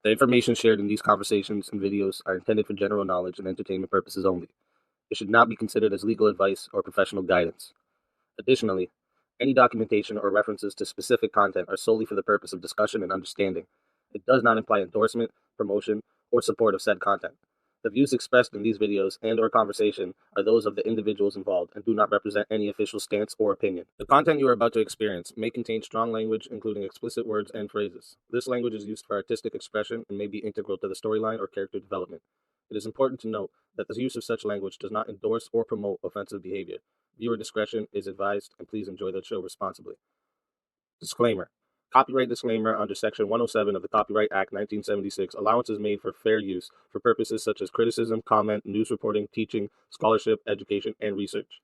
The information shared in these conversations and videos are intended for general knowledge and entertainment purposes only. It should not be considered as legal advice or professional guidance. Additionally, any documentation or references to specific content are solely for the purpose of discussion and understanding. It does not imply endorsement, promotion, or support of said content. The views expressed in these videos and/or conversation are those of the individuals involved and do not represent any official stance or opinion. The content you are about to experience may contain strong language, including explicit words and phrases. This language is used for artistic expression and may be integral to the storyline or character development. It is important to note that the use of such language does not endorse or promote offensive behavior. Viewer discretion is advised, and please enjoy the show responsibly. Disclaimer. Copyright disclaimer under Section 107 of the Copyright Act 1976. Allowance is made for fair use for purposes such as criticism, comment, news reporting, teaching, scholarship, education, and research.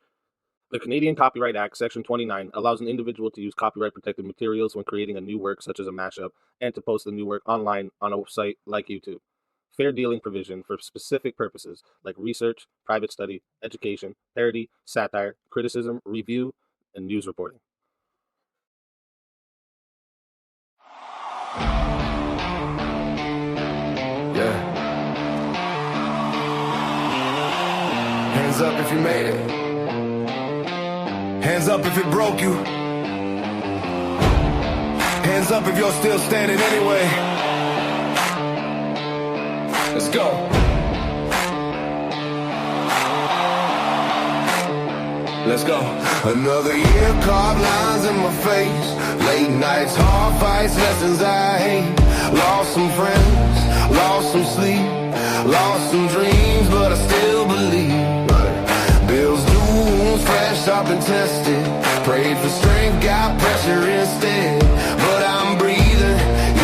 The Canadian Copyright Act, Section 29, allows an individual to use copyright-protected materials when creating a new work, such as a mashup, and to post the new work online on a site like YouTube. Fair dealing provision for specific purposes like research, private study, education, parody, satire, criticism, review, and news reporting. Yeah. Hands up if you made it. Hands up if it broke you. Hands up if you're still standing anyway. Let's go. Let's go. Another year, carved lines in my face. Late nights, hard fights, lessons I hate. Lost some friends, lost some sleep, lost some dreams, but I still believe. Bills, dues, fresh, I've been tested. Prayed for strength, got pressure instead. But I'm breathing,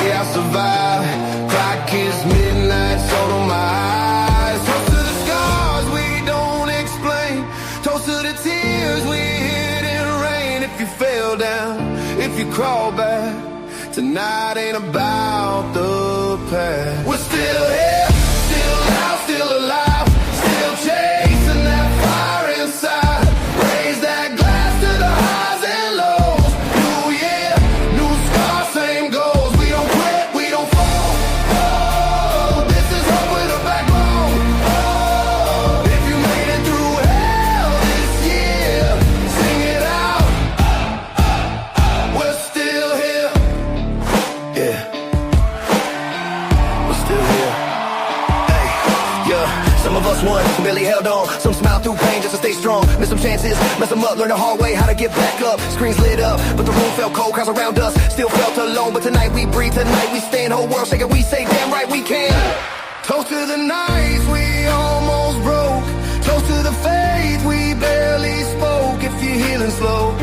yeah, I survived. Clock hits midnight, so do my eyes. Toast to the scars we don't explain. Toast to the tears we hid in rain. If you fell down, if you crawl back, tonight ain't about the past. We're still here, still out, still alive, still chasing that fire inside. Raise that glass to the highs and lows. New year, new scars, same goals. We don't quit, we don't fall. Oh, this is hope with a backbone. Oh, if you made it through hell this year, sing it out. We're still here. Yeah, we're still here. Hey, yeah. Some of us won, some barely held on. Some smiled through pain just to stay strong. Missed some chances, messed them up, learned the hard way how to get back up. Screens lit up, but the room felt cold, crowds around us still felt alone. But tonight we breathe, tonight we stand. Whole world shaking, we say damn right we can. Toast to the nights we almost broke. Toast to the faith we barely spoke. If you're healing slow,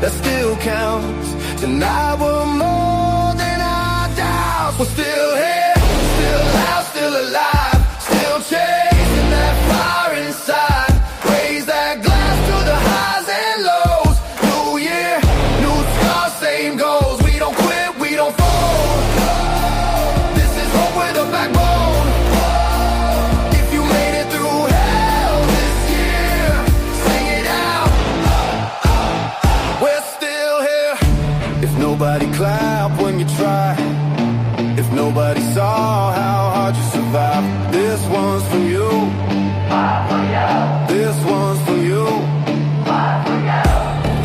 that still counts. Tonight we're more than our doubts. We're still here, still out, still alive, still chasing that fire inside. Raise that glass to the highs and lows. New year, new scars, same goals. We don't quit, we don't fold. This is hope with a backbone. If you made it through hell this year, sing it out. We're still here. If nobody clapped when you tried, if nobody saw how hard you survived, this one's for you. This one's for you.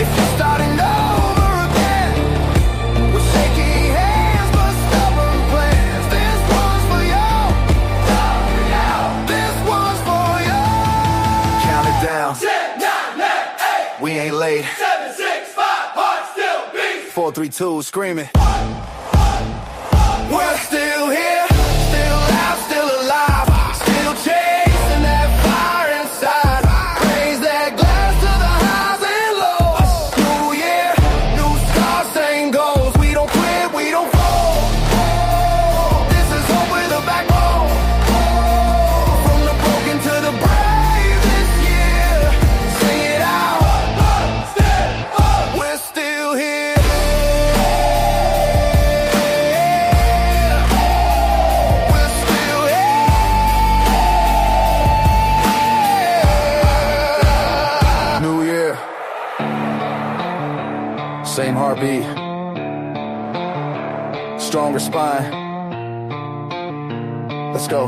If you're starting over again with shaky hands but stubborn plans, this one's for you. This one's for you. Count it down. 10, 9, 8. We ain't late. 7, 6, 5. Heart still beats. 4, 3, 2. Screaming. We're still here, still out, still alive, still chasing that fire inside. Raise that glass to the highs and lows. New year, new scars, same goals. We don't quit, we don't fold. This is hope with a backbone. From the broken to the brave this year, sing it out. We're still here. Same heartbeat, stronger spine. Let's go.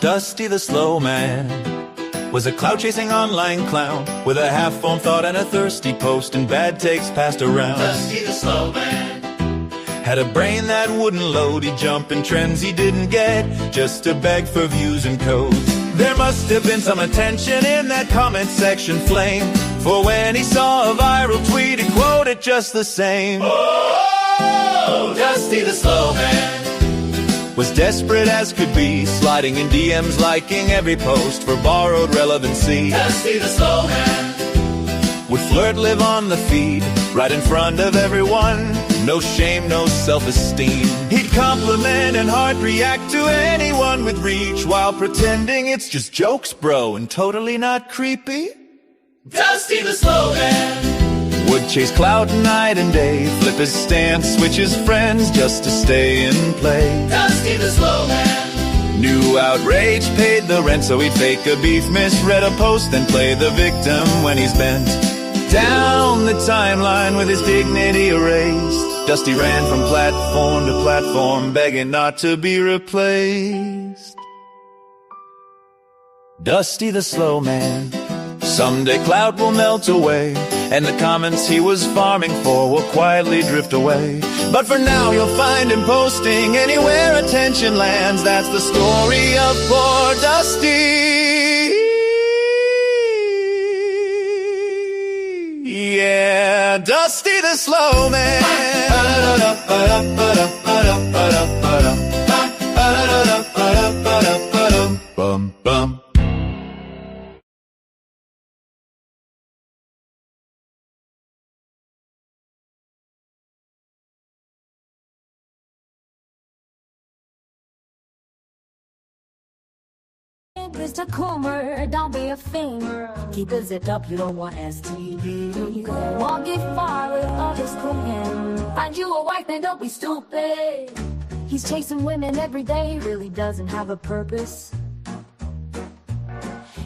Dusty the slow man was a cloud-chasing online clown with a half-formed thought and a thirsty post and bad takes passed around. Dusty the slow man had a brain that wouldn't load. He'd jump in trends he didn't get just to beg for views and codes. There must have been some attention in that comment section flame, for when he saw a viral tweet, he quoted just the same. Oh, Dusty the slow man was desperate as could be, sliding in DMs, liking every post for borrowed relevancy. Dusty the slow man would flirt, live on the feed, right in front of everyone. No shame, no self-esteem. He'd compliment and heart react to anyone with reach, while pretending it's just jokes, bro, and totally not creepy. Dusty the slow man would chase clout night and day, flip his stance, switch his friends just to stay in play. Dusty the slow man knew outrage paid the rent, so he'd fake a beef, misread a post, then play the victim when he's bent down the timeline with his dignity erased. Dusty ran from platform to platform, begging not to be replaced. Dusty the slow man, someday cloud will melt away, and the comments he was farming for will quietly drift away. But for now you'll find him posting anywhere attention lands. That's the story of poor Dusty. Yeah, Dusty the slow man. Bum, bum. Mr. Coomer, don't be a fiend. Keep his zip up, you don't want STD. You won't get far with all this cooking. Find you a wife, then don't be stupid. He's chasing women every day, really doesn't have a purpose.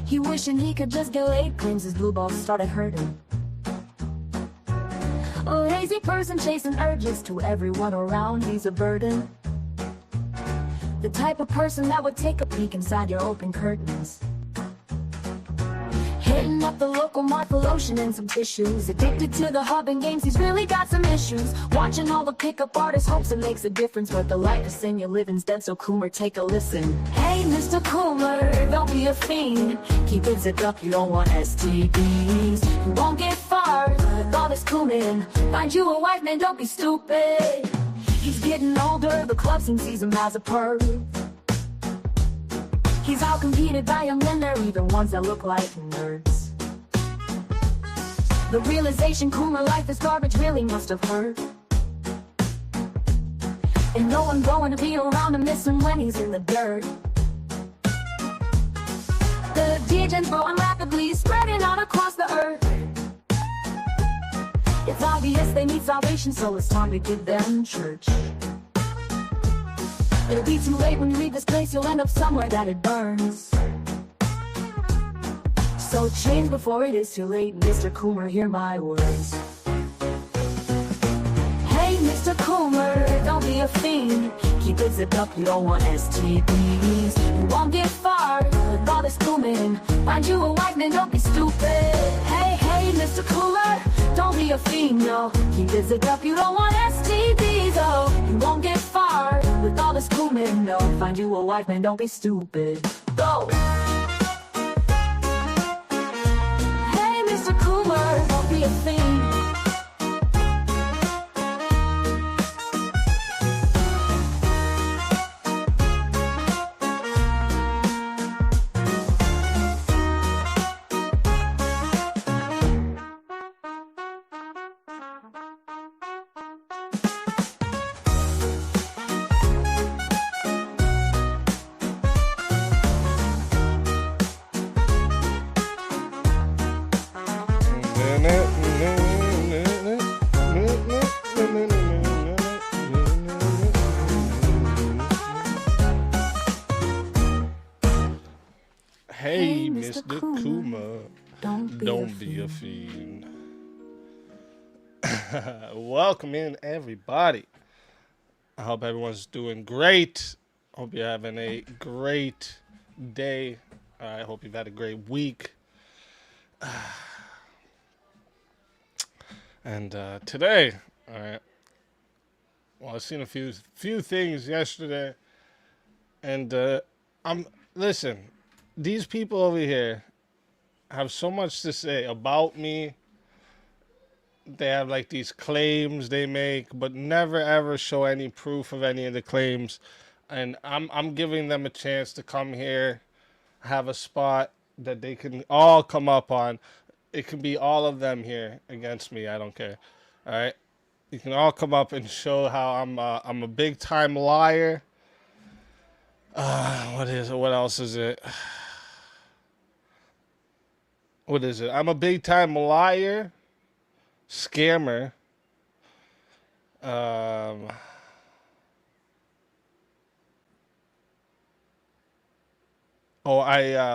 He wishing he could just get laid, claims his blue balls started hurting. A lazy person chasing urges to everyone around, he's a burden. The type of person that would take a peek inside your open curtains. Hitting up the local mart for lotion and some tissues. Addicted to the hub and games, he's really got some issues. Watching all the pickup artists, hopes it makes a difference, but the life is in your living's dead, so Coomer, take a listen. Hey, Mr. Coomer, don't be a fiend. Keep it zipped up, you don't want STDs. You won't get far with all this cooming. Find you a wife, man, don't be stupid. He's getting older, the club scene sees him as a perv. He's outcompeted by young men, there even ones that look like nerds. The realization Coomer life is garbage really must have hurt. And no one going to be around to miss him when he's in the dirt. The degen's growing rapidly, spreading out across the earth. It's obvious they need salvation, so it's time to give them church. It'll be too late when you leave this place, you'll end up somewhere that it burns. So change before it is too late, Mr. Coomer, hear my words. Hey, Mr. Coomer, don't be a fiend. Keep it zipped up, you don't want STDs. You won't get far with all this cooming. Find you a wife, man, don't be stupid. Hey, Mr. Coomer, don't be a fiend, no. Keep it zipped up, you don't want STDs, oh. You won't get far with all this cooming, no. Find you a wife, man, don't be stupid. Go! Hey, Mr. Coomer, don't be a fiend. Hey, Mr. Kuma. Don't be a fiend. Welcome in, everybody. I hope everyone's doing great. Hope you're having a great day. I hope you've had a great week. And today, all right. Well, I've seen a few things yesterday, and listen. These people over here have so much to say about me. They have like these claims they make, but never ever show any proof of any of the claims. And I'm giving them a chance to come here, have a spot that they can all come up on. It can be all of them here against me. I don't care. All right, you can all come up and show how I'm a big time liar. What else is it? What is it? I'm a big time liar, scammer. I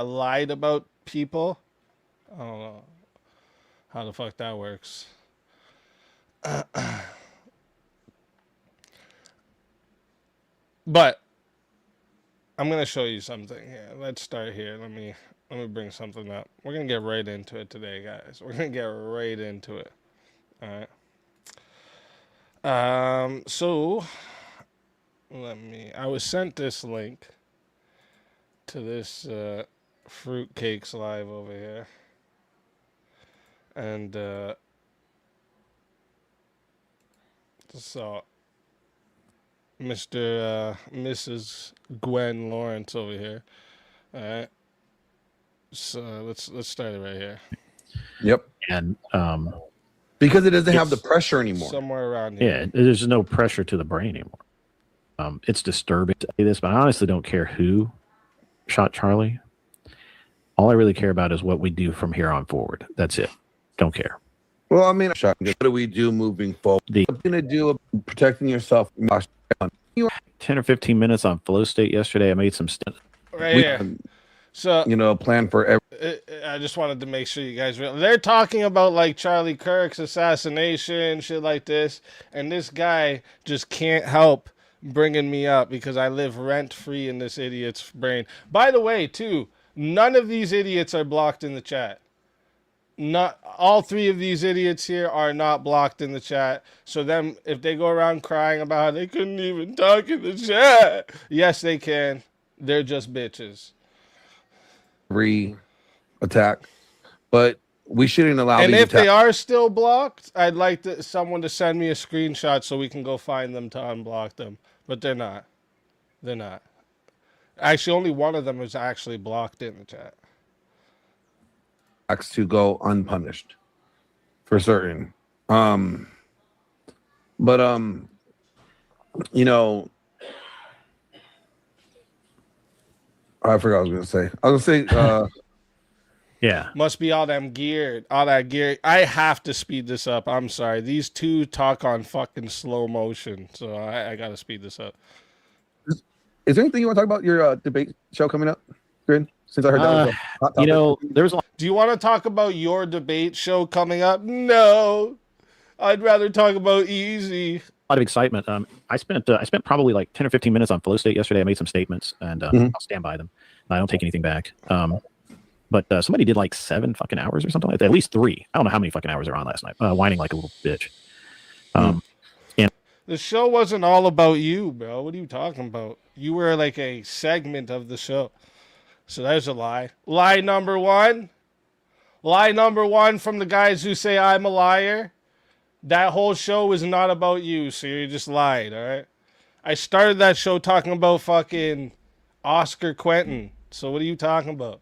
lied about people. I don't know how the fuck that works. But I'm gonna show you something here. Let's start here. Let me bring something up. We're gonna get right into it today, guys. We're gonna get right into it. All right. So I was sent this link to this Fruitcakes Live over here. And so Mrs. Gwen Lawrence over here. All right. So let's start it right here. Yep. And because it doesn't have the pressure anymore. Somewhere around here. Yeah, there's no pressure to the brain anymore. It's disturbing to say this, but I honestly don't care who shot Charlie. All I really care about is what we do from here on forward. That's it. Don't care. Well, I mean, what do we do moving forward? What are you going to do protecting yourself? 10 or 15 minutes on flow state yesterday. I made some stuff. Right here. So, plan for every. I just wanted to make sure you guys they're talking about like Charlie Kirk's assassination, shit like this, and this guy just can't help bringing me up because I live rent free in this idiot's brain. By the way, too, none of these idiots are blocked in the chat. Not all three of these idiots here are not blocked in the chat. So then, if they go around crying about how they couldn't even talk in the chat, yes, they can. They're just bitches. Attack, but we shouldn't allow. And if they are still blocked, I'd like someone to send me a screenshot so we can go find them to unblock them. But they're not. They're not. Actually, only one of them is actually blocked in the chat. To go unpunished, for certain. But I forgot what I was gonna say. Yeah. Must be all that gear. I have to speed this up. I'm sorry. These two talk on fucking slow motion, so I gotta speed this up. Is there anything you want to talk about your debate show coming up, Grin? Since I heard that was a hot topic. there's a lot. Do you want to talk about your debate show coming up? No, I'd rather talk about Easy. A lot of excitement. I spent probably like 10 or 15 minutes on flow state yesterday. I made some statements, and I'll stand by them. I don't take anything back. But somebody did like 7 fucking hours or something like that. At least 3. I don't know how many fucking hours are on last night. Whining like a little bitch. And the show wasn't all about you, bro. What are you talking about? You were like a segment of the show. So there's a lie. Lie number one. Lie number one from the guys who say I'm a liar. That whole show was not about you, so you just lied, all right? I started that show talking about fucking Oscar Quentin. So what are you talking about?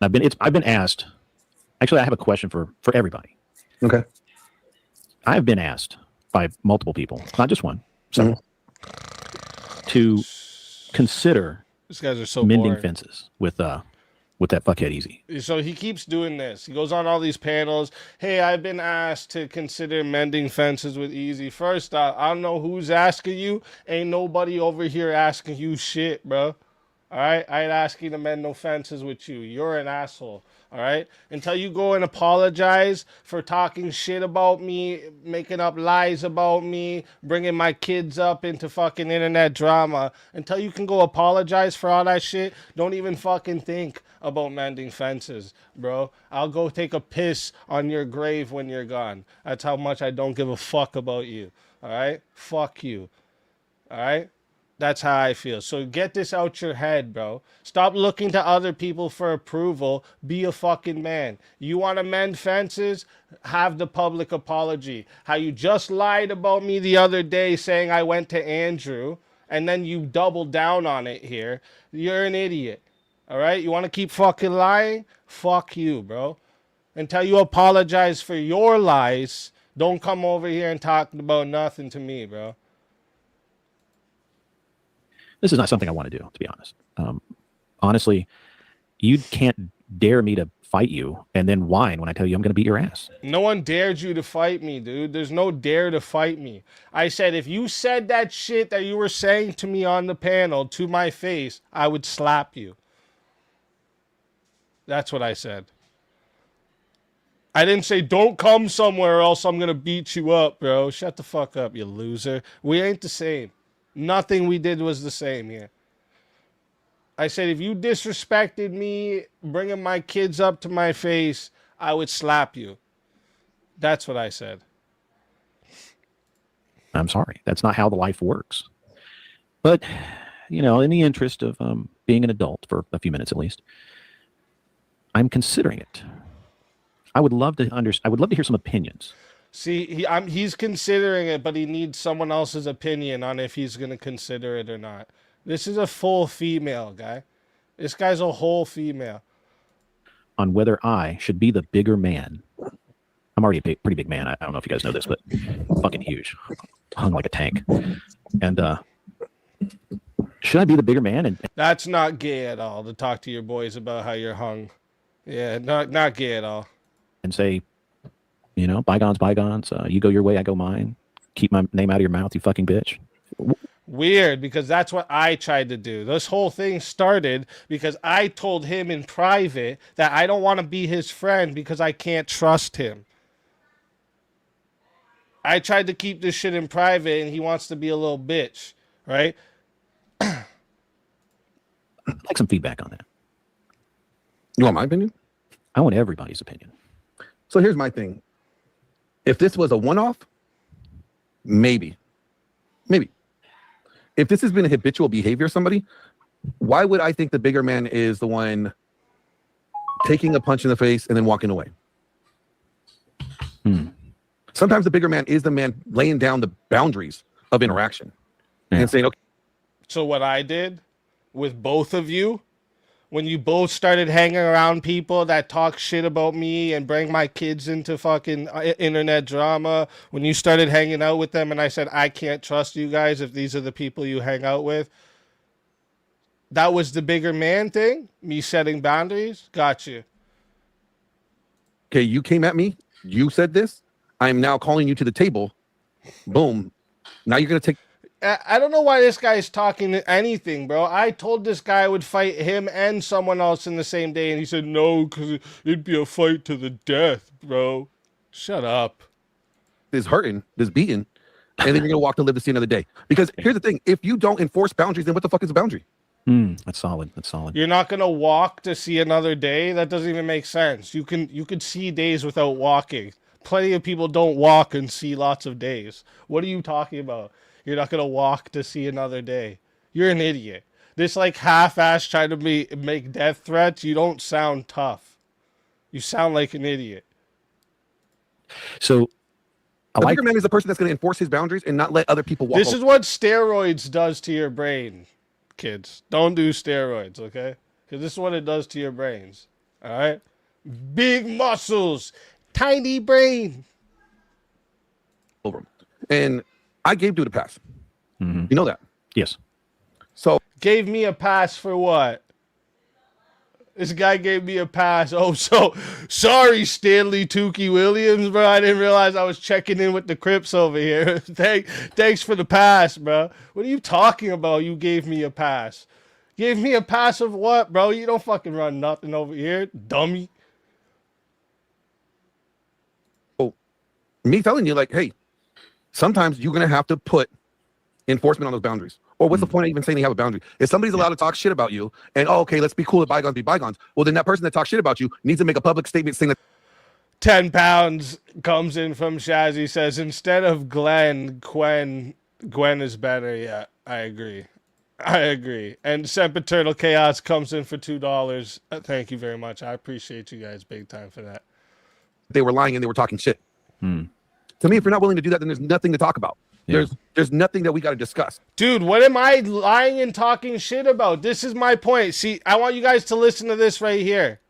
I've been asked. Actually, I have a question for everybody. Okay. I've been asked by multiple people, not just one, several, to consider These guys are so mending boring. fences with that fuckhead Easy. So he keeps doing this. He goes on all these panels. Hey, I've been asked to consider mending fences with Easy. First off, I don't know who's asking you. Ain't nobody over here asking you shit, bro. All right, I ain't asking to mend no fences with you. You're an asshole. All right, until you go and apologize for talking shit about me, making up lies about me, bringing my kids up into fucking internet drama. Until you can go apologize for all that shit, don't even fucking think about mending fences, bro. I'll go take a piss on your grave when you're gone. That's how much I don't give a fuck about you. All right, fuck you. All right. That's how I feel. So get this out your head, bro. Stop looking to other people for approval. Be a fucking man. You want to mend fences? Have the public apology. How you just lied about me the other day saying I went to Andrew, and then you doubled down on it here. You're an idiot. All right? You want to keep fucking lying? Fuck you, bro. Until you apologize for your lies, don't come over here and talk about nothing to me, bro. This is not something I want to do, to be honest. Honestly, you can't dare me to fight you and then whine when I tell you I'm going to beat your ass. No one dared you to fight me, dude. There's no dare to fight me. I said if you said that shit that you were saying to me on the panel to my face, I would slap you. That's what I said. I didn't say don't come somewhere else I'm going to beat you up, bro. Shut the fuck up, you loser. We ain't the same. Nothing we did was the same here. I said, if you disrespected me, bringing my kids up to my face, I would slap you. That's what I said. I'm sorry. That's not how the life works. But, you know, in the interest of being an adult for a few minutes at least, I'm considering it. I would love to hear some opinions. See, he's considering it, but he needs someone else's opinion on if he's going to consider it or not. This is a full female guy. This guy's a whole female. On whether I should be the bigger man. I'm already a pretty big man. I don't know if you guys know this, but I'm fucking huge. Hung like a tank. And should I be the bigger man? And that's not gay at all to talk to your boys about how you're hung. Yeah, not gay at all. And say, you know, bygones, bygones. You go your way, I go mine. Keep my name out of your mouth, you fucking bitch. Weird, because that's what I tried to do. This whole thing started because I told him in private that I don't want to be his friend because I can't trust him. I tried to keep this shit in private, and he wants to be a little bitch, right? I'd like some feedback on that. You want my opinion? I want everybody's opinion. So here's my thing. If this was a one-off, maybe. If this has been a habitual behavior of somebody, why would I think the bigger man is the one taking a punch in the face and then walking away? Sometimes the bigger man is the man laying down the boundaries of interaction and saying, okay. So what I did with both of you, when you both started hanging around people that talk shit about me and bring my kids into fucking internet drama, when you started hanging out with them and I said, I can't trust you guys if these are the people you hang out with, that was the bigger man thing? Me setting boundaries? Got you. Okay, you came at me. You said this. I'm now calling you to the table. Boom. Now you're going to take... I don't know why this guy's talking anything, bro. I told this guy I would fight him and someone else in the same day, and he said no, because it'd be a fight to the death, bro. Shut up. This hurting, this beating, and then you're going to walk to live to see another day. Because here's the thing. If you don't enforce boundaries, then what the fuck is a boundary? That's solid. That's solid. You're not going to walk to see another day? That doesn't even make sense. You could see days without walking. Plenty of people don't walk and see lots of days. What are you talking about? You're not going to walk to see another day. You're an idiot. This like half-ass trying to make death threats, you don't sound tough. You sound like an idiot. So, the bigger man is the person that's going to enforce his boundaries and not let other people walk. This is what steroids does to your brain, kids. Don't do steroids, okay? Because this is what it does to your brains. All right? Big muscles, tiny brain. Over him. And I gave dude a pass. Mm-hmm. You know that? Yes. So gave me a pass for what? This guy gave me a pass. Oh, so sorry, Stanley Tukey Williams, bro. I didn't realize I was checking in with the Crips over here. Thanks for the pass, bro. What are you talking about? You gave me a pass. Gave me a pass of what, bro? You don't fucking run nothing over here, dummy. Oh, me telling you, like, hey, sometimes you're gonna have to put enforcement on those boundaries. Or what's the point of even saying you have a boundary? If somebody's allowed to talk shit about you, and okay, let's be cool, let bygones be bygones. Well, then that person that talks shit about you needs to make a public statement saying that 10 pounds comes in from Shazzy, says, instead of Gwen is better. Yeah, I agree. And Sempiternal Chaos comes in for $2. Thank you very much. I appreciate you guys big time for that. they were lying and they were talking shit. To me, if you're not willing to do that, then there's nothing to talk about. Yeah. There's nothing that we got to discuss. Dude, what am I lying and talking shit about? This is my point. See, I want you guys to listen to this right here.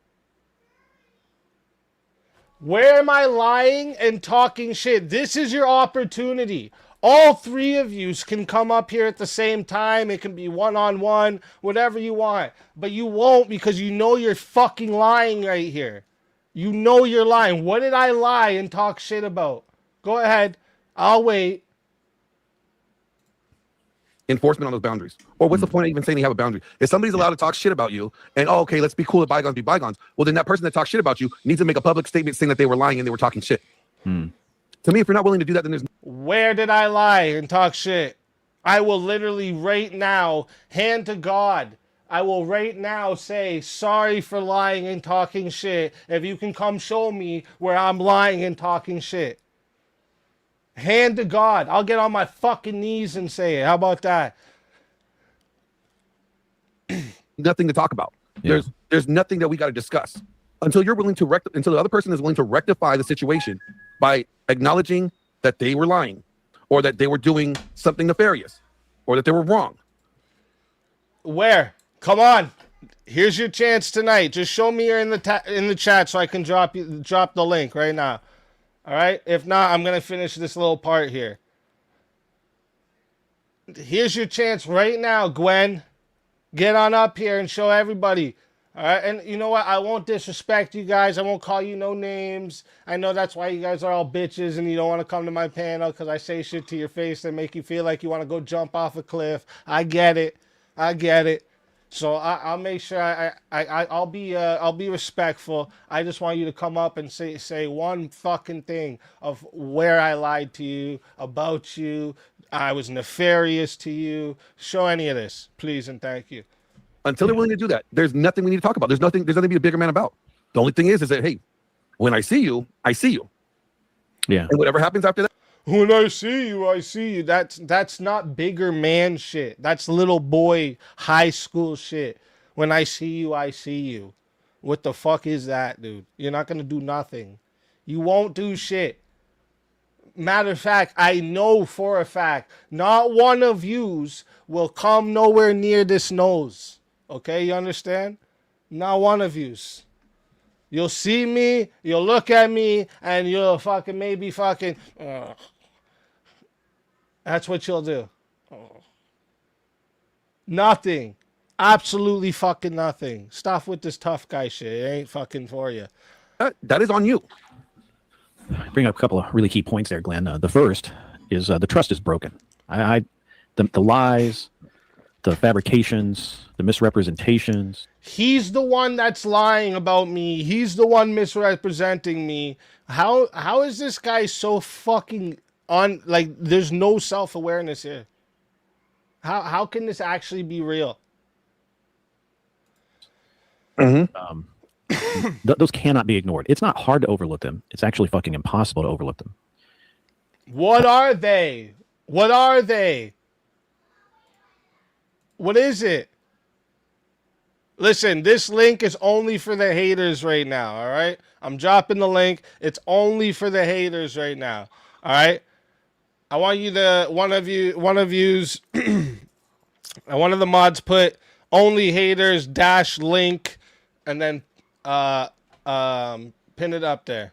Where am I lying and talking shit? This is your opportunity. All three of you can come up here at the same time. It can be one-on-one, whatever you want. But you won't because you know you're fucking lying right here. You know you're lying. What did I lie and talk shit about? Go ahead. I'll wait. Enforcement on those boundaries. Or what's the point of even saying you have a boundary? If somebody's allowed to talk shit about you, and okay, let's be cool, let bygones be bygones. Well, then that person that talks shit about you needs to make a public statement saying that they were lying and they were talking shit. To me, if you're not willing to do that, then there's... Where did I lie and talk shit? I will literally right now, hand to God, I will right now say, sorry for lying and talking shit. If you can come show me where I'm lying and talking shit. Hand to God. I'll get on my fucking knees and say it. How about that? Nothing to talk about. Yeah. There's nothing that we got to discuss until you're willing to until the other person is willing to rectify the situation by acknowledging that they were lying or that they were doing something nefarious or that they were wrong. Where? Come on. Here's your chance tonight. Just show me you're in the chat so I can drop the link right now. All right? If not, I'm going to finish this little part here. Here's your chance right now, Gwen. Get on up here and show everybody. All right? And you know what? I won't disrespect you guys. I won't call you no names. I know that's why you guys are all bitches and you don't want to come to my panel because I say shit to your face that make you feel like you want to go jump off a cliff. I get it. So I'll make sure I'll be respectful. I just want you to come up and say one fucking thing of where I lied to you, about you, I was nefarious to you. Show any of this, please and thank you. Until they're willing to do that, there's nothing we need to talk about. There's nothing to be a bigger man about. The only thing is that hey, when I see you, I see you. Yeah. And whatever happens after that. When I see you, I see you. That's not bigger man shit. That's little boy high school shit. When I see you, I see you. What the fuck is that, dude? You're not going to do nothing. You won't do shit. Matter of fact, I know for a fact, not one of yous will come nowhere near this nose. Okay, you understand? Not one of yous. You'll see me, you'll look at me, and you'll fucking maybe fucking... That's what you'll do. Nothing. Absolutely fucking nothing. Stop with this tough guy shit. It ain't fucking for you. That is on you. Bring up a couple of really key points there, Glenn. The first is the trust is broken. The lies, the fabrications, the misrepresentations. He's the one that's lying about me. He's the one misrepresenting me. How is this guy so fucking there's no self-awareness here? How can this actually be real? Mm-hmm. Those cannot be ignored. It's not hard to overlook them. It's actually fucking impossible to overlook them. What are they? What are they? What is it? Listen, this link is only for the haters right now, all right? I'm dropping the link. It's only for the haters right now, all right? I want you to, one of the mods put only haters -link and then pin it up there.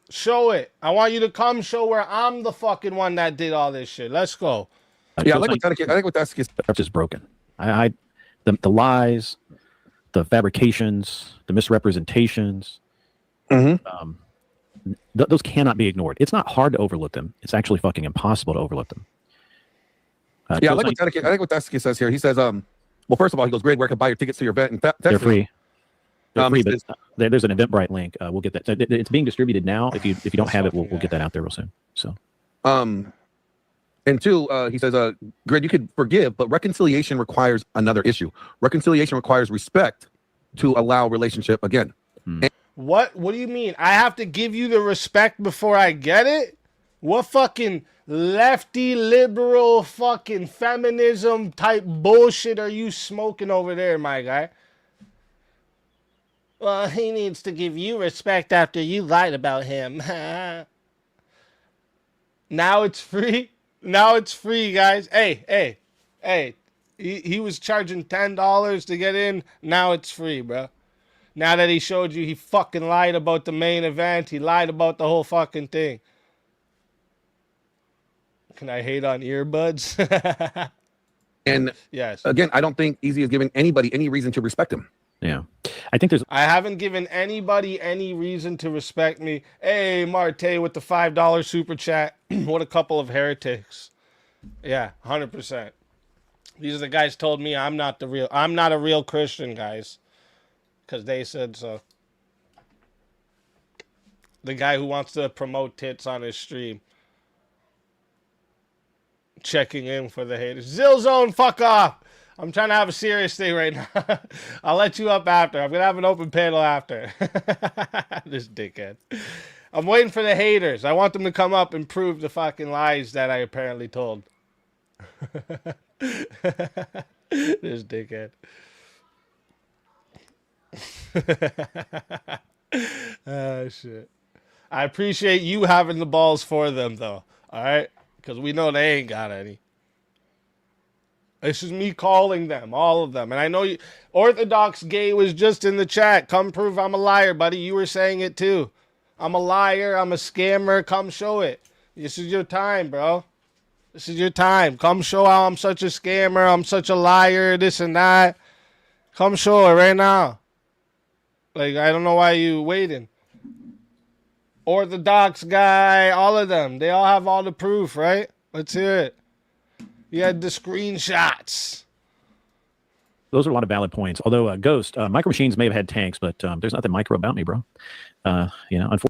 Show it. I want you to come show where I'm the fucking one that did all this shit. Let's go. Yeah, I think what that's just broken. The lies, the fabrications, the misrepresentations. Mm-hmm. Those cannot be ignored. It's not hard to overlook them. It's actually fucking impossible to overlook them. Yeah, I like what Dasky says here. He says, well, first of all, he goes, Greg, where can I buy your tickets to your event? And they're free. They're free, says, but there's an Eventbrite link. We'll get that. It's being distributed now. If you don't have it, we'll get that out there real soon. So, and two, he says, Greg, you could forgive, but reconciliation requires another issue. Reconciliation requires respect to allow relationship again. What do you mean? I have to give you the respect before I get it? What fucking lefty liberal fucking feminism type bullshit are you smoking over there, my guy? Well, he needs to give you respect after you lied about him. Now it's free? Now it's free, guys. Hey. He was charging $10 to get in. Now it's free, bro. Now that he showed you he fucking lied about the main event, he lied about the whole fucking thing. Can I hate on earbuds? And yes. Again, I don't think Easy is giving anybody any reason to respect him. Yeah. I haven't given anybody any reason to respect me. Hey, Martae with the $5 super chat. What a couple of heretics. Yeah, 100%. These are the guys told me I'm not a real Christian, guys. Because they said so. The guy who wants to promote tits on his stream. Checking in for the haters. Zillzone, fuck off! I'm trying to have a serious thing right now. I'll let you up after. I'm going to have an open panel after. This dickhead. I'm waiting for the haters. I want them to come up and prove the fucking lies that I apparently told. This dickhead. Oh, shit. I appreciate you having the balls for them, though. All right? Because we know they ain't got any. This is me calling them, all of them. And I know you, OrthadoxGuy was just in the chat. Come prove I'm a liar, buddy. You were saying it too. I'm a liar. I'm a scammer. Come show it. This is your time, bro. This is your time. Come show how I'm such a scammer. I'm such a liar, this and that. Come show it right now. Like, I don't know why you waiting. OrthadoxGuy, all of them. They all have all the proof, right? Let's hear it. You had the screenshots. Those are a lot of valid points. Although, Ghost, Micro Machines may have had tanks, but there's nothing micro about me, bro. Unfortunately.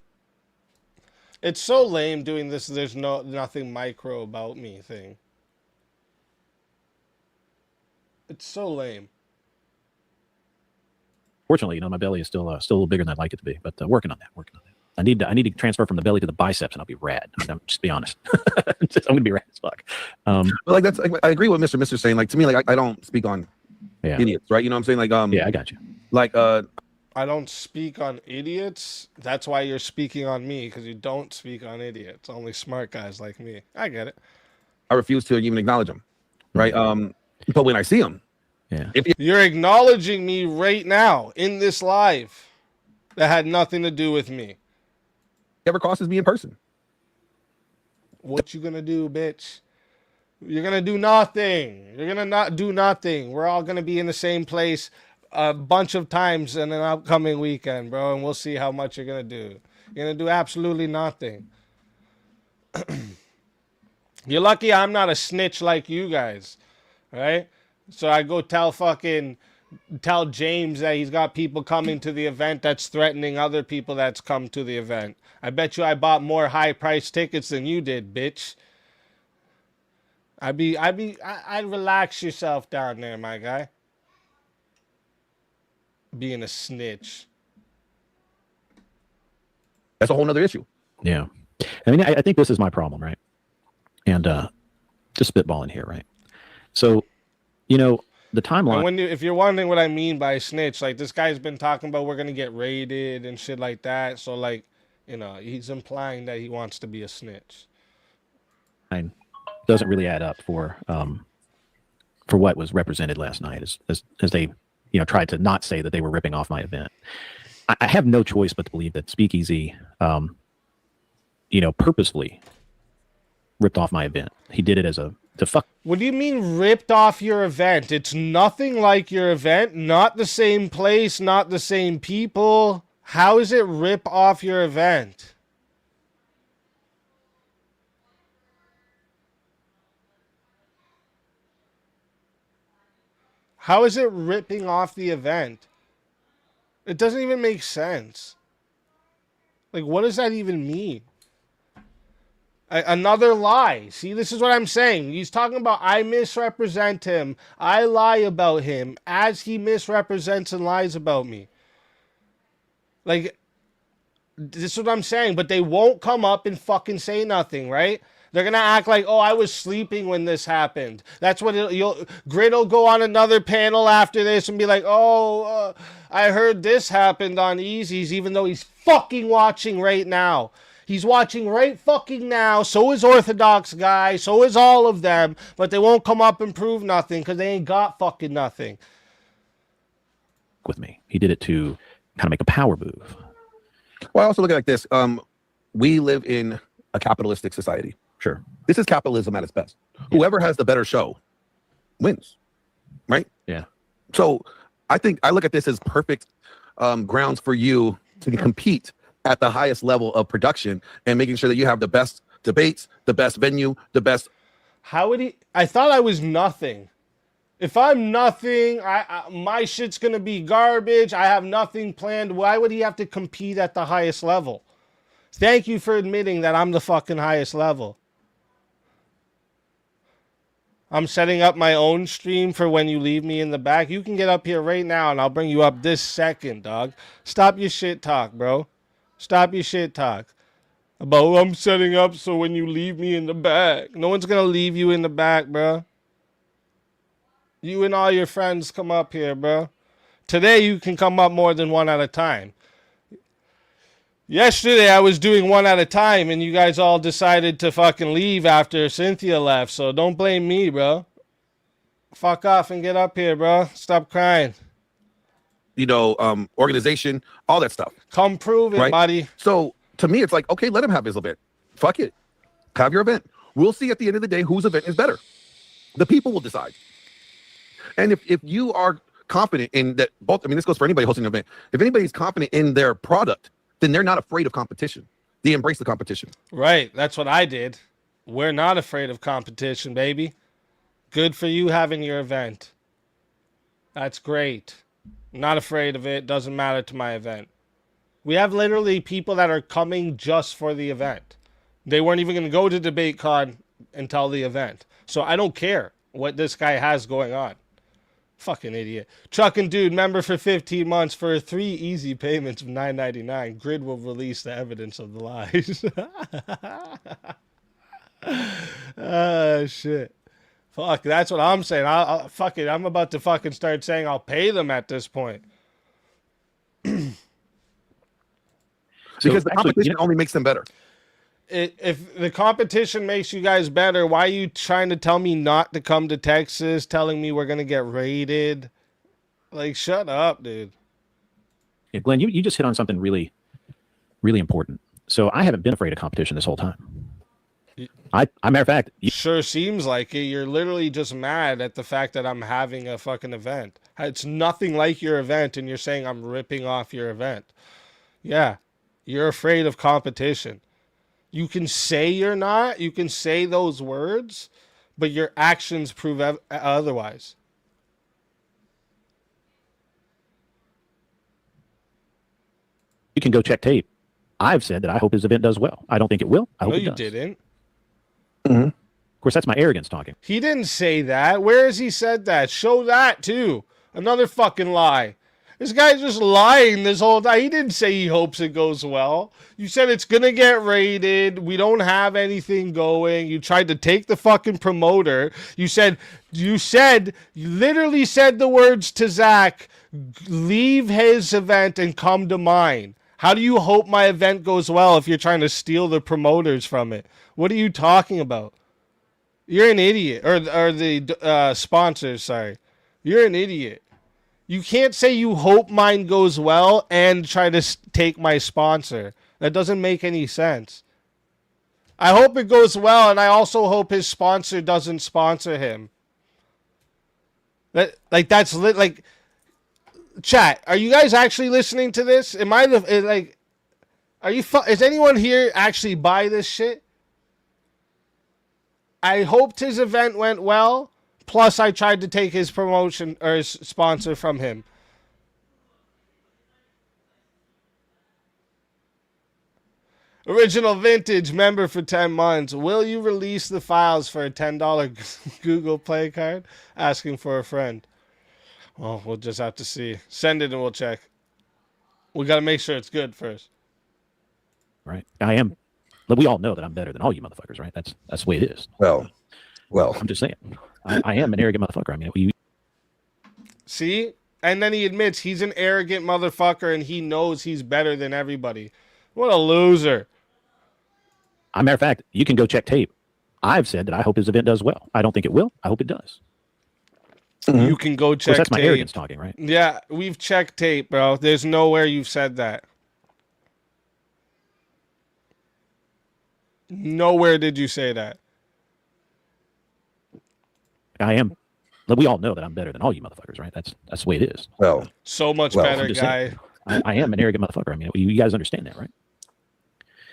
It's so lame doing this there's nothing micro about me thing. It's so lame. Fortunately, my belly is still a little bigger than I'd like it to be, but working on that. I need to transfer from the belly to the biceps, and I'll be rad. Just be honest. I'm gonna be rad as fuck. But like that's, I agree with Mr. saying. Like to me, like I don't speak on idiots, right? You know what I'm saying? Like yeah, I got you. Like I don't speak on idiots. That's why you're speaking on me, because you don't speak on idiots. Only smart guys like me. I get it. I refuse to even acknowledge them, right? But when I see them, yeah, you're acknowledging me right now in this live that had nothing to do with me. Never crosses me in person. What you gonna do, bitch? You're gonna do nothing. You're gonna not do nothing. We're all gonna be in the same place a bunch of times in an upcoming weekend, bro, and we'll see how much you're gonna do. You're gonna do absolutely nothing. You're lucky I'm not a snitch like you guys, right? So I go tell James that he's got people coming to the event that's threatening other people that's come to the event. I bet you I bought more high-priced tickets than you did, bitch. I'd relax yourself down there, my guy. Being a snitch. That's a whole nother issue. Yeah. I mean, I think this is my problem, right? And just spitballing here, right? So, the timeline. If you're wondering what I mean by snitch, like this guy's been talking about we're going to get raided and shit like that. So, like, he's implying that he wants to be a snitch. Doesn't really add up for what was represented last night as they tried to not say that they were ripping off my event. I have no choice but to believe that Speakeasy purposefully ripped off my event. He did it as to fuck. What do you mean ripped off your event? It's nothing like your event, not the same place, not the same people. How is it rip off your event? How is it ripping off the event? It doesn't even make sense. Like, what does that even mean? Another lie. See, this is what I'm saying. He's talking about I misrepresent him. I lie about him as he misrepresents and lies about me. Like, this is what I'm saying. But they won't come up and fucking say nothing, right? They're going to act like, oh, I was sleeping when this happened. That's what Grid will go on another panel after this and be like, oh, I heard this happened on Easy's, even though he's fucking watching right now. He's watching right fucking now. So is OrthadoxGuy. So is all of them. But they won't come up and prove nothing because they ain't got fucking nothing. With me. He did it to kind of make a power move. Well, I also look at it like this. We live in a capitalistic society. Sure. This is capitalism at its best. Yeah. Whoever has the better show wins. Right? Yeah. So I think I look at this as perfect grounds for you to compete at the highest level of production and making sure that you have the best debates, the best venue, the best. How would he? I thought I was nothing. If I'm nothing, my shit's going to be garbage. I have nothing planned. Why would he have to compete at the highest level? Thank you for admitting that I'm the fucking highest level. I'm setting up my own stream for when you leave me in the back. You can get up here right now and I'll bring you up this second, dog. Stop your shit talk, bro. Stop your shit talk. About I'm setting up so when you leave me in the back. No one's going to leave you in the back, bro. You and all your friends come up here, bro. Today you can come up more than one at a time. Yesterday I was doing one at a time and you guys all decided to fucking leave after Cynthia left. So don't blame me, bro. Fuck off and get up here, bro. Stop crying. Organization, all that stuff. Come prove it, right? buddy. So to me, it's like, okay, let him have his event. Fuck it. Have your event. We'll see at the end of the day whose event is better. The people will decide. And if you are confident in that, both, I mean, this goes for anybody hosting an event. If anybody's confident in their product, then they're not afraid of competition. They embrace the competition. Right. That's what I did. We're not afraid of competition, baby. Good for you having your event. That's great. Not afraid of it. Doesn't matter to my event. We have literally people that are coming just for the event. They weren't even going to go to DebateCon until the event. So I don't care what this guy has going on. Fucking idiot. Truckin' Dude, member for 15 months for 3 easy payments of $9.99. Grid will release the evidence of the lies. Shit. Fuck, that's what I'm saying. I'll fuck it. I'm about to fucking start saying I'll pay them at this point. Because the competition only makes them better. If the competition makes you guys better, why are you trying to tell me not to come to Texas, telling me we're going to get raided? Like, shut up, dude. Yeah, Glenn, you just hit on something really, really important. So I haven't been afraid of competition this whole time. Matter of fact, sure seems like it. You're literally just mad at the fact that I'm having a fucking event. It's nothing like your event, and you're saying I'm ripping off your event. Yeah, you're afraid of competition. You can say you're not. You can say those words, but your actions prove otherwise. You can go check tape. I've said that I hope his event does well. I don't think it will. I hope no, it you does. didn't. Mm-hmm. Of course, that's my arrogance talking. He didn't say that. Where has he said that? Show that, too. Another fucking lie. This guy's just lying this whole time. He didn't say he hopes it goes well. You said it's going to get raided. We don't have anything going. You tried to take the fucking promoter. You literally said the words to Zach, leave his event and come to mine. How do you hope my event goes well if you're trying to steal the promoters from it? What are you talking about? You're an idiot. Or the sponsors, sorry. You're an idiot. You can't say you hope mine goes well and try to take my sponsor. That doesn't make any sense. I hope it goes well, and I also hope his sponsor doesn't sponsor him. Chat, are you guys actually listening to this? Is anyone here actually buy this shit? I hoped his event went well, Plus, I tried to take his promotion or his sponsor from him. Original Vintage member for 10 months. Will you release the files for a $10 Google Play card? Asking for a friend. Well, we'll just have to see. Send it and we'll check. We got to make sure it's good first. Right. I am. But we all know that I'm better than all you motherfuckers, right? That's the way it is. Well, I'm just saying. I am an arrogant motherfucker. I mean, See? And then he admits he's an arrogant motherfucker and he knows he's better than everybody. What a loser. As a matter of fact, you can go check tape. I've said that I hope his event does well. I don't think it will. I hope it does. You can go check tape. That's my arrogance talking, right? Yeah, we've checked tape, bro. There's nowhere you've said that. Nowhere did you say that. I am. But we all know that I'm better than all you motherfuckers, right? That's the way it is. Well, so much better, guy. I am an arrogant motherfucker. I mean, you guys understand that, right?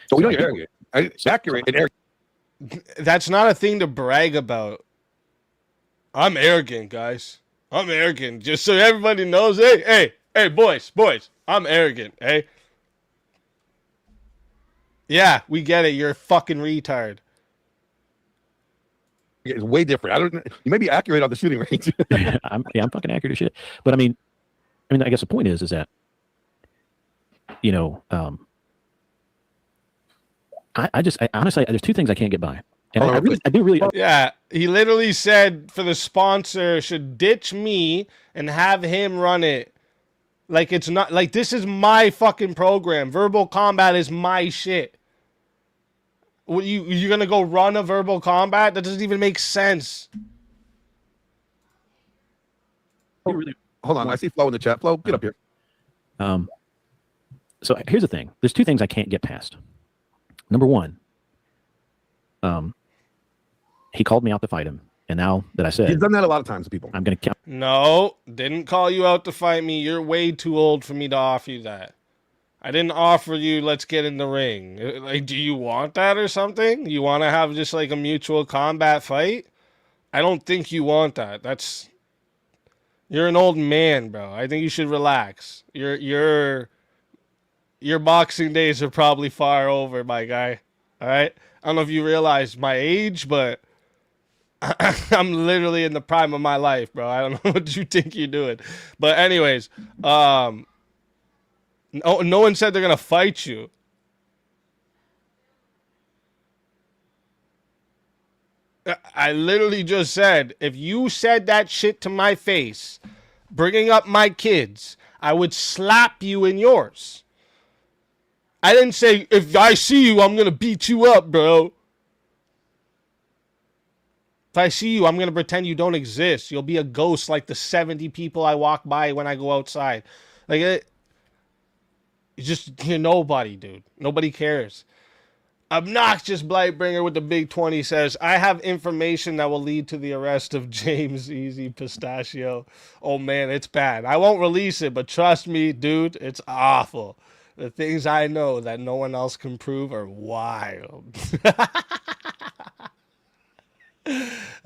So we know you're arrogant. It's accurate and arrogant. That's not a thing to brag about. I'm arrogant, guys. I'm arrogant. Just so everybody knows. Hey, boys. I'm arrogant, hey? Yeah, we get it. You're a fucking retard. It's way different. I don't. You may be accurate on the shooting range. I'm fucking accurate as shit. But I mean, I guess the point is that, you know, I honestly, there's two things I can't get by. And I do really. Yeah, he literally said for the sponsor should ditch me and have him run it. Like it's not like this is my fucking program. Verbal combat is my shit. What you're gonna go run a verbal combat? That doesn't even make sense. Hold on, I see Flo in the chat. Flo, get up here. So here's the thing. There's two things I can't get past. Number one, he called me out to fight him, and now that I said he's done that a lot of times to people. I'm gonna count. No, didn't call you out to fight me. You're way too old for me to offer you that. I didn't offer you, let's get in the ring. Like, do you want that or something? You want to have just like a mutual combat fight? I don't think you want that. You're an old man, bro. I think you should relax. Your boxing days are probably far over, my guy. All right? I don't know if you realize my age, but I'm literally in the prime of my life, bro. I don't know what you think you're doing. But anyways, no one said they're going to fight you. I literally just said, if you said that shit to my face, bringing up my kids, I would slap you in yours. I didn't say, if I see you, I'm going to beat you up, bro. If I see you, I'm going to pretend you don't exist. You'll be a ghost like the 70 people I walk by when I go outside. Like, you're nobody, dude. Nobody cares. Obnoxious Blightbringer with the big 20 says, I have information that will lead to the arrest of James Easy Pistachio. Oh, man, it's bad. I won't release it, but trust me, dude, it's awful. The things I know that no one else can prove are wild.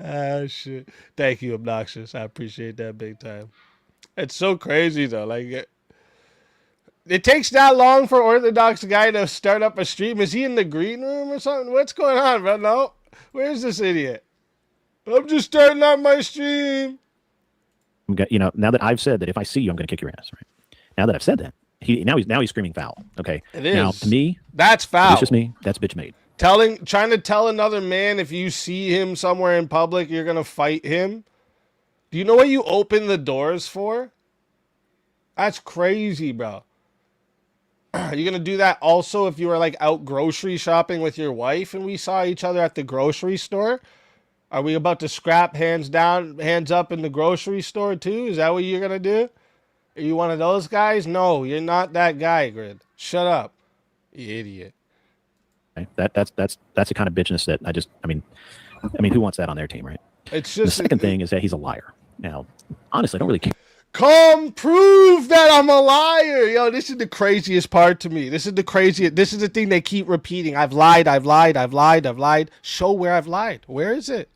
Ah, shit. Thank you, Obnoxious. I appreciate that big time. It's so crazy, though. Like, it takes that long for OrthadoxGuy to start up a stream. Is he in the green room or something? What's going on, bro? No. Where's this idiot? I'm just starting up my stream. You know, now that I've said that if I see you, I'm going to kick your ass, right? Now that I've said that, now he's screaming foul. Okay. It is. Now, to me, that's foul. It's just me. That's bitch made. Trying to tell another man if you see him somewhere in public, you're going to fight him. Do you know what you open the doors for? That's crazy, bro. You're going to do that also if you were like out grocery shopping with your wife and we saw each other at the grocery store? Are we about to scrap hands down, hands up in the grocery store too? Is that what you're going to do? Are you one of those guys? No, you're not that guy, Grid. Shut up, you idiot. That's the kind of bitchness that I mean, who wants that on their team, right? It's just the second thing is that he's a liar. Now, honestly, I don't really care. Come prove that I'm a liar. Yo, this is the craziest part to me. This is the thing they keep repeating. I've lied. Show where I've lied. Where is it?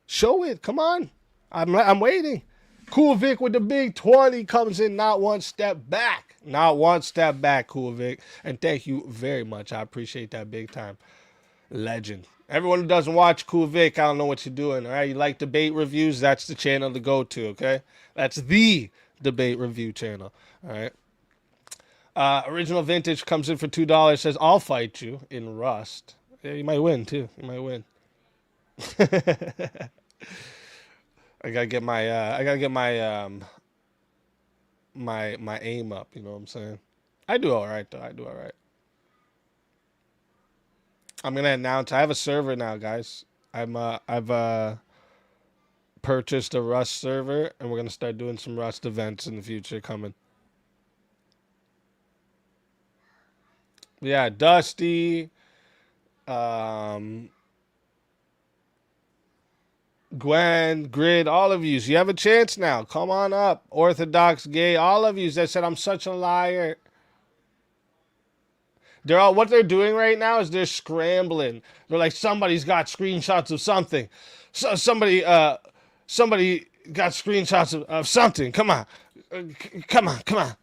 Show it. Come on. I'm waiting. Cool Vic with the big 20 comes in, not one step back. Not one step back, Cool Vic. And thank you very much. I appreciate that big time. Legend. Everyone who doesn't watch Cool Vic, I don't know what you're doing. All right, you like debate reviews? That's the channel to go to. Okay, that's the debate review channel. All right. Original Vintage comes in for $2. Says I'll fight you in Rust. Yeah, you might win too. You might win. I gotta get my my aim up. You know what I'm saying? I do all right though. I do all right. I'm gonna announce. I have a server now, guys. I've purchased a Rust server, and we're gonna start doing some Rust events in the future coming. Yeah, Dusty, Gwen, Grid, all of you. You have a chance now. Come on up. OrthadoxGuy, all of you that said I'm such a liar. What they're doing right now is they're scrambling. They're like, somebody's got screenshots of something. So somebody got screenshots of something. Come on. Come on.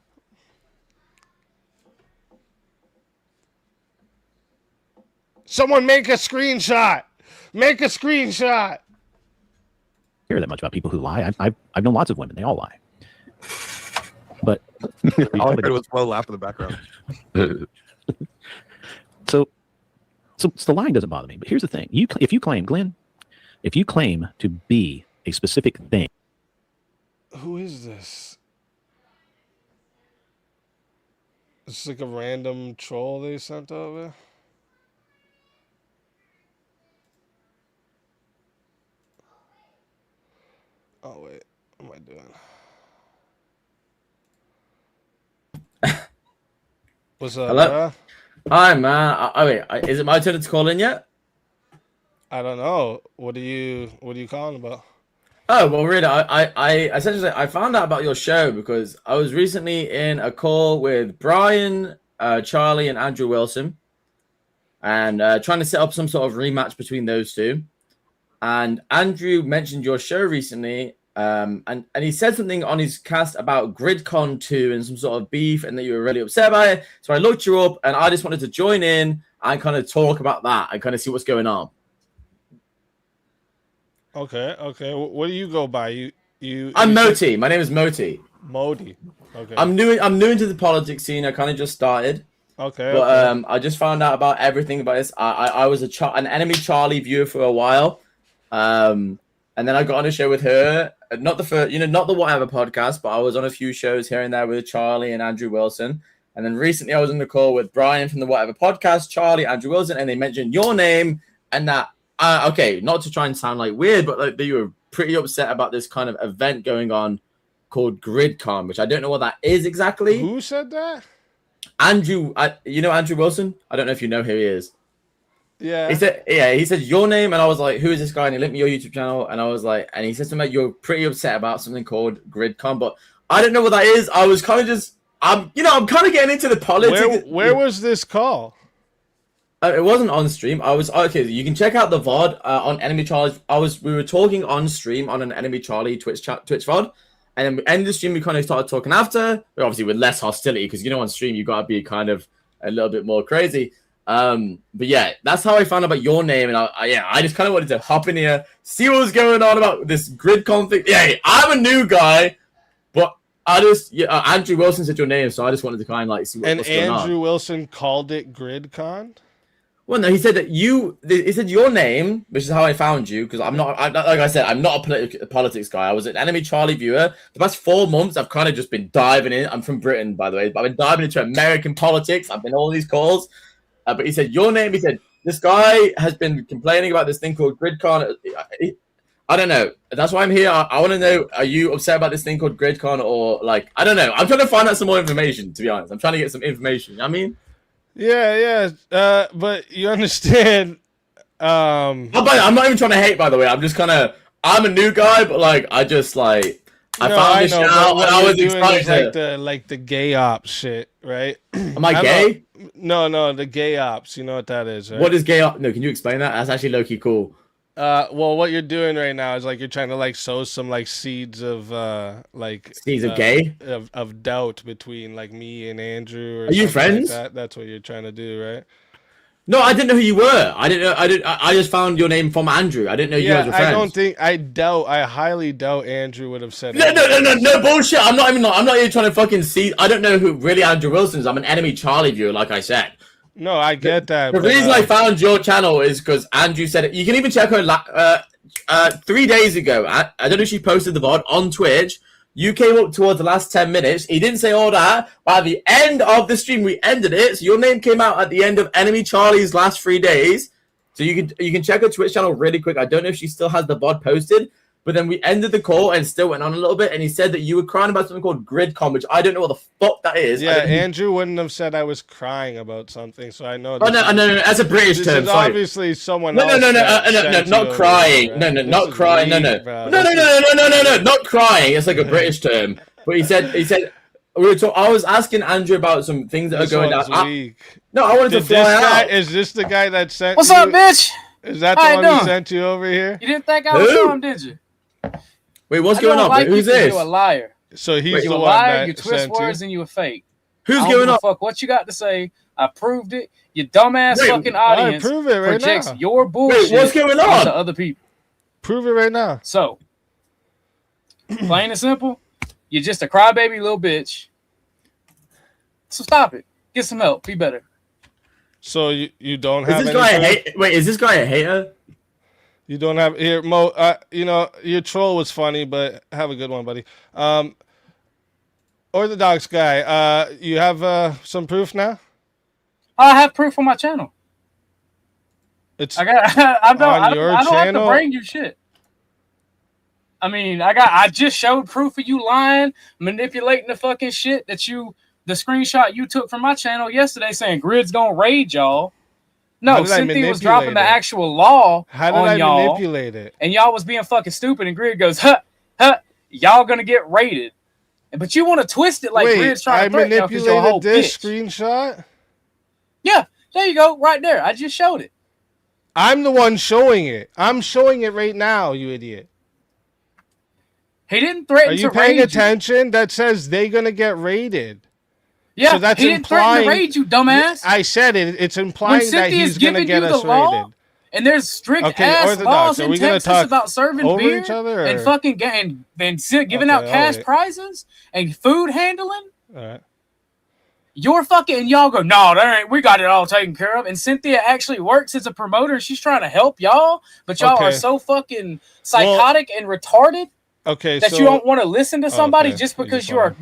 Someone make a screenshot. Make a screenshot. Hear that much about people who lie. I've known lots of women. They all lie. But all I heard was slow laugh in the background. So the lying doesn't bother me. But here's the thing: if you claim to be a specific thing, who is this? It's like a random troll they sent over. Oh wait, what am I doing? What's up? Hello? Bro? Hi, man. Wait, is it my turn to call in yet? I don't know. What are you calling about? Oh, well, really, I essentially I found out about your show because I was recently in a call with Brian, Charlie, and Andrew Wilson, and trying to set up some sort of rematch between those two. And Andrew mentioned your show recently, and he said something on his cast about GridCon 2 and some sort of beef, and that you were really upset about it. So I looked you up, and I just wanted to join in and kind of talk about that and kind of see what's going on. Okay. What do you go by? I'm Moti. My name is Moti. Moti. Okay. I'm new into the politics scene. I kind of just started. Okay. But I just found out about everything about this. I was an enemy Charlie viewer for a while. And then I got on a show with her, not the first, not the Whatever podcast, but I was on a few shows here and there with Charlie and Andrew Wilson. And then recently I was on the call with Brian from the Whatever podcast, Charlie, Andrew Wilson, and they mentioned your name and that, okay, not to try and sound like weird, but like you were pretty upset about this kind of event going on called GridCon, which I don't know what that is exactly. Who said that? Andrew, Andrew Wilson? I don't know if you know who he is. Yeah. He said your name, and I was like, who is this guy? And he linked me your YouTube channel, and I was like, and he said something like, you're pretty upset about something called GridCon, but I don't know what that is. I was kind of just, I'm kind of getting into the politics. Where was this call? It wasn't on stream. Okay. You can check out the VOD on Enemy Charlie. We were talking on stream on an Enemy Charlie Twitch VOD, and then we ended the stream. We kind of started talking after, but obviously with less hostility because on stream you gotta be kind of a little bit more crazy. But yeah, that's how I found out about your name, and I just kind of wanted to hop in here, see what was going on about this GridCon thing. Yeah, I'm a new guy, but Andrew Wilson said your name, so I just wanted to kind of like see what's going on. And Andrew Wilson called it GridCon? Well, no, he said that he said your name, which is how I found you, because like I said, I'm not a politics guy. I was an Enemy Charlie viewer. The past 4 months, I've kind of just been diving in. I'm from Britain, by the way, but I've been diving into American politics. I've been on all these calls. But he said your name. He said this guy has been complaining about this thing called GridCon. I don't know. That's why I'm here. I want to know: are you upset about this thing called GridCon, or like I don't know? I'm trying to find out some more information. To be honest, I'm trying to get some information. You know what I mean, yeah. But you understand. I'm not even trying to hate. By the way, I'm just I'm a new guy, but like I just like. I found this out and I was excited. Like the gay ops shit, right? Am I gay? No, the gay ops. You know what that is, right? What is gay ops? No, can you explain that? That's actually low-key cool. Well, what you're doing right now is like you're trying to like sow some like seeds of Seeds of gay of doubt between like me and Andrew or Are you something like friends? that. That's what you're trying to do, right? No, I didn't know who you were. I didn't know. I just found your name from Andrew. I didn't know you guys were friends. I don't think. I highly doubt Andrew would have said. No bullshit. I'm not even trying to fucking see. I don't know who really Andrew Wilson is. I'm an enemy Charlie viewer, like I said. No, I get that. The reason I found your channel is because Andrew said it. You can even check her 3 days ago. I don't know if she posted the VOD on Twitch. You came up towards the last 10 minutes. He didn't say all that. By the end of the stream, we ended it. So your name came out at the end of Enemy Charlie's last 3 days. So you can check her Twitch channel really quick. I don't know if she still has the VOD posted. But then we ended the call and still went on a little bit. And he said that you were crying about something called GridCon, which I don't know what the fuck that is. Yeah, Andrew wouldn't have said I was crying about something. So I know. Oh, no. That's a British term. Is obviously someone else. No, not crying. Right? No, not crying. No. Not crying. It's like a British term. But he said, I was asking Andrew about some things that are going down. I wanted to fly out. Is this the guy that sent What's up, bitch? Is that the one who sent you over here? You didn't think I was him, did you? Wait, what's going on? Like Who's this? You're a liar. So he's the one that you twist words and you a fake. Who's going on? Fuck what you got to say. I proved it. Your dumbass fucking audience prove it right projects now. your bullshit what's going on? onto other people. Prove it right now. So, plain and simple, you're just a crybaby little bitch. So stop it. Get some help. Be better. So you don't have. Is this guy a hater? You don't have here, Mo. Your troll was funny, but have a good one, buddy. OrthadoxGuy, you have some proof now? I have proof on my channel. I don't have to bring you shit. I mean, I just showed proof of you lying, manipulating the fucking shit the screenshot you took from my channel yesterday saying Grid's gonna raid y'all. No, Cynthia was dropping the actual law on y'all. Manipulate it? And y'all was being fucking stupid, and Grid goes, y'all gonna get raided. But you want to twist it like Grid's trying to threaten y'all because you're a whole this bitch. Screenshot? Yeah, there you go, right there. I just showed it. I'm the one showing it. I'm showing it right now, you idiot. He didn't threaten to raid you. Are you paying attention? That says they're gonna get raided. Yeah, so that's he didn't threaten to raid you, dumbass. I said it. It's implying that he's going to get us raided. And there's strict ass laws in Texas about serving beer each other, and fucking giving out cash prizes and food handling. All right. You're fucking, and y'all go, no, there ain't. We got it all taken care of. And Cynthia actually works as a promoter. And she's trying to help y'all, but y'all are so fucking psychotic and retarded. Okay, that you don't want to listen to somebody just because you're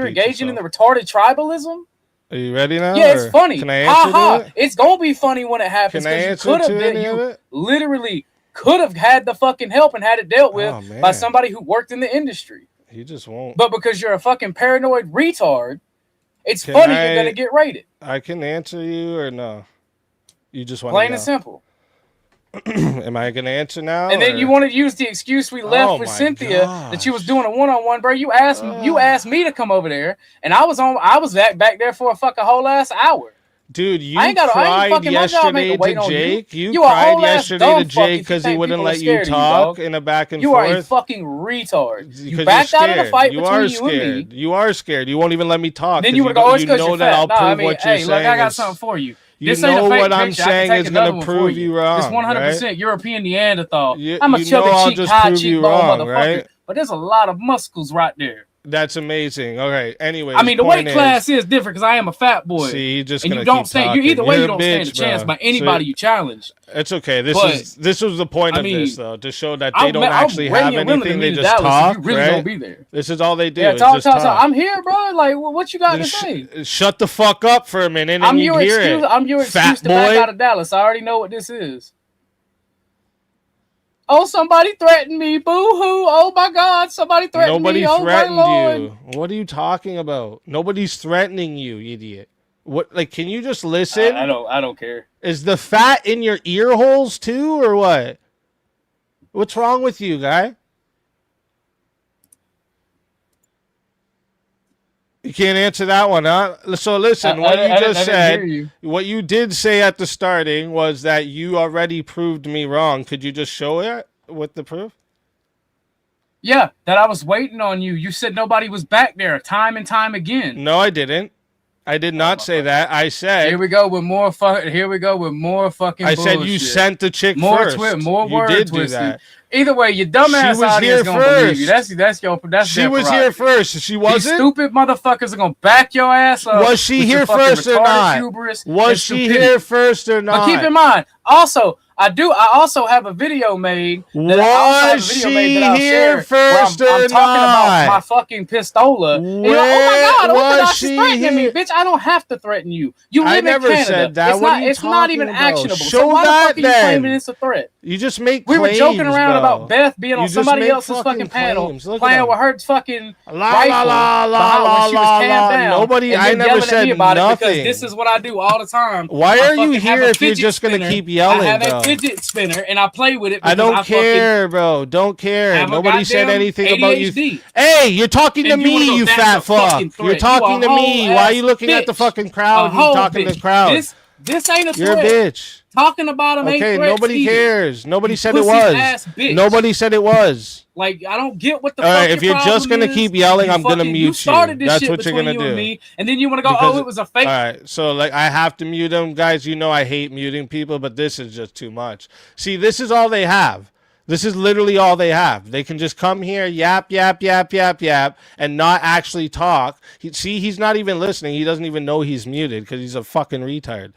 engaging in the retarded tribalism. Are you ready now? Yeah, it's funny. Can I answer it? It's gonna be funny when it happens. Can I answer you literally could have had the fucking help and had it dealt with by somebody who worked in the industry. He just won't. But because you're a fucking paranoid retard, it's funny you're gonna get raided. I can answer you or no? You just want plain and simple. Am I gonna answer now? And then you want to use the excuse we left with Cynthia that you was doing a one-on-one, bro. You asked me to come over there, and I was back there for a fucking whole last hour. Dude, you cried yesterday to Jake. You cried yesterday to Jake because he wouldn't let you talk in a back and forth. You are a fucking retard. You backed out of the fight between you and me. You are scared. You won't even let me talk. Then you would go, it's because you're fat. I'll prove what you're saying. Look, I got something for you. You know what I'm saying is going to prove you wrong. It's 100% European Neanderthal. I'm a chubby cheek, high cheekbone motherfucker. But there's a lot of muscles right there. That's amazing. Okay. Anyway, I mean, the weight class is different because I am a fat boy. See, just and you don't stand. Either way, you don't stand a chance by anybody you challenge. It's okay. This was the point of this, though, to show that they don't actually have anything. They just talk. You really don't be there. This is all they do. Yeah, talk. I'm here, bro. Like, what you got to say? Shut the fuck up for a minute. I'm your excuse. I'm your excuse to back out of Dallas. I already know what this is. Oh, somebody threatened me. Boo-hoo. Oh, my God. Somebody threatened me. Nobody threatened you. What are you talking about? Nobody's threatening you, idiot. What? Like, can you just listen? I don't care. Is the fat in your ear holes, too, or what? What's wrong with you, guy? You can't answer that one, huh? So listen, what you just said, what you did say at the starting was that you already proved me wrong. Could you just show it with the proof? Yeah, that I was waiting on you. You said nobody was back there time and time again. No, I didn't. I did not say that. I said here we go with more fucking. Here we go with more fucking. I bullshit. said you sent the chick more first. More you word did twisted. do that. Either way, your dumbass audience gonna believe you. That's your. She was here first. She wasn't. These stupid motherfuckers are gonna back your ass up. Was she here first or not? Was she here first or not? But keep in mind, also. I also have a video made. Was she here first or not? I'm talking about my fucking pistola. Oh my God, Orthodox is threatening me, bitch. I don't have to threaten you. You live in Canada. Said that. It's not even actionable. Show so why that the fuck are you claiming it's a threat? You just make We claims, were joking around bro. about Beth being on somebody else's fucking panel, playing with her fucking rifle when she was cammed down. Nobody, I never said nothing. Because this is what I do all the time. Why are you here if you're just gonna keep yelling, I have bro? a fidget spinner and I play with it. I don't care, bro. Don't care. Nobody said anything about you. Hey, you're talking to me, you fat fuck. You're talking to me. Why are you looking at the fucking crowd? You talking to the crowd. This ain't a threat. You're a bitch. Talking about him ain't okay, threats nobody either. cares. Nobody said it was. Nobody said it was. Like, I don't get what the All fuck right, if you're just going to keep yelling, I'm going to mute you. Started this That's shit what you're going to do. Me, and then you want to go, oh, it was a fake. All right, so like I have to mute them. Guys, you know I hate muting people, but this is just too much. See, this is all they have. This is literally all they have. They can just come here, yap, yap, yap, yap, yap, and not actually talk. He's not even listening. He doesn't even know he's muted because he's a fucking retard.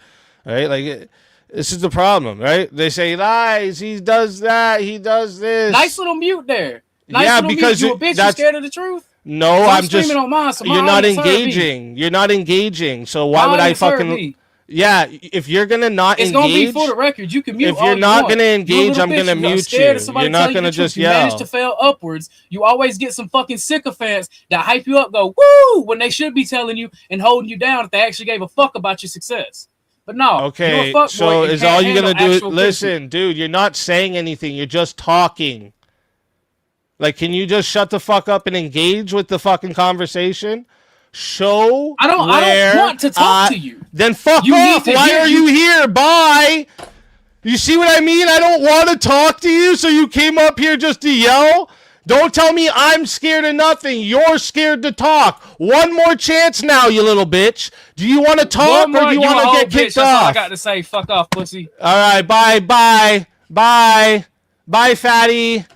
All right, like... This is the problem, right? They say lies. He does that. He does this. Nice little mute there. Nice little because mute. You a bitch? You scared of the truth? No, I'm just. On mine, so you're not engaging. You're not engaging. So why would I fucking? Yeah, if you're gonna not engage, it's gonna be for the record. You can mute. If you're not gonna engage, I'm gonna mute you. You're not gonna just yell. You manage to fail upwards. You always get some fucking sycophants that hype you up, go woo, when they should be telling you and holding you down if they actually gave a fuck about your success. But no. Okay, so is all you're going to do... Listen, dude, you're not saying anything. You're just talking. Like, can you just shut the fuck up and engage with the fucking conversation? Show I don't want to talk to you. Then fuck off. Why are you here? Bye. You see what I mean? I don't want to talk to you, so you came up here just to yell? Don't tell me I'm scared of nothing. You're scared to talk. One more chance now, you little bitch. Do you want to talk or do you want to get kicked off? That's all I got to say. Fuck off, pussy. All right, bye, bye, bye, bye, fatty,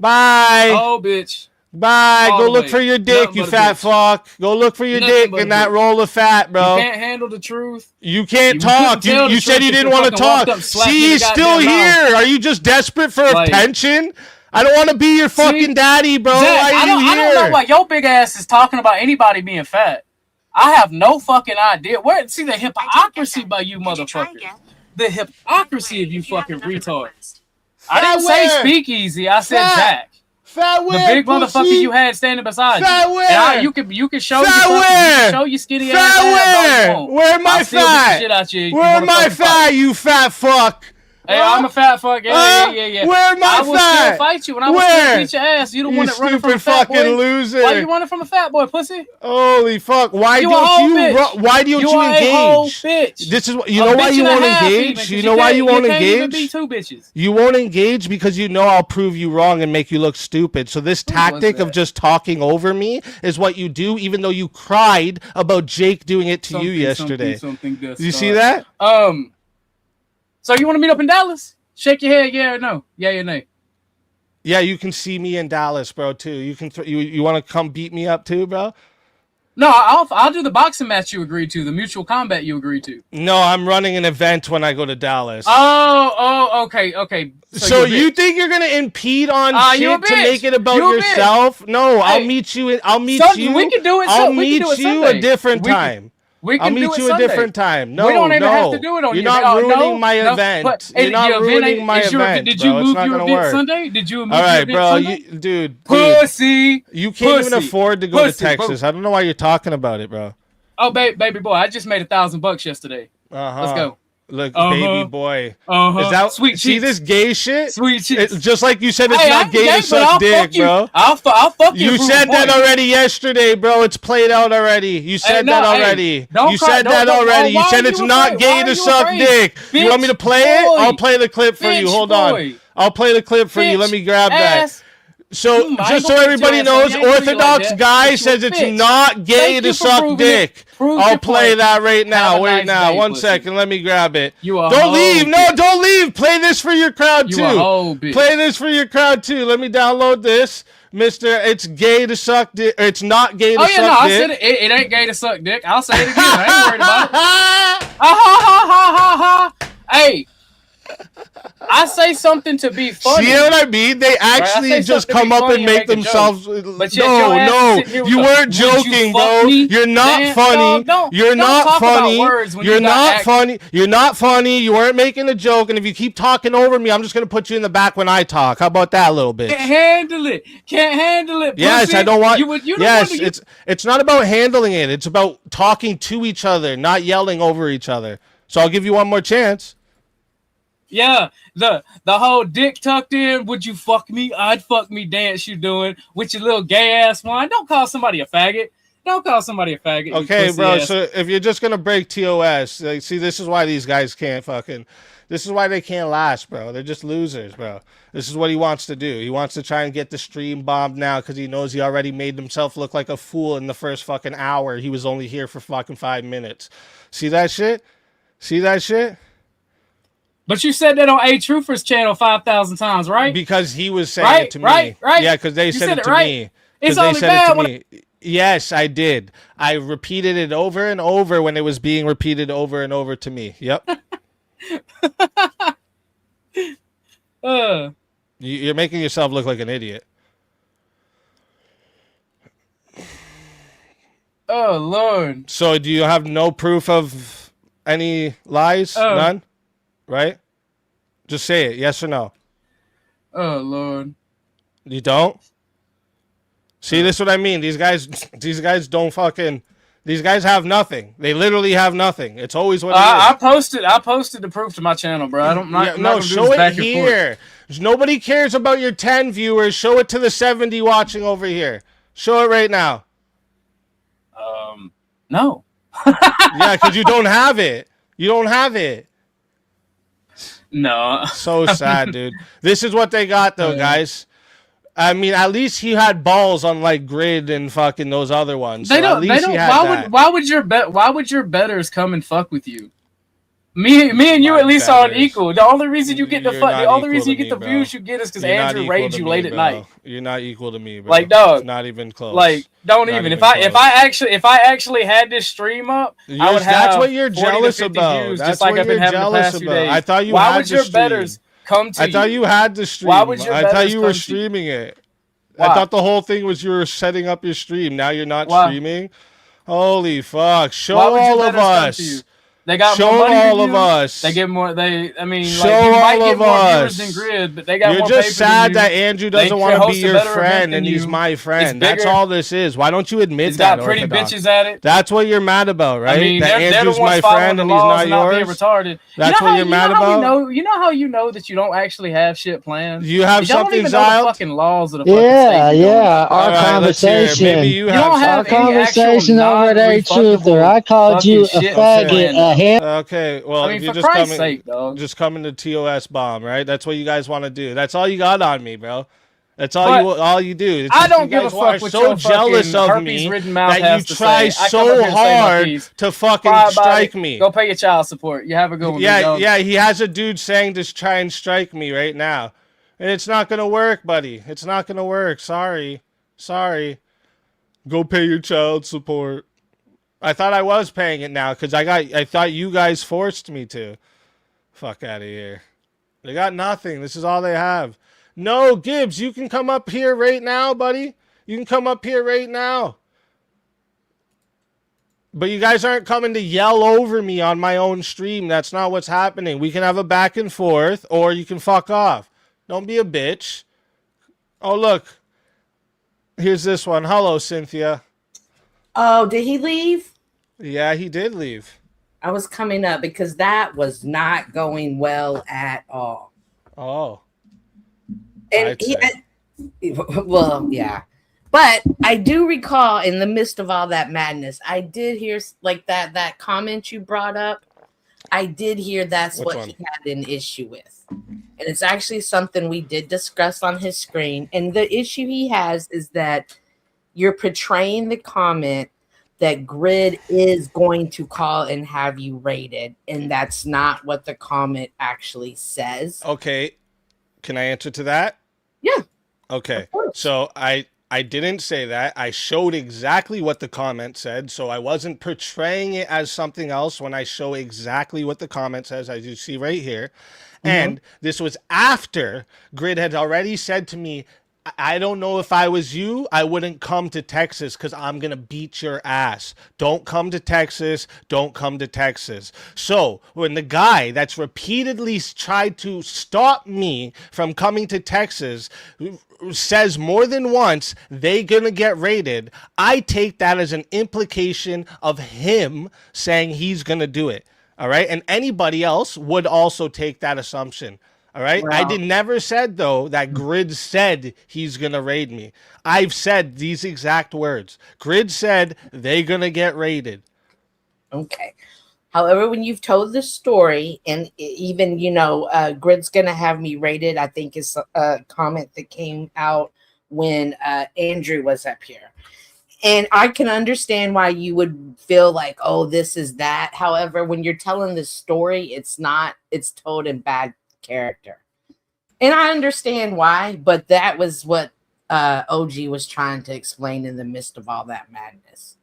bye. Oh, bitch. Bye. Go look for your dick, you fat fuck. Go look for your dick in that roll of fat, bro. You can't handle the truth. You can't talk. You said you didn't want to talk. See, he's still here. Are you just desperate for attention? I don't want to be your fucking daddy, bro. Zach, I don't know why your big ass is talking about anybody being fat. I have no fucking idea. See the hypocrisy by you motherfuckers. The hypocrisy of you fucking retards. I didn't say speakeasy. I said Zach. Fat where, the big motherfucker you had standing beside you. Fat where? You can show your skinny ass. Fat where? Where am I fat? Where am I fat, you fat fuck? Hey, I'm a fat fuck. Yeah. Where am I will still fight you when I will still beat your ass. You the one that running from a fat boy. Loser. Why you running from a fat boy, pussy? Holy fuck! Why don't you engage? Bitch. This is you know why you won't engage. You know why you won't engage. Be two bitches. You won't engage because you know I'll prove you wrong and make you look stupid. So this tactic of just talking over me is what you do, even though you cried about Jake doing it to you yesterday. You see that? So you want to meet up in Dallas? Shake your head, yeah or no? Yeah or nay? Yeah, you can see me in Dallas, bro, too. You can you want to come beat me up too, bro? No, I'll do the boxing match you agreed to, the mutual combat you agreed to. No, I'm running an event when I go to Dallas. Oh, okay. So you think you're gonna impede on shit to make it about yourself? No, I'll meet you. I'll meet you. We can do it. I'll meet you a different time. I'll meet you a different time. No, we don't even have to do it on you're not ruining my event. You're not ruining my event. Did you move your event Sunday? Did you move your event Sunday? Dude. Pussy. You can't even afford to go to Texas. I don't know why you're talking about it, bro. Oh, baby boy, I just made $1,000 yesterday. Let's go. Look, baby boy. Is that sweet? See this gay shit? Sweet cheeks. Just like you said, it's not gay to suck dick, bro. I'll fuck you. You said that already yesterday, bro. It's played out already. You said that already. You said that already. You said it's not gay to suck dick. You want me to play it? I'll play the clip for you. Hold on. I'll play the clip for you. Let me grab that. So, just so everybody knows, Orthodox Guy says it's not gay to suck dick. I'll play that right now. Wait now. 1 second. Let me grab it. Don't leave. No, don't leave. Play this for your crowd, too. Play this for your crowd, too. Let me download this. Mr. It's gay to suck dick. It's not gay to suck dick. I said it ain't gay to suck dick. I'll say it again. I ain't worried about it. Hey. I say something to be funny. See what I mean? They actually just come up and make themselves. No, you weren't joking, bro. You're not funny. You're not funny. You're not funny. You're not funny. You weren't making a joke. And if you keep talking over me, I'm just gonna put you in the back when I talk. How about that, little bitch? Can't handle it. Can't handle it. Yes, I don't want. Yes, it's not about handling it. It's about talking to each other, not yelling over each other. So I'll give you one more chance. Yeah, the whole dick tucked in, would you fuck me? I'd fuck me dance you doing with your little gay ass one. Don't call somebody a faggot. Don't call somebody a faggot. Okay, bro. So if you're just gonna break TOS, like, see, this is why these guys can't this is why they can't last, bro. They're just losers, bro. This is what he wants to do. He wants to try and get the stream bombed now because he knows he already made himself look like a fool in the first fucking hour. He was only here for fucking 5 minutes. See that shit? See that shit? But you said that on A Truther's channel 5,000 times, right? Because he was saying it to me. Right. Yeah, because they said it to me. It's only bad when Yes, I did. I repeated it over and over when it was being repeated over and over to me. Yep. You're making yourself look like an idiot. Oh, Lord. So do you have no proof of any lies? None? Right? Just say it. Yes or no? Oh, Lord. You don't? See, this is what I mean. These guys don't fucking... These guys have nothing. They literally have nothing. It's always what it is. I posted the proof to my channel, bro. I'm not show it here. Nobody cares about your 10 viewers. Show it to the 70 watching over here. Show it right now. No. Yeah, because you don't have it. You don't have it. No. So sad, dude. This is what they got, though, guys. I mean, at least he had balls on like Grid and fucking those other ones. They don't. Why would your betters come and fuck with you? Me and you at least are equal. The only reason you get the views you get is because Andrew raided you late at night. You're not equal to me, bro. Like, dog, it's not even close. Like, don't even. If I actually had this stream up, I would have. That's what you're jealous about. Views, that's just like what I've been you're having the past few days. I thought you. Why would your betters come to you? I thought you had the stream. Why would your I thought you were streaming it. Why? I thought the whole thing was you were setting up your stream. Now you're not streaming. Holy fuck! Show all of us. They got show more money all of us. They get more. I mean, show like, you might all get of more us. viewers than Grid, but they got You're more. You're just sad that Andrew doesn't want to be your friend, and he's my friend. That's all this is. Why don't you admit that? He's got pretty bitches at it. That's what you're mad about, right? I mean, that Andrew's my friend and he's not yours. Retarded. That's what you're mad about. You know how you know that you don't actually have shit planned. You have something, Zild? The fucking laws of the fucking state. Our conversation. Maybe you don't have our conversation over there, Truther. I called you a faggot. Okay, well, I mean, if you're for Christ's sake, dog. just coming to TOS bomb, right? That's what you guys want to do. That's all you got on me, bro. That's all you do. I don't give a fuck what so your jealous of me that you try so hard to fucking strike me. Go pay your child support. You have a good one. Yeah, he has a dude saying to try and strike me right now. And it's not going to work, buddy. It's not going to work. Sorry. Go pay your child support. I thought I was paying it now because I thought you guys forced me to. Fuck out of here. They got nothing. This is all they have. No, Gibbs, you can come up here right now, buddy. You can come up here right now. But you guys aren't coming to yell over me on my own stream. That's not what's happening. We can have a back and forth, or you can fuck off. Don't be a bitch. Oh, look. Here's this one. Hello, Cynthia. Oh, did he leave? Yeah, he did leave. I was coming up because that was not going well at all. Oh. And well, yeah. But I do recall in the midst of all that madness, I did hear like that comment you brought up. I did hear that's what he had an issue with. And it's actually something we did discuss on his screen. And the issue he has is that you're portraying the comment that Grid is going to call and have you rated. And that's not what the comment actually says. Okay. Can I answer to that? Yeah. Okay. So I didn't say that. I showed exactly what the comment said. So I wasn't portraying it as something else when I show exactly what the comment says, as you see right here. And this was after Grid had already said to me, I don't know if I was you, I wouldn't come to Texas because I'm going to beat your ass. Don't come to Texas. Don't come to Texas. So when the guy that's repeatedly tried to stop me from coming to Texas says more than once they going to get raided, I take that as an implication of him saying he's going to do it. All right. And anybody else would also take that assumption. All right. Wow. I never said, though, that Grid said he's going to raid me. I've said these exact words. Grid said they're going to get raided. Okay. However, when you've told the story and even, Grid's going to have me rated, I think is a comment that came out when Andrew was up here. And I can understand why you would feel like, oh, this is that. However, when you're telling the story, it's not, it's told in bad character. And I understand why, but that was what OG was trying to explain in the midst of all that madness.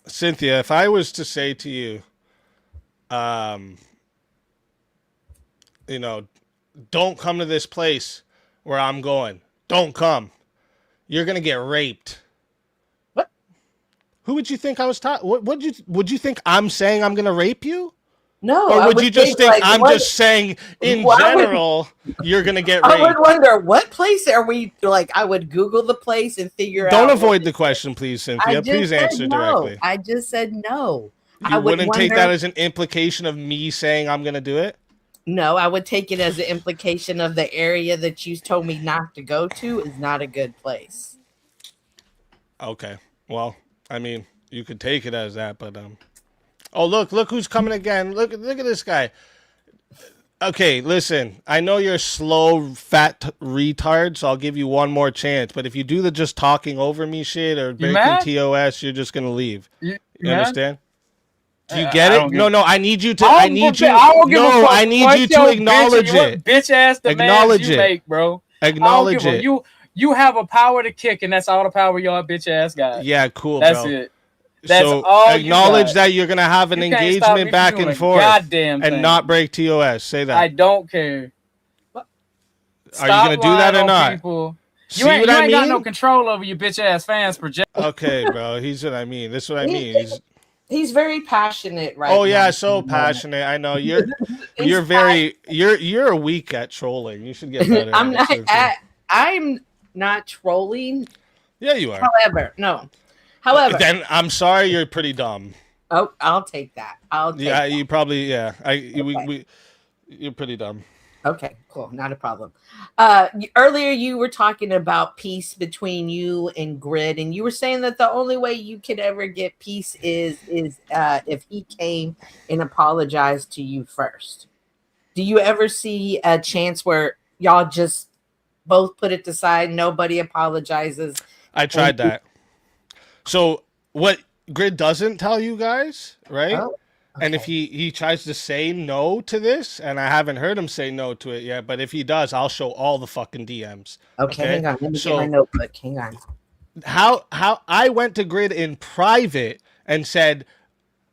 Cynthia, if I was to say to you, don't come to this place where I'm going. Don't come. You're going to get raped. What? Who would you think I was talking? Would you think I'm saying I'm going to rape you? No. Or would you just think I'm just saying in general you're going to get raped? I would wonder what place are we like? I would Google the place and figure out. Don't avoid the question, please, Cynthia. Please answer directly. I just said no. You wouldn't take that as an implication of me saying I'm going to do it? No, I would take it as an implication of the area that you told me not to go to is not a good place. Okay. Well, I mean, you could take it as that, but oh, look who's coming again. Look at this guy. Okay, listen, I know you're slow, fat retard, so I'll give you one more chance. But if you do the just talking over me shit or breaking TOS, you're just going to leave. You understand? Do you get it? No, I need you to. I need you to acknowledge it. Bitch ass demands you make, bro. Acknowledge it. You have a power to kick, and that's all the power your bitch ass got. Yeah, cool. That's bro. it. That's so all acknowledge that you're gonna have an engagement back and forth, and not break TOS. Say that. I don't care. Are you gonna do that or not? People. You ain't got no control over your bitch ass fans project. Okay, bro. He's what I mean. This is what I mean. He's very passionate, right? Oh yeah, so passionate. I know you're you're weak at trolling. You should get better. I'm not trolling. Yeah, you are. However, then I'm sorry, you're pretty dumb. Oh, I'll take that. That. You probably you're pretty dumb. Okay, cool. Not a problem. Earlier you were talking about peace between you and Grid, and you were saying that the only way you could ever get peace is if he came and apologized to you first. Do you ever see a chance where y'all just both put it aside, nobody apologizes? I tried that. So what Grid doesn't tell you guys, right? Oh. Okay. And if he tries to say no to this, and I haven't heard him say no to it yet, but if he does, I'll show all the fucking DMs. Okay? Hang on. Let me get my notebook. Hang on. How I went to Grid in private and said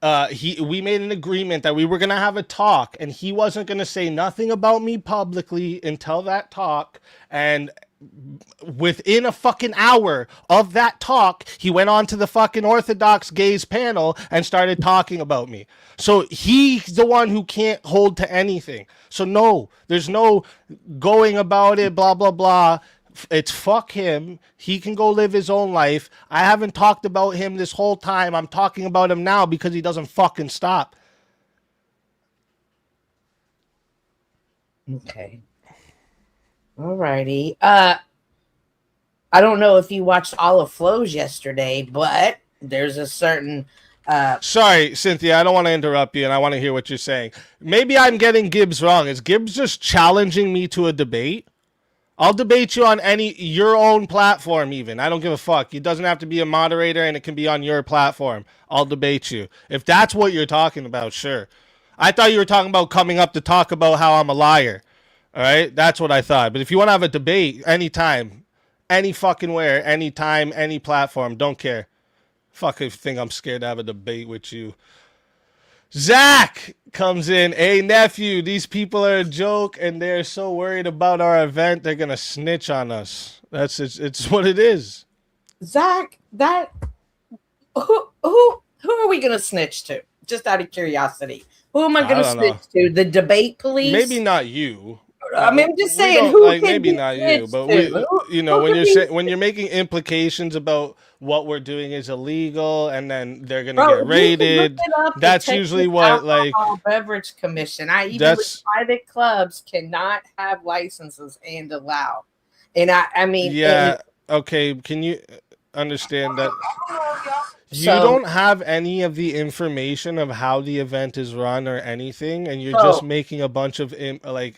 we made an agreement that we were gonna have a talk, and he wasn't gonna say nothing about me publicly until that talk, and within a fucking hour of that talk, he went on to the fucking Orthodox Gays panel and started talking about me. So he's the one who can't hold to anything. So no, there's no going about it, blah, blah, blah. It's fuck him. He can go live his own life. I haven't talked about him this whole time. I'm talking about him now because he doesn't fucking stop. Okay. Alrighty. I don't know if you watched all of Flo's yesterday, but there's a certain Sorry, Cynthia, I don't want to interrupt you, and I want to hear what you're saying. Maybe I'm getting Gibbs wrong. Is Gibbs just challenging me to a debate? I'll debate you on your own platform even. I don't give a fuck. It doesn't have to be a moderator, and it can be on your platform. I'll debate you. If that's what you're talking about, sure. I thought you were talking about coming up to talk about how I'm a liar. All right? That's what I thought. But if you want to have a debate anytime, any fucking where, anytime, any platform, don't care. Fuck if you think I'm scared to have a debate with you. Zach comes in. Hey, nephew, these people are a joke, and they're so worried about our event, they're going to snitch on us. It's what it is. Zach, who are we going to snitch to? Just out of curiosity. Who am I going to snitch to? The debate police? Maybe not you. I mean, I'm just saying, who can maybe not you, but when you're making implications about what we're doing is illegal, and then they're gonna get raided. That's usually what Beverage Commission. Even with private clubs cannot have licenses and allow. And I mean, okay. Can you understand that? You don't have any of the information of how the event is run or anything, and you're just making a bunch of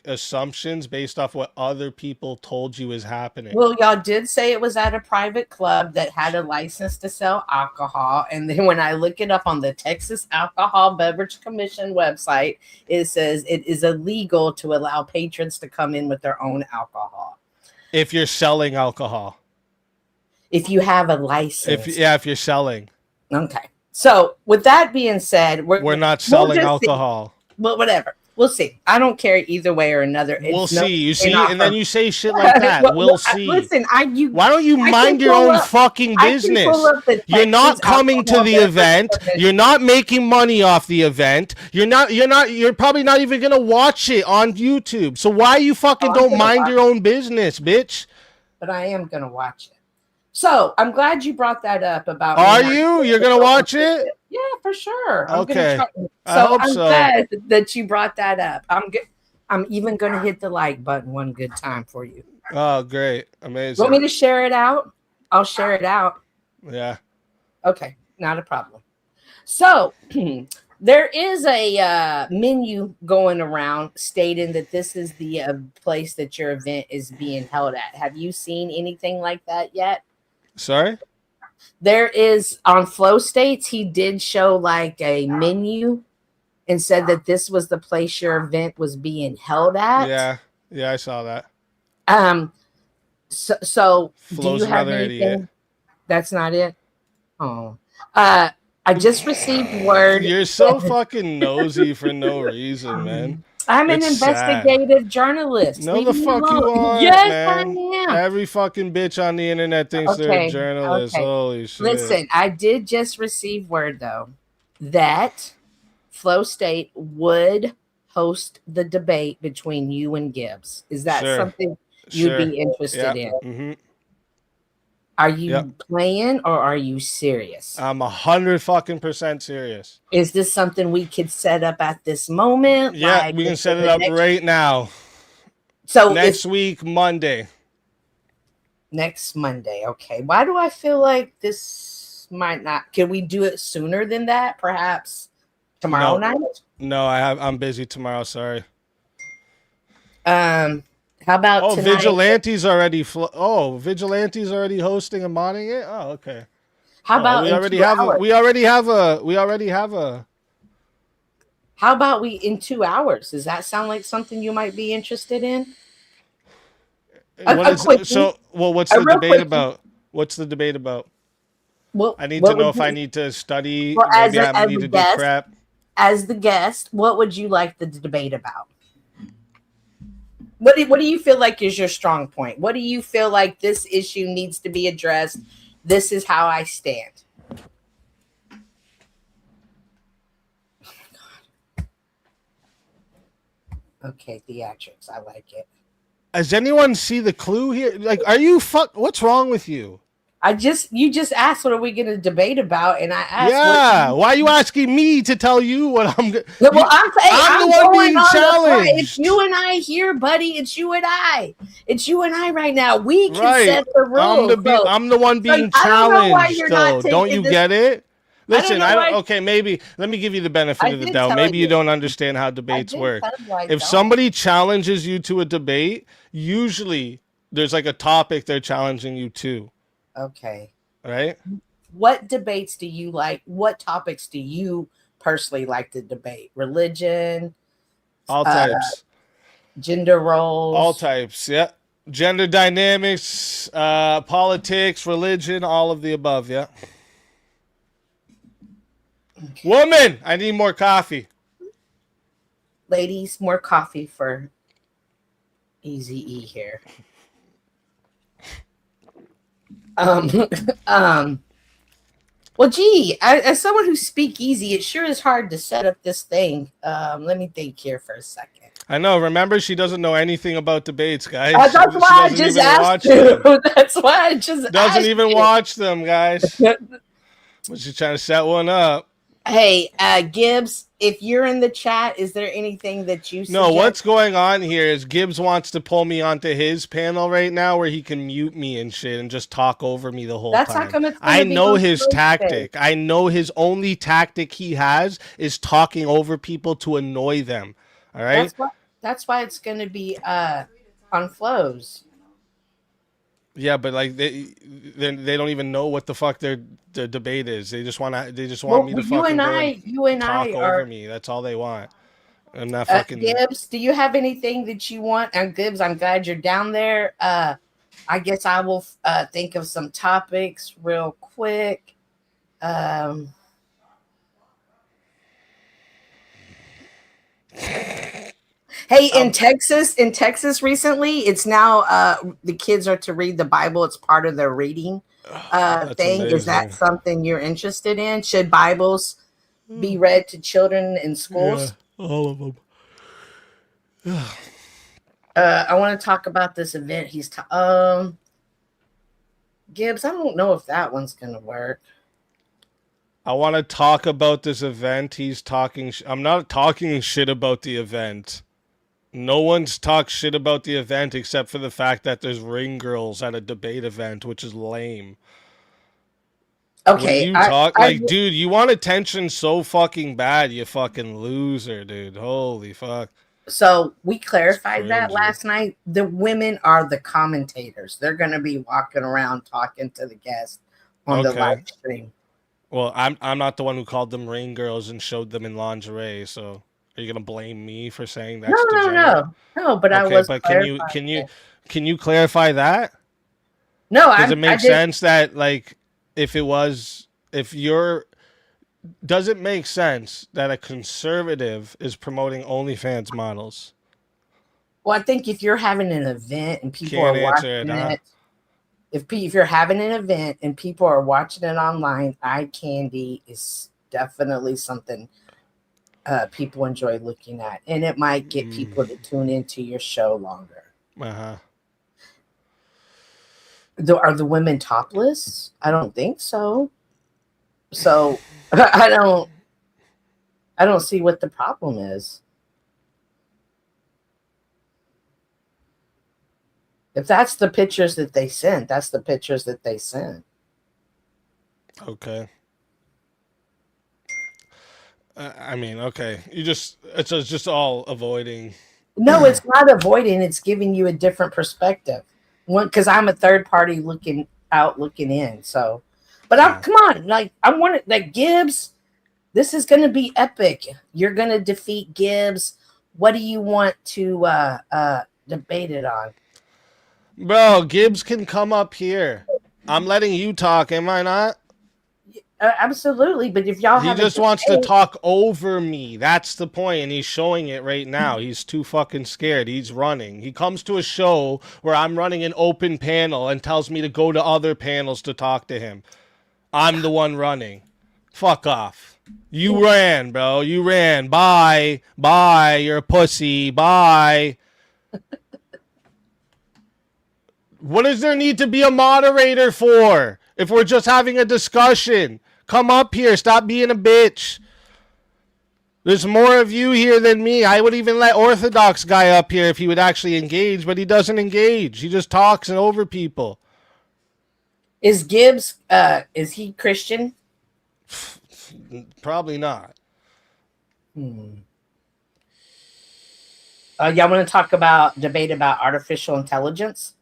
assumptions based off what other people told you is happening. Well, y'all did say it was at a private club that had a license to sell alcohol, and then when I look it up on the Texas Alcohol Beverage Commission website, it says it is illegal to allow patrons to come in with their own alcohol. If you're selling alcohol. If you have a license. If you're selling. Okay. So with that being said, we're not selling alcohol. Well, whatever. We'll see. I don't care either way or another. We'll see. You see, and then you say shit like that. We'll see. Listen, why don't you mind your own fucking business? You're not coming to the event. You're not making money off the event. You're probably not even gonna watch it on YouTube. So why you fucking don't mind your own business, bitch? But I am gonna watch it. So I'm glad you brought that up about. Are you? You're gonna watch it? Yeah, for sure. Okay. I'm glad that you brought that up. I'm even gonna hit the like button one good time for you. Oh, great! Amazing. Want me to share it out? I'll share it out. Yeah. Okay, not a problem. So there is a menu going around stating that this is the place that your event is being held at. Have you seen anything like that yet? Sorry? There is on Flow States, he did show like a menu and said that this was the place your event was being held at. Yeah, I saw that. So Flow's do you have anything? Idiot. That's not it. Oh, I just received word. You're so fucking nosy for no reason, man. I'm an investigative journalist. No, the fuck you are, yes, man. I am. Every fucking bitch on the internet thinks they're a journalist. Okay. Holy shit. Listen, I did just receive word, though, that Flow State would host the debate between you and Gibbs. Is that something you'd be interested in? Mm-hmm. Are you playing or are you serious? I'm 100% serious. Is this something we could set up at this moment? Yeah, we can set it up right now. So next week, Monday. Next Monday, okay. Why do I feel like this might not? Can we do it sooner than that? Perhaps tomorrow night? No, I'm busy tomorrow. Sorry. How about tonight? Vigilante's already Vigilante's already hosting and modding it? Oh, okay. How about we already have a How about we in 2 hours? Does that sound like something you might be interested in? What's the debate about? What's the debate about? Well, I need to know if I need to study. Well, maybe I need to do crap. As the guest, what would you like the debate about? What do you feel like is your strong point? What do you feel like this issue needs to be addressed? This is how I stand. Oh my God. Okay, theatrics. I like it. Does anyone see the clue here? Like, are you what's wrong with you? You just asked what are we going to debate about, and I asked. Yeah, why are you asking me to tell you what I'm? Well, I'm the one being challenged. It's you and I here, buddy. It's you and I. It's you and I right now. We can set the rules. I'm the one being challenged. Don't you get it? Listen, okay, maybe let me give you the benefit of the doubt. Maybe you don't understand how debates work. If somebody challenges you to a debate, usually there's like a topic they're challenging you to. Okay. Right? What debates do you like? What topics do you personally like to debate? Religion? All types. Gender roles? All types, yeah. Gender dynamics, politics, religion, all of the above, yeah. Okay. Woman, I need more coffee. Ladies, more coffee for Easy E here. Well, gee, as someone who speak easy, it sure is hard to set up this thing. Let me think here for a second. I know. Remember, she doesn't know anything about debates, guys. That's why I just asked you. That's why I just doesn't even watch them, guys. But she's trying to set one up. Hey, Gibbs, if you're in the chat, is there anything that you suggest? No, what's going on here is Gibbs wants to pull me onto his panel right now where he can mute me and shit and just talk over me the whole time. I know his tactic. I know his only tactic he has is talking over people to annoy them. All right? That's why it's going to be on flows. Yeah, but like they don't even know what the fuck their debate is. They just want me to fucking talk over me. That's all they want. I'm not fucking. Gibbs, do you have anything that you want? And Gibbs, I'm glad you're down there. I guess I will think of some topics real quick. Hey, in Texas recently, it's now the kids are to read the Bible. It's part of their reading thing. Amazing. Is that something you're interested in? Should Bibles be read to children in schools? Yeah, all of them. I want to talk about this event. Gibbs, I don't know if that one's going to work. I want to talk about this event. He's talking. I'm not talking shit about the event. No one's talked shit about the event except for the fact that there's ring girls at a debate event, which is lame. Okay. Dude, you want attention so fucking bad, you fucking loser, dude. Holy fuck. So we clarified that last night. The women are the commentators. They're going to be walking around talking to the guests on the live stream. Well, I'm not the one who called them ring girls and showed them in lingerie, so are you gonna blame me for saying that? No. But I was. But can you clarify that? No, does it make sense that like does it make sense that a conservative is promoting OnlyFans models? Well, I think if you're having an event and people are watching it, if you're having an event and people are watching it online, eye candy is definitely something people enjoy looking at, and it might get people to tune into your show longer. Are the women topless? I don't think so. So I don't see what the problem is. If that's the pictures that they sent, that's the pictures that they sent. Okay. I mean, okay. It's just all avoiding. No, it's not avoiding. It's giving you a different perspective. Because I'm a third party looking in. So, but come on, like Gibbs. This is going to be epic. You're going to defeat Gibbs. What do you want to debate it on? Bro, Gibbs can come up here. I'm letting you talk, am I not? Absolutely, but if y'all he just wants to talk over me. That's the point, and he's showing it right now. He's too fucking scared. He's running. He comes to a show where I'm running an open panel and tells me to go to other panels to talk to him. I'm the one running. Fuck off. You ran, bro. You ran. Bye. You're a pussy. Bye. What does there need to be a moderator for? If we're just having a discussion, come up here. Stop being a bitch. There's more of you here than me. I would even let OrthadoxGuy up here if he would actually engage, but he doesn't engage. He just talks and over people. Is Gibbs, is he Christian? Probably not. Y'all want to talk debate about artificial intelligence?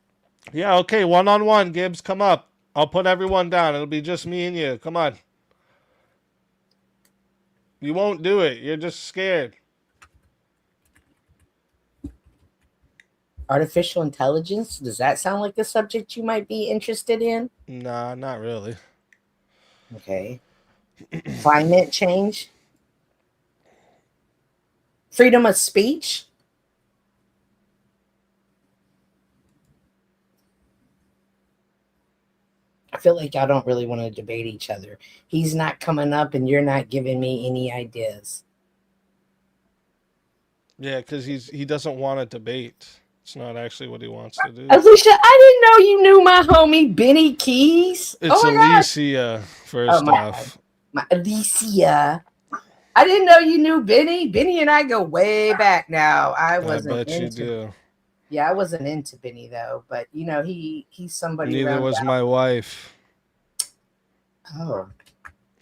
Yeah, okay, one-on-one. Gibbs, come up. I'll put everyone down. It'll be just me and you. Come on. You won't do it. You're just scared. Artificial intelligence? Does that sound like a subject you might be interested in? Nah, not really. Okay. Climate change? Freedom of speech? I feel like y'all don't really want to debate each other. He's not coming up and you're not giving me any ideas. Yeah, because he doesn't want to debate. It's not actually what he wants to do. Alicia, I didn't know you knew my homie Benny Keys. It's Alicia, first off. My Alicia. I didn't know you knew Benny. Benny and I go way back now. I bet you do. Yeah, I wasn't into Benny though, but you know he's somebody. Neither was my wife.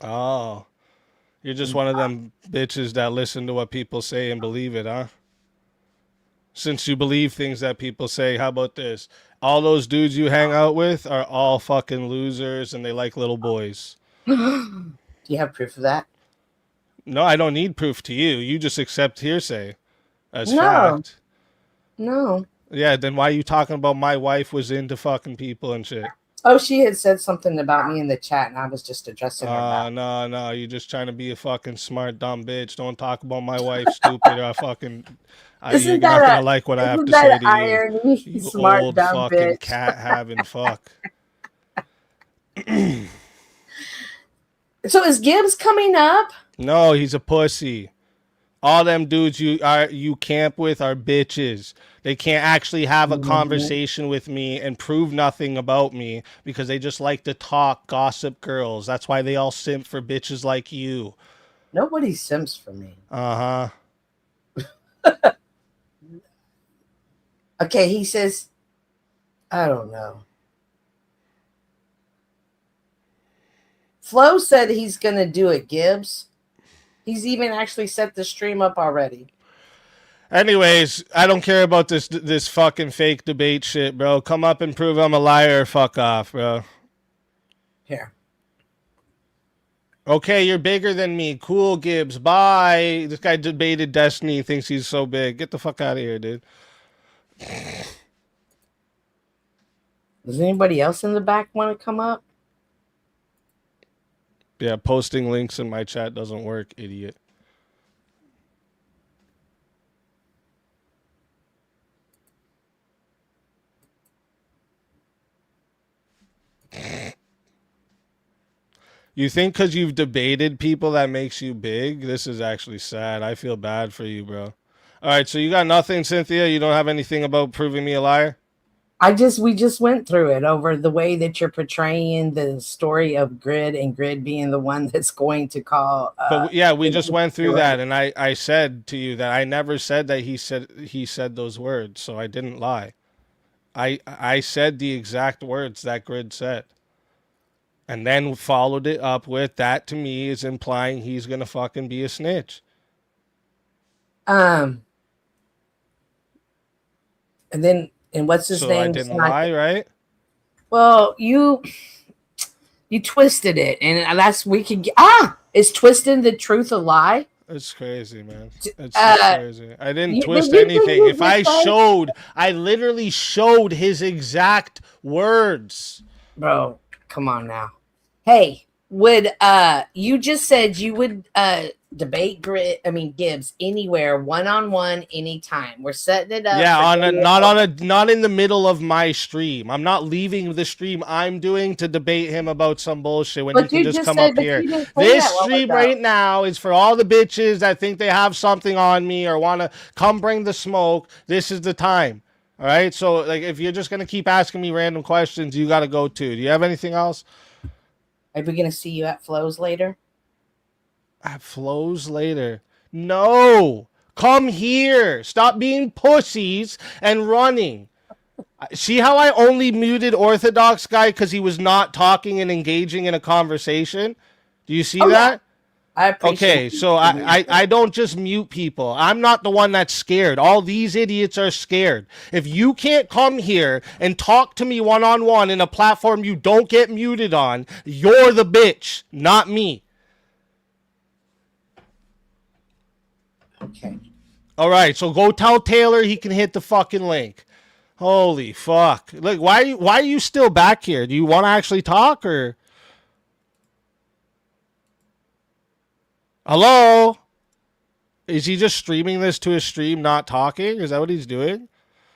Oh, you're just one of them bitches that listen to what people say and believe it, huh? Since you believe things that people say, how about this? All those dudes you hang out with are all fucking losers and they like little boys. Do you have proof of that? No, I don't need proof to you. You just accept hearsay as fact. No. Yeah, then why are you talking about my wife was into fucking people and shit? Oh, she had said something about me in the chat, and I was just addressing her. No. You're just trying to be a fucking smart, dumb bitch. Don't talk about my wife, stupid. Or you're not going to like what I have to say to you. You smart, old dumb fucking bitch. cat-having fuck. So is Gibbs coming up? No, he's a pussy. All them dudes you camp with are bitches. They can't actually have a conversation with me and prove nothing about me because they just like to talk, gossip girls. That's why they all simp for bitches like you. Nobody simps for me. Okay, he says, I don't know. Flo said he's going to do it, Gibbs. He's even actually set the stream up already. Anyways, I don't care about this fucking fake debate shit, bro. Come up and prove I'm a liar or fuck off, bro. Here. Okay, you're bigger than me. Cool, Gibbs. Bye. This guy debated Destiny. Thinks he's so big. Get the fuck out of here, dude. Does anybody else in the back want to come up? Yeah, posting links in my chat doesn't work, idiot. You think because you've debated people that makes you big? This is actually sad. I feel bad for you, bro. All right, so you got nothing, Cynthia? You don't have anything about proving me a liar? We just went through it over the way that you're portraying the story of Grid and Grid being the one that's going to call. But yeah, we just went through that, and I said to you that I never said that he said those words, so I didn't lie. I said the exact words that Grid said, and then followed it up with that. To me, is implying he's gonna fucking be a snitch. And then. And what's his name? I didn't lie, right? Well, you twisted it, and that's we could get. Is twisting the truth a lie? It's crazy, man. It's crazy. I didn't twist anything. If I literally showed his exact words. Bro, come on now. Hey, would you just said you would debate Gibbs anywhere, one-on-one, anytime. We're setting it up. Yeah, not in the middle of my stream. I'm not leaving the stream I'm doing to debate him about some bullshit when you can just come up here. This stream right now is for all the bitches that think they have something on me or want to come bring the smoke. This is the time. All right? So like if you're just going to keep asking me random questions, you got to go too. Do you have anything else? Are we gonna see you at Flows later? At Flows later? No. Come here. Stop being pussies and running. See how I only muted Orthodox Guy because he was not talking and engaging in a conversation? Do you see that? Yeah. I appreciate Okay, so I don't just mute people. I'm not the one that's scared. All these idiots are scared. If you can't come here and talk to me one-on-one in a platform you don't get muted on, you're the bitch, not me. Okay. All right, so go tell Taylor he can hit the fucking link. Holy fuck. Look, why are you still back here? Do you want to actually talk or... Hello? Is he just streaming this to his stream, not talking? Is that what he's doing?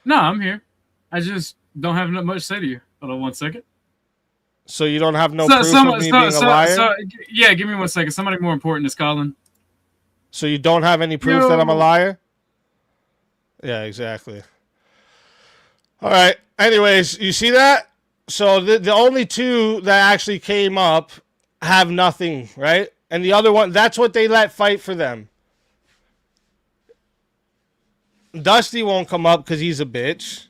No, I'm here. I just don't have much to say to you. Hold on 1 second. So you don't have no proof of me being a liar? Yeah, give me 1 second. Somebody more important is calling. So you don't have any proof that I'm a liar? Yeah, exactly. All right. Anyways, you see that? So the only two that actually came up have nothing, right? And the other one, that's what they let fight for them. Dusty won't come up because he's a bitch.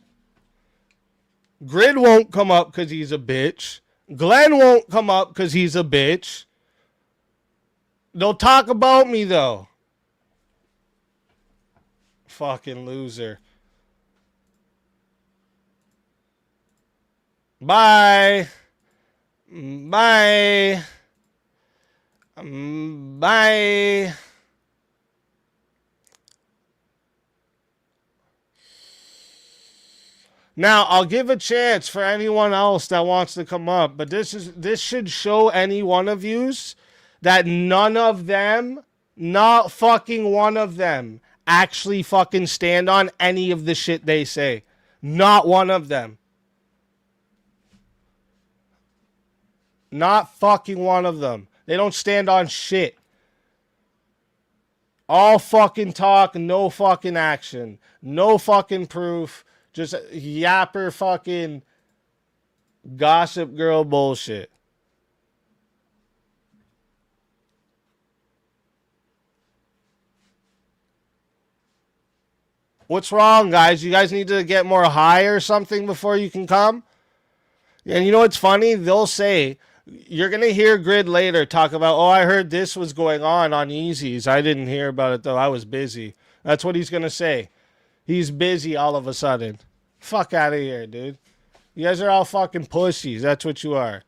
Grid won't come up because he's a bitch. Glenn won't come up because he's a bitch. They'll talk about me, though. Fucking loser. Bye. Bye. Bye. Now, I'll give a chance for anyone else that wants to come up, but this should show any one of yous that none of them, not fucking one of them, actually fucking stand on any of the shit they say. Not one of them. Not fucking one of them. They don't stand on shit. All fucking talk, no fucking action. No fucking proof. Just yapper fucking gossip girl bullshit. What's wrong, guys? You guys need to get more high or something before you can come? And you know what's funny? They'll say, you're going to hear Grid later talk about, oh, I heard this was going on Easies. I didn't hear about it, though. I was busy. That's what he's going to say. He's busy all of a sudden. Fuck out of here, dude. You guys are all fucking pussies. That's what you are.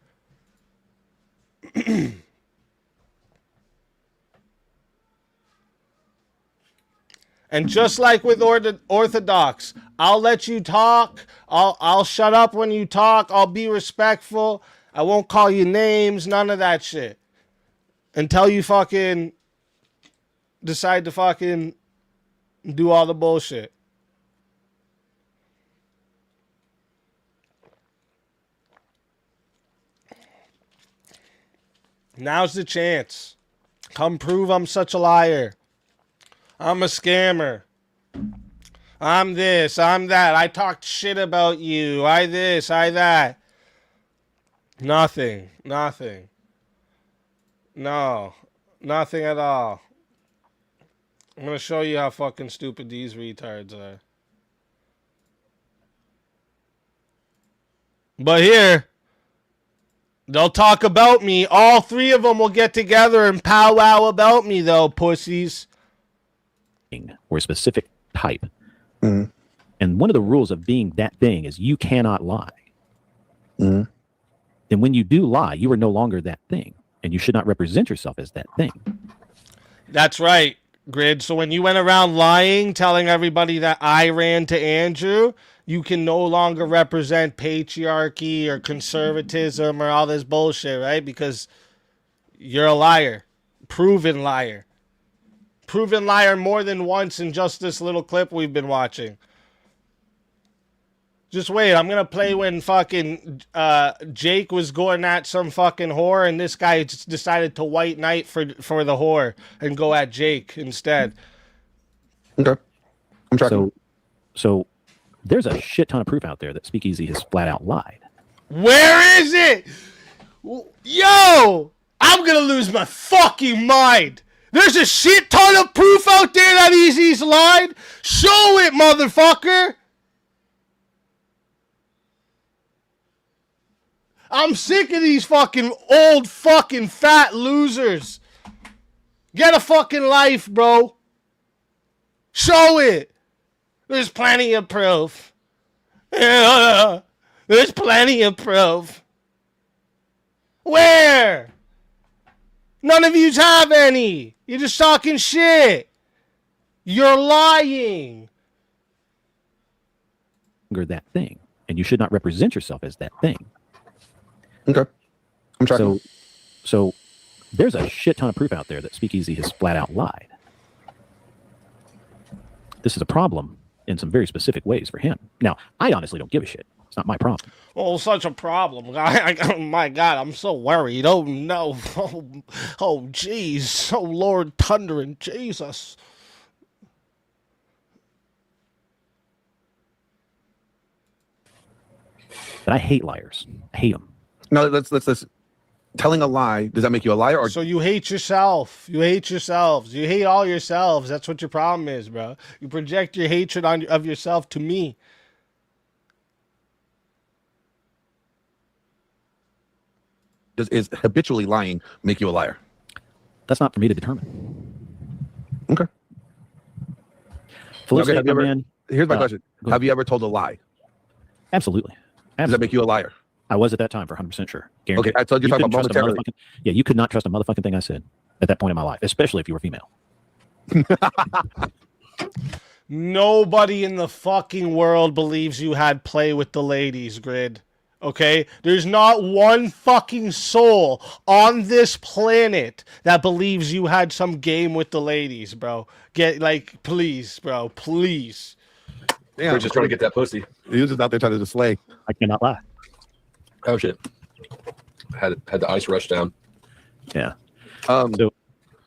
And just like with Orthodox, I'll let you talk. I'll shut up when you talk. I'll be respectful. I won't call you names. None of that shit. Until you fucking decide to fucking do all the bullshit. Now's the chance. Come prove I'm such a liar. I'm a scammer. I'm this, I'm that. I talked shit about you. I this, I that. Nothing. Nothing. No. Nothing at all. I'm going to show you how fucking stupid these retards are. But here, they'll talk about me. All three of them will get together and powwow about me, though, pussies. Or a specific type. Mm-hmm. And one of the rules of being that thing is you cannot lie. Mm-hmm. And when you do lie, you are no longer that thing. And you should not represent yourself as that thing. That's right, Grid. So when you went around lying, telling everybody that I ran to Andrew, you can no longer represent patriarchy or conservatism or all this bullshit, right? Because you're a liar. Proven liar. Proven liar more than once in just this little clip we've been watching. Just wait, I'm going to play when fucking Jake was going at some fucking whore and this guy just decided to white knight for the whore and go at Jake instead. Okay. I'm tracking. So there's a shit ton of proof out there that Speakeasy has flat out lied. Where is it? Yo! I'm gonna lose my fucking mind! There's a shit ton of proof out there that he's lied! Show it, motherfucker! I'm sick of these fucking old fucking fat losers. Get a fucking life, bro. Show it. There's plenty of proof. Yeah, there's plenty of proof. Where? None of yous have any. You're just talking shit. You're lying. That thing, and you should not represent yourself as that thing. Okay, I'm trying. So there's a shit ton of proof out there that Speakeasy has flat out lied. This is a problem in some very specific ways for him. Now, I honestly don't give a shit. It's not my problem. Oh, such a problem. Oh, my God, I'm so worried. Oh, no. Oh, jeez. Oh, Lord, thunder and Jesus. But I hate liars. I hate them. No, let's telling a lie, does that make you a liar? Or so you hate yourself. You hate yourselves. You hate all yourselves. That's what your problem is, bro. You project your hatred of yourself to me. Is habitually lying make you a liar? That's not for me to determine. Okay. Okay, here's my question. Have you ever told a lie? Absolutely. Does that make you a liar? I was at that time for 100% sure. Guaranteed. Okay, I told you talking about momentarily. Yeah, you could not trust a motherfucking thing I said at that point in my life, especially if you were female. Nobody in the fucking world believes you had play with the ladies, Grid. Okay? There's not one fucking soul on this planet that believes you had some game with the ladies, bro. Please, bro. Please. Yeah, we're just trying to get that pussy. He was just out there trying to slay. I cannot lie. Oh shit! Had the ice rush down. Yeah. So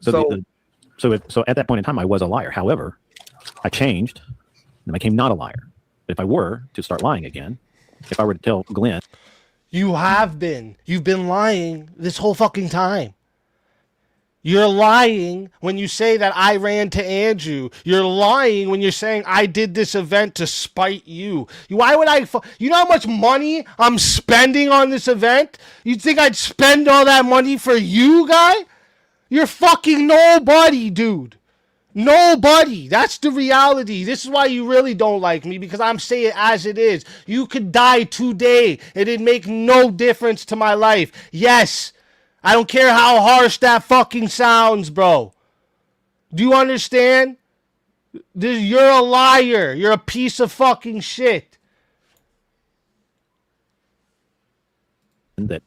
at that point in time, I was a liar. However, I changed and I became not a liar. But if I were to start lying again, if I were to tell Glenn, you have been. You've been lying this whole fucking time. You're lying when you say that I ran to Andrew. You're lying when you're saying I did this event to spite you. Why would I? You know how much money I'm spending on this event? You think I'd spend all that money for you, guy? You're fucking nobody, dude. Nobody. That's the reality. This is why you really don't like me, because I'm saying it as it is. You could die today. It'd make no difference to my life. Yes. I don't care how harsh that fucking sounds, bro. Do you understand? You're a liar. You're a piece of fucking shit. That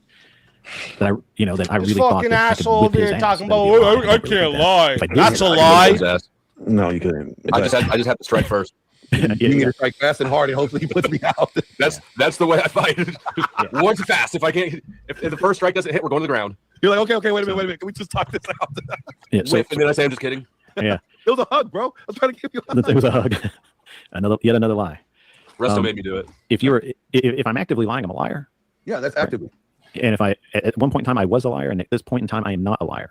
I really this thought fucking that asshole over here talking about, I can't lie. That's That's a lie. No, you couldn't. I just have to strike first. You need to strike fast and hard, and hopefully he puts me out. That's the way I fight. Once fast. If the first strike doesn't hit, we're going to the ground. You're like, okay, wait a minute. Can we just talk this out? Yeah, and then I say, I'm just kidding. Yeah. It was a hug, bro. I was trying to give you a hug. It was a hug. Yet another lie. Resto made me do it. If I'm actively lying, I'm a liar. Yeah, that's actively. And if at one point in time I was a liar, and at this point in time I am not a liar,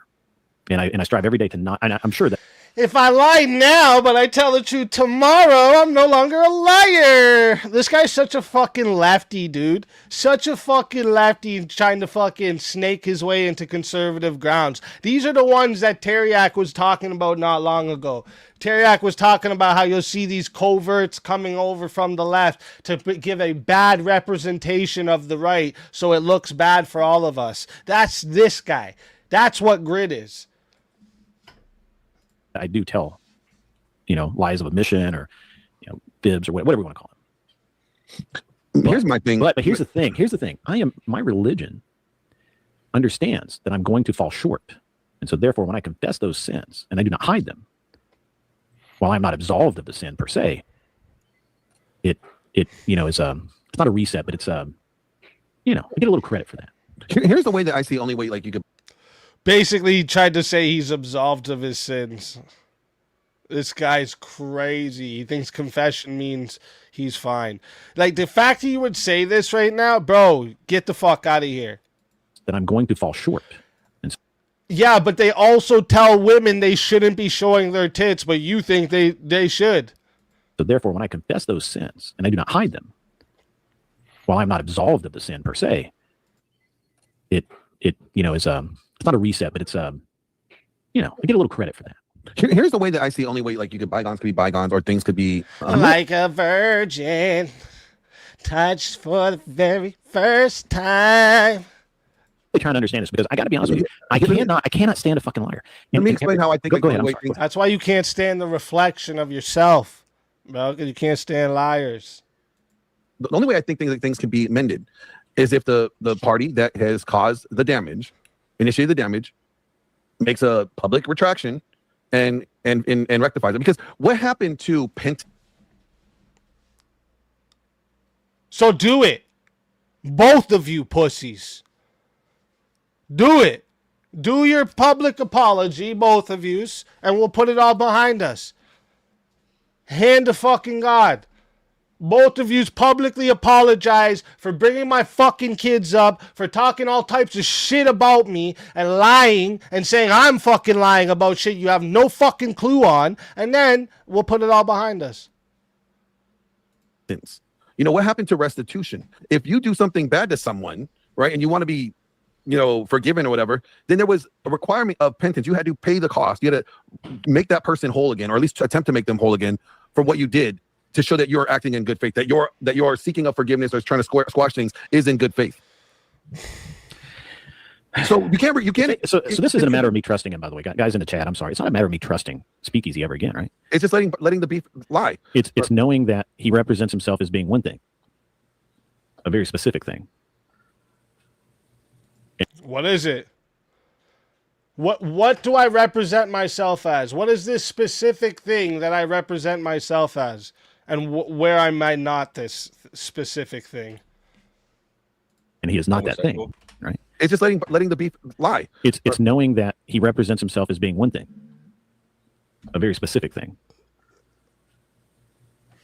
and I strive every day to not. And I'm sure that if I lie now, but I tell the truth tomorrow, I'm no longer a liar. This guy's such a fucking lefty, dude. Such a fucking lefty trying to fucking snake his way into conservative grounds. These are the ones that Teriak was talking about not long ago. Teriak was talking about how you'll see these coverts coming over from the left to give a bad representation of the right, so it looks bad for all of us. That's this guy. That's what Grid is. I do tell, lies of omission or, fibs or whatever you want to call them. Here's my thing. But here's the thing. My religion understands that I'm going to fall short. And so therefore, when I confess those sins and I do not hide them, while I'm not absolved of the sin per se, it is it's not a reset, but it's I get a little credit for that. Here's the way that I see only way like you could. Basically, he tried to say he's absolved of his sins. This guy's crazy. He thinks confession means he's fine. Like, the fact that you would say this right now, bro, get the fuck out of here. that I'm going to fall short. Yeah, but they also tell women they shouldn't be showing their tits, but you think they should. So therefore, when I confess those sins and I do not hide them, while I'm not absolved of the sin per se, it is it's not a reset, but it's I get a little credit for that. Here's the way that I see. Only way like you could bygones could be bygones, or things could be like a virgin touched for the very first time. Trying to understand this because I got to be honest with you, I cannot stand a fucking liar. Let me explain how I think. Go ahead. That's why you can't stand the reflection of yourself, bro. Because you can't stand liars. The only way I think things can be mended is if the party that has caused the damage, initiated the damage, makes a public retraction and rectifies it. Because what happened to Pent? So do it, both of you pussies. Do it. Do your public apology, both of yous, and we'll put it all behind us. Hand to fucking God. Both of yous publicly apologize for bringing my fucking kids up, for talking all types of shit about me and lying and saying I'm fucking lying about shit you have no fucking clue on, and then we'll put it all behind us. You know, what happened to restitution? If you do something bad to someone, right, and you want to be forgiven or whatever, then there was a requirement of penance. You had to pay the cost. You had to make that person whole again, or at least attempt to make them whole again for what you did, to show that you're acting in good faith, that you're seeking of forgiveness or trying to squash things is in good faith. So you can't. So this isn't a matter of me trusting him, by the way, guys in the chat. I'm sorry, it's not a matter of me trusting Speakeasy ever again, right? It's just letting the beef lie. It's knowing that he represents himself as being one thing, a very specific thing. What is it? What do I represent myself as? What is this specific thing that I represent myself as? And where am I not this specific thing? And he is not that thing, right? It's just letting the beef lie. It's knowing that he represents himself as being one thing, a very specific thing.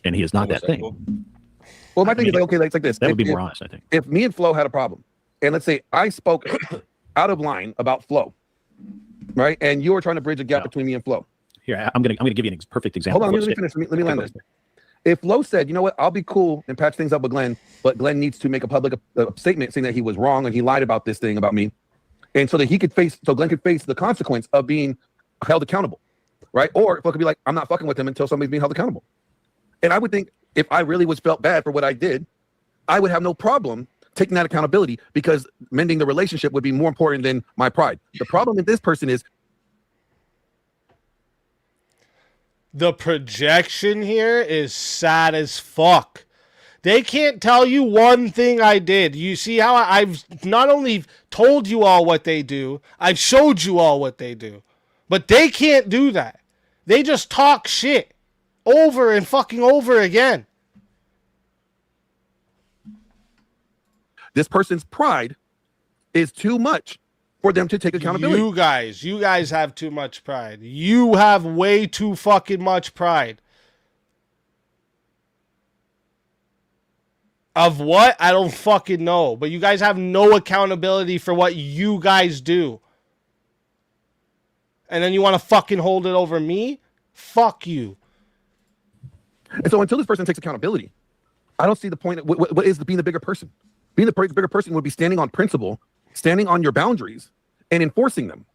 And he is not that thing. Well, my thing is like this. That would be more honest, I think. If me and Flo had a problem, and let's say I spoke out of line about Flo, right? And you were trying to bridge a gap between me and Flo. Here, I'm gonna give you a perfect example. Hold on, let me finish. Let me land this. If Flo said, you know what, I'll be cool and patch things up with Glenn, but Glenn needs to make a public statement saying that he was wrong and he lied about this thing about me, and so that Glenn could face the consequence of being held accountable, right? Or Flo could be like, I'm not fucking with him until somebody's being held accountable. And I would think if I really felt bad for what I did, I would have no problem taking that accountability, because mending the relationship would be more important than my pride. The problem with this person is the projection here is sad as fuck. They can't tell you one thing I did. You see how I've not only told you all what they do, I've showed you all what they do. But they can't do that. They just talk shit over and fucking over again. This person's pride is too much for them to take accountability. You guys have too much pride. You have way too fucking much pride. Of what? I don't fucking know. But you guys have no accountability for what you guys do. And then you want to fucking hold it over me? Fuck you. And so until this person takes accountability, I don't see the point. What is being the bigger person? Being the bigger person would be standing on principle, standing on your boundaries, and enforcing them.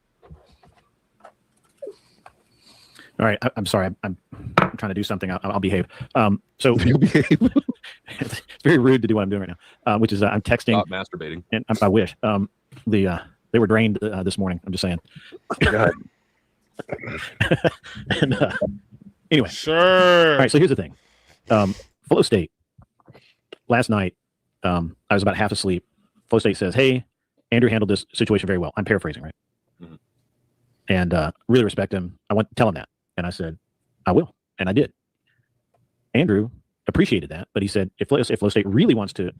All right, I'm sorry. I'm trying to do something. I'll behave. So it's very rude to do what I'm doing right now, which is I'm texting. Stop masturbating. And I wish. They were drained this morning. I'm just saying. God. And, anyway. Sure. All right. So here's the thing. Flow State. Last night, I was about half asleep. Flow State says, "Hey, Andrew handled this situation very well." I'm paraphrasing, right? Mm-hmm. And really respect him. I want to tell him that, and I said, "I will," and I did. Andrew appreciated that, but he said, "If Flow State really wants to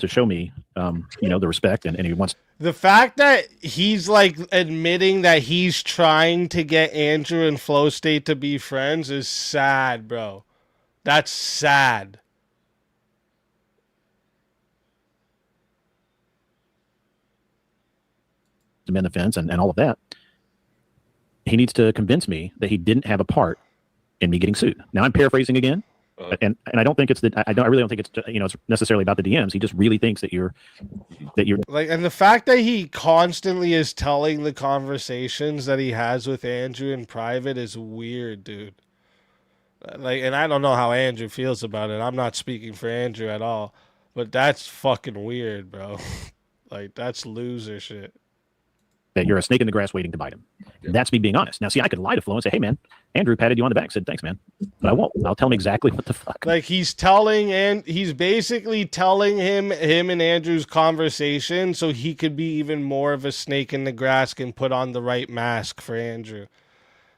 show me, the respect, and he wants." The fact that he's like admitting that he's trying to get Andrew and Flow State to be friends is sad, bro. That's sad. mend the fence and all of that. He needs to convince me that he didn't have a part in me getting sued. Now I'm paraphrasing again, and I don't think it's I really don't think it's it's necessarily about the DMs. He just really thinks that you're like, and the fact that he constantly is telling the conversations that he has with Andrew in private is weird, dude. Like, and I don't know how Andrew feels about it. I'm not speaking for Andrew at all, but that's fucking weird, bro. Like, that's loser shit. That you're a snake in the grass waiting to bite him. Yeah. That's me being honest. Now, see, I could lie to Flo and say, hey, man, Andrew patted you on the back, said, thanks, man. But I won't. I'll tell him exactly what the fuck. Like, he's basically telling him and Andrew's conversation so he could be even more of a snake in the grass and put on the right mask for Andrew.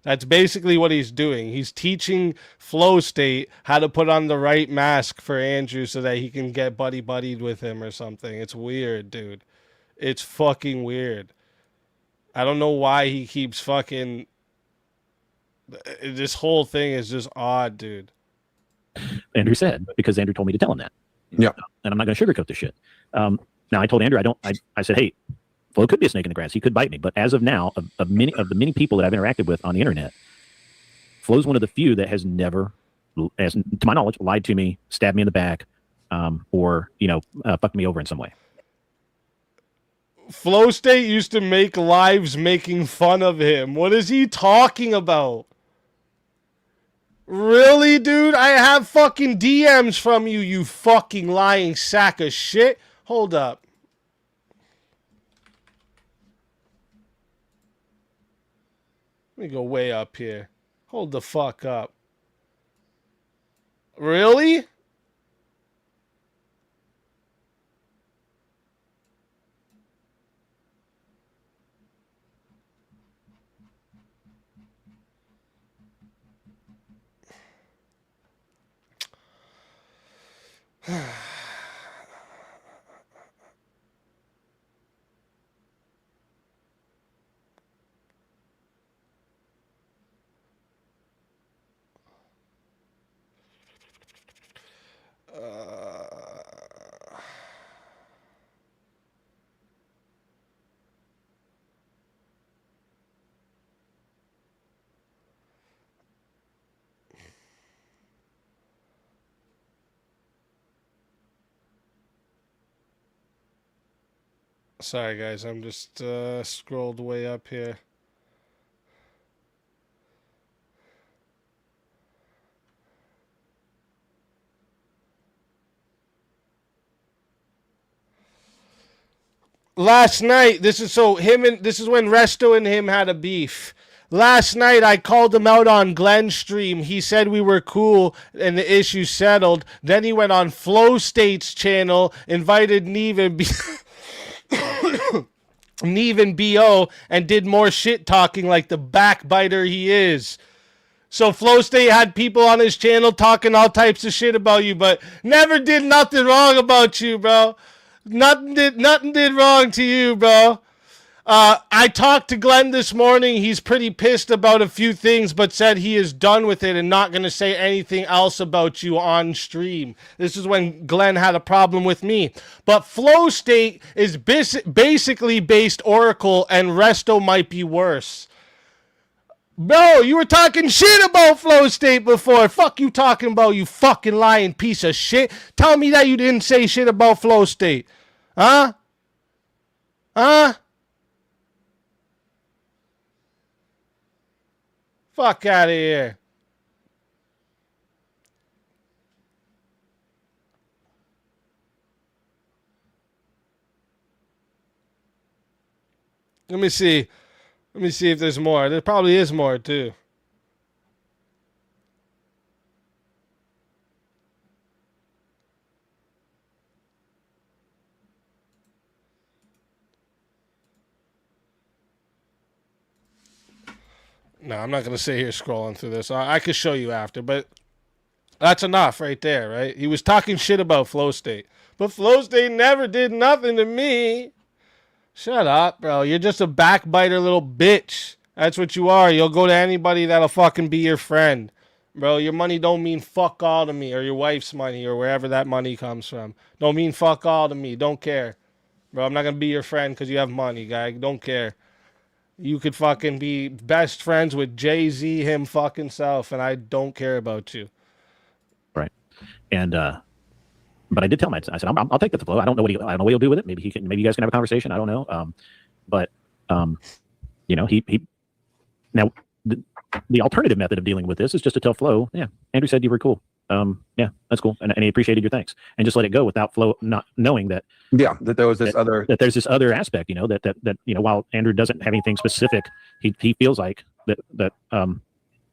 That's basically what he's doing. He's teaching Flow State how to put on the right mask for Andrew so that he can get buddy-buddied with him or something. It's weird, dude. It's fucking weird. I don't know why he keeps fucking... This whole thing is just odd, dude. Andrew said, because Andrew told me to tell him that. Yeah. And I'm not going to sugarcoat this shit. Now, I told Andrew, I said, hey, Flo could be a snake in the grass. He could bite me. But as of now, of the many people that I've interacted with on the internet, Flo's one of the few that has never, as to my knowledge, lied to me, stabbed me in the back, or, fucked me over in some way. Flow State used to make lives making fun of him. What is he talking about? Really, dude? I have fucking DMs from you, you fucking lying sack of shit. Hold up. Let me go way up here. Hold the fuck up. Really? Sorry, guys. I'm just scrolled way up here. Last night, this is when Resto and him had a beef. Last night, I called him out on Glenn's stream. He said we were cool and the issue settled. Then he went on Flow State's channel, invited Neve and BO, and did more shit talking like the backbiter he is. So Flow State had people on his channel talking all types of shit about you, but never did nothing wrong about you, bro. Nothing did wrong to you, bro. I talked to Glenn this morning. He's pretty pissed about a few things, but said he is done with it and not going to say anything else about you on stream. This is when Glenn had a problem with me. But Flow State is basically based Oracle, and Resto might be worse. Bro, you were talking shit about Flow State before. Fuck you talking about, you fucking lying piece of shit. Tell me that you didn't say shit about Flow State. Huh? Huh? Fuck out of here. Let me see. Let me see if there's more. There probably is more, too. No, I'm not going to sit here scrolling through this. I could show you after, but that's enough right there, right? He was talking shit about Flow State. But Flow State never did nothing to me. Shut up, bro. You're just a backbiter little bitch. That's what you are. You'll go to anybody that'll fucking be your friend. Bro, your money don't mean fuck all to me, or your wife's money, or wherever that money comes from. Don't mean fuck all to me. Don't care. bro. I'm not gonna be your friend because you have money, guy. Don't care. You could fucking be best friends with Jay-Z him fucking self, and I don't care about you. Right. And but I did tell him. I said, I'll take the flow. I don't know what he'll do with it. Maybe you guys can have a conversation. I don't know. But you know, he now the alternative method of dealing with this is just to tell Flo, yeah, Andrew said you were cool. Yeah, that's cool, and he appreciated your thanks, and just let it go without Flo not knowing that. Yeah, that there was there's this other aspect, you know, that you know, while Andrew doesn't have anything specific, he feels like that he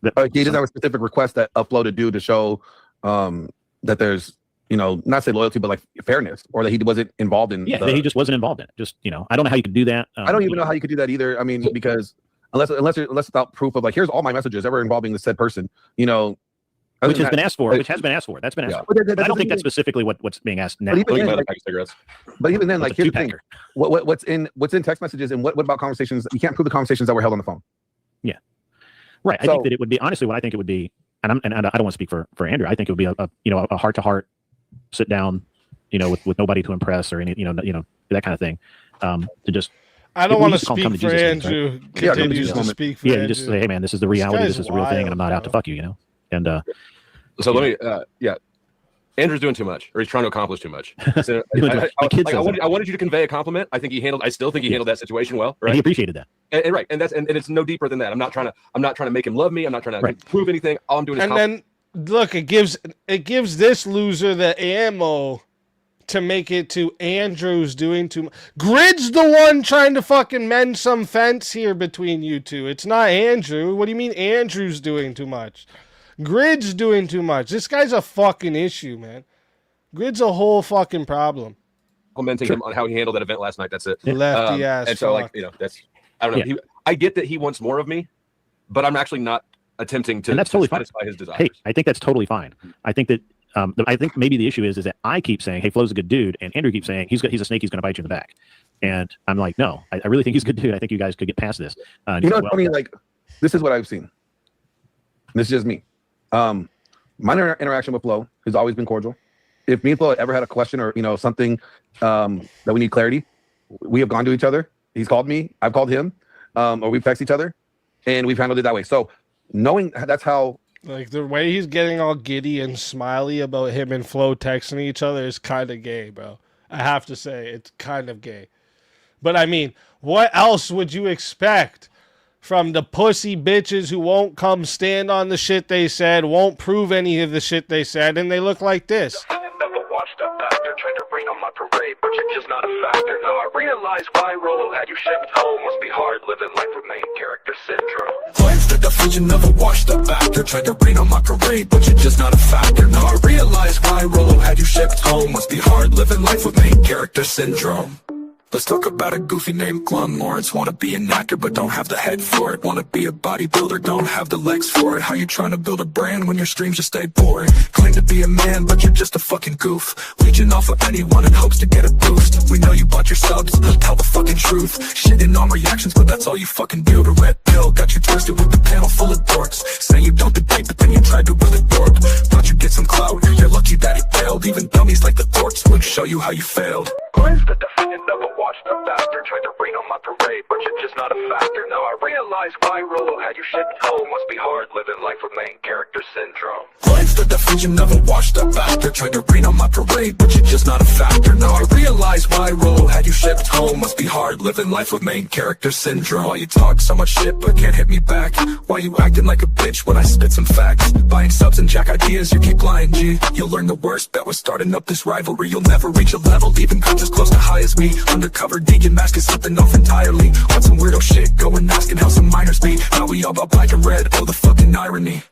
doesn't have a specific request that Flo to do to show that there's, you know, not say loyalty, but like fairness, or that he wasn't involved in. Yeah, that he just wasn't involved in it. Just, you know, I don't know how you could do that. I don't even know how you could do that either. I mean, because unless without proof of like, here's all my messages ever involving the said person, you know. Which has been asked for. That's been asked for. But I don't think that's specifically what's being asked now. But even then, like, here's the thing: what's in text messages, and what about conversations? You can't prove the conversations that were held on the phone. Yeah, right. I think that it would be, honestly, what I think it would be, and I don't want to speak for Andrew. I think it would be a heart to heart sit down, you know, with nobody to impress or any, you know that kind of thing, to just. I don't want to speak for Andrew. Continues to speak for Andrew. You just say, hey man, this is the reality. This is the real thing, and I'm not out to fuck you, you know. And so let me, Andrew's doing too much, or he's trying to accomplish too much. So, I wanted you to convey a compliment. I still think he handled that situation well. Right? And he appreciated that. And right, and it's no deeper than that. I'm not trying to make him love me. I'm not trying to prove anything. All I'm doing is. And then look, it gives this loser the ammo to make it to Andrew's doing too much. Grid's the one trying to fucking mend some fence here between you two. It's not Andrew. What do you mean Andrew's doing too much? Grid's doing too much. This guy's a fucking issue, man. Grid's a whole fucking problem. Complimenting him on how he handled that event last night. That's it. Lefty ass. And so, like, you know, that's, I don't know. I get that he wants more of me, but I'm actually not attempting to, and that's totally satisfy fine. His desires. Hey, I think that's totally fine. I think that I think maybe the issue is that I keep saying, hey, Flo's a good dude, and Andrew keeps saying he's a snake, he's going to bite you in the back. And I'm like, no, I really think he's a good dude. I think you guys could get past this. You know what's funny? Like, this is what I've seen. This is just me. My interaction with Flo has always been cordial. If me and Flo ever had a question or, you know, something that we need clarity, we have gone to each other. He's called me, I've called him, or we've texted each other, and we've handled it that way. So knowing that's how, like, the way he's getting all giddy and smiley about him and Flo texting each other is kind of gay, bro. I have to say, it's kind of gay. But I mean, what else would you expect from the pussy bitches who won't come stand on the shit they said, won't prove any of the shit they said, and they look like this? Tried to rain on my parade, but you're just not a factor. Now I realize why Rolo had you shipped home. Must be hard living life with main character syndrome. Life's the definition of a washed up actor. Tried to rain on my parade, but you're just not a factor. Now I realize why Rolo had you shipped home. Must be hard living life with main character syndrome. Let's talk about a goofy named Glum Lawrence. Wanna be an actor but don't have the head for it. Wanna be a bodybuilder, don't have the legs for it. How you trying to build a brand when your streams just stay boring? Claim to be a man but you're just a fucking goof. Leeching off of anyone in hopes to get a boost. We know you bought your subs, tell the fucking truth. Shitting on reactions but that's all you fucking do. The red pill got you twisted with the panel full of dorks. Say you don't debate but then you tried to with a dork. Thought you'd get some clout, you're lucky that it failed. Even dummies like the dorks would show you how you failed. Where's the definition of a washed up bastard? Tried to rain on my parade, but you're just not a factor. Now I realize why Rolo had you shipped home. Must be hard living life with main character syndrome. Life's the definition of a washed up bastard. Tried to rain on my parade, but you're just not a factor. Now I realize why Rolo had you shipped home. Must be hard living life with main character syndrome. Why you talk so much shit but can't hit me back? Why you acting like a bitch when I spit some facts? Buying subs and jack ideas, you keep lying, G. You'll learn the worst bet was starting up this rivalry. You'll never reach a level, even come as close to high as me. Undercover deacon mask is something off entirely. Want some weirdo shit, go and asking how some minors be. Now we all about black and red, oh the fucking irony.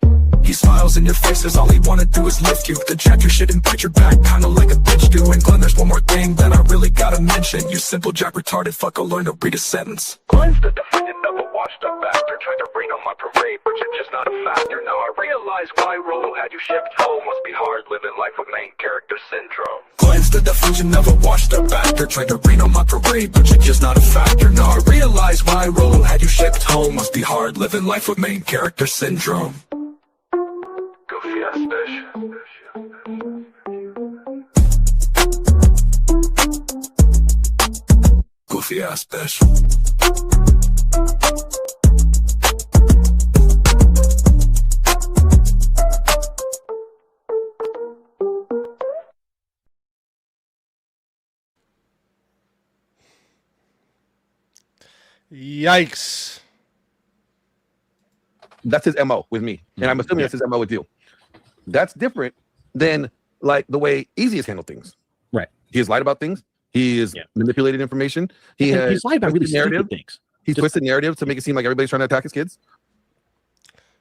He smiles in your faces, all he wanna do is lift you. Then check your shit and put your back, kinda like a bitch do. And Glenn, there's one more thing that I really gotta mention. You simple jack retarded fuck, I'll learn to read a sentence. Glenn's the definition of a washed up bastard. Tried to rain on my parade, but you're just not a factor. Now I realize why Rolo had you shipped home. Must be hard living life with main character syndrome. Glenn's the definition of a washed up bastard. Tried to rain on my parade, but you're just not a factor. Now I realize why Rolo had you shipped home. Must be hard living life with main character syndrome. Goofy ass bitch. PTI special. Yikes. That's his MO with me. And I'm assuming that's his MO with you. That's different than like the way Easy has handled things. Right. He has lied about things. He has manipulated information. He's lied about really stupid things. He's twisted narrative to make it seem like everybody's trying to attack his kids.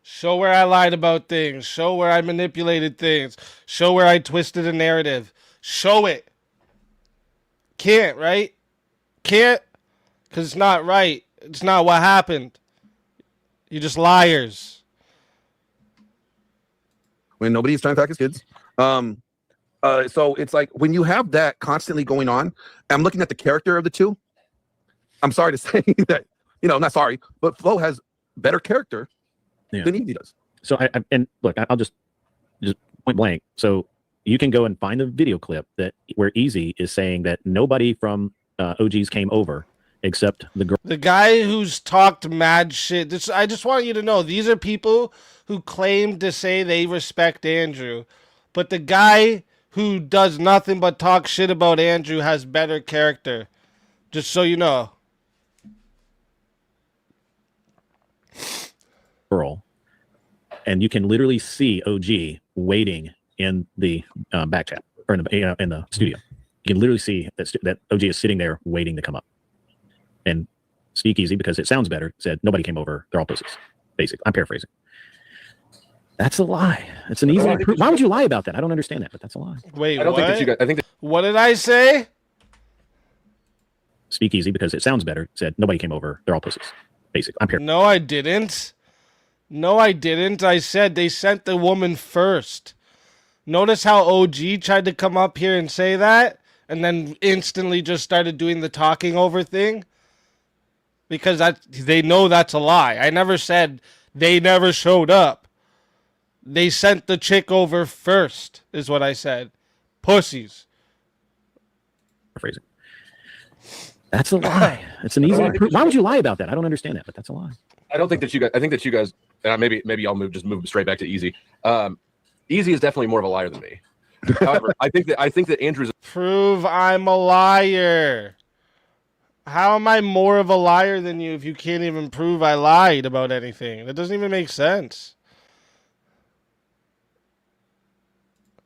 Show where I lied about things. Show where I manipulated things. Show where I twisted a narrative. Show it. Can't, right? Can't? Because it's not right. It's not what happened. You're just liars. When nobody's trying to attack his kids. So it's like when you have that constantly going on, I'm looking at the character of the two. I'm sorry to say that, not sorry, but Flo has better character than Easy does. So I'll just point blank. So you can go and find a video clip where Easy is saying that nobody from OGs came over except the girl. The guy who's talked mad shit. I just want you to know, these are people who claim to say they respect Andrew, but the guy who does nothing but talk shit about Andrew has better character. Just so you know. Girl, and you can literally see OG waiting in the back chat or in the studio. You can literally see that OG is sitting there waiting to come up. And Speakeasy, because it sounds better, said nobody came over. They're all pussies. Basically, I'm paraphrasing. That's a lie. It's an easy. Why would you lie about that? I don't understand that, but that's a lie. Wait, I don't what? think that you guys. I think that. What did I say? Speakeasy, because it sounds better, said nobody came over. They're all pussies. Basically, I'm paraphrasing. No, I didn't. No, I didn't. I said they sent the woman first. Notice how OG tried to come up here and say that, and then instantly just started doing the talking over thing. Because they know that's a lie. I never said they never showed up. They sent the chick over first, is what I said. Pussies. Phrasing. That's a lie. It's an easy. Why would you lie about that? I don't understand that, but that's a lie. I don't think that you guys. I think that you guys. And maybe I'll move straight back to Easy. Easy is definitely more of a liar than me. However, I think that Andrew's. Prove I'm a liar. How am I more of a liar than you if you can't even prove I lied about anything? That doesn't even make sense.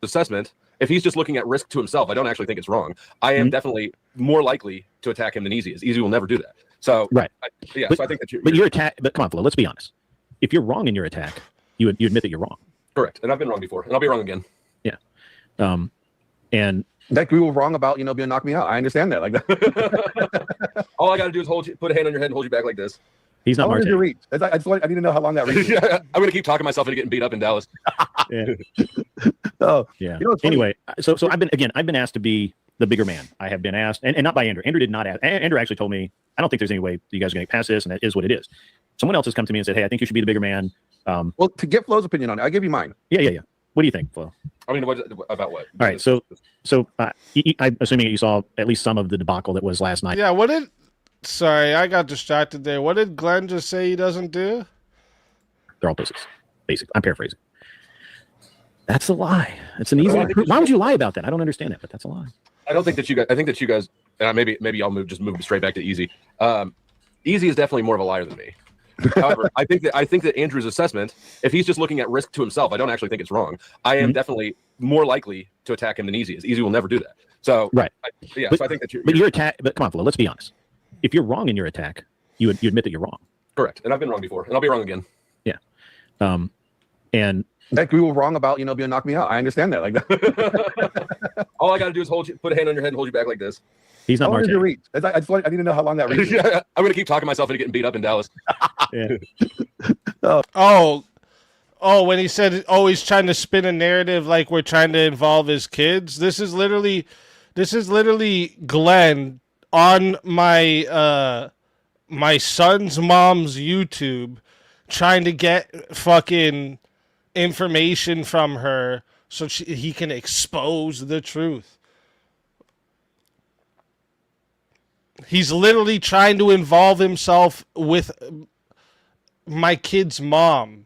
Assessment. If he's just looking at risk to himself, I don't actually think it's wrong. I am definitely more likely to attack him than Easy is. Easy will never do that. So right. So I think that But your attack. But come on, Flo. Let's be honest. If you're wrong in your attack, you admit that you're wrong. Correct. And I've been wrong before, and I'll be wrong again. Yeah. And that we were wrong about, being knock me out. I understand that. Like that. All I got to do is put a hand on your head and hold you back like this. He's not Martae. Reach? I need to know how long that reach. Yeah, I'm going to keep talking myself into getting beat up in Dallas. Yeah. Oh, yeah. Anyway, so I've been asked to be the bigger man. I have been asked, and not by Andrew. Andrew did not ask. Andrew actually told me, I don't think there's any way you guys are going to pass this, and that is what it is. Someone else has come to me and said, hey, I think you should be the bigger man. Well, to get Flo's opinion on it, I'll give you mine. Yeah. What do you think, Flo? I mean, about what? All right, so I'm assuming you saw at least some of the debacle that was last night. Yeah, sorry, I got distracted there. What did Glenn just say he doesn't do? They're all pussies. Basically, I'm paraphrasing. That's a lie. It's an easy. Why would you lie about that? I don't understand that, but that's a lie. I don't think that you guys. I think that you guys. And maybe I'll move straight back to Easy. Easy is definitely more of a liar than me. However, I think that Andrew's assessment, if he's just looking at risk to himself, I don't actually think it's wrong. I am definitely more likely to attack him than Easy is. Easy will never do that. So right. So I think that your attack. But come on, Flo. Let's be honest. If you're wrong in your attack, you admit that you're wrong. Correct. And I've been wrong before, and I'll be wrong again. Yeah. And that we were wrong about, being knock me out. I understand that. Like that. All I got to do is put a hand on your head and hold you back like this. He's not Martae. Reach? I need to know how long that reach. Yeah, I'm going to keep talking myself into getting beat up in Dallas. Yeah. Oh, when he said, he's trying to spin a narrative like we're trying to involve his kids. This is literally Glenn on my my son's mom's YouTube trying to get fucking information from her so he can expose the truth. He's literally trying to involve himself with my kid's mom,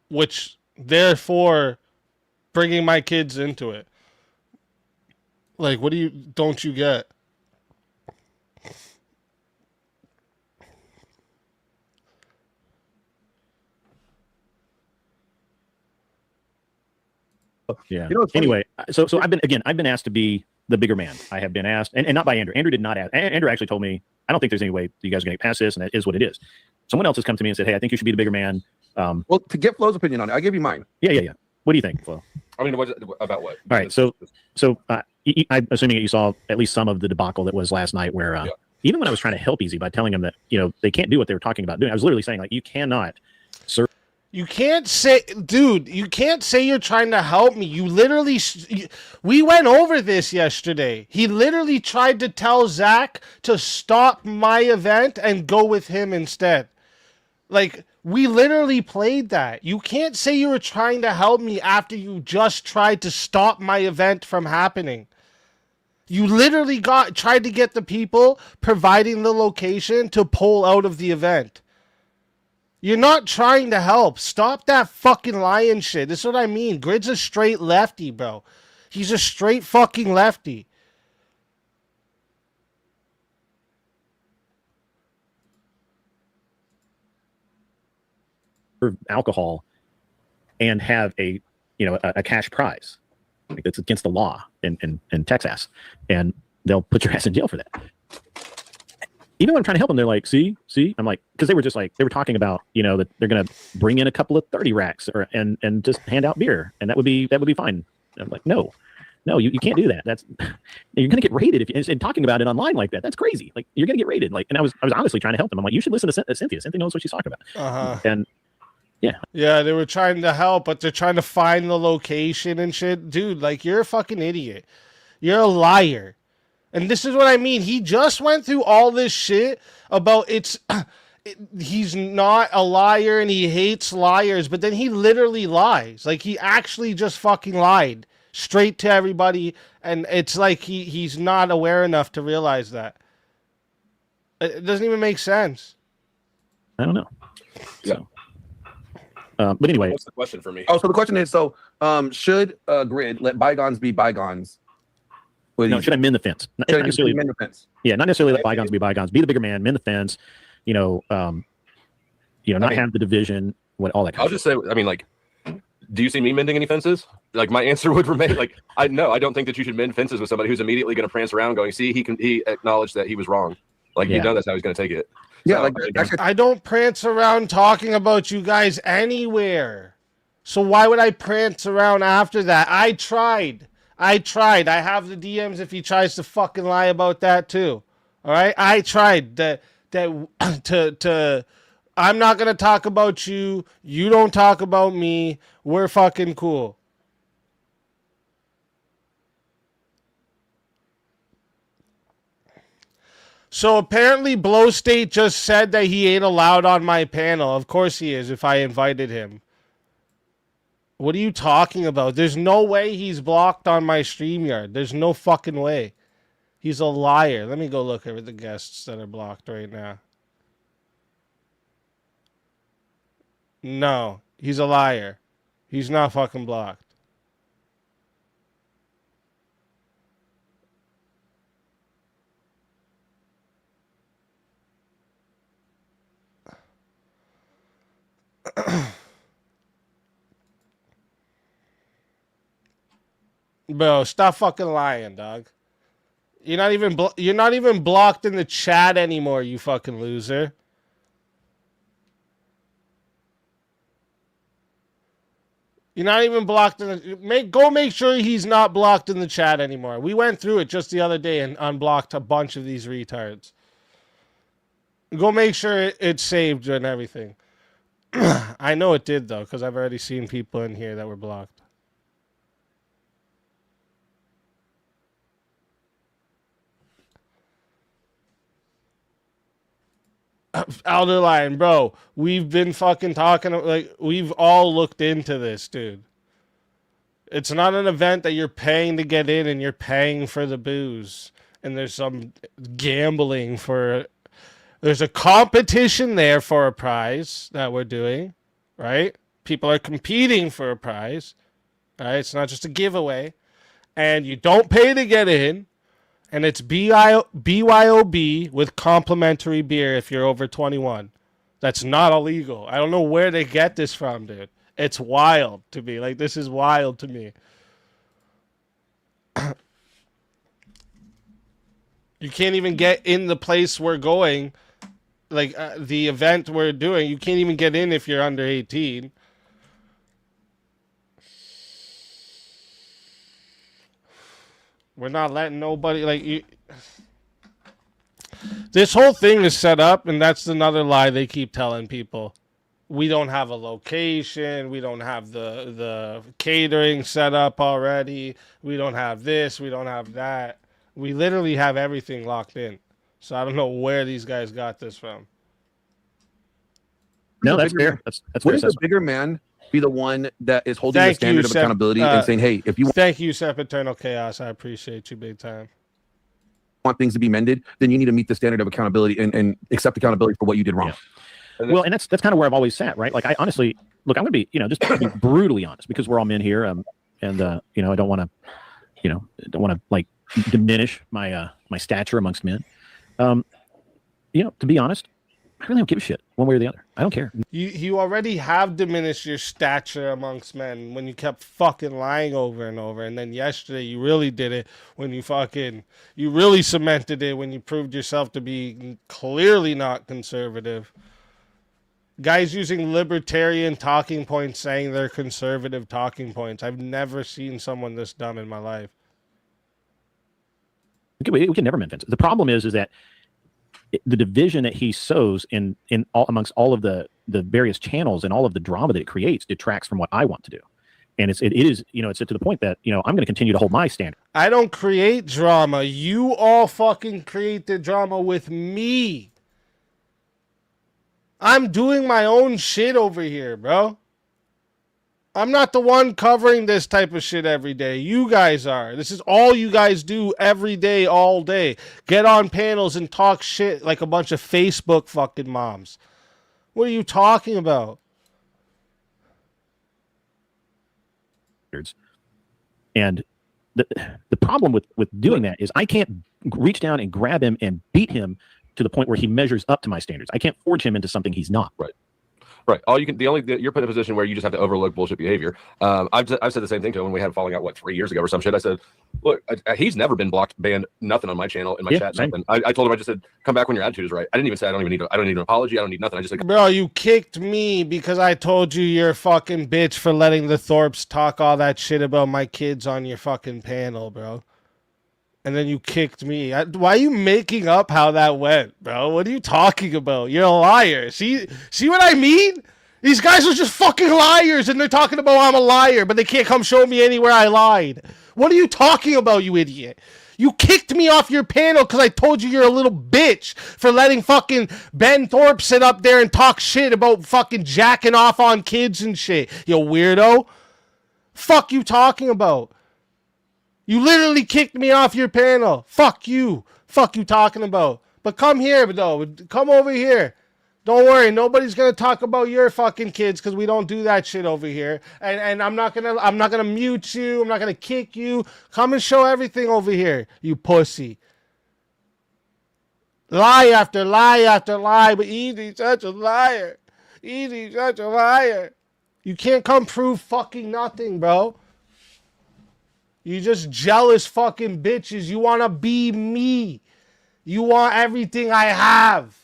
which therefore bringing my kids into it. Like, what don't you get? Yeah. Anyway, so I've been asked to be the bigger man. I have been asked, and not by Andrew. Andrew did not ask. Andrew actually told me, I don't think there's any way you guys are going to get past this, and that is what it is. Someone else has come to me and said, hey, I think you should be the bigger man. Well, to get Flo's opinion on it, I'll give you mine. Yeah. What do you think, Flo? I mean, about what? All right. So I'm assuming that you saw at least some of the debacle that was last night where even when I was trying to help Easy by telling him that, they can't do what they were talking about doing, I was literally saying, like, you cannot serve. You can't say, dude, you can't say you're trying to help me. You literally, we went over this yesterday. He literally tried to tell Zach to stop my event and go with him instead. Like, we literally played that. You can't say you were trying to help me after you just tried to stop my event from happening. You literally tried to get the people providing the location to pull out of the event. You're not trying to help. Stop that fucking lying shit. This is what I mean. Grid's a straight lefty, bro. He's a straight fucking lefty. Alcohol and have a cash prize. Like, that's against the law in Texas, and they'll put your ass in jail for that. Even when I'm trying to help them, they're like, see, I'm like, because they were talking about, that they're going to bring in a couple of 30 racks and just hand out beer, and that would be fine. And I'm like, no, you can't do that. You're going to get raided and talking about it online like that. That's crazy. Like, you're going to get raided. Like, and I was honestly trying to help them. I'm like, you should listen to Cynthia. Cynthia knows what she's talking about. And yeah, they were trying to help, but they're trying to find the location and shit. Dude, like, you're a fucking idiot. You're a liar. And this is what I mean. He just went through all this shit about he's not a liar and he hates liars, but then he literally lies. Like, he actually just fucking lied straight to everybody, and it's like he's not aware enough to realize that. It doesn't even make sense. I don't know. Yeah. But anyway, what's the question for me? Oh, so the question is, should Grid let bygones be bygones? No, should I mend the fence? Not necessarily mend the fence. Yeah, not necessarily let bygones be bygones. Be the bigger man, mend the fence. Not have the division. All that. I'll just say, I mean, like, do you see me mending any fences? Like, my answer would remain, like, I don't think that you should mend fences with somebody who's immediately going to prance around, going, see, he acknowledged that he was wrong. Like, you know that's how he's going to take it. Yeah, so, I don't prance around talking about you guys anywhere. So why would I prance around after that? I tried. I have the DMs if he tries to fucking lie about that too. All right? I tried to I'm not going to talk about you. You don't talk about me. We're fucking cool. So apparently Blow State just said that he ain't allowed on my panel. Of course he is if I invited him. What are you talking about? There's no way he's blocked on my StreamYard. There's no fucking way. He's a liar. Let me go look at the guests that are blocked right now. No, he's a liar. He's not fucking blocked. Bro, stop fucking lying, dog. You're not even blocked in the chat anymore, you fucking loser. You're not even blocked in the go make sure he's not blocked in the chat anymore. We went through it just the other day and unblocked a bunch of these retards. Go make sure it's saved and everything. I know it did though, because I've already seen people in here that were blocked. Elder Lion, bro, we've been fucking talking, like, we've all looked into this, dude. It's not an event that you're paying to get in and you're paying for the booze. and there's some gambling for. There's a competition there for a prize that we're doing, right? People are competing for a prize, right? It's not just a giveaway, and you don't pay to get in, and it's BYOB with complimentary beer if you're over 21. That's not illegal. I don't know where they get this from, dude. It's wild to me. Like, this is wild to me. You can't even get in the place we're going, like the event we're doing. You can't even get in if you're under 18. We're not letting nobody, like, you. This whole thing is set up, and that's another lie they keep telling people. We don't have a location. We don't have the catering set up already. We don't have this. We don't have that. We literally have everything locked in. So I don't know where these guys got this from. No, that's fair. That's Wouldn't the bigger man be the one that is holding the standard of accountability and saying, hey, if you thank you, Sep Eternal Chaos. I appreciate you big time. Want things to be mended, then you need to meet the standard of accountability and accept accountability for what you did wrong. Yeah. Well, and that's kind of where I've always sat, right? Like, I honestly, look, I'm going to be, just to be brutally honest, because we're all men here. And I don't want to, like, diminish my my stature amongst men. To be honest, I really don't give a shit one way or the other. I don't care. You already have diminished your stature amongst men when you kept fucking lying over and over. And then yesterday you really did it when you really cemented it when you proved yourself to be clearly not conservative. Guys using libertarian talking points saying they're conservative talking points. I've never seen someone this dumb in my life. We can never mend fences. The problem is that the division that he sows amongst all of the various channels and all of the drama that it creates detracts from what I want to do. And it is it's to the point that, I'm going to continue to hold my standard. I don't create drama. You all fucking create the drama with me. I'm doing my own shit over here, bro. I'm not the one covering this type of shit every day. You guys are. This is all you guys do every day, all day. Get on panels and talk shit like a bunch of Facebook fucking moms. What are you talking about? And the problem with doing that is I can't reach down and grab him and beat him to the point where he measures up to my standards. I can't forge him into something he's not. Right. You're put in a position where you just have to overlook bullshit behavior. I've said the same thing to him when we had a falling out 3 years ago or some shit. I said, look, he's never been blocked, banned, nothing on my channel, in my chat. Nothing. I told him, I just said, come back when your attitude is right. I didn't even say I don't need an apology. I don't need nothing. I just said, bro, you kicked me because I told you you're a fucking bitch for letting the Thorpes talk all that shit about my kids on your fucking panel, bro. And then you kicked me. Why are you making up how that went, bro? What are you talking about? You're a liar. See what I mean? These guys are just fucking liars, and they're talking about I'm a liar, but they can't come show me anywhere I lied. What are you talking about, you idiot? You kicked me off your panel because I told you you're a little bitch for letting fucking Ben Thorpe sit up there and talk shit about fucking jacking off on kids and shit, you weirdo. Fuck you talking about? You literally kicked me off your panel. Fuck you. Fuck you talking about? But come here, though. Come over here. Don't worry, nobody's gonna talk about your fucking kids because we don't do that shit over here. And I'm not gonna mute you. I'm not gonna kick you. Come and show everything over here, you pussy. Lie after lie after lie, but Easy's such a liar. Easy's such a liar. You can't come prove fucking nothing, bro. You just jealous fucking bitches. You wanna be me. You want everything I have.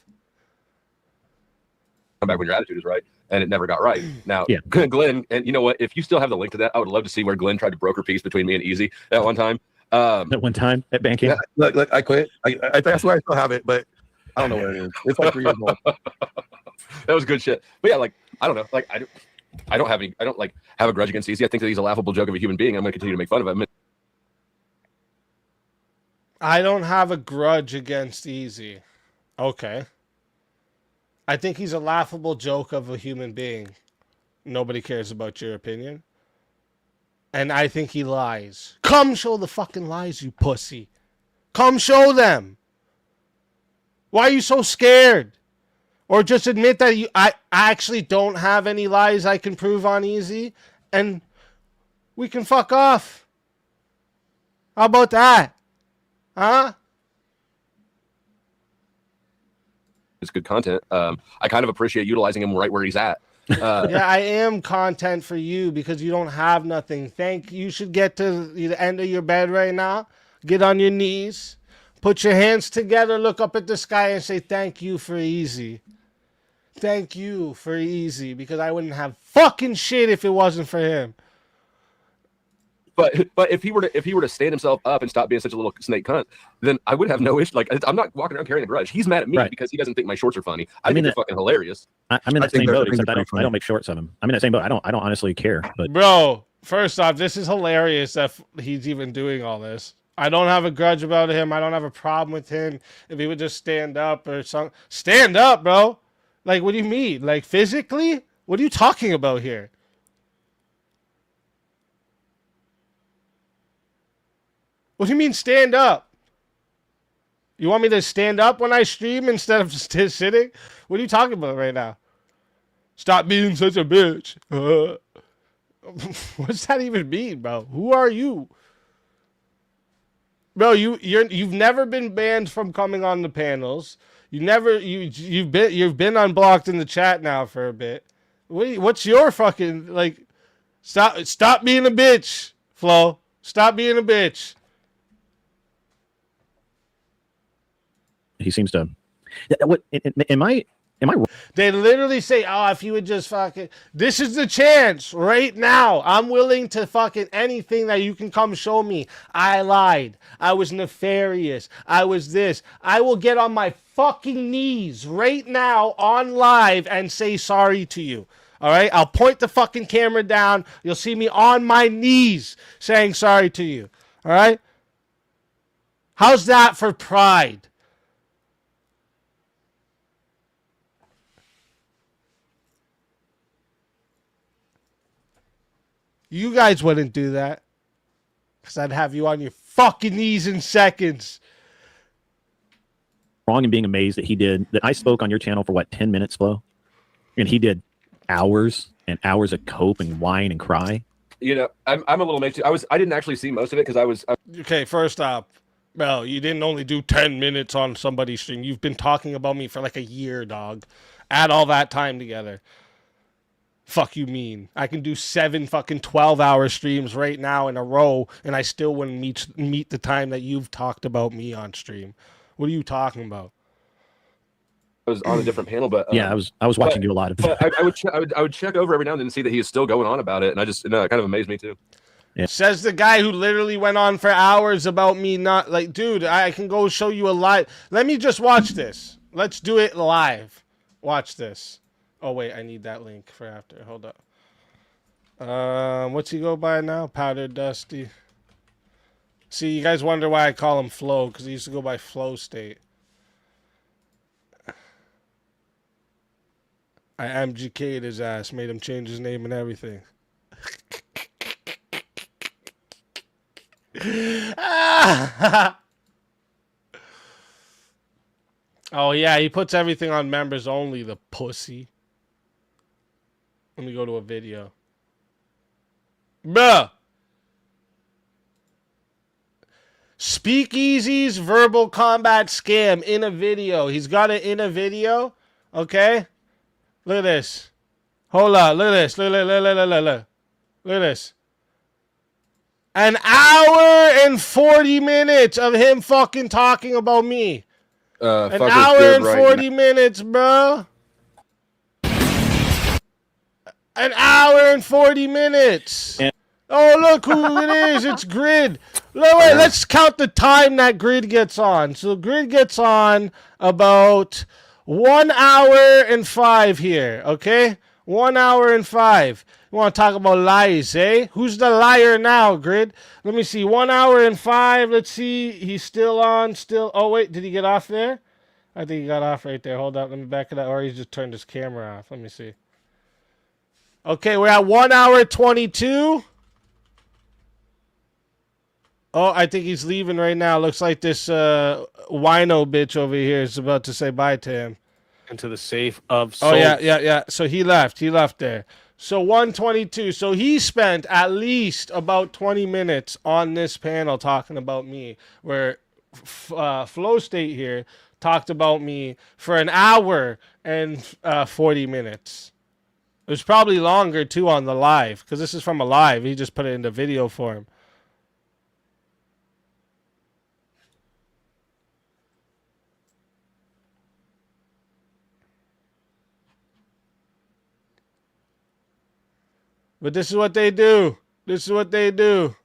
Come back when your attitude is right, and it never got right. Now, Glenn, and you know what? If you still have the link to that, I would love to see where Glenn tried to broker peace between me and Easy at one time. At one time at banking. Yeah, look, I quit. I swear I still have it, but I don't know where it is. It's like 3 years old. That was good shit. But yeah, like I don't know, like I don't have a grudge against Easy. I think that he's a laughable joke of a human being. I'm going to continue to make fun of him. I don't have a grudge against Easy. Okay. I think he's a laughable joke of a human being. Nobody cares about your opinion. And I think he lies. Come show the fucking lies, you pussy. Come show them. Why are you so scared? Or just admit that I actually don't have any lies I can prove on easy, and we can fuck off. How about that? Huh? It's good content. I kind of appreciate utilizing him right where he's at. Yeah, I am content for you because you don't have nothing. You should get to the end of your bed right now. Get on your knees. Put your hands together. Look up at the sky and say, thank you for easy. Thank you for easy, because I wouldn't have fucking shit if it wasn't for him. But if he were to stand himself up and stop being such a little snake cunt, then I would have no issue. Like, I'm not walking around carrying a grudge. He's mad at me because he doesn't think my shorts are funny. I mean, they're fucking hilarious. I'm in that same boat, except I don't make shorts of him. I'm in that same boat. I don't honestly care. But bro, first off, this is hilarious that he's even doing all this. I don't have a grudge about him. I don't have a problem with him if he would just stand up or something. Stand up, bro. Like, what do you mean? Like, physically? What are you talking about here? What do you mean stand up? You want me to stand up when I stream instead of sitting? What are you talking about right now? Stop being such a bitch. What's that even mean, bro? Who are you? Bro, you've never been banned from coming on the panels. You've been unblocked in the chat now for a bit. What's your fucking, like, stop being a bitch, Flo. Stop being a bitch. He seems to. What am I wrong? They literally say, "Oh, if you would just fucking, this is the chance right now. I'm willing to fucking anything that you can come show me. I lied. I was nefarious. I was this. I will get on my fucking knees right now on live and say sorry to you. All right? I'll point the fucking camera down. You'll see me on my knees saying sorry to you. All right? How's that for pride? You guys wouldn't do that. Because I'd have you on your fucking knees in seconds. Wrong in being amazed that I spoke on your channel for 10 minutes, Flo? And he did hours and hours of cope and whine and cry. You know, I'm a little amazed too. I didn't actually see most of it because I was. Okay, first off, well, you didn't only do 10 minutes on somebody's stream. You've been talking about me for like a year, dog. Add all that time together. Fuck you mean? I can do 7 fucking 12-hour streams right now in a row, and I still wouldn't meet the time that you've talked about me on stream. What are you talking about? I was on a different panel, but yeah, I was watching you a lot of. But I would check over every now and then and see that he is still going on about it, and it kind of amazed me too. Yeah. Says the guy who literally went on for hours about me not like, dude. I can go show you a live. Let me just watch this. Let's do it live. Watch this. Oh, wait, I need that link for after. Hold up. What's he go by now? Powdered Dusty. See, you guys wonder why I call him Flo, because he used to go by Flow State. I MGK'd his ass, made him change his name and everything. Oh, yeah, he puts everything on members only, the pussy. Let me go to a video. Bruh. Speakeasy's verbal combat scam in a video. He's got it in a video. Okay? Look at this. Hold on. Look at this. Look at this. An hour and 40 minutes of him fucking talking about me. An hour and 40 minutes, bro. An hour and 40 minutes. Oh, look who it is. It's Grid. Wait, let's count the time that Grid gets on. So Grid gets on about 1 hour and 5 here, okay? 1 hour and 5. You want to talk about lies, eh? Who's the liar now, Grid? Let me see. 1 hour and 5. Let's see. He's still on. Oh, wait. Did he get off there? I think he got off right there. Hold up. Let me back it up. Or he just turned his camera off. Let me see. Okay, we're at 1 hour 22. Oh, I think he's leaving right now. Looks like this wino bitch over here is about to say bye to him. Into the safe of souls. Oh, yeah. So he left. He left there. So 122. So he spent at least about 20 minutes on this panel talking about me, where Flow State here talked about me for an hour and 40 minutes. It was probably longer, too, on the live, because this is from a live. He just put it into video form. But this is what they do. This is what they do.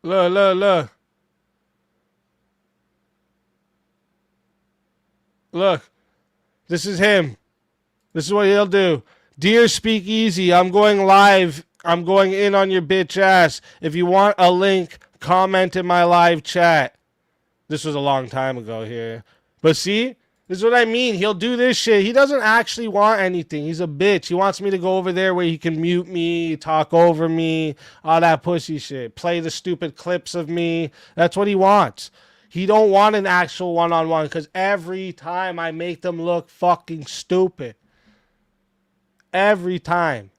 Look. Look. This is him. This is what he'll do. Dear Speakeasy, I'm going live. I'm going in on your bitch ass. If you want a link, comment in my live chat. This was a long time ago here. But see? This is what I mean. He'll do this shit. He doesn't actually want anything. He's a bitch. He wants me to go over there where he can mute me, talk over me, all that pussy shit. Play the stupid clips of me. That's what he wants. He don't want an actual one-on-one because every time I make them look fucking stupid. Every time.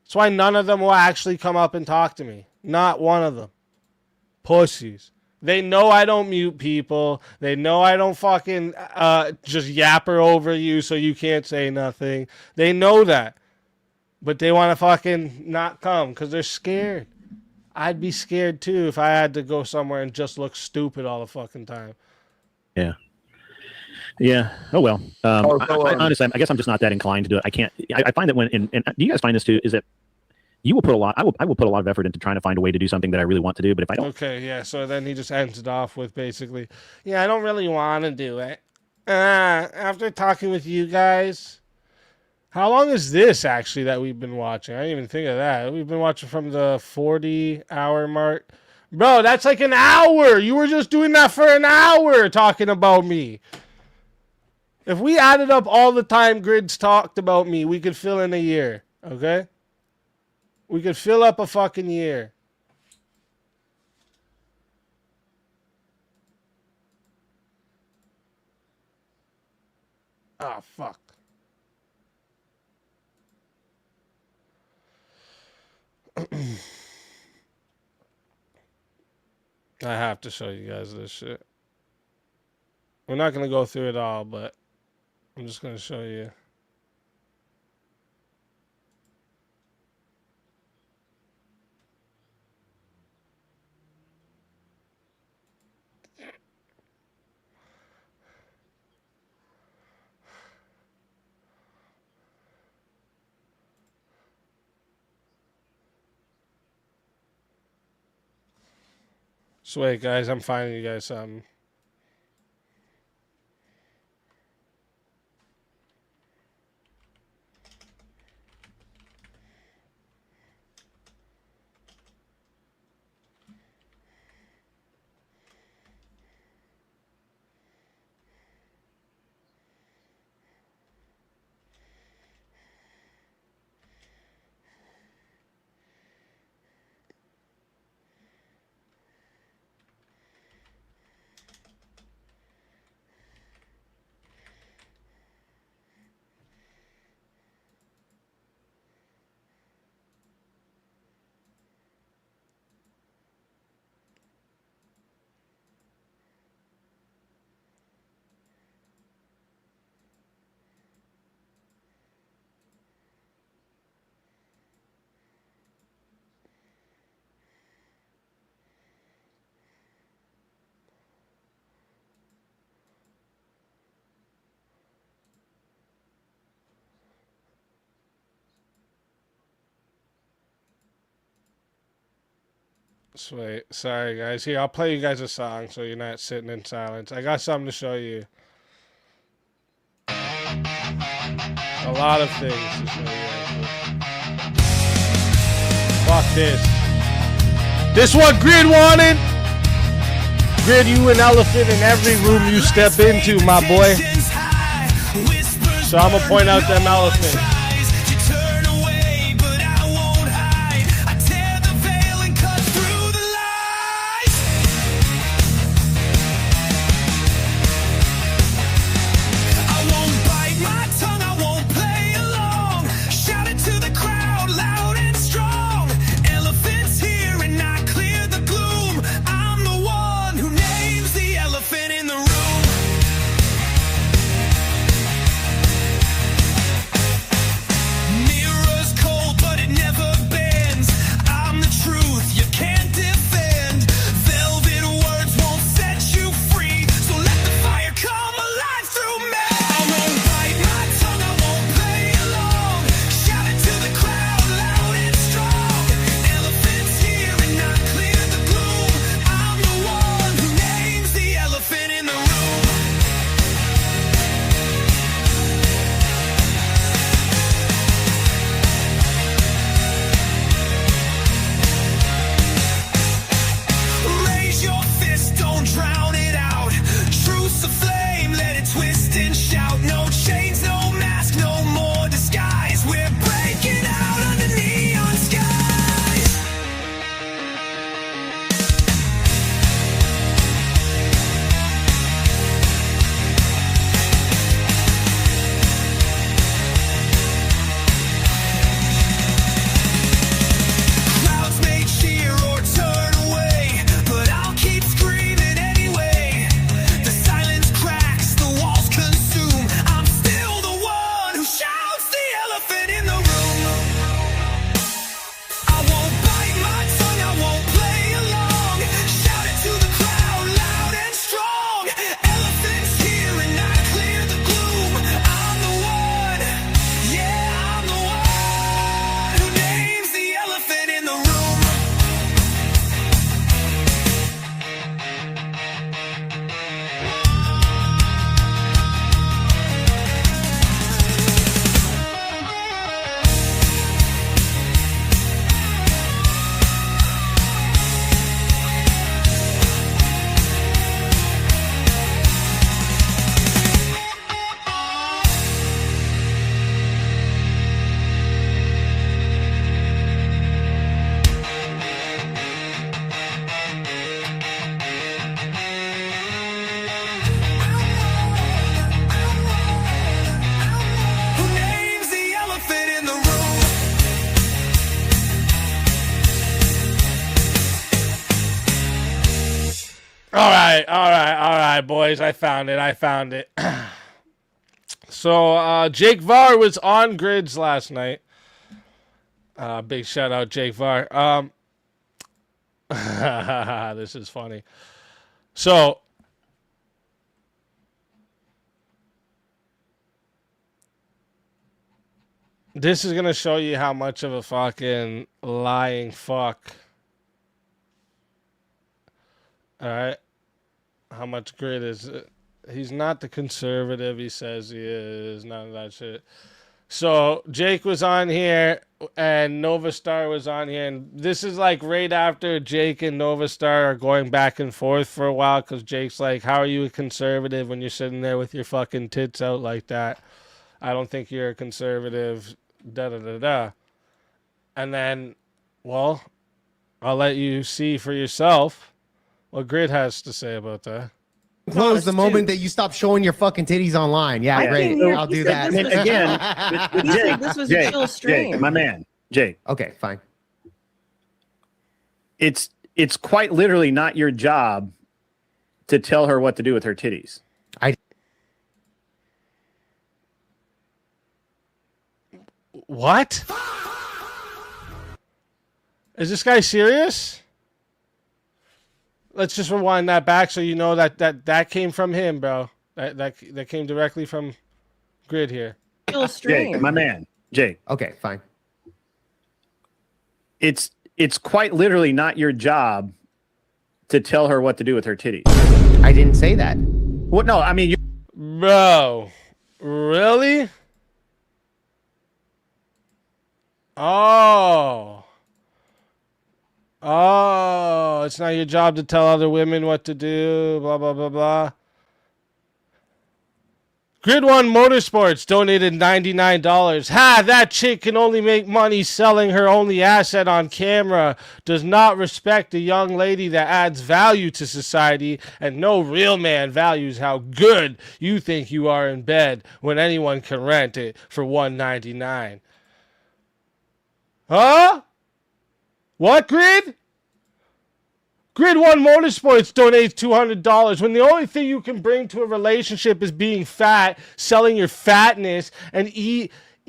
That's why none of them will actually come up and talk to me. Not one of them. Pussies. They know I don't mute people. They know I don't fucking just yapper over you so you can't say nothing. They know that. But they want to fucking not come because they're scared. I'd be scared too if I had to go somewhere and just look stupid all the fucking time. Yeah. Yeah. Oh, well. Honestly, I guess I'm just not that inclined to do it. I can't. I find that when, and do you guys find this too, is that you will put a lot, I will put a lot of effort into trying to find a way to do something that I really want to do, but if I don't. Okay, yeah, so then he just ends it off with basically, yeah, I don't really want to do it. After talking with you guys, how long is this actually that we've been watching? I didn't even think of that. We've been watching from the 40-hour mark. Bro, that's like an hour. You were just doing that for an hour talking about me. If we added up all the time Grids talked about me, we could fill in a year, okay? We could fill up a fucking year. Ah, fuck. I have to show you guys this shit. We're not going to go through it all, but I'm just going to show you. So wait, guys, I'm finding you guys something. Sweet. Sorry, guys. Here, I'll play you guys a song so you're not sitting in silence. I got something to show you. A lot of things to show you. Fuck this. This what Grid wanted? Grid, you an elephant in every room you step into, my boy. So I'm gonna point out them elephants. right, boys. I found it. So Jake Var was on Grids last night. Big shout out, Jake Var. This is funny. So this is gonna show you how much of a fucking lying fuck. All right, how much Grid is. He's not the conservative he says he is. None of that shit. So Jake was on here and Nova Star was on here, and this is like right after Jake and Nova Star are going back and forth for a while because Jake's like, "How are you a conservative when you're sitting there with your fucking tits out like that? I don't think you're a conservative." Da da da da. And then, well, I'll let you see for yourself what Grid has to say about that. Close the moment that you stop showing your fucking titties online. Yeah, great. I'll do that. And again, Jake, this was a chill stream. Jake, my man, Jake. Okay, fine. It's quite literally not your job to tell her what to do with her titties. What? Is this guy serious? Let's just rewind that back so you know that came from him, bro. That came directly from Grid here. Jake, my man, Jake. Okay, fine. It's quite literally not your job to tell her what to do with her titties. I didn't say that. What? No, I mean, bro, really? Oh, it's not your job to tell other women what to do, blah, blah, blah, blah. Grid One Motorsports donated $99. Ha, that chick can only make money selling her only asset on camera, does not respect a young lady that adds value to society, and no real man values how good you think you are in bed when anyone can rent it for $199. Huh? What, Grid? Grid One Motorsports donates $200 when the only thing you can bring to a relationship is being fat, selling your fatness, and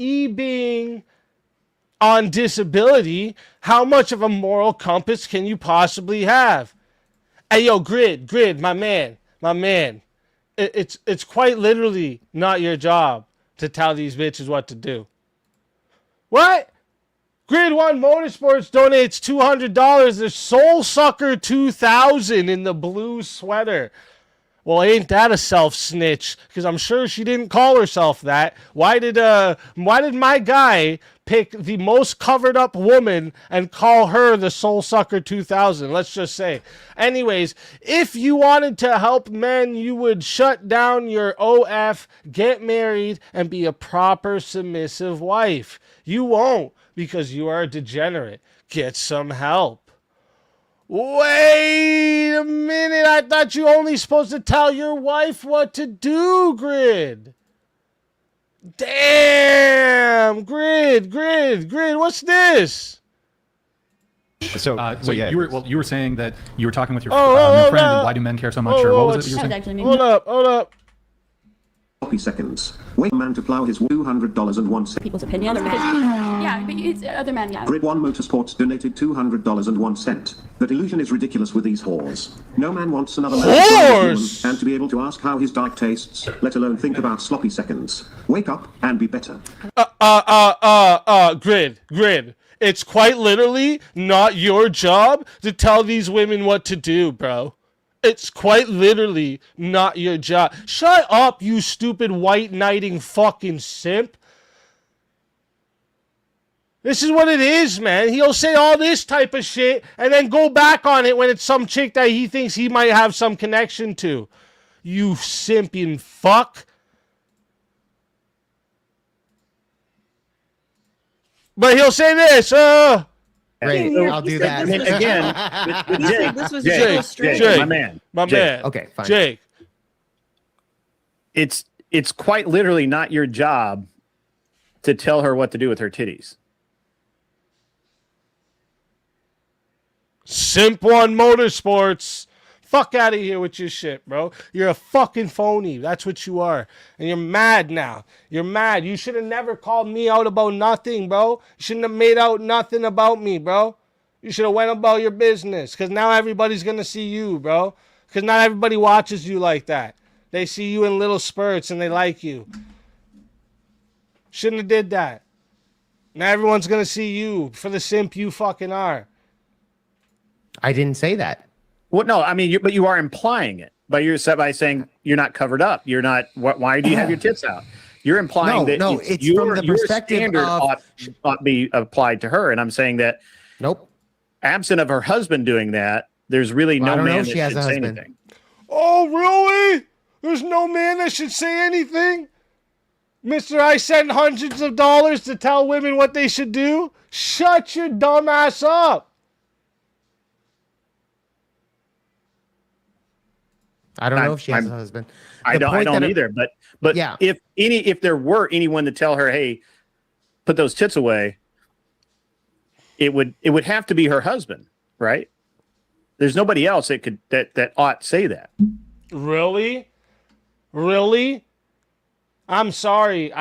being on disability. How much of a moral compass can you possibly have? Hey, yo, Grid, my man. It's quite literally not your job to tell these bitches what to do. What? Grid One Motorsports donates $200 to Soul Sucker 2000 in the blue sweater. Well, ain't that a self-snitch? Because I'm sure she didn't call herself that. Why did my guy pick the most covered up woman and call her the Soul Sucker 2000? Let's just say. Anyways, if you wanted to help men, you would shut down your OF, get married, and be a proper submissive wife. You won't, because you are a degenerate. Get some help. Wait a minute. I thought you only supposed to tell your wife what to do, Grid. Damn, Grid. What's this? So yeah. you were saying that you were talking with your friend, and why do men care so much? Or what was it that you were saying? Hold up. Seconds. Wait a man to plow his $200.01. People's opinion. Yeah, but it's other men, yeah. Grid One Motorsports donated $200.01. The delusion is ridiculous with these whores. No man wants another man and to be able to ask how his dick tastes, let alone think about sloppy seconds. Wake up and be better. Grid. It's quite literally not your job to tell these women what to do, bro. It's quite literally not your job. Shut up, you stupid white knighting fucking simp. This is what it is, man. He'll say all this type of shit and then go back on it when it's some chick that he thinks he might have some connection to. You simping fuck. But he'll say this, Great, I'll do that. Again, this was Jake, my man. Okay, fine. Jake. It's quite literally not your job to tell her what to do with her titties. Simp One Motorsports, Fuck out of here with your shit, bro. You're a fucking phony. That's what you are. And you're mad now. You're mad. You should have never called me out about nothing, bro. You shouldn't have made out nothing about me, bro. You should have went about your business. Because now everybody's going to see you, bro. Because not everybody watches you like that. They see you in little spurts and they like you. Shouldn't have did that. Now everyone's going to see you for the simp you fucking are. I didn't say that. Well, no, I mean, but you are implying it by saying you're not covered up. You're not. Why do you have your tits out? You're implying that it's from the perspective standard of ought be applied to her, and I'm saying that nope. Absent of her husband doing that, there's really no man that should say anything. Oh, really? There's no man that should say anything? Mister, I send hundreds of dollars to tell women what they should do? Shut your dumb ass up. I don't know if she has a husband. I don't either. But yeah, if there were anyone to tell her, hey, put those tits away, it would have to be her husband, right? There's nobody else that ought say that. Really? I'm sorry.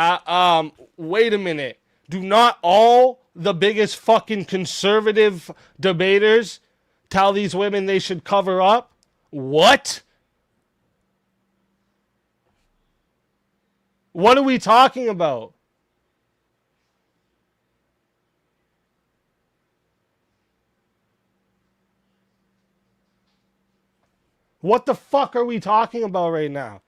Wait a minute. Do not all the biggest fucking conservative debaters tell these women they should cover up? What? What are we talking about? What the fuck are we talking about right now?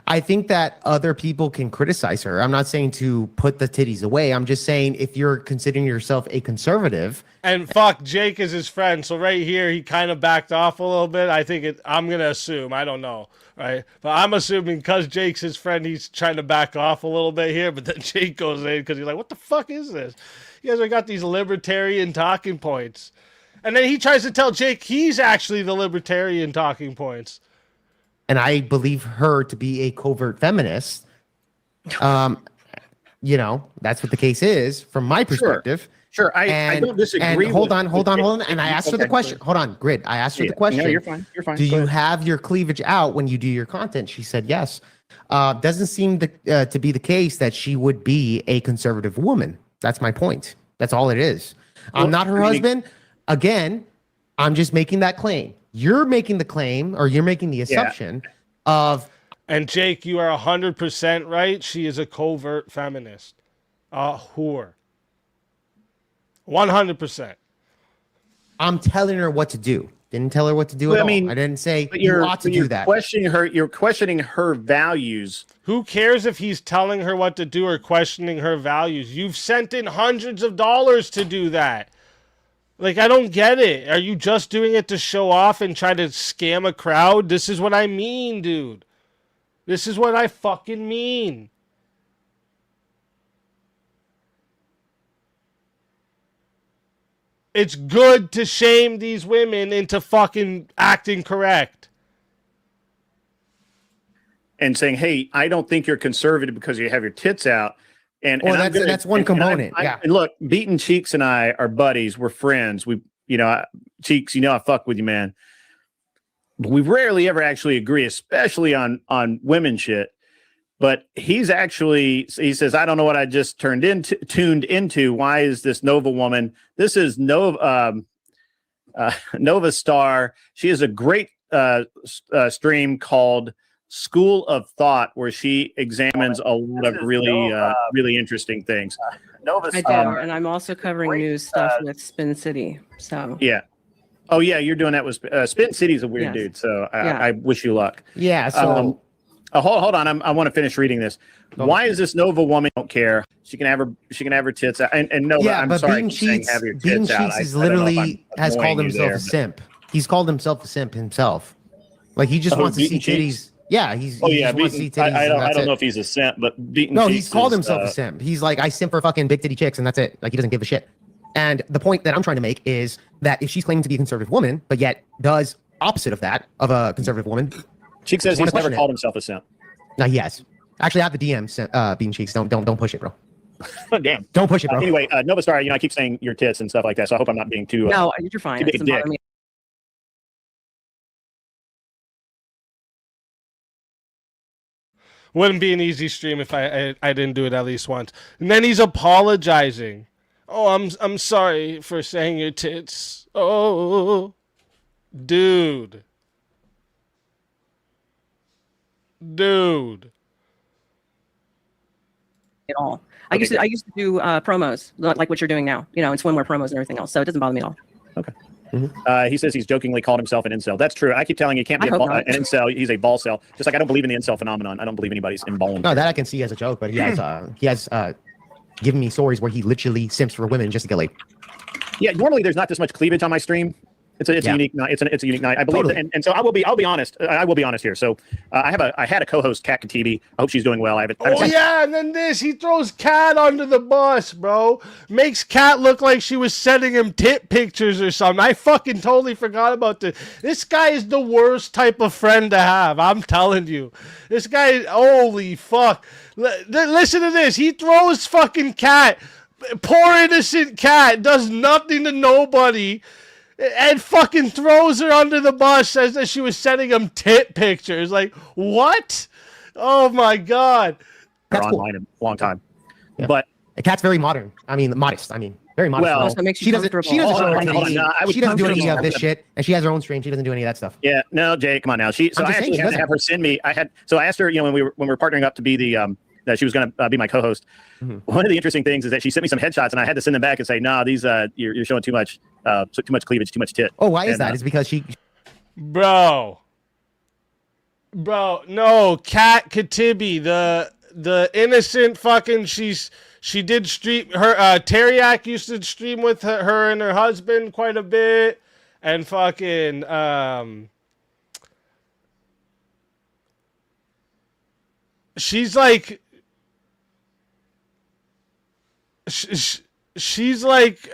I think that other people can criticize her. I'm not saying to put the titties away. I'm just saying if you're considering yourself a conservative. And fuck, Jake is his friend. So right here, he kind of backed off a little bit. I'm going to assume. I don't know. Right? But I'm assuming because Jake's his friend, he's trying to back off a little bit here. But then Jake goes in because he's like, what the fuck is this? You guys have got these libertarian talking points. And then he tries to tell Jake he's actually the libertarian talking points. And I believe her to be a covert feminist. You know, that's what the case is from my perspective. Sure. I don't disagree. And hold on. And I asked her the question. Hold on, Grid. I asked her the question. No, you're fine. Do you have your cleavage out when you do your content? She said yes. Doesn't seem to be the case that she would be a conservative woman. That's my point. That's all it is. I'm not her husband. Again, I'm just making that claim. You're making the claim, or you're making the assumption of. And Jake, you are 100% right. She is a covert feminist, a whore. 100%. I'm telling her what to do. Didn't tell her what to do at all. I didn't say you ought to do that. You're questioning her values. Who cares if he's telling her what to do or questioning her values? You've sent in hundreds of dollars to do that. Like, I don't get it. Are you just doing it to show off and try to scam a crowd? This is what I mean, dude. This is what I fucking mean. It's good to shame these women into fucking acting correct. And saying, hey, I don't think you're conservative because you have your tits out. And that's one component. And look, Beaten Cheeks and I are buddies. We're friends. Cheeks, I fuck with you, man. But we rarely ever actually agree, especially on women shit. But he says, I don't know what I just tuned into. Why is this Nova woman? This is Nova Star. She has a great stream called School of Thought, where she examines a lot of really interesting things. I do, and I'm also covering news stuff with Spin City. So yeah, oh yeah, you're doing that with Spin City's a weird dude. So I wish you luck. Yeah. So hold on, I want to finish reading this. Why is this Nova woman? Don't care. She can have her tits out. And Nova, yeah, I'm but sorry. Beaten Cheeks is literally has called himself a simp. He's called himself a simp himself. Like he just wants to see titties. Yeah, he just wants to see titties. I don't know if he's a simp, but Beaten Cheeks he's called himself a simp. He's like, I simp for fucking big titty chicks, and that's it. Like he doesn't give a shit. And the point that I'm trying to make is that if she's claiming to be a conservative woman, but yet does opposite of that of a conservative woman, Cheeks says he's never called himself a simp. No, he has. Actually, I have the DM, Beaten Cheeks. Don't push it, bro. Damn. Don't push it, bro. Anyway, Nova Star, I keep saying your tits and stuff like that, so I hope I'm not being too. No, you're fine. Too big a dick. Wouldn't be an easy stream if I didn't do it at least once. And then he's apologizing. Oh, I'm sorry for saying your tits. Oh, dude. At all. I used to do promos like what you're doing now, you know, and swimwear promos and everything else. So it doesn't bother me at all. Okay. He says he's jokingly called himself an incel. That's true. I keep telling you, he can't be an incel. He's a ball cell. Just like I don't believe in the incel phenomenon. I don't believe anybody's involuntary. No, that I can see as a joke, but he has given me stories where he literally simps for women just to get laid. Yeah, normally there's not this much cleavage on my stream. It's a unique night. It's a unique night. I believe that, and so I'll be honest. I will be honest here. So I had a co-host, Kat Katibi. I hope she's doing well. And then he throws Kat under the bus, bro. Makes Kat look like she was sending him tit pictures or something. I fucking totally forgot about this. This guy is the worst type of friend to have. I'm telling you. This guy, holy fuck. Listen to this. He throws fucking Kat, poor innocent Kat, does nothing to nobody. And fucking throws her under the bus, says that she was sending him tit pictures. Like, what? Oh my god. That's online a long time. Yeah. But the Kat's very modern. I mean, modest. I mean, very modest. Well, so it makes you she doesn't do any of this shit, and she has her own stream. She doesn't do any of that stuff. Yeah, no, Jay, come on now. So I actually had to have her send me. So I asked her, you know, when we were partnering up to be the that she was going to be my co-host. One of the interesting things is that she sent me some headshots, and I had to send them back and say, "Nah, these you're showing too much cleavage, too much tit." Oh, why is that? It's because she, bro, no, Kat Katibi, the innocent fucking she did stream her. Teriak used to stream with her and her husband quite a bit, and fucking she's like. She's like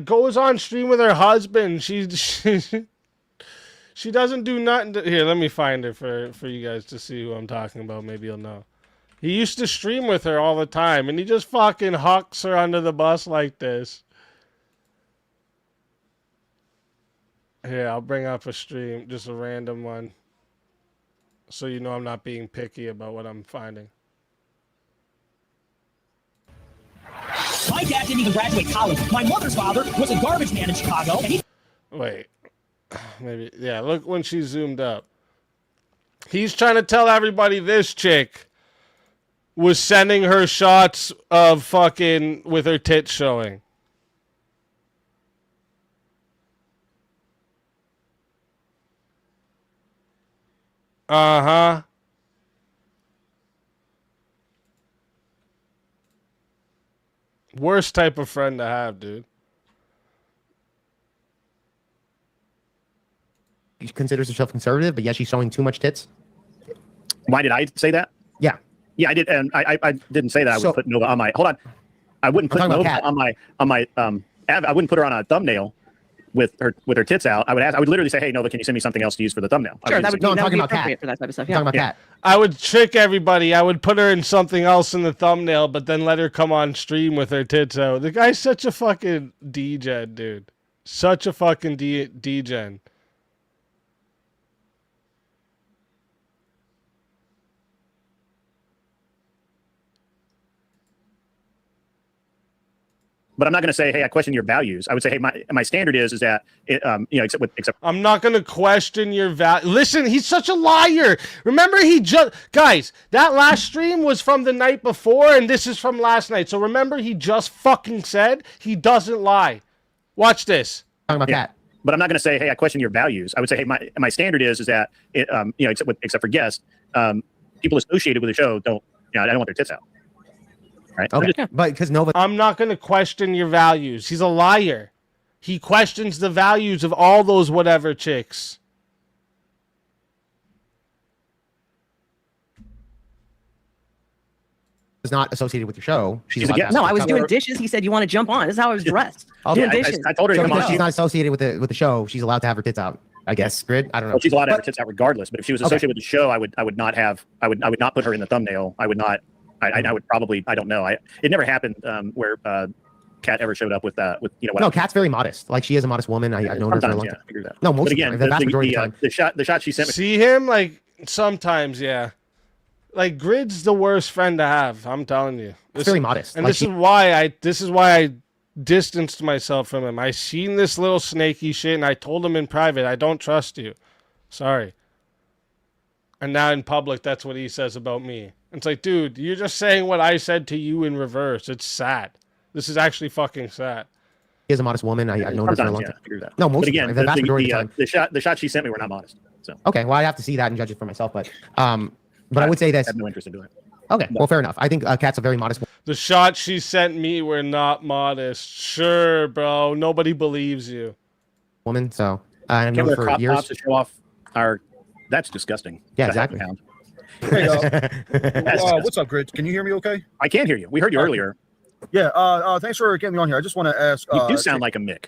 goes on stream with her husband. She doesn't do nothing. Here, let me find her for you guys to see who I'm talking about. Maybe you'll know. He used to stream with her all the time, and he just fucking hucks her under the bus like this. Here, I'll bring up a stream, just a random one, so you know I'm not being picky about what I'm finding. My dad didn't even graduate college. My mother's father was a garbage man in Chicago. And Wait. Maybe. Yeah, look when she zoomed up. He's trying to tell everybody this chick was sending her shots of fucking with her tits showing. Uh-huh. Worst type of friend to have, dude. She considers herself conservative, but yet she's showing too much tits. Why did I say that? Yeah. Yeah, I did, and I didn't say that. I would put Nova on my. Hold on. I wouldn't put Nova on my. I wouldn't put her on a thumbnail with her tits out. I would literally say, "Hey, Nova, can you send me something else to use for the thumbnail?" Sure, that would be appropriate Kat. For that type of stuff. Yeah. I'm talking about Kat. I would trick everybody. I would put her in something else in the thumbnail, but then let her come on stream with her tits out. The guy's such a fucking D-gen, dude. Such a fucking D-gen. But I'm not going to say, "Hey, I question your values." I would say, "Hey, my standard is that except." I'm not going to question your value. Listen, he's such a liar. Remember, guys, that last stream was from the night before, and this is from last night. So remember, he just fucking said he doesn't lie. Watch this. Talking about Kat. But I'm not going to say, "Hey, I question your values." I would say, "Hey, my standard is that except for guests, people associated with the show don't. I don't want their tits out." Right. Okay. But because Nova, I'm not going to question your values. He's a liar. He questions the values of all those whatever chicks. is not associated with your show. She's no, I was doing dishes. He said, "You want to jump on?" This is how I was dressed. Doing dishes. I told her to come on. She's not associated with the show. She's allowed to have her tits out. I guess. Grid. I don't know. Well, she's allowed to have her tits out regardless. But if she was associated with the show, I would not put her in the thumbnail. I would not. I would probably. I don't know. It never happened where Kat ever showed up with what No, Kat's very modest. Like she is a modest woman. I've known her for a long time. I figured that. No, most but again, of the time, the vast majority of the time. The shot she sent me. See him like sometimes, yeah. Like Grid's the worst friend to have. I'm telling you. It's very modest. And like this is why I distanced myself from him. I seen this little snaky shit, and I told him in private, I don't trust you. Sorry. And now in public, that's what he says about me. It's like, dude, you're just saying what I said to you in reverse. It's sad. This is actually fucking sad. He is a modest woman. I've known her for a long time. That. No, most but again, of the vast majority of the time. The shot she sent me were not modest. So okay, well, I have to see that and judge it for myself. But I would say this. I have no interest in doing it. Okay, well, fair enough. I think Kat's a very modest woman. The shots she sent me were not modest. Sure, bro. Nobody believes you. Woman, so I've known her for years. To show off our. That's disgusting. Yeah, exactly. Hey, what's up, Grid? Can you hear me okay? I can hear you. We heard you earlier. Yeah, thanks for getting me on here. I just want to ask. You do sound like a Mick.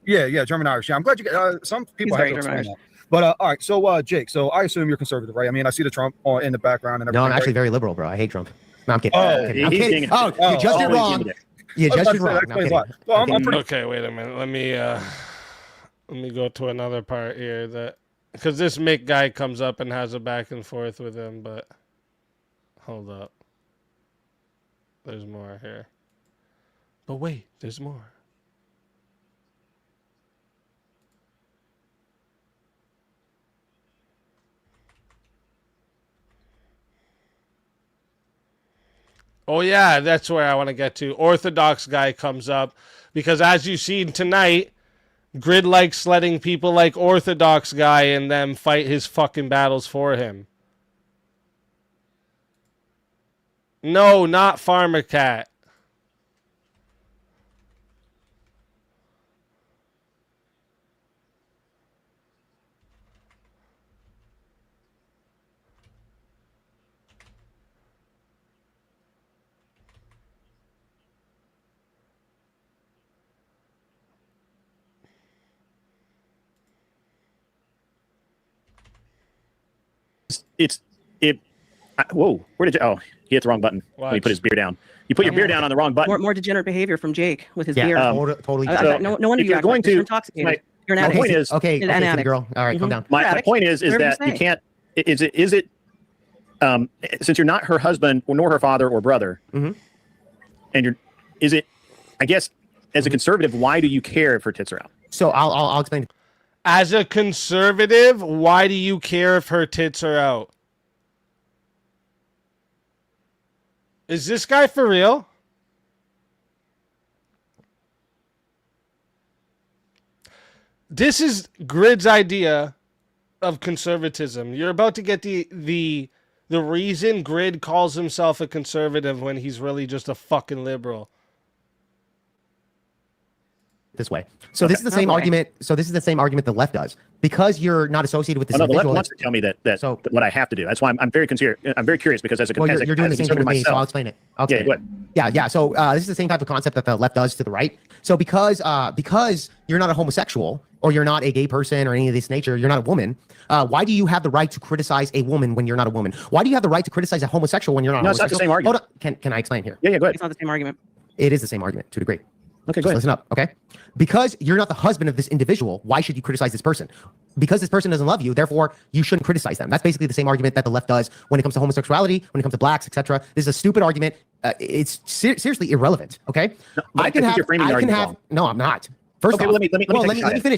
Yeah, German Irish. Yeah, I'm glad you get. Some people have to explain that. But all right, so Jake, so I assume you're conservative, right? I mean, I see the Trump in the background and everything. No, I'm actually very liberal, bro. I hate Trump. No, I'm kidding. I'm kidding. You judged it wrong. You judged it wrong. Okay, wait a minute. Let me go to another part here because this Mick guy comes up and has a back and forth with him, but hold up. There's more here. But wait, there's more. Oh, yeah, that's where I want to get to. OrthadoxGuy comes up because as you've seen tonight, Grid likes letting people like OrthadoxGuy and them fight his fucking battles for him. No, not Farmer Cat. Whoa, where did you? Oh, he hit the wrong button. When he put his beer down. You put your beer down on the wrong button. More degenerate behavior from Jake with his beer. Totally. No wonder you're going to. You're intoxicated. You're an my addict. point is okay, an addict. girl. All right, calm down. My point is that you can't. Is it? Since you're not her husband or nor her father or brother, and is it? I guess as a conservative, why do you care if her tits are out? So I'll explain. As a conservative, why do you care if her tits are out? Is this guy for real? This is Grid's idea of conservatism. You're about to get the reason Grid calls himself a conservative when he's really just a fucking liberal. This way. So this is the same argument. So this is the same argument the left does. Because you're not associated with this individual. The left wants to tell me that what I have to do. That's why I'm very curious because as a you're doing the same thing with me, so I'll explain it. Yeah. So this is the same type of concept that the left does to the right. So because you're not a homosexual or you're not a gay person or any of this nature, you're not a woman. Why do you have the right to criticize a woman when you're not a woman? Why do you have the right to criticize a homosexual when you're not? No, it's not the same argument. Hold on. Can I explain here? Yeah, go ahead. It's not the same argument. It is the same argument to a degree. Okay, go ahead. Listen up, okay? Because you're not the husband of this individual, why should you criticize this person? Because this person doesn't love you, therefore you shouldn't criticize them. That's basically the same argument that the left does when it comes to homosexuality, when it comes to blacks, etc. This is a stupid argument. It's seriously irrelevant, okay? No, I can have. No, I'm not. First okay, off, let me finish.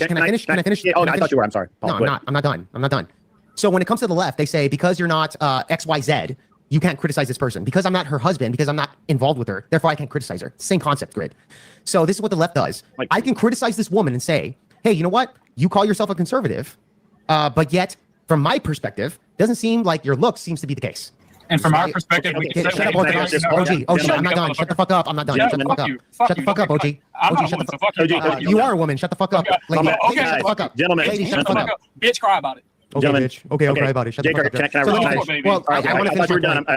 Can I finish? Yeah, I thought you were. I'm sorry. No, I'm not done. So when it comes to the left, they say because you're not XYZ, you can't criticize this person. Because I'm not her husband, because I'm not involved with her, therefore I can't criticize her. Same concept, Grid. So this is what the left does. I can criticize this woman and say, hey, you know what? You call yourself a conservative, but yet, from my perspective, doesn't seem like your looks seems to be the case. And from our perspective, we can say, OG, I'm not done. Shut the fuck up. I'm not done. Shut the fuck up. Shut the fuck up, OG. OG, you are a woman. Shut the fuck up. Lady, shut the fuck up. Gentlemen, lady, shut the fuck up. Bitch, cry about it. Okay, bitch. Okay, I'll cry about it. Shut the fuck up. Can I recognize? Well, I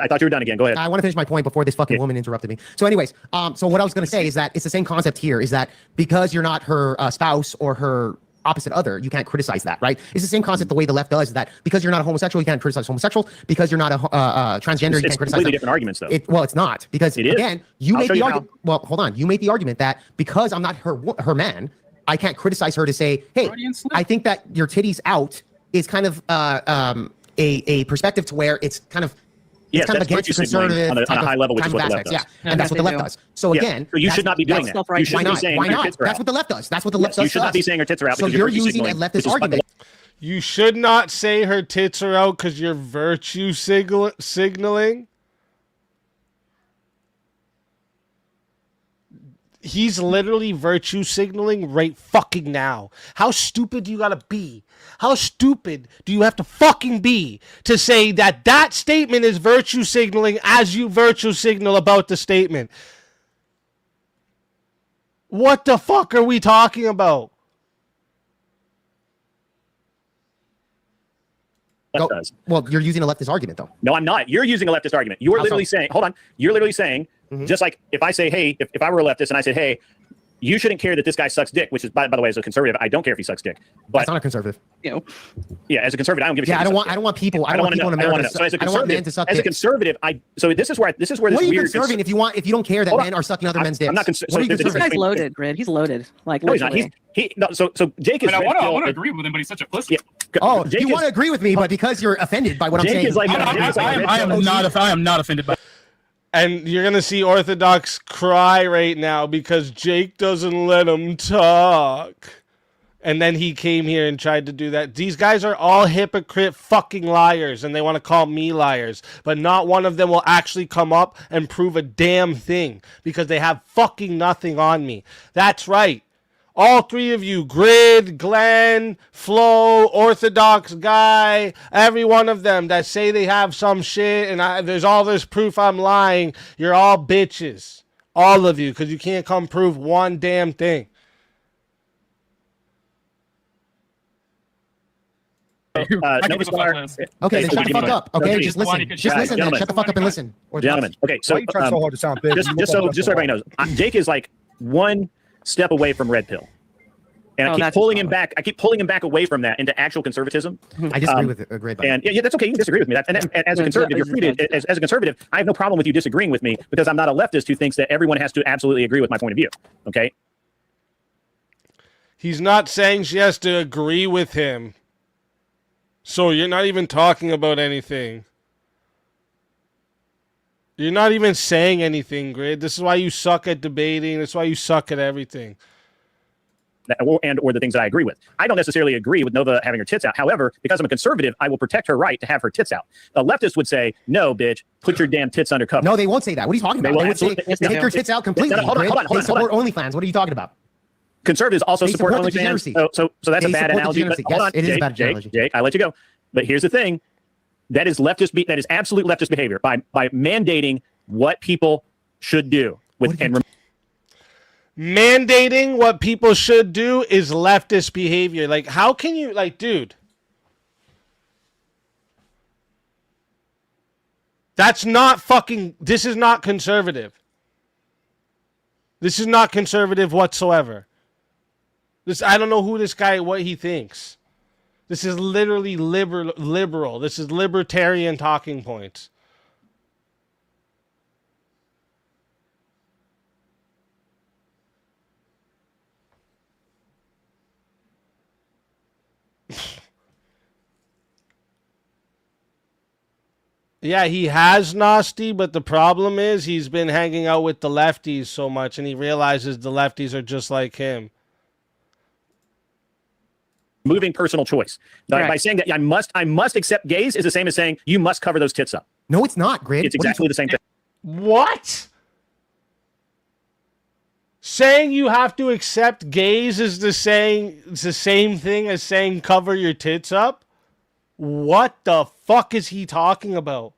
thought you were done again. Go ahead. I want to finish my point before this fucking woman interrupted me. So anyways, so what I was going to say is that it's the same concept here, is that because you're not her spouse or her opposite other, you can't criticize that, right? It's the same concept the way the left does that because you're not a homosexual, you can't criticize homosexuals. Because you're not a transgender, you can't criticize completely different arguments, though. Well, it's not because again, you made the argument. Well, hold on, you made the argument that because I'm not her man, I can't criticize her to say, hey, I think that your titties out is kind of a perspective to where it's kind of. It's kind of against the conservative on a high level, which is what the left does. Yeah, and that's what the left does. So again, so you should not be doing that. You should be saying why not? That's what the left does. That's what the left does. You should not be saying her tits are out. So you're using a leftist argument. You should not say her tits are out because you're virtue signaling. He's literally virtue signaling right fucking now. How stupid do you gotta be? How stupid do you have to fucking be to say that that statement is virtue signaling as you virtue signal about the statement? What the fuck are we talking about? Well, you're using a leftist argument, though. No, I'm not. You're using a leftist argument. You are literally saying, hold on. You're literally saying, just like if I say, hey, if I were a leftist and I said, hey, you shouldn't care that this guy sucks dick, which is, by the way, as a conservative, I don't care if he sucks dick. But that's not a conservative. Yeah, as a conservative, I don't give a shit. Yeah, I don't want people. I don't want people in America. So as a conservative, so this is where this what are you weird. Conserving if you don't care that men are sucking other men's dicks? I'm not conservative. This guy's loaded, Grid. He's loaded. Like, no, he's not. So Jake is. I want to agree with him, but he's such a pussy. Oh, you want to agree with me, but because you're offended by what I'm saying, I am not offended by. And you're going to see Orthodox cry right now because Jake doesn't let him talk. And then he came here and tried to do that. These guys are all hypocrite fucking liars, and they want to call me liars. But not one of them will actually come up and prove a damn thing because they have fucking nothing on me. That's right. All three of you, Grid, Glenn, Flo, OrthadoxGuy, every one of them that say they have some shit and there's all this proof I'm lying, you're all bitches. All of you, because you can't come prove one damn thing. Okay, then shut the fuck up. Okay, just listen. Just listen. Then shut the fuck up and listen. Gentlemen, okay, so why you trying so hard to sound big? Just so everybody knows, Jake is like one step away from red pill, and I keep pulling him back. I keep pulling him back away from that into actual conservatism. I disagree with it. And yeah, that's okay. You can disagree with me. And as a conservative, you're free to. As a conservative, I have no problem with you disagreeing with me because I'm not a leftist who thinks that everyone has to absolutely agree with my point of view. Okay. He's not saying she has to agree with him. So you're not even talking about anything. You're not even saying anything, Grid. This is why you suck at debating. That's why you suck at everything. Or the things that I agree with. I don't necessarily agree with Nova having her tits out. However, because I'm a conservative, I will protect her right to have her tits out. A leftist would say, no, bitch, put your damn tits under cover. No, they won't say that. What are you talking about? They would say, take your tits out completely. Hold on. They support OnlyFans. What are you talking about? Conservatives also support OnlyFans. So that's a bad analogy. Yes, it is a bad analogy. Jake, I let you go. But here's the thing. That is leftist. That is absolute leftist behavior by mandating what people should do. Mandating what people should do is leftist behavior. Like, how can you, like, dude? That's not fucking. This is not conservative. This is not conservative whatsoever. I don't know who this guy, what he thinks. This is literally liberal. This is libertarian talking points. Yeah, he has Nasty, but the problem is he's been hanging out with the lefties so much and he realizes the lefties are just like him. Moving personal choice. By saying that I must accept gays is the same as saying you must cover those tits up. No, it's not, Grid. It's exactly the same thing. What? Saying you have to accept gays is the same thing as saying cover your tits up? What the fuck is he talking about?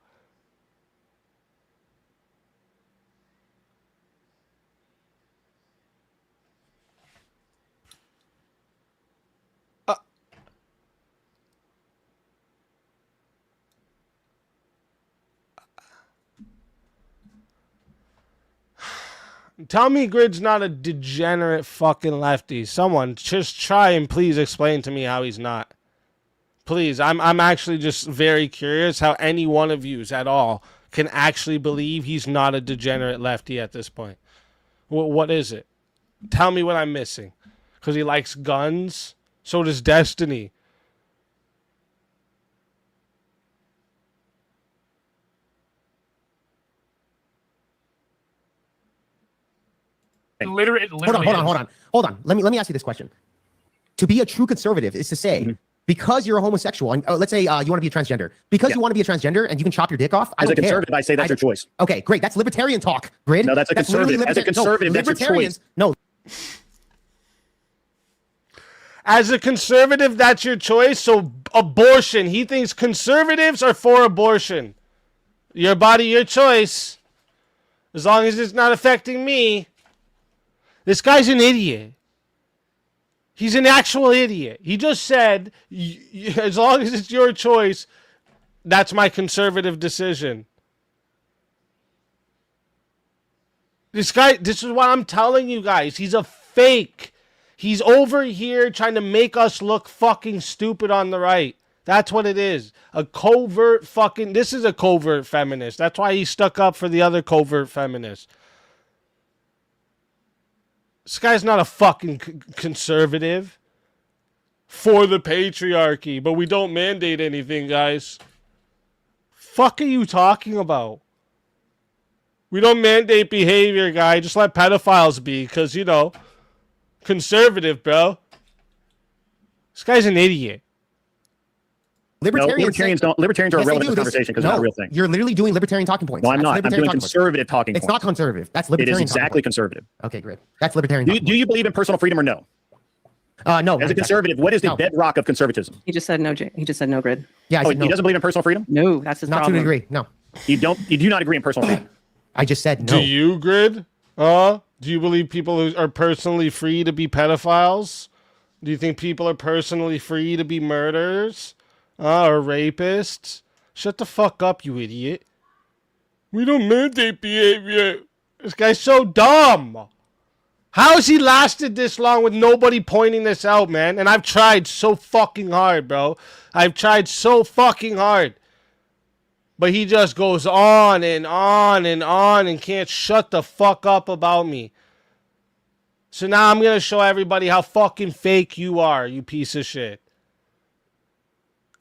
Tell me Grid's not a degenerate fucking lefty. Someone just try and please explain to me how he's not. Please, I'm actually just very curious how any one of yous at all can actually believe he's not a degenerate lefty at this point. What is it? Tell me what I'm missing. Because he likes guns? So does Destiny. Literally, Hold on. Let me ask you this question. To be a true conservative is to say, because you're a homosexual, and let's say you want to be a transgender, because you want to be a transgender and you can chop your dick off. As a conservative, I say that's your choice. Okay, great. That's libertarian talk, Grid. No, that's a conservative. As a conservative, that's your choice. No. As a conservative, that's your choice. So abortion. He thinks conservatives are for abortion. Your body, your choice. As long as it's not affecting me. This guy's an idiot. He's an actual idiot. He just said, as long as it's your choice, that's my conservative decision. This guy, this is what I'm telling you guys. He's a fake. He's over here trying to make us look fucking stupid on the right. That's what it is. A covert fucking... This is a covert feminist. That's why he stuck up for the other covert feminists. This guy's not a fucking conservative. For the patriarchy. But we don't mandate anything, guys. Fuck are you talking about? We don't mandate behavior, guy. Just let pedophiles be. Because, you know... Conservative, bro. This guy's an idiot. Libertarians are irrelevant in the conversation because it's not a real thing. You're literally doing libertarian talking points. No, I'm not. I'm doing conservative talking points. It's not conservative. That's libertarian. It is exactly conservative. Okay, great. That's libertarian. Do you believe in personal freedom or no? No. As a conservative, what is the bedrock of conservatism? He just said no. He just said no, Grid. Yeah, he doesn't believe in personal freedom. No, that's his problem. Not to a degree. No. You do not agree in personal freedom. I just said no. Do you, Grid? Do you believe people who are personally free to be pedophiles? Do you think people are personally free to be murderers? Or rapists? Shut the fuck up, you idiot. We don't mandate behavior. This guy's so dumb. How has he lasted this long with nobody pointing this out, man? And I've tried so fucking hard, bro. I've tried so fucking hard. But he just goes on and on and on and can't shut the fuck up about me. So now I'm going to show everybody how fucking fake you are, you piece of shit.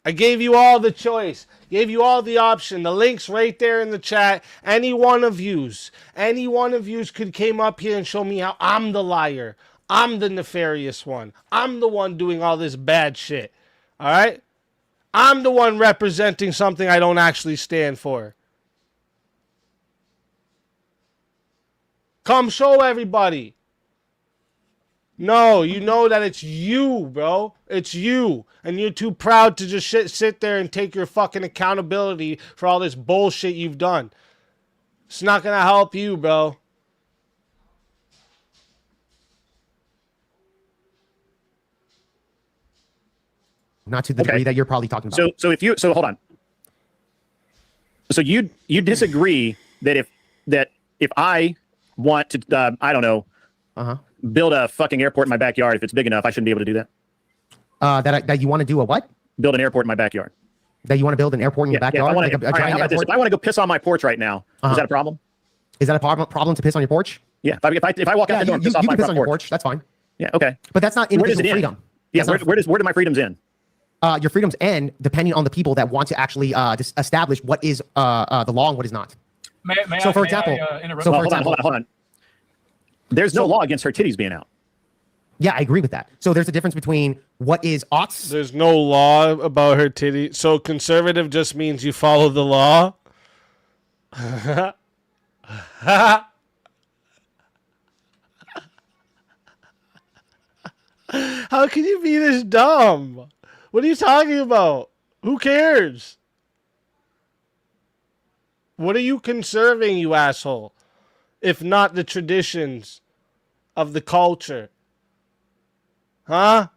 I gave you all the choice. Gave you all the option. The link's right there in the chat. Any one of yous could came up here and show me how I'm the liar. I'm the nefarious one. I'm the one doing all this bad shit. All right? I'm the one representing something I don't actually stand for. Come show everybody. No, you know that it's you, bro. It's you. And you're too proud to just sit there and take your fucking accountability for all this bullshit you've done. It's not going to help you, bro. Not to the degree that you're probably talking about. So hold on. So you disagree that if I want to I don't know build a fucking airport in my backyard, if it's big enough, I shouldn't be able to do that? That you want to do a what? Build an airport in my backyard. That you want to build an airport in your backyard? How about this? If I want to go piss on my porch right now, is that a problem? Is that a problem to piss on your porch? Yeah. If I walk out the door and piss off my front porch, that's fine. Yeah. Okay. But that's not individual freedom. Yeah. Where do my freedoms end? Your freedoms end depending on the people that want to actually establish what is the law and what is not. For example, hold on. There's no law against her titties being out. Yeah, I agree with that. So there's a difference between what is oughts. There's no law about her titties. So conservative just means you follow the law. How can you be this dumb? What are you talking about? Who cares? What are you conserving, you asshole? If not the traditions of the culture. Huh?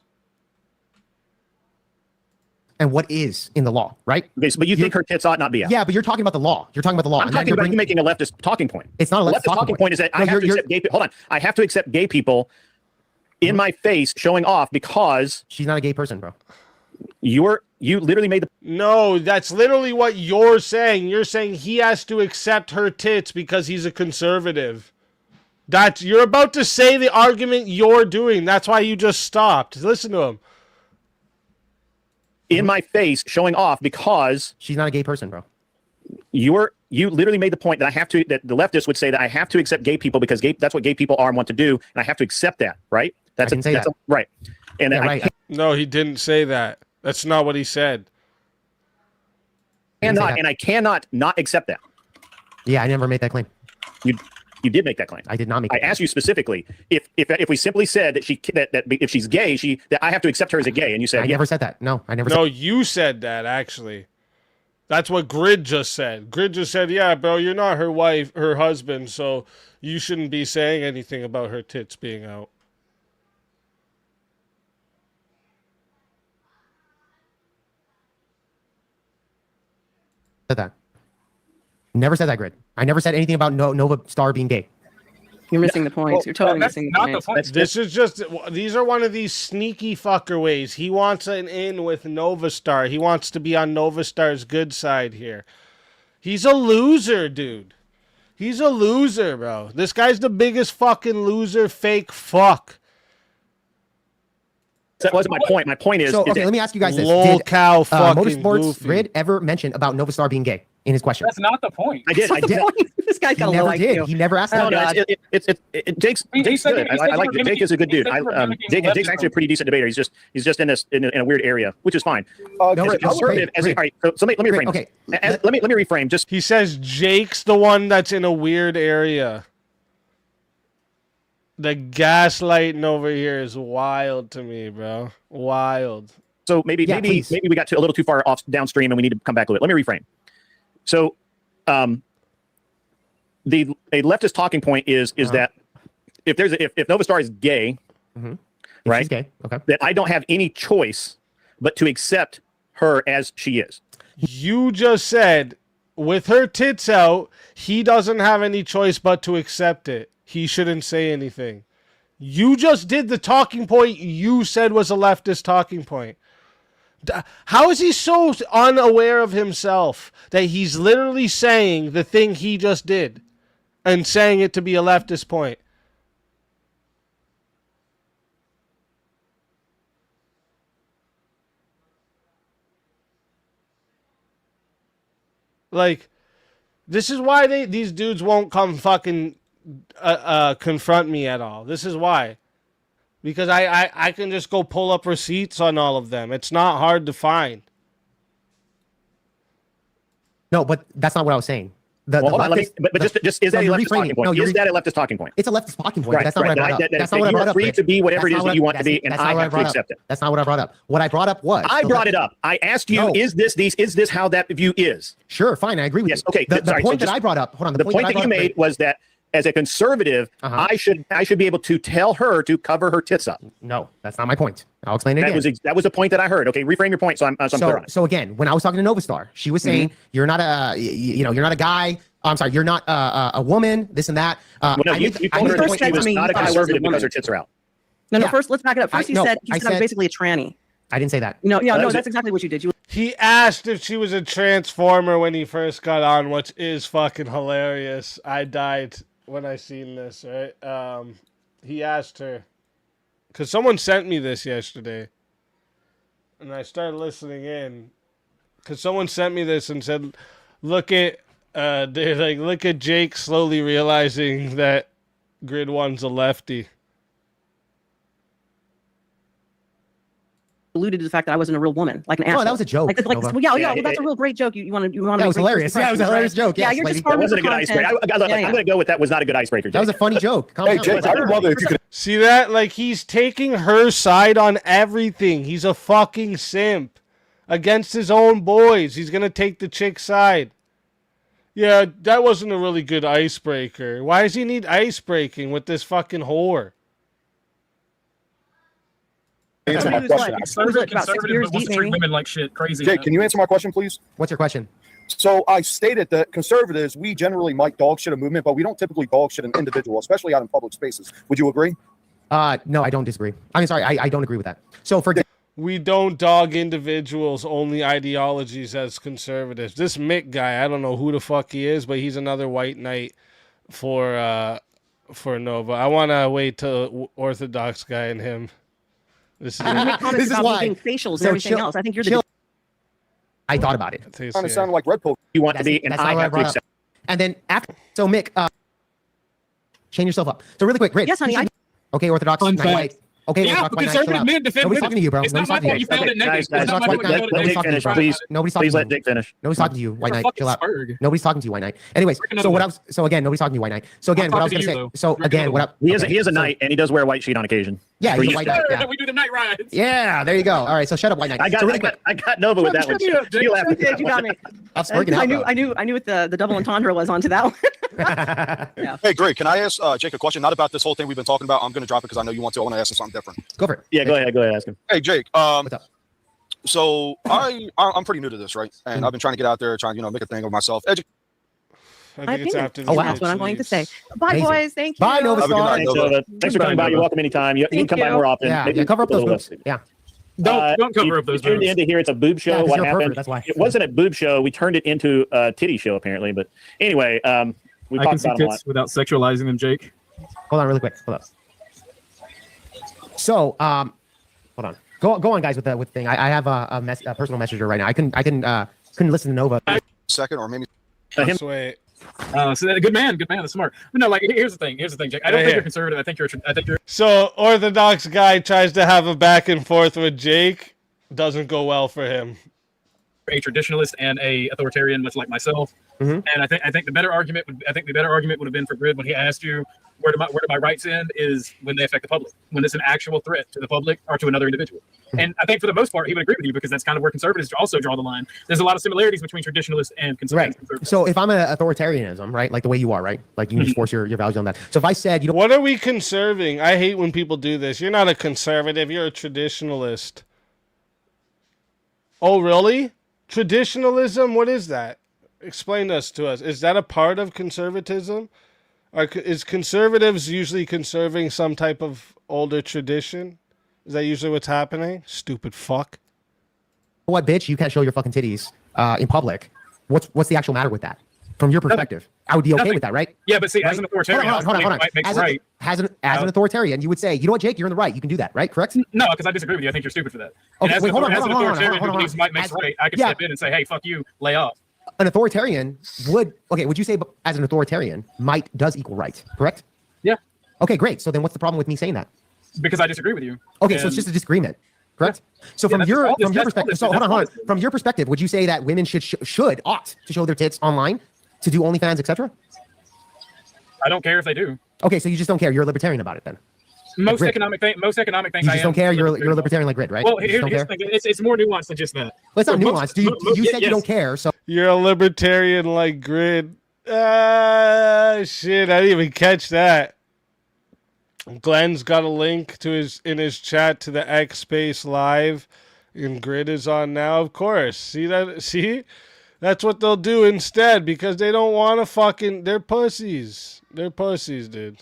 and what is in the law, right? Okay, but you think her tits ought not be out? Yeah, but you're talking about the law. You're talking about the law. I'm talking about you making a leftist talking point. It's not a leftist talking point. Is that I have to accept gay people. Hold on, I have to accept gay people in my face showing off because she's not a gay person, bro. You literally made the No, that's literally what you're saying. You're saying he has to accept her tits because he's a conservative. You're about to say the argument you're doing. That's why you just stopped. Listen to him. In my face showing off because she's not a gay person, bro. You literally made the point that that the leftists would say that I have to accept gay people because that's what gay people are and want to do, and I have to accept that, right? Right. And yeah, right. No, he didn't say that. That's not what he said. And I cannot not accept that. Yeah, I never made that claim. You did make that claim. I did not make. I asked you specifically if we simply said that that if she's gay, that I have to accept her as a gay, and you said I never said that. No, I never. No, you said that actually. That's what Grid just said. Grid just said, "Yeah, bro, you're not her husband, so you shouldn't be saying anything about her tits being out." Said that. Never said that, Grid. I never said anything about Nova Star being gay. You're missing the point. You're totally missing the point. These are one of these sneaky fucker ways. He wants an in with Nova Star. He wants to be on Nova Star's good side here. He's a loser, dude. He's a loser, bro. This guy's the biggest fucking loser, fake fuck. That wasn't my point. My point is... okay, let me ask you guys this. Did Motorsports Grid ever mention about Nova Star being gay in his question? That's not the point. I did. This guy's got a never low did. IQ. He never asked that. Jake's good. I like Jake. Jake is a good dude. Jake's actually a pretty decent debater. He's just in a weird area, which is fine. All right, so let me reframe. Okay. Let me reframe. Just he says Jake's the one that's in a weird area. The gaslighting over here is wild to me, bro. Wild. So maybe we got a little too far off downstream, and we need to come back a little bit. Let me reframe. So, a leftist talking point is that if Nova Star is gay, right? She's gay. Okay. That I don't have any choice but to accept her as she is. You just said with her tits out, he doesn't have any choice but to accept it. He shouldn't say anything. You just did the talking point you said was a leftist talking point. How is he so unaware of himself that he's literally saying the thing he just did and saying it to be a leftist point? Like, this is why these dudes won't come fucking confront me at all. This is why. Because I can just go pull up receipts on all of them. It's not hard to find. No, but that's not what I was saying. Is that a leftist talking point? Is that a leftist talking point? It's a leftist talking point. Right, that's not what I brought up. That's not what I brought up. You're free to be whatever it is that you want to be, and I have to accept it. That's not what I brought up. What I brought up was... I brought it up. I asked you, is this how that view is? Sure, fine. I agree with you. Okay. The point that I brought up... Hold on. The point that you made was that as a conservative, I should be able to tell her to cover her tits up. No, that's not my point. I'll explain it again. That was a point that I heard. Okay, reframe your point so I'm clear on it. So again, when I was talking to Nova Star, she was saying you're not you're not a guy. I'm sorry, you're not a woman. This and that. You told her she was not a conservative because her tits are out. No. First, let's back it up. First, he said I was basically a tranny. I didn't say that. No, that's exactly what you did. He asked if she was a transformer when he first got on, which is fucking hilarious. I died when I seen this, right? He asked her, because someone sent me this yesterday, and I started listening in, because someone sent me this and said, look at Jake slowly realizing that Grid 1's a lefty. Alluded to the fact that I wasn't a real woman, like an asshole. Oh, that was a joke. That's a real great joke. You want to. That was hilarious. Yeah, it was a hilarious joke. Yeah, you're just farming. That wasn't a good icebreaker. I'm going to go with that was not a good icebreaker. That was a funny joke. Hey, Jake, I would love it if you could. See that? Like, he's taking her side on everything. He's a fucking simp against his own boys. He's going to take the chick's side. Yeah, that wasn't a really good icebreaker. Why does he need ice breaking with this fucking whore? Answer my question. Conservative, but wants to treat women like shit. Crazy. Jake, can you answer my question, please? What's your question? So I stated that conservatives, we generally might dog shit a movement, but we don't typically dog shit an individual, especially out in public spaces. Would you agree? No, I don't disagree. I mean, sorry, I don't agree with that. So we don't dog individuals, only ideologies as conservatives. This Mick guy, I don't know who the fuck he is, but he's another white knight for Nova. I want to wait till Orthodox guy and him. This is why facials and everything else. I think you're the. I thought about it. Kind of sounded like red pill. You want to be, and I have to accept. And then after, so Mick, chain yourself up. So really quick, Grid. Yes, honey. Okay, Orthodox. Okay, yeah, conservative men defend nobody's talking to you, bro. It's not my fault you found it naked. Guys, Nobody's talking to you, Dick finish. Nobody's talking to you, White Knight. Chill out. Nobody's talking to you, White Knight. Anyways, so again, nobody's talking to you, White Knight. So again, what I was gonna say. So again, he is a knight, and he does wear a white sheet on occasion. Yeah, he's a White Knight. We do the night rides. Yeah, there you go. All right, so shut up, White Knight. I got Nova with that one. You got me. I knew what the double entendre was onto that one. Yeah. Hey, Greg, can I ask Jake a question? Not about this whole thing we've been talking about. I'm going to drop it because I know you want to. I want to ask him something different. Go for it. Yeah, go ahead, ask him. Hey, Jake. What's up? So I'm pretty new to this, right? And I've been trying to get out there, trying make a thing of myself. I think it's after that's what I'm going to say. Bye, boys. Thank you. Bye, Nova Star. Thanks for coming by. You're welcome anytime. You can come by more often. Yeah, cover up those boobs. Yeah. Don't cover up those. Tuned in to hear it's a boob show. What happened? That's why it wasn't a boob show. We turned it into a titty show apparently. But anyway, we talked about it a lot without sexualizing them, Jake. Hold on, really quick. Hold up. So, hold on. Go on, guys, with the thing. I have a personal messenger right now. I couldn't listen to Nova. Second or maybe. Wait. So good man, that's smart. But no, like here's the thing, Jake. I don't think you're conservative. I think you're. So Orthodox guy tries to have a back and forth with Jake. Doesn't go well for him. A traditionalist and a authoritarian, much like myself. Mm-hmm. And I think the better argument would have been for Grid when he asked you where do my rights end is when they affect the public, when it's an actual threat to the public or to another individual. Mm-hmm. And I think for the most part he would agree with you because that's kind of where conservatives also draw the line. There's a lot of similarities between traditionalists and conservatives. Right. So if I'm an authoritarianism, right, like the way you are, right, like you can just force your values on that. So if I said you don't, what are we conserving? I hate when people do this. You're not a conservative. You're a traditionalist. Oh, really? Traditionalism? What is that? Explain this to us. Is that a part of conservatism? Is conservatives usually conserving some type of older tradition? Is that usually what's happening? Stupid fuck. What, bitch? You can't show your fucking titties in public. What's the actual matter with that? From your perspective, I would be okay with that, right? Yeah, but see, as an authoritarian, hold on. As an authoritarian, you would say, you know what, Jake, you're in the right. You can do that, right? Correct? No, because I disagree with you. I think you're stupid for that. Okay, as wait, hold on. As an authoritarian who believes might makes right, I could step in and say, hey, fuck you, lay off. An authoritarian would you say as an authoritarian, might does equal right, correct? Yeah. Okay, great. So then what's the problem with me saying that? Because I disagree with you. Okay, so it's just a disagreement, correct? Yeah. So from your perspective, hold on. From your perspective, would you say that women ought to show their tits online, to do OnlyFans, etc.? I don't care if they do. Okay, so you just don't care. You're a libertarian about it then. Most economic things. You just don't care. You're a libertarian like Grid, right? Well, here's the thing. It's more nuanced than just that. Well, it's not nuanced. You said you don't care, so you're a libertarian like Grid. Shit, I didn't even catch that. Glenn's got a link to in his chat to the X Space Live, and Grid is on now. Of course, see that? See, that's what they'll do instead because they don't want to fucking. They're pussies. They're pussies, dude.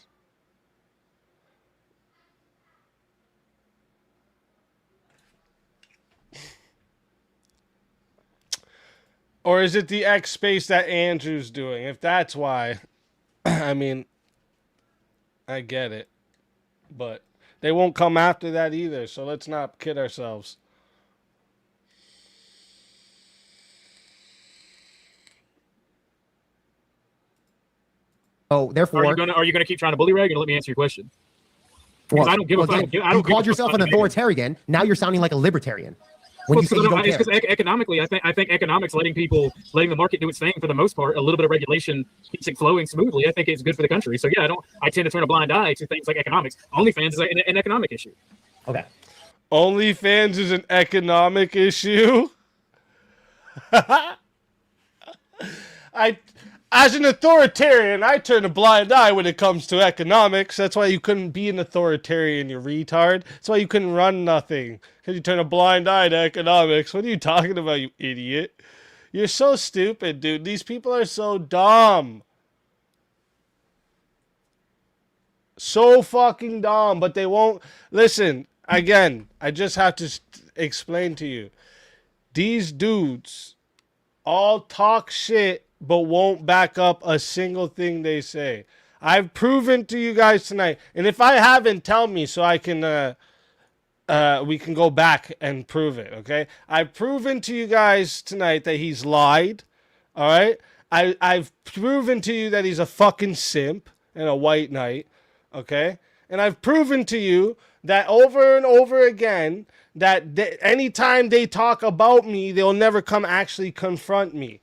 Or is it the X space that Andrew's doing? If that's why, I mean, I get it. But they won't come after that either, so let's not kid ourselves. Oh, therefore, are you gonna keep trying to bully rag and let me answer your question? Because I don't give a fuck. You called yourself an authoritarian. Now you're sounding like a libertarian. When you say you don't care. Because economically, I think economics, letting the market do its thing for the most part, a little bit of regulation keeps it flowing smoothly. I think it's good for the country. So yeah, I tend to turn a blind eye to things like economics. OnlyFans is an economic issue. Okay. OnlyFans is an economic issue. I As an authoritarian, I turn a blind eye when it comes to economics. That's why you couldn't be an authoritarian, you retard. That's why you couldn't run nothing. Because you turn a blind eye to economics. What are you talking about, you idiot? You're so stupid, dude. These people are so dumb. So fucking dumb, but they won't listen. Again, I just have to explain to you. These dudes all talk shit, but won't back up a single thing they say. I've proven to you guys tonight, and if I haven't, tell me so I can we can go back and prove it. Okay, I've proven to you guys tonight that he's lied. All right, I've proven to you that he's a fucking simp and a white knight. Okay? And I've proven to you that over and over again that anytime they talk about me, they'll never come actually confront me.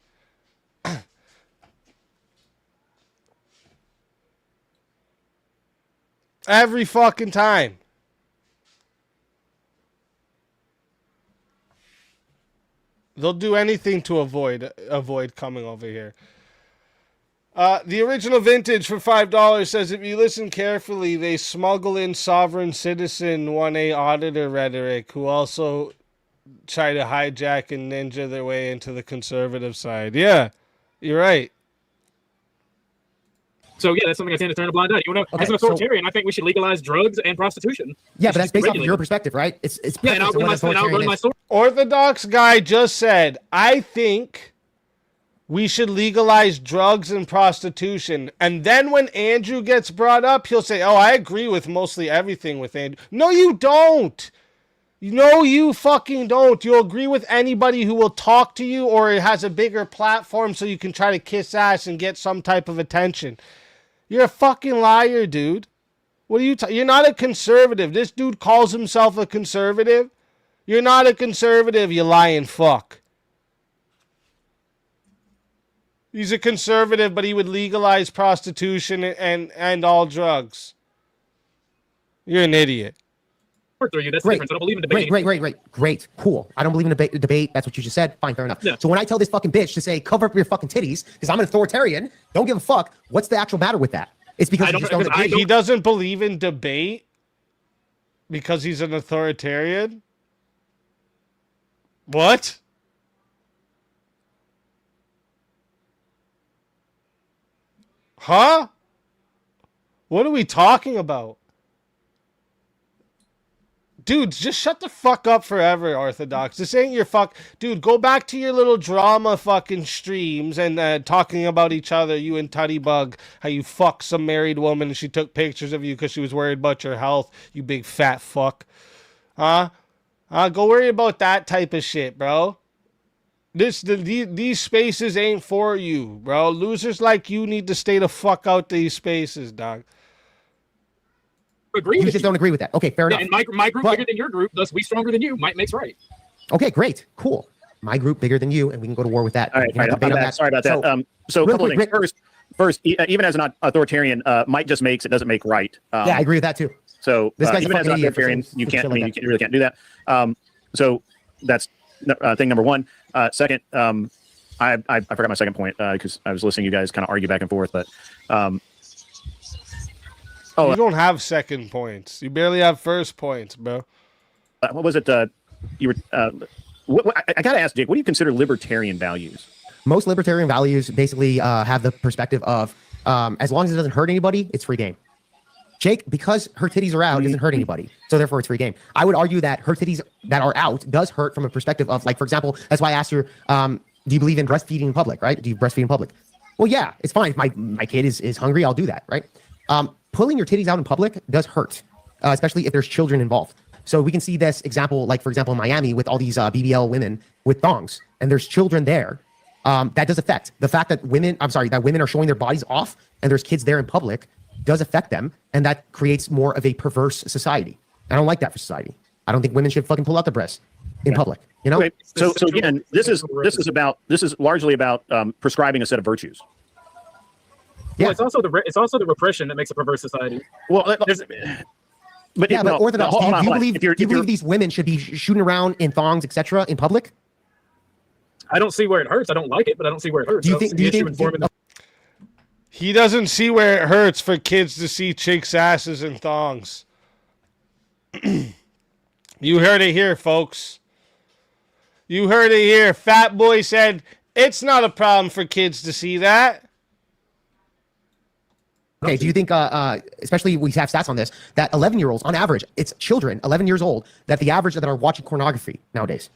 Every fucking time. They'll do anything to avoid coming over here. The original vintage for $5 says if you listen carefully, they smuggle in sovereign citizen 1A auditor rhetoric who also try to hijack and ninja their way into the conservative side. Yeah, you're right. So, yeah, that's something I tend to turn a blind eye. You know, as an authoritarian, I think we should legalize drugs and prostitution. Yeah, but that's based off of your perspective, right? It's yeah, and I'll run my story. Orthodox guy just said, I think we should legalize drugs and prostitution. And then when Andrew gets brought up, he'll say, oh, I agree with mostly everything with Andrew. No, you don't. No, you fucking don't. You'll agree with anybody who will talk to you or has a bigger platform so you can try to kiss ass and get some type of attention. You're a fucking liar, dude. What are you you're not a conservative. This dude calls himself a conservative. You're not a conservative, you lying fuck. He's a conservative, but he would legalize prostitution and all drugs. You're an idiot. That's the difference. I don't believe in debating. Great. Cool. I don't believe in debate. That's what you just said. Fine, fair enough. Yeah. So when I tell this fucking bitch to say, cover up your fucking titties, because I'm an authoritarian, don't give a fuck, what's the actual matter with that? It's because he doesn't believe in debate because he's an authoritarian? What? Huh? What are we talking about? Dude, just shut the fuck up forever, Orthodox. This ain't your fuck... Dude, go back to your little drama fucking streams and talking about each other, you and Tutty Bug. How you fucked some married woman and she took pictures of you because she was worried about your health, you big fat fuck. Huh? Go worry about that type of shit, bro. These spaces ain't for you, bro. Losers like you need to stay the fuck out these spaces, dog. You just don't agree with that. Okay, fair enough. And my group bigger than your group, thus we stronger than you. Might makes right. Okay, great, cool. My group bigger than you, and we can go to war with that. All right, sorry about that. So a couple of things. First, even as an authoritarian, might just makes it doesn't make right. Yeah, I agree with that too. So even as an authoritarian, you really can't do that. So that's thing number one. Second, I forgot my second point because I was listening to you guys kind of argue back and forth, but. You don't have second points. You barely have first points, bro. What was it? You were. I gotta ask, Jake. What do you consider libertarian values? Most libertarian values basically have the perspective of as long as it doesn't hurt anybody, it's free game. Jake, because her titties are out, doesn't hurt anybody, so therefore it's free game. I would argue that her titties that are out does hurt from a perspective of, like, for example, that's why I asked her, do you believe in breastfeeding in public? Right? Do you breastfeed in public? Well, yeah, it's fine. If my kid is hungry, I'll do that. Right? Pulling your titties out in public does hurt, especially if there's children involved. So we can see this example, like, for example, in Miami with all these BBL women with thongs, and there's children there. That does affect the fact that women are showing their bodies off and there's kids there in public does affect them. And that creates more of a perverse society. I don't like that for society. I don't think women should fucking pull out the breasts in public, you know? Okay. So again, this is largely about prescribing a set of virtues. Yeah, well, it's also the repression that makes a perverse society. Well, but Orthodox, do you believe these women should be shooting around in thongs, etc., in public? I don't see where it hurts. I don't like it, but I don't see where it hurts. He doesn't see where it hurts for kids to see chicks' asses and thongs. You heard it here, folks. You heard it here. Fat Boy said, it's not a problem for kids to see that. Okay, do you think, especially we have stats on this, that 11-year-olds, on average, it's children, 11 years old, that the average that are watching pornography nowadays.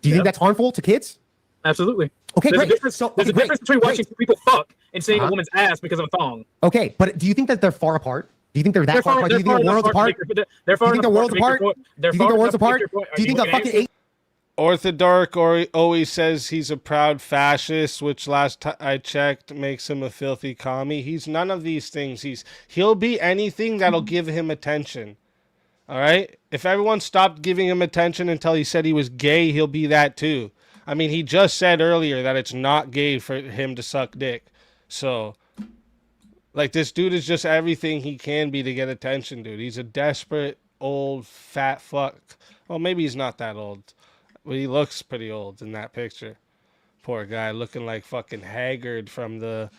Do you think that's harmful to kids? Absolutely. Okay, there's great. A difference, there's a difference between watching people fuck and seeing a woman's ass because of a thong. Okay, but do you think that they're far apart? Do you think they're that far apart? Do you think they're worlds apart? They're far Do you think they're worlds apart? Do you think they're worlds apart? Do you think a fucking Orthodark always says he's a proud fascist, which last I checked makes him a filthy commie. He's none of these things. He'll be anything that'll give him attention. All right? If everyone stopped giving him attention until he said he was gay, he'll be that too. I mean, he just said earlier that it's not gay for him to suck dick. So, like, this dude is just everything he can be to get attention, dude. He's a desperate, old, fat fuck. Well, maybe he's not that old. But he looks pretty old in that picture. Poor guy, looking like fucking Haggard from the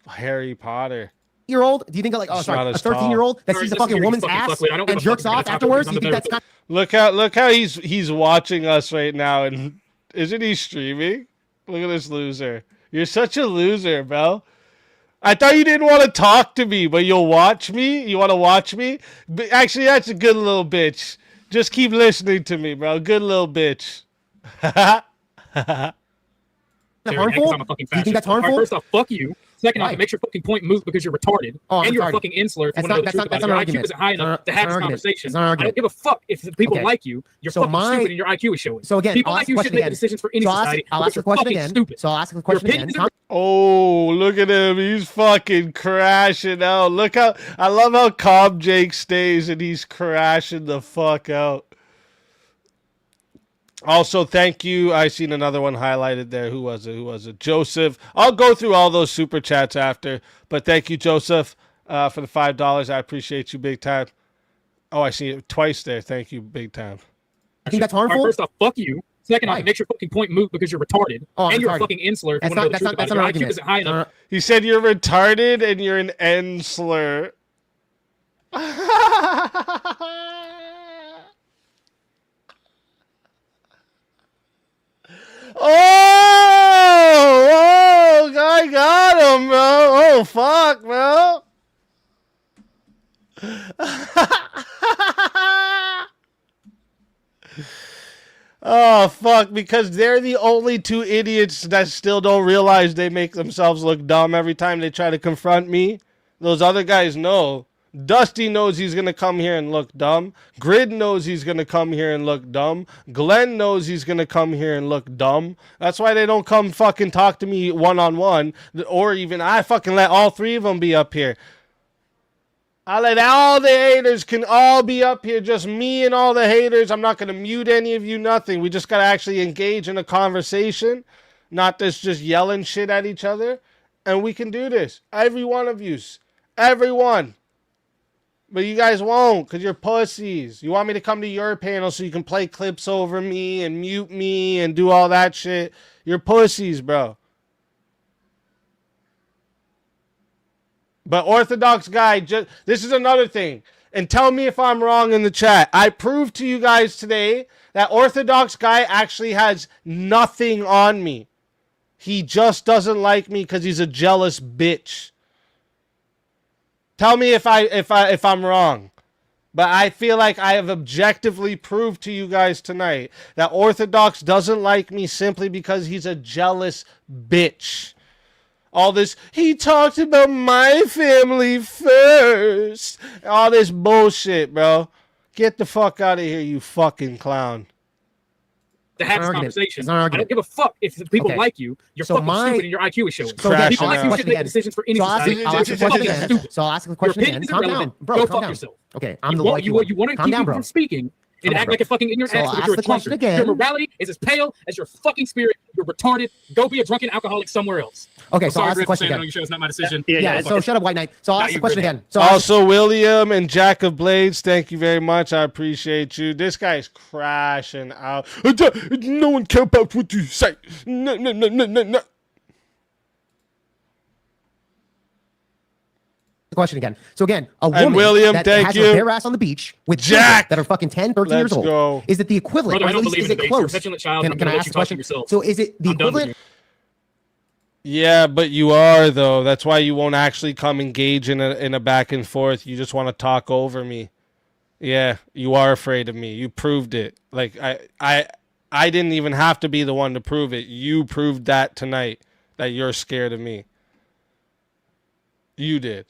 Harry Potter. Year-old? Do you think, like, a 13-year-old that sees a fucking woman's ass and jerks off afterwards? Do you think that's kind of... Look how he's watching us right now, and isn't he streaming? Look at this loser. You're such a loser, bro. I thought you didn't want to talk to me, but you'll watch me? You want to watch me? But actually, that's a good little bitch. Just keep listening to me, bro. Good little bitch. harmful? Do you think that's harmful? First off, fuck you. Second off, it makes your fucking point moot because you're retarded. And you're a fucking insular if you want to know the truth about it. Your IQ isn't high enough to have this conversation. I don't give a fuck if people like you. You're fucking stupid and your IQ is showing. So again, people like you should make decisions for any society. I'll ask the question again. So I'll ask the question again. Oh, look at him. He's fucking crashing out. Look how... I love how calm Jake stays and he's crashing the fuck out. Also, thank you. I seen another one highlighted there. Who was it? Joseph. I'll go through all those super chats after. But thank you, Joseph, for the $5. I appreciate you big time. Oh, I see it twice there. Thank you big time. I think that's harmful? First off, fuck you. Second off, it makes your fucking point moot because you're retarded. And you're a fucking insular if you want to know the truth about it. Your IQ isn't high enough. He said you're retarded and you're an end slur. Oh, I got him, bro. Oh, fuck, bro. Oh, fuck, because they're the only two idiots that still don't realize they make themselves look dumb every time they try to confront me. Those other guys know. Dusty knows he's going to come here and look dumb. Grid knows he's going to come here and look dumb. Glenn knows he's going to come here and look dumb. That's why they don't come fucking talk to me one-on-one. Or even I fucking let all three of them be up here. I let all the haters can all be up here. Just me and all the haters. I'm not going to mute any of you, nothing. We just got to actually engage in a conversation. Not this just yelling shit at each other. And we can do this. Every one of yous. Everyone. But you guys won't because you're pussies. You want me to come to your panel so you can play clips over me and mute me and do all that shit. You're pussies, bro. But OrthadoxGuy, this is another thing. And tell me if I'm wrong in the chat. I proved to you guys today that OrthodoxGuy actually has nothing on me. He just doesn't like me because he's a jealous bitch. Tell me if I'm wrong. But I feel like I have objectively proved to you guys tonight that Orthodox doesn't like me simply because he's a jealous bitch. All this, he talked about my family first. All this bullshit, bro. Get the fuck out of here, you fucking clown. To have this conversation. I don't give a fuck if the people like you. You're fucking stupid and your IQ is showing. So people like you should make decisions for any society. I'll ask the question again. Calm down. Bro, go calm fuck down. yourself. Okay, I'm the you want to keep people from speaking and act like a fucking ignorant ass because you're a drunkard. Your morality is as pale as your fucking spirit. You're retarded. Go be a drunken alcoholic somewhere else. Okay, so I'll ask the question again. It's not my decision. Yeah, so shut up, White Knight. So I'll ask the question again. So also, William and Jack of Blades, thank you very much. I appreciate you. This guy's crashing out. No one cares about what you say. No. the question again. So again, a And woman William, that thank has you. her bare ass on the beach with Jack! children that are fucking 10, 13 years Let's old. go. Is it the equivalent? Brother, I or at don't least believe is in it debates. You're a close? petulant child. Can I ask the question? Yourself. So is it the I'm done with equivalent? Yeah, but you are though. That's why you won't actually come engage in a back and forth. You just want to talk over me. Yeah, you are afraid of me. You proved it. Like I didn't even have to be the one to prove it. You proved that tonight that you're scared of me. You did.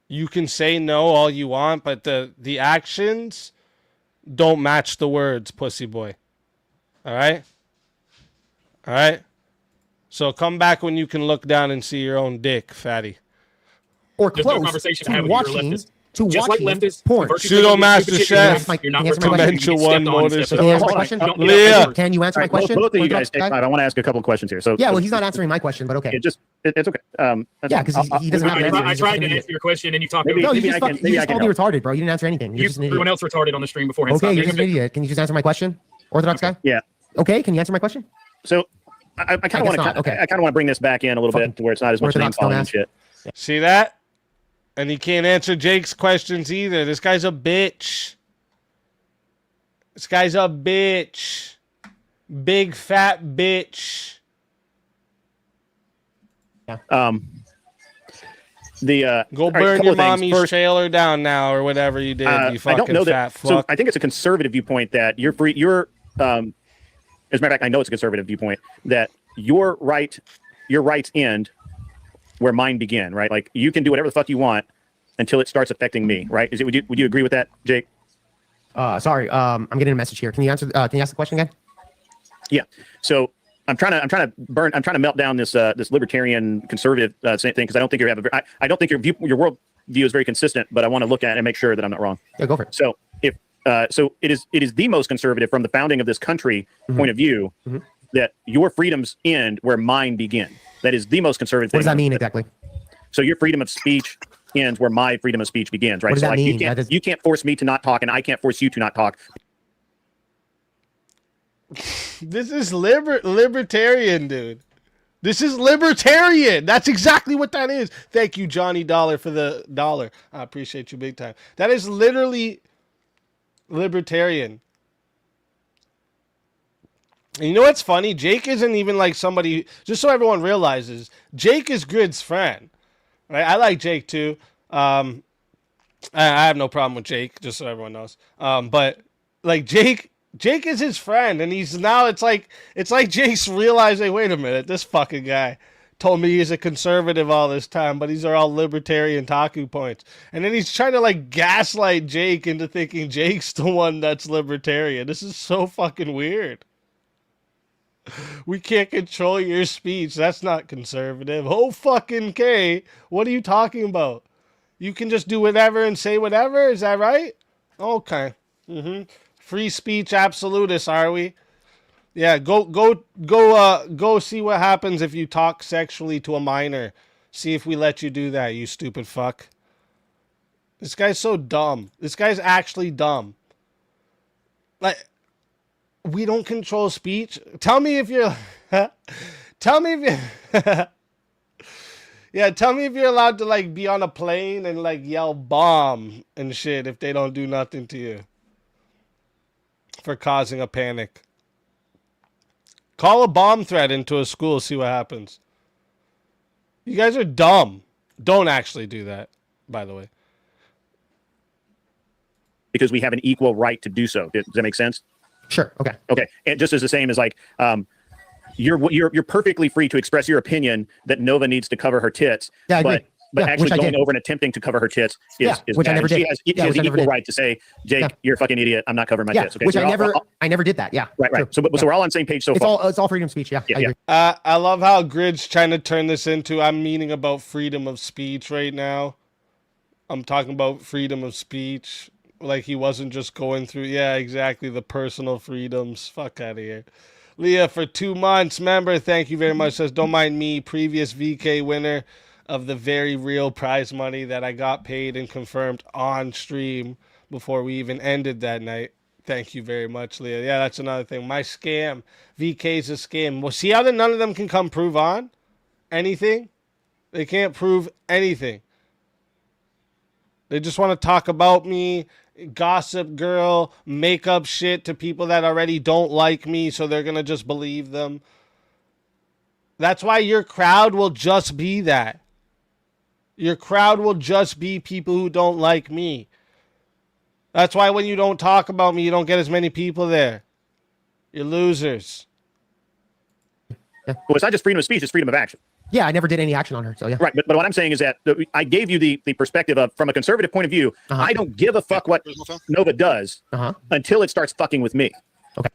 You can say no all you want, but the actions don't match the words, pussy boy. All right? All right? So come back when you can look down and see your own dick, fatty. Or There's close no conversation to to have with your watching, leftist. to Just like watching leftists, porn. Pseudo Master Chef, You're not Dementia One Motorsports. Can you answer my question? Leah. Can you answer my question? Both of you Orthodox guys take guy? time. I want to ask a couple of questions here. So Yeah, well, he's not answering my question, but okay. it's okay. Yeah, because he doesn't have an answer. I He's just tried an to idiot. answer your question and you talked No, over you me. just called me retarded, bro. You didn't answer anything. You're just an Everyone idiot. else retarded on the stream beforehand. Okay, Stop you're being just an idiot. Can you just answer my question, Orthodox guy? Yeah. Okay, can you answer my question? So I kind of want to Okay. I kind of want to bring this back in a little bit to where it's not as much name Orthodox calling and dumbass. shit. See that? And he can't answer Jake's questions either. This guy's a bitch. This guy's a bitch. Big fat bitch. Go burn your mommy's trailer down now or whatever you did, you I fucking don't know fat that. fuck. So I think it's a conservative viewpoint that you're free. As a matter of fact, I know it's a conservative viewpoint that your rights end where mine begin. Right? Like you can do whatever the fuck you want until it starts affecting me. Right? Would you agree with that, Jake? Sorry. I'm getting a message here. Can you answer? Can you ask the question again? Yeah. So I'm trying to melt down this libertarian conservative thing because I don't think I don't think your world view is very consistent, but I want to look at it and make sure that I'm not wrong. Yeah, go for it. So if it is the most conservative from the founding of this country point of view that your freedoms end where mine begin. That is the most conservative. What does that mean exactly? So your freedom of speech ends where my freedom of speech begins, right? What does So that like mean? you can't force me to not talk, and I can't force you to not talk. This is libertarian, dude. This is libertarian. That's exactly what that is. Thank you, Johnny Dollar, for the dollar. I appreciate you big time. That is literally libertarian. And you know what's funny? Jake isn't even like somebody, just so everyone realizes, Jake is Grid's friend. Right? I like Jake too. I have no problem with Jake, just so everyone knows. But like Jake is his friend, and it's like Jake's realizing, wait a minute, this fucking guy told me he's a conservative all this time, but these are all libertarian talking points. And then he's trying to like gaslight Jake into thinking Jake's the one that's libertarian. This is so fucking weird. We can't control your speech. That's not conservative. Oh, fucking K. What are you talking about? You can just do whatever and say whatever? Is that right? Okay. Free speech absolutists, are we? Yeah, go see what happens if you talk sexually to a minor. See if we let you do that, you stupid fuck. This guy's so dumb. This guy's actually dumb. Like, we don't control speech. Tell me if you're tell me if you're allowed to like be on a plane and like yell bomb and shit if they don't do nothing to you for causing a panic. Call a bomb threat into a school, see what happens. You guys are dumb. Don't actually do that, by the way. Because we have an equal right to do so. Does that make sense? Sure. Okay. Okay. And just as the same as like, you're perfectly free to express your opinion that Nova needs to cover her tits. Yeah, I agree. But Yeah, actually which I going did. over and attempting to cover her tits is which I bad. never And did. She has which an I never equal did. right to say, Jake, you're a fucking idiot. I'm not covering my tits. Okay. Which So I never did that. Yeah. Right. True. So we're all on the same page so far. It's all freedom of speech. Yeah. I agree. I love how Grid's trying to turn this into I'm meaning about freedom of speech right now. I'm talking about freedom of speech. Like he wasn't just going through, yeah, exactly, the personal freedoms. Fuck out of here. Leah, for 2 months, member, thank you very much. Says, don't mind me, previous VK winner of the very real prize money that I got paid and confirmed on stream before we even ended that night. Thank you very much, Leah. Yeah, that's another thing. My scam. VK's a scam. Well, see how none of them can come prove on anything? They can't prove anything. They just want to talk about me, gossip girl, make up shit to people that already don't like me, so they're going to just believe them. That's why your crowd will just be that. Your crowd will just be people who don't like me. That's why when you don't talk about me, you don't get as many people there. You're losers. Well, it's not just freedom of speech, it's freedom of action. Yeah, I never did any action on her, so yeah. Right, but what I'm saying is that I gave you the perspective of, from a conservative point of view, I don't give a fuck what Nova does until it starts fucking with me. Okay.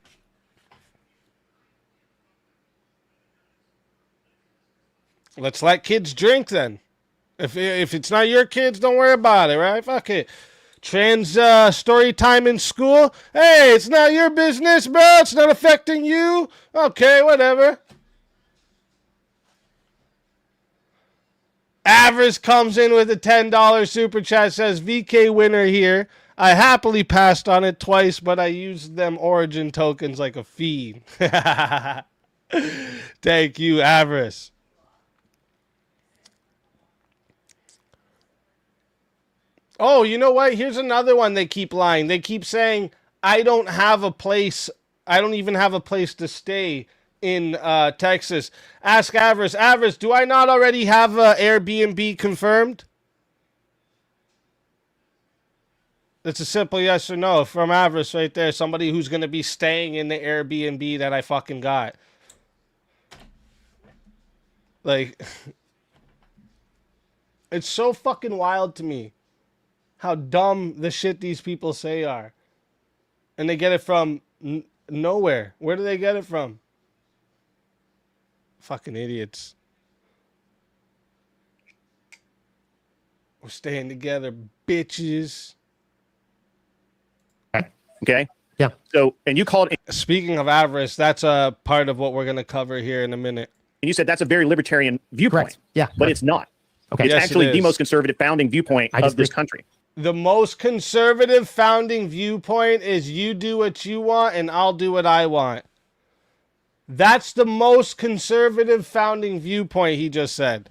Let's let kids drink then. If it's not your kids, don't worry about it, right? Fuck it. Trans story time in school? Hey, it's not your business, bro. It's not affecting you. Okay, whatever. Avarice comes in with a $10 super chat, says, VK winner here. I happily passed on it twice, but I used them origin tokens like a fiend. Thank you, Avarice. Oh, you know what? Here's another one they keep lying. They keep saying, I don't have a place. I don't even have a place to stay in Texas. Ask Avarice. Avarice, do I not already have Airbnb confirmed? It's a simple yes or no from Avarice right there. Somebody who's going to be staying in the Airbnb that I fucking got. Like, it's so fucking wild to me how dumb the shit these people say are. And they get it from nowhere. Where do they get it from? Fucking idiots. We're staying together, bitches. Okay? Yeah. So, and you called... Speaking of Avarice, that's a part of what we're going to cover here in a minute. And you said that's a very libertarian viewpoint. Correct. Yeah. But it's not. Okay. It's Yes, actually it the is. most conservative founding viewpoint of this country. The most conservative founding viewpoint is you do what you want and I'll do what I want. That's the most conservative founding viewpoint, he just said.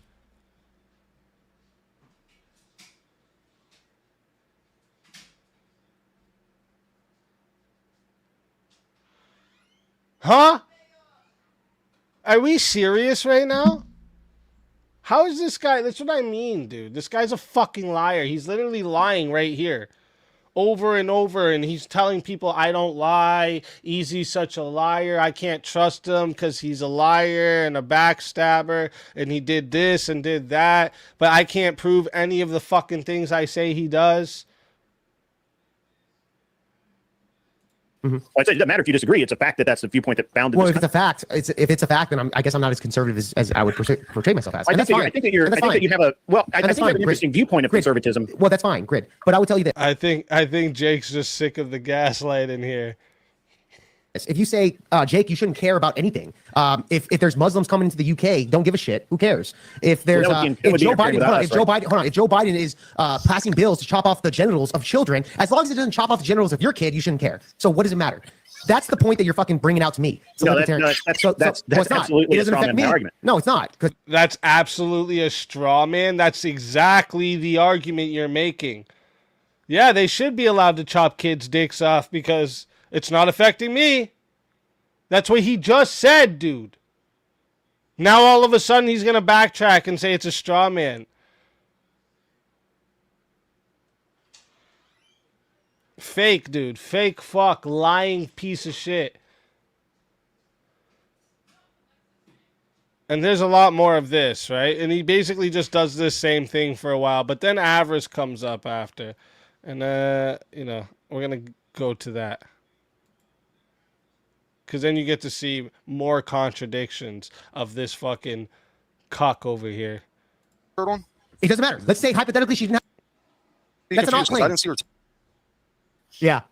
Huh? Are we serious right now? How is this guy? That's what I mean, dude. This guy's a fucking liar. He's literally lying right here. Over and over, and he's telling people, I don't lie. Easy's such a liar. I can't trust him because he's a liar and a backstabber, and he did this and did that, but I can't prove any of the fucking things I say he does. Well, it doesn't matter if you disagree. It's a fact that that's the viewpoint that founded Well, this if it's a fact, if it's a fact, then I guess I'm not as conservative as I would portray myself as. I think that you have a I think you have an interesting viewpoint of conservatism. Well, that's fine, Grid. But I would tell you that I think Jake's just sick of the gaslight in here. if you say, Jake, you shouldn't care about anything. If there's Muslims coming into the UK, don't give a shit. Who cares? If there's if Joe Biden is passing bills to chop off the genitals of children, as long as it doesn't chop off the genitals of your kid, you shouldn't care. So what does it matter? That's the point that you're fucking bringing out to me. No, that's absolutely a straw man argument. No, it's not. That's absolutely a straw man. That's exactly the argument you're making. Yeah, they should be allowed to chop kids' dicks off because it's not affecting me. That's what he just said, dude. Now all of a sudden he's going to backtrack and say it's a straw man. Fake, dude. Fake fuck. Lying piece of shit. And there's a lot more of this, right? And he basically just does this same thing for a while. But then Avarice comes up after. And, we're going to go to that. Because then you get to see more contradictions of this fucking cuck over here. Third one? It doesn't matter. Let's say hypothetically she didn't have... That's an off claim. I didn't see her. Yeah.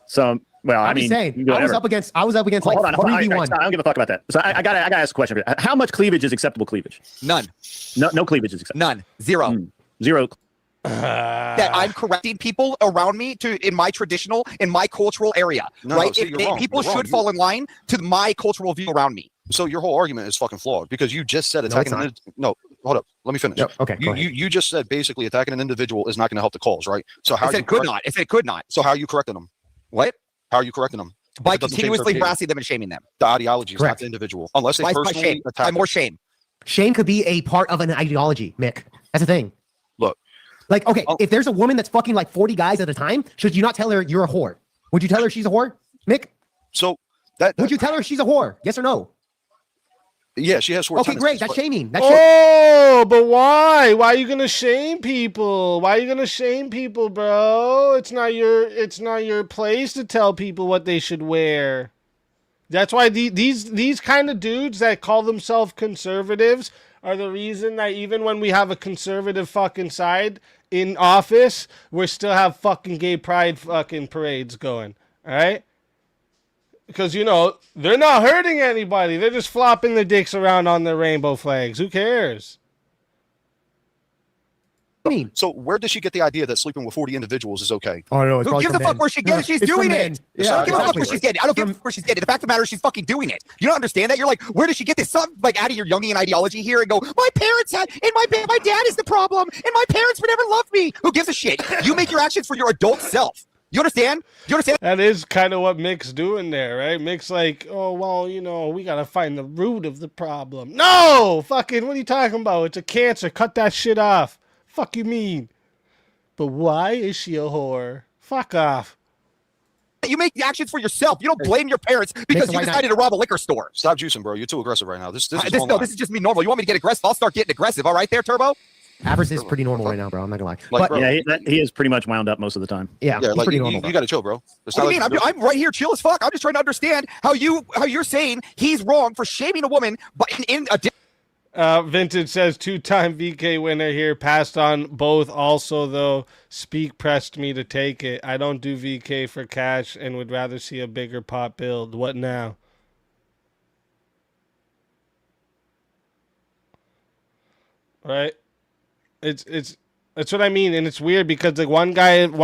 So, well, I'm just saying. I was up against hold on, 3v1. I don't give a fuck about that. So I gotta ask a question. How much cleavage is acceptable cleavage? None. No cleavage is acceptable. None. Zero. Zero. That I'm correcting people around me in my cultural area, right? People should fall in line to my cultural view around me. So your whole argument is fucking flawed because you just said attacking. Hold hold up. Let me finish. Yep. Okay. You just said basically attacking an individual is not going to help the cause, right? So how I said could not. I said could not. So how are you correcting them? What? How are you correcting them? By continuously harassing them and shaming them. The ideology is not the individual, unless they personally attack. By more shame. Shame could be a part of an ideology, Mick. That's the thing. Look, like, okay, if there's a woman that's fucking like 40 guys at a time, should you not tell her you're a whore? Would you tell her she's a whore, Mick? So would you tell her she's a whore? Yes or no? Yeah, she has 4 Okay, great. That's shaming. That's but why? Why are you gonna shame people? Why are you gonna shame people, bro? It's not your place to tell people what they should wear. That's why these kind of dudes that call themselves conservatives are the reason that even when we have a conservative fucking side in office, we still have fucking gay pride fucking parades going. All right? Because, you know, they're not hurting anybody. They're just flopping their dicks around on their rainbow flags. Who cares? So where does she get the idea that sleeping with 40 individuals is okay? Oh, no, Who gives a fuck where she gets it? She's doing it. Yeah, I don't give a fuck where she's getting it. I don't give a fuck where she's getting it. The fact of the matter is she's fucking doing it. You don't understand that? You're like, where does she get this? Something like out of your Jungian ideology here and go, my parents had, and my dad is the problem, and my parents would never love me. Who gives a shit? You make your actions for your adult self. You understand? You understand? That is kind of what Mick's doing there, right? Mick's like, oh, well, you know, we got to find the root of the problem. No! Fucking, what are you talking about? It's a cancer. Cut that shit off. Fuck you mean? But why is she a whore? Fuck off. You make the actions for yourself. You don't blame your parents because you decided to rob a liquor store. Stop juicing, bro. You're too aggressive right now. This is just me normal. You want me to get aggressive? I'll start getting aggressive. All right there, Turbo? Avarice is pretty normal right now, bro. I'm not gonna lie. Like, but, yeah, he is pretty much wound up most of the time. Yeah, he's like, pretty normal. You got to chill, bro. What do you mean? I'm right here, chill as fuck. I'm just trying to understand how you're saying he's wrong for shaming a woman, but in a Vintage says 2-time VK winner here, passed on both. Also, though, Speak pressed me to take it. I don't do VK for cash and would rather see a bigger pot build. What now? Right? That's what I mean, and it's weird because like one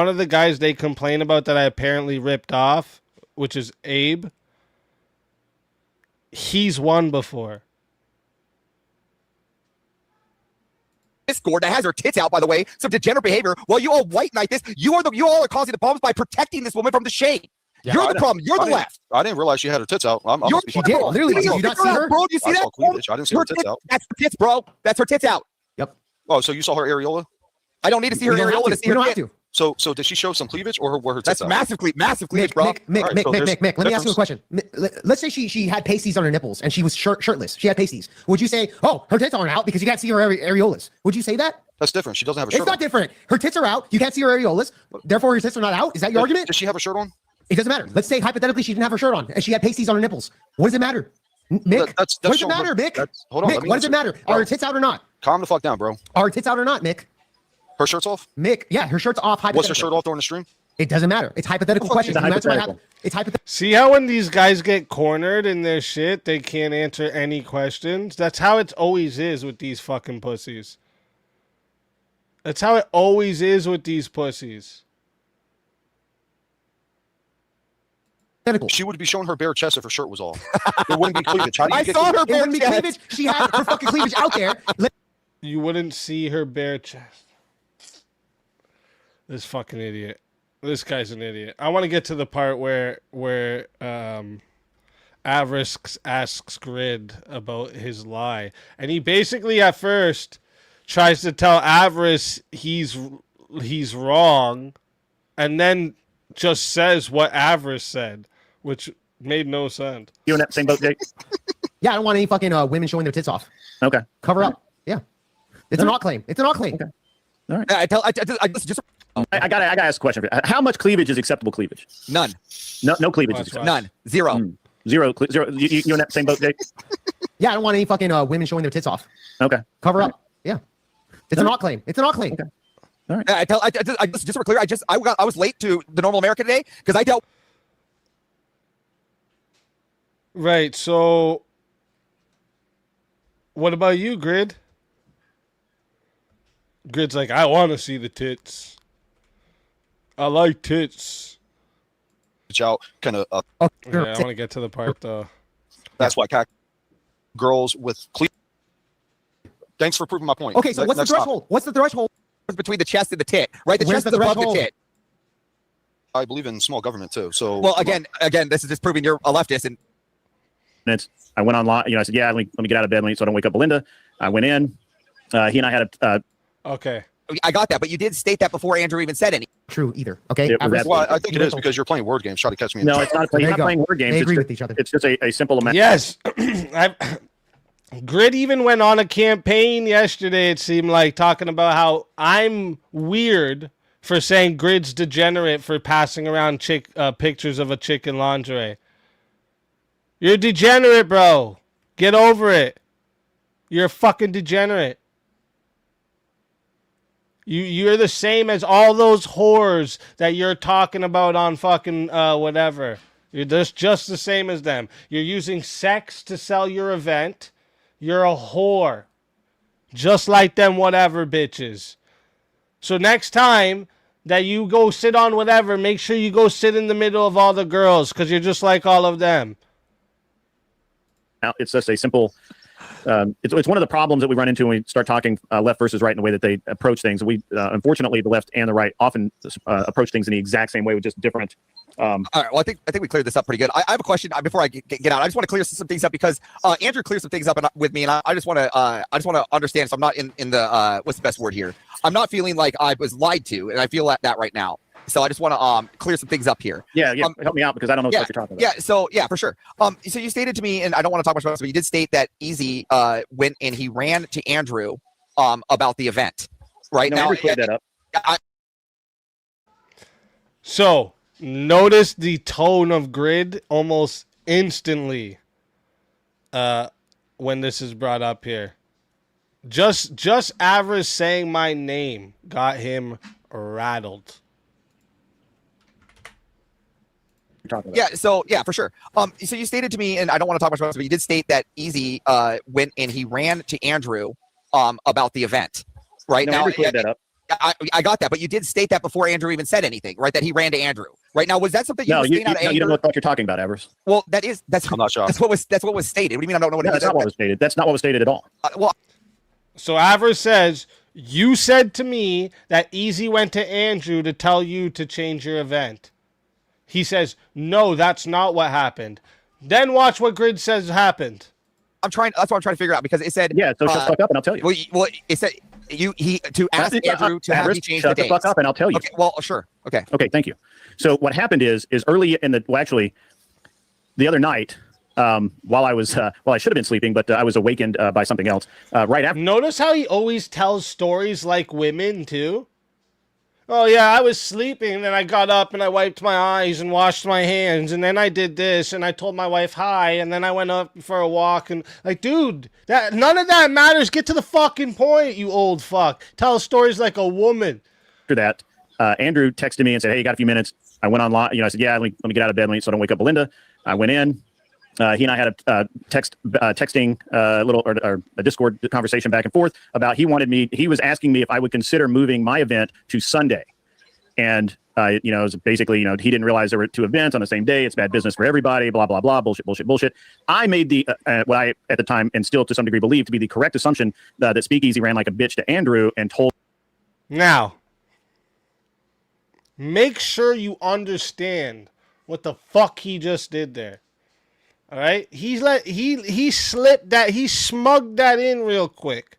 of the guys they complain about that I apparently ripped off, which is Abe. He's won before. Discord that has her tits out, by the way, some degenerate behavior. Well, you all white knight this. You all are causing the problems by protecting this woman from the shame. Yeah, you're the problem. You're the left. I didn't realize she had her tits out. She did. Literally, did you not see her? Bro, do you see that? I didn't see her tits out. That's her tits, bro. That's her tits out. Yep. Oh, so you saw her areola? I don't need to see her areola to see her tits. So did she show some cleavage or were her tits out? Massive cleavage, bro. Mick, let me ask you a question. Let's say she had pasties on her nipples and she was shirtless. She had pasties. Would you say, oh, her tits aren't out because you can't see her areolas? Would you say that? That's different. She doesn't have a shirt on. It's not different. Her tits are out. You can't see her areolas. Therefore, her tits are not out. Is that your argument? Does she have a shirt on? It doesn't matter. Let's say hypothetically she didn't have her shirt on and she had pasties on her nipples. What does it matter? Mick, what does it matter, Mick? Hold on. Mick, what does it matter? Are her tits out or not? Calm the fuck down, bro. Are her tits out or not, Mick? Her shirt's off? Mick, yeah, her shirt's off. Was her shirt off during the stream? It doesn't matter. It's hypothetical questions. It's hypothetical. See how when these guys get cornered in their shit, they can't answer any questions? That's how it always is with these fucking pussies. That's how it always is with these pussies. She would be showing her bare chest if her shirt was off. It wouldn't be cleavage. I saw her bare chest. She had her fucking cleavage out there. You wouldn't see her bare chest. This fucking idiot. This guy's an idiot. I want to get to the part where Avarice asks Grid about his lie. And he basically at first tries to tell Avarice he's wrong and then just says what Avarice said, which made no sense. You in that same boat, Jake? Yeah, I don't want any fucking women showing their tits off. Okay. Cover up. Yeah. It's an alt claim. It's an alt claim. Okay. All right. I gotta ask a question. How much cleavage is acceptable cleavage? None. No cleavage is acceptable. None. Zero. Zero. You in that same boat, Jake? Yeah, I don't want any fucking women showing their tits off. Okay. Cover up. Yeah. It's an alt claim. It's an alt claim. Okay. All right. Just for clear, I was late to the Normal America today because I dealt. Right. So, what about you, Grid? Grid's like, I want to see the tits. I like tits. Out, kind of. Yeah, I want to get to the part though. That's why girls with cleavage Thanks for proving my point. Okay, so what's the threshold? What's the threshold between the chest and the tit? Right, the chest is above the tit. I believe in small government too. So well, again, this is just proving you're a leftist. And I went online. I said, yeah, let me get out of bed so I don't wake up Belinda. I went in. He and I had a. Okay. I got that, but you did state that before Andrew even said anything. True either. Okay. Well, I think it is because you're playing word games. Try to catch me. No, it's not. You're not playing word games. They agree with each other. It's just a simple amendment. Yes. Grid even went on a campaign yesterday, it seemed like, talking about how I'm weird for saying Grid's degenerate for passing around pictures of a chick in lingerie. You're degenerate, bro. Get over it. You're a fucking degenerate. You're the same as all those whores that you're talking about on fucking whatever. You're just the same as them. You're using sex to sell your event. You're a whore. Just like them whatever bitches. So next time that you go sit on whatever, make sure you go sit in the middle of all the girls because you're just like all of them. It's just a simple... it's one of the problems that we run into when we start talking left versus right in the way that they approach things. We unfortunately, the left and the right often approach things in the exact same way with just different. All right. Well, I think we cleared this up pretty good. I have a question before I get out. I just want to clear some things up because Andrew cleared some things up with me, and I just want to understand. So I'm not in the what's the best word here? I'm not feeling like I was lied to, and I feel that right now. So I just want to clear some things up here. Yeah, help me out because I don't know what you're talking about. Yeah, so for sure. So you stated to me, and I don't want to talk much about this, but you did state that Easy went and he ran to Andrew about the event. Right no, now, Andrew cleared that up. So notice the tone of Grid almost instantly when this is brought up here. Just Avarice saying my name got him rattled. Yeah, so for sure. So you stated to me, and I don't want to talk much about this, but you did state that Easy went and he ran to Andrew about the event. Right no, now, Andrew cleared that up. I got that, but you did state that before Andrew even said anything, right? That he ran to Andrew. Right now, was that something you were saying out of anger? You don't know what you're talking about, Avarice. Well, that's I'm not sure. That's what was stated. What do you mean I don't know what it is? That's not what was stated. That's not what was stated at all. So Avarice says, you said to me that Easy went to Andrew to tell you to change your event. He says, no, that's not what happened. Then watch what Grid says happened. That's what I'm trying to figure out because it said. Yeah, so shut the fuck up and I'll tell you. Well, it said to ask Andrew to have you change the dates. Shut the fuck up and I'll tell you. Okay, well, sure. Okay, thank you. So what happened is early in the, well, actually, the other night, while I was, I should have been sleeping, but I was awakened by something else right after. Notice how he always tells stories like women, too? Oh, yeah, I was sleeping, and then I got up, and I wiped my eyes and washed my hands, and then I did this, and I told my wife hi, and then I went up for a walk, and, like, dude, none of that matters. Get to the fucking point, you old fuck. Tell stories like a woman. After that, Andrew texted me and said, hey, you got a few minutes? I went online, I said, yeah, let me get out of bed so I don't wake up Belinda. I went in. He and I had a texting or a Discord conversation back and forth about he was asking me if I would consider moving my event to Sunday. And, it was basically, he didn't realize there were two events on the same day. It's bad business for everybody, blah, blah, blah, bullshit. I made the, what I, at the time, and still to some degree believe to be the correct assumption that Speakeasy ran like a bitch to Andrew and told. Now, make sure you understand what the fuck he just did there. All right, he slipped that, he smugged that in real quick.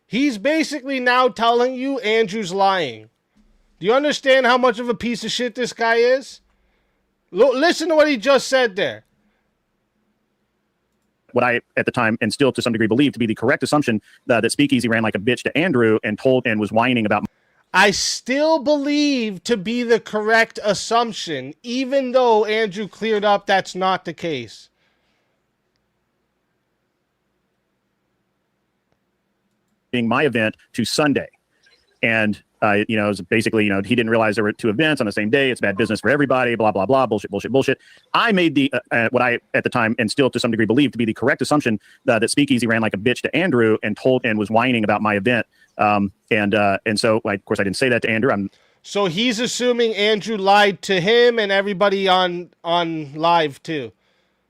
He's basically now telling you Andrew's lying. Do you understand how much of a piece of shit this guy is? Listen to what he just said there. What I, at the time, and still to some degree believe to be the correct assumption that Speakeasy ran like a bitch to Andrew and was whining about. I still believe to be the correct assumption, even though Andrew cleared up that's not the case. Being my event to Sunday. And, it was basically, he didn't realize there were two events on the same day. It's bad business for everybody, blah, blah, blah, bullshit. I made the, what I, at the time, and still to some degree believe to be the correct assumption that Speakeasy ran like a bitch to Andrew and was whining about my event. And so, of course, I didn't say that to Andrew. So he's assuming Andrew lied to him and everybody on live too,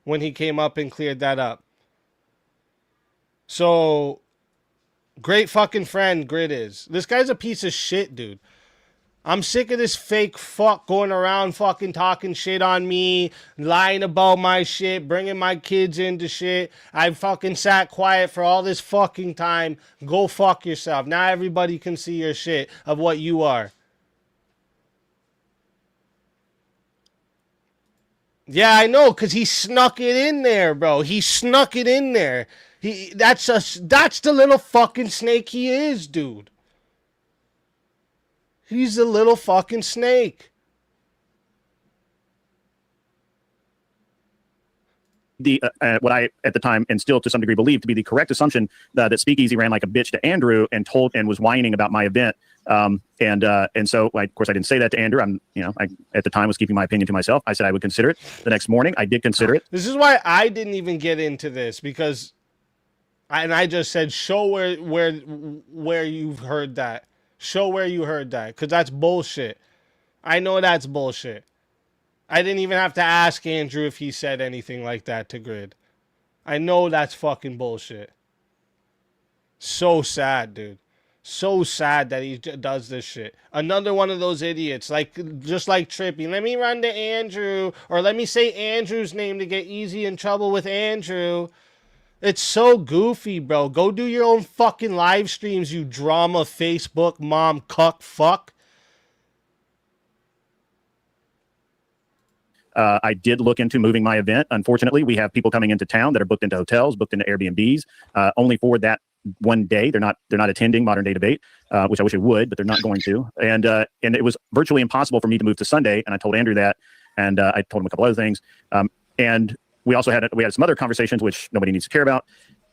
when he came up and cleared that up. So Great fucking friend, Grid is. This guy's a piece of shit, dude. I'm sick of this fake fuck going around fucking talking shit on me, lying about my shit, bringing my kids into shit. I fucking sat quiet for all this fucking time. Go fuck yourself. Now everybody can see your shit of what you are. Yeah, I know, because he snuck it in there, bro. He snuck it in there. That's the little fucking snake he is, dude. He's a little fucking snake. What I at the time and still to some degree believe to be the correct assumption that Speakeasy ran like a bitch to Andrew and was whining about my event. And so of course I didn't say that to Andrew. I at the time was keeping my opinion to myself. I said I would consider it. The next morning I did consider it. This is why I didn't even get into this, because I just said show where you've heard that. Show where you heard that, because that's bullshit. I know that's bullshit. I didn't even have to ask Andrew if he said anything like that to Grid. I know that's fucking bullshit. So sad, dude. So sad that he does this shit. Another one of those idiots, just like Trippy. Let me run to Andrew, or let me say Andrew's name to get easy in trouble with Andrew. It's so goofy, bro. Go do your own fucking live streams, you drama Facebook mom cuck fuck. I did look into moving my event. Unfortunately, we have people coming into town that are booked into hotels, booked into Airbnbs, only for that one day. They're not attending Modern Day Debate, which I wish it would, but they're not going to. And it was virtually impossible for me to move to Sunday. And I told Andrew that, and I told him a couple other things. And we also had some other conversations which nobody needs to care about.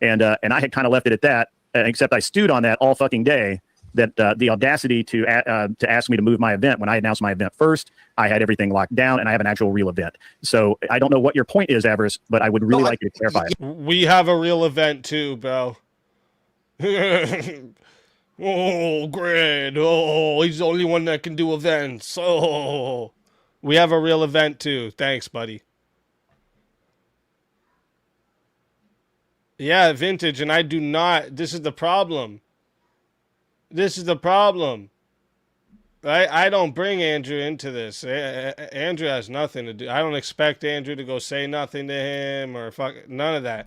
And I had kind of left it at that, except I stewed on that all fucking day. That the audacity to ask me to move my event when I announced my event first, I had everything locked down and I have an actual real event. So I don't know what your point is, Avarice, but I would really like you to clarify it. We have a real event too, bro. Oh, Grid. Oh, he's the only one that can do events. Oh, we have a real event too. Thanks, buddy. Yeah, vintage, and I do not. This is the problem. This is the problem. I don't bring Andrew into this. Andrew has nothing to do. I don't expect Andrew to go say nothing to him or none of that.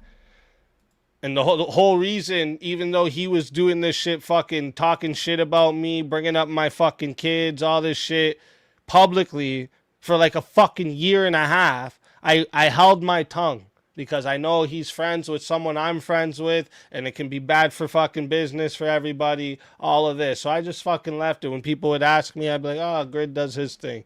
And the whole reason, even though he was doing this shit, fucking talking shit about me, bringing up my fucking kids, all this shit publicly for like a fucking year and a half, I held my tongue. Because I know he's friends with someone I'm friends with, and it can be bad for fucking business for everybody, all of this. So I just fucking left it. When people would ask me, I'd be like, oh, Grid does his thing.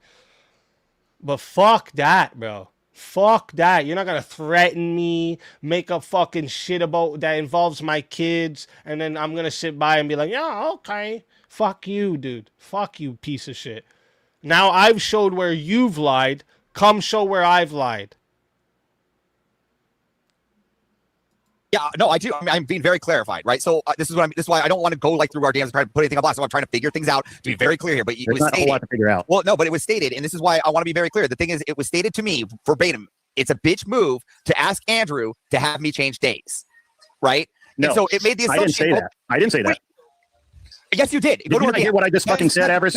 But fuck that, bro. Fuck that. You're not going to threaten me, make up fucking shit about that involves my kids, and then I'm going to sit by and be like, yeah, okay. Fuck you, dude. Fuck you, piece of shit. Now I've showed where you've lied. Come show where I've lied. Yeah, no, I do. I'm being very clarified, right? So this is why I don't want to go through our DMs and try to put anything on blast. So I'm trying to figure things out to be very clear here. But it was not a whole lot to figure out. Well, no, but it was stated, and this is why I want to be very clear. The thing is, it was stated to me verbatim. It's a bitch move to ask Andrew to have me change days, right? No, and so it made the assumption. I didn't say that. I didn't say that. Yes, you did. Did you not hear what I just fucking said, Avarice?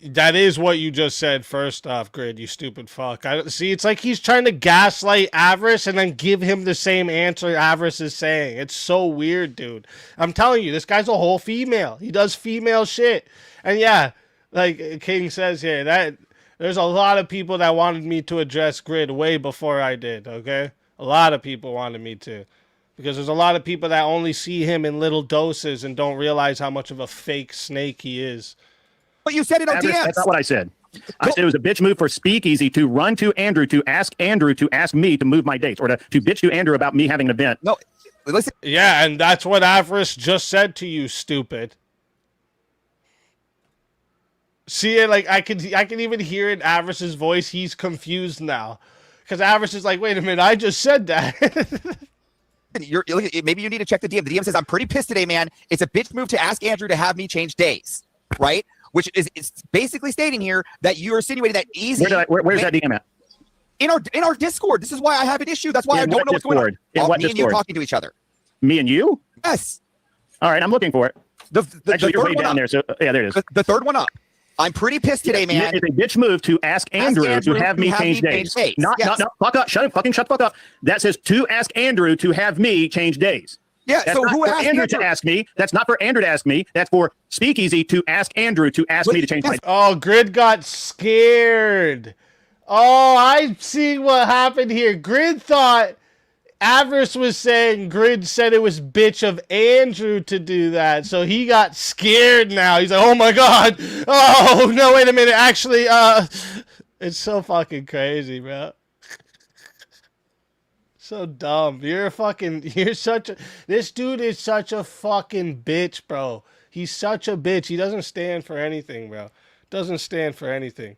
That is what you just said. First off, Grid, you stupid fuck. See, it's like he's trying to gaslight Avarice and then give him the same answer Avarice is saying. It's so weird, dude. I'm telling you, this guy's a whole female. He does female shit. And yeah, like King says here, that there's a lot of people that wanted me to address Grid way before I did, okay? A lot of people wanted me to. Because there's a lot of people that only see him in little doses and don't realize how much of a fake snake he is. But you said it on DMs. That's not what I said. I said it was a bitch move for Speakeasy to run to Andrew to ask me to move my dates, or to bitch to Andrew about me having an event. No, listen. Yeah, and that's what Avarice just said to you, stupid. See it? Like I can even hear it in Avarice's voice. He's confused now. Because Avarice is like, wait a minute, I just said that. Maybe you need to check the DM. The DM says, I'm pretty pissed today, man. It's a bitch move to ask Andrew to have me change days, right? Which is it's basically stating here that you're insinuating that easy. Where's that DM at? In our Discord. This is why I have an issue. That's why I don't know what's going on. In what me Discord? and you talking to each other. Me and you? Yes. All right, I'm looking for it. Actually, you're way down there. So yeah, there it is. The third one up. I'm pretty pissed today, man. It's a bitch move to ask Andrew to have me change days. Not, fuck up. Shut the fuck up. That says to ask Andrew to have me change days. Yeah, that's so not who for asked Andrew to ask me? That's not for Andrew to ask me. That's for Speakeasy to ask Andrew to ask me to change my. Oh, Grid got scared. Oh, I see what happened here. Grid thought Avarice was saying Grid said it was bitch of Andrew to do that, so he got scared now. He's like, oh my god. Oh, no, wait a minute. Actually, it's so fucking crazy, bro. So dumb. This dude is such a fucking bitch, bro. He's such a bitch. He doesn't stand for anything, bro. Doesn't stand for anything.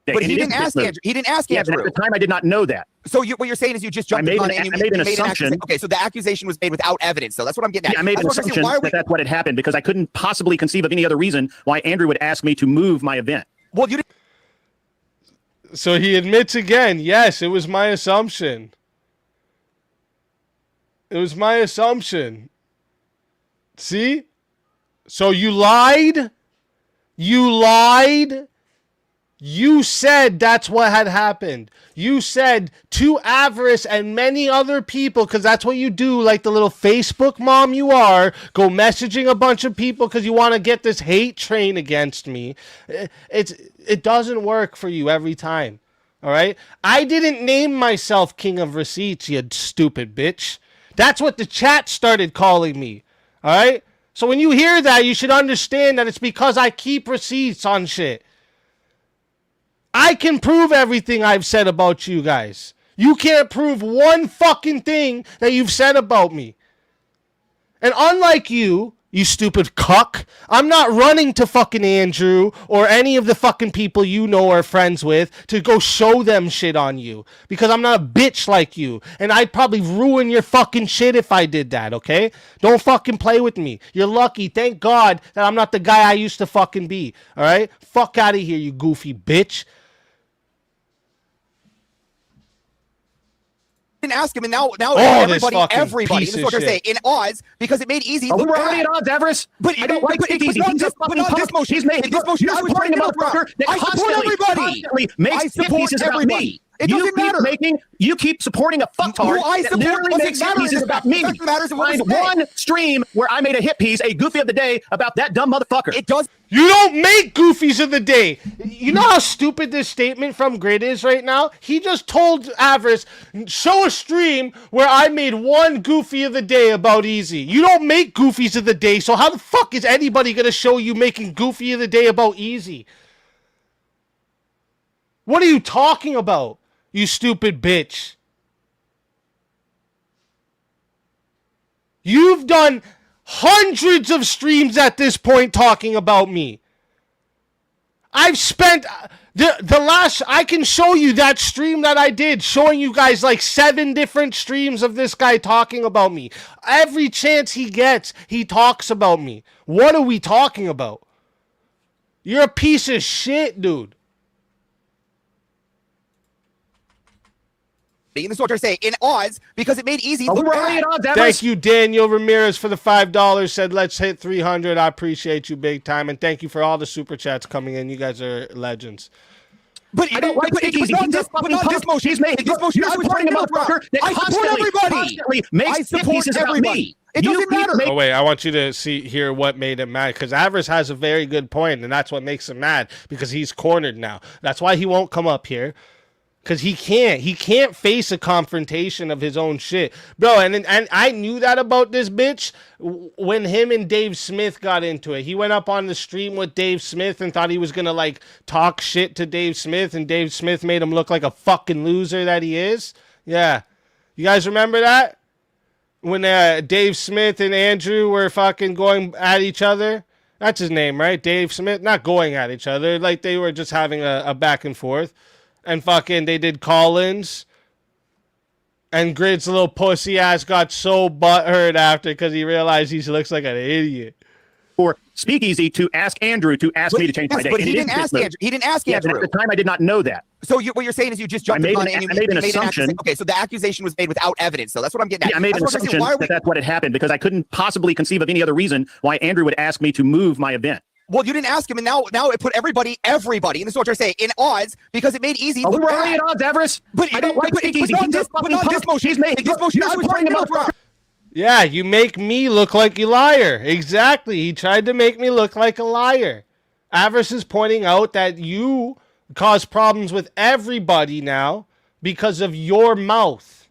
But he didn't ask Andrew. He didn't ask Andrew. At the time, I did not know that. So what you're saying is you just jumped on it and you made an assumption. Okay, so the accusation was made without evidence. So that's what I'm getting at. Yeah, I made an assumption that that's what had happened because I couldn't possibly conceive of any other reason why Andrew would ask me to move my event. Well, you didn't. So he admits again, yes, it was my assumption. It was my assumption. See? So you lied? You lied? You said that's what had happened. You said to Avarice and many other people, because that's what you do, like the little Facebook mom you are, go messaging a bunch of people because you want to get this hate train against me. It doesn't work for you every time. All right? I didn't name myself King of Receipts, you stupid bitch. That's what the chat started calling me. All right? So when you hear that, you should understand that it's because I keep receipts on shit. I can prove everything I've said about you guys. You can't prove one fucking thing that you've said about me. And unlike you stupid cuck, I'm not running to fucking Andrew or any of the fucking people you know or friends with to go show them shit on you. Because I'm not a bitch like you. And I'd probably ruin your fucking shit if I did that, okay? Don't fucking play with me. You're lucky. Thank God that I'm not the guy I used to fucking be. Alright? Fuck out of here, you goofy bitch. Didn't ask him, and now everybody. This is what they're saying. In odds, because it made easy. We're already at odds, Avarice. But I don't like Speakeasy. This motion. He's made this motion. You're supporting a motherfucker that constantly makes pieces about me. It doesn't matter. You keep supporting a fucktard that literally makes pieces about me. Find one stream where I made a hit piece, a goofy of the day, about that dumb motherfucker. It does. You don't make goofies of the day. You know how stupid this statement from Grid is right now? He just told Avarice, show a stream where I made one goofy of the day about Easy. You don't make goofies of the day, so how the fuck is anybody going to show you making goofy of the day about Easy? What are you talking about, you stupid bitch? You've done hundreds of streams at this point talking about me. I've spent the last, I can show you that stream that I did showing you guys like 7 different streams of this guy talking about me. Every chance he gets, he talks about me. What are we talking about? You're a piece of shit, dude. This is what they're saying. In odds, because it made easy. Look bad. Thank you, Daniel Ramirez, for the $5. Said, let's hit 300. I appreciate you big time. And thank you for all the super chats coming in. You guys are legends. But I don't like Speakeasy. This motion. He's made this motion. You're supporting a motherfucker that constantly makes pieces about me. It doesn't matter. Oh, wait. I want you to hear what made him mad. Because Avarice has a very good point, and that's what makes him mad. Because he's cornered now. That's why he won't come up here. Because he can't face a confrontation of his own shit. Bro, and I knew that about this bitch when him and Dave Smith got into it. He went up on the stream with Dave Smith and thought he was going to, like, talk shit to Dave Smith, and Dave Smith made him look like a fucking loser that he is. Yeah. You guys remember that? When Dave Smith and Andrew were fucking going at each other? That's his name, right? Dave Smith? Not going at each other. Like, they were just having a back and forth. And fucking they did call-ins. And Grid's little pussy ass got so butthurt after because he realized he looks like an idiot. for Speakeasy to ask Andrew to ask me to change my date. But he didn't ask Andrew. He didn't ask Andrew. At the time, I did not know that. So what you're saying is you just jumped on it and you made an assumption. Okay, so the accusation was made without evidence. So that's what I'm getting at. Yeah, I made an assumption that that's what had happened because I couldn't possibly conceive of any other reason why Andrew would ask me to move my event. Well, you didn't ask him, and now it put everybody, and this is what you're saying, in odds because it made easy. Oh, we were already at odds, Avarice. But I don't like Speakeasy. But not this motion. Yeah, you make me look like a liar. Exactly. He tried to make me look like a liar. Avarice is pointing out that you cause problems with everybody now because of your mouth.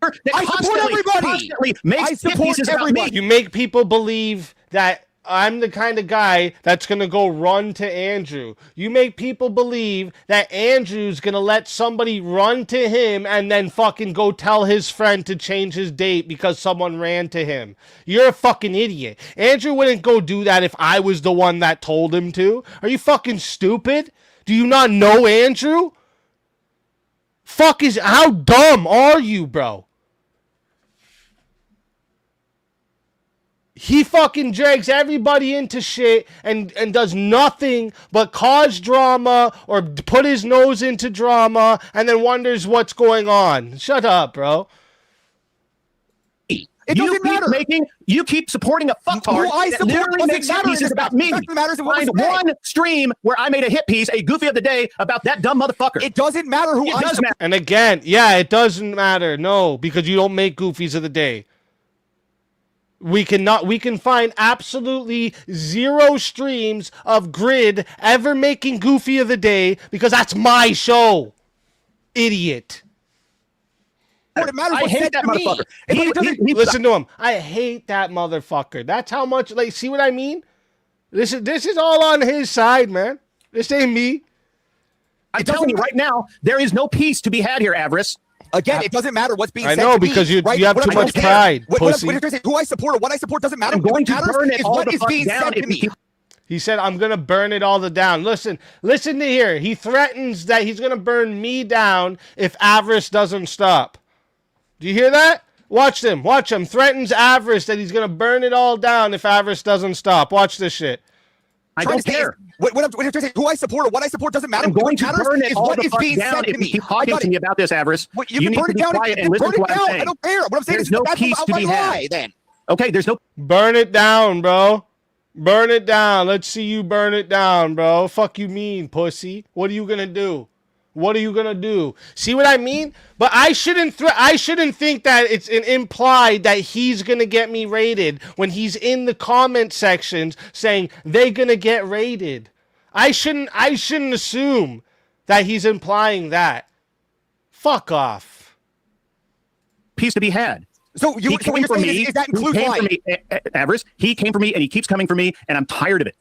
I support everybody. I support everybody. You make people believe that I'm the kind of guy that's going to go run to Andrew. You make people believe that Andrew's going to let somebody run to him and then fucking go tell his friend to change his date because someone ran to him. You're a fucking idiot. Andrew wouldn't go do that if I was the one that told him to. Are you fucking stupid? Do you not know Andrew? How dumb are you, bro? He fucking drags everybody into shit and does nothing but cause drama or put his nose into drama and then wonders what's going on. Shut up, bro. You keep supporting a fucktard that literally makes hit pieces about me. Find one stream where I made a hit piece, a goofy of the day, about that dumb motherfucker. It doesn't matter who I support. And again, yeah, it doesn't matter. No, because you don't make goofies of the day. We can find absolutely zero streams of Grid ever making Goofy of the Day because that's my show. Idiot. I hate that motherfucker. Listen to him. I hate that motherfucker. That's how much, like, see what I mean? This is all on his side, man. This ain't me. I'm telling you right now, there is no peace to be had here, Avarice. Again, it doesn't matter what's being said. I know, because you have too much pride, pussy. Who I support or what I support doesn't matter. I'm going to burn it all what the is fuck being down said to me. He said, I'm going to burn it all down. Listen to here. He threatens that he's going to burn me down if Avarice doesn't stop. Do you hear that? Watch him. Threatens Avarice that he's going to burn it all down if Avarice doesn't stop. Watch this shit. I don't care. Who I support or what I support doesn't matter. I'm going to burn it all the fuck down if you keep talking to me about this, Avarice. You can burn it down and listen to what I'm saying. I don't care. What I'm saying is no peace to be had. Then. Okay, there's no... Burn it down, bro. Burn it down. Let's see you burn it down, bro. Fuck you mean, pussy. What are you going to do? What are you gonna do? See what I mean? But I shouldn't think that it's an implied that he's gonna get me raided when he's in the comment sections saying they're gonna get raided. I shouldn't assume that he's implying that. Fuck off. Peace to be had. So what you're saying is that includes lying? Avarice, he came for me and he keeps coming for me and I'm tired of it.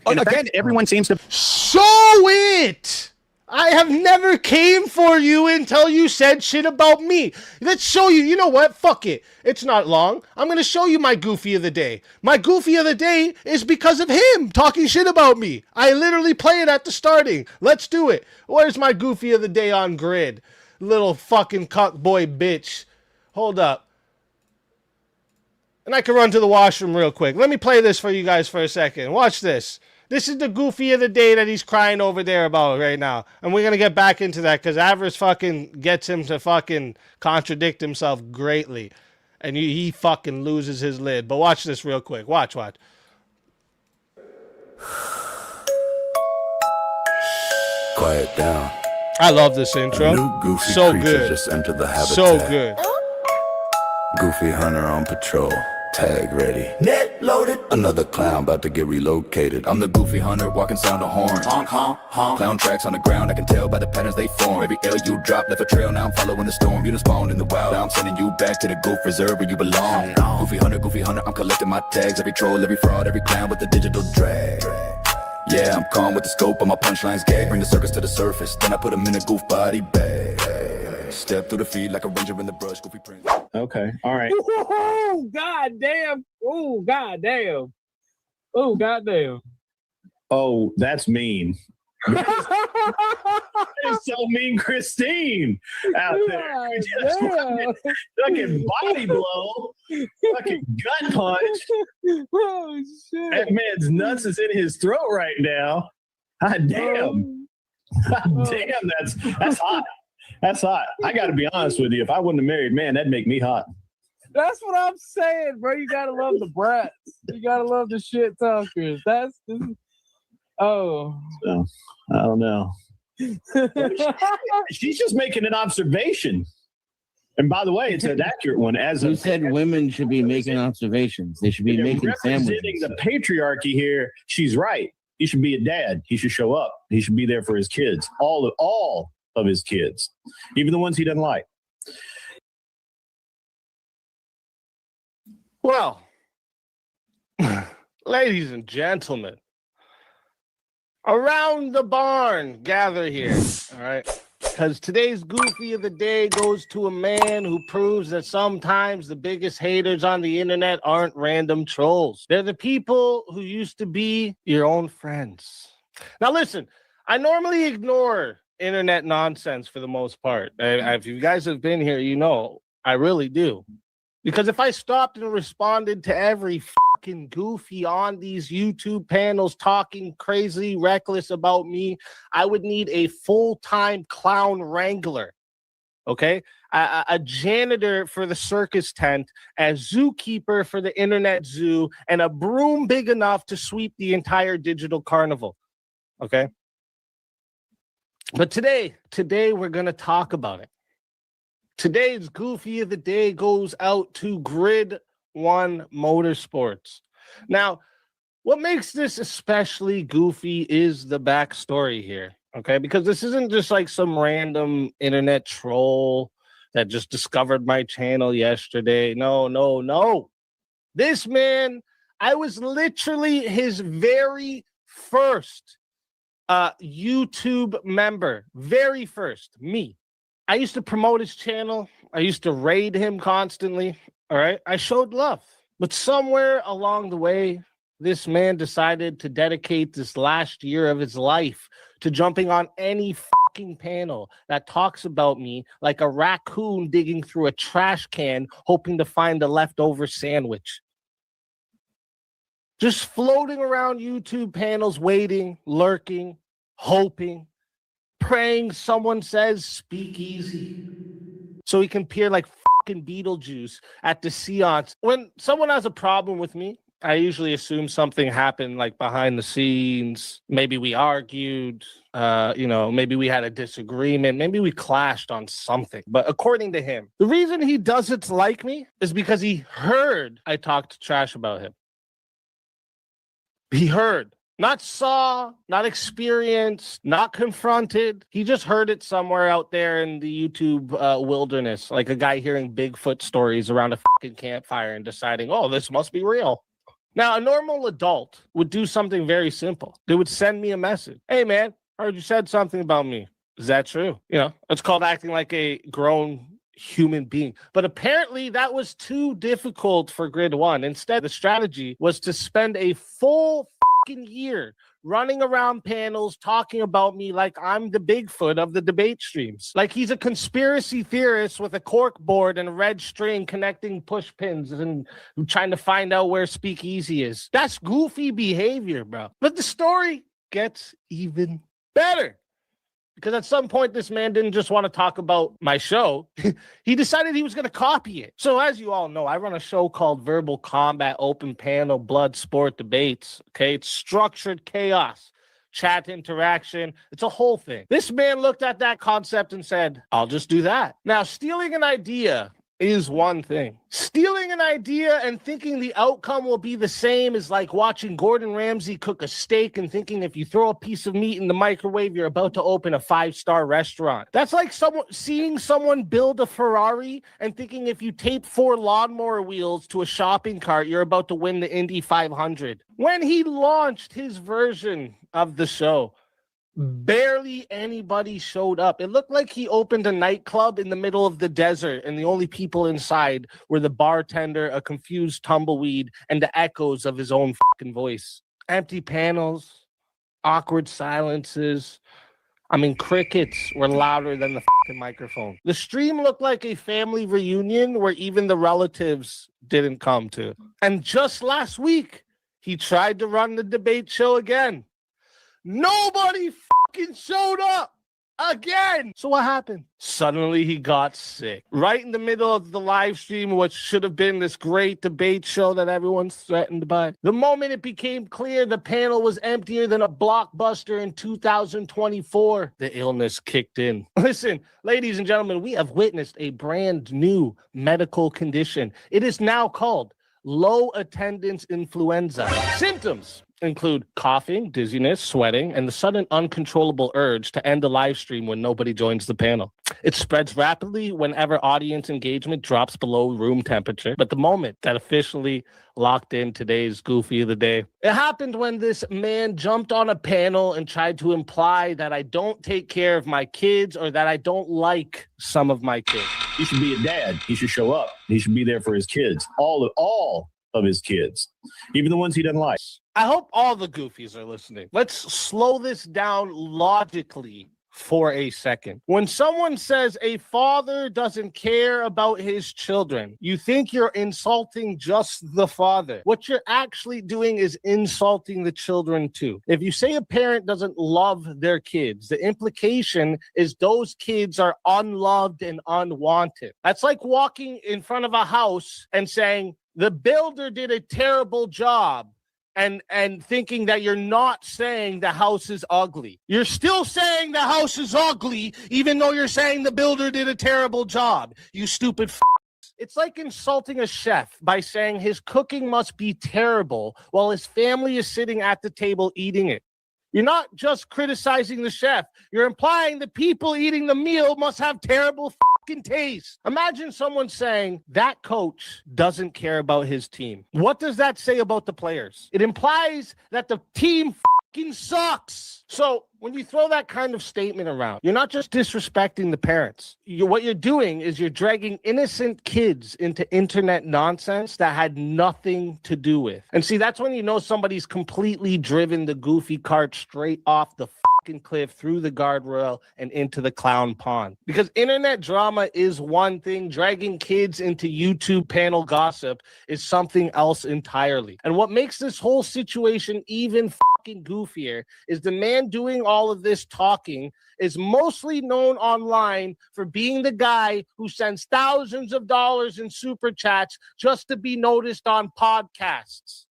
And again, everyone seems to show it. I have never came for you until you said shit about me. Let's show you. You know what? Fuck it. It's not long. I'm going to show you my Goofy of the Day. My Goofy of the Day is because of him talking shit about me. I literally play it at the starting. Let's do it. Where's my Goofy of the Day on Grid? Little fucking cuckboy bitch. Hold up. And I can run to the washroom real quick. Let me play this for you guys for a second. Watch this. This is the Goofy of the Day that he's crying over there about right now. And we're going to get back into that because Avarice fucking gets him to fucking contradict himself greatly. And he fucking loses his lid. But watch this real quick. Watch. Quiet down. I love this intro. A new goofy so creature good. just entered the habitat. So good. Goofy hunter on patrol. Tag ready. Net loaded. Another clown about to get relocated. I'm the goofy hunter walking sound of horns. Honk, honk, honk. Clown tracks on the ground. I can tell by the patterns they form. Every L you drop left a trail. Now I'm following the storm. You done spawned in the wild. Now I'm sending you back to the goof reserve where you belong. Goofy hunter. I'm collecting my tags. Every troll, every fraud, every clown with the digital drag. Yeah, I'm calm with the scope on my punchlines gag. Bring the circus to the surface. Then I put them in a goof body bag. Step through the feed like a ranger in the brush. Goofy prince. Okay, all right. Oh, god damn. Oh, god damn. Oh, god damn. Oh, that's mean. There's so mean Christine out there. Just fucking body blow, fucking gut punch. Oh, shit. That man's nuts is in his throat right now. God damn. God damn, that's hot. That's hot. I got to be honest with you. If I wasn't a married man, that'd make me hot. That's what I'm saying, bro. You gotta love the brats. You gotta love the shit talkers. Oh. So, I don't know. She's just making an observation. And by the way, it's an accurate one. Who said women should be making observations? They should be making sandwiches. Representing the patriarchy here, she's right. He should be a dad. He should show up. He should be there for his kids. All of his kids, even the ones he doesn't like. Well, ladies and gentlemen, around the barn, gather here, all right? Because today's Goofy of the Day goes to a man who proves that sometimes the biggest haters on the internet aren't random trolls. They're the people who used to be your own friends. Now, listen, I normally ignore internet nonsense for the most part. If you guys have been here, you know, I really do. Because if I stopped and responded to every fucking goofy on these YouTube panels talking crazy, reckless about me, I would need a full-time clown wrangler, okay? A janitor for the circus tent, a zookeeper for the internet zoo, and a broom big enough to sweep the entire digital carnival, okay? But today we're going to talk about it. Today's Goofy of the Day goes out to Grid 1 Motorsports. Now, what makes this especially goofy is the backstory here, okay? Because this isn't just like some random internet troll that just discovered my channel yesterday. No. This man, I was literally his very first YouTube member. Very first, me. I used to promote his channel. I used to raid him constantly. All right. I showed love. But somewhere along the way, this man decided to dedicate this last year of his life to jumping on any fucking panel that talks about me like a raccoon digging through a trash can, hoping to find a leftover sandwich. Just floating around YouTube panels, waiting, lurking, hoping, praying someone says speak easy so he can appear like fucking Beetlejuice at the seance. When someone has a problem with me, I usually assume something happened like behind the scenes. Maybe we argued, maybe we had a disagreement, maybe we clashed on something. But according to him, the reason he doesn't like me is because he heard I talked trash about him. He heard. Not saw, not experienced, not confronted. He just heard it somewhere out there in the YouTube wilderness, like a guy hearing Bigfoot stories around a fucking campfire and deciding, oh, this must be real. Now, a normal adult would do something very simple. They would send me a message. Hey, man, heard you said something about me. Is that true? You know, it's called acting like a grown human being. But apparently that was too difficult for Grid 1. Instead, the strategy was to spend a full year running around panels talking about me like I'm the Bigfoot of the debate streams, like he's a conspiracy theorist with a cork board and a red string connecting push pins and trying to find out where speakeasy is. That's goofy behavior, bro. But the story gets even better. Because at some point, this man didn't just want to talk about my show. He decided he was going to copy it. So as you all know, I run a show called Verbal Combat Open Panel Blood Sport Debates. Okay, it's structured chaos, chat interaction. It's a whole thing. This man looked at that concept and said, I'll just do that. Now, stealing an idea is one thing. Stealing an idea and thinking the outcome will be the same is like watching Gordon Ramsay cook a steak and thinking if you throw a piece of meat in the microwave, you're about to open a 5-star restaurant. That's like seeing someone build a Ferrari and thinking if you tape 4 lawnmower wheels to a shopping cart, you're about to win the Indy 500. When he launched his version of the show, barely anybody showed up. It looked like he opened a nightclub in the middle of the desert, and the only people inside were the bartender, a confused tumbleweed, and the echoes of his own fucking voice. Empty panels, awkward silences. I mean, crickets were louder than the fucking microphone. The stream looked like a family reunion where even the relatives didn't come to. And just last week, he tried to run the debate show again. Nobody fucking showed up again. So what happened? Suddenly he got sick. Right in the middle of the live stream, which should have been this great debate show that everyone's threatened by. The moment it became clear the panel was emptier than a blockbuster in 2024, the illness kicked in. Listen, ladies and gentlemen, we have witnessed a brand new medical condition. It is now called low attendance influenza. Symptoms include coughing, dizziness, sweating, and the sudden uncontrollable urge to end the live stream when nobody joins the panel. It spreads rapidly whenever audience engagement drops below room temperature. But the moment that officially locked in today's Goofy of the Day, it happened when this man jumped on a panel and tried to imply that I don't take care of my kids or that I don't like some of my kids. He should be a dad. He should show up. He should be there for his kids. All of his kids, even the ones he doesn't like. I hope all the goofies are listening. Let's slow this down logically for a second. When someone says a father doesn't care about his children, you think you're insulting just the father. What you're actually doing is insulting the children too. If you say a parent doesn't love their kids, the implication is those kids are unloved and unwanted. That's like walking in front of a house and saying, the builder did a terrible job, and thinking that you're not saying the house is ugly. You're still saying the house is ugly, even though you're saying the builder did a terrible job, you stupid f***. It's like insulting a chef by saying his cooking must be terrible while his family is sitting at the table eating it. You're not just criticizing the chef. You're implying the people eating the meal must have terrible fucking taste. Imagine someone saying that coach doesn't care about his team. What does that say about the players? It implies that the team fucking sucks. So when you throw that kind of statement around, you're not just disrespecting the parents. What you're doing is you're dragging innocent kids into internet nonsense that had nothing to do with. And see, that's when you know somebody's completely driven the goofy cart straight off the fucking cliff, through the guardrail, and into the clown pond. Because internet drama is one thing. Dragging kids into YouTube panel gossip is something else entirely. And what makes this whole situation even fucking goofier is the man doing all of this talking is mostly known online for being the guy who sends thousands of dollars in super chats just to be noticed on podcasts.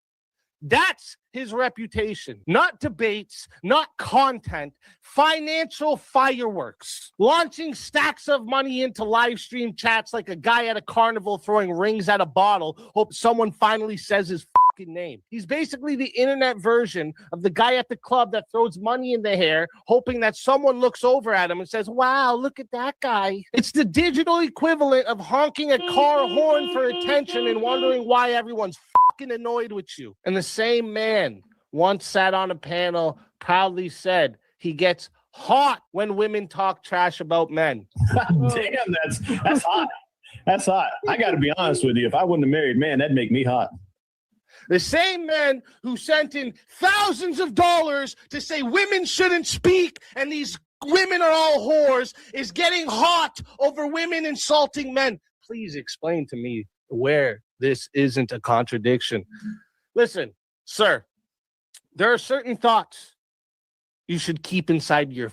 That's his reputation. Not debates, not content, financial fireworks. Launching stacks of money into live stream chats like a guy at a carnival throwing rings at a bottle, hope someone finally says his fucking name. He's basically the internet version of the guy at the club that throws money in the hair, hoping that someone looks over at him and says, wow, look at that guy. It's the digital equivalent of honking a car horn for attention and wondering why everyone's fucking annoyed with you. And the same man once sat on a panel, proudly said he gets hot when women talk trash about men. Damn, that's hot. That's hot. I got to be honest with you. If I wasn't a married man, that'd make me hot. The same man who sent in thousands of dollars to say women shouldn't speak and these women are all whores is getting hot over women insulting men. Please explain to me where this isn't a contradiction. Listen, sir, there are certain thoughts you should keep inside your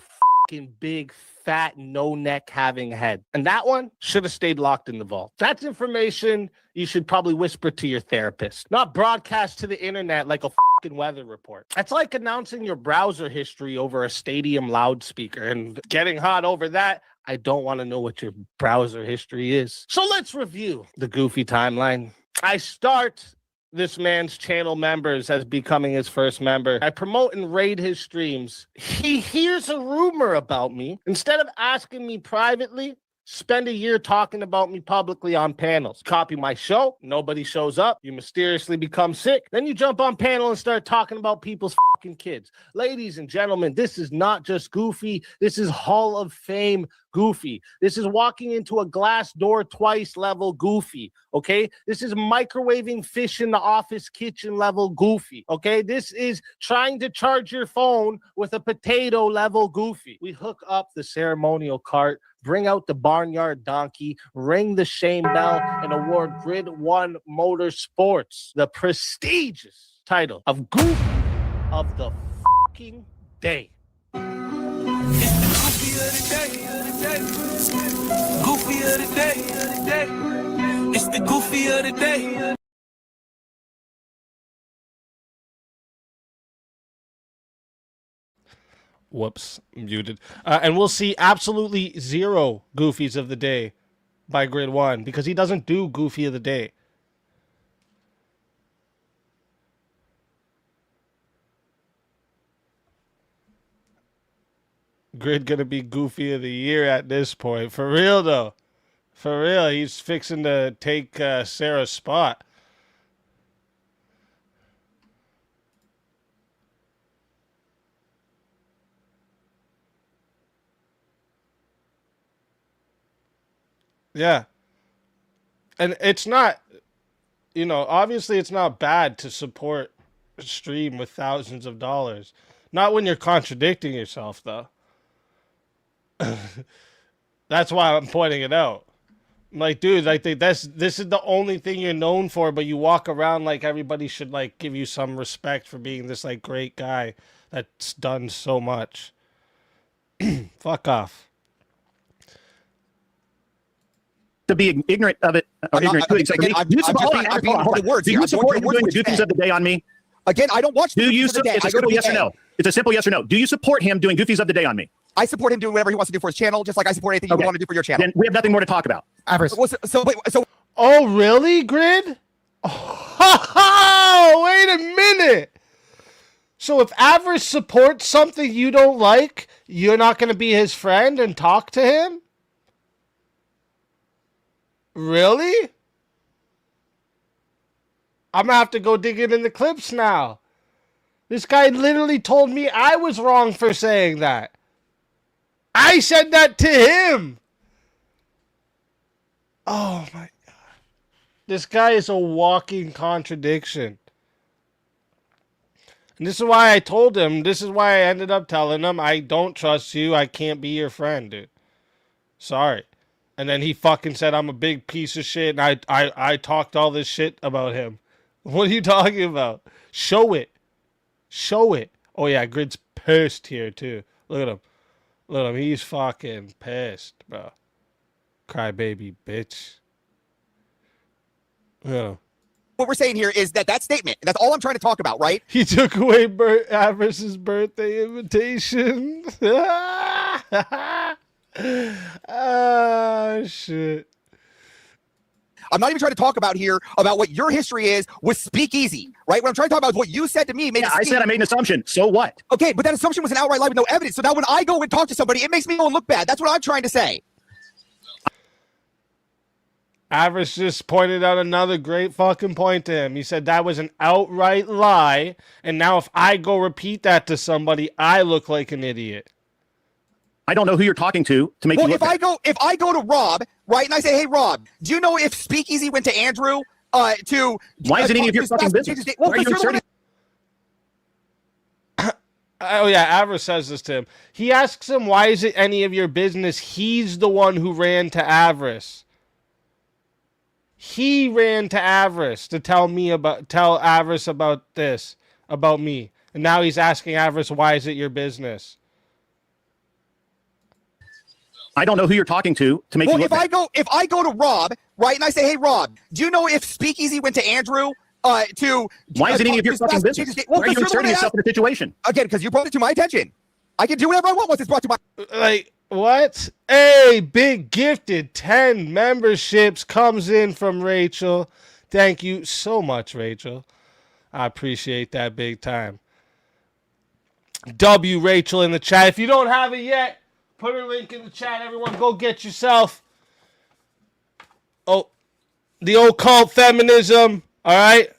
fucking big, fat, no-neck having head. And that one should have stayed locked in the vault. That's information you should probably whisper to your therapist, not broadcast to the internet like a fucking weather report. That's like announcing your browser history over a stadium loudspeaker and getting hot over that. I don't want to know what your browser history is. So let's review the goofy timeline. I start this man's channel members as becoming his first member. I promote and raid his streams. He hears a rumor about me. Instead of asking me privately, Spend a year talking about me publicly on panels. Copy my show. Nobody shows up. You mysteriously become sick. Then you jump on panel and start talking about people's fucking kids. Ladies and gentlemen, this is not just Goofy. This is Hall of Fame Goofy. This is walking into a glass door twice level Goofy. Okay? This is microwaving fish in the office kitchen level Goofy. Okay? This is trying to charge your phone with a potato level Goofy. We hook up the ceremonial cart, bring out the barnyard donkey, ring the shame bell, and award Grid 1 Motorsports the prestigious title of Goofy of the fucking Day. Goofy of the day. It's the Goofy of the day. Whoops, muted. And we'll see absolutely 0 Goofies of the Day by Grid 1 because he doesn't do Goofy of the Day. Grid gonna be Goofy of the Year at this point. For real, though. For real, he's fixing to take Sarah's spot. Yeah. And it's not, you know, obviously it's not bad to support a stream with thousands of dollars. Not when you're contradicting yourself, though. That's why I'm pointing it out. I'm like, dude, I think this is the only thing you're known for, but you walk around like everybody should like give you some respect for being this like great guy that's done so much. Fuck off. To be ignorant of it, or ignorant to it. Do you support him doing the Goofies of the Day on me? Again, I don't watch the Goofies of the Day. It's a simple yes or no. It's a simple yes or no. Do you support him doing Goofies of the Day on me? I support him doing whatever he wants to do for his channel, just like I support anything you want to do for your channel. Then we have nothing more to talk about. Avarice. Oh, really, Grid? Oh, wait a minute. So if Avarice supports something you don't like, you're not going to be his friend and talk to him? Really? I'm going to have to go digging in the clips now. This guy literally told me I was wrong for saying that. I said that to him. Oh, my God. This guy is a walking contradiction. And this is why I told him, this is why I ended up telling him, I don't trust you. I can't be your friend, dude. Sorry. And then he fucking said I'm a big piece of shit, and I talked all this shit about him. What are you talking about? Show it. Show it. Oh, yeah, Grid's pissed here, too. Look at him. Look at him. He's fucking pissed, bro. Crybaby bitch. Yeah. What we're saying here is that statement, that's all I'm trying to talk about, right? He took away Avarice's birthday invitation. Ah, shit. I'm not even trying to talk about here about what your history is with Speakeasy, right? What I'm trying to talk about is what you said to me. I said I made an assumption. So what? Okay, but that assumption was an outright lie with no evidence. So now when I go and talk to somebody, it makes me go and look bad. That's what I'm trying to say. Avarice just pointed out another great fucking point to him. He said that was an outright lie, and now if I go repeat that to somebody, I look like an idiot. I don't know who you're talking to make you look bad. If I go to Rob, right, and I say, hey, Rob, do you know if Speakeasy went to Andrew to... Why is it any of your fucking business? Well, Why are you inserting... Oh, yeah, Avarice says this to him. He asks him, why is it any of your business? He's the one who ran to Avarice. He ran to Avarice to tell Avarice about this, about me. And now he's asking Avarice, why is it your business? I don't know who you're talking to make you look bad. If I go to Rob, right, and I say, hey, Rob, do you know if Speakeasy went to Andrew to... Why is it any of your fucking business? Why are you inserting yourself in the situation? Again, because you brought it to my attention. I can do whatever I want once it's brought to my... Like, what? Hey, big gifted 10 memberships comes in from Rachel. Thank you so much, Rachel. I appreciate that big time. W Rachel in the chat. If you don't have it yet, put her link in the chat. Everyone, go get yourself the occult feminism. All right.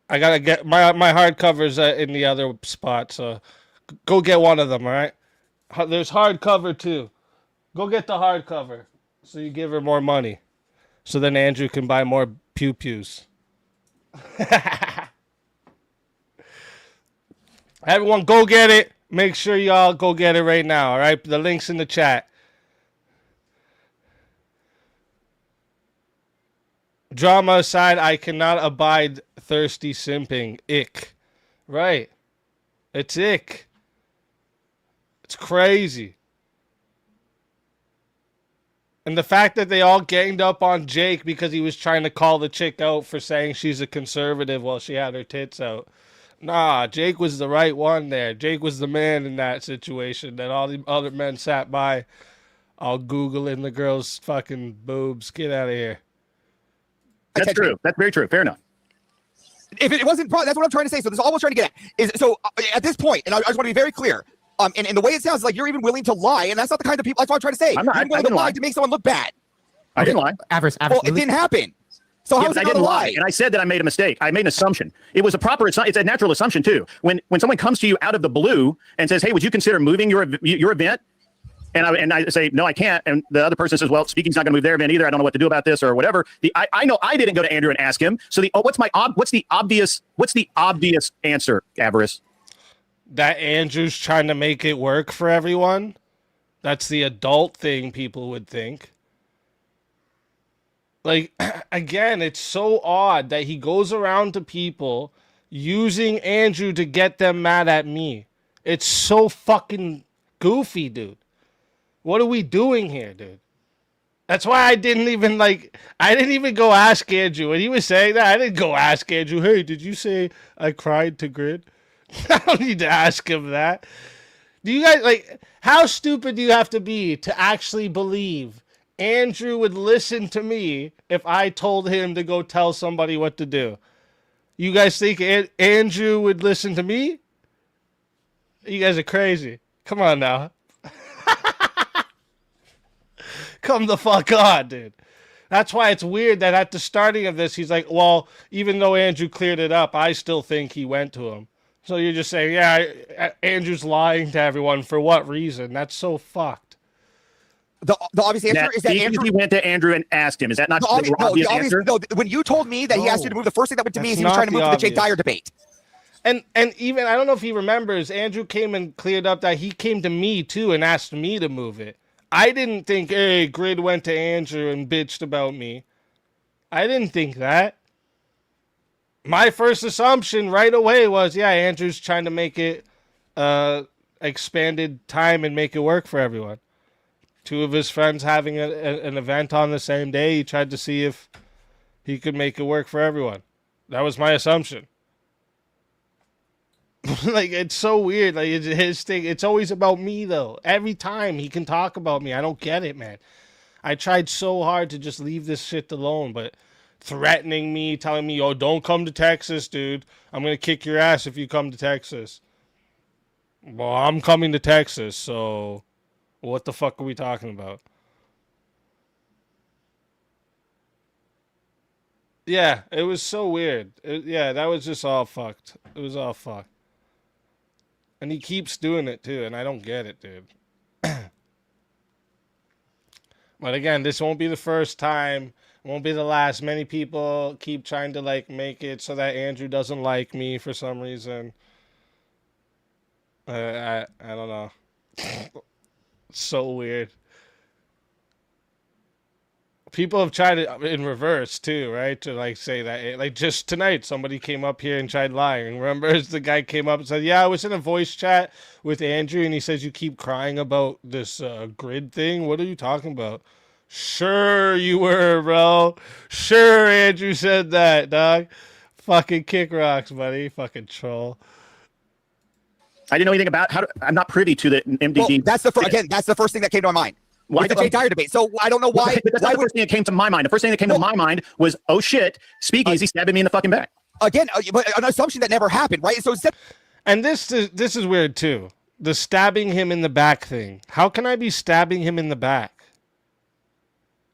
I gotta get my hardcovers in the other spot, so go get one of them. All right. There's hardcover too. Go get the hardcover, so you give her more money, so then Andrew can buy more pew-pews. Everyone, go get it. Make sure y'all go get it right now. All right. The link's in the chat. Drama aside, I cannot abide thirsty simping. Ick. Right. It's ick. It's crazy. And the fact that they all ganged up on Jake because he was trying to call the chick out for saying she's a conservative while she had her tits out. Nah, Jake was the right one there. Jake was the man in that situation that all the other men sat by all Googling the girl's fucking boobs. Get out of here. That's true. That's very true. Fair enough. If it wasn't, that's what I'm trying to say. So this is all I'm trying to get at is, so at this point, and I just want to be very clear, and the way it sounds like you're even willing to lie, and that's not the kind of people, that's what I'm trying to say. I'm not, you're willing to lie to make someone look bad. I didn't lie. Avarice, Well, it didn't happen. So how is it I not a didn't lie? And I said that I made a mistake. I made an assumption. It was a proper. It's a natural assumption too. When someone comes to you out of the blue and says, "Hey, would you consider moving your event?" And I say, "No, I can't." And the other person says, "Well, speaking's not going to move their event either. I don't know what to do about this or whatever." I know I didn't go to Andrew and ask him. So what's the obvious answer, Avarice? That Andrew's trying to make it work for everyone. That's the adult thing people would think. Like, again, it's so odd that he goes around to people using Andrew to get them mad at me. It's so fucking goofy, dude. What are we doing here, dude? That's why I didn't even go ask Andrew. When he was saying that, I didn't go ask Andrew, hey, did you say I cried to Grid? I don't need to ask him that. Do you guys, how stupid do you have to be to actually believe Andrew would listen to me if I told him to go tell somebody what to do? You guys think Andrew would listen to me? You guys are crazy. Come on now. Come the fuck on, dude. That's why it's weird that at the starting of this, he's like, well, even though Andrew cleared it up, I still think he went to him. So you're just saying, yeah, Andrew's lying to everyone. For what reason? That's so fucked. The obvious answer is that Andrew... He went to Andrew and asked him. Is that not the obvious answer? No, when you told me that he asked you to move, the first thing that went to me is he was trying to move to the Jake Dyer debate. And even, I don't know if he remembers, Andrew came and cleared up that he came to me, too, and asked me to move it. I didn't think, hey, Grid went to Andrew and bitched about me. I didn't think that. My first assumption right away was, yeah, Andrew's trying to make it expanded time and make it work for everyone. Two of his friends having an event on the same day, he tried to see if he could make it work for everyone. That was my assumption. It's so weird. His thing, it's always about me, though. Every time he can talk about me. I don't get it, man. I tried so hard to just leave this shit alone, but threatening me, telling me, oh, don't come to Texas, dude. I'm going to kick your ass if you come to Texas. Well, I'm coming to Texas, so what the fuck are we talking about? Yeah, it was so weird. That was just all fucked. It was all fucked. And he keeps doing it, too, and I don't get it, dude. But again, this won't be the first time. It won't be the last. Many people keep trying to, make it so that Andrew doesn't like me for some reason. I don't know. So weird. People have tried it in reverse too, right? To say that, just tonight, somebody came up here and tried lying. Remember, the guy came up and said, "Yeah, I was in a voice chat with Andrew, and he says you keep crying about this Grid thing. What are you talking about?" Sure, you were, bro. Sure, Andrew said that, dog. Fucking kick rocks, buddy. Fucking troll. I didn't know anything about I'm not privy to the MDD. Well, that's the first thing that came to my mind. Why the Jake Dyer debate? So I don't know why. That's not the first thing that came to my mind. The first thing that came to my mind was, oh shit, Speakeasy stabbing me in the fucking back. Again, but an assumption that never happened, right? So and this is weird too. The stabbing him in the back thing. How can I be stabbing him in the back?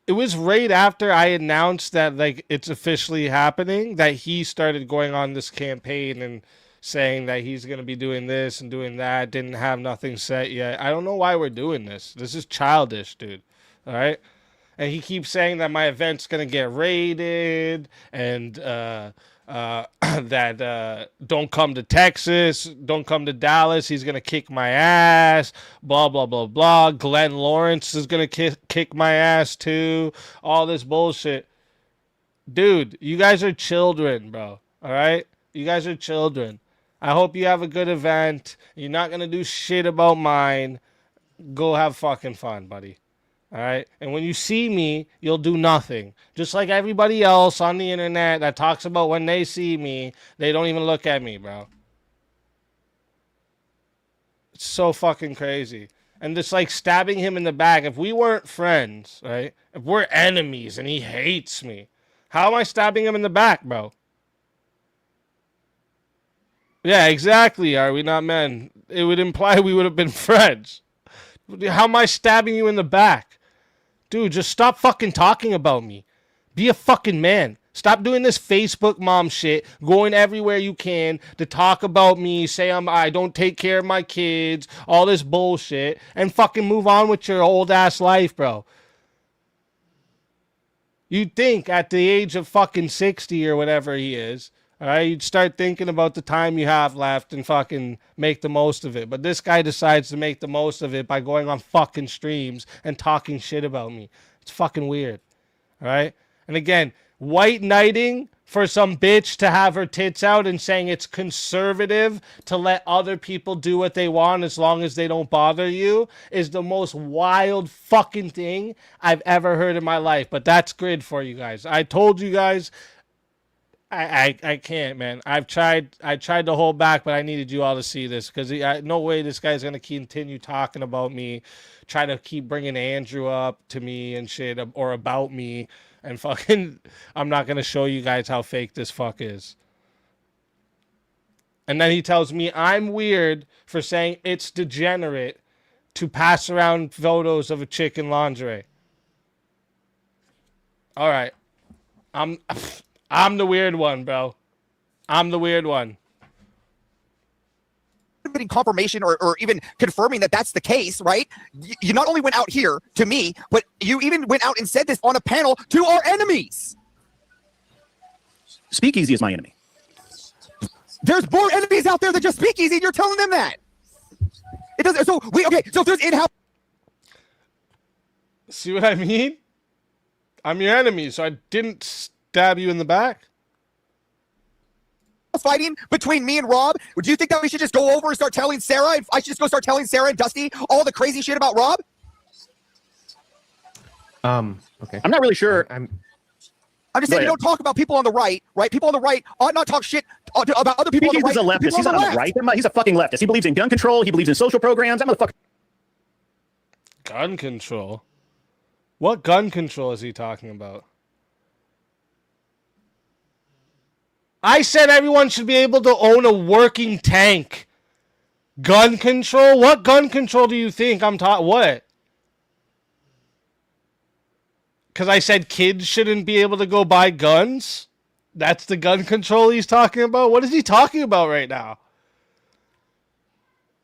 it was right after I announced that like it's officially happening that he started going on this campaign and saying that he's going to be doing this and doing that. Didn't have nothing set yet. I don't know why we're doing this. This is childish, dude. All right? And he keeps saying that my event's going to get raided and that don't come to Texas, don't come to Dallas. He's going to kick my ass, blah, blah, blah, blah. Glenn Lawrence is going to kick my ass too. All this bullshit. Dude, you guys are children, bro. All right? You guys are children. I hope you have a good event. You're not going to do shit about mine. Go have fucking fun, buddy. All right? And when you see me, you'll do nothing. Just like everybody else on the internet that talks about when they see me, they don't even look at me, bro. It's so fucking crazy. And just like stabbing him in the back. If we weren't friends, right? If we're enemies and he hates me, how am I stabbing him in the back, bro? Yeah, exactly. Are we not men? It would imply we would have been friends. How am I stabbing you in the back? Dude, just stop fucking talking about me. Be a fucking man. Stop doing this Facebook mom shit, going everywhere you can to talk about me, say I don't take care of my kids, all this bullshit, and fucking move on with your old ass life, bro. You'd think at the age of fucking 60 or whatever he is, all right, you'd start thinking about the time you have left and fucking make the most of it. But this guy decides to make the most of it by going on fucking streams and talking shit about me. It's fucking weird. All right? And again, white knighting for some bitch to have her tits out and saying it's conservative to let other people do what they want as long as they don't bother you is the most wild fucking thing I've ever heard in my life. But that's grid for you guys. I told you guys... I can't, man. I tried to hold back, but I needed you all to see this because no way this guy's going to continue talking about me, try to keep bringing Andrew up to me and shit or about me. And fucking, I'm not going to show you guys how fake this fuck is. And then he tells me I'm weird for saying it's degenerate to pass around photos of a chick in lingerie. All right. I'm the weird one, bro. I'm the weird one. Getting confirmation or even confirming that that's the case, right? You not only went out here to me, but you even went out and said this on a panel to our enemies. Speakeasy is my enemy. There's more enemies out there than just Speakeasy, and you're telling them that. It doesn't. So if there's in-house. See what I mean? I'm your enemy, so I didn't stab you in the back. Fighting between me and Rob. Do you think that we should just go over and start telling Sarah? I should just go start telling Sarah and Dusty all the crazy shit about Rob? Okay. I'm not really sure. I'm just saying you don't talk about people on the right, right? People on the right ought not talk shit about other people on the right. He's a leftist. He's not on the right. He's a fucking leftist. He believes in gun control. He believes in social programs. That motherfucker. Gun control? What gun control is he talking about? I said everyone should be able to own a working tank. Gun control? What gun control do you think I'm talking? What? Because I said kids shouldn't be able to go buy guns? That's the gun control he's talking about? What is he talking about right now?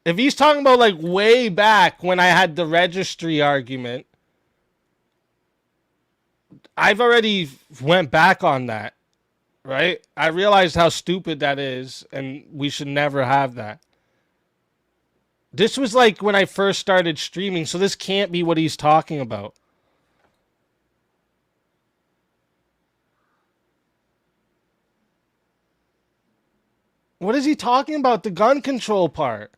If he's talking about like way back when I had the registry argument, I've already went back on that. Right? I realized how stupid that is, and we should never have that. This was like when I first started streaming, so this can't be what he's talking about. What is he talking about? The gun control part.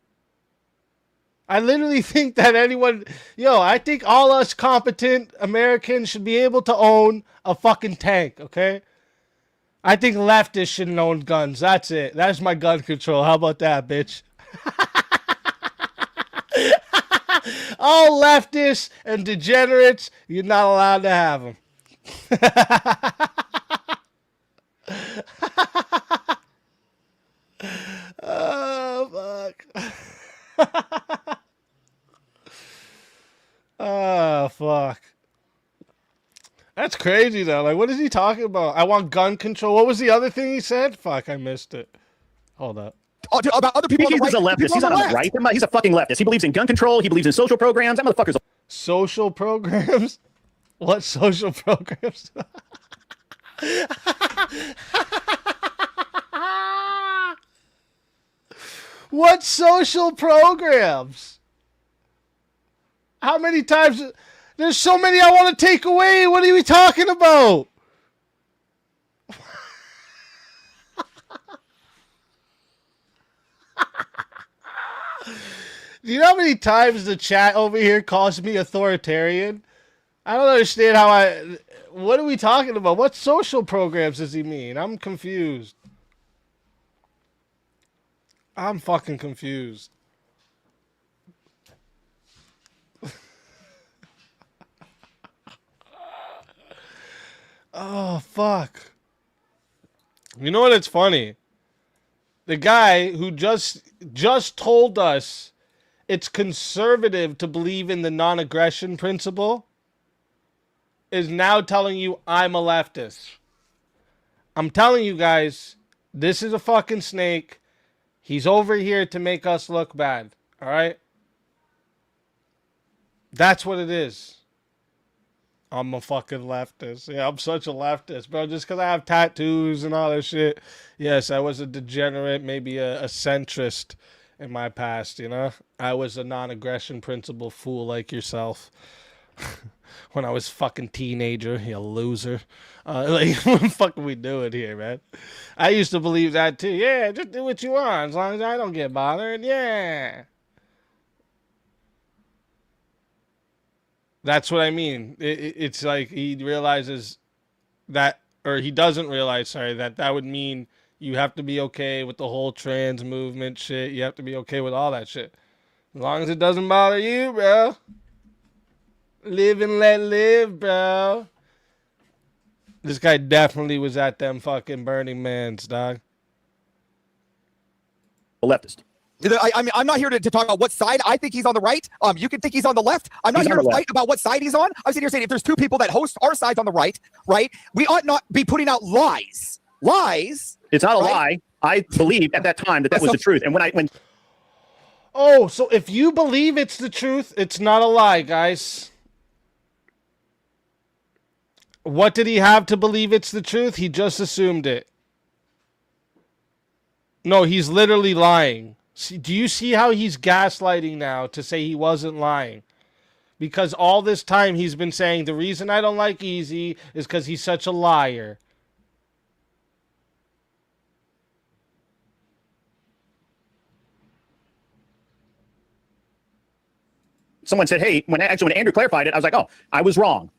I literally think that anyone... I think all us competent Americans should be able to own a fucking tank, okay? I think leftists shouldn't own guns. That's it. That's my gun control. How about that, bitch? All leftists and degenerates, you're not allowed to have them. Oh, fuck. Oh, fuck. That's crazy though. Like, what is he talking about? I want gun control. What was the other thing he said? Fuck, I missed it. Hold up. Oh, dude, about other people on the He's right. a leftist. He's not on the right. He's a fucking leftist. He believes in gun control. He believes in social programs. That motherfucker's social programs. What social programs? What social programs? How many times? There's so many I want to take away. What are we talking about? Do you know how many times the chat over here calls me authoritarian? I don't understand how what are we talking about? What social programs does he mean? I'm confused. I'm fucking confused. Oh, fuck. You know what? It's funny. The guy who just told us it's conservative to believe in the non-aggression principle is now telling you I'm a leftist. I'm telling you guys, this is a fucking snake. He's over here to make us look bad. All right? That's what it is. I'm a fucking leftist. Yeah, I'm such a leftist, bro. Just because I have tattoos and all that shit. Yes, I was a degenerate, maybe a centrist in my past, you know? I was a non-aggression principle fool like yourself. When I was fucking teenager, you loser. Like, what the fuck are we doing here, man? I used to believe that too. Yeah, just do what you want as long as I don't get bothered. Yeah. That's what I mean. It's like he realizes that, or he doesn't realize, sorry, that would mean you have to be okay with the whole trans movement shit. You have to be okay with all that shit. As long as it doesn't bother you, bro. Live and let live, bro. This guy definitely was at them fucking Burning Man's, dog. A leftist. I mean, I'm not here to talk about what side I think he's on the right. You can think he's on the left. I'm not here to fight about what side he's on. I'm sitting here saying if there's two people that host our sides on the right, we ought not be putting out lies. Lies. It's not a lie. I believe at that time that was the truth. And when Oh, so if you believe it's the truth, it's not a lie, guys. What did he have to believe it's the truth? He just assumed it. No, he's literally lying. See, do you see how he's gaslighting now to say he wasn't lying? Because all this time he's been saying the reason I don't like Easy is because he's such a liar. someone said, "Hey," when Andrew clarified it, I was like, "Oh, I was wrong."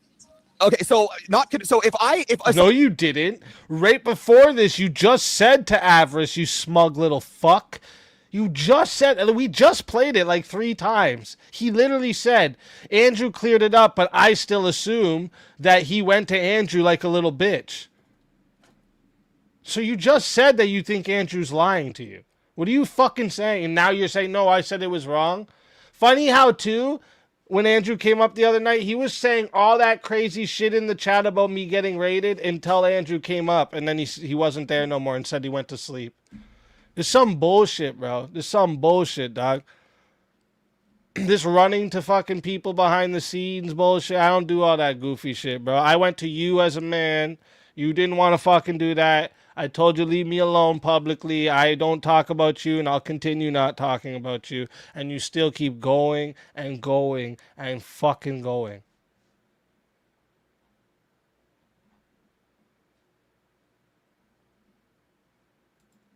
Okay, so no, you didn't. Right before this, you just said to Avarice, "You smug little fuck." You just said, and we just played it like 3 times. He literally said, Andrew cleared it up, but I still assume that he went to Andrew like a little bitch. So you just said that you think Andrew's lying to you. What are you fucking saying? And now you're saying, no, I said it was wrong. Funny how, too, when Andrew came up the other night, he was saying all that crazy shit in the chat about me getting raided until Andrew came up, and then he wasn't there no more and said he went to sleep. There's some bullshit, bro. There's some bullshit, dog. This running to fucking people behind the scenes bullshit. I don't do all that goofy shit, bro. I went to you as a man. You didn't want to fucking do that. I told you leave me alone publicly. I don't talk about you, and I'll continue not talking about you. And you still keep going and going and fucking going.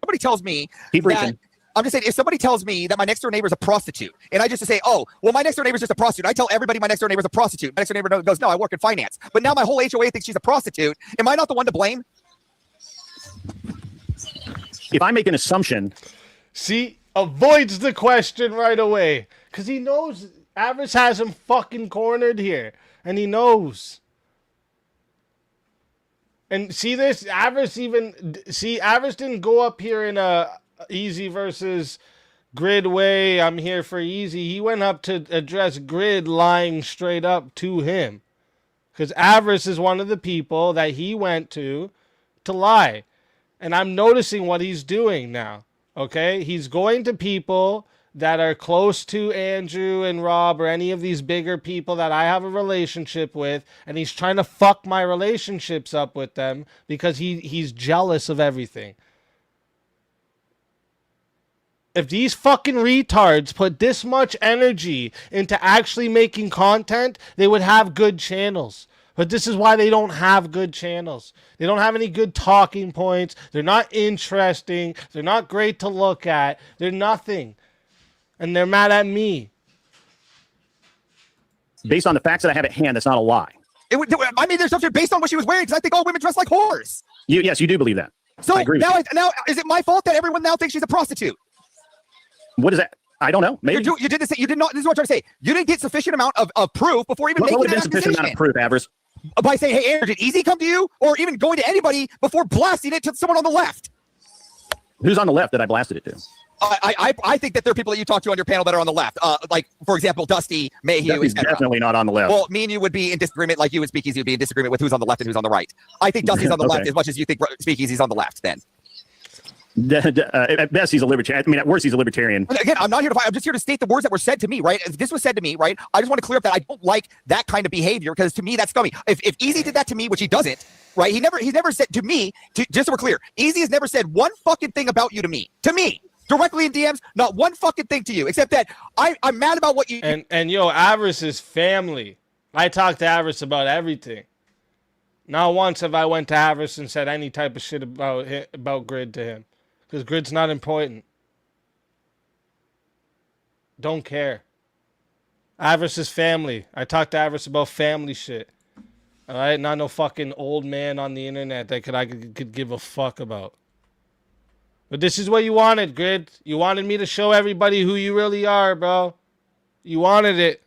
Somebody tells me that, I'm just saying, if somebody tells me that my next door neighbor is a prostitute, and I just say, oh, well, my next door neighbor is just a prostitute. I tell everybody my next door neighbor is a prostitute. My next door neighbor goes, no, I work in finance. But now my whole HOA thinks she's a prostitute. Am I not the one to blame? If I make an assumption. See, avoids the question right away. Because he knows Avarice has him fucking cornered here. And he knows. And see this? Avarice didn't go up here in a easy versus grid way. I'm here for easy. He went up to address grid lying straight up to him. because Avarice is one of the people that he went to lie. And I'm noticing what he's doing now, okay? He's going to people that are close to Andrew and Rob or any of these bigger people that I have a relationship with, and he's trying to fuck my relationships up with them because he's jealous of everything. If these fucking retards put this much energy into actually making content, they would have good channels. But this is why they don't have good channels. They don't have any good talking points. They're not interesting. They're not great to look at. They're nothing. And they're mad at me. Based on the facts that I have at hand, that's not a lie. I mean, there's something based on what she was wearing, because I think all women dress like whores. Yes, you do believe that. So I agree now is it my fault that everyone now thinks she's a prostitute? What is that? I don't know. Maybe you did this. You did not. This is what I'm trying to say. You didn't get sufficient amount of proof before even making that sufficient amount of proof, Avarice? By saying, "Hey, Aaron, did Easy come to you?" Or even going to anybody before blasting it to someone on the left. Who's on the left that I blasted it to? I think that there are people that you talk to on your panel that are on the left. Like, for example, Dusty, Mayhew, Dusty's definitely not on the left. Well, me and you would be in disagreement, like you and Speakeasy would be in disagreement with who's on the left and who's on the right. I think Dusty's on the left as much as you think Speakeasy's on the left then. At best, he's a libertarian. I mean, at worst, he's a libertarian. Again, I'm not here to fight. I'm just here to state the words that were said to me, right? If this was said to me, right? I just want to clear up that I don't like that kind of behavior, because to me, that's scummy. If Easy did that to me, which he doesn't, right? He's never said to me, just so we're clear, Easy has never said one fucking thing about you to me. Directly in DMs, not one fucking thing to you, except that I'm mad about what you... And yo, Avarice is family. I talk to Avarice about everything. Not once have I went to Avarice and said any type of shit about Grid to him. Because Grid's not important. Don't care. Avarice is family. I talk to Avarice about family shit. All right? Not no fucking old man on the internet that I could give a fuck about. But this is what you wanted, Grid. You wanted me to show everybody who you really are, bro. You wanted it.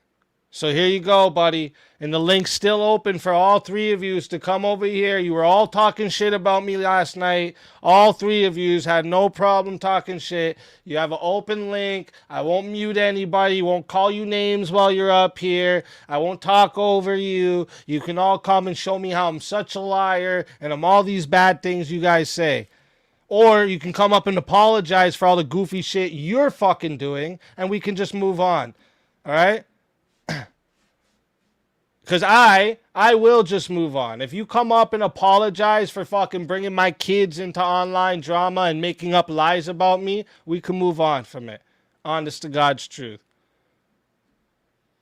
So here you go, buddy. And the link's still open for all three of you to come over here. You were all talking shit about me last night. All three of you had no problem talking shit. You have an open link. I won't mute anybody. Won't call you names while you're up here. I won't talk over you. You can all come and show me how I'm such a liar and I'm all these bad things you guys say. Or you can come up and apologize for all the goofy shit you're fucking doing, and we can just move on. All right? Because I will just move on. If you come up and apologize for fucking bringing my kids into online drama and making up lies about me, we can move on from it. Honest to God's truth.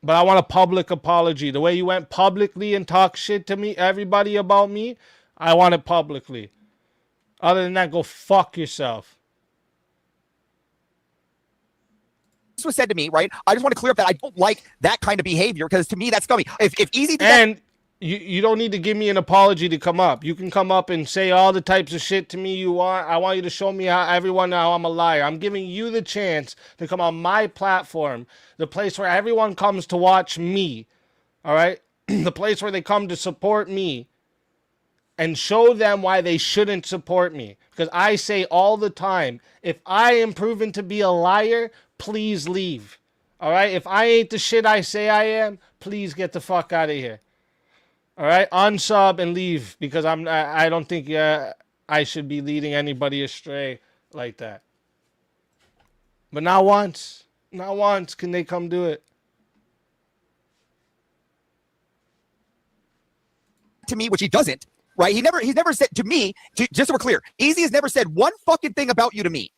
But I want a public apology. The way you went publicly and talked shit to me, everybody about me, I want it publicly. Other than that, go fuck yourself. This was said to me, right? I just want to clear up that I don't like that kind of behavior, because to me, that's scummy. If Easy did and you don't need to give me an apology to come up. You can come up and say all the types of shit to me you want. I want you to show me how I'm a liar. I'm giving you the chance to come on my platform, the place where everyone comes to watch me, all right? The place where they come to support me, and show them why they shouldn't support me. Because I say all the time, if I am proven to be a liar, please leave. All right? If I ain't the shit I say I am, please get the fuck out of here. All right? Unsub and leave, because I don't think I should be leading anybody astray like that. But not once can they come do it. To me, which he doesn't. Right? He's never said to me, just so we're clear, Easy has never said one fucking thing about you to me.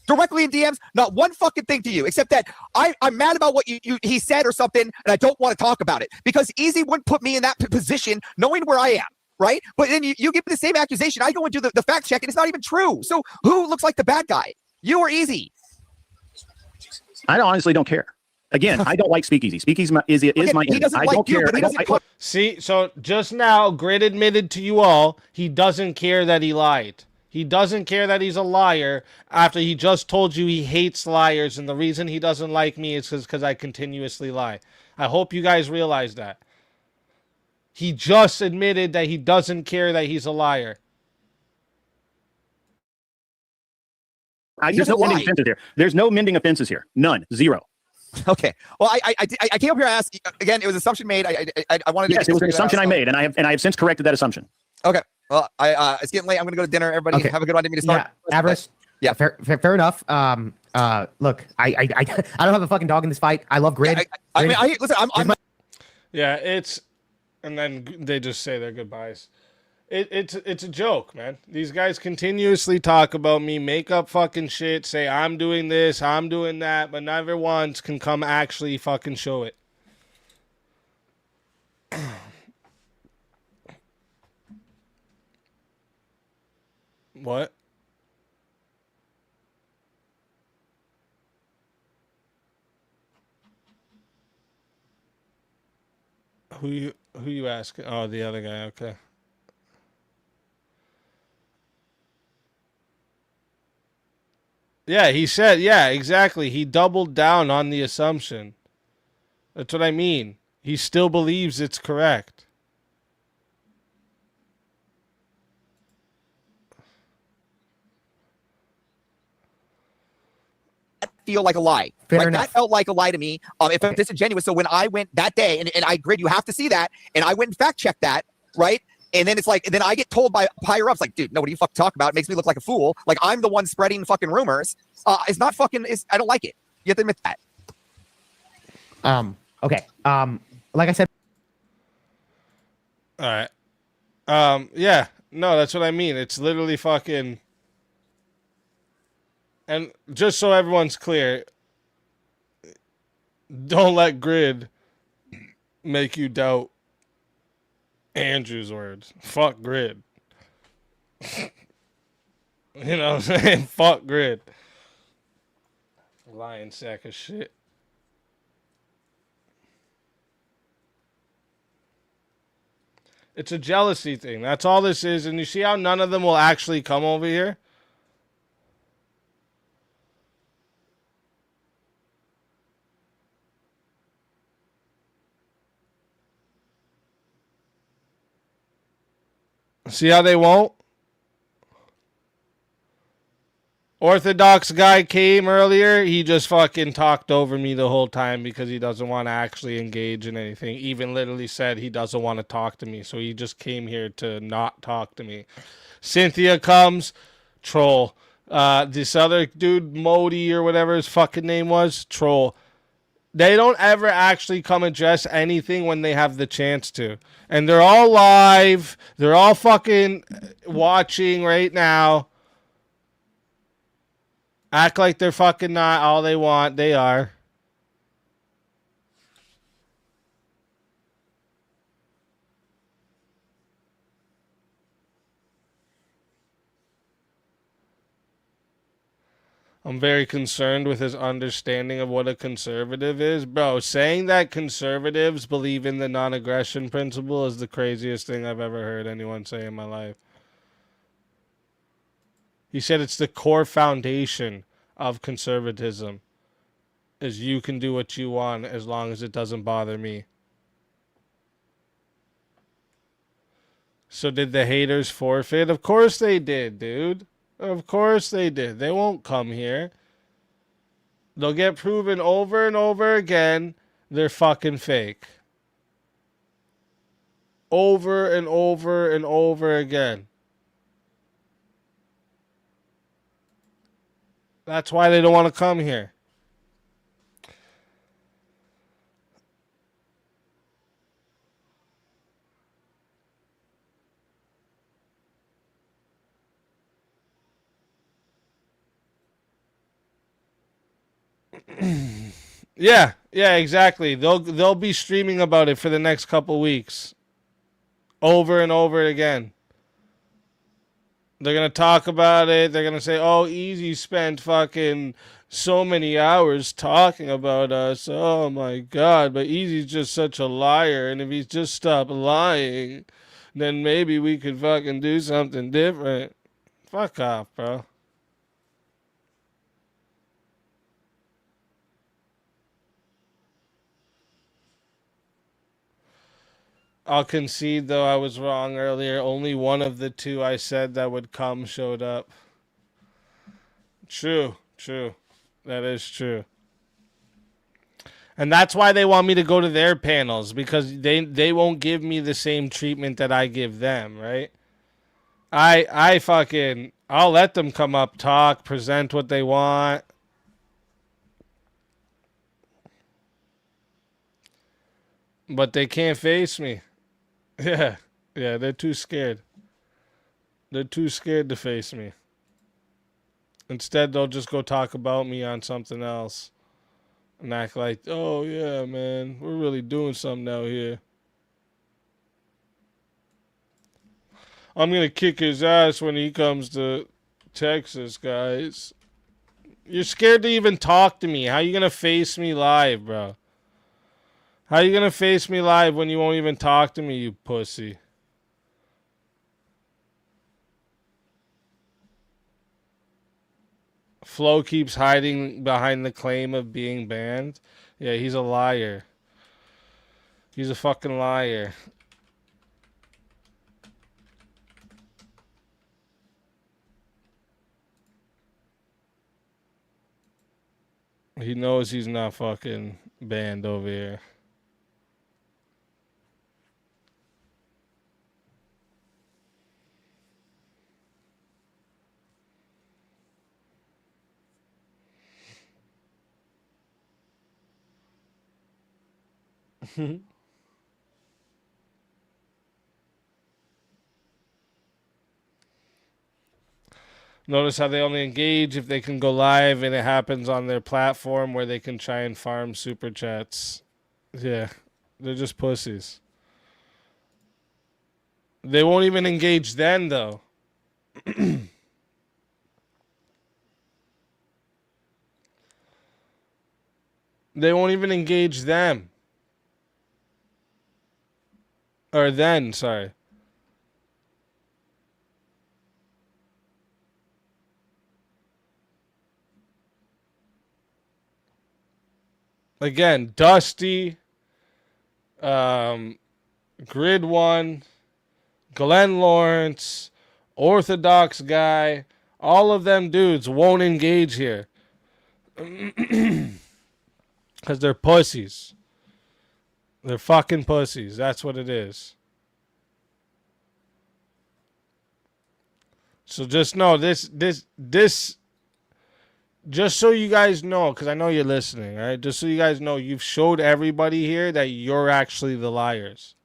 Directly in DMs, not one fucking thing to you, except that I'm mad about what he said or something, and I don't want to talk about it. Because Easy wouldn't put me in that position knowing where I am, right? But then you give me the same accusation, I go and do the fact check, and it's not even true. So who looks like the bad guy? You or Easy? I honestly don't care. Again, I don't like Speakeasy. Speakeasy is my enemy. I don't care. See, so just now, Grid admitted to you all he doesn't care that he lied. He doesn't care that he's a liar after he just told you he hates liars, and the reason he doesn't like me is because I continuously lie. I hope you guys realize that. He just admitted that he doesn't care that he's a liar. There's no mending offenses here. There's no mending offenses here. None. Zero. Okay. Well, I came up here to ask again. It was an assumption made. I wanted to. Yes, it was an assumption I made, and I have since corrected that assumption. Okay. Well, it's getting late. I'm gonna go to dinner. Everybody have a good one. Didn't mean to start. Yeah, Avarice. Yeah, fair enough. Look, I don't have a fucking dog in this fight. I love Grid. I mean, listen. Yeah, it's, and then they just say their goodbyes. It's a joke, man. These guys continuously talk about me, make up fucking shit, say I'm doing this, I'm doing that, but never once can come actually fucking show it. What? Who you asking? Oh, the other guy. Okay. Yeah, he said, yeah, exactly. He doubled down on the assumption. That's what I mean. He still believes it's correct. Feel like a lie. Fair That felt like a lie to me. If I'm disingenuous. So when I went that day, and I agreed, you have to see that, and I went and fact checked that, right? And then it's like, and then I get told by higher ups, like, dude, no, what do you fucking talk about? It makes me look like a fool. Like I'm the one spreading fucking rumors. It's not fucking. I don't like it. You have to admit that. Okay. Like I said. All right. Yeah. No, that's what I mean. It's literally fucking. And just so everyone's clear, don't let Grid make you doubt Andrew's words. Fuck Grid. You know what I'm saying? Fuck Grid. Lying sack of shit. It's a jealousy thing. That's all this is. And you see how none of them will actually come over here? See how they won't? OrthadoxGuy came earlier. He just fucking talked over me the whole time because he doesn't want to actually engage in anything. Even literally said he doesn't want to talk to me. So he just came here to not talk to me. Cynthia comes, troll. This other dude, Modi or whatever his fucking name was, troll. They don't ever actually come address anything when they have the chance to. And they're all live. They're all fucking watching right now. Act like they're fucking not all they want. They are. I'm very concerned with his understanding of what a conservative is. Bro, saying that conservatives believe in the non-aggression principle is the craziest thing I've ever heard anyone say in my life. He said it's the core foundation of conservatism, is you can do what you want as long as it doesn't bother me. So did the haters forfeit? Of course they did, dude. Of course they did. They won't come here. They'll get proven over and over again they're fucking fake. Over and over and over again. That's why they don't want to come here. Yeah, exactly. They'll be streaming about it for the next couple weeks. Over and over again. They're going to talk about it. They're going to say, oh, Easy spent fucking so many hours talking about us. Oh, my God. But Easy's just such a liar. And if he's just stopped lying, then maybe we could fucking do something different. Fuck off, bro. I'll concede, though, I was wrong earlier. Only one of the two I said that would come showed up. True. That is true. And that's why they want me to go to their panels, because they won't give me the same treatment that I give them, right? I'll let them come up, talk, present what they want. But they can't face me. Yeah. Yeah, they're too scared. They're too scared to face me. Instead, they'll just go talk about me on something else. And act like, oh, yeah, man, we're really doing something out here. I'm going to kick his ass when he comes to Texas, guys. You're scared to even talk to me. How you going to face me live, bro? How you going to face me live when you won't even talk to me, you pussy? Flo keeps hiding behind the claim of being banned. Yeah, he's a liar. He's a fucking liar. He knows he's not fucking banned over here. Notice how they only engage if they can go live and it happens on their platform where they can try and farm super chats. Yeah, they're just pussies. They won't even engage then, though. They won't even engage them. Or then, sorry. Again, Dusty, Grid One, Glenn Lawrence, OrthadoxGuy, all of them dudes won't engage here. Because they're pussies. They're fucking pussies. That's what it is. So just know this, just so you guys know, because I know you're listening, right? Just so you guys know, you've showed everybody here that you're actually the liars.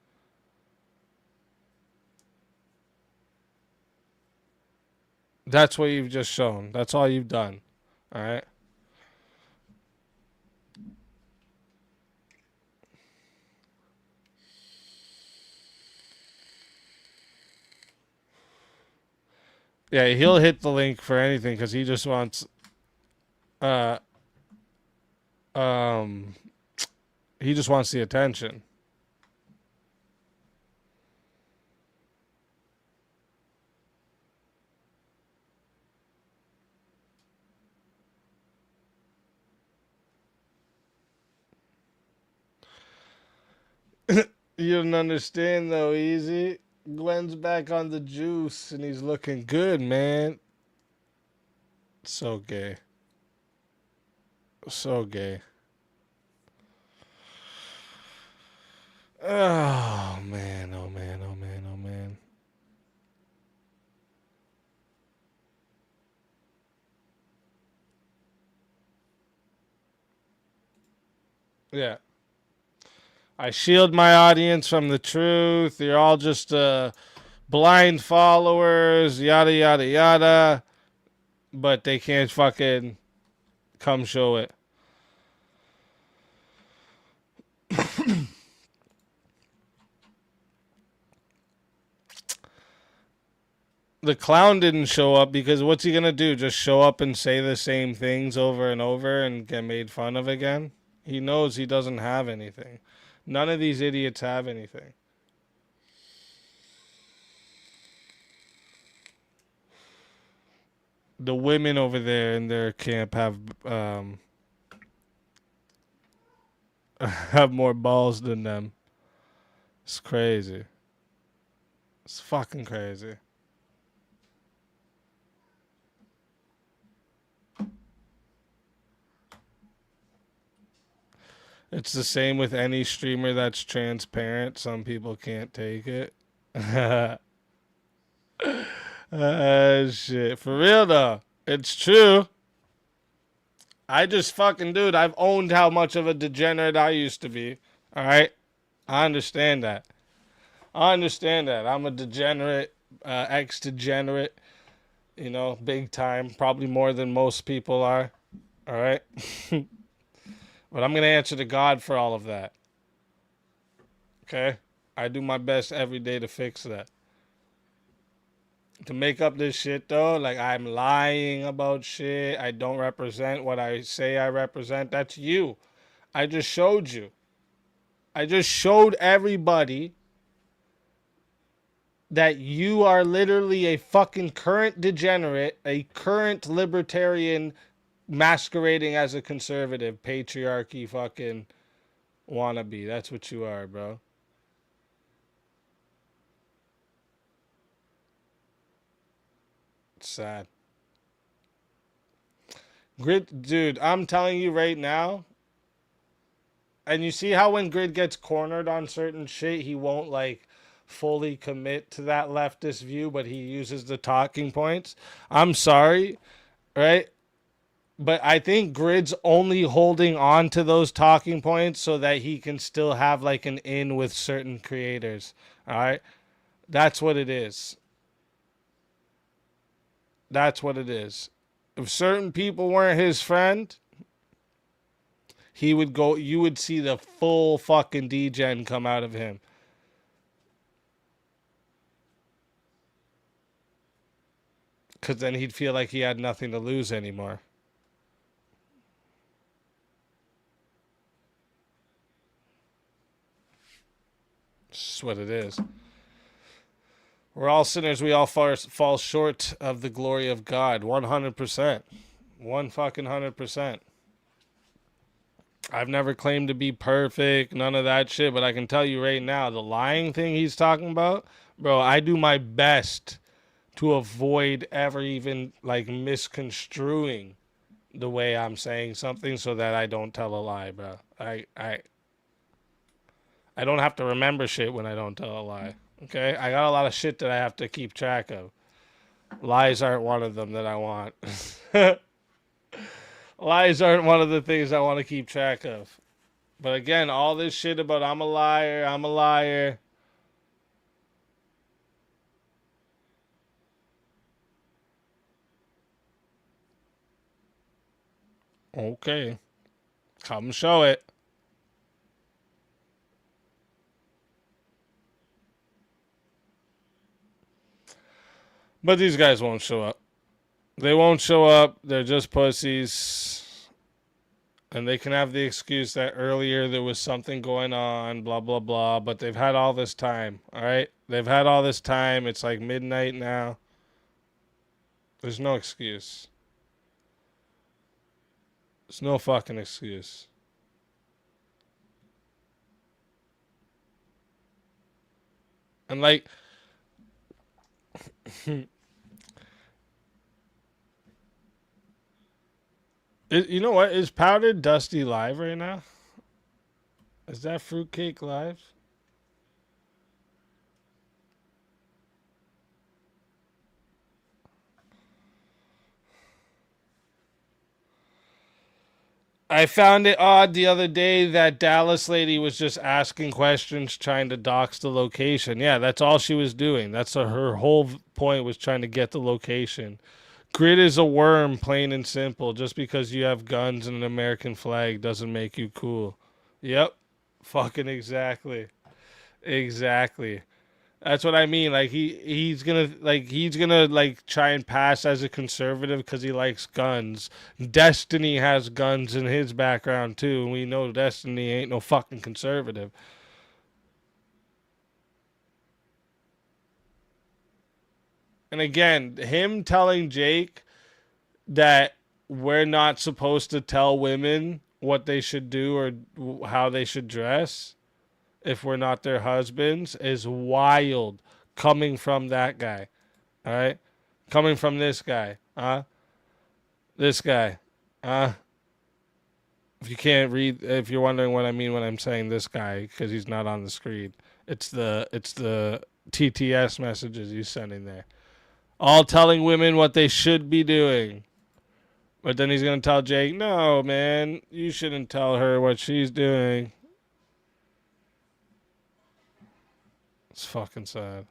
That's what you've just shown. That's all you've done. All right? Yeah, he'll hit the link for anything because he just wants he just wants the attention. You don't understand though, Easy. Glenn's back on the juice and he's looking good, man. So gay. So gay. Oh man, oh man, oh man, oh man. Yeah. I shield my audience from the truth. You're all just blind followers, yada, yada, yada. But they can't fucking come show it. The clown didn't show up because what's he going to do? Just show up and say the same things over and over and get made fun of again? He knows he doesn't have anything. None of these idiots have anything. The women over there in their camp have have more balls than them. It's crazy. It's fucking crazy. It's the same with any streamer that's transparent. Some people can't take it. Shit. For real, though. It's true. I just fucking, dude, I've owned how much of a degenerate I used to be. All right? I understand that. I'm a degenerate, ex-degenerate, you know, big time. Probably more than most people are. All right? But I'm going to answer to God for all of that. Okay? I do my best every day to fix that. To make up this shit, though, like I'm lying about shit. I don't represent what I say I represent. That's you. I just showed you. I just showed everybody that you are literally a fucking current degenerate, a current libertarian masquerading as a conservative, patriarchy fucking wannabe. That's what you are, bro. It's sad. Grid, dude, I'm telling you right now, and you see how when Grid gets cornered on certain shit, he won't like fully commit to that leftist view, but he uses the talking points. I'm sorry, right? But I think Grid's only holding on to those talking points so that he can still have like an in with certain creators. All right? That's what it is. That's what it is. If certain people weren't his friend, he would go, you would see the full fucking degen come out of him. Because then he'd feel like he had nothing to lose anymore. That's what it is. We're all sinners. We all fall short of the glory of God. 100%. 100%. I've never claimed to be perfect. None of that shit. But I can tell you right now, the lying thing he's talking about, bro, I do my best to avoid ever even like misconstruing the way I'm saying something so that I don't tell a lie, bro. I don't have to remember shit when I don't tell a lie. Okay? I got a lot of shit that I have to keep track of. Lies aren't one of them that I want. Lies aren't one of the things I want to keep track of. But again, all this shit about I'm a liar. Okay. Come show it. But these guys won't show up. They won't show up. They're just pussies. And they can have the excuse that earlier there was something going on, blah, blah, blah. But they've had all this time, all right? They've had all this time. It's like midnight now. There's no excuse. There's no fucking excuse. And like... you know what? Is Powdered Dusty live right now? Is that Fruitcake live? I found it odd the other day that Dallas lady was just asking questions, trying to dox the location. Yeah, that's all she was doing. That's her whole point, was trying to get the location. Grid is a worm, plain and simple. Just because you have guns and an American flag doesn't make you cool. Yep. Fucking exactly. Exactly. That's what I mean. Like he's gonna try and pass as a conservative because he likes guns. Destiny has guns in his background too, and we know Destiny ain't no fucking conservative. And again, him telling Jake that we're not supposed to tell women what they should do or how they should dress if we're not their husbands is wild, coming from that guy. All right? Coming from this guy. This guy. If you can't read, if you're wondering what I mean when I'm saying this guy, because he's not on the screen, it's the TTS messages he's sending there, all telling women what they should be doing. But then he's gonna tell Jake, no, man, you shouldn't tell her what she's doing. It's fucking sad.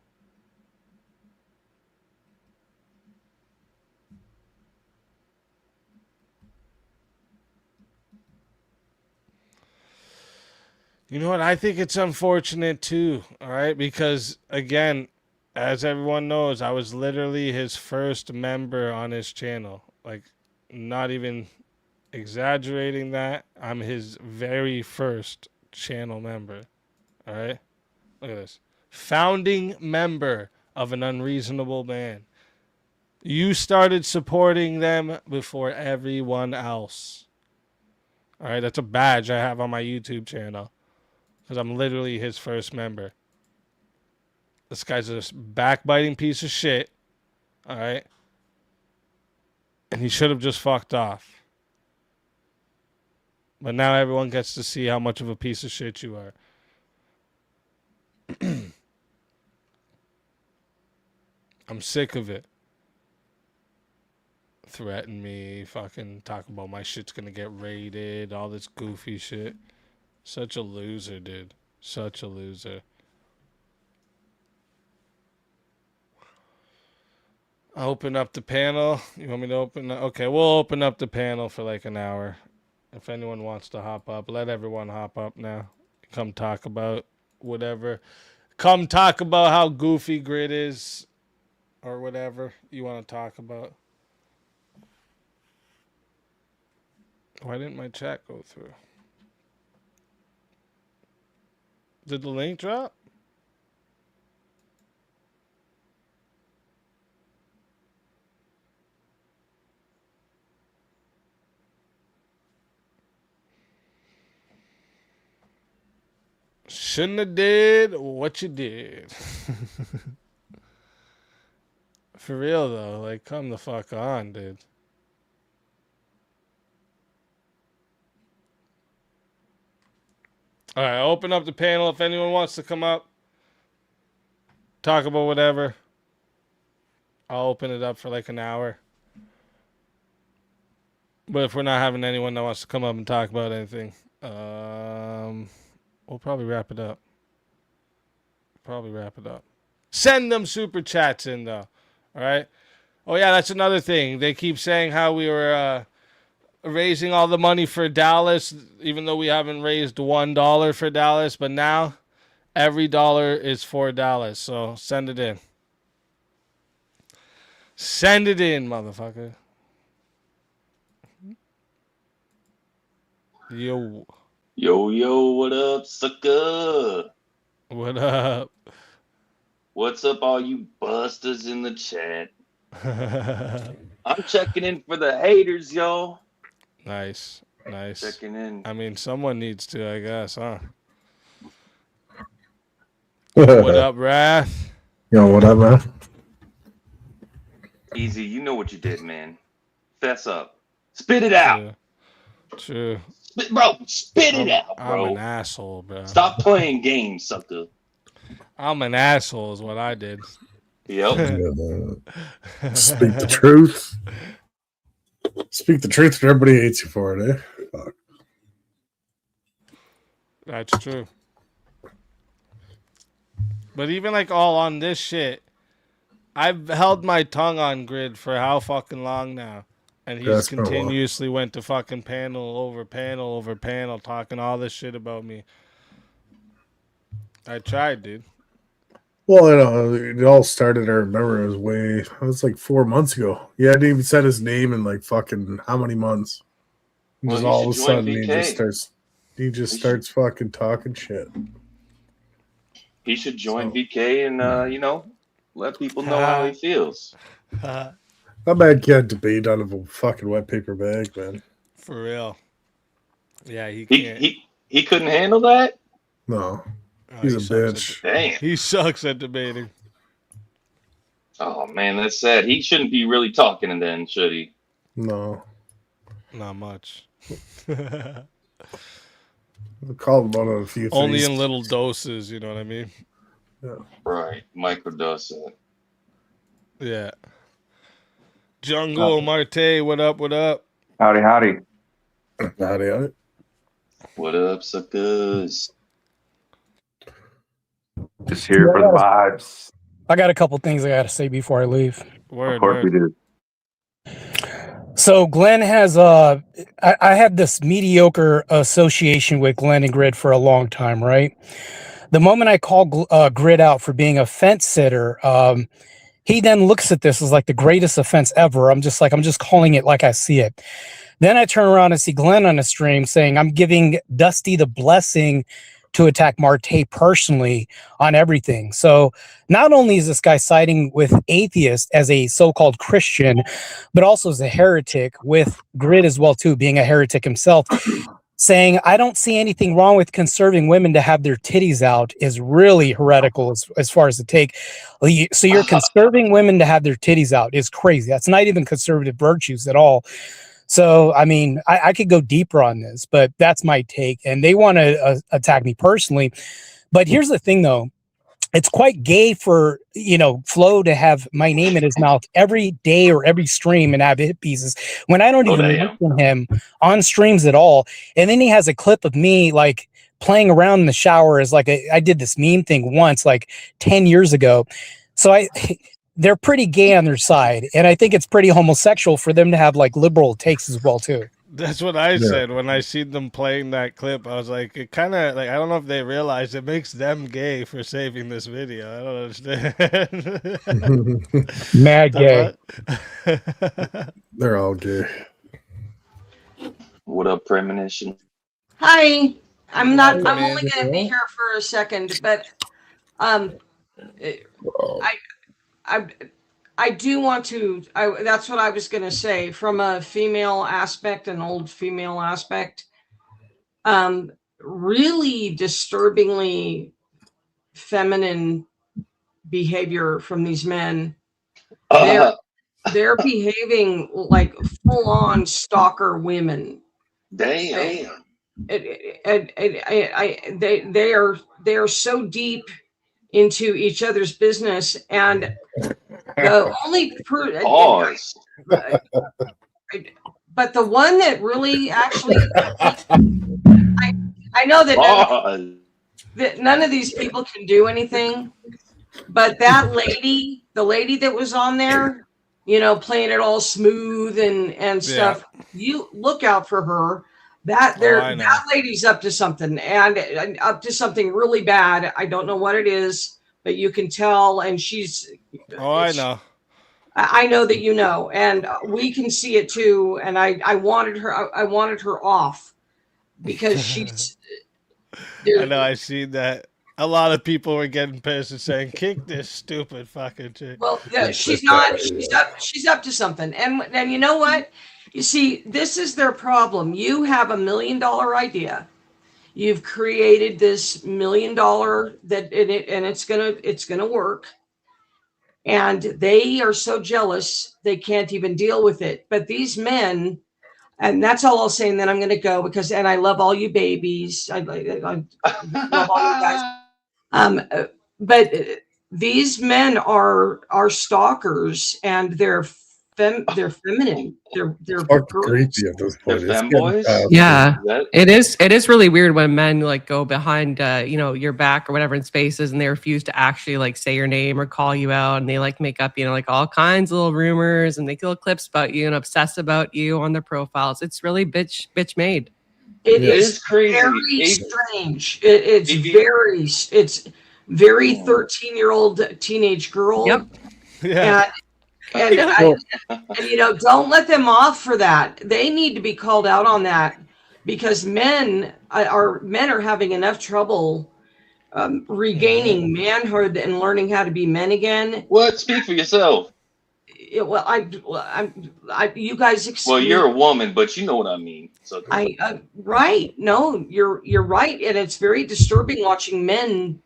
You know what? I think it's unfortunate too, all right? Because, again, as everyone knows, I was literally his first member on his channel. Like, not even exaggerating that. I'm his very first channel member, all right? Look at this. Founding member of an unreasonable man. You started supporting them before everyone else. All right? That's a badge I have on my YouTube channel. Because I'm literally his first member. This guy's a backbiting piece of shit. Alright? And he should have just fucked off. But now everyone gets to see how much of a piece of shit you are. I'm sick of it. Threaten me, fucking talk about my shit's gonna get raided, all this goofy shit. Such a loser, dude. Such a loser. I'll open up the panel. You want me to open? Okay, we'll open up the panel for like an hour. If anyone wants to hop up, let everyone hop up now. Come talk about whatever. Come talk about how goofy Grid is or whatever you want to talk about. Why didn't my chat go through? Did the link drop? Shouldn't have did what you did. For real though, like come the fuck on, dude. All right, open up the panel if anyone wants to come up, talk about whatever. I'll open it up for like an hour. But if we're not having anyone that wants to come up and talk about anything, we'll probably wrap it up. Send them super chats in though. All right. Oh yeah, that's another thing. They keep saying how we were raising all the money for Dallas, even though we haven't raised $1 for Dallas. But now every dollar is for Dallas. So send it in. Send it in, motherfucker. Yo. Yo, what up, sucker? What up? What's up, all you busters in the chat? I'm checking in for the haters, y'all. Nice. Checking in. I mean, someone needs to, I guess, huh? What up, Wrath? Yo, what up, man? Easy, you know what you did, man. Fess up. Spit it out. True. Spit it out, bro. I'm an asshole, bro. Stop playing games, sucker. I'm an asshole is what I did. Yep. Speak the truth. Speak the truth, and everybody hates you for it, eh? Fuck. That's true. But even like all on this shit, I've held my tongue on Grid for how fucking long now. And he's continuously went to fucking panel over panel talking all this shit about me. I tried, dude. Well, it all started, I remember, it was like 4 months ago. He hadn't even said his name in like fucking how many months? And just all of a sudden he just starts fucking talking shit. He should join VK and let people know how he feels. That man can't debate out of a fucking wet paper bag, man. For real. Yeah, he can't. He couldn't handle that? No. He's a bitch. Damn. He sucks at debating. Oh, man, that's sad. He shouldn't be really talking then, should he? No. Not much. We'll call them out on a few Only things. in little doses, you know what I mean? Yeah. Right. Microdose. Yeah. Jungle Martae, what up? What up? Howdy, howdy. Howdy, howdy. What up, suckers? Just here for the vibes. I got a couple things I got to say before I leave. Of course we do. So Glenn has I had this mediocre association with Glenn and Grid for a long time, right? The moment I call Grid out for being a fence sitter, he then looks at this as like the greatest offense ever. I'm just calling it like I see it. Then I turn around and see Glenn on a stream saying, I'm giving Dusty the blessing to attack Martae personally on everything. So not only is this guy siding with atheists as a so-called Christian, but also as a heretic with Grid as well too, being a heretic himself, saying, I don't see anything wrong with conserving women to have their titties out is really heretical as far as the take. So you're conserving women to have their titties out is crazy. That's not even conservative virtues at all. So, I mean, I could go deeper on this, but that's my take. And they want to attack me personally. But here's the thing, though. It's quite gay for, Flo to have my name in his mouth every day or every stream and have hit pieces when I don't even listen him on streams at all. And then he has a clip of me like playing around in the shower as like I did this meme thing once, like 10 years ago. So they're pretty gay on their side. And I think it's pretty homosexual for them to have like liberal takes as well, too. That's what I said when I seen them playing that clip. I was like, it kind of like, I don't know if they realize it makes them gay for saving this video. I don't understand. Mad gay. They're all gay. What up, Premonition? Hi. I'm only going to be here for a second, but I do want to, that's what I was going to say from a female aspect, an old female aspect, really disturbingly feminine behavior from these men. They're behaving like full on stalker women. Damn. They are so deep into each other's business, and the only but the one that really actually I know that none of these people can do anything, but that lady, the lady that was on there, playing it all smooth and stuff, you look out for her. That lady's up to something, and up to something really bad. I don't know what it is, but you can tell. And she's. Oh, I know. I know that you know, and we can see it too. And I wanted her. I wanted her off because she's. I know. I seen that. A lot of people were getting pissed and saying, "Kick this stupid fucking chick." Well, yeah, she's not. She's up to something, and you know what? You see, this is their problem. You have $1 million idea. You've created this $1 million and it's gonna work. And they are so jealous they can't even deal with it. But these men, and that's all I'll say. And then I'm gonna go and I love all you babies. I love all you guys. But these men are stalkers, and they're feminine. They're creepy at this point. Yeah, it is really weird when men like go behind your back or whatever in spaces, and they refuse to actually like say your name or call you out, and they like make up like all kinds of little rumors and make little clips about you and obsess about you on their profiles. It's really bitch made. It is crazy. Very strange. It's very 13-year-old teenage girl. Yep. Yeah. And don't let them off for that. They need to be called out on that, because men are having enough trouble regaining manhood and learning how to be men again. What? Speak for yourself. You guys. Well, you're a woman, but you know what I mean. So right. No, you're right, and it's very disturbing watching men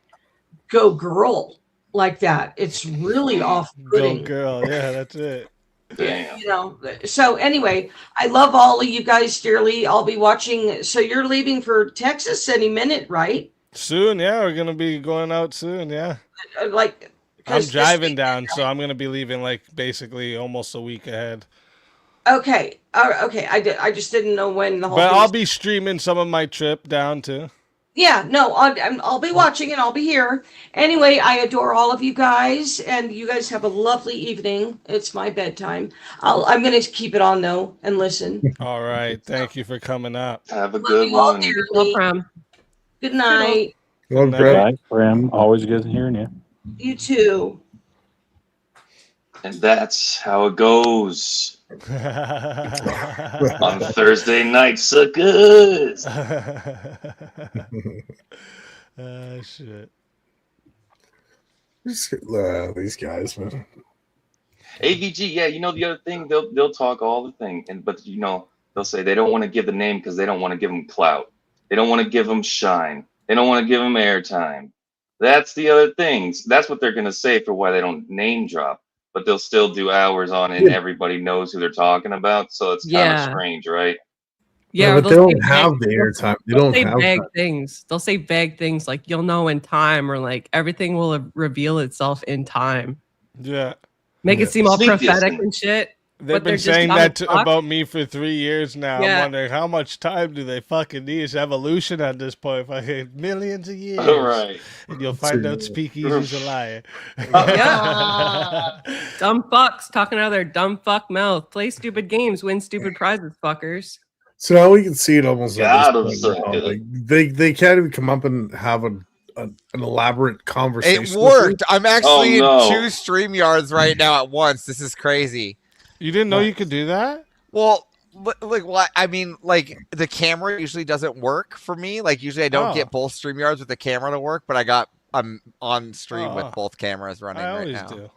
go girl like that. It's really off-putting. Go girl, yeah, that's it. Damn. You know, so anyway, I love all of you guys dearly. I'll be watching. So you're leaving for Texas any minute, right? Soon, yeah. We're going to be going out soon, yeah. Like, I'm driving down, so I'm going to be leaving like basically almost a week ahead. Okay. Okay. I just didn't know when the whole But thing I'll was- be streaming some of my trip down too. Yeah, no, I'll be watching and I'll be here. Anyway, I adore all of you guys, and you guys have a lovely evening. It's my bedtime. I'm going to keep it on, though, and listen. All right. Thank you for coming up. Have a Love good you all one. dearly. Good night. Well, Right, Graham, always good hearing you. You too. And that's how it goes. On Thursday night, suckers. Shit. These guys, man. AVG, yeah, you know the other thing, they'll talk all the thing, but you know they'll say they don't want to give the name because they don't want to give them clout. They don't want to give them shine. They don't want to give them airtime. That's the other things. That's what they're gonna say for why they don't name drop. But they'll still do hours on it, and everybody knows who they're talking about. So it's kind of strange, right? Yeah, but they don't have the airtime. They don't say have vague that. things. They'll say vague things like "you'll know in time" or like "everything will reveal itself in time." Yeah. Make it seem all Sleep prophetic distant. and shit. They've but they're been just saying dumb that as fuck. about me for 3 years now. Yeah. I'm wondering how much time do they fucking need? It's evolution at this point. Fucking millions of years. All right. And you'll find out Speakeasy's a liar. Yeah. Dumb fucks talking out of their dumb fuck mouth. Play stupid games, win stupid prizes, fuckers. So now we can see it almost. God, at I'm this so point, good. like, they can't even come up and have an elaborate conversation. It worked. I'm actually Oh, no. in 2 StreamYards right now at once. This is crazy. You didn't know you could do that? Well, like what? I mean, like the camera usually doesn't work for me. Like usually I don't get both StreamYards with the camera to work, but I'm on stream with both cameras running right now. Do.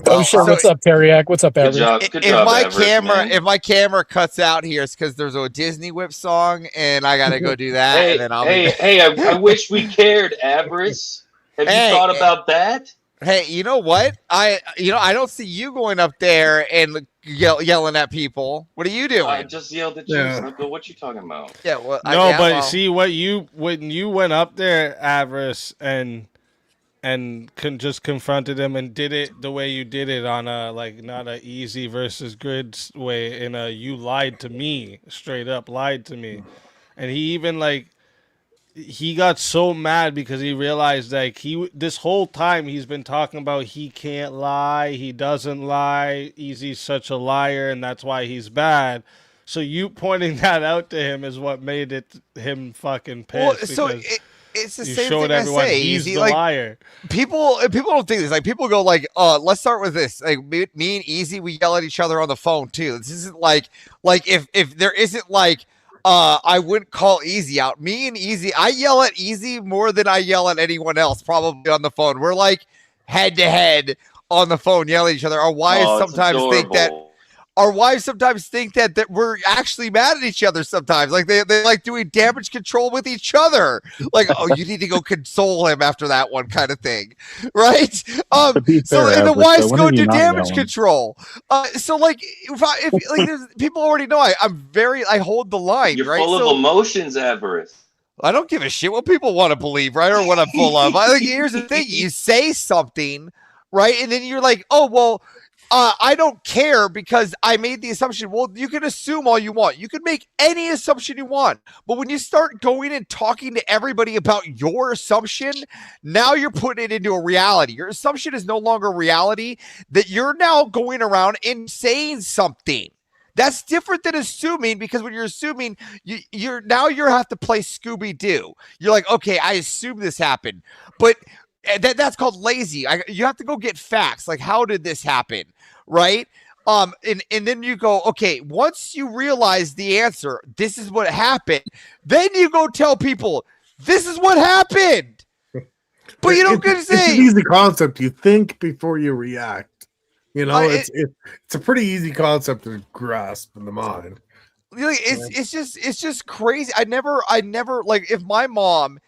Oh, sure. What's up, Teriak? What's up, Good Avarice? job. Good job, Avarice, If my camera cuts out here, it's because there's a Disney Whip song, and I gotta go do that. Hey, and then I'll I wish we cared, Avarice. Have you thought about that? Hey, you know what? I don't see you going up there and yelling at people. What are you doing? I just yelled at you. Yeah. Snooker. What you talking about? Yeah, well, See when you went up there, Avarice, and just confronted him and did it the way you did it on a not a easy versus grid way. You lied to me, straight up lied to me, and he even he got so mad because he realized this whole time he's been talking about he can't lie, he doesn't lie, Easy's such a liar, and that's why he's bad. So you pointing that out to him is what made him fucking pissed. Well, it's the you same showed thing everyone I say. he's Easy, the liar. People don't think this. Like people go let's start with this. Like me and Easy, we yell at each other on the phone too. This isn't like if there isn't I wouldn't call Easy out. Me and Easy, I yell at Easy more than I yell at anyone else probably on the phone. We're head to head on the phone yelling at each other. Our wives sometimes think that we're actually mad at each other sometimes. Like they like doing damage control with each other. Like, oh, you need to go console him after that one kind of thing. Right? To be fair, And the Avarice, wives though, when go are you do not damage yelling? control. If there's, people already know I hold the line, You're right? full of emotions, Avarice. I don't give a shit what people want to believe, right? Or what I'm full of. Here's the thing. You say something, right? And then you're like, oh, well, I don't care because I made the assumption. Well, you can assume all you want. You can make any assumption you want. But when you start going and talking to everybody about your assumption, now you're putting it into a reality. Your assumption is no longer reality, that you're now going around and saying something. That's different than assuming, because when you're assuming, you have to play Scooby-Doo. You're like, okay, I assume this happened. But that's called lazy. You have to go get facts. Like, how did this happen? Right? And then you go, okay, once you realize the answer, this is what happened, then you go tell people, this is what happened. But you don't get to say. It's an easy concept. You think before you react. You know, it's a pretty easy concept to grasp in the mind. It's just crazy. I never like if my mom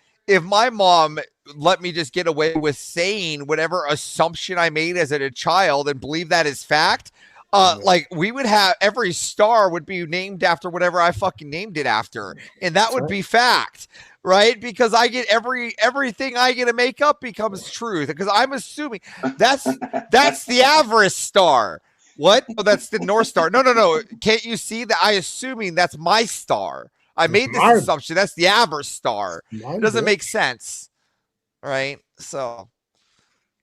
let me just get away with saying whatever assumption I made as a child and believe that is fact, like we would have every star would be named after whatever I fucking named it after, and that would be fact, right? Because I get everything I get to make up becomes truth. Because I'm assuming that's the Avarice star. What? Oh, that's the North Star. No. Can't you see that? I assuming that's my star. I made this assumption. That's the Avarice star. It doesn't make sense, right? So,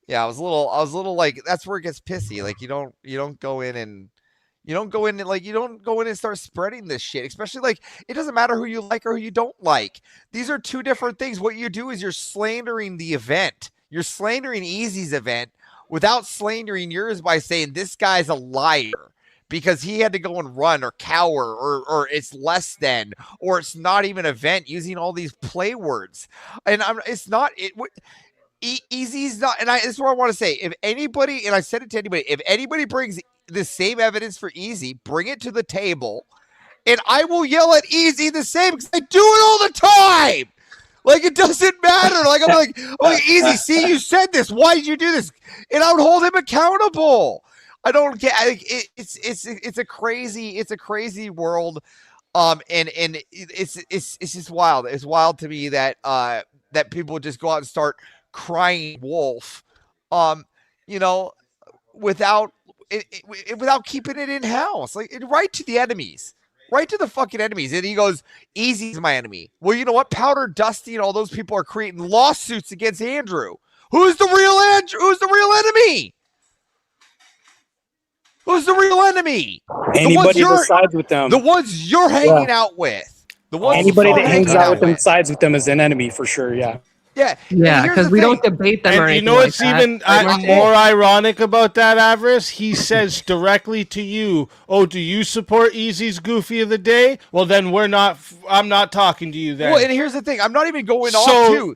yeah, I was a little like that's where it gets pissy. Like you don't go in and start spreading this shit. Especially like it doesn't matter who you like or who you don't like. These are two different things. What you do is you're slandering the event. You're slandering Easy's event without slandering yours by saying this guy's a liar because he had to go and run or cower or it's less than or it's not even an event using all these play words. And Easy's not, and this is what I want to say. If anybody, and I said it to anybody, if anybody brings the same evidence for Easy, bring it to the table, and I will yell at Easy the same because I do it all the time. Like it doesn't matter. Like I'm like Easy. See, you said this. Why did you do this? And I would hold him accountable. I don't get. It's a crazy world. And it's just wild. It's wild to me that that people just go out and start crying wolf, without keeping it in house, like right to the enemies. Right to the fucking enemies. And he goes, Easy's my enemy. Well, you know what? Powder, Dusty, and all those people are creating lawsuits against Andrew. Who's the real Andrew? Who's the real enemy? Who's the real enemy? Anybody that sides with them. The ones you're hanging out with. The ones anybody that hangs out with them sides with them is an enemy for sure. Yeah. Yeah, because we don't debate them. And you know what's even more ironic about that, Avarice? He says directly to you, "Oh, do you support Easy's Goofy of the Day? Well, then I'm not talking to you then." Well, and here's the thing: I'm not even going off too.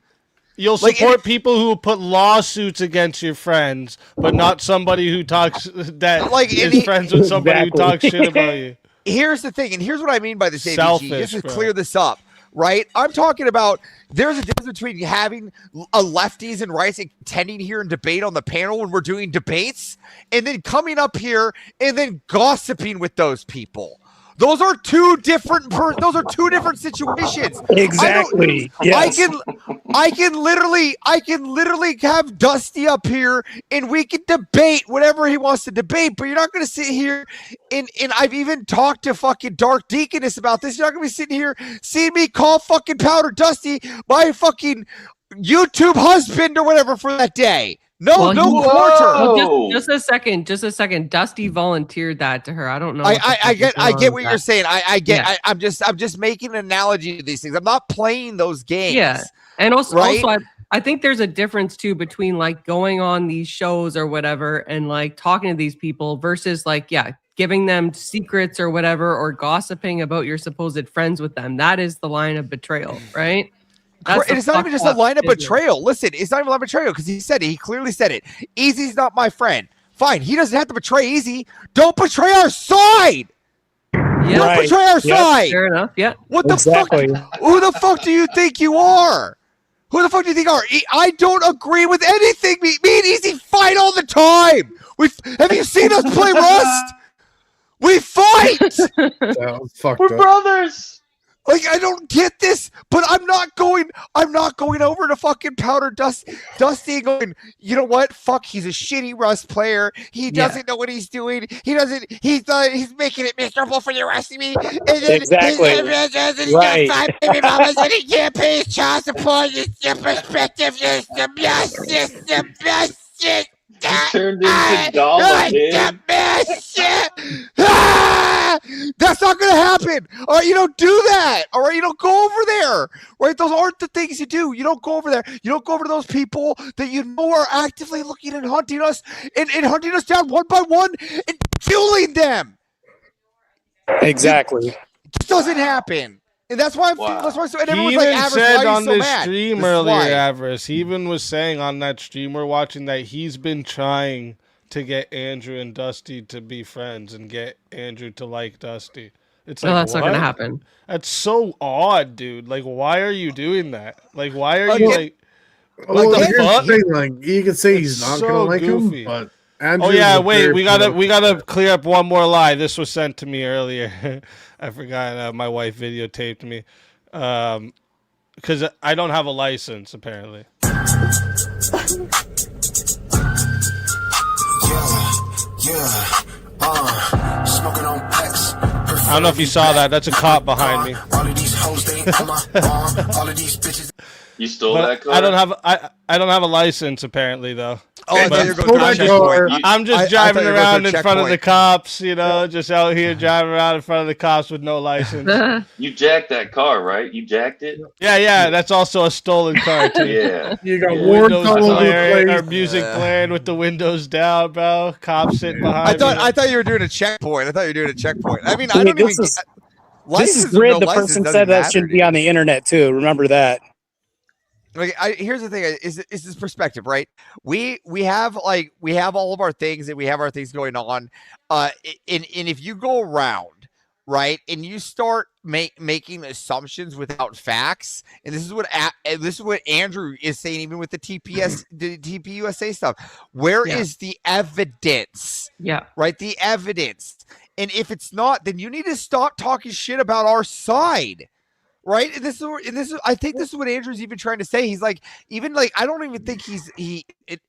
You'll support people who put lawsuits against your friends, but not somebody who talks is friends with somebody who talks shit about you. Here's the thing, and here's what I mean by this, ABG. Just to clear this up. Right? I'm talking about there's a difference between having lefties and rights and contending here and debate on the panel when we're doing debates and then coming up here and then gossiping with those people. Those are two different situations. Exactly. Yes. I can literally have Dusty up here and we can debate whatever he wants to debate, but you're not going to sit here and I've even talked to fucking Dark Deaconess about this. You're not going to be sitting here seeing me call fucking Powder Dusty my fucking YouTube husband or whatever for that day. No, no quarter. Well, just a second. Dusty volunteered that to her. I don't know. I get what you're saying. I'm just making an analogy to these things. I'm not playing those games. Yeah, and also I think there's a difference too between like going on these shows or whatever and like talking to these people versus like giving them secrets or whatever or gossiping about your supposed friends with them. That is the line of betrayal, right? It's not even just a line of betrayal. Listen, it's not even a line of betrayal because he said it. He clearly said it. Easy's not my friend. Fine. He doesn't have to betray Easy. Don't betray our side. Yeah. Don't betray our side. Fair enough. Yeah. What the fuck? Who the fuck do you think you are? Who the fuck do you think you are? I don't agree with anything. Me and Easy fight all the time. Have you seen us play Rust? We fight. We're brothers. Like, I don't get this, but I'm not going over to fucking Powder Dusty and going, you know what? Fuck, he's a shitty Rust player. He doesn't know what he's doing. He's making it miserable for the rest of me. And then he's got 5 baby mamas and he can't pay his child support. It's the perspective system. Yes, system. Yes, system. Turned into Dollar, dude. That's not gonna happen. All right, you don't do that. All right, you don't go over there. Right, those aren't the things you do. You don't go over there. You don't go over to those people that you know are actively looking and hunting us and hunting us down one by one and killing them. Exactly. It just doesn't happen. And that's why and everyone's like, Avarice, said why are on you so this mad? stream This is earlier, why. Avarice, he even was saying on that stream we're watching that he's been trying to get Andrew and Dusty to be friends and get Andrew to like Dusty. It's like, that's not gonna happen. That's so odd, dude. Like, why are you doing that? Like, why are you like? Well, What the here's fuck? the thing, like, you could say he's not so gonna like goofy. him, but Andrew's Oh yeah, a wait, very we gotta clear up one more lie. This was sent to me earlier. I forgot my wife videotaped me. Because I don't have a license apparently. Smoking on packs. I don't know if you saw that. That's a cop behind me. All of these hoes, they on my all of these bitches. You stole But that car? I don't have a license apparently though. Oh, I But thought you were going to a checkpoint. I'm just I driving thought you were going around to a in front of the checkpoint. cops, you know, just out here driving around in front of the cops with no license. You jacked that car, right? You jacked it? Yeah, that's also a stolen car too. Yeah. You got Yeah, warrants windows all over the blaring, place. or music playing with the windows down, bro. Cops sitting behind I thought you were doing a checkpoint. I mean, I don't This even. is- License This is or grid. no The license person doesn't said that matter, should be dude. on the internet too. Remember that. Like, here's the thing: is this perspective, right? We have all of our things, and we have our things going on. And if you go around, right, and you start making assumptions without facts, and this is what Andrew is saying, even with the TPUSA stuff. Where is the evidence? Yeah. Right, the evidence. And if it's not, then you need to stop talking shit about our side. Right. And I think this is what Andrew's even trying to say. He's like, I don't even think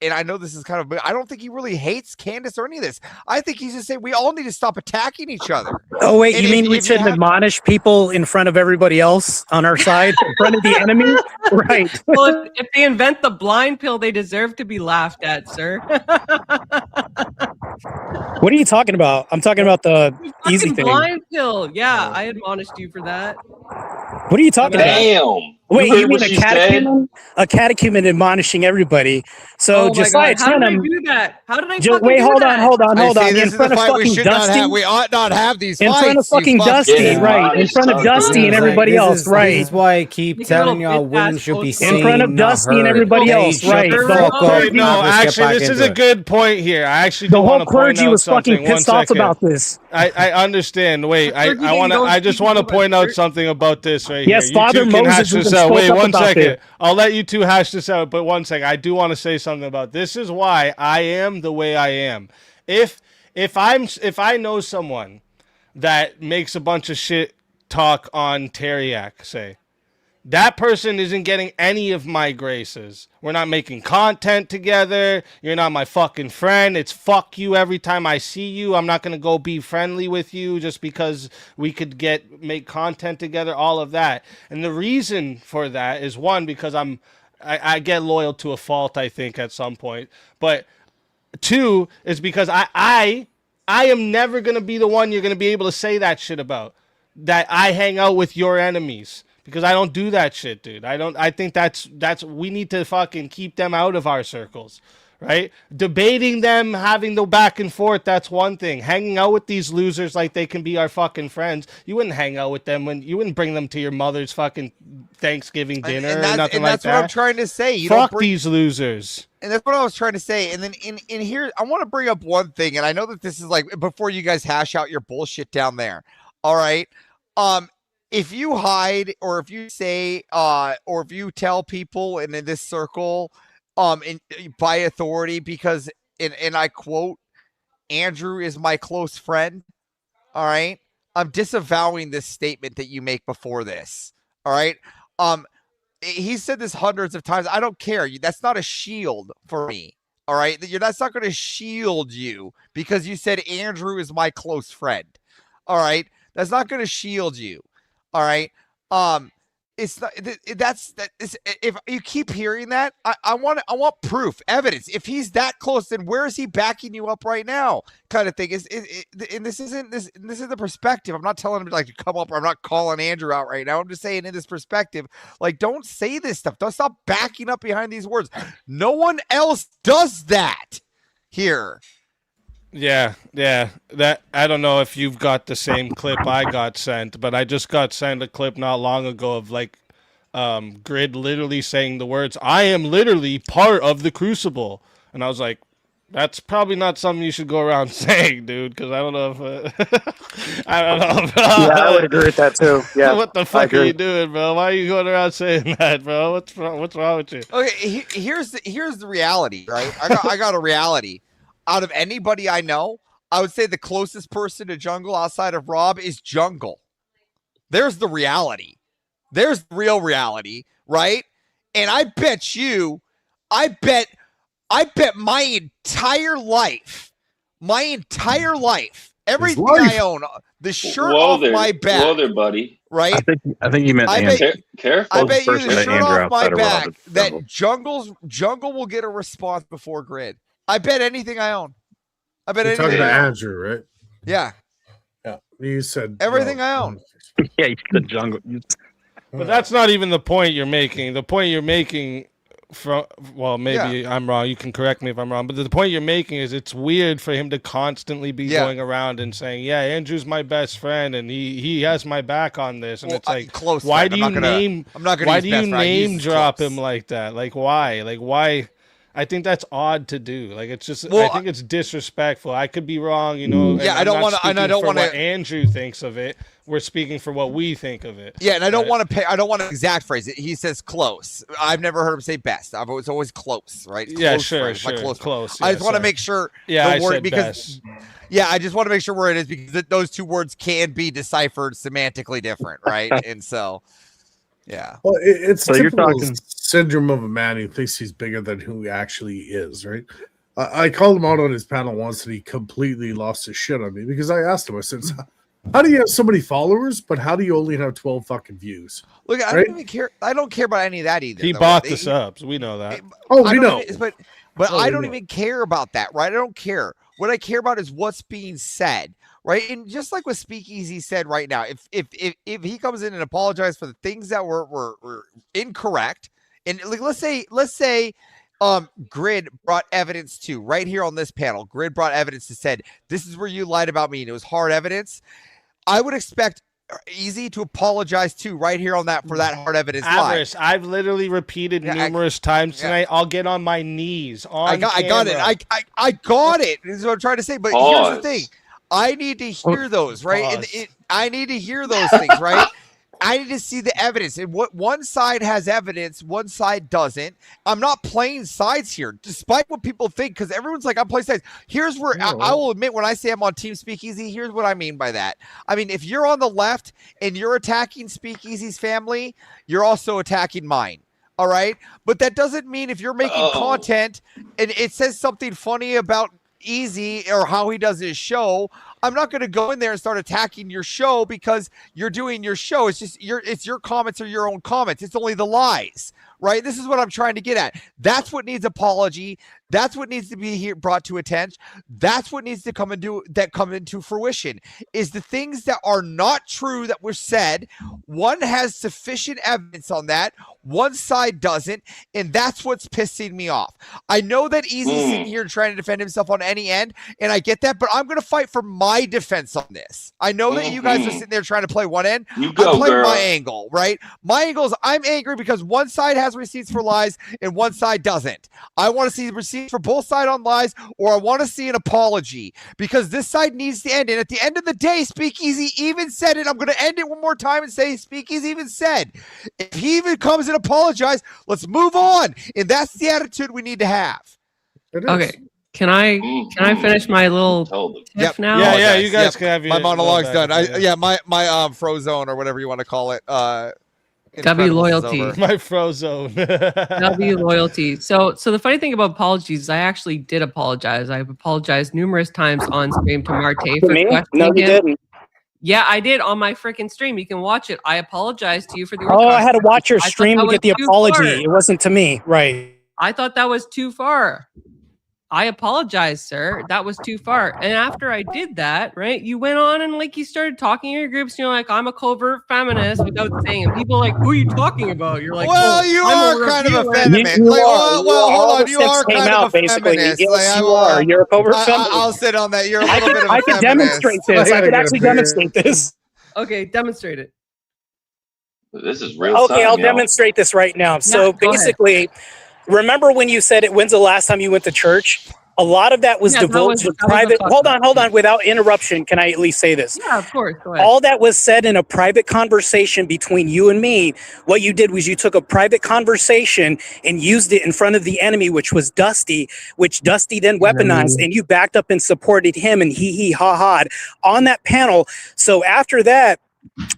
and I know this is kind of, but I don't think he really hates Candace or any of this. I think he's just saying we all need to stop attacking each other. Oh wait, And you mean we shouldn't admonish people in front of everybody else on our side, in front of the enemy? Right. Well, if they invent the blind pill, they deserve to be laughed at, sir. What are you talking about? I'm talking about the easy Fucking thing. blind pill. Yeah, I admonished you for that. What are you talking about? Damn. Wait, heard you mean what a she said? catechumen? A catechumen admonishing everybody. So Oh my Josiah God, how did I Trenum. do that? How did I Wait, hold on. This is the fight we should not have. We ought not have these in fights. front of fucking Dusty, right? In front of Dusty and everybody else, right? This is why I keep You telling little y'all women bitch-ass should be bullshit. seen, In front of not Dusty and heard. everybody Hey, else, shut right? the The fuck whole up. clergy- No, Let's get actually, back this is into a it. good point here. I actually The do whole want to point clergy out was something. fucking pissed off about this. I understand. Wait, I clergy want to. don't I just speak want to about point out church. something about this right Yes, here. You Father two can Moses hash this even out. spoke Wait, up one about second. it. I'll let you two hash this out. But one second, I do want to say something about this. Is why I am the way I am. If I know someone that makes a bunch of shit talk on Teriak, say, that person isn't getting any of my graces. We're not making content together. You're not my fucking friend. It's fuck you every time I see you. I'm not going to go be friendly with you just because we could make content together, all of that. And the reason for that is, one, because I get loyal to a fault, I think, at some point. But two is because I am never going to be the one you're going to be able to say that shit about. That I hang out with your enemies. Because I don't do that shit, dude. I think that's we need to fucking keep them out of our circles, right? Debating them, having the back and forth, that's one thing. Hanging out with these losers like they can be our fucking friends. You wouldn't hang out with them you wouldn't bring them to your mother's fucking Thanksgiving dinner or nothing like that's that. what I'm trying to say. You Fuck don't bring, these losers. And that's what I was trying to say. And then in here, I want to bring up one thing, and I know that this is like before you guys hash out your bullshit down there. All right. If you hide or if you say or if you tell people in this circle by authority, because and I quote, Andrew is my close friend, all right, I'm disavowing this statement that you make before this. All right. He said this hundreds of times. I don't care. That's not a shield for me. All right. That's not going to shield you because you said Andrew is my close friend. All right. That's not going to shield you. All right. It's not if you keep hearing that, I want proof, evidence. If he's that close, then where is he backing you up right now? Kind of thing. And this is the perspective. I'm not telling him to come up, or I'm not calling Andrew out right now. I'm just saying in this perspective, don't say this stuff. Don't stop backing up behind these words. No one else does that here. Yeah. That I don't know if you've got the same clip I got sent, but I just got sent a clip not long ago of Grid literally saying the words, "I am literally part of the Crucible," and I was like, that's probably not something you should go around saying, dude, because I don't know if I don't know. Yeah, I would agree with that too. Yeah, what the fuck are you doing, bro? Why are you going around saying that, bro? What's wrong with you? Okay, here's the reality, right? I got a reality. out of anybody I know, I would say the closest person to Jungle outside of Rob is Jungle. There's the reality. There's the real reality, right? And I bet my entire life, everything I own, the shirt off my back. Whoa there, buddy. Right? I think you meant careful. I bet you the that shirt Andrew off my outside of back Rob is that Jungle will get a response before Grid. I bet anything I own. I bet You're anything talking to I own. Andrew, right? Yeah. Yeah. You said everything I own. Yeah, you said Jungle. But that's not even the point you're making. The point you're making maybe I'm wrong. You can correct me if I'm wrong. But the point you're making is it's weird for him to constantly be going around and saying, "Yeah, Andrew's my best friend, and he has my back on this." And it's like, close. Why friend. do you name? I'm not gonna Why use do best you friend. name drop him like that? Like why? Like why? I think that's odd to do. Like it's just. I think it's disrespectful. I could be wrong. You know. Yeah, I don't want to. And I don't want what Andrew thinks of it. We're speaking for what we think of it. Yeah, and I don't want to pay. I don't want to exact phrase it. He says close. I've never heard him say best. It's always close, right? Yeah, close sure, friend, sure. Close. I just want to make sure. Yeah, the word, I said because, best. Yeah, I just want to make sure where it is because those two words can be deciphered semantically different, right? And so, yeah. Well, it's so typical you're talking syndrome of a man who thinks he's bigger than who he actually is, right? I called him out on his panel once and he completely lost his shit on me because I asked him, I said, how do you have so many followers, but how do you only have 12 fucking views? Look, I don't even care. I don't care about any of that either. He bought the subs. We know that. We know. But I don't even care about that, right? I don't care. What I care about is what's being said, right? And just like what Speakeasy said right now, if he comes in and apologizes for the things that were incorrect, and like let's say Grid brought evidence to right here on this panel. Grid brought evidence that said this is where you lied about me, and it was hard evidence. I would expect Easy to apologize too right here on that for that hard evidence Avarice, I've literally repeated numerous times tonight. I'll get on my knees I got it. I got it. This is what I'm trying to say. But here's the thing. I need to hear those, right? And I need to hear those things, right? I need to see the evidence. And what one side has evidence, one side doesn't. I'm not playing sides here, despite what people think, because everyone's like, I'm playing sides. Here's where I will admit when I say I'm on Team Speakeasy, here's what I mean by that. I mean, if you're on the left and you're attacking Speakeasy's family, you're also attacking mine. All right. But that doesn't mean if you're making content and it says something funny about Easy or how he does his show, I'm not going to go in there and start attacking your show because you're doing your show. It's just it's your comments or your own comments. It's only the lies, right? This is what I'm trying to get at. That's what needs apology. That's what needs to be brought to attention. That's what needs to come into fruition is the things that are not true that were said. One has sufficient evidence on that. One side doesn't. And that's what's pissing me off. I know that Easy's sitting here trying to defend himself on any end. And I get that, but I'm going to fight for my defense on this. I know that you guys are sitting there trying to play one end. I'm playing my angle, right? My angle is I'm angry because one side has receipts for lies and one side doesn't. I want to see receipts for both sides on lies, or I want to see an apology because this side needs to end. And at the end of the day, Speakeasy even said it. I'm going to end it one more time and say Speakeasy even said, if he even comes and apologizes, let's move on. And that's the attitude we need to have. Okay. Can I finish my little tip now? Yeah, you guys can have your my monologue's done. My frozone or whatever you want to call it. W loyalty. My frozone. W loyalty. So the funny thing about apologies is I actually did apologize. I've apologized numerous times on stream to Martae for questioning No, you didn't. Yeah, I did on my freaking stream. You can watch it. I apologize to you for the. Oh, I had to watch your stream to get the apology. It wasn't to me, right? I thought that was too far. I apologize, sir. That was too far. And after I did that, right, you went on and like you started talking in your groups. You're like, I'm a covert feminist without saying it. People are like, who are you talking about? You're like, well, you are kind of a feminist. Hold on. You are kind of a feminist. Yes, you are. You're a covert feminist. I'll sit on that. You're a little bit of a feminist. I could demonstrate this. I could actually demonstrate this. Okay, demonstrate it. This is real. Okay, I'll demonstrate this right now. So basically, remember when you said it? When's the last time you went to church? A lot of that was divulged in private. Hold on. Without interruption, can I at least say this? Yeah, of course. Go ahead. All that was said in a private conversation between you and me. What you did was you took a private conversation and used it in front of the enemy, which was Dusty, which Dusty then weaponized, and you backed up and supported him and he ha ha'd on that panel. So after that,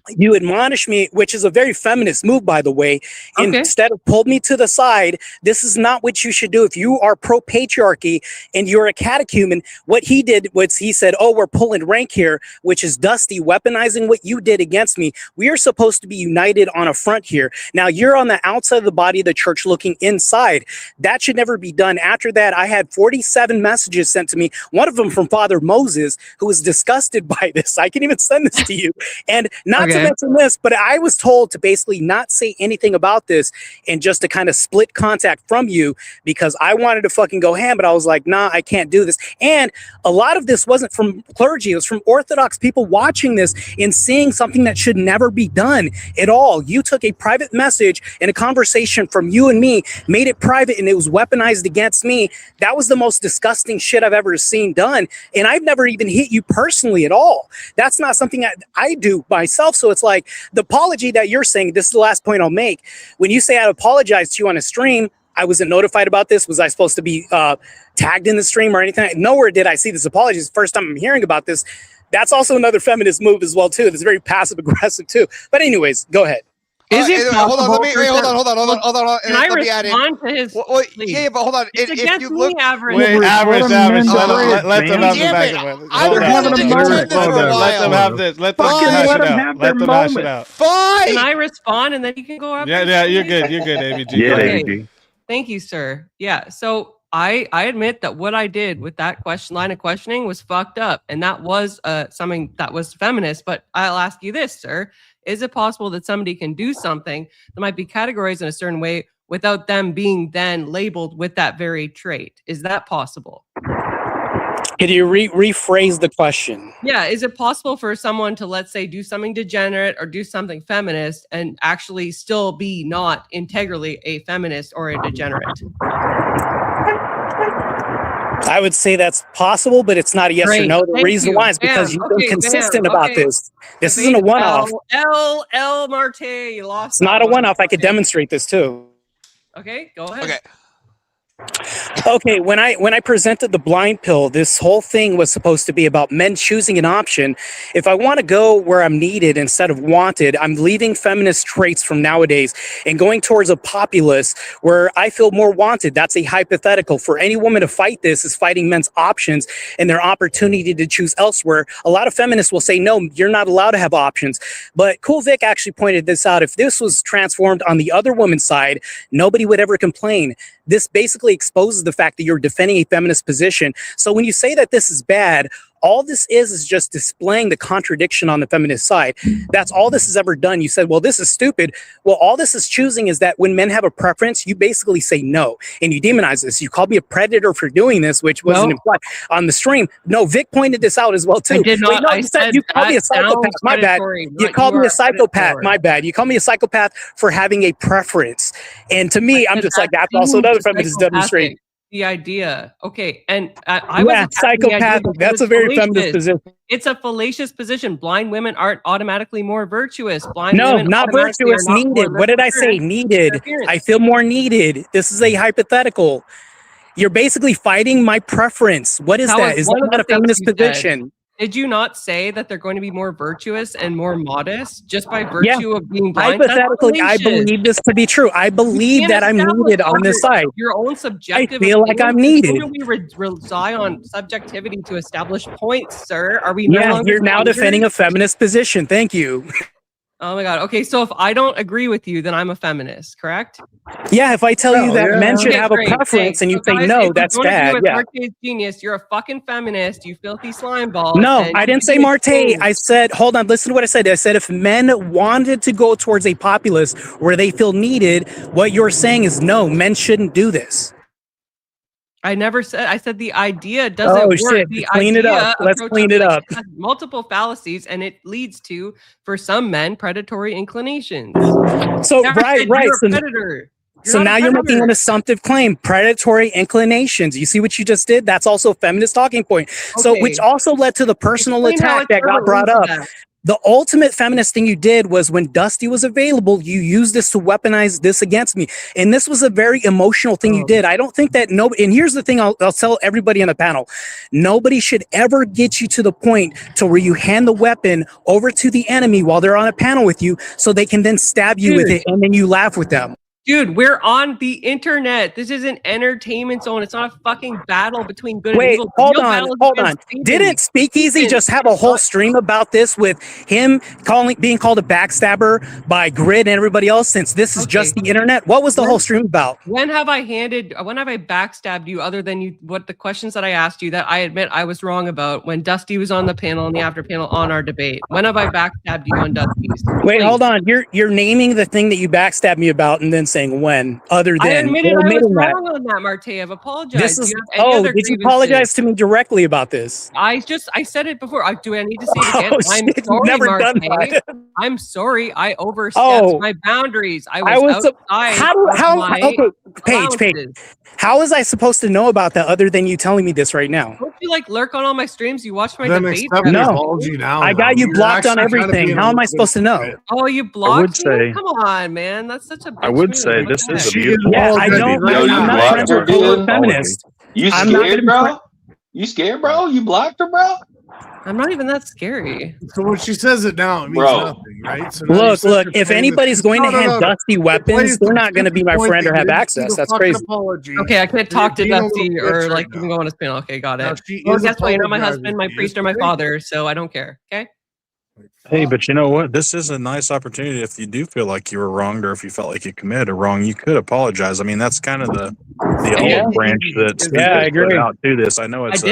you admonished me, which is a very feminist move, by the way. Instead of pulled me to the side, this is not what you should do. If you are pro-patriarchy and you're a catechumen, what he did was he said, oh, we're pulling rank here, which is Dusty weaponizing what you did against me. We are supposed to be united on a front here. Now, you're on the outside of the body of the church looking inside. That should never be done. After that, I had 47 messages sent to me, one of them from Father Moses, who was disgusted by this. I can even send this to you. And not to mention this, but I was told to basically not say anything about this and just to kind of split contact from you because I wanted to fucking go ham, but I was like, nah, I can't do this. And a lot of this wasn't from clergy. It was from Orthodox people watching this and seeing something that should never be done at all. You took a private message and a conversation from you and me, made it private, and it was weaponized against me. That was the most disgusting shit I've ever seen done. And I've never even hit you personally at all. That's not something I do myself. So it's like the apology that you're saying, this is the last point I'll make. When you say I apologize to you on a stream, I wasn't notified about this. Was I supposed to be tagged in the stream or anything? Nowhere did I see this apology. It's the first time I'm hearing about this. That's also another feminist move as well, too. That's very passive aggressive, too. But anyways, go ahead. Is it hold on, hold on. Can I respond to his? Yeah, but hold on. If you look, Avarice. Wait, Avarice. Let them have the back. I've been pretending for a while. Let them have this. Let them hash it out. Fine. Can I respond and then you can go after? Yeah, you're good. You're good, ABG. Yeah, Okay. ABG. Thank you, sir. Yeah. So I admit that what I did with that line of questioning was fucked up, and that was something that was feminist. But I'll ask you this, sir. Is it possible that somebody can do something that might be categorized in a certain way without them being then labeled with that very trait? Is that possible? Can you rephrase the question? Yeah. Is it possible for someone to, let's say, do something degenerate or do something feminist and actually still be not integrally a feminist or a degenerate? I would say that's possible, but it's not a yes or no. The reason why is because you've been consistent about this. This isn't a one-off. L. Martae, you lost. It's not a one-off. I could demonstrate this too. Okay, go ahead. Okay. Okay, when I presented the blind pill, this whole thing was supposed to be about men choosing an option. If I want to go where I'm needed instead of wanted, I'm leaving feminist traits from nowadays and going towards a populace where I feel more wanted. That's a hypothetical. For any woman to fight this is fighting men's options and their opportunity to choose elsewhere. A lot of feminists will say, no, you're not allowed to have options. But Cool Vic actually pointed this out. If this was transformed on the other woman's side, nobody would ever complain. This basically exposes the fact that you're defending a feminist position. So when you say that this is bad, all this is just displaying the contradiction on the feminist side. That's all this has ever done. You said, well, this is stupid. Well, all this is choosing is that when men have a preference, you basically say no, and you demonize this. You called me a predator for doing this, which wasn't implied on the stream. No, Vic pointed this out as well, too. I did not. Wait, no, you called me a psychopath. My bad. You called me a psychopath. My bad. You called me a psychopath for having a preference. And to me, I'm just like, that's also another feminist demonstration. The idea, okay, and I was psychopath. That's a very feminist position. It's a fallacious position. Blind women aren't automatically more virtuous. Blind no, women not virtuous. Needed. What did I say? Needed. I feel more needed. This is a hypothetical. You're basically fighting my preference. What is that? Is that not a feminist position? Did you not say that they're going to be more virtuous and more modest just by virtue of being blind? Hypothetically, I believe this to be true. I believe that I'm needed on this side. Your own subjective. I feel like I'm needed. We rely on subjectivity to establish points, sir. Are we? Yeah, you're now defending a feminist position. Thank you. Oh my God. Okay, so if I don't agree with you, then I'm a feminist, correct? Yeah, if I tell you that men should have a preference and you say no, that's bad. Yeah. Martae's genius, you're a fucking feminist, you filthy slime ball. No, I didn't say Martae. I said, hold on, listen to what I said. I said if men wanted to go towards a populace where they feel needed, what you're saying is no, men shouldn't do this. I never said. I said the idea doesn't work. Shit. Clean it up. Let's clean it up. Has multiple fallacies, and it leads to, for some men, predatory inclinations. So right. Predator. So now you're making an assumptive claim, predatory inclinations. You see what you just did? That's also a feminist talking point. So, which also led to the personal attack that got brought up. The ultimate feminist thing you did was when Dusty was available, you used this to weaponize this against me. And this was a very emotional thing you did. I don't think that and here's the thing I'll tell everybody on the panel. Nobody should ever get you to the point to where you hand the weapon over to the enemy while they're on a panel with you so they can then stab you with it and then you laugh with them. Dude, we're on the internet. This is an entertainment zone. It's not a fucking battle between good and evil. Hold on. Didn't Speakeasy just have a whole stream about this with him being called a backstabber by Grid and everybody else since this is just the internet? What was the whole stream about? When have I backstabbed you other than what the questions that I asked you that I admit I was wrong about when Dusty was on the panel and the after panel on our debate? When have I backstabbed you on Dusty's? Wait, hold on. You're naming the thing that you backstabbed me about and then saying when, other than I admitted I was wrong on that, Martae. I've apologized. Did you apologize to me directly about this? I said it before. Do I need to say it again? I'm sorry, Martae. I'm sorry. I overstepped my boundaries. I was outside. Paige. How was I supposed to know about that other than you telling me this right now? Don't you lurk on all my streams? You watch my Then debate? accept the apology now, I got you blocked on everything. How am I supposed to know? Oh, you blocked me? Come on, man. That's such a bitch. I would say this is a beautiful. Yeah, I'm not friends with a feminist. You scared, bro? You scared, bro? You blocked her, bro? I'm not even that scary. So when she says it now, it means nothing, right? So look, if anybody's going to hand Dusty weapons, they're not going to be my friend or have access. That's crazy. Okay, I can't talk to Dusty or like even go on his panel. Okay, got it. Well, guess what? You're not my husband, my priest, or my father, so I don't care. Okay? Hey, but you know what? This is a nice opportunity. If you do feel like you were wronged, or if you felt like you committed a wrong, you could apologize. I mean, that's kind of the olive branch that I agree. put out to this. I know it's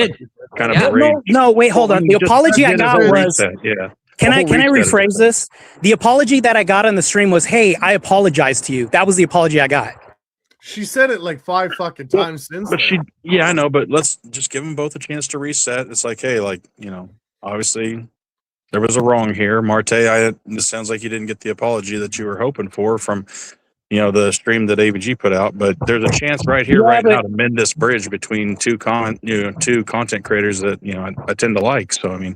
kind of a no, wait, hold on. The apology I got was Can I rephrase this? The apology that I got on the stream was, "Hey, I apologize to you." That was the apology I got. She said it like 5 fucking times since. But I know. But let's just give them both a chance to reset. It's like, hey, obviously. There was a wrong here, Martae. This sounds like you didn't get the apology that you were hoping for from, the stream that AVG put out. But there's a chance right here, now, to mend this bridge between two content creators that I tend to like. So I mean,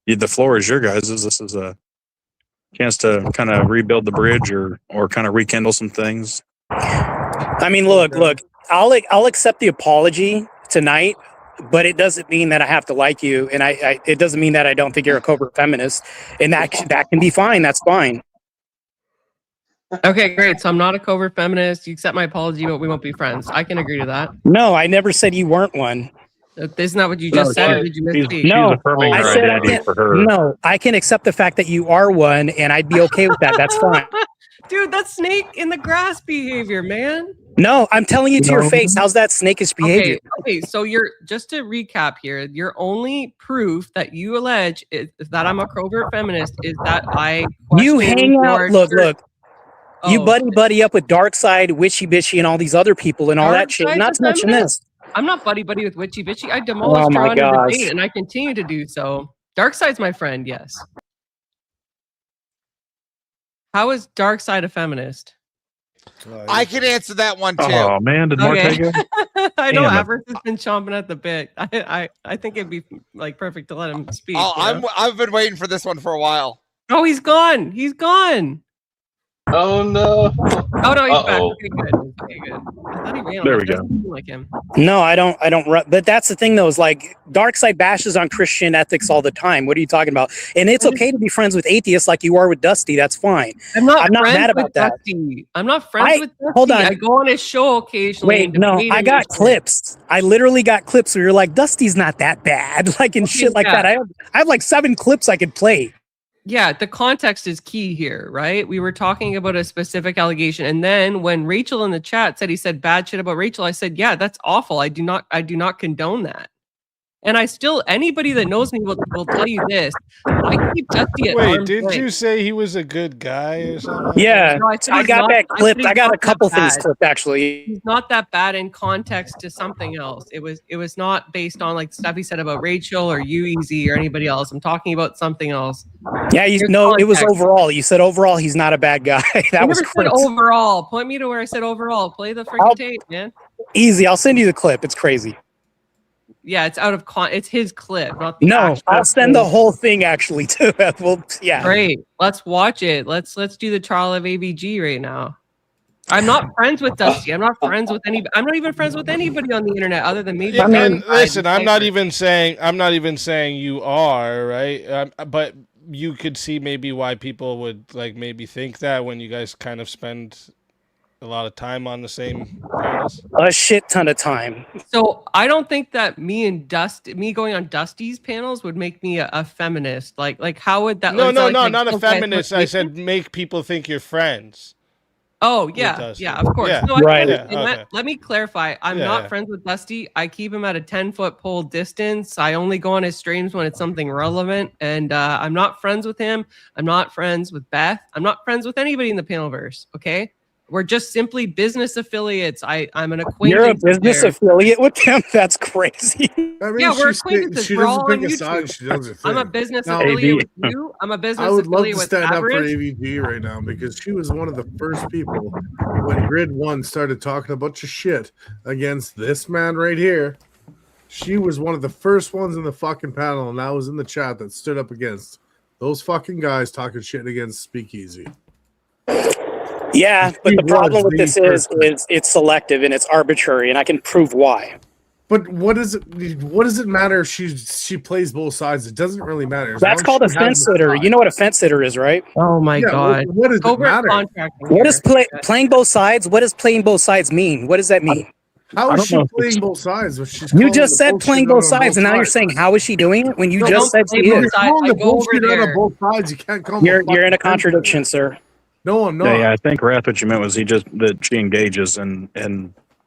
the floor is your guys'. This is a chance to kind of rebuild the bridge or kind of rekindle some things. I mean, look. I'll accept the apology tonight. But it doesn't mean that I have to like you, and it doesn't mean that I don't think you're a covert feminist, and that can be fine. That's fine. Okay, great. So I'm not a covert feminist. You accept my apology, but we won't be friends. I can agree to that. No, I never said you weren't one. Isn't that what you just said? Or did you misspeak? No, I can accept the fact that you are one, and I'd be okay with that. That's fine. Dude, that's snake in the grass behavior, man. No, I'm telling you to your face. How's that snakish behavior? Okay, so just to recap here, your only proof that you allege is that I'm a covert feminist is that you hang out. Look. You buddy up with Darkseid, Witchy Bitchy, and all these other people and all that shit. Not to mention this. I'm not buddy with Witchy Bitchy. I demolished her on the debate, and I continue to do so. Darkseid's my friend, yes. How is Darkseid a feminist? I can answer that one too. Oh man, did Martae go? I know Avarice has been chomping at the bit. I think it'd be like perfect to let him speak. I've been waiting for this one for a while. Oh, he's gone. He's gone. Oh no. Oh no, he's back. Okay, good. Okay, good. I thought he ran. There we go. Like him. No, I don't. But that's the thing, though. Is like Darkseid bashes on Christian ethics all the time. What are you talking about? And it's okay to be friends with atheists, like you are with Dusty. That's fine. I'm not mad about that. Dusty. I'm not friends with Dusty. Hold on. I go on his show occasionally. Wait, no, I got clips. I literally got clips where you're like, Dusty's not that bad, like and shit like that. I have like 7 clips I could play. Yeah, the context is key here, right? We were talking about a specific allegation, and then when Rachel in the chat said he said bad shit about Rachel, I said, yeah, that's awful. I do not condone that. And I still, anybody that knows me will tell you this. I keep Dusty at Wait, arm's didn't length. you say he was a good guy or something? Yeah, No, said I he's got not- that I clipped. said I he's got not a couple that things bad. clipped actually. He's not that bad in context to something else. It was not based on like stuff he said about Rachel or you, Easy, or anybody else. I'm talking about something else. Yeah, Here's it was context. overall. You said overall he's not a bad guy. That I was never said Chris. overall. Point me to where I said overall. Play the freaking tape, man. Easy. I'll send you the clip. It's crazy. Yeah, it's out of it's his clip, not the No, actual I'll send the whole thing actually too. Well, yeah. Great. Let's watch it. Let's do the trial of AVG right now. I'm not friends with Dusty. I'm not friends with anybody. I'm not even friends with anybody on the internet other than maybe. Yeah, and listen, I'm not even saying you are, right? But you could see maybe why people would like maybe think that when you guys kind of spend a lot of time on the same panels. A shit ton of time. So I don't think that me going on Dusty's panels would make me a feminist. Like how would that? No, like, not a feminist. I said make people think you're friends. Oh yeah, yeah, of course. Yeah. No, I Right. understand Yeah, that. okay. Let me clarify. I'm Yeah, not yeah. friends with Dusty. I keep him at a 10-foot pole distance. I only go on his streams when it's something relevant, and I'm not friends with him. I'm not friends with Beth. I'm not friends with anybody in the Panelverse. Okay, we're just simply business affiliates. I'm an acquaintance. You're a business there. affiliate with them? That's crazy. I mean, Yeah, we're she acquaintances. she We're doesn't all on pick a side. YouTube. She does her thing. I'm a business Now, affiliate with you. I'm a business I would love affiliate to with stand up for Avarice. AVG right now because she was one of the first people when Grid 1 started talking a bunch of shit against this man right here. She was one of the first ones in the fucking panel, and I was in the chat that stood up against those fucking guys talking shit against Speakeasy. Yeah, but He the problem was with this the is first. it's selective and it's arbitrary, and I can prove why. But what does it matter if she plays both sides? It doesn't really matter. As That's long called a as she fence has the sitter. side. You know what a fence sitter is, right? Oh my Yeah, god. what does it Covert matter? contracting What here. is playing both sides? What does playing both sides mean? What does that mean? How I is don't she know. playing both sides? When she's You calling just the said bullshit playing out both on sides, and now you're saying how is she doing it when you No, just don't said play she both is? sides. calling I the go over bullshit out there. of both sides. You can't call them You're in a fucking fence contradiction, sitter. sir. No, I'm not. Yeah, I think Wrath, what you meant was that she engages in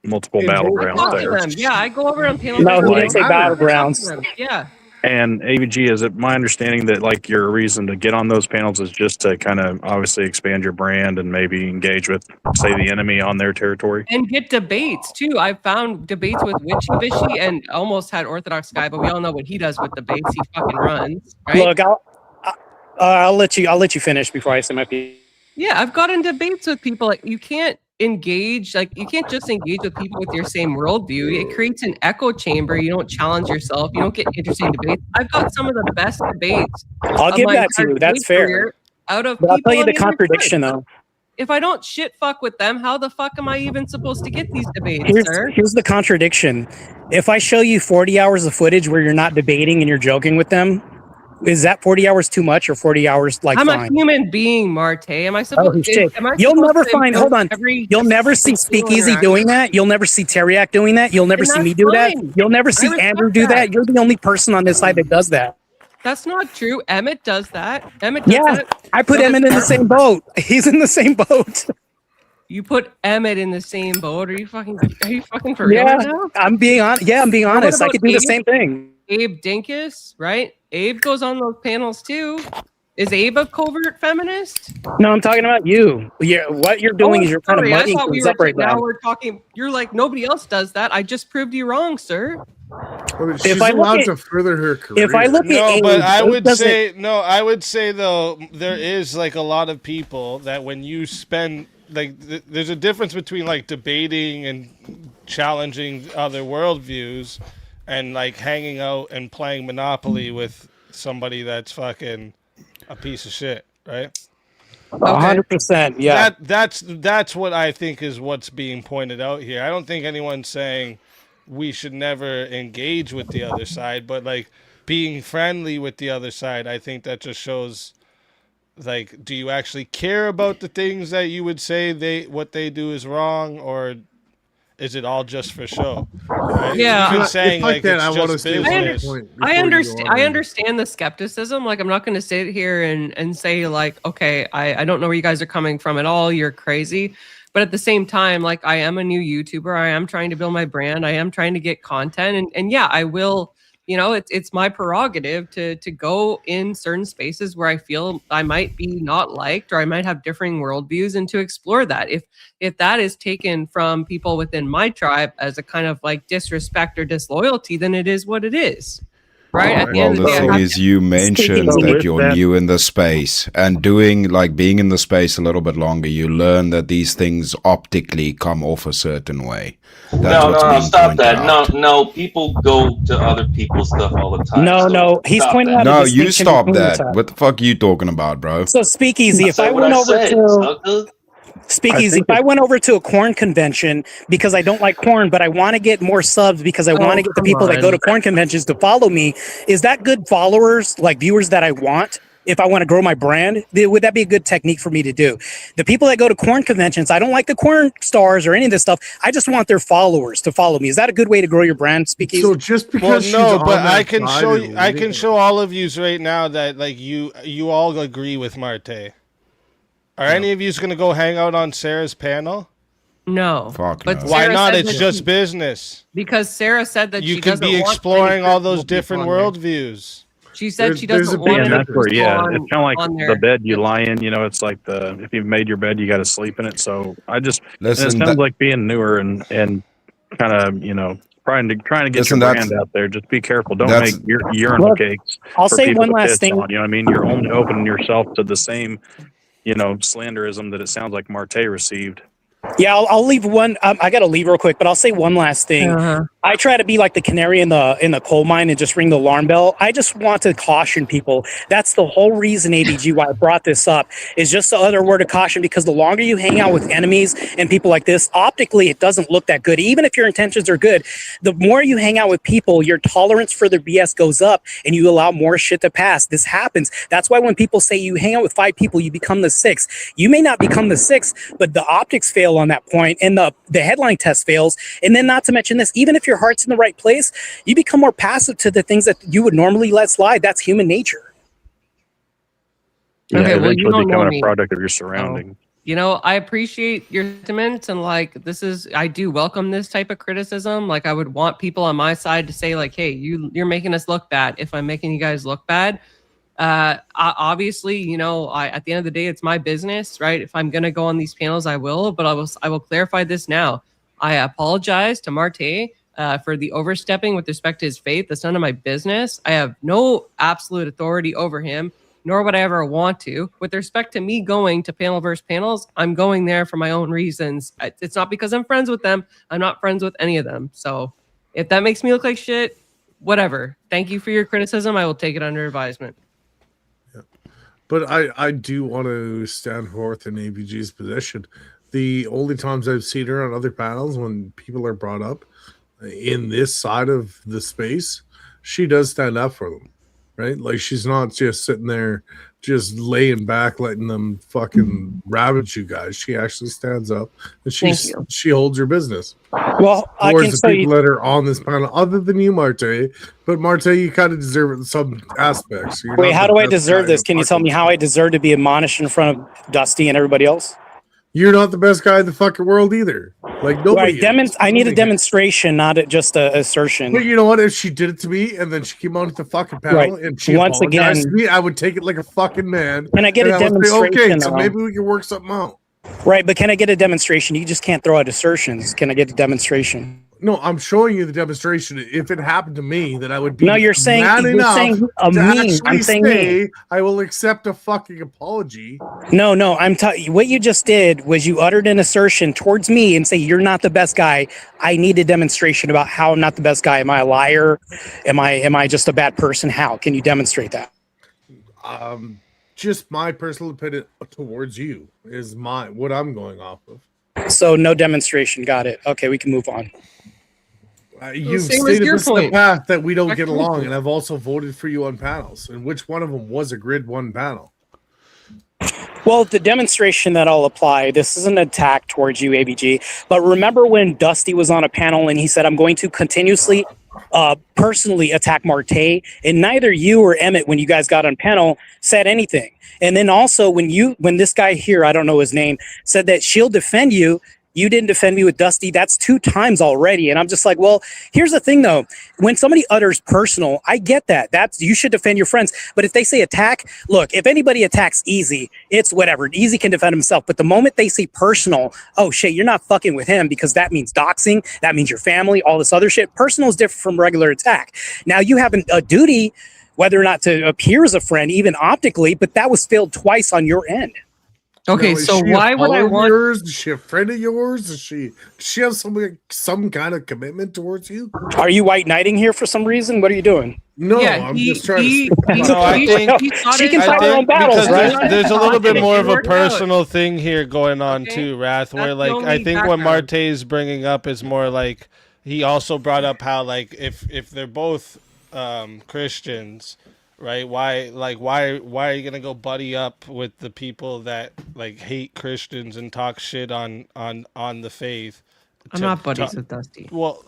multiple In both I battlegrounds talk to there. them. Yeah, I go over on panel. No, he didn't say matter. I talk to battlegrounds. them. Yeah. And AVG, is it my understanding that like your reason to get on those panels is just to kind of obviously expand your brand and maybe engage with, say, the enemy on their territory? And get debates too. I found debates with Witchy Vishy and almost had OrthadoxGuy, but we all know what he does with debates. He fucking runs. Right? Look, I'll let you finish before I say my piece. Yeah, I've gotten debates with people. Like you can't engage, like you can't just engage with people with your same worldview. It creates an echo chamber. You don't challenge yourself. You don't get interesting debates. I've got some of the best debates. I'll of give my that to entire you. That's debate fair. career Out of But I'll people tell you on the the other contradiction, side. though. If I don't shit fuck with them, how the fuck am I even supposed to get these debates, sir? Here's the contradiction. If I show you 40 hours of footage where you're not debating and you're joking with them, is that 40 hours too much or 40 hours like I'm fine? a human being, Martae. Am I supposed Oh, shit. am I You'll supposed never to find, hold on. every You'll never see single Speakeasy interaction? doing that. You'll never see Teriak doing that. You'll never And see me that's do that. fine. You'll never I see respect Andrew do that. that. You're the only person on this side that does that. That's not true. Emmett does that. Emmett does Yeah, that. I put So Emmett in the same boat. He's in the same boat. You put Emmett in the same boat? Are you fucking for real right Yeah, now? I'm being honest. Yeah, I'm being Or what honest. I about could do the Abe? same thing. Abe Dinkus, right? Abe goes on those panels too. Is Abe a covert feminist? No, I'm talking about you. Yeah, what you're doing is you're kind of Sorry, I muddying thought we things were up right now now. we're talking. You're like nobody else does that. I just proved you wrong, sir. Well, she's I look allowed at- to further her career. if I look at No, Abe, but I Abe would doesn't- say I would say though there is like a lot of people that when you spend like there's a difference between like debating and challenging other worldviews and like hanging out and playing Monopoly with somebody that's fucking a piece of shit, right? 100%. Yeah. That's what I think is what's being pointed out here. I don't think anyone's saying we should never engage with the other side, but like being friendly with the other side, I think that just shows like, do you actually care about the things that you would say what they do is wrong, or is it all just for show? Right? Yeah. You've been saying like it's I want to just stay business. one point. I before you understand. go on. I understand the skepticism. Like, I'm not going to sit here and say like, okay, I don't know where you guys are coming from at all. You're crazy. But at the same time, like, I am a new YouTuber. I am trying to build my brand. I am trying to get content, and yeah, I will you know, it's my prerogative to go in certain spaces where I feel I might be not liked or I might have differing worldviews, and to explore that. If that is taken from people within my tribe as a kind of like disrespect or disloyalty, then it is what it is. Right. At the Well, end of the day, thing is, you mentioned that you're new in the space, and being in the space a little bit longer, you learn that these things optically come off a certain way. That's what's No, being stop pointed that. out. No, people go to other people's stuff all the time. No, he's stop pointing that. out a No, you distinction stop between the that. types. What the fuck are you talking about, bro? So Speakeasy, if I went over to Speakeasy, if I went over to a corn convention because I don't like corn, but I want to get more subs because I want to get the people that go to corn conventions to follow me, is that good followers, like viewers that I want? If I want to grow my brand, would that be a good technique for me to do? The people that go to corn conventions, I don't like the corn stars or any of this stuff. I just want their followers to follow me. Is that a good way to grow your brand, Speakeasy? So just because I can show you, I can show all of you right now that like you all agree with Martae. Are any of you going to go hang out on Sarah's panel? No. Fuck But no. Why Sarah not? said It's that just she- business. Because Sarah said that You she could doesn't be want exploring all those critical different people on worldviews. there. She said she doesn't want And any that's where, people on, it's kind of like on the there. bed you lie in. You know, it's like if you've made your bed, you got to sleep in it. So I just, Listen, and it sounds like being newer and kind of, you know, trying to get Listen, your that's- brand out there. Just be careful. Don't that's- make your urinal Look, cakes. I'll for say people one to last piss thing. on, you know what I mean? You're only opening yourself to the same, you know, slanderism that it sounds like Martae received. Yeah, I'll leave one. I got to leave real quick, but I'll say one last thing. I try to be like the canary in the coal mine and just ring the alarm bell. I just want to caution people. That's the whole reason, ABG, why I brought this up, is just the other word of caution, because the longer you hang out with enemies and people like this, optically, it doesn't look that good. Even if your intentions are good, the more you hang out with people, your tolerance for their BS goes up and you allow more shit to pass. This happens. That's why when people say you hang out with 5 people, you become the 6th. You may not become the 6th, but the optics fail on that point and the headline test fails. And then not to mention this, even if your heart's in the right place, you become more passive to the things that you would normally let slide. That's human nature. Yeah, Okay, well, you eventually don't know becoming me. a product of your surroundings. You know, I appreciate your sentiments, and like I do welcome this type of criticism. Like I would want people on my side to say like, hey, you're making us look bad if I'm making you guys look bad. Obviously, you know, at the end of the day, it's my business, right? If I'm gonna go on these panels, I will, but I will clarify this now. I apologize to Martae for the overstepping with respect to his faith. That's none of my business. I have no absolute authority over him, nor would I ever want to. With respect to me going to panel versus panels, I'm going there for my own reasons. It's not because I'm friends with them. I'm not friends with any of them. So if that makes me look like shit, whatever. Thank you for your criticism. I will take it under advisement. But I do want to stand forth in ABG's position. The only times I've seen her on other panels when people are brought up in this side of the space, she does stand up for them, right? Like she's not just sitting there just laying back, letting them fucking ravage you guys. She actually stands up and she holds her business. Well, I Towards can the tell people you. that are on this panel, other than you, Martae. But Martae, you kind of deserve it in some aspects. You're Wait, not how the do I best deserve guy this? in Can you tell fucking- me how I deserve to be admonished in front of Dusty and everybody else? You're not the best guy in the fucking world either. Like nobody. Right, I need a Nobody is. demonstration, not just a assertion. But you know what? If she did it to me and then she came on the fucking panel Right. and she Once apologized again- to me, I would take it like a fucking man. Can I get and a I would say, demonstration? okay, so maybe we can work something out. Right, but can I get a demonstration? You just can't throw out assertions. Can I get a demonstration? No, I'm showing you the demonstration. If it happened to me, that I would be No, you're saying- mad you're enough saying a to me. actually I'm saying say me. I will accept a fucking apology. No, I'm telling you, what you just did was you uttered an assertion towards me and say you're not the best guy. I need a demonstration about how I'm not the best guy. Am I a liar? Am I just a bad person? How can you demonstrate that? Just my personal opinion towards you is what I'm going off of. So no demonstration. Got it. Okay, we can move on. You've same as stated your this in the point. past that we don't Back get to along, you. and I've also voted for you on panels. And which one of them was a grid one panel? Well, the demonstration that I'll apply, this is an attack towards you, ABG. But remember when Dusty was on a panel and he said, I'm going to continuously personally attack Martae, and neither you or Emmett, when you guys got on panel, said anything. And then also when this guy here, I don't know his name, said that she'll defend you, You didn't defend me with Dusty. That's 2 times already. And I'm just like, well, here's the thing though. When somebody utters personal, I get that. You should defend your friends. But if they say attack, look, if anybody attacks Easy, it's whatever. Easy can defend himself. But the moment they say personal, oh shit, you're not fucking with him because that means doxing. That means your family, all this other shit. Personal is different from regular attack. Now you have a duty, whether or not to appear as a friend, even optically, but that was failed twice on your end. Okay, now, so why would I want? Yours? Is she a friend of yours? Does she have some kind of commitment towards you? Are you white knighting here for some reason? What are you doing? No, I'm just trying to. I think she can fight her own battles, right? There's a little bit more of a personal thing here going on too, Wrath. Where like I think what Martae is bringing up is more like he also brought up how like if they're both Christians. Right? Why are you gonna go buddy up with the people that like hate Christians and talk shit on the faith? I'm not buddies with Dusty. Well,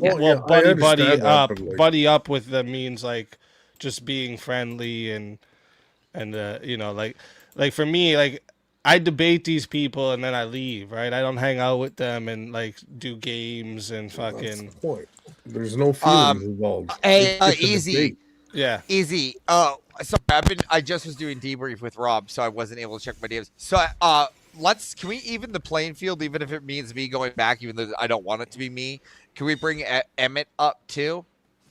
buddy up with them means like just being friendly and you know like for me like I debate these people and then I leave, right? I don't hang out with them and like do games and fucking. That's the point. There's no feelings involved. Hey, Easy. Yeah. Easy. So I just was doing debrief with Rob, so I wasn't able to check my DMs. So can we even the playing field, even if it means me going back, even though I don't want it to be me? Can we bring Emmett up too?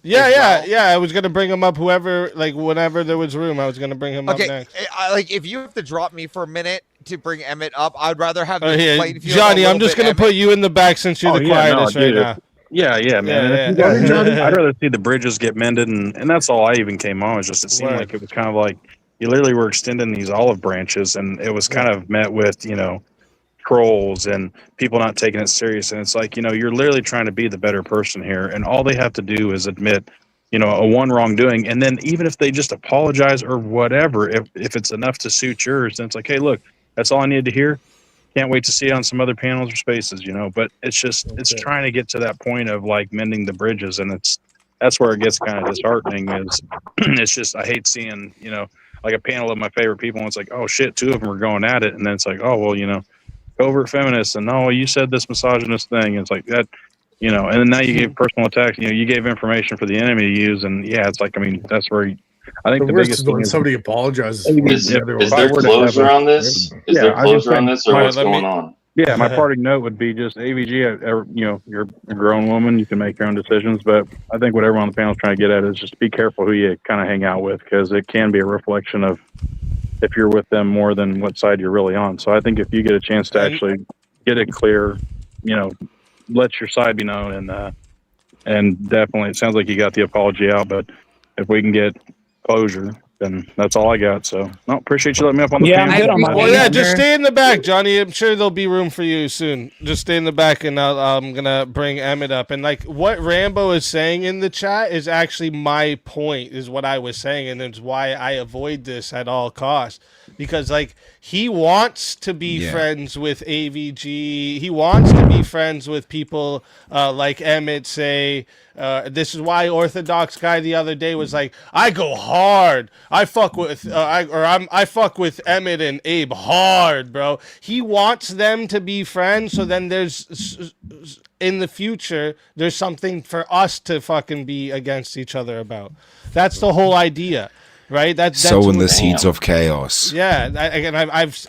Yeah. I was gonna bring him up. Whenever there was room, I was gonna bring him up next. Like if you have to drop me for a minute to bring Emmett up, I'd rather have the playing field. Johnny, I'm just gonna put you in the back since you're the quietest right now. Yeah, man. Yeah. I'd rather see the bridges get mended, and that's all I even came on. Was just it seemed like it was kind of like you literally were extending these olive branches, and it was kind of met with trolls and people not taking it serious. And it's like you're literally trying to be the better person here, and all they have to do is admit a one wrongdoing, and then even if they just apologize or whatever, if it's enough to suit yours, then it's like, hey, look, that's all I needed to hear. Can't wait to see it on some other panels or spaces, but it's just it's trying to get to that point of like mending the bridges, and that's where it gets kind of disheartening. Is it's just I hate seeing like a panel of my favorite people, and it's like, oh shit, 2 of them are going at it, and then it's like, oh well, covert feminists, and no, you said this misogynist thing, and it's like that, and then now you gave personal attacks, you gave information for the enemy to use, and yeah, it's like that's where. I think the biggest thing is somebody apologizes. Is there closure on this? Is there closure on this, or what's going on? Yeah, my parting note would be just AVG. You're a grown woman. You can make your own decisions, but I think what everyone on the panel is trying to get at is just be careful who you kind of hang out with, because it can be a reflection of if you're with them more than what side you're really on. So I think if you get a chance to actually get it clear, let your side be known, and definitely it sounds like you got the apology out, but if we can get closure, then that's all I got. So no, appreciate you letting me up on the panel. Just stay in the back, Johnny. I'm sure there'll be room for you soon. Just stay in the back, and I'm gonna bring Emmett up. And like what Rambo is saying in the chat is actually my point, is what I was saying, and it's why I avoid this at all costs. Because like he wants to be friends with AVG, he wants to be friends with people like Emmett. Say this is why OrthadoxGuy the other day was like, I go hard. I fuck with I fuck with Emmett and Abe hard, bro. He wants them to be friends, so then there's in the future there's something for us to fucking be against each other about. That's the whole idea. Right, that's in the seeds of chaos. Yeah,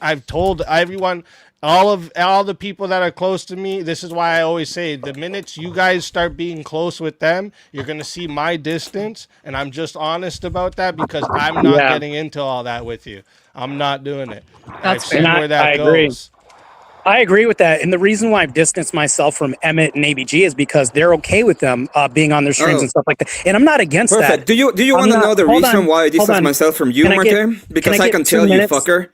I've told everyone, all the people that are close to me. This is why I always say, the minute you guys start being close with them, you're gonna see my distance, and I'm just honest about that because I'm not getting into all that with you. I'm not doing it. I've seen where that goes. I agree with that, and the reason why I've distanced myself from Emmett and ABG is because they're okay with them being on their streams and stuff like that, and I'm not against that. Do you want to know the reason why I distance myself from you, Martae? Because I can tell you, fucker.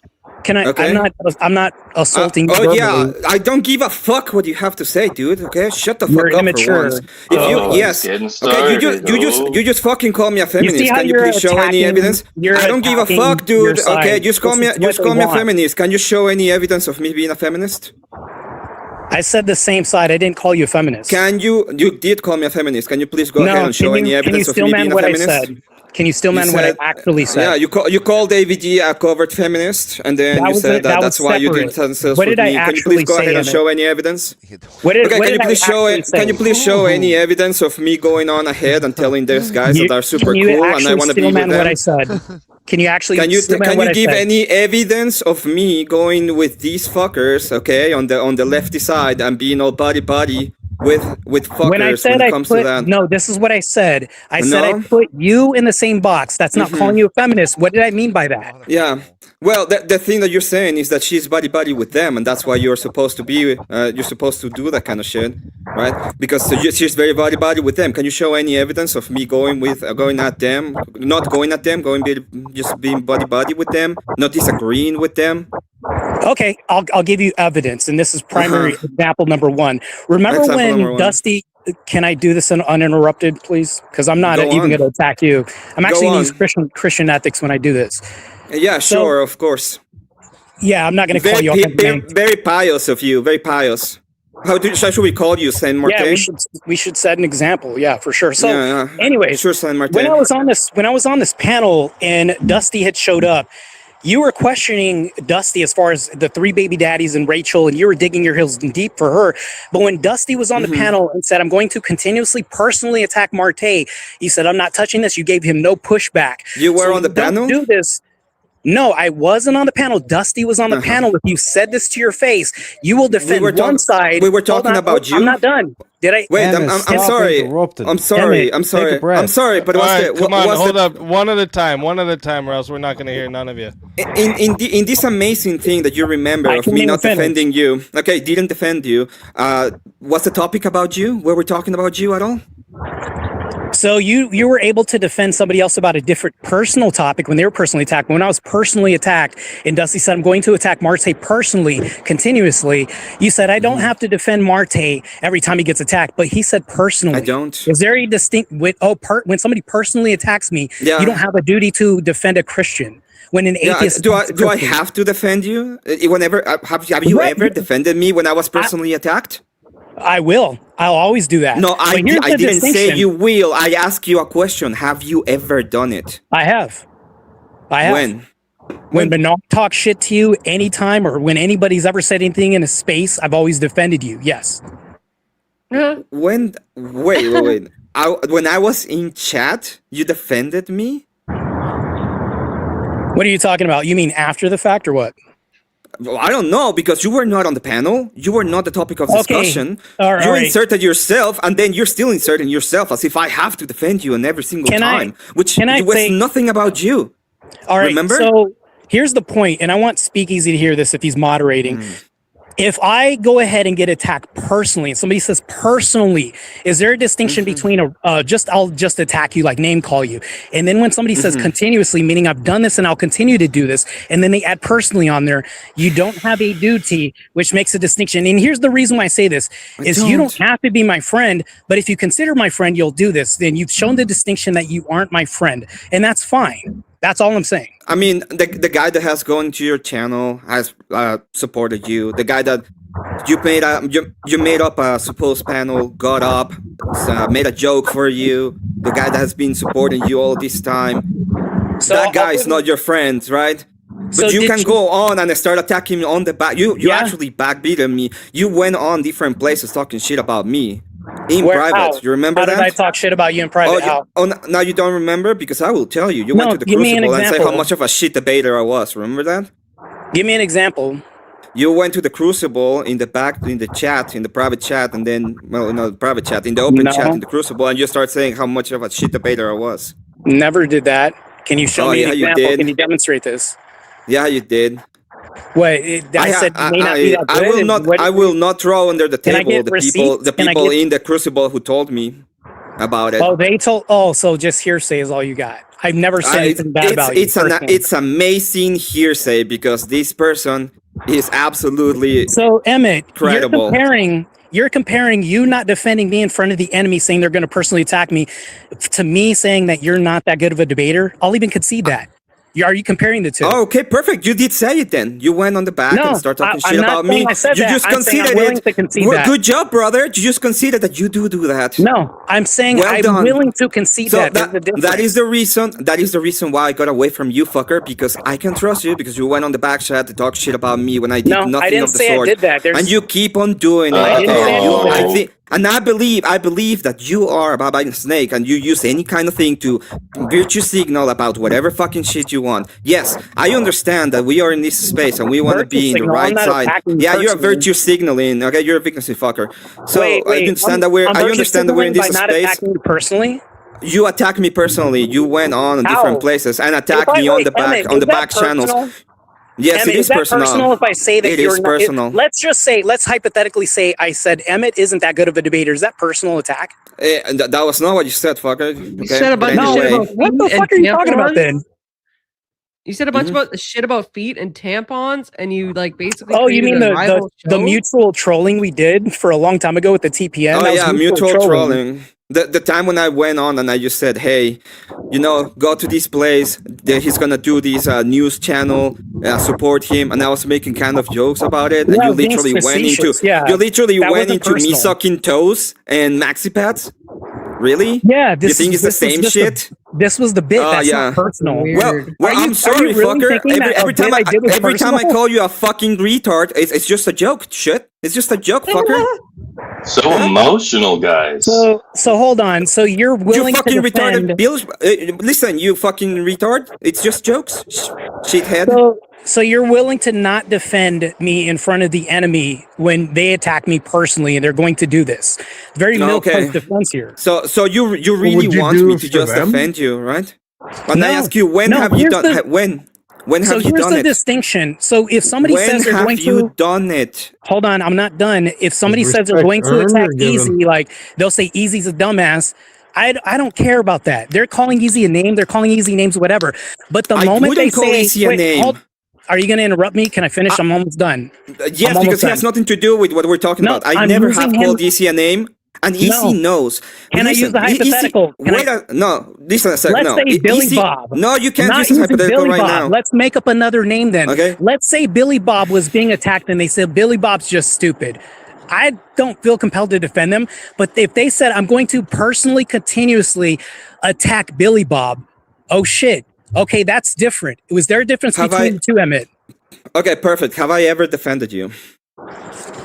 Can I? Okay. I'm not assaulting. Yeah, I don't give a fuck what you have to say, dude. Okay, shut the fuck up immature. for once. You just fucking call me a feminist. Can you please show any evidence? I don't give a fuck, dude. Okay, just call me a feminist. Can you show any evidence of me being a feminist? I said the same side. I didn't call you a feminist. You did call me a feminist. Can you please go ahead and show any evidence of me being a feminist? Can you still man what I actually said? Yeah, you called AVG a covert feminist, and then you said that's why you didn't answer What did I me. Can you actually please go ahead and say, show any evidence? Can you please show any evidence of me going on ahead and telling those guys that are super cool and I want to be with them? What I said? Can you actually? Can you give any evidence of me going with these fuckers? Okay, on the lefty side and being all buddy with fuckers when I said it comes to that. No, this is what I said. I said I put you in the same box. That's not calling you a feminist. What did I mean by that? Yeah. Well, the thing that you're saying is that she's buddy with them, and that's why you're supposed to be. You're supposed to do that kind of shit, right? Because she's very buddy with them. Can you show any evidence of me going at them, not going at them, just being buddy with them, not disagreeing with them? Okay, I'll give you evidence, and this is primary example number one. Remember when Dusty? Can I do this uninterrupted, please? Because I'm not even going to attack you. I'm actually going to use Christian ethics when I do this. Yeah, sure, of course. Yeah, I'm not going to call you very pious of you, very pious. Should we call you Saint Martae? Yeah, we should set an example. Yeah, for sure. So, anyways, sure, Saint Martae. when I was on this panel and Dusty had showed up, you were questioning Dusty as far as the 3 baby daddies and Rachel, and you were digging your heels deep for her. But when Dusty was on the panel and said, I'm going to continuously personally attack Martae, you said, I'm not touching this. You gave him no pushback. You were on the panel? Do this. No, I wasn't on the panel. Dusty was on the panel. If you said this to your face, you will defend one side. We were talking about you. I'm not done. Did I? Wait, I'm sorry. I'm sorry. But come on, hold up. One at a time, or else we're not going to hear none of you. In this amazing thing that you remember of me not defending you. Okay, didn't defend you. What's the topic about you? Were we talking about you at all? So you were able to defend somebody else about a different personal topic when they were personally attacked. When I was personally attacked and Dusty said, I'm going to attack Martae personally, continuously, you said, I don't have to defend Martae every time he gets attacked, but he said personally. I don't. Is there a distinct, when somebody personally attacks me, you don't have a duty to defend a Christian. When an atheist... Do I have to defend you? Whenever have you ever defended me when I was personally attacked? I will. I'll always do that. No, I didn't say you will. I ask you a question. Have you ever done it? I have. When Bernard talks shit to you anytime, or when anybody's ever said anything in a space, I've always defended you. Yes. Wait. When I was in chat, you defended me? What are you talking about? You mean after the fact or what? Well, I don't know, because you were not on the panel. You were not the topic of discussion. You inserted yourself, and then you're still inserting yourself as if I have to defend you in every single time, which was nothing about you. All right, remember? So here's the point, and I want Speakeasy to hear this if he's moderating. If I go ahead and get attacked personally, and somebody says personally, is there a distinction between I'll just attack you, like name call you, and then when somebody says continuously, meaning I've done this and I'll continue to do this, and then they add personally on there, you don't have a duty, which makes a distinction. And here's the reason why I say this, is you don't have to be my friend, but if you consider my friend, you'll do this. Then you've shown the distinction that you aren't my friend, and that's fine. That's all I'm saying. I mean, the guy that has gone to your channel has supported you. The guy that you made up a supposed panel, got up, made a joke for you. The guy that has been supporting you all this time. So that guy is not your friend, right? But you can go on and start attacking me on the back. You actually backbeated me. You went on different places talking shit about me. In private, you remember that? How did I talk shit about you in private? Now you don't remember? Because I will tell you. You went to the Crucible and said how much of a shit debater I was. Remember that? Give me an example. You went to the Crucible in the back, in the chat, in the private chat, and then, well, not the private chat, in the open chat in the Crucible, and you start saying how much of a shit debater I was. Never did that. Can you show me an example? Can you demonstrate this? Yeah, you did. I will not throw under the table the people in the Crucible who told me about it. Oh, they told. Oh, so just hearsay is all you got. I've never said anything bad about you. It's amazing hearsay because this person is absolutely Emmett, credible. You're comparing you not defending me in front of the enemy, saying they're going to personally attack me, to me saying that you're not that good of a debater. I'll even concede that. Are you comparing the two? Oh, okay, perfect. You did say it then. You went on the back and started talking shit about me. I said you that. just I'm conceded willing it. to concede Well, that. good job, brother. You just conceded that you do that. No, I'm saying well I'm done. willing to concede So that. that is the reason. That is the reason why I got away from you, fucker. Because I can trust you. Because you went on the back chat to talk shit about me when I did nothing I didn't of the say sort. I did that. And you keep on doing it. I didn't say I did that. And I believe that you are a Baba Snake and you use any kind of thing to virtue signal about whatever fucking shit you want. Yes, I understand that we are in this space and we want to be in the right side. Yeah, you're virtue signaling. Okay, you're a victim fucker. So I understand that we're. I understand that we're in this space. Personally. You attack me personally. You went on different places and attacked me on the back channels. Yes, Emmett, it is personal. Personal if I say that you're not, personal. Let's hypothetically say I said Emmett isn't that good of a debater. Is that personal attack? That was not what you said, fucker. You said a bunch of shit about what the fuck are you talking about then? You said a bunch about shit about feet and tampons, and you like basically. Oh, you mean the mutual trolling we did for a long time ago with the TPN? Oh yeah, mutual trolling. The time when I went on and I just said, hey, go to this place. He's gonna do this news channel. Support him, and I was making kind of jokes about it. And you literally went into me sucking toes and maxi pads. Really? Yeah. You think it's the same shit? This was the bit. That's not personal. Well, I'm sorry, fucker. Every time I call you a fucking retard, it's just a joke. Shit. It's just a joke, fucker. So emotional, guys. So hold on. So you're willing to defend... Listen, you fucking retard. It's just jokes. Shithead. So you're willing to not defend me in front of the enemy when they attack me personally, and they're going to do this. Very milquetoast defense here. So you really want me to just defend you, right? And I ask you, when have you done it? When have you done it? So here's the distinction. So if somebody says they're going to... When have you done it? Hold on, I'm not done. If somebody says they're going to attack Easy, like they'll say Easy's a dumbass, I don't care about that. They're calling Easy a name. They're calling Easy names, whatever. But the moment they say... Easy a name. Are you going to interrupt me? Can I finish? I'm almost done. Yes, because it has nothing to do with what we're talking about. I never have called Easy a name. And Easy knows. Can I use the hypothetical? Listen a second. Let's say Billy Bob. No, you can't use this hypothetical right now. Let's make up another name then. Okay. Let's say Billy Bob was being attacked and they said Billy Bob's just stupid. I don't feel compelled to defend them. But if they said, I'm going to personally, continuously attack Billy Bob, oh shit. Okay, that's different. Was there a difference between the two, Emmett? Okay, perfect. Have I ever defended you?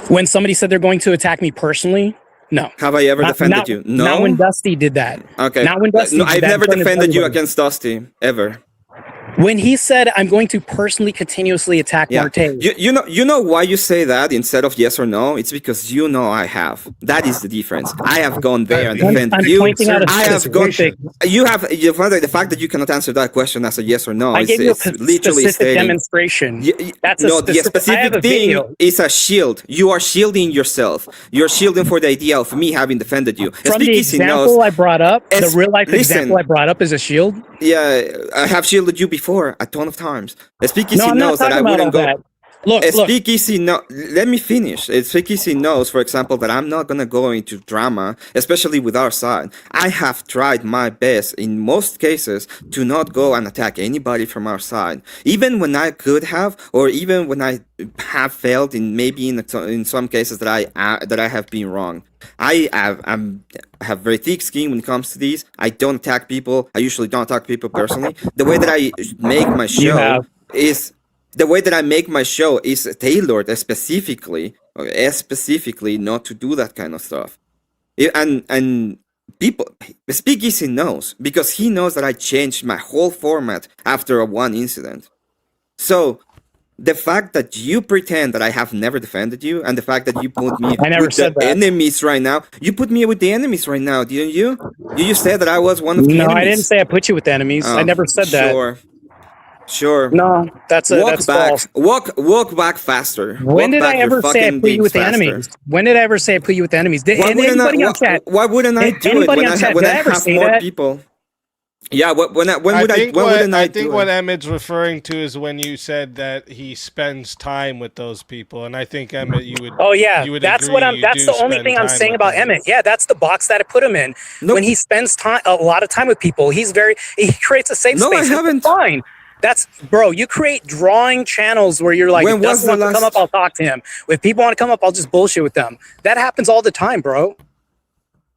When somebody said they're going to attack me personally? No. Have I ever defended you? No. Not when Dusty did that. Okay. Not when Dusty did I've never defended you against Dusty, ever. When he said, I'm going to personally continuously attack Martae. You know why you say that instead of yes or no? It's because you know I have. That is the difference. I have gone there and defended you. I have gone. You have the fact that you cannot answer that question as a yes or no. I gave you a literally specific demonstration. That's the specific thing is a shield. You are shielding yourself. You're shielding for the idea of me having defended you. From the example I brought up, the real life example I brought up is a shield. Yeah, I have shielded you before a ton of times. Speakeasy knows that I wouldn't go. Look, Speakeasy let me finish. Speakeasy knows, for example, that I'm not gonna go into drama, especially with our side. I have tried my best in most cases to not go and attack anybody from our side, even when I could have, or even when I have failed in some cases that I have been wrong. I have very thick skin when it comes to these. I don't attack people. I usually don't attack people personally. The way that I make my show is tailored specifically not to do that kind of stuff. And people, Speakeasy knows, because he knows that I changed my whole format after one incident. So the fact that you pretend that I have never defended you, and the fact that you put me with the enemies right now, you put me with the enemies right now, didn't you? You just said that I was one of the enemies. No, I didn't say I put you with the enemies. I never said that. Sure. No, that's false. Walk back faster. When did I ever say I put you with the enemies? When did I ever say I put you with the enemies? Why wouldn't I do it when I have more people? Yeah, I think what Emmett's referring to is when you said that he spends time with those people, and I think Emmett, you would. Oh yeah, you would that's agree what that's the only thing I'm saying about Emmett. Yeah, that's the box that I put him in. When he spends a lot of time with people, he creates a safe space. No, I haven't. Fine. That's bro. You create drawing channels where you're like, if Dustin wants to come up, I'll talk to him. If people want to come up, I'll just bullshit with them. That happens all the time, bro.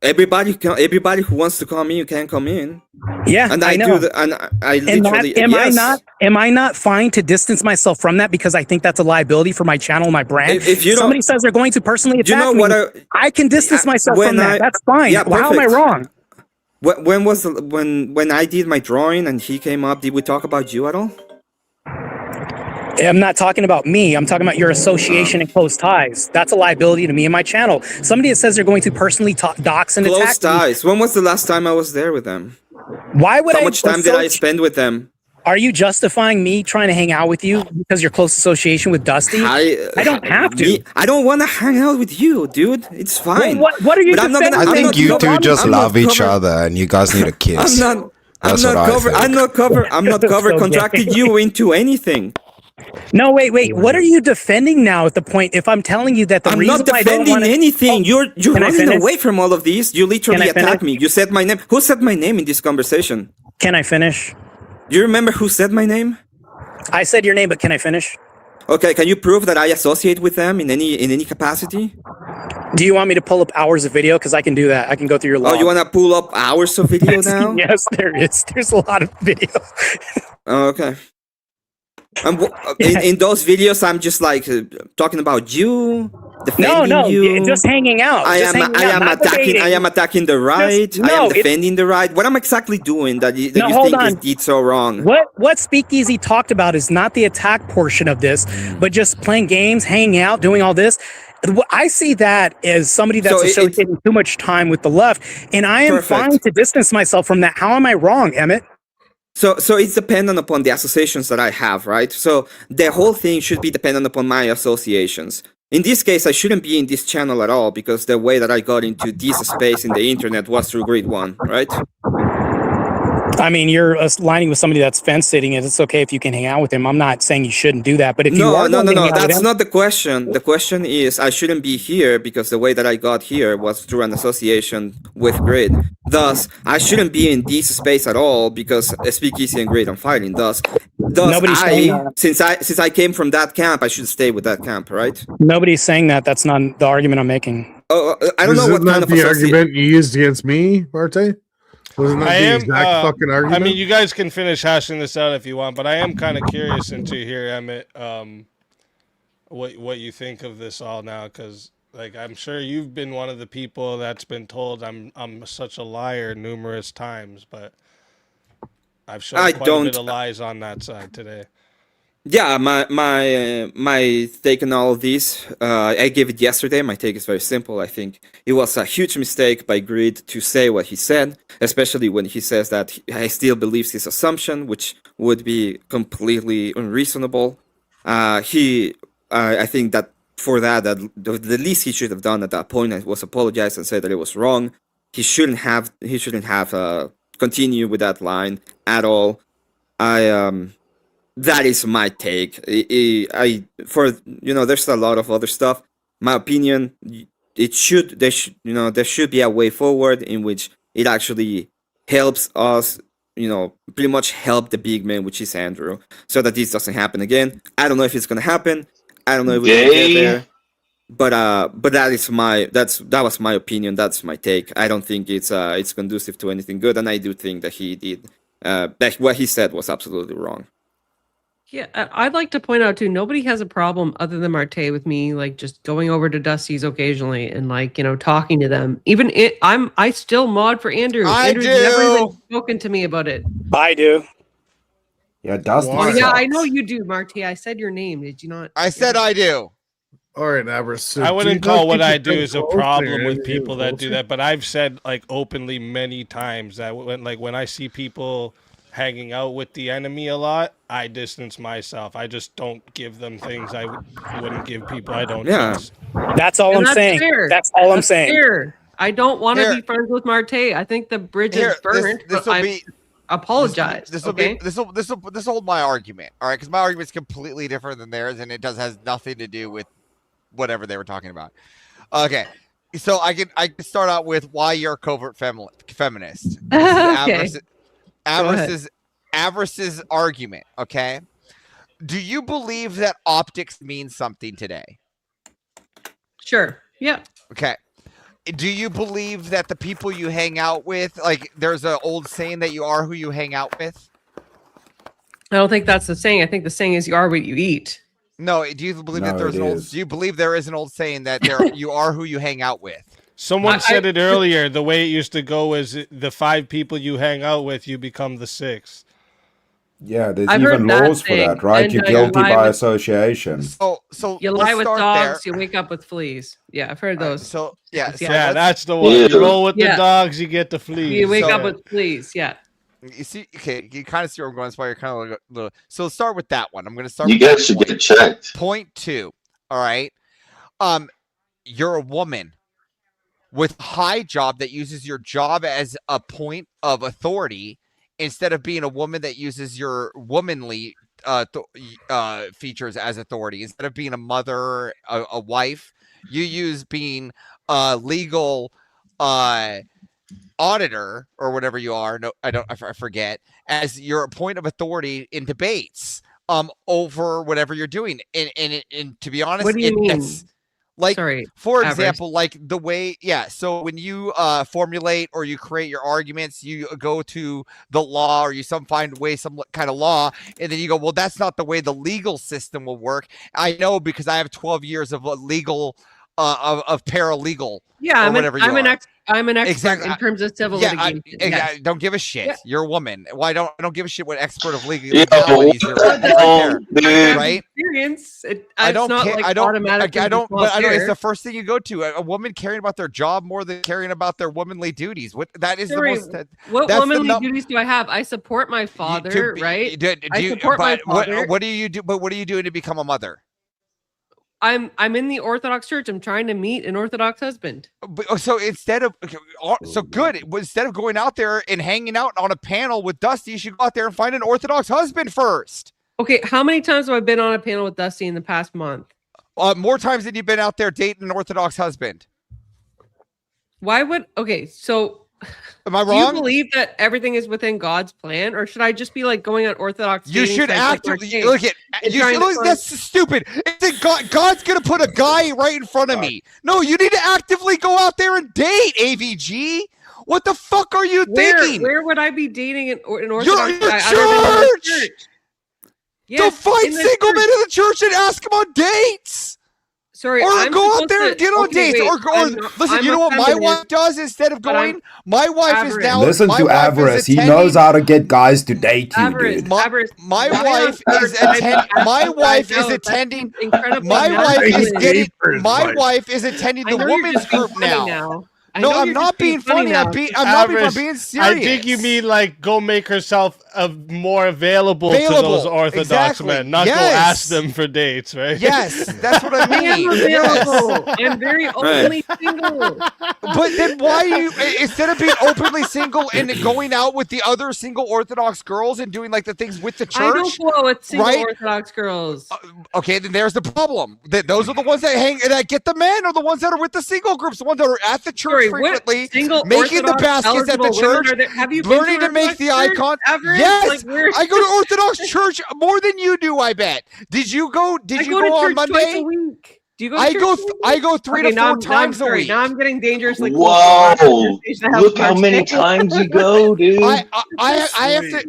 Everybody who wants to come in, you can come in. Yeah, and I know. And I literally. Am I not fine to distance myself from that because I think that's a liability for my channel, my brand? If somebody says they're going to personally attack me, I can distance myself from that. That's fine. Yeah, how am I wrong? When was when I did my drawing and he came up? Did we talk about you at all? I'm not talking about me. I'm talking about your association and close ties. That's a liability to me and my channel. Somebody that says they're going to personally dox and attack close ties. When was the last time I was there with them? Why would How much time did I spend with them? Are you justifying me trying to hang out with you because you're close association with Dusty? I don't have to. I don't want to hang out with you, dude. It's fine. Well, what are you defending? I think you two just love each other and you guys need a kiss. I'm not covered contracting you into anything. No, wait. What are you defending now at the point? If I'm telling you that the reason I'm not defending anything. You're running away from all of these. You literally attacked me. You said my name. Who said my name in this conversation? Can I finish? Do you remember who said my name? I said your name, but can I finish? Okay, can you prove that I associate with them in any capacity? Do you want me to pull up hours of video? Because I can do that. I can go through your log. Oh, you want to pull up hours of video now? Yes, there is. There's a lot of video. Oh, okay. In those videos, I'm just like talking about you, defending you. Just hanging out. I am attacking the right. I am defending the right. What I'm exactly doing that you think is so wrong? What Speakeasy talked about is not the attack portion of this, but just playing games, hanging out, doing all this. I see that as somebody that's associating too much time with the left, and I am fine to distance myself from that. How am I wrong, Emmett? So it's dependent upon the associations that I have, right? So the whole thing should be dependent upon my associations. In this case, I shouldn't be in this channel at all because the way that I got into this space in the internet was through Grid One, right? I mean, you're aligning with somebody that's fence sitting, and it's okay if you can hang out with him. I'm not saying you shouldn't do that, but if you are no, that's not the question. The question is, I shouldn't be here because the way that I got here was through an association with Grid. Thus, I shouldn't be in this space at all because Speakeasy and Grid are fighting. Thus, since I came from that camp, I should stay with that camp, right? Nobody's saying that. That's not the argument I'm making. I don't know what kind of the argument you used against me, Martae. Wasn't that the exact fucking argument? I mean, you guys can finish hashing this out if you want, but I am kind of curious into here, Emmett, what you think of this all now, because like I'm sure you've been one of the people that's been told I'm such a liar numerous times, but I've shown quite a bit of lies on that side today. Yeah, my take on all of this, I gave it yesterday. My take is very simple. I think it was a huge mistake by Grid to say what he said, especially when he says that he still believes his assumption, which would be completely unreasonable. I think that for that the least he should have done at that point was apologize and say that it was wrong. He shouldn't have continued with that line at all. That is my take. There's a lot of other stuff. My opinion, there should be a way forward in which it actually helps us, pretty much help the big man, which is Andrew, so that this doesn't happen again. I don't know if it's gonna happen. I don't know if we can get there. But that was my opinion. That's my take. I don't think it's conducive to anything good, and I do think that he did that what he said was absolutely wrong. Yeah, I'd like to point out too, nobody has a problem other than Martae with me like just going over to Dusty's occasionally and talking to them. Even I still mod for Andrew. Andrew's never even spoken to me about it. I do. Yeah, Dusty. Yeah, I know you do, Martae. I said your name. Did you not? I said I do. All right, Avarice. I wouldn't call what I do as a problem with people that do that, but I've said openly many times that when I see people hanging out with the enemy a lot, I distance myself. I just don't give them things I wouldn't give people I don't trust. That's all I'm saying. Fair. That's all I'm saying. Fair. I don't want to be friends with Martae. I think the bridge is burnt. I apologize. This will hold my argument. All right, because my argument is completely different than theirs, and it has nothing to do with whatever they were talking about. Okay. So I can start out with why you're a covert feminist. Okay. Avarice's argument, okay? Do you believe that optics means something today? Sure. Yeah. Okay. Do you believe that the people you hang out with, like there's an old saying that you are who you hang out with? I don't think that's the saying. I think the saying is you are what you eat. No, do you believe that there's an old? Do you believe there is an old saying that you are who you hang out with? Someone said it earlier. The way it used to go is the 5 people you hang out with, you become the 6th. Yeah, there's even laws for that, right? You're guilty by association. So you lie with dogs, you wake up with fleas. Yeah, I've heard those. So that's the one. You roll with the dogs, you get the fleas. You wake up with fleas. Yeah. You see, okay, you kind of see where I'm going. That's why you're kind of like a little. So let's start with that one. I'm going to start. You guys should get checked. Point 2. All right. You're a woman with a high job that uses your job as a point of authority instead of being a woman that uses your womanly features as authority. Instead of being a mother, a wife, you use being a legal auditor or whatever you are. No, I forget, as your point of authority in debates over whatever you're doing. And to be honest, what do you mean? Like, sorry, for example, like the way, so when you formulate or you create your arguments, you go to the law or you find some kind of law, and then you go, well, that's not the way the legal system will work. I know because I have 12 years of legal of paralegal. Yeah, I'm an expert in terms of civil litigation. I don't give a shit. Yeah. You're a woman. Well, I don't give a shit what expert of legal Yeah, legalities you're right? Experience. I don't not care. like I don't. automatically I don't. But I know fair. it's the first thing you go to. A woman caring about their job more than caring about their womanly duties. What that is Sorry, the most. What womanly duties do I have? I support my father, right? I support my father. What do you do? But what are you doing to become a mother? I'm in the Orthodox Church. I'm trying to meet an Orthodox husband. So instead of instead of going out there and hanging out on a panel with Dusty, you should go out there and find an Orthodox husband first. Okay, how many times have I been on a panel with Dusty in the past month? More times than you've been out there dating an Orthodox husband. Why would so? Am I wrong? Do you believe that everything is within God's plan, or should I just be like going on Orthodox? You should actively look at. That's stupid. God's gonna put a guy right in front of me. No, you need to actively go out there and date, AVG. What the fuck are you thinking? Where would I be dating an Orthodox guy? Church. Yes, go find single men in the church and ask them on dates. Sorry, or go out there and get on dates. Listen, you know what my wife does instead of going? My wife is now. Listen to Avarice. He knows how to get guys to date you, dude. My wife is attending. My wife is attending the women's group now. No, I'm not being funny. I'm being serious. I think you mean like go make herself more available to those Orthodox men, not go ask them for dates, right? Yes, that's what I mean. I am available. I'm very openly single. But then why are you, instead of being openly single and going out with the other single Orthodox girls and doing like the things with the church? I don't go out with single Orthodox girls. Okay, then there's the problem. Those are the ones that get the men, or the ones that are with the single groups, the ones that are at the church frequently, making the baskets at the church, learning to make the icon. Yes, I go to Orthodox church more than you do. I bet. Did you go? Did you go on Monday? Do you go? I go 3 to 4 times a week. Now I'm getting dangerously. Whoa! Look how many times you go, dude. I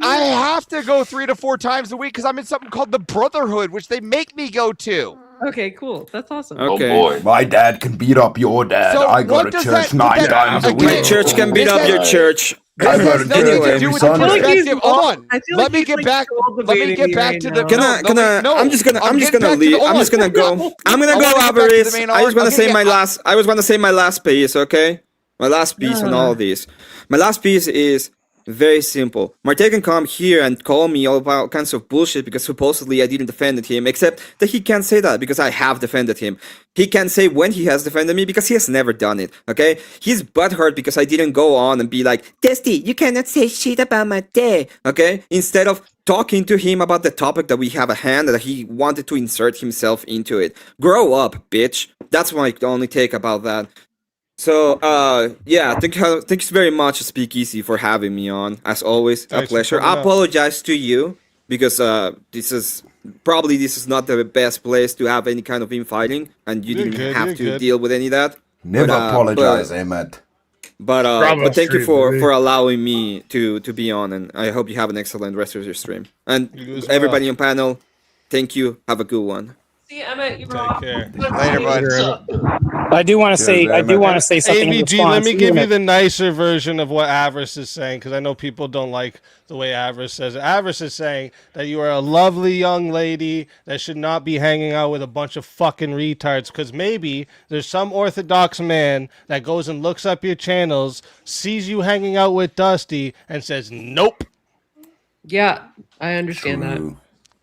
have to go 3 to 4 times a week because I'm in something called the Brotherhood, which they make me go to. Okay, cool. That's awesome. Okay. Oh boy. My dad can beat up your dad. So I go to church 9 times a week. My church can beat up your church. I go to church every Sunday. Hold on. Let me get back to the. I'm just gonna leave. I'm just gonna go. I'm gonna go, Avarice. I was gonna say my last piece. Okay, my last piece on all of these. My last piece is very simple. Martae can come here and call me all kinds of bullshit because supposedly I didn't defend him, except that he can't say that because I have defended him. He can't say when he has defended me because he has never done it, okay? He's butthurt because I didn't go on and be like, Dusty, you cannot say shit about Martae, okay? Instead of talking to him about the topic that we have at hand, that he wanted to insert himself into it. Grow up, bitch. That's my only take about that. So, thanks very much, Speakeasy, for having me on. As always, a pleasure. I apologize to you because this is not the best place to have any kind of infighting, and you didn't have to deal with any of that. Never apologize, Emmet. But thank you for allowing me to be on, and I hope you have an excellent rest of your stream. And everybody on panel, thank you. Have a good one. See, Emmet, you were off. Later, bud. I do want to say something. AVG, let me give you the nicer version of what Avarice is saying, because I know people don't like the way Avarice says it. Avarice is saying that you are a lovely young lady that should not be hanging out with a bunch of fucking retards, because maybe there's some Orthodox man that goes and looks up your channels, sees you hanging out with Dusty, and says, nope. Yeah, I understand that.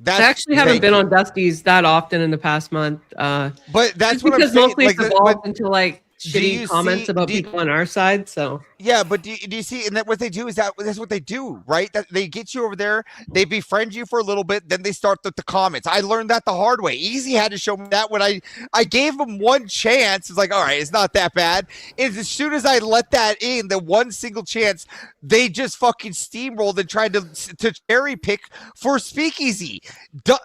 I actually haven't been on Dusty's that often in the past month. But that's what I'm because saying. mostly it's evolved into like shitty comments about people on our side. So yeah, but do you see? And that what they do is that's what they do, right? That they get you over there, they befriend you for a little bit, then they start the comments. I learned that the hard way. Easy had to show me that when I gave him one chance. It's like, all right, it's not that bad. And as soon as I let that in, the one single chance, they just fucking steamrolled and tried to cherry pick for Speakeasy.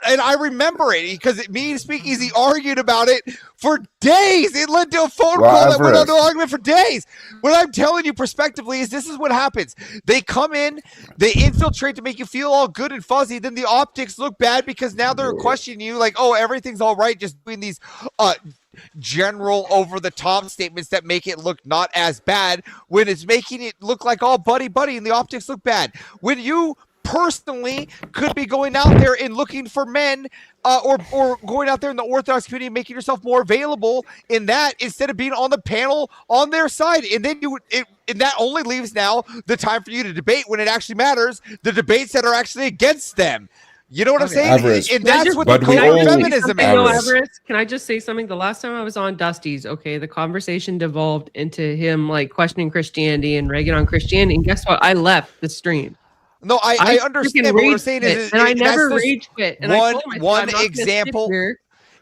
And I remember it because me and Speakeasy argued about it for days. It led to a phone call that went on to argument for days. What I'm telling you prospectively is this is what happens. They come in, they infiltrate to make you feel all good and fuzzy. Then the optics look bad because now they're questioning you like, oh, everything's all right. Just doing these general over-the-top statements that make it look not as bad when it's making it look like all buddy-buddy and the optics look bad. When you personally could be going out there and looking for men or going out there in the Orthodox community and making yourself more available in that instead of being on the panel on their side. And then and that only leaves now the time for you to debate when it actually matters, the debates that are actually against them. You know what I'm saying? Avarice. And that's what the covert feminism is. Avarice, can I just say something? The last time I was on Dusty's, okay, the conversation devolved into him like questioning Christianity and ragging on Christianity. And guess what? I left the stream. No, I understand. What we're saying is, and I never rage quit. And one example.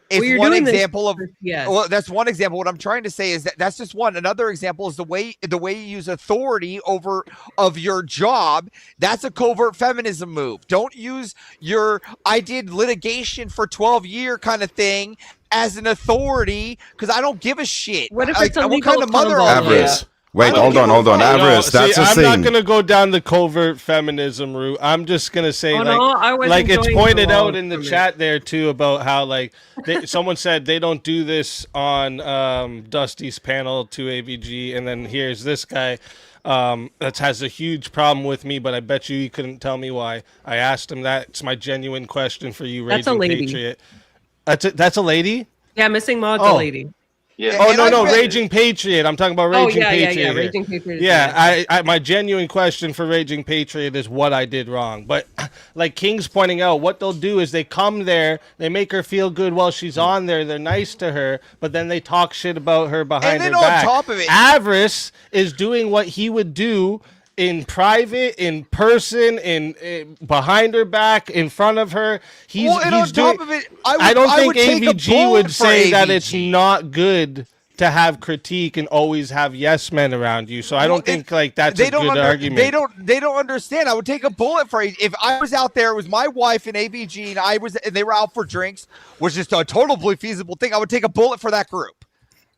It's one example of well, that's one example. What I'm trying to say is that's just one. Another example is the way you use authority of your job. That's a covert feminism move. Don't use I did litigation for 12-year kind of thing as an authority because I don't give a shit. What if it's a what kind of mother are you? Wait, hold on. Avarice, that's a thing. I'm not going to go down the covert feminism route. I'm just going to say, like it's pointed out in the chat there, too, about how, like, someone said they don't do this on Dusty's panel to AVG, and then here's this guy that has a huge problem with me, but I bet you he couldn't tell me why. I asked him that. It's my genuine question for you, That's Raging a lady. Patriot. That's a lady? Yeah, missing mod's a lady. Yeah. Oh no, Raging Patriot. I'm talking about Raging Patriot. Yeah, Raging Patriot. Yeah, I my genuine question for Raging Patriot is what I did wrong. But like King's pointing out, what they'll do is they come there, they make her feel good while she's on there, they're nice to her, but then they talk shit about her behind her back. And then on top of it, Avarice is doing what he would do in private, in person, in behind her back, in front of her. He's on doing. top of it, I don't think AVG would say that AVG. it's not good to have critique and always have yes men around you. So I don't think like that's a good argument. They don't understand. I would take a bullet for it. If I was out there, it was my wife and AVG, and they were out for drinks, which is a totally feasible thing. I would take a bullet for that group.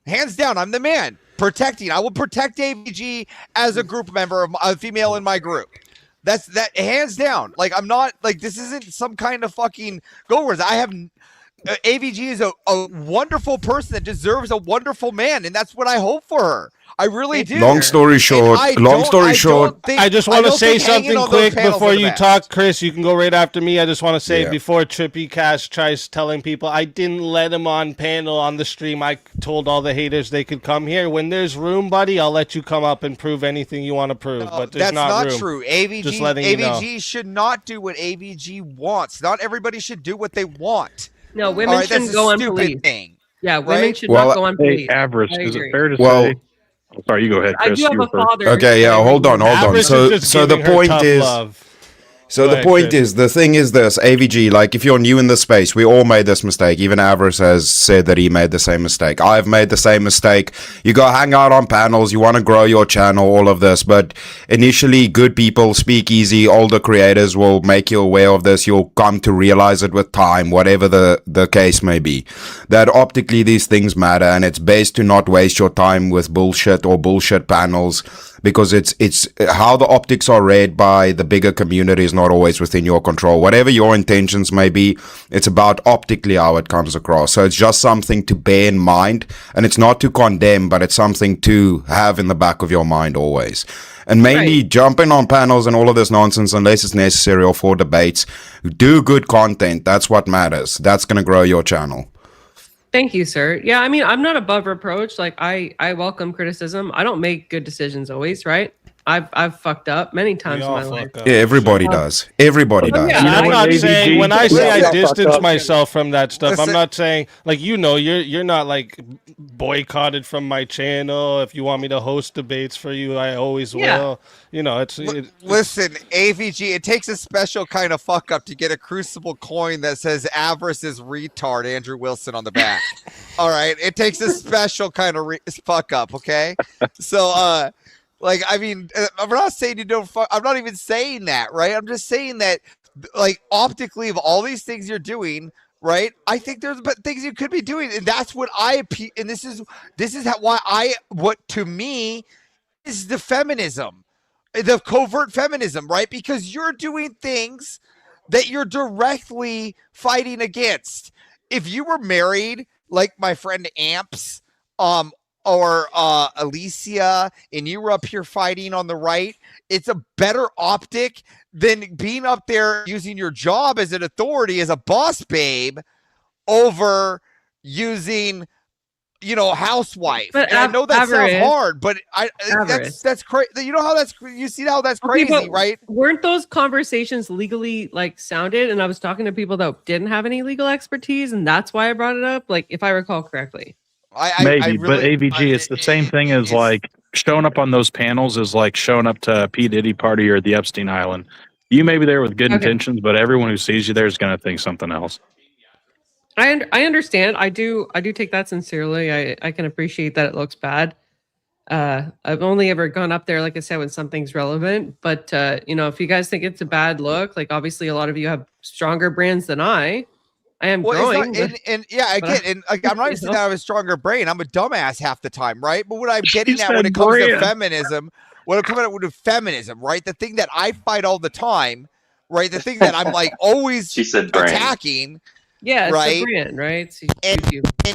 Hands down, I'm the man. Protecting. I will protect AVG as a group member of a female in my group. That's that hands down. Like I'm not like this isn't some kind of fucking go-wars. I have AVG is a wonderful person that deserves a wonderful man, and that's what I hope for her. I really do. Long story short, I just want to say something quick before you talk, Chris. You can go right after me. I just want to say before TrippyCast tries telling people I didn't let him on panel on the stream. I told all the haters they could come here. When there's room, buddy, I'll let you come up and prove anything you want to prove. No, but there's that's not room. True. AVG, just letting you know. AVG should not do what AVG wants. Not everybody should do what they want. No, women shouldn't go on police. Yeah, women should not go on police. Hey, Avarice, is it fair to say? Oh, sorry, you go ahead, Chris. I do have a father. Okay, yeah, hold on. So the point is, So the point is, the thing is this, AVG, like if you're new in this space, we all made this mistake. Even Avarice has said that he made the same mistake. I've made the same mistake. You go hang out on panels, you want to grow your channel, all of this. But initially, good people, speak easy, older creators will make you aware of this. You'll come to realize it with time, whatever the case may be. That optically these things matter, and it's best to not waste your time with bullshit or bullshit panels. Because it's how the optics are read by the bigger community is not always within your control. Whatever your intentions may be, it's about optically how it comes across. So it's just something to bear in mind, and it's not to condemn, but it's something to have in the back of your mind always. And mainly jumping on panels and all of this nonsense, unless it's necessary or for debates, do good content. That's what matters. That's going to grow your channel. Thank you, sir. Yeah, I mean, I'm not above reproach. Like, I welcome criticism. I don't make good decisions always, right? I've fucked up many times in my life. Yeah, everybody does. Everybody does. Yeah, I'm not saying, when I say I distance myself from that stuff, I'm not saying, like, you're not like boycotted from my channel. If you want me to host debates for you, I always will. You know, listen, AVG, it takes a special kind of fuck up to get a Crucible coin that says Avarice is retard Andrew Wilson on the back. All right, it takes a special kind of fuck up. Okay, so like, I mean, I'm not saying you don't fuck. I'm not even saying that, right? I'm just saying that, like, optically, of all these things you're doing, right? I think there's things you could be doing, and that's what and this is what to me is the feminism, the covert feminism, right? Because you're doing things that you're directly fighting against. If you were married, like my friend Amps, or Alicia, and you were up here fighting on the right, it's a better optic than being up there using your job as an authority, as a boss babe, over using, you know, housewife. But and I know that Avarice, sounds hard, but that's crazy. You know how you see how that's crazy, right? Weren't those conversations legally like sounded? And I was talking to people that didn't have any legal expertise, and that's why I brought it up. Like, if I recall correctly. Maybe, but AVG, it's the same thing as like showing up on those panels is like showing up to a P. Diddy party or the Epstein Island. You may be there with good intentions, but everyone who sees you there is going to think something else. I understand. I do take that sincerely. I can appreciate that it looks bad. I've only ever gone up there, like I said, when something's relevant. But you know, if you guys think it's a bad look, like obviously a lot of you have stronger brands than I am growing. And I'm not even saying that I have a stronger brain. I'm a dumbass half the time, right? But what I'm getting at when it comes to feminism, right? The thing that I fight all the time, right? The thing that I'm like always attacking. Yeah, it's right? a brand, right?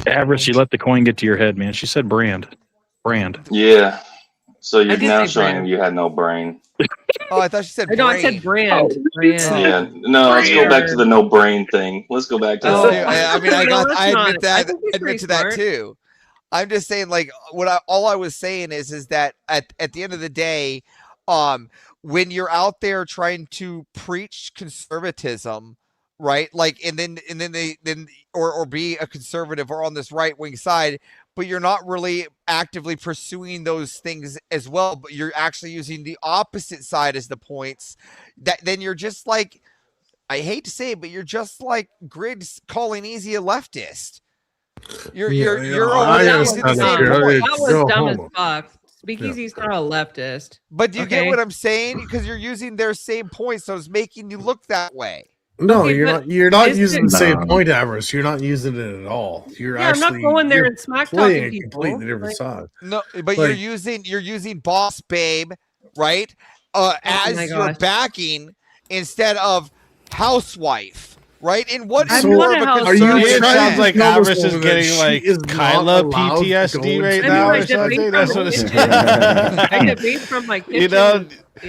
Avarice, you let the coin get to your head, man. She said brand. Yeah. So you're now showing you had no brain. Oh, I thought she said brain. No, I said brand. Yeah. No, let's go back to the no brain thing. Let's go back to I mean, I admit to that too. I'm just saying, like, all I was saying is that at the end of the day, when you're out there trying to preach conservatism, right? Like, and then be a conservative or on this right wing side, but you're not really actively pursuing those things as well, but you're actually using the opposite side as the points, then you're just like, I hate to say it, but you're just like Griggs calling Easy a leftist. You're always using the same point. That was dumb as fuck. Speakeasy's not a leftist. But do you get what I'm saying? Because you're using their same points, so it's making you look that way. No, you're not using the same point, Avarice. You're not using it at all. I'm not going there and smack talking people. Completely different side. No, but you're using boss babe, right? As your backing instead of housewife, right? And what is more of a concern? It sounds like Avarice is getting like Kyla PTSD right now or something. That's what it's I debate from my kitchen. You know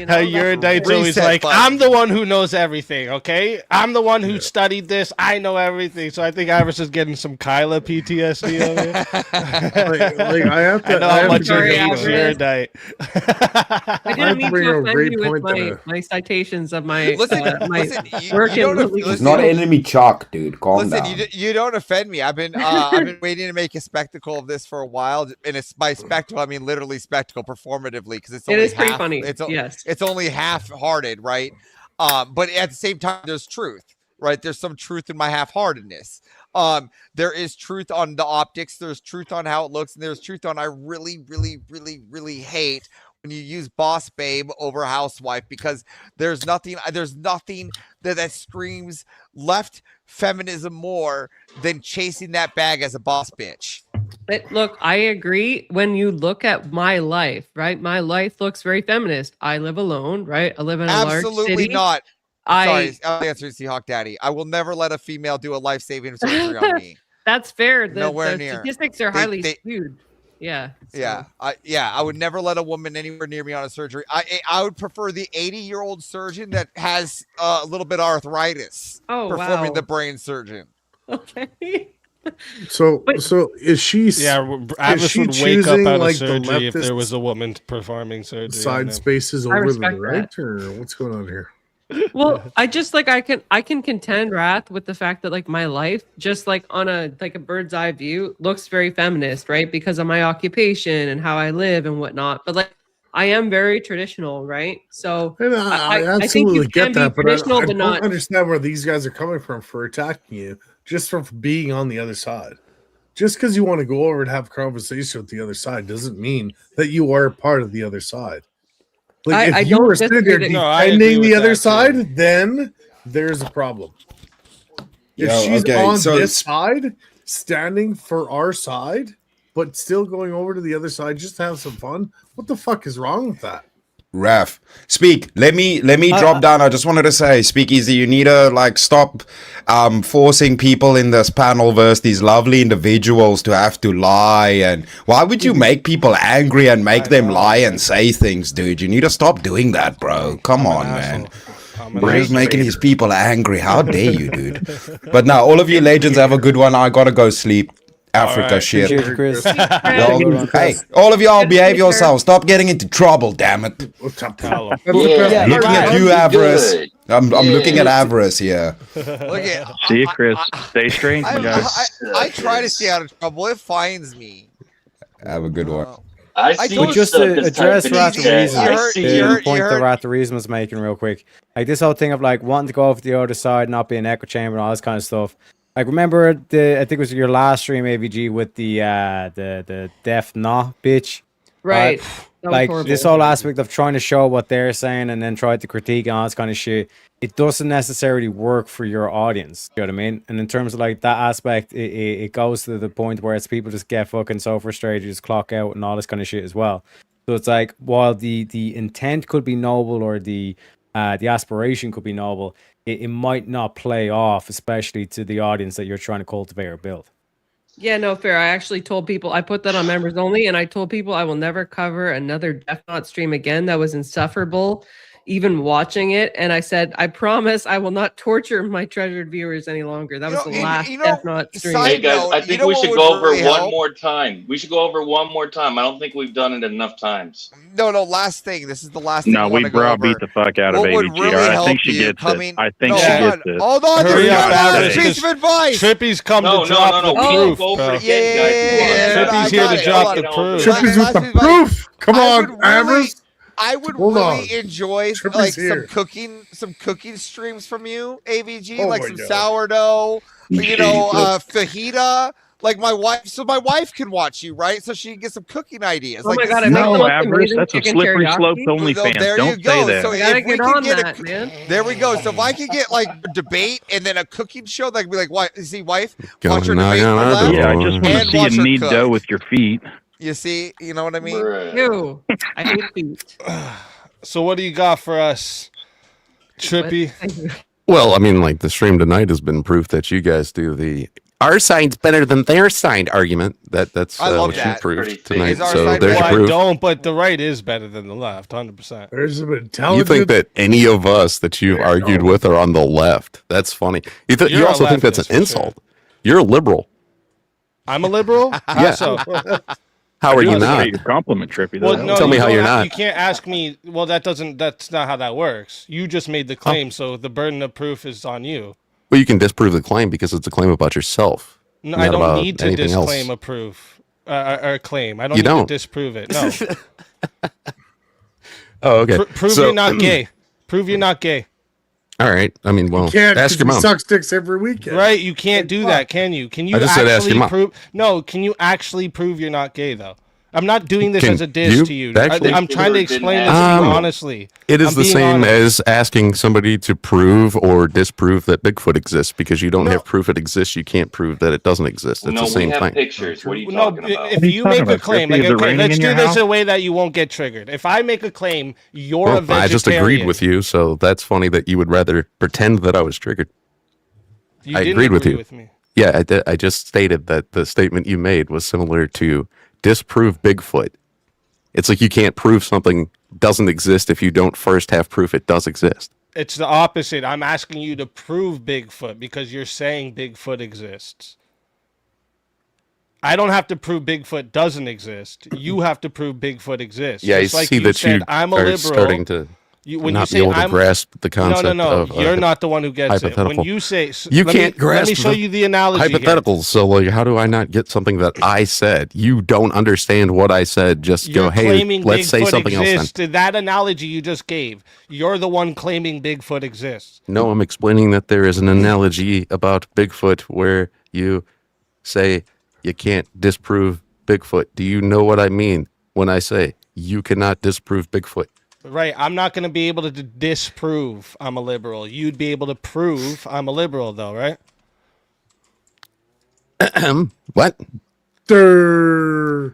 how Eurodite's always like, I'm the one who knows everything, okay? I'm the one who studied this. I know everything. So I think Avarice is getting some Kyla PTSD over here. I have to. I know how much you hate Eurodite. I didn't mean to offend you with my citations of my work. It's not enemy chalk, dude. Calm down. You don't offend me. I've been waiting to make a spectacle of this for a while, and it's by spectacle I mean literally spectacle, performatively, because it's only pretty funny. It's only half-hearted, right? But at the same time, there's truth, right? There's some truth in my half-heartedness. There is truth on the optics. There's truth on how it looks, and there's truth on I really, really, really, really hate when you use boss babe over housewife, because there's nothing that screams left feminism more than chasing that bag as a boss bitch. But look, I agree. When you look at my life, right? My life looks very feminist. I live alone, right? I live in a large city. Absolutely not. Sorry, I'll answer Seahawk Daddy. I will never let a female do a life-saving surgery on me. That's fair. Nowhere the near. Statistics are highly skewed. Yeah. So. I would never let a woman anywhere near me on a surgery. I would prefer the 80-year-old surgeon that has a little bit of arthritis performing the brain surgeon. Okay. So is she? Yeah, Avarice would wake up out of surgery if there was a woman performing surgery. Side spaces over the right, or what's going on here? Well, I just I can contend Wrath with the fact that like my life, just like on a bird's eye view, looks very feminist, right? Because of my occupation and how I live and whatnot. But like I am very traditional, right? So I absolutely think you get that, but I but don't understand where these guys are coming from for attacking you just from being on the other side. Just because you want to go over and have a conversation with the other side doesn't mean that you are part of the other side. Like if you were sitting there defending the other side, then there's a problem. If she's on this side, standing for our side, but still going over to the other side just to have some fun, what the fuck is wrong with that? Raf, speak. Let me drop down. I just wanted to say, Speakeasy, you need to stop forcing people in this panel versus these lovely individuals to have to lie. And why would you make people angry and make them lie and say things, dude? You need to stop doing that, bro. Come on, man. We're just making these people angry. How dare you, dude? But now, all of you legends have a good one. I gotta go sleep. Africa shit. Cheers, Chris. Hey, all of y'all behave yourselves. Stop getting into trouble, damn it. Looking at you, Avarice. I'm looking at Avarice here. See you, Chris. Stay strange, guys. I try to stay out of trouble. It finds me. Have a good one. But just to address the point that Rathareason was making real quick, like this whole thing of wanting to go over to the other side, not be an echo chamber and all this kind of stuff. Like remember I think it was your last stream, AVG, with the deaf nah bitch. Right. Like this whole aspect of trying to show what they're saying and then try to critique and all this kind of shit. It doesn't necessarily work for your audience. You know what I mean? And in terms of that aspect, it goes to the point where it's people just get fucking so frustrated, just clock out and all this kind of shit as well. So it's like while the intent could be noble or the aspiration could be noble, it might not play off, especially to the audience that you're trying to cultivate or build. Yeah, no, fair. I actually told people, I put that on members only, and I told people I will never cover another Death Knot stream again. That was insufferable, even watching it. And I said, I promise I will not torture my treasured viewers any longer. That was the last Death Knot stream. Hey guys, I think we should go over one more time. We should go over one more time. I don't think we've done it enough times. No, last thing. This is the last thing. No, we browbeat the fuck out of AVG. I think she gets it. I think she gets it. Hold on, hurry up, Avarice. Piece of advice. Trippy's come to drop the proof. Trippy's here to drop the proof. Trippy's with the proof. Come on, Avarice. I would really enjoy some cooking streams from you, AVG, some sourdough, fajita. Like my wife can watch you, right? So she can get some cooking ideas. Oh my god, I make Avarice, that's a slippery slope to OnlyFans. Don't say that. So if we can get man. There we go. So if I could get a debate and then a cooking show, that could be like, see, wife, watch her debate. Yeah, I just want to see you knead dough with your feet. You see, you know what I mean? Ew, I hate feet. So what do you got for us, Trippy? Well, I mean, the stream tonight has been proof that you guys do our side's better than their side argument. That's what you proved tonight. So there's your proof. I don't, but the right is better than the left, 100%. There's a bit You think that any of us that you've argued with are on the left? That's funny. You also think that's an insult. Sure. You're a liberal. I'm a liberal? Yeah. So? How are you not? Your compliment, Trippy. Well, no, tell me how you're not. You can't ask me. Well, that's not how that works. You just made the claim, so the burden of proof is on you. Well, you can disprove the claim because it's a claim about yourself. No, I don't need to disclaim a proof or a claim. I don't need to disprove it. No. Oh, okay. Prove you're not gay. Prove you're not gay. All right. I mean, well, ask your mom. Sucks dicks every weekend. Right, you can't do that, can you? Can you I just said ask your actually mom. prove? No, can you actually prove you're not gay though? I'm not doing this as a diss to you. I'm trying to explain this to you honestly. It is the same as asking somebody to prove or disprove that Bigfoot exists because you don't have proof it exists. You can't prove that it doesn't exist. It's the same thing. Pictures. What are you talking about? If you make a claim, like, okay, let's do this in a way that you won't get triggered. If I make a claim, you're a vegetarian. I just agreed with you, so that's funny that you would rather pretend that I was triggered. I agreed with you. Me. Yeah, I just stated that the statement you made was similar to disprove Bigfoot. It's like you can't prove something doesn't exist if you don't first have proof it does exist. It's the opposite. I'm asking you to prove Bigfoot because you're saying Bigfoot exists. I don't have to prove Bigfoot doesn't exist. You have to prove Bigfoot exists. Yeah, Just I like see that said, you I'm a are liberal. starting to When not you say be able to I'm, grasp the concept of you're not the one who gets it. hypothetical. When you say you can't grasp. Let me show you the analogy. Hypotheticals. So, like, how do I not get something that I said? You don't understand what I said. Just You're go, hey, claiming let's say Bigfoot something exists. else. Then. That analogy you just gave, you're the one claiming Bigfoot exists. No, I'm explaining that there is an analogy about Bigfoot where you say you can't disprove Bigfoot. Do you know what I mean when I say you cannot disprove Bigfoot? Right, I'm not going to be able to disprove I'm a liberal. You'd be able to prove I'm a liberal, though, right? What?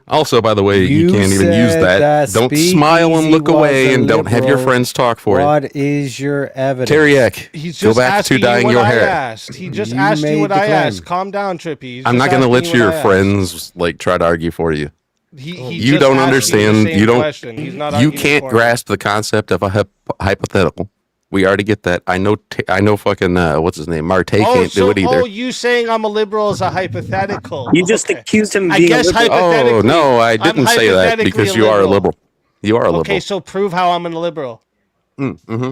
Also, by the way, you can't even use that. Don't smile and look away, and don't have your friends talk for you. What is your evidence? Teriak, He's go just back to asking you dyeing what your I hair. asked. He just asked you what I asked. Calm down, Trippy. He's I'm just not going to asking let you what your I asked. friends like try to argue for you. He You just don't asked you the understand. same You don't. question. He's not You arguing can't for me. grasp the concept of a hypothetical. We already get that. I know. I know. Fucking what's his name? Martae can't do it either. Oh, you saying I'm a liberal is a hypothetical. You just accused him of I being guess a liberal. hypothetically. Oh no, I I'm didn't say that hypothetically because you are a liberal. You are a liberal. Okay, so prove how I'm a liberal. Mm-hmm.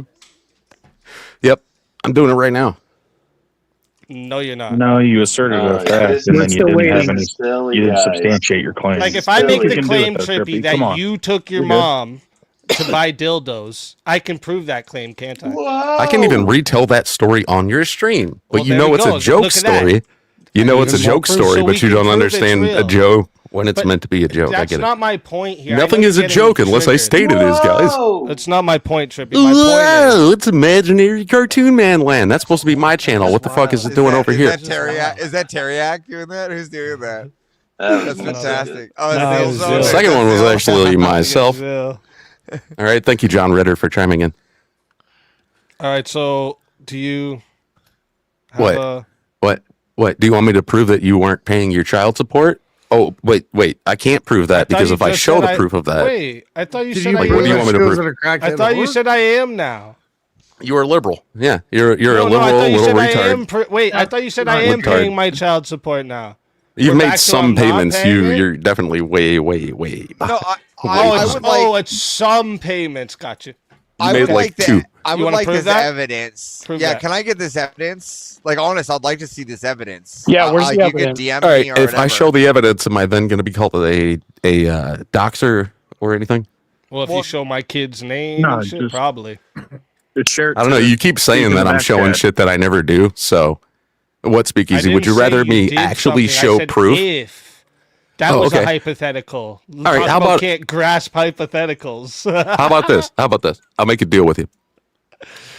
Yep, I'm doing it right now. No, you're not. No, you asserted a fact, and then you didn't have any. You didn't substantiate your claim. Like if I make the You can do claim, it, though, Trippy, Come that on. you took your You're good. mom to buy dildos, I can prove that claim, can't I? I can even retell that story on your stream, but Well, you there know we it's go. a joke Look at that. story. You know it's a Even more joke proof, story, so we but you can don't prove it's understand real. a joke when it's But meant to be a joke. I That's get it. not my point here. Nothing is a joke unless I state it is, guys. That's not my point, Trippy. My point Whoa, it's imaginary cartoon man land. That's supposed to be my channel. What the fuck is it doing over here? Is that Teriak doing that? Who's doing that? That That's was fantastic. good. Oh, That it's was Zill. The second one was actually is. myself. Yeah. All right, thank you, John Ritter, for chiming in. All right, so do you have What? Do you want me to prove that you weren't paying your child support? Oh, wait. I can't prove that because if I show the proof of that, Wait, I thought you Did said you I like, what do you am. want me to prove? I thought you said I am now. You are liberal. Yeah, you're a No, liberal I thought you little said I am. retard. Wait, I thought you said I am paying my child support now. You've We're made back to some I'm not payments. paying it? You're definitely way. No, it's some payments. Gotcha. I made would like like two. I You would wanna like prove this that? evidence. Prove Yeah, that. can I get this evidence? Like, honest, I'd like to see this evidence. Yeah, where's the you evidence? could DM All right, me or if whatever. I show the evidence, am I then going to be called a doxer or anything? Well, if you show my kid's name No, and shit, just- probably. Share it I don't know. to You keep saying in that the I'm back showing chat. shit that I never do. So, what speakeasy? Would you rather me actually show proof? If that Oh, was okay. a hypothetical. All right, how about- can't grasp hypotheticals? How about this? I'll make a deal with you.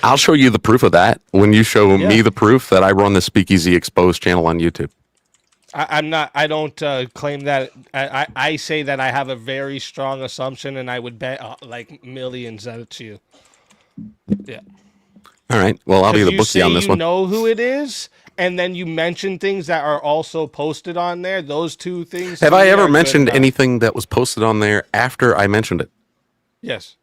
I'll show you the proof of that when you show me the proof that I run the Speakeasy Exposed channel on YouTube. I'm not. I don't claim that. I say that I have a very strong assumption, and I would bet like millions at you. Yeah. All right. Well, I'll be the you bookie say on this you one. know who it is, and then you mention things that are also posted on there. Those two things. Have to I me ever are good mentioned enough. anything that was posted on there after I mentioned it? Yes.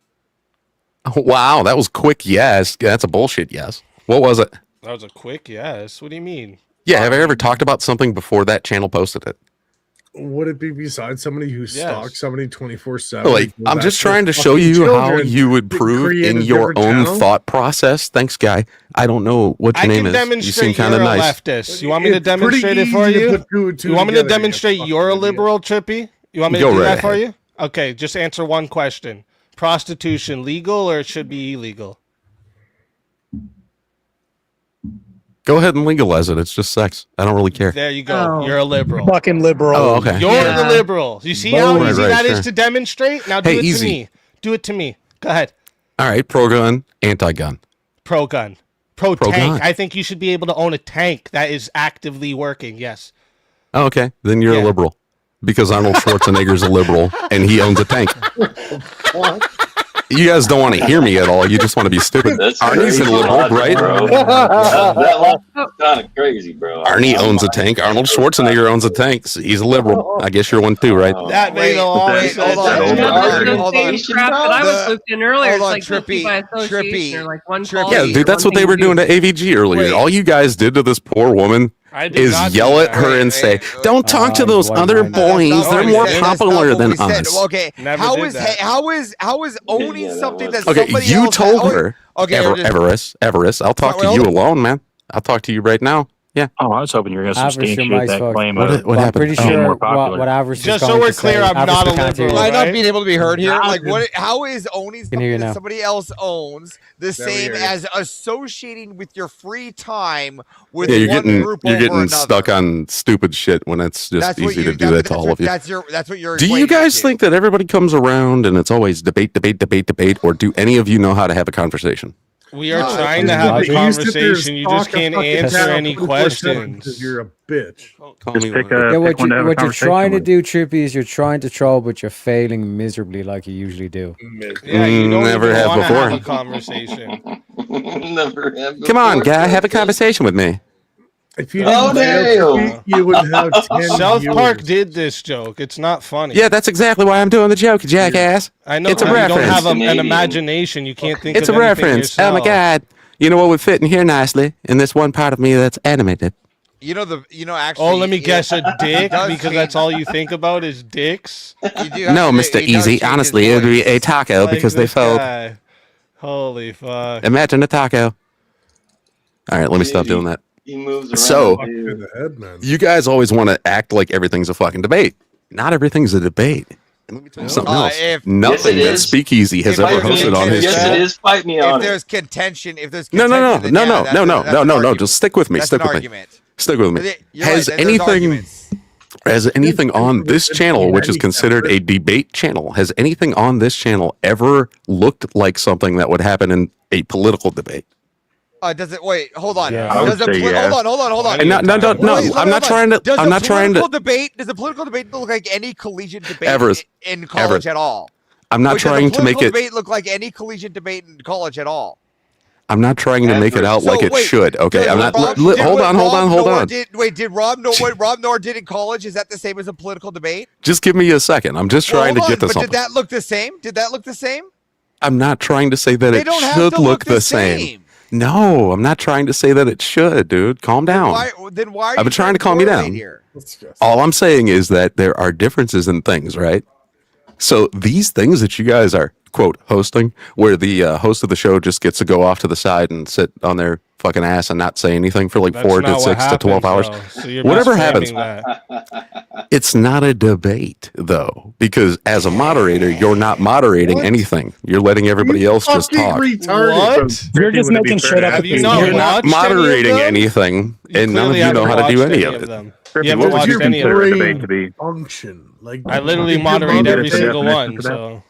Oh, wow, that was quick. Yes, that's a bullshit. Yes. What was it? That was a quick yes. What do you mean? Yeah. Have I ever talked about something before that channel posted it? Would it be besides somebody who stalks somebody 24/7? Like, I'm just trying to show you how you would prove in your own thought process. Thanks, guy. I don't know what your name is. You seem kind of nice. Leftist. You want me to demonstrate it for you? You want me to demonstrate you're a liberal, Trippy? You want me to Go do right that for ahead. you? Okay, just answer one question. Prostitution legal or it should be illegal? Go ahead and legalize it. It's just sex. I don't really care. There you go. You're a liberal. Fucking liberal. Oh, okay. You're the liberal. You see how easy that is sure. to demonstrate? Now do it easy. to me. Do it to me. Go ahead. All right, pro-gun, anti-gun. Pro-gun. Pro-tank. Pro-gun. I think you should be able to own a tank that is actively working. Yes. Oh, okay, then you're a liberal. Because Arnold Schwarzenegger's a liberal, and he owns a tank. You guys don't want to hear me at all. You just want to be stupid. Arnie's a liberal, right? That was kind of crazy, bro. Arnie owns a tank. Arnold Schwarzenegger owns a tank. So he's a liberal. I guess you're one too, right? That made a lot of sense. Hold on. Crap that I was looked in earlier. It's like Trippy, by association or like one call. Yeah, dude, that's what they were doing to AVG earlier. All you guys did to this poor woman is yell at her and say, "Don't talk to those other boys. They're more popular than us." Okay, how is owning something that Okay, somebody you else told her. Okay, Avarice, I'll talk to you alone, man. I'll talk to you right now. Yeah. Oh, I was hoping you were going to substantiate that claim. What I'm happened? pretty sure what Avarice Just so we're clear, I'm not a liberal. Am I not right? being able to be heard here? Like, what? How is owning Can hear you something that now. somebody else owns the same as associating with your free time with Yeah, one group you're over getting another? stuck on stupid shit when it's just That's what easy you- to do that to all of you. That's what you're. Do you equating guys it to. think that everybody comes around and it's always debate, or do any of you know how to have a conversation? We are trying to have a conversation. You just can't answer any questions. Because you're a bitch. What you're trying to do, Trippy, is you're trying to troll, but you're failing miserably like you usually do. Yeah, you don't Never even have wanna before. have a conversation. Never have Come on, before. guy, have a conversation with me. If you didn't damn. you would have 10 South viewers. Park did this joke. It's not funny. Yeah, that's exactly why I'm doing the joke, you jackass. I know. It's a You don't reference. have an imagination. You can't think It's of a anything reference. Oh my yourself. god. You know what would fit in here nicely? In this one part of me that's animated. Actually. Oh, let me guess, a dick? does Because mean- that's all you think about is dicks? No, Mr. Easy. Honestly, it would be a taco Like because they this fold. guy. Holy fuck. Imagine a taco. All right, let me stop doing that. He moves around. So, dude. you guys always want to act like everything's a fucking debate. Not everything's a debate. And let me tell you something else. Nothing Yes, it that is. Speakeasy has If ever there's hosted on his Yes, channel. it is. Fight me on If it. there's contention, No. then yeah, that's an argument. Just stick with me. That's Stick an with me. argument. Stick with me. You're Has right, there's anything on this channel, which is considered a debate channel, has anything on this channel ever looked like something that would happen in a political debate? Does it? Wait, hold on. Yeah. I would Does say yes. Hold on. And no, I'm not trying to. Does I'm a not trying to. Does a political debate look like any collegiate debate Avarice. in college Avarice. at all? I'm not trying to make Does a it. political debate look like any collegiate debate in college at all? I'm not trying to make it out like it should. Okay, I'm not. Hold on. Did Rob know what Rob Noah did in college? Is that the same as a political debate? Just give me a second. I'm just trying to get to But something. did that look the same? Did that look the same? I'm not trying to say that They it don't have should to look the same. No, I'm not trying to say that it should, dude. Calm down. Then why are I've been trying to calm you down. here? All I'm saying is that there are differences in things, right? So these things that you guys are, quote, hosting, where the host of the show just gets to go off to the side and sit on their fucking ass and not say anything for like That's 4 to not 6 what to 12 hours. happens, though. So you're Whatever happens. misframing that. It's not a debate, though, because as a moderator, you're not moderating anything. You're letting everybody else just talk. What? You're just making shit up. Have you not You're not watched any of moderating them? anything, and none of clearly you know haven't how to do watched any any of of it. them. You haven't watched any of them. Function. Like I literally moderate every single one. So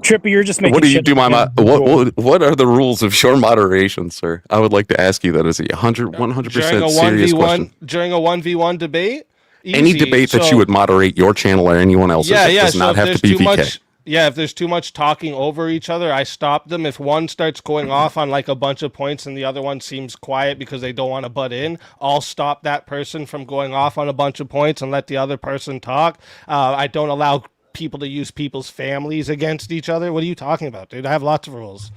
Trippy, you're just making. What do you shit do, up, man. what are the rules of your moderation, sir? I would like to ask you that as a 100% serious question. During a 1v1 debate, Any easy. debate that So- you would moderate your channel or anyone else's does so not if have to there's be too VK. much, if there's too much talking over each other, I stop them. If one starts going off on like a bunch of points and the other one seems quiet because they don't want to butt in, I'll stop that person from going off on a bunch of points and let the other person talk. I don't allow people to use people's families against each other. What are you talking about, dude? I have lots of rules.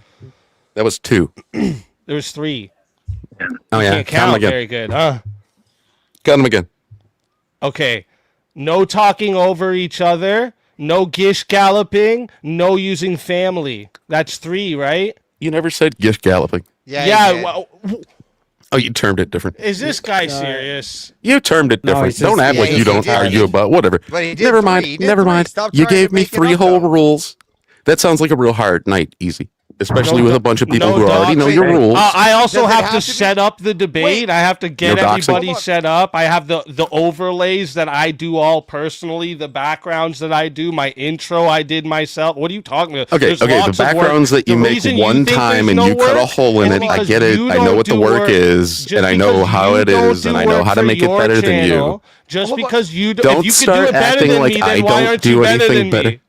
That was 2. There's 3. Oh You yeah, can't count them count again. very good, huh? Count them again. Okay. No talking over each other. No gish galloping. No using family. That's 3, right? You never said gish galloping. Yeah. Oh, you termed it different. Is this guy serious? You termed it No, different. he's just- Don't act yeah, like he you don't did. argue about whatever. But he did Never 3. mind. He did Never 3. mind. Stop You trying to gave me make it 3 up, whole though. rules. That sounds like a real hard night. Easy. especially with a bunch of people who already know your rules. I also have to set up the debate. I have to get everybody set up. I have the overlays that I do all personally, the backgrounds that I do, my intro I did myself. What are you talking about? Okay, the backgrounds that you make one time and you cut a hole in it, I get it. I know what the work is, and I know how it is, and I know how to make it better than you. Just because you don't start acting like I don't do anything better.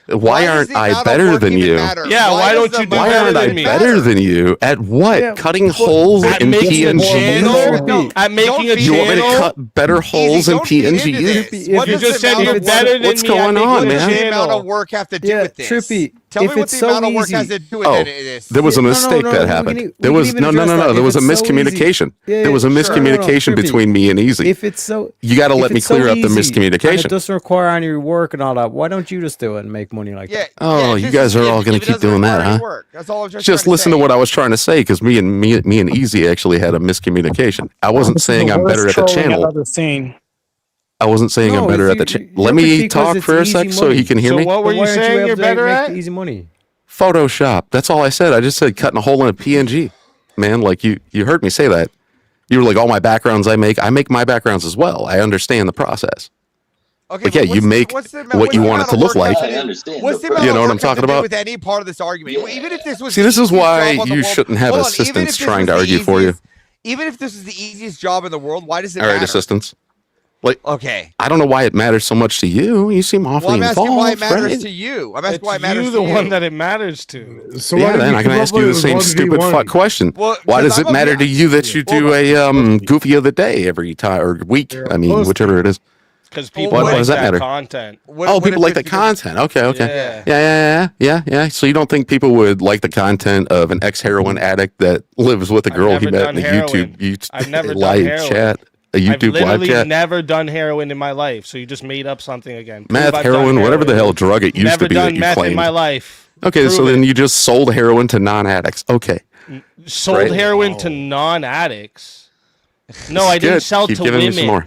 Why aren't I better than you? Yeah, why don't you do Why better aren't I than me? better than you? At what? Yeah, Cutting holes in PNGs? At making a You want me to cut better holes in PNGs? You just said you're better than me. What's going on, man? What does the amount of work have to do with this? Trippy, Tell me if what it's the so amount of work easy- has to do with Oh, this. there was a mistake that happened. There was no. There was a miscommunication. There was a miscommunication between me and Easy. If it's so, You got to let me clear up the And miscommunication. it doesn't require any work and all that. Why don't you just do it and make money like that? Oh, you guys are all going to keep doing that, huh? That's all I'm Just listen to what I was trying to say, because me and Easy actually had a miscommunication. I wasn't saying I'm better at the channel. I wasn't saying I'm better at the channel. Let me talk for a sec so he can hear me. So what were you saying you're better at? Easy money. Photoshop. That's all I said. I just said cutting a hole in a PNG. Man, like you heard me say that. You were like, all my backgrounds I make my backgrounds as well. I understand the process. Okay, but yeah, you make what you want it to look like. I understand. What's the amount You know of what I'm work have talking to do about? with any part of this argument? Even if this was See, this the is easiest why job in the you world- shouldn't have Hold on, even if assistants this trying was to the argue for you. easiest- Even if this is the easiest job in the world, why does it All right, matter? assistants. Like, Okay. I don't know why it matters so much to you. You seem awfully Well, I'm asking involved. why it matters right? to you. I'm asking why it matters You to the you. one that it matters to. So Yeah, then I can ask you the same stupid fuck question. Well, Why because does it I'm a- matter to you that you do a goofy of the day every time or week? I mean, whichever it is. Because people Why like does that that matter? content. Oh, people like the content. Okay. Yeah. So you don't think people would like the content of an ex-heroin addict that lives with a girl he never met in done a heroin. YouTube I've never done live heroin. chat? A I've YouTube live literally chat? never done heroin in my life, so you just made up something again. Prove Meth, I've done heroin, whatever the hell drug it used Never to be that done you meth claimed. in my life. Okay, so Prove then you just sold heroin to non-addicts. Okay. Sold Right. heroin to non-addicts. No, I Good. didn't sell Keep to giving me some women. more.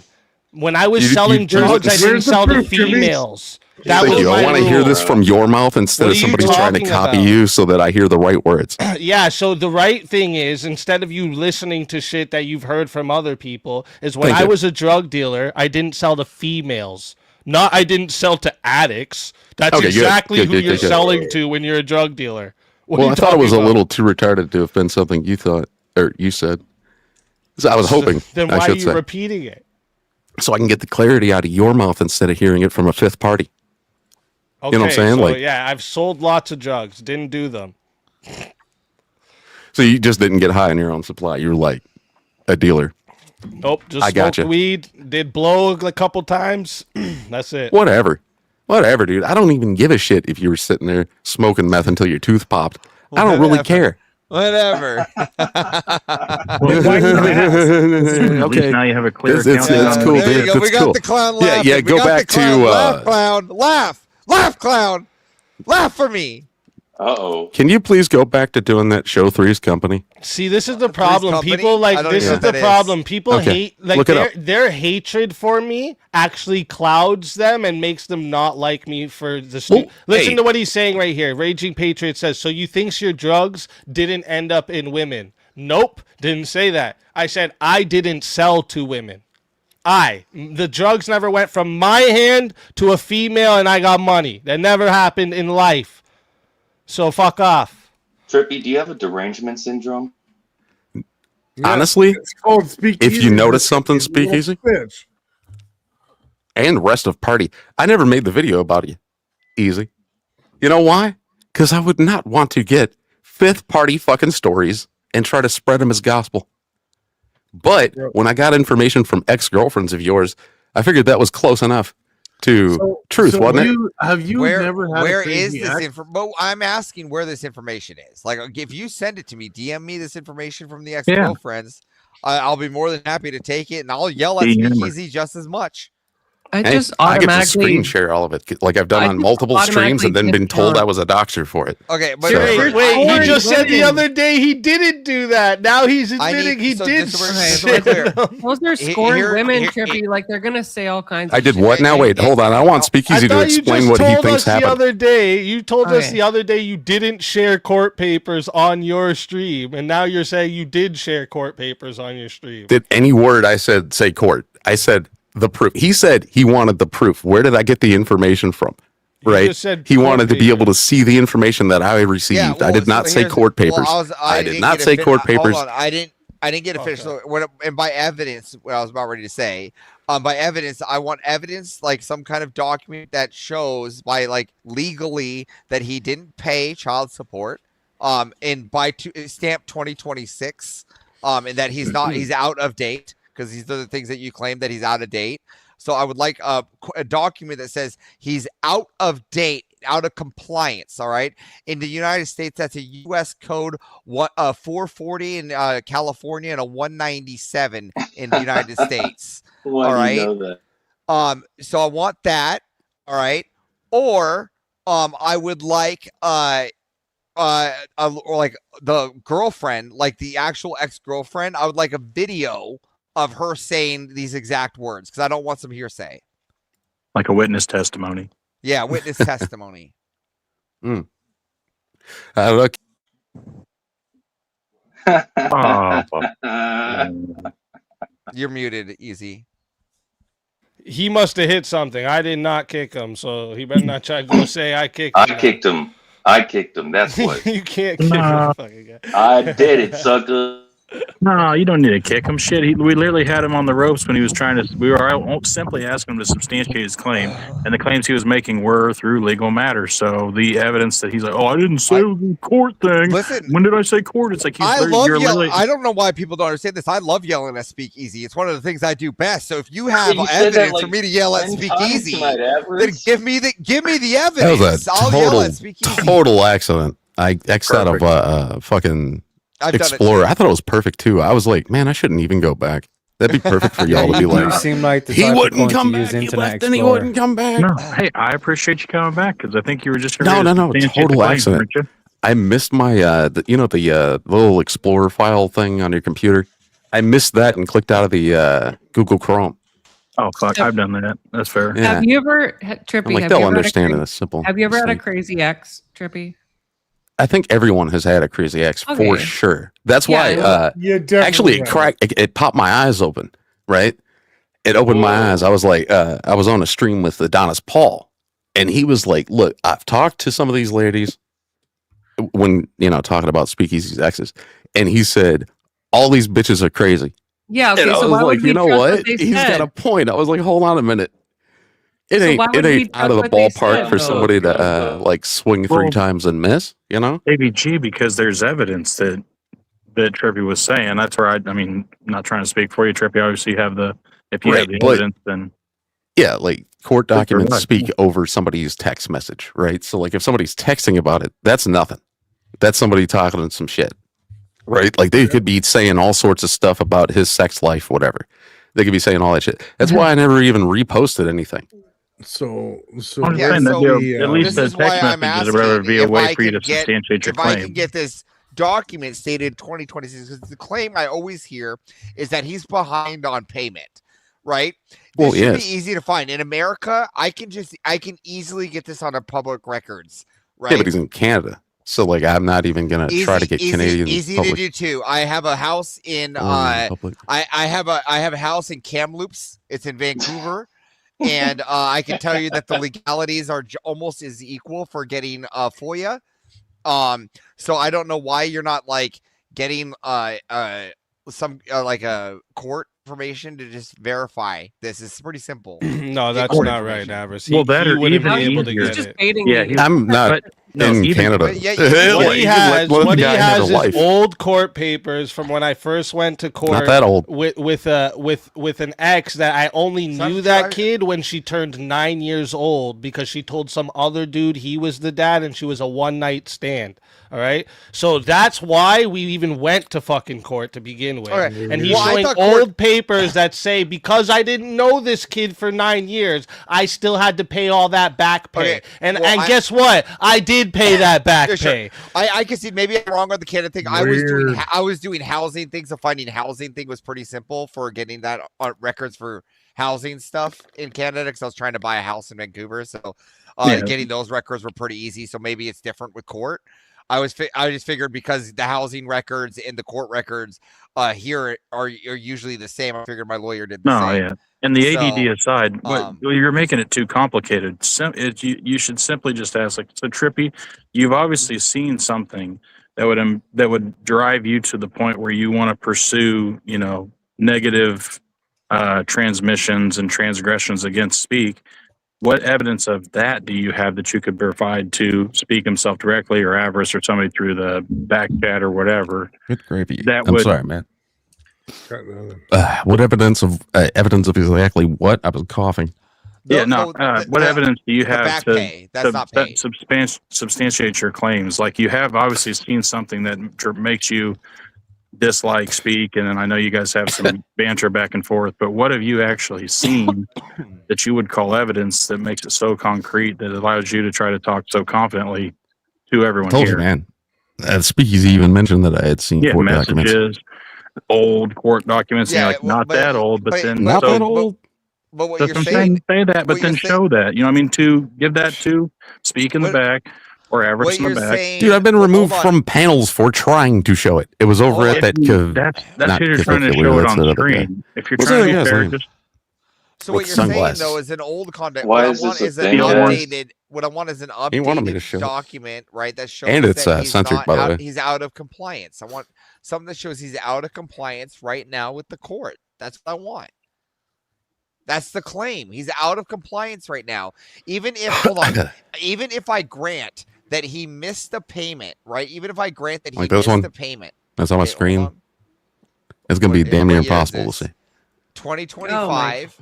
When I was You- selling you- drugs, I didn't Where's the sell to proof, Jimmy? females. That Thank was you. I my want to hear rule. this from your mouth instead What of are you somebody trying to talking copy about? you so that I hear the right words. Yeah, so the right thing is, instead of you listening to shit that you've heard from other people, is when Thank I you. was a drug dealer, I didn't sell to females. Not I didn't sell to addicts. That's Okay, good. exactly Good, who good, you're good, good. selling to when you're a drug dealer. What are Well, you I thought it was a talking about? little too retarded to have been something you thought or you said. So I was hoping. Then I why are should you say, repeating it? so I can get the clarity out of your mouth instead of hearing it from a fifth party. Okay, You know what I'm saying? so Like, yeah, I've sold lots of drugs, didn't do them. so you just didn't get high on your own supply. You're like a dealer. Nope, just I smoked gotcha. weed, did blow a couple times. That's it. Whatever, dude. I don't even give a shit if you were sitting there smoking meth until your tooth popped. I don't really care. Whatever. Okay. Now you have a clear It's count. cool, There you dude. go. We It's got cool. the clown Yeah, laughing. yeah. We Go got back the clown. to. Laugh, clown. Laugh, clown. Laugh for me. Uh-oh. Can you please go back to doing that show Three's Company? See, this is the problem. company? People I like don't this even is know the what that problem. is. People Okay. hate like Look it up. their hatred for me actually clouds them and makes them not like me for the Listen hey. to what he's saying right here. Raging Patriot says, "So you think your drugs didn't end up in women?" Nope, didn't say that. I said I didn't sell to women. The drugs never went from my hand to a female and I got money. That never happened in life. So fuck off. Trippy, do you have a derangement syndrome? Honestly, It's called speakeasy. if you notice something, speakeasy Bitch. and rest of party. I never made the video about you. Easy. You know why? Because I would not want to get fifth party fucking stories and try to spread them as gospel. But when I got information from ex-girlfriends of yours, I figured that was close enough to truth, wasn't it? Have you never had Where a is crazy this ex? information? But I'm asking where this information is. Like, if you send it to me, DM me this information from the ex-girlfriends. I'll be more than happy to take it, and I'll yell at DM her. Speakeasy just as much. I just I get to automatically screen share all of it, like I've done on multiple streams, and then been told I was a doxer for it. Okay, but Wait, he just said the other day he didn't do that. Now he's admitting he did. Those are scorned women, Trippy. Like they're gonna say all kinds. I did what now? Wait, hold on. I want Speakeasy to explain what he thinks happened. The other day, you told us the other day you didn't share court papers on your stream, and now you're saying you did share court papers on your stream. Did any word I said say court? I said the proof. He said he wanted the proof. Where did I get the information from? Right. He wanted to be able to see the information that I received. Yeah, I did not say court papers. I did not say court papers. Hold on, I didn't get official. And by evidence, what I was about ready to say, by evidence, I want evidence, like some kind of document that shows by like legally that he didn't pay child support, and by stamp 2026, and that he's out of date, because these are the things that you claim that he's out of date. So I would like a document that says he's out of date, out of compliance. All right. In the United States, that's a U.S. code 440 in California and a 197 in the United States. All right. You know that? So I want that. All right. Or I would like like the girlfriend, like the actual ex-girlfriend. I would like a video of her saying these exact words, because I don't want some hearsay. Like a witness testimony. Yeah, witness testimony. Look. You're muted, Easy. He must have hit something. I did not kick him, so he better not try to go say I kicked him. I kicked him. That's what. You can't kick him. I did it, sucker. No, you don't need to kick him. Shit, we literally had him on the ropes when he was trying to. We were simply asking him to substantiate his claim, and the claims he was making were through legal matters. So the evidence that he's like, "Oh, I didn't say the court thing." Listen, when did I say court? It's like I love yelling. I don't know why people don't understand this. I love yelling at Speakeasy. It's one of the things I do best. So if you have evidence for me to yell at Speakeasy, then give me the evidence. That was a total accident. I X'd out of fucking Explorer. I thought it was perfect too. I was like, man, I shouldn't even go back. That'd be perfect for y'all to be like, seem like the he wouldn't come back. He left and he wouldn't come back. No, hey, I appreciate you coming back, because I think you were just no, total accident. I missed my the little Explorer file thing on your computer. I missed that and clicked out of the Google Chrome. Oh fuck, I've done that. That's fair. Yeah. Have you ever, Trippy? I'm like, they'll understand it. It's simple. Have you ever had a crazy ex, Trippy? I think everyone has had a crazy ex for sure. That's why. Actually, it popped my eyes open. Right, it opened my eyes. I was like, I was on a stream with Adonis Paul, and he was like, "Look, I've talked to some of these ladies when talking about Speakeasy's exes, and he said all these bitches are crazy." Yeah. Okay. And I so was why like, would we you know trust what? He's got a point. I was like, hold on a minute. It ain't out of the ballpark for somebody to like swing three times and miss, ABG, because there's evidence that Trippy was saying. That's where I mean, not trying to speak for you, Trippy. Obviously, you have the evidence, then like court documents speak over somebody's text message, right? So like if somebody's texting about it, that's nothing. That's somebody talking some shit, right? Like they could be saying all sorts of stuff about his sex life, whatever. They could be saying all that shit. That's why I never even reposted anything. So at least the text messages or whatever be a way for you to substantiate your claim. If I can get this document stated 2026, because the claim I always hear is that he's behind on payment, right? This should be easy to find. In America, I can easily get this on a public records, right? Yeah, but he's in Canada. So like I'm not even gonna try to get Canadian. Easy to do too. I have a house in I have a house in Kamloops. It's in Vancouver. And I can tell you that the legalities are almost as equal for getting FOIA. So I don't know why you're not like getting some like a court information to just verify this. Is pretty simple. No, that's not right, Avarice. Well, that he wouldn't be able to get it. I'm not. in Canada. What he has is old court papers from when I first went to court. Not that old. With an ex that I only knew that kid when she turned 9 years old because she told some other dude he was the dad and she was a one-night stand. All right, so that's why we even went to fucking court to begin with. Right. And he's showing old papers that say because I didn't know this kid for 9 years, I still had to pay all that back pay. Okay. And guess what? I did pay that back pay. I can see maybe I'm wrong on the Canada thing. I was doing housing things. So finding housing thing was pretty simple for getting that on records for housing stuff in Canada because I was trying to buy a house in Vancouver. So getting those records were pretty easy. So maybe it's different with court. I just figured because the housing records and the court records here are usually the same. I figured my lawyer did the same. Yeah. And the ADD aside, you're making it too complicated. You should simply just ask, like, so Trippy, you've obviously seen something that would drive you to the point where you want to pursue, negative transmissions and transgressions against Speak. What evidence of that do you have that you could provide to Speak himself directly or Avarice or somebody through the back chat or whatever? Good gravy. I'm sorry, man. What evidence of exactly what? I was coughing. What evidence do you have to substantiate your claims? Like, you have obviously seen something that makes you dislike Speak, and then I know you guys have some banter back and forth, but what have you actually seen that you would call evidence that makes it so concrete that allows you to try to talk so confidently to everyone Told here? you, man. Speakeasy even mentioned that I had seen court documents. Messages, old court documents, not that old, but then not that old. But what you're saying, say that, but then show that. You know what I mean? To give that to Speak in the back or Avarice in the back. Dude, I've been removed from panels for trying to show it. It was over at that. That's who you're trying to show it on screen. If you're trying to be fair, just. So what you're saying though is an old content. Why what is I want this is a an thing? updated. What I want is an He wanted me to show updated it. document, right? That shows And it's that he's censored, not by the out, way. he's out of compliance. I want something that shows he's out of compliance right now with the court. That's what I want. That's the claim. He's out of compliance right now. Even if even if I grant that he missed the payment, right? Even if I grant that he Like this missed one? the payment. That's on my screen. It's going to be damn near impossible to see. 2025.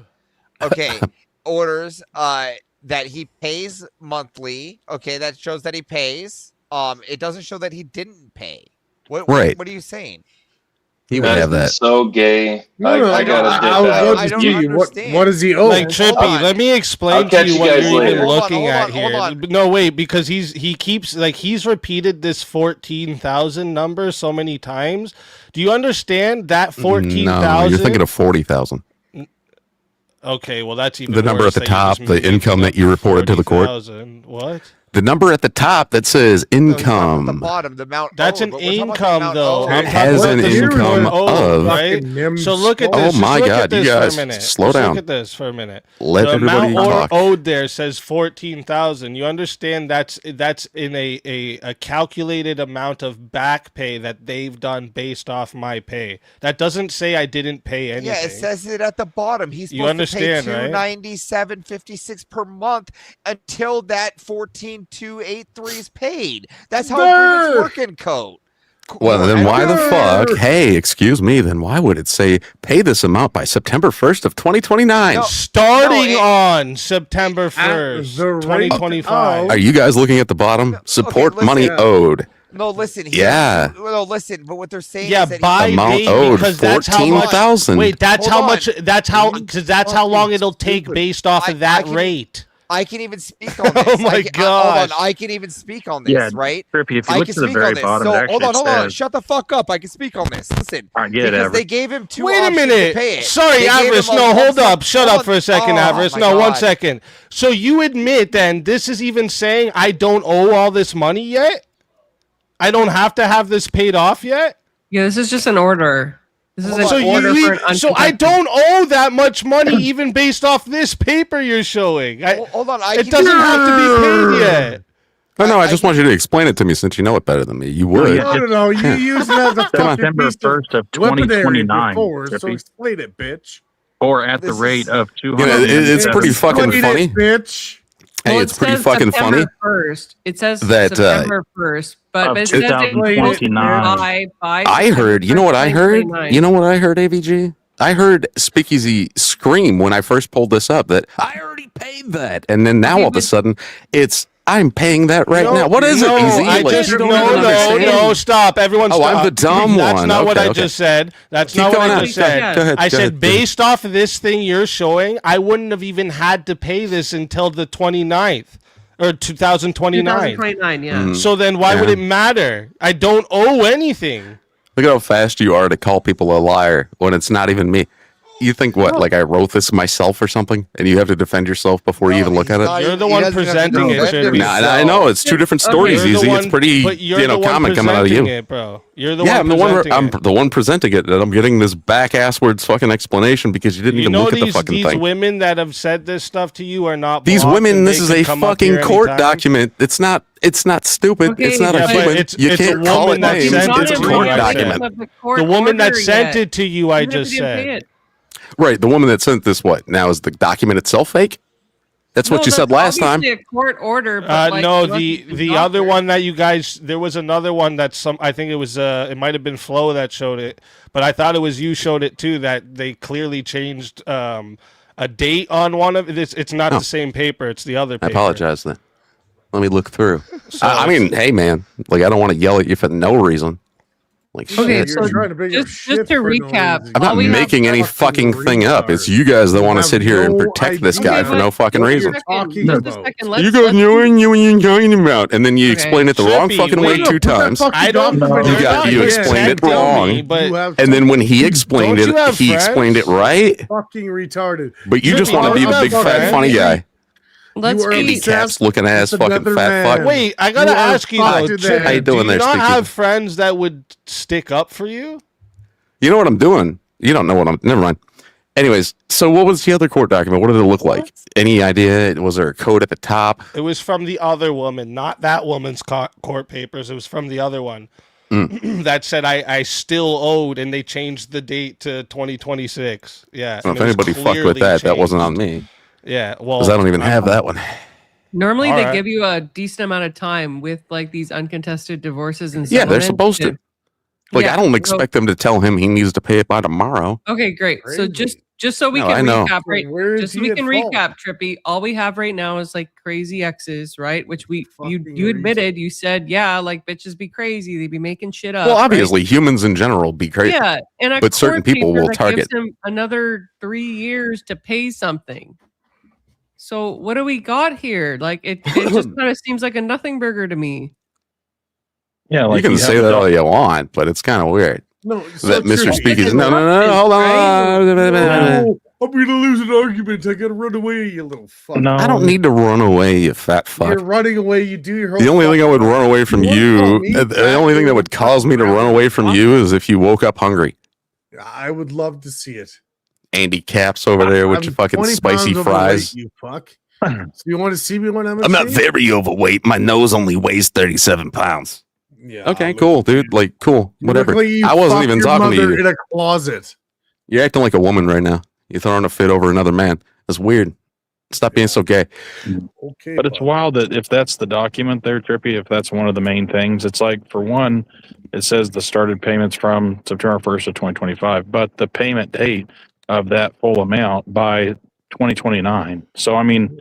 Okay. Orders that he pays monthly. Okay, that shows that he pays. It doesn't show that he didn't pay. What are you saying? He would have that. So gay. I don't understand. What does he owe? Like, Trippy, let me explain to you what you're even looking at here. No, wait, because he keeps, like, he's repeated this 14,000 number so many times. Do you understand that 14,000? No, you're thinking of 40,000. Okay, well, that's even the number worse at the that you top, just the income that you reported to the court. 40,000. What? The number at the top that says income. The bottom, the amount. That's an income, though. It has an income of. Right? So look at this. Oh my God, you guys, slow down. Look at this for a minute. Let everybody talk. The amount owed there says 14,000. You understand that's in a calculated amount of back pay that they've done based off my pay. That doesn't say I didn't pay anything. Yeah, it says it at the bottom. He's supposed to pay $297.56 per month until that 14,283 is paid. That's how it's working code. Well, then why the fuck? Hey, excuse me. Then why would it say pay this amount by September 1st of 2029? Starting on September 1st, 2025. Are you guys looking at the bottom? Support money owed. No, listen. No, listen. But what they're saying is that by amount date, owed because that's how much. 14,000. Wait, that's how much. That's how because that's how long it'll take based off of that rate. I can even speak on this. Oh my God! Hold on, I can even speak on this, right? Trippy, if you look to the very bottom, so, hold on. Shut the fuck up. I can speak on this. Listen, because they gave him two Wait a options minute. to pay it. Sorry, Avarice. No, hold up. Shut up for a second, Avarice. No, 1 second. So you admit then this is even saying I don't owe all this money yet? I don't have to have this paid off yet? Yeah, this is just an order. This is an order for an so I don't owe that much money even based off this paper you're showing. Hold on. It doesn't have to be paid yet. No, I just want you to explain it to me since you know it better than me. You would. No, you use it as a fucking September piece 1st of weaponry 2029. before, so explain it, bitch. Or at the rate of 200. It's pretty fucking funny. Bitch. Well, it's pretty fucking September funny. 1st. It says that, September 1st, but it says I heard, you know what I heard? You know what I heard, AVG? I heard Speakeasy scream when I first pulled this up that I already paid that. And then now all of a sudden, I'm paying that right now. What is it, Easy? No, stop. Everyone stop. I'm the dumb one. That's not what I just said. That's not what I just said. Go ahead, I go said, ahead. based off of this thing you're showing, I wouldn't have even had to pay this until the 29th. Or 2029. 2029, yeah. So then why would it matter? I don't owe anything. Look at how fast you are to call people a liar when it's not even me. You think what? Like I wrote this myself or something, and you have to defend yourself before you even look at it. You're the one presenting it. Nah, I know it's two different stories. Easy, it's pretty common coming out of you, it, bro. You're the I'm one. the one presenting it, and I'm getting this back asswards fucking explanation because you didn't even look at the fucking these thing. Women that have said this stuff to you are not. These blocked women. and This they is can a come up fucking here court anytime. document. It's not stupid. Okay, it's not a but human. You can't call it names. It's a court document. The woman that sent it to you, I just said. Right, the woman that sent this, what? Now is the document itself fake? That's what you said last time. A court order. But No, the other one that you guys, there was another one that I think it was, it might have been Flo that showed it, but I thought it was you showed it too, that they clearly changed a date on one of this. It's not the same paper, it's the other paper. I apologize then. Let me look through. I mean, hey man, like I don't want to yell at you for no reason. Like, okay, shit. so just to recap, I'm not making any fucking thing up. It's you guys that want to sit here and protect this guy for no fucking reason. You guys knew what you're talking about, and then you explain it the wrong fucking way 2 times. You explained it wrong, and then when he explained it, he explained it right. Fucking retarded. But you just want to be a big fat funny guy. Let's handicaps looking ass fucking fat fuck. Wait, I gotta ask you though, Chip, how you doing do you there, not Stinky? have friends that would stick up for you? You know what I'm doing? You don't know what I'm. Never mind. Anyways, so what was the other court document? What did it look like? Any idea? Was there a code at the top? It was from the other woman, not that woman's court papers. It was from the other one that said I still owed, and they changed the date to 2026. Yeah. Well, if anybody fucked with that, that wasn't on me. Yeah, well, because I don't even have that one. Normally, they give you a decent amount of time with like these uncontested divorces and yeah, they're supposed to. Like, Yeah, I don't expect them to tell him he needs to pay it by tomorrow. Okay, great. So just so we No, can I know. recap, right? Where Just so is we he can at fault? recap, Trippy. All we have right now is like crazy exes, right? Which you admitted, you said, yeah, like bitches be crazy, they be making shit up. Well, right? obviously, humans in general be crazy. Yeah, and a but certain court people paper will that target. gives him another 3 years to pay something. So what do we got here? Like it just kind of seems like a nothing burger to me. Yeah, like you can say that all you want, but it's kind of weird. No, that Mr. Speaky's. No, hold on. I'm gonna lose an argument. I gotta run away, you little fuck. No. I don't need to run away, you fat fuck. You're running away. You do your whole. The only thing I would run away from you, me, the only thing that would cause me to run away from you is if you woke up hungry. I would love to see it. Andy Caps over there with your fucking 20 spicy pounds fries. overweight, you fuck. So you want to see me when I'm? I'm not very overweight. My nose only weighs 37 pounds. Yeah. Okay, cool, dude. Like, cool, You whatever. look like you I wasn't fucked even your talking to mother you. in a closet. You're acting like a woman right now. You're throwing a fit over another man. That's weird. Stop being so gay. Okay, But it's wild that if that's the document there, Trippy, if that's one of the main things, it's like, for one, it says the started payments from September 1st of 2025, but the payment date of that full amount by 2029. So, I mean,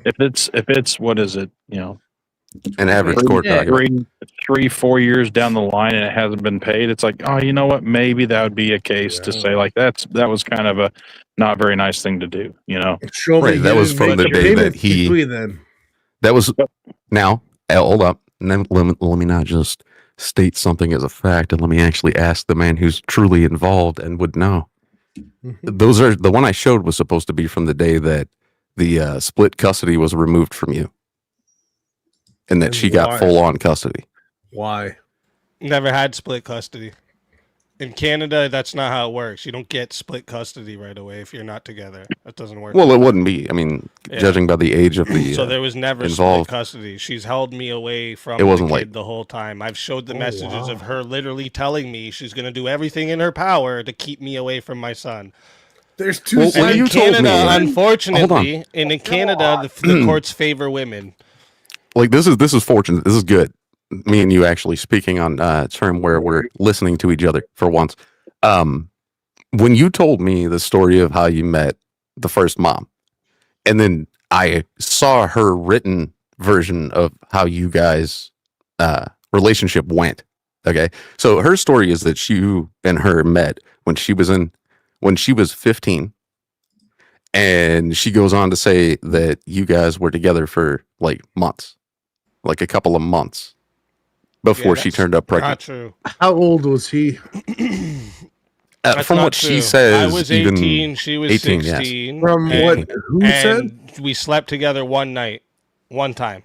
if it's what is it, you know, an average court document. 3-4 years down the line and it hasn't been paid, it's like, oh, you know what? Maybe that would be a case to say like that was kind of a not very nice thing to do, you know. Right, that was from the day that he. That was now. Hold up, and then let me not just state something as a fact, and let me actually ask the man who's truly involved and would know. Those are the one I showed was supposed to be from the day that the split custody was removed from you, and that she got full on custody. Why? Never had split custody. In Canada, that's not how it works. You don't get split custody right away if you're not together. That doesn't work. Well, it wouldn't be. I mean, judging by the age of the so there was never involved. split custody. She's held me away from It wasn't the kid like- the whole time. I've showed the messages of her literally telling me she's going to do everything in her power to keep me away from my son. There's two And sides. in Canada, Hold unfortunately, on. and in Canada, the courts favor women. Like this is fortunate. This is good. Me and you actually speaking on a term where we're listening to each other for once. When you told me the story of how you met the first mom, and then I saw her written version of how you guys relationship went. Okay, so her story is that you and her met when she was 15, and she goes on to say that you guys were together for like months, like a couple of months before she turned up pregnant. Not true. How old was he? From what she says, I was even 18. She was 18, 16. yes. From what? Who said? We slept together one night, one time.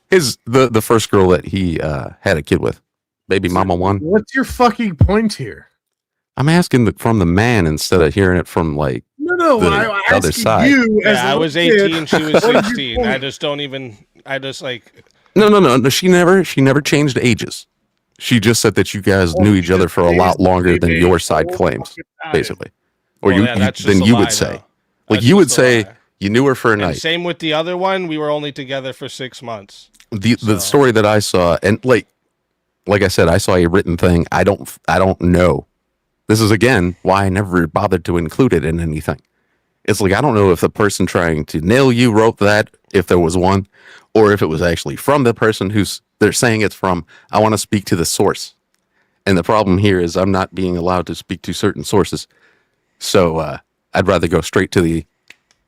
The first girl that he had a kid with, baby mama one. What's your fucking point here? I'm asking from the man instead of hearing it from like No, the I'm other asking side. you. As Yeah, I a was kid, 18. She was what is your 16. point? I just don't even. I just like. No. She never changed ages. She just said that you guys knew each other for a lot longer than your side claims, basically. Or Well, yeah, that's than just a you lie, would say. though. Like That's you would just a say lie. you knew her for a And night. same with the other one. We were only together for 6 months. The story that I saw, and like I said, I saw a written thing. I don't know. This is again why I never bothered to include it in anything. It's like I don't know if the person trying to nail you wrote that, if there was one, or if it was actually from the person who's they're saying it's from. I want to speak to the source. And the problem here is I'm not being allowed to speak to certain sources. So I'd rather go straight to the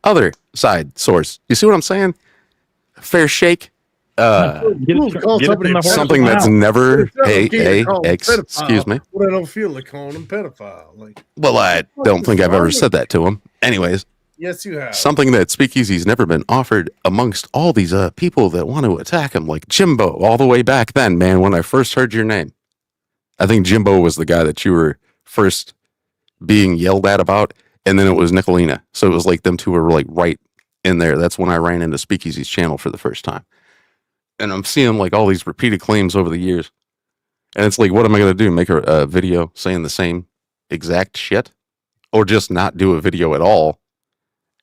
other side source. You see what I'm saying? Fair shake. Something that's never. Excuse me. But I don't feel like calling him pedophile. Like, Well, I don't think I've ever said that to him. Anyways, yes, you have. something that Speakeasy's never been offered amongst all these people that want to attack him, like Jimbo, all the way back then, man, when I first heard your name. I think Jimbo was the guy that you were first being yelled at about, and then it was Nicolina. So it was like them two were like right in there. That's when I ran into Speakeasy's channel for the first time. And I'm seeing like all these repeated claims over the years. And it's like, what am I going to do? Make a video saying the same exact shit? Or just not do a video at all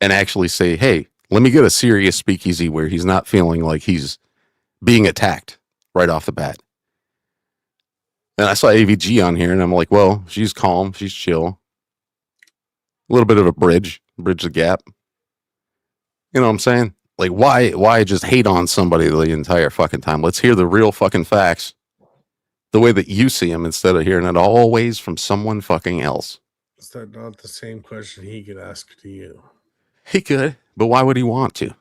and actually say, hey, let me get a serious Speakeasy where he's not feeling like he's being attacked right off the bat. And I saw AVG on here, and I'm like, well, she's calm, she's chill. A little bit of a bridge the gap. You know what I'm saying? Like, why just hate on somebody the entire fucking time? Let's hear the real fucking facts the way that you see them instead of hearing it always from someone fucking else. Is that not the same question he could ask to you? He could, but why would he want to?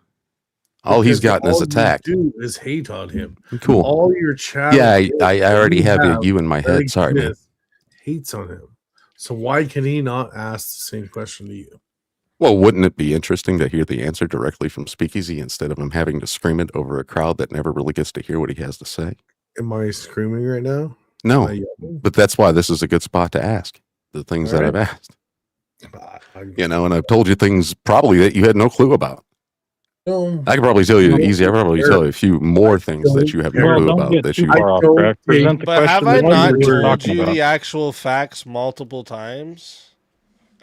All he's gotten is attacked. All you do is hate on him. Cool. All your chat. Yeah, I already have you in my head. Sorry, man. Hates on him. So why can he not ask the same question to you? Well, wouldn't it be interesting to hear the answer directly from Speakeasy instead of him having to scream it over a crowd that never really gets to hear what he has to say? Am I screaming right now? No, but that's why this is a good spot to ask the things that I've asked. You know, and I've told you things probably that you had no clue about. No, I could probably tell you easy. I could probably tell you a few more things that you have no clue about. That you But have I not told you the actual facts multiple times?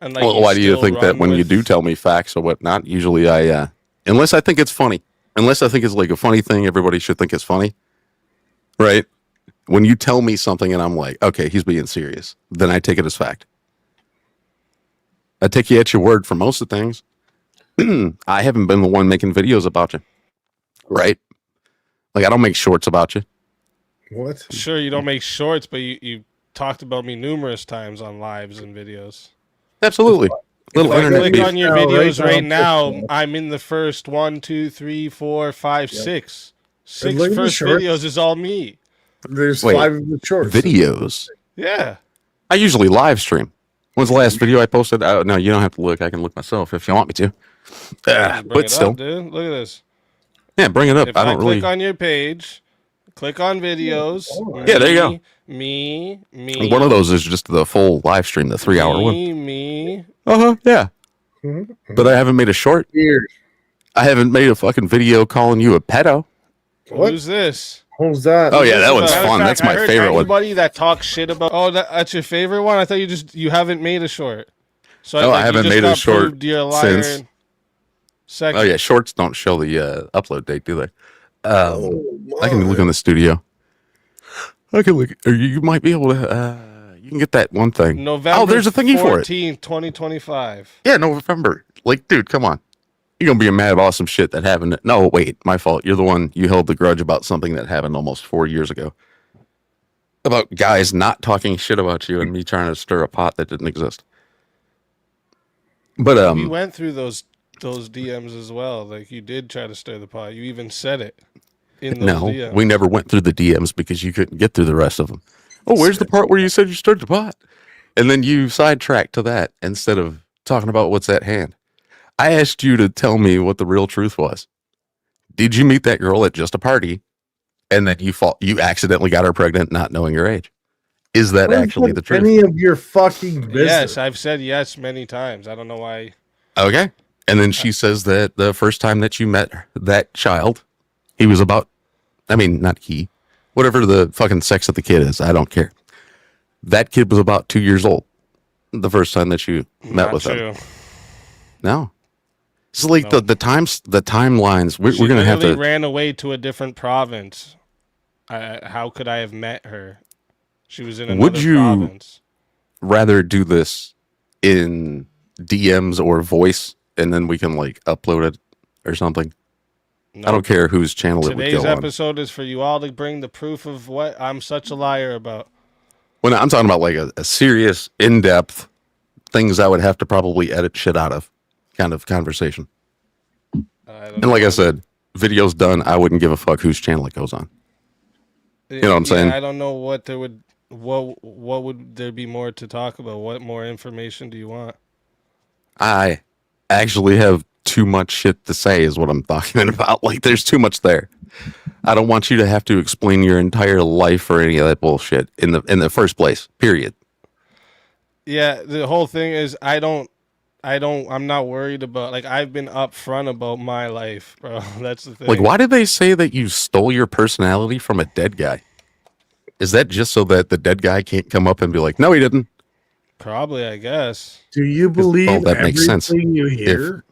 And like, well, why do you think that when you do tell me facts or whatnot, usually I, unless I think it's funny, unless I think it's like a funny thing, everybody should think it's funny, right? When you tell me something and I'm like, okay, he's being serious, then I take it as fact. I take you at your word for most of the things. I haven't been the one making videos about you, right? Like, I don't make shorts about you. What? Sure, you don't make shorts, but you talked about me numerous times on lives and videos. Absolutely. Little internet click beef. on your videos right now. I'm in the first 1, 2, 3, 4, 5, 6. And look at the First shorts. videos is all me. There's Wait, 5 of the shorts. videos. Yeah. I usually live stream. When's the last video I posted? No, you don't have to look. I can look myself if you want me to. Bring But it still, up, dude. Look at this. yeah, bring it up. If I I don't click really. on your page, click on videos. Yeah, there you go. Me. One of those is just the full live stream, the 3-hour one. Me. Yeah. But I haven't made a short. I haven't made a fucking video calling you a pedo. Who's this? Who's that? Oh yeah, that one's Matter of fun. fact, That's my I heard favorite one. Anybody that talks shit about that's your favorite one. I thought you haven't made a short. So I haven't made a short you're a liar since. in seconds. Oh yeah, shorts don't show the upload date, do they? I can look on the studio. I can look, or you might be able to. You can get that one thing. November. Oh, there's a thingy for it. 2025. Yeah, November. Like, dude, come on. You're gonna be mad about some shit that happened. No, wait, my fault. You're the one. You held the grudge about something that happened almost 4 years ago. About guys not talking shit about you and me trying to stir a pot that didn't exist. But we went through those DMs as well. Like, you did try to stir the pot. You even said it in those DMs. We never went through the DMs because you couldn't get through the rest of them. Oh, where's the part where you said you stirred the pot? And then you sidetracked to that instead of talking about what's at hand. I asked you to tell me what the real truth was. Did you meet that girl at just a party, and then you accidentally got her pregnant, not knowing your age? Is that actually the truth? Any of your fucking business. Yes, I've said yes many times. I don't know why. Okay. And then she says that the first time that you met that child, he was about, not he, whatever the fucking sex of the kid is, I don't care. That kid was about 2 years old the first time that you met with him. No. It's like the timelines. We're going to have to. Ran away to a different province. How could I have met her? She was in another province. Rather do this in DMs or voice, and then we can like upload it or something? No. I don't care whose channel it would go on. Today's episode is for you all to bring the proof of what I'm such a liar about. When I'm talking about like a serious, in-depth things, I would have to probably edit shit out of kind of conversation. And like I said, video's done. I wouldn't give a fuck whose channel it goes on. You know what I'm saying? I don't know what there would. What would there be more to talk about? What more information do you want? I actually have too much shit to say is what I'm talking about. Like, there's too much there. I don't want you to have to explain your entire life or any of that bullshit in the first place, period. Yeah, the whole thing is I'm not worried about, like, I've been upfront about my life, bro. That's the thing. Like, why did they say that you stole your personality from a dead guy? Is that just so that the dead guy can't come up and be like, no, he didn't? Probably, I guess. Do you believe that makes sense. you hear?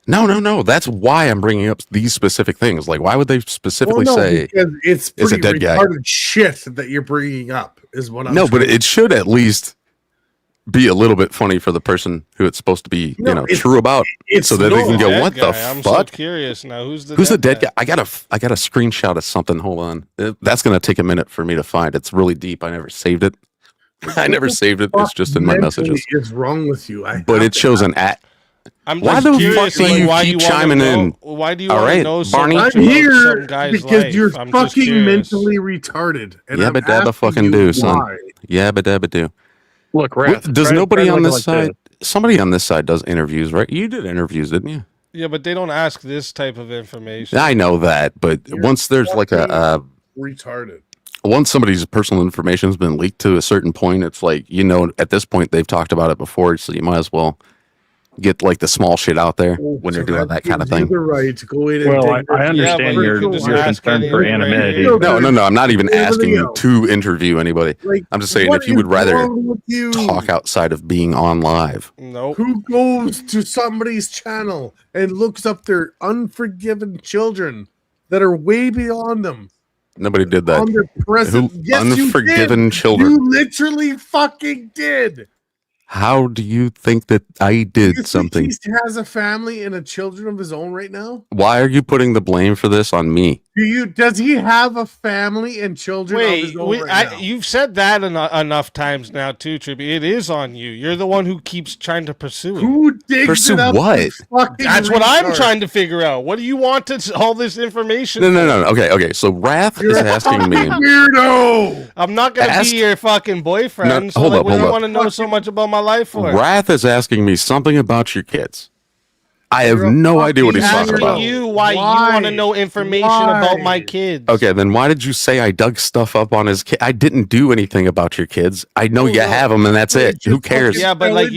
No. That's why I'm bringing up these specific things. Like, why would they specifically say it's pretty a dead guy? Retarded shit that you're bringing up is what I'm No, but it should at least be a little bit funny for the person who it's supposed to be, true about, so that they can go, "What the fuck?" I'm so curious now. Who's the dead guy? I got a screenshot of something. Hold on, that's gonna take a minute for me to find. It's really deep. I never saved it. It's just in my messages. What's wrong with you? But it shows an at. Why the fuck do you keep chiming in? Why do you want to know so much I'm here some guy's because life? you're I'm fucking mentally retarded. And Yabba dabba fucking do, son. Yabba dabba do. Look, Wrath, does nobody on this side? Somebody on this side does interviews, right? You did interviews, didn't you? Yeah, but they don't ask this type of information. I know that, but once there's like a retarded. Once somebody's personal information has been leaked to a certain point, it's like, at this point they've talked about it before, so you might as well get like the small shit out there when you're doing that kind of thing. Right to go in and I understand your concern for anonymity. No, I'm not even asking you to interview anybody. I'm just saying if you would rather talk outside of being on live. Nope. Who goes to somebody's channel and looks up their unforgiven children that are way beyond them? Nobody did that. On their present. Yes, unforgiven you did. children. You literally fucking did. How do you think that I did something? He has a family and a children of his own right now. Why are you putting the blame for this on me? Does he have a family and children of his own right now? You've said that enough times now too, Trippy. It is on you. You're the one who keeps trying to pursue it. Who digs pursue it up? What? That's what I'm trying to figure out. What do you want all this information? No. Okay. So Wrath is asking me. Weirdo. I'm not gonna be your fucking boyfriend. What do you want to know so much about my life for? Wrath is asking me something about your kids. I have no idea what he's talking about. Why you want to know information about my kids? Okay, then why did you say I dug stuff up on his kid? I didn't do anything about your kids. I know you have them, and that's it. Who cares? Yeah, but like,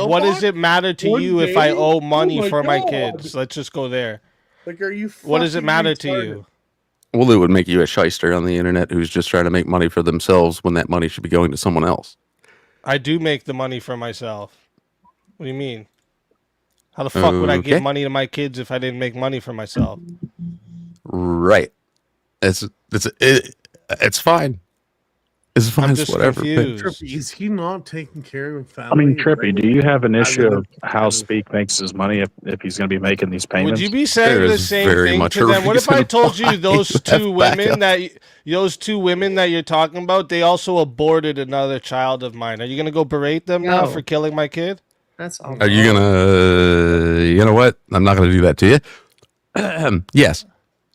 what does it matter to you if I owe money for my kids? Let's just go there. Like, are you? What does it matter to you? Well, it would make you a shyster on the internet who's just trying to make money for themselves when that money should be going to someone else. I do make the money for myself. What do you mean? How the fuck would I give money to my kids if I didn't make money for myself? Right. It's fine. It's fine. I'm It's just whatever. confused. Trippy, is he not taking care of family? I mean, Trippy, do you have an issue of how Speak makes his money if he's going to be making these payments? Would you be saying the same thing to them? What if I told you those two women that you're talking about, they also aborted another child of mine? Are you gonna go berate them now for killing my kid? That's all. Are you gonna? You know what? I'm not gonna do that to you. Yes.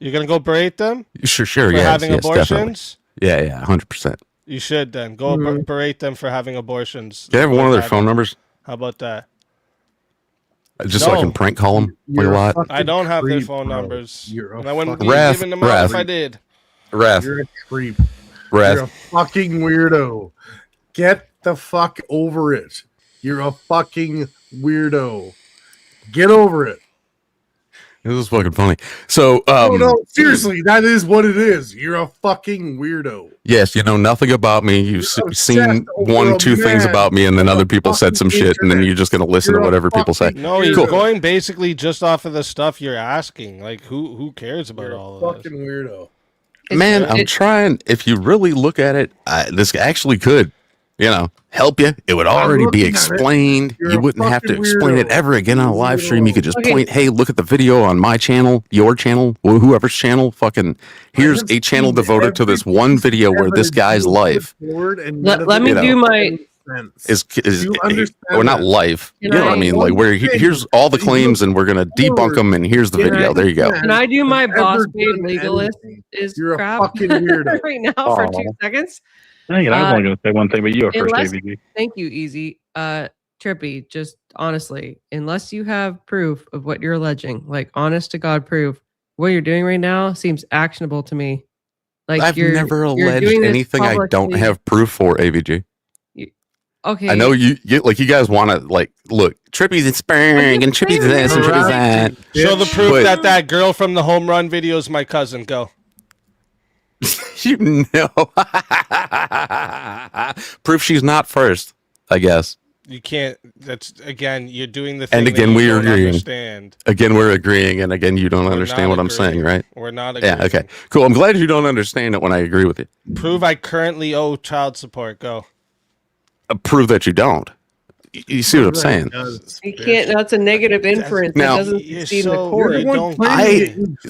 You're gonna go berate them? Sure. For Yes. having Yes. abortions? Definitely. Yeah. 100%. You should then go berate them for having abortions. Can I have one of their phone numbers? How about that? Just so I can prank call them a lot. I don't have their phone numbers. And I wouldn't be giving them out if I did. You're a creep. Wrath. You're a fucking weirdo. Get the fuck over it. You're a fucking weirdo. Get over it. This is fucking funny. So, no, seriously, that is what it is. You're a fucking weirdo. yes, you know nothing about me. You've seen one, two things about me, and then other people said some shit, and then you're just gonna listen to whatever people say. No, he's going basically just off of the stuff you're asking. Like, who cares about all of this? Fucking weirdo. Man, I'm trying. If you really look at it, this actually could, help you. It would already be explained. You wouldn't have to explain it ever again on a live stream. You could just point, hey, look at the video on my channel, your channel, whoever's channel. Fucking, here's a channel devoted to this one video where this guy's life. Let me do my. Is or not life? You know what I mean? Like where here's all the claims and we're gonna debunk them and here's the video. There you go. Can I do my boss babe legalist is crap right now for 2 seconds? I'm only going to say one thing, but you are first, AVG. Thank you, Easy. Trippy, just honestly, unless you have proof of what you're alleging, like honest to God proof, what you're doing right now seems actionable to me. Like I've never alleged anything I don't have proof for, AVG. Okay. I know you guys want to look, Trippy's inspiring and Trippy's this and Trippy's that. Show the proof that girl from the home run video is my cousin. Go. You know. Proof she's not first, I guess. You can't. That's again. You're doing the thing. And again, we are agreeing. Understand. Again, we're agreeing, and again, you don't understand what I'm saying, right? We're not agreeing. Yeah. Okay. Cool. I'm glad you don't understand it when I agree with you. Prove I currently owe child support. Go. Prove that you don't. You see what I'm saying? You can't. That's a negative inference. Now, it doesn't succeed in the court.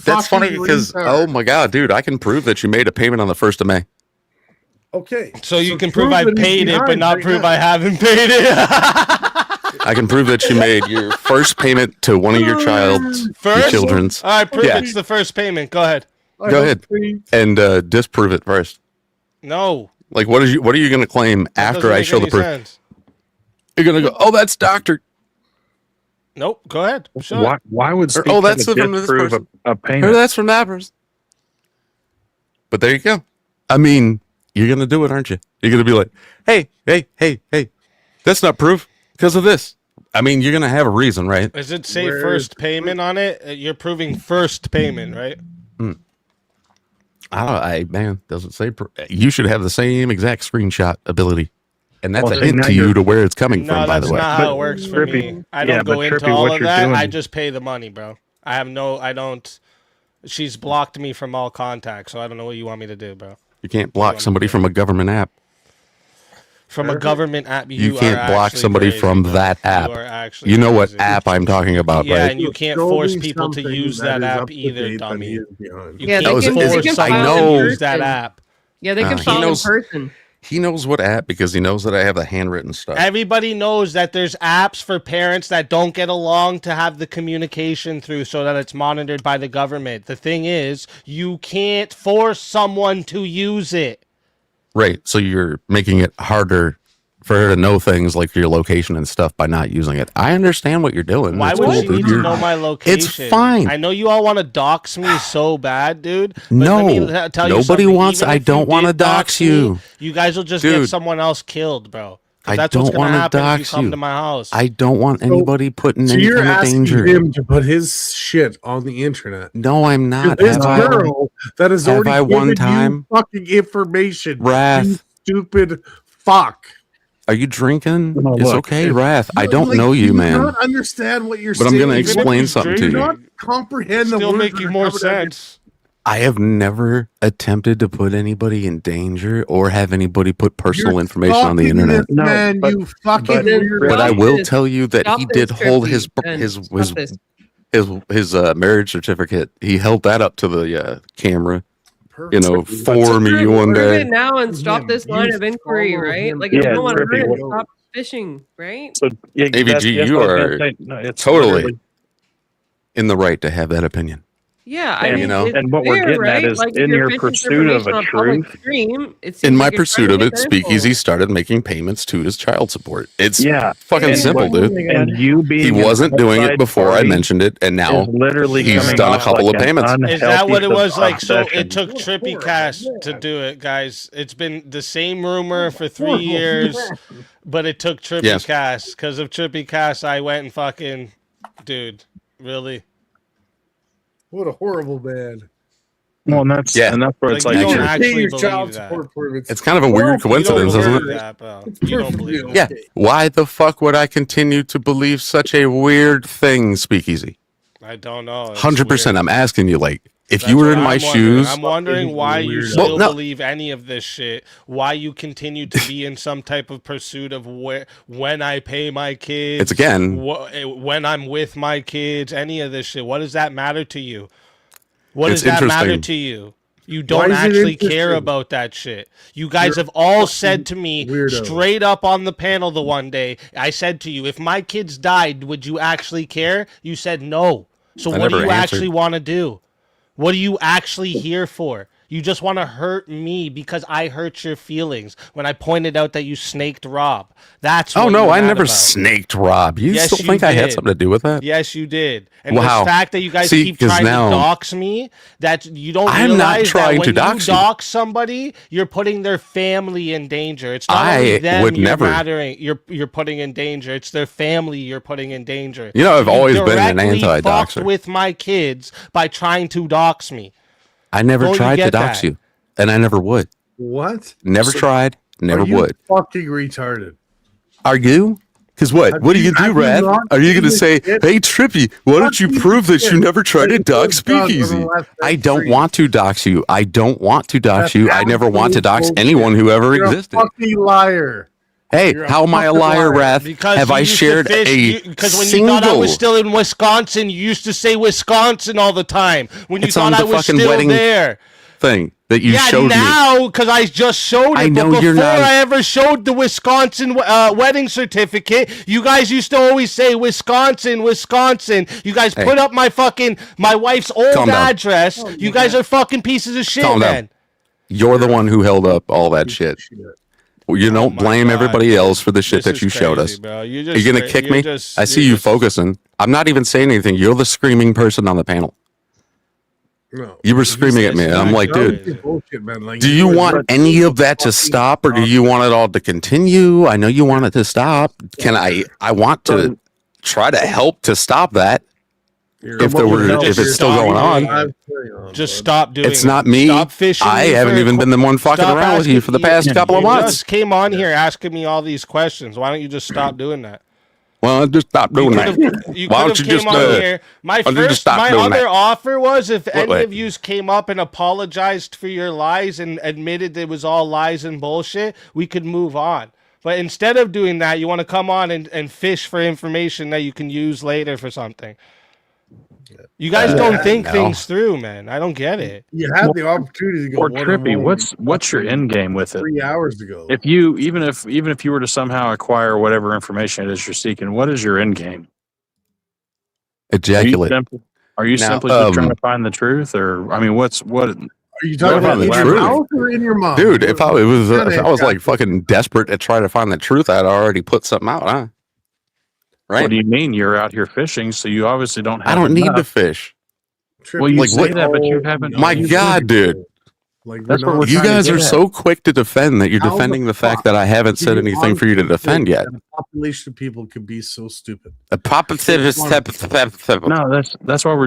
That's funny because oh my god, dude, I can prove that you made a payment on the 1st of May. Okay. So you can prove I paid it, but not prove I haven't paid it. I can prove that you made your first payment to one of your children's. All right, prove it's the first payment. Go ahead. Go ahead and disprove it first. No. Like what are you going to claim after I show the proof? Sense. You're going to go, oh, that's doctor. Nope. Go ahead. Show why would Speak that's from this person. A payment? Or that's from that person. But there you go. I mean, you're going to do it, aren't you? You're going to be like, hey, that's not proof because of this. I mean, you're going to have a reason, right? Does it say first payment on it? You're proving first payment, right? Doesn't say. You should have the same exact screenshot ability. And that's a hint to you to where it's coming from, by the way. No, that's not how it works for me. I don't go into all of that. I just pay the money, bro. I don't. She's blocked me from all contact, so I don't know what you want me to do, bro. You can't block somebody from a government app. From a government app, you can't block somebody from that app. You know what app I'm talking about, right? Yeah, and you can't force people to use that app either, dummy. Yeah, they can file and use that app. Yeah, they can file in person. He knows what app because he knows that I have the handwritten stuff. Everybody knows that there's apps for parents that don't get along to have the communication through so that it's monitored by the government. The thing is, you can't force someone to use it. Right. So you're making it harder for her to know things like your location and stuff by not using it. I understand what you're doing. Why would she need to know my location? It's fine. I know you all want to dox me so bad, dude. But nobody wants. I don't want to dox you. You guys will just get someone else killed, bro. I don't want to dox if you come to my house. I don't want anybody putting any kind of danger. You're asking him to put his shit on the internet. No, I'm not. This girl that has already given you fucking information. Wrath. You stupid fuck. Are you drinking? No, It's look, okay, if- Wrath. I don't like, know you, do man. not understand what you're But saying. I'm gonna explain something to Do you. not comprehend the Still words making that are more coming out of your- sense. I have never attempted to put anybody in danger or have anybody put personal You're information on the fucking internet. this man, you fucking weirdo. But I will tell you that Stop he this, did hold Trippy, Ben. his marriage certificate. He held that up to the camera. You know, But for me one prove day. it now and stop this line of inquiry, right? Like, if you don't want to hurt it, stop fishing, right? So, yeah, AVG, that's you what I was are gonna say. No, it's totally literally- in the right to have that opinion. Yeah, I And, mean, you know, it's and what we're fair, getting right? at is like, if in you're your fishing pursuit of information a on public truth. stream, it In seems my like you're pursuit trying of to it, get Speakeasy info. started making payments to his child support. It's fucking and simple, what- dude. And you being He an wasn't doing it outside before I party mentioned it, and now is literally he's coming done a off couple like of an payments. Is that what it was like? So obsession. it took TrippyCast to do it, guys. It's been the same rumor for 3 years, but it took TrippyCast. Because of TrippyCast, I went and fucking, dude, really? What a horrible man. Well, and that's where it's Like, like you don't you're- actually Your child believe that. support payments. It's kind of a weird coincidence, You don't isn't believe it? that, bro. You don't believe Yeah. that. Why the fuck would I continue to believe such a weird thing, Speakeasy? I don't know. It's 100%. weird. I'm asking you, like, if That's you were what in my I'm wondering. shoes. I'm wondering why you Well, still no. believe any of this shit. Why you continue to be in some type of pursuit of when I pay my kids. It's again- when I'm with my kids. Any of this shit. What does that matter to you? What It's does that matter interesting. to you? You Why don't is it actually care interesting? about that shit. You guys You're have all fucking said to me weirdo. straight up on the panel the one day. I said to you, if my kids died, would you actually care? You said no. So I what do never you answered. actually want to do? What are you actually here for? You just want to hurt me because I hurt your feelings when I pointed out that you snaked Rob. That's Oh, what no, you're I mad never about. snaked Rob. You Yes, still you think I had did. something to do with that? Yes, you did. And Wow. the fact that you guys See, keep 'cause trying now- to dox me, that you don't I'm realize not trying that when to dox you you. dox somebody, you're putting their family in danger. It's not I only them would you're never. mattering, you're putting in danger. It's their family you're putting in danger. You know, I've always been an directly fucked anti-doxer. with my kids by trying to dox me. I never Don't you tried to get dox that? you, and I never would. What? Never tried, never Are you would. fucking retarded? Are you? Because what? Have What are you- you gonna do, have you Rad? not Are you gonna seen say, it? "Hey, Trippy, why don't you Fucking prove that you shit. never tried to It dox was done for the Speakeasy"? last I don't three. want to dox you. I don't want to dox That's you. I never want to dox absolute anyone who ever You're existed. a fucking liar. Hey, You're a how am I a fucking liar, liar. Wrath? Because Have you I used to shared fish- a because when single? you thought I was still in Wisconsin, you used to say Wisconsin all the time. When you It's on thought I the was fucking still wedding there. thing that you Yeah, showed me. now because I just showed it. I know but you're before not- I ever showed the Wisconsin wedding certificate, you guys used to always say Wisconsin, Wisconsin. You guys Hey. put up my wife's old Calm down. address. You guys are fucking pieces of shit, Calm down. man. You're the one who held up all that shit. Well, you don't blame everybody else for the shit that you showed us. Bro. Are you gonna kick me? I see you focusing. I'm not even saying anything. You're the screaming person on the panel. No. You were screaming at me. And I'm like, dude, Bullshit, man. Like, do you want any of that to stop, or do you want it all to continue? I know you want it to stop. Can I want to try to help to stop that. If it's still going on. Just stop doing It's not me. Stop fishing I me haven't for- even been the one fucking Stop around with you asking- for the past couple of You months. just came on here asking me all these questions. Why don't you just stop doing that? Well, just stop doing that. You Why could don't have you came just on here. My why don't you just stop my doing other that? offer was if any wait. of you came up and apologized for your lies and admitted it was all lies and bullshit, we could move on. But instead of doing that, you want to come on and fish for information that you can use later for something. You guys don't think things through, man. I don't get it. You had the opportunity to go Or Trippy, one-on-one what's your end game with it? 3 hours ago. If you even if you were to somehow acquire whatever information it is you're seeking, what is your end game? Ejaculate. Are you Now, simply just trying to find the truth, or I mean, what? Are you talking about in your mouth or in your mouth? Dude, if I was like fucking desperate to try to find the truth, I'd already put something out, huh? Right? What do you mean you're out here fishing? So you obviously don't have. I don't need to enough. fish. Well, you Like, say what- that, but you haven't. My God, dude. That's what we're You trying to guys get are at. so quick to defend that you're How the defending the fact fuck that I haven't said do anything for you to defend yet. that a population of people could be so stupid. A No, that's why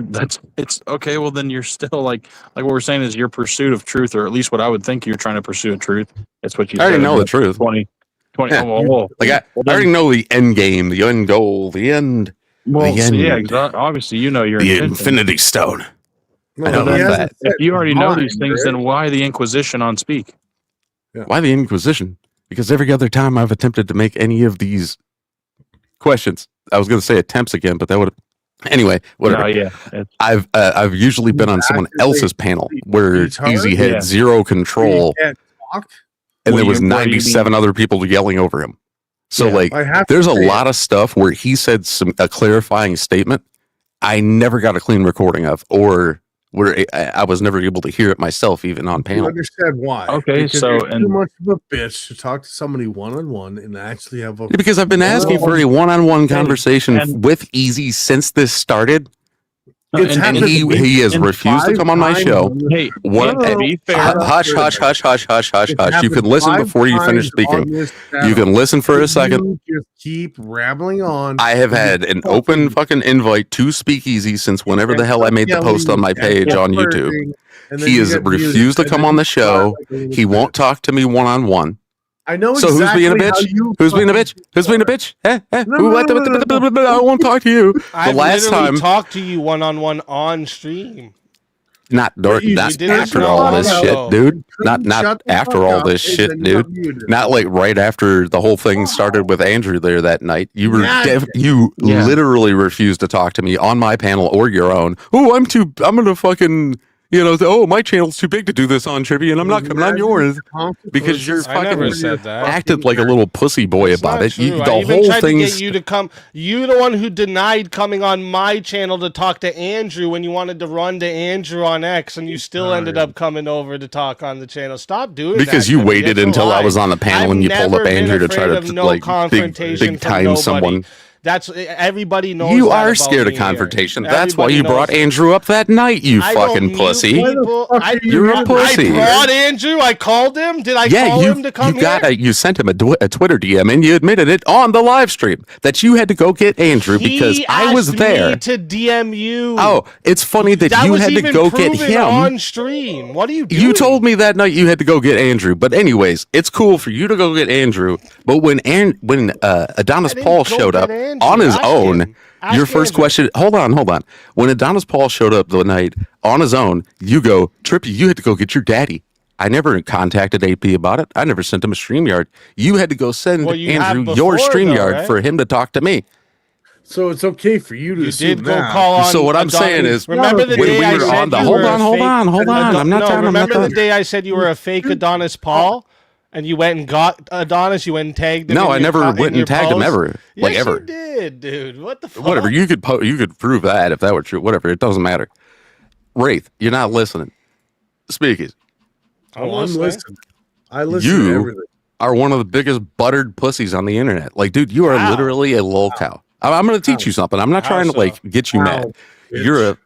it's okay. Well, then you're still like what we're saying is your pursuit of truth, or at least what I would think you're trying to pursue a truth. It's what you I already said know in the truth. 20 20. Yeah. Well, Like I already know the end game, the end goal, the end. well, the so end, yeah, obviously you know your the intentions. Infinity Stone. I No, know he about hasn't that. If you already know mine, these things, right? then why the Inquisition on speak? Why the Inquisition? Because every other time I've attempted to make any of these questions, I was going to say attempts again, but that would. Anyway, whatever. No, yeah, I've usually been on someone else's panel where Easy had Yeah. zero control, He can't talk. and there What was do you 97 other people yelling over him. So Yeah. like, I have to there's a say lot of stuff where he said a clarifying statement I never got a clean recording of, or where I was never able to hear it myself, even on You panel. understand why? Okay, Because so- you're and- too much of a bitch to talk to somebody one-on-one and actually have a. Yeah, because I've been asking for a one-on-one conversation and- with Easy since this started. It's And happened he has in refused to 5 come on my times show. on this- Hey, What? to be fair, Hush, hush, hush, hush, hush, hush, It's hush. You happened can listen 5 before you finish times speaking. on this You channel. can listen for a If second. you just keep rambling on. I have had an open fucking invite to Speakeasy since whenever the hell I made the post on my page on YouTube. He has refused to come on the show. He won't talk to me one-on-one. I know So exactly who's being a how bitch? you Who's being a fucking bitch? Who's being a bitch? No, I won't talk to you. The I last literally time, talked to you one-on-one on stream. not you not did after not all know this that. shit, dude. Not shut the after fuck all up this and shit, then dude. not muted. Not like right after the whole thing started with Andrew there that night. You were Yeah. you Yeah. literally refused to talk to me on my panel or your own. Oh, I'm gonna fucking oh, my channel's too big to do this on Trippy, and I'm not coming on yours because you're I never fucking said that. acted like a little pussy boy It's about not it. true. The I even whole tried to thing's get you to come. You the one who denied coming on my channel to talk to Andrew when you wanted to run to Andrew on X, and you still ended up coming over to talk on the channel. Stop doing that. because you to me. waited That's a until I lie. was on the panel I've and you pulled never up been Andrew to try afraid to of no like confrontation big from time nobody. someone. That's everybody knows. You that are about scared of me here. confrontation. That's why Everybody you brought knows. Andrew up that night, you I fucking don't mute pussy. people. You're a pussy. I brought Andrew. I called him. Did I call him to come here? You sent him a Twitter DM and you admitted it on the live stream that you had to go get Andrew because He I was asked there. me to DM you. Oh, it's funny that you was had to even go get proven him. on stream. What are you doing? You told me that night you had to go get Andrew, but anyways, it's cool for you to go get Andrew. But when Adonis Paul showed up on his own, your first question. Hold on. When Adonis Paul showed up the night on his own, you go, Trippy, you had to go get your daddy. I never contacted AP about it. I never sent him a StreamYard. You had to go send you Andrew have your before, StreamYard though, right? for him to talk to me. So it's okay for you to You assume did go that. call on. So what I'm Adonis. saying is, remember the when day we I were said on the you hold were a on, hold fake- on. I'm not no, done. I'm not remember the done. day I said you were a fake Adonis Paul, and you went and got Adonis. You went and tagged him. No, in I your never in went your and tagged him post. ever. Like Yes, ever. you did, dude. What the fuck? Whatever. You could prove that if that were true. Whatever. It doesn't matter. Wraith, you're not listening. Speakies. I'm listening. I listen to You everything. are one of the biggest buttered pussies on the internet. Like, dude, you are literally a lol cow. I'm going to teach you something. I'm not trying to like get you mad. You're a.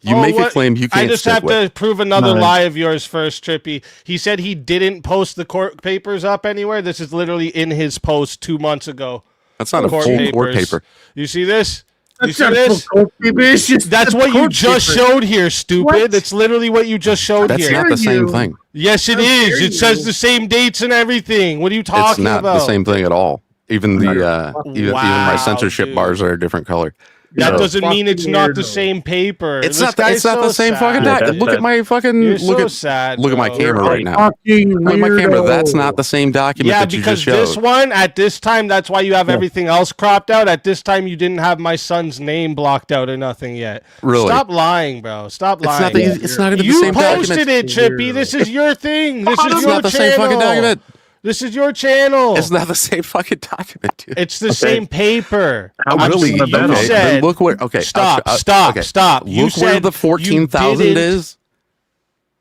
You make a claim you can't. I just stick have with. to prove another lie of yours first, Trippy. He said he didn't post the court papers up anywhere. This is literally in his post 2 months ago. That's not a full court paper. You see this? You That's see not this? full court paper. It's just That's the what you court just paper. showed here, stupid. What? That's literally what you just showed That's here. not the same thing. Yes, it is. It says the same dates and everything. What are you talking It's not about? the same thing at all. Even even my censorship bars are a different color. That So- doesn't mean it's not the same paper. It's This not. guy's It's not so the same sad. fucking document. Look at my fucking. You're look so at sad, look at my bro. camera right now. Fucking Look at my camera. weirdo. That's not the same document Yeah, that you because just showed. this one at this time, that's why you have everything else cropped out. At this time, you didn't have my son's name blocked out or nothing yet. Really? Stop lying, bro. Stop lying. not the- it's not even the you same posted document. it, Trippy. This is your thing. This is It's your not the channel. same fucking document. This is your channel. It's not the same fucking document, dude. It's the same paper. Really? You Okay, said. then look where. Okay, Stop. okay. Look You where said the 14,000 you didn't- is,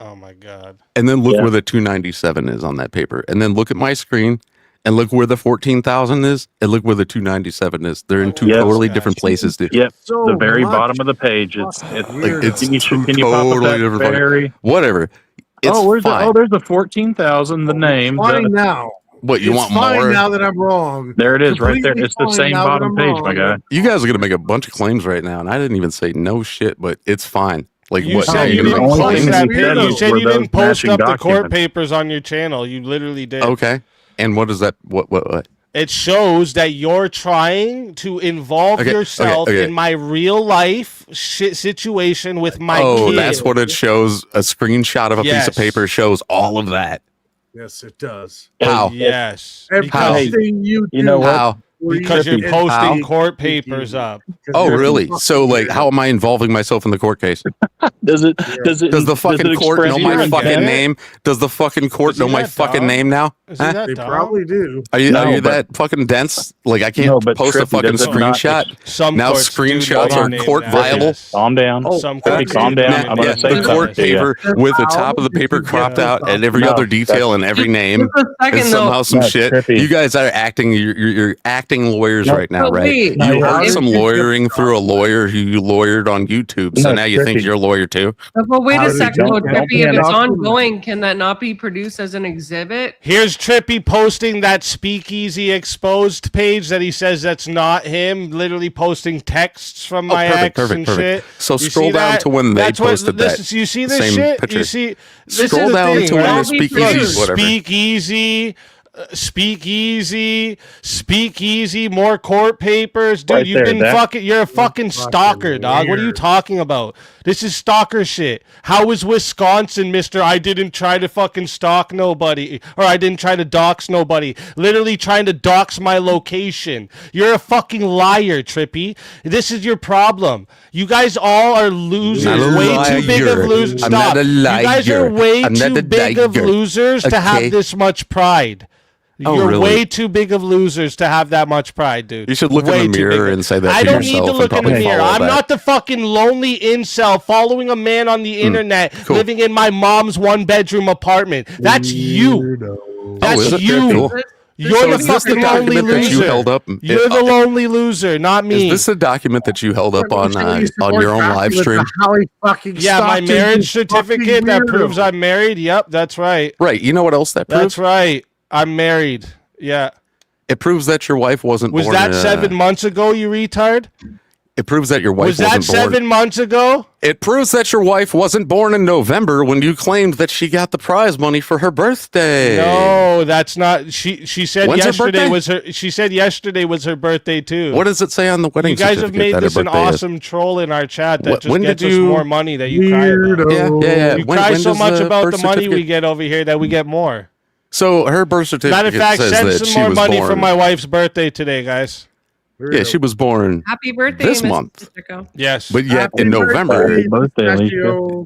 Oh my god. and then look where the 297 is on that paper, and then look at my screen, and look where the 14,000 is, and look where the 297 is. They're in two Yes. totally different places, dude. Yep, So the very much bottom of the page. It's Like, it's can you two pop up totally that different. very? Whatever. It's Where's fine. there's the 14,000. The name. Fine the- now. What you It's want fine more? now that I'm wrong. There it is, right there. Completely It's the fine same now that bottom I'm page, wrong. my guy. You guys are gonna make a bunch of claims right now, and I didn't even say no shit, but it's fine. Like You what? said you're you gonna didn't make only post claims? thing that you paper. said You was said were you didn't those post matching up the court documents. papers on your channel. You literally did. Okay. And what is that? What? It shows that you're trying to involve yourself in my real life situation with my kid. That's what it shows. A screenshot of a piece of paper shows all of that. Yes, it does. How? Yes. Everything you do. know what? How? Because you're posting court papers up. Oh, really? So, like, how am I involving myself in the court case? Does the fucking court know my fucking name? Does the fucking court know my fucking name now? They probably do. Are you that fucking dense? Like, I can't post a fucking screenshot. Now screenshots are court viable. Calm down. Calm down. I'm going to say the court paper with the top of the paper cropped out and every other detail and every name and somehow some shit. You guys are acting. You're acting lawyers right now, right? You heard some lawyering through a lawyer who you lawyered on YouTube, so now you think you're a lawyer too. But wait a second, Trippy. If it's ongoing, can that not be produced as an exhibit? Here's Trippy posting that Speakeasy exposed page that he says that's not him. Literally posting texts from my ex and shit. So scroll down to when they posted that. You see this same shit? picture. You see? This Scroll is the down thing, to when right? the Speakeasy, whatever. Speakeasy, more court papers, dude. Right You've there, been fucking. You're a fucking stalker, dog. What are you talking about? This is stalker shit. How is Wisconsin, Mister? I didn't try to fucking stalk nobody, or I didn't try to dox nobody. Literally trying to dox my location. You're a fucking liar, Trippy. This is your problem. You guys all are losers. Way too big of losers. I'm not a liar. You guys are way too big of losers to have this much pride. You're way too big of losers to have that much pride, dude. You should look in the mirror and say that I to don't yourself. need to look in the mirror. I'm not the fucking lonely incel following a man on the internet living in my mom's one-bedroom apartment. That's you. That's you. You're the fucking lonely loser. You're the lonely loser, not me. Is this a document that you held up on your own live stream? Yeah, my marriage certificate that proves I'm married. Yep, that's right. Right. You know what else that proves? That's right. I'm married. Yeah. It proves that your wife wasn't born. Was that 7 months ago, you retard? It proves that your wife wasn't born. Was that 7 months ago? It proves that your wife wasn't born in November when you claimed that she got the prize money for her birthday. No, that's not. She said When's yesterday was her. She said yesterday was her birthday too. What does it say on the wedding certificate? You guys have made this an awesome troll in our chat that just gets us more money that you cry about. Yeah. You cry so much about the money we get over here that we get more. So her birth certificate Matter of fact, says send that some she more was money born. for my wife's birthday today, guys. Yeah, she was born Happy birthday this Mr. month. Sicko. Yes. But yet Happy in November. Happy birthday, Alicia.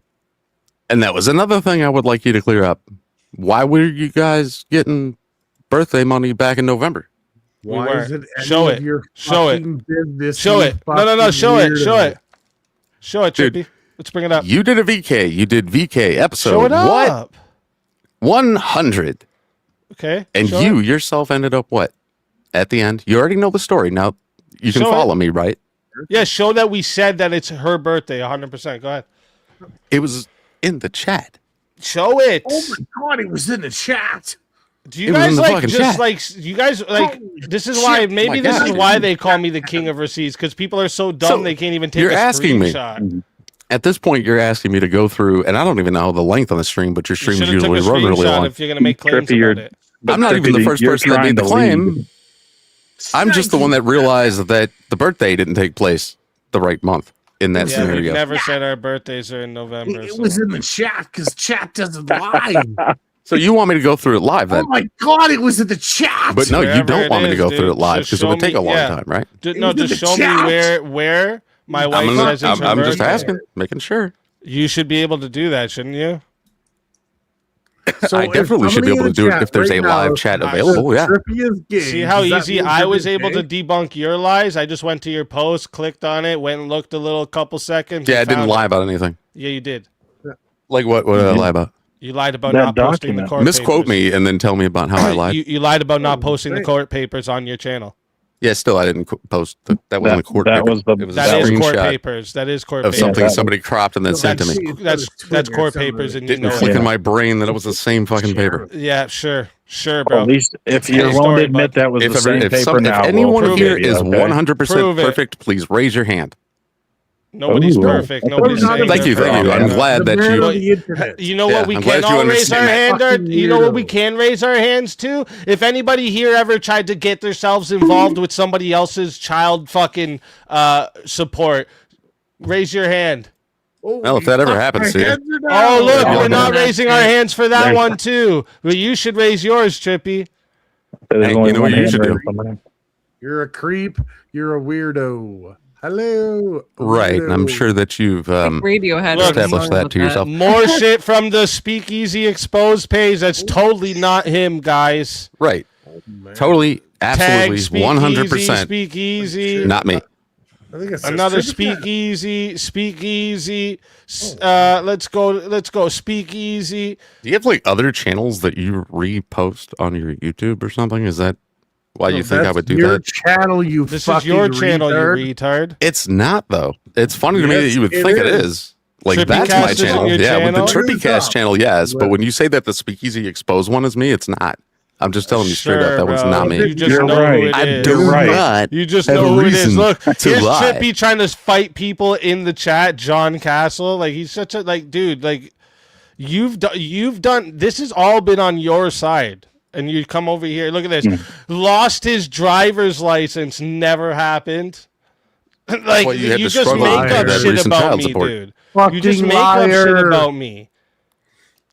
And that was another thing I would like you to clear up. Why were you guys getting birthday money back in November? Why is it Show it. Show it. Show it. No. Show it. Show it. Show it, Trippy. Let's bring it up. You did a VK. You did VK episode. Show it up. 100. Okay. And you yourself ended up what? At the end. You already know the story. Now you can follow me, right? Yeah, show that we said that it's her birthday 100%. Go ahead. It was in the chat. Show it. Oh my god, it was in the chat. Do you guys like just like you guys like this is why maybe this is why they call me the king of receipts because people are so dumb they can't even take a screenshot. At this point, you're asking me to go through, and I don't even know the length on the stream, but your streams usually run really long. If you're gonna make claims about it. I'm not even the first person that made the claim. I'm just the one that realized that the birthday didn't take place the right month in that scenario. We never said our birthdays are in November. It was in the chat because chat doesn't lie. So you want me to go through it live then? Oh my god, it was in the chat. But no, you don't want me to go through it live because it would take a long time, right? No, just show me where my wife says it's her I'm just birthday. asking, making sure. You should be able to do that, shouldn't you? So I definitely should be able to do it if there's a live chat available. Yeah. See how easy I was able to debunk your lies? I just went to your post, clicked on it, went and looked a couple seconds. Yeah, I didn't lie about anything. Yeah, you did. Like what did I lie about? You lied about not posting the court Misquote papers. me and then tell me about how I lied. You lied about not posting the court papers on your channel. Yeah, still I didn't post. That wasn't a court paper. It was that a is court screenshot papers. That is court of papers. something somebody cropped and then sent to me. That's court papers, and you Didn't know click it. in my brain that it was the same fucking paper. Yeah, sure, bro. At least if you're willing to admit that was the same paper now. If anyone we'll here prove it, is okay? 100% perfect, please raise your hand. Nobody's perfect. Nobody's saying Thank you. I'm glad that you. You know what we can all raise our hand. You know what we can raise our hands to. If anybody here ever tried to get themselves involved with somebody else's child fucking support, raise your hand. Well, if that ever happens to you. Oh, look, we're not raising our hands for that one too. But you should raise yours, Trippy. Hey, you know what you should do? You're a creep. You're a weirdo. Hello. Right. And I'm sure that you've established that to yourself. More shit from the Speakeasy Exposed page. That's totally not him, guys. Right. Totally, absolutely, 100%. Speakeasy. Not me. I think it's another Speakeasy. Let's go. Speakeasy. Do you have like other channels that you repost on your YouTube or something? Is that why you think I would do your that? Channel, you This fucking is your channel, retard. you retard. It's not though. It's funny to me that you would think it is. Like TrippyCast that's my isn't channel. your Yeah, with the channel? TrippyCast channel, yes. But when you say that the Speakeasy Exposed one is me, it's not. I'm just telling you straight up, that one's not me. You just know who it I is. do not. You just have know a who it is. reason Look, to here's lie. Trippy trying to fight people in the chat. John Castle, like he's such a dude. Like you've done. This has all been on your side, and you come over here. Look at this. Lost his driver's license. Never happened. Like Well, you had to just struggle make with up that shit recent about child me, support. dude. Fucking You just make up shit liar. about me.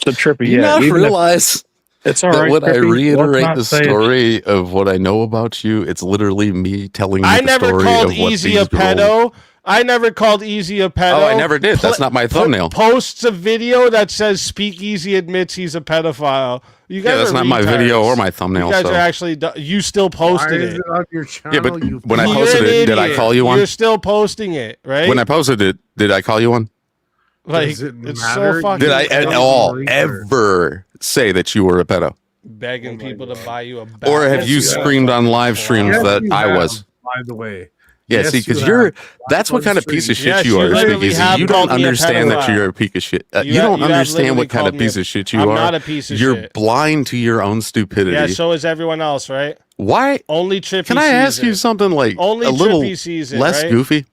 So Trippy, You not realize it's all that right. when I Trippy, reiterate let's not the say it. story of what I know about you, it's literally me telling you I the never story called of what Easy these a pedo. I never called Easy a pedo. Oh, I never did. That's not my thumbnail. Posts a video that says Speakeasy admits he's a pedophile. You guys Yeah, that's are not my retards. video or my thumbnail. You guys so. are actually. You still posted Why is it. it on your channel? Yeah, but you when I You're posted an it, did I idiot. call you one? You're still posting it, right? When I posted it, did I call you one? like Does it it's matter? so fucking. Did I at Fucking all retard. ever say that you were a pedo? begging people to buy you a. Or have bag? you screamed on live streams Yes, that you I have, was? By the way. Yeah, Yes, see, because you you're have. that's what kind of piece of shit Yes, you you are, literally Speakeasy. have You don't called me a understand that pedophile. you're a piece of shit. You You have- don't you have understand literally what kind of called me piece a- of shit you I'm are. not a piece of You're shit. blind to your own stupidity. Yeah, so is everyone else, right? Why? Only Trippy. Can I sees ask you it. something like Only a little Trippy sees it, less right? goofy?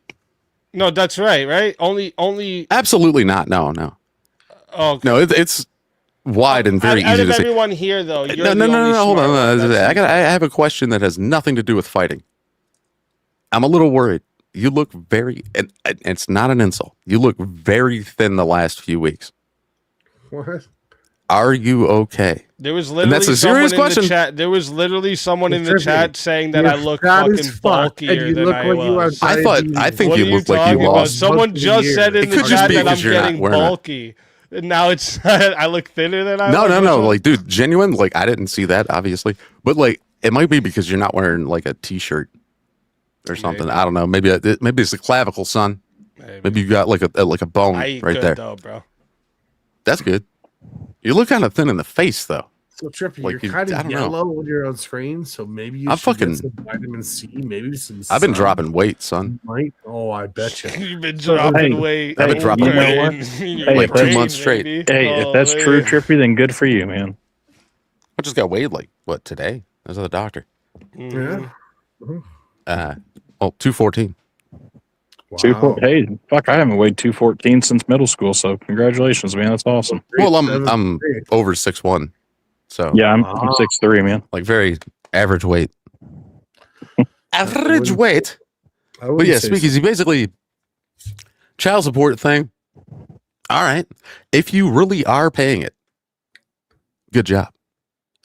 No, that's right. Only. Absolutely not. No. Oh, No, it's wide and very out easy of to see. everyone here, though, you're No, the only hold smart on. one. That's I have a question that has nothing to do with fighting. I'm a little worried. You look very, and it's not an insult. You look very thin the last few weeks. What? Are you okay? There was And literally that's a someone serious in question. the chat. There was literally someone in the Trippy, chat saying that you're I look fat fucking as fuck, and bulkier you than look I like you was. have I think What you are look like you talking about? lost. Someone most of the just year. said in It the could just chat be that I'm because you're not getting wearing it. bulky. And now it's I look thinner than I No, was. no. Like, dude, genuine. Like, I didn't see that, obviously, but like, it might be because you're not wearing like a t-shirt or something. Maybe. I don't know. Maybe it's the clavicle, son. Maybe you got like a bone I eat right good there. though, bro. That's good. You look kind of thin in the face, though. So Trippy, Like, you're you- kind I of don't know. yellow when you're on screen, so maybe you I'm should fucking- get some vitamin C, maybe some. I've been sun. dropping weight, son. Might. Oh, I bet you. You've been dropping Hey, weight. I've been dropping you know weight what? in your Hey, like 2 brain, months straight. baby. Hey, Oh, if that's true, man. Trippy, then good for you, man. I just got weighed like what today? I was at the doctor. Mhm. Yeah. 214. Wow. Hey, fuck, I haven't weighed 214 since middle school, so congratulations, man. That's awesome. Well, I'm over 6'1", so Yeah, I'm Wow. 6'3", man. like very average weight. Average weight. I But wouldn't yeah, say Speakeasy, basically, child support thing. All right. If you really are paying it, good job.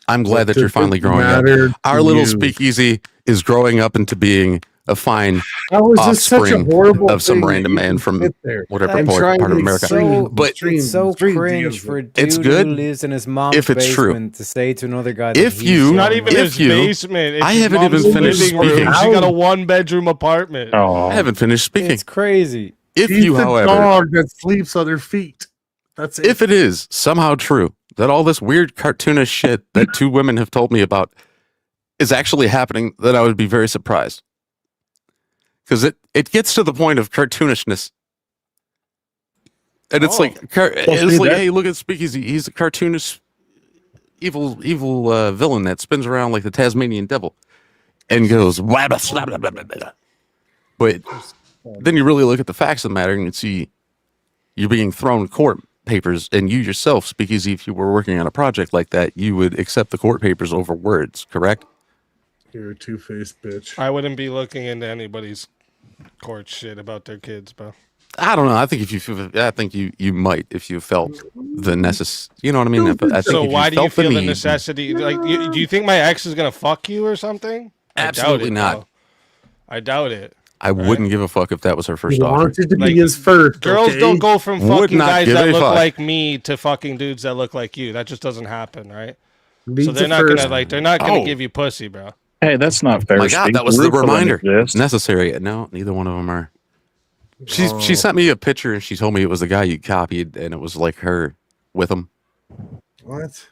I'm glad that you're finally growing up. Our little Speakeasy is growing up into being a fine How is this such a offspring horrible of some thing that random you man can from sit there? whatever I'm part trying of to America. extreme- But It's so extreme cringe deals for a with- dude It's good who lives in his mom's if it's true. basement to say to another guy that If he's you- young. Not even If his you- basement. It's I his haven't mom's even finished living room. speaking. She got a 1-bedroom apartment. Oh, I haven't finished speaking. it's crazy. If He's you, the however, dog that sleeps on their feet. That's it. if it is somehow true that all this weird cartoonish shit that 2 women have told me about is actually happening, then I would be very surprised. Because it gets to the point of cartoonishness. And it's like, it's like, hey, look at Speakeasy. He's a cartoonish, evil villain that spins around like the Tasmanian devil and goes, blah, blah, blah, blah, blah, blah. But then you really look at the facts of the matter and you see you're being thrown court papers, and you yourself, Speakeasy, if you were working on a project like that, you would accept the court papers over words, correct? You're a two-faced bitch. I wouldn't be looking into anybody's court shit about their kids, bro. I don't know. I think you might if you felt the necessary. You know what I mean? So why do you feel the necessity? Like, do you think my ex is gonna fuck you or something? Absolutely not. I doubt it. I wouldn't give a fuck if that was her first He offer. wanted to be his first. Girls okay? don't go from Would fucking not guys give that a look fuck. like me to fucking dudes that look like you. That just doesn't happen, right? Needs So they're a not first. gonna give you pussy, bro. Hey, that's not fair. My God, Speak that was the truth for them reminder. exists. Necessary. No, neither one of them are. She sent me a picture and she told me it was the guy you copied, and it was like her with him. What?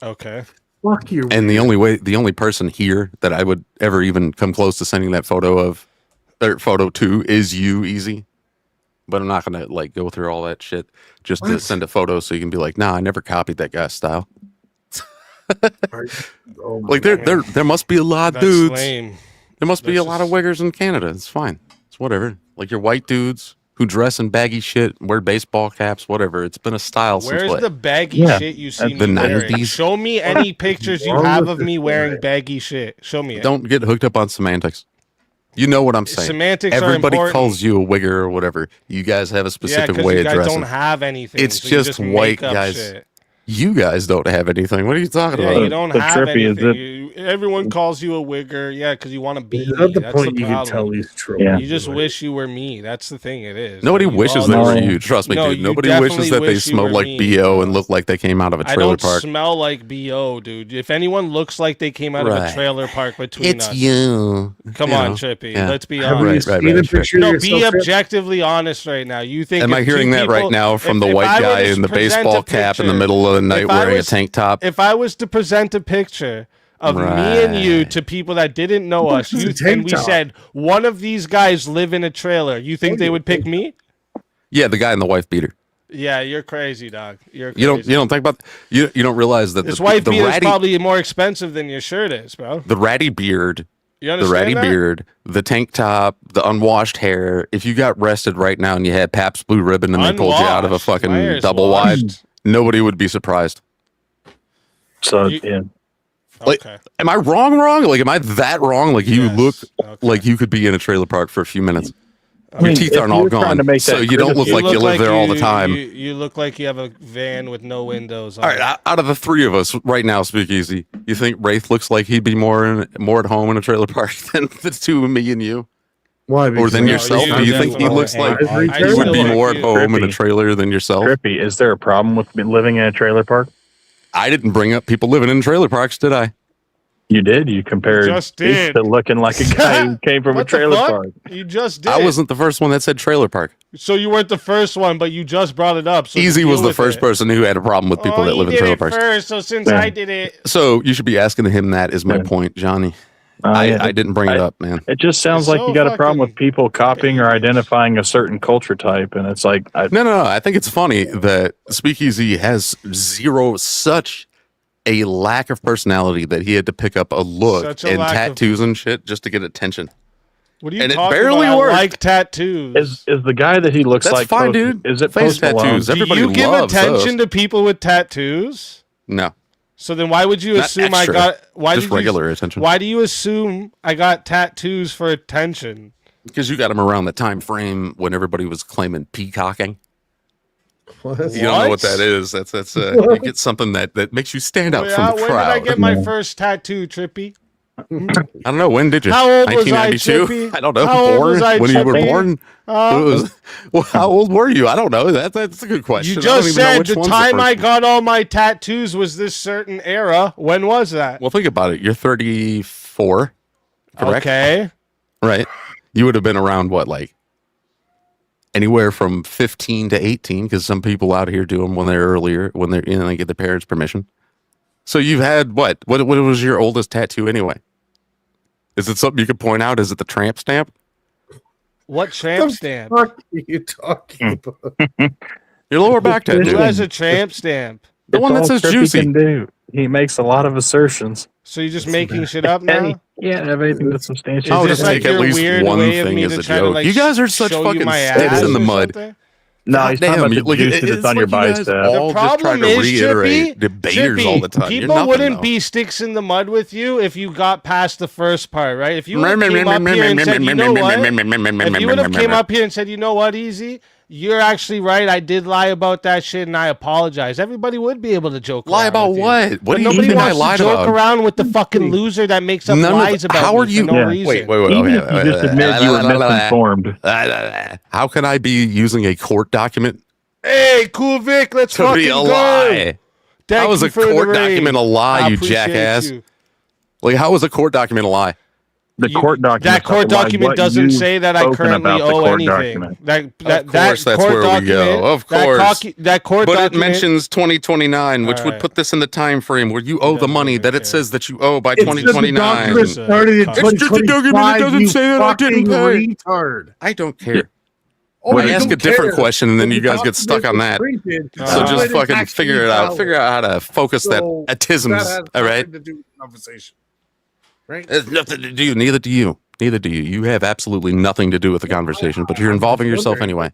Okay. Fuck you. And the only person here that I would ever even come close to sending that photo to is you, Easy. But I'm not gonna like go through all that shit just to send a photo so you can be like, nah, I never copied that guy's style. Like there must be a lot of That's dudes. lame. There must be a lot of wiggers in Canada. It's fine. It's whatever. Like your white dudes who dress in baggy shit, wear baseball caps, whatever. It's been a style since Where's what? the baggy shit you see the me wearing? 90s. Show me any pictures you have of me wearing baggy shit. Show me it. Don't get hooked up on semantics. You know what I'm saying. Semantics are Everybody important. calls you a wigger or whatever. You guys have a specific 'cause way you of guys dressing. don't have anything. It's so you just make white up guys. shit. You guys don't have anything. What are you talking Yeah, about? you don't have anything. Everyone calls you a wigger, yeah, because you want to be me. At the That's point the you can tell problem. he's trolling. You just wish you were me. That's the thing. It is. Nobody Like, wishes all they this- were you. Trust me, No, dude. you Nobody wishes definitely that they wish you smelled were like me, BO and looked like they came out of a I trailer don't park. smell like BO, dude. If anyone looks like they came out of a Right. trailer park between It's us, you. Come You on, know. Trippy. Yeah. Let's be Have honest. you Right, seen right, a picture No, of be yourself, Trip? objectively honest right now. You think? Am if I two hearing that right people- now from the if white I were guy to in the present baseball a cap in the picture- middle of the night if I wearing was- a tank top? If I was to present a picture of me and you to people that didn't know us, and we said one of these guys live in a trailer, you think they would pick me? Yeah, the guy in the wife beater. Yeah, you're crazy, dog. You're crazy. You don't think about you don't realize that This the wife the beater is ratty probably more expensive than your shirt is, bro. the ratty beard, You the understand ratty that? beard, the tank top, the unwashed hair. If you got arrested right now and you had Pabst Blue Ribbon and they pulled you out of a Unwashed. fucking Where's double washed? wide, nobody would be surprised. So yeah. Like, am I wrong? Like, am I that wrong? Like, you look like you could be in a trailer park for a few minutes. Your mean, teeth if aren't you all were trying gone, to make so that you don't look like you live there all the time. You look like you have a van with no windows on All right, out of the three of us right now, Speakeasy, you think Wraith looks like he'd be more at home in a trailer park than the two of me and you? Why? Or than Because- yourself? No, Do you you think he definitely- looks like I he would be still more like at you. home in a Trippy. trailer than yourself? Trippy, is there a problem with living in a trailer park? I didn't bring up people living in trailer parks, did I? You did. You compared just Speak did. to looking like a guy who came from a What the trailer fuck? park. You just did. I wasn't the first one that said trailer park. So you weren't the first one, but you just brought it up. So Easy deal was the with first it. person who had a problem with people that live in trailer parks. First, so since Yeah. I did it, So you should be asking him that. Is my point, Johnny? I didn't bring it up, man. It just sounds like you got a problem with people copying or identifying a certain culture type, and it's like No. I think it's funny that Speakeasy has such a lack of personality that he had to pick up a look Such a and lack of- tattoos and shit just to get attention. what are you And it talking barely about? worked. I like tattoos. Is the guy that he looks That's like fine, Post- dude. Is it Face Post Malone? tattoos. Everybody Do you give loves attention those. to people with tattoos? No, So then why would you Not assume extra, I got why just did regular you, attention. Why do you assume I got tattoos for attention? because you got him around the time frame when everybody was claiming peacocking. What? You don't know what that is. That's you get something that makes you stand out from the when crowd. did I get my first tattoo, Trippy? I don't know. When did you? How old was I, 1992? Trippy? I don't know. How old Born was I, when you were Trippy? born? Well, how old were you? I don't know. That's a good question. You I don't just even know said which the one's time first I one. got all my tattoos was this certain era. When was that? Well, think about it. You're 34, correct? Okay. Right. You would have been around what, like anywhere from 15 to 18, because some people out here do them when they're earlier, when they're they get their parents' permission. So you've had what? What was your oldest tattoo anyway? Is it something you could point out? Is it the tramp stamp? What tramp stamp? What are you talking about? Your lower back tattoo. Who has a tramp stamp? The one that says juicy. He makes a lot of assertions. So you're just making shit up now? Yeah, have anything to substantiate. I'll Is just this like take at your least weird one way of thing me as to a try to, joke. like, You guys are such show you fucking my sticks ass in the or mud. something? No, he's talking about the Like, juice that's on your you guys bicep. all The just try problem to is, reiterate Trippy, debaters all the time. You're people nothing, wouldn't though. be sticks in the mud with you if you got past the first part, right? If you would have came up here and said, you know what? If you would have came up here and said, you know what, Easy? You're actually right. I did lie about that shit, and I apologize. Everybody would be able to joke. Lie around about with you. what? What But do you nobody mean I wants lied to joke about? around with the fucking loser that makes up lies about how are me you? for no reason. Wait. Even if you just admit you were misinformed. How can I be using a court document Hey, Cool Vic, let's to fucking be a go. lie? Thank How was you a for the court raid. document a lie, I you appreciate jackass? you. Like, how was a court document a lie? The court document. That court document doesn't say that I currently owe anything. Of course, that's where we go. Of course. That court but document. it mentions 2029, which would put this in the time frame where you owe the money that it says that you owe by 2029. It's started in It's just a document that 2025, doesn't you say that I didn't fucking pay. retard. I don't care. Oh, I you ask don't a different care. question, and then But you the guys get stuck on that. document is printed. So just It's fucking actually figure it out. valid. Figure out how to focus that So autisms. that has All right. nothing to do with the conversation, right? It's nothing to do. Neither do you. Neither do you. You have absolutely nothing to do with the conversation, but you're involving yourself anyway.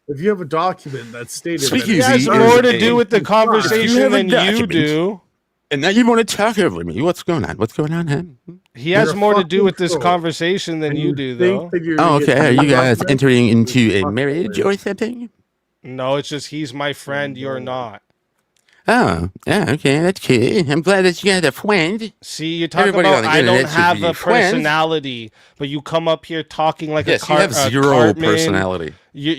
If you have a document that's stated, Speak that easy. It has more to do with the conversation than you do. And now you want to talk over me. What's going on? What's going on, huh? He has more to do with this conversation than you do, though. Oh, okay. Are you guys entering into a marriage or something? No, it's just he's my friend. You're not. Oh, yeah, okay, that's cool. I'm glad that you got a friend. See, you're talking Everybody about on the I don't internet should have be a friends. personality, but you come up here talking like Yes, a you have zero Cartman. personality.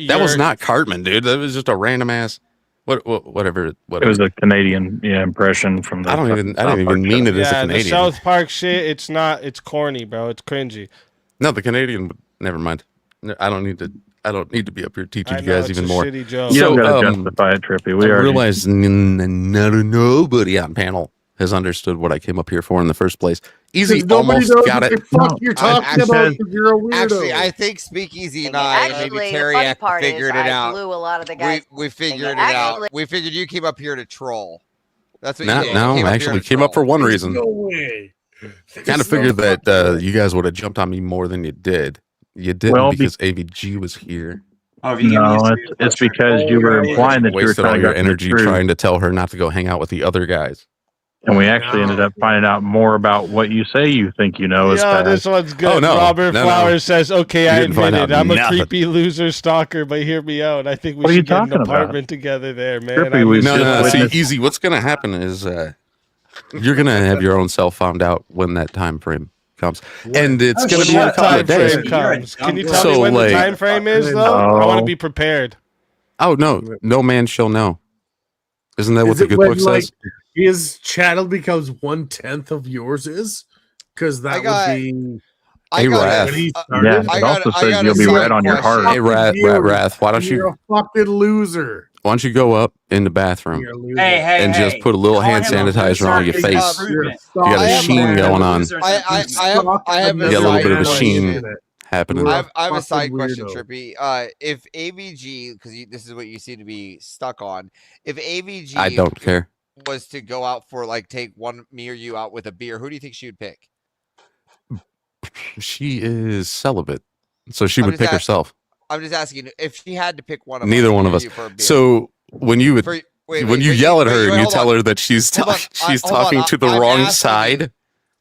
That was not Cartman, dude. That was just a random ass. Whatever. It was a Canadian impression from the. I don't even mean it as a Yeah, the Canadian. South Park shit. It's not. It's corny, bro. It's cringy. No, the Canadian. Never mind. I don't need to be up here teaching I you know, guys it's even a more. shitty joke. You don't gotta justify it, Trippy. We I already realize nobody on panel has understood what I came up here for in the first place. Easy almost got it. You're talking about you're a weirdo. Actually, I think Speakeasy and I, maybe Actually, the Terry, funny part figured is it I out. blew a lot of the guys. We figured it Actually- out. We figured you came up here to troll. That's what No, you did. no, You came up actually here to came up for troll. one reason. No way. Kind of figured that you guys would have jumped on me more than you did. You didn't Well, because AVG was here. No, it's because you were implying that you were Wasted trying all to your get to the energy truth. trying to tell her not to go hang out with the other guys. And we actually ended up finding out more about what you say you think you know is Yeah, bad. this one's good. Oh, no. Robert No, no. Flowers says, "Okay, You I didn't find admit it. out I'm a nothing. creepy loser stalker, but hear me out. I think we What are you should get an talking about? apartment together there, man." Trippy, I we've miss just you. No. See, witnessed- easy. What's gonna happen is you're gonna have your own self found out when that time frame comes, and it's gonna be in a What couple time of days. frame comes? Can you tell So, me when like- the time frame is, though? I want to be prepared. Oh no man shall know. Isn't that what Is the it good when, book like, says? his channel becomes 1/10 of yours is? Because that got- would be. I Hey, got Wrath. When he Yeah, started. it also says you'll be red on your heart. Hey, Wrath. Why don't You're you a fucking loser. Why don't you go up in the bathroom You're a loser. and just put a little hand sanitizer on your face? You got a sheen going on. I have You a got a little side bit of a question. sheen happening. I have a side fucking question, weirdo. Trippy. If AVG, because this is what you seem to be stuck on, if AVG I don't care. was to go out for like take me or you out with a beer, who do you think she would pick? She is celibate, so she I'm would just pick ask- herself. I'm just asking if she had to pick one of Neither us, one me of or us. you for a beer. So when you would, wait, when wait, you wait, yell at wait, her and wait, you hold tell on. her that she's Hold on. she's Hold on. talking to the I'm wrong asking side. you-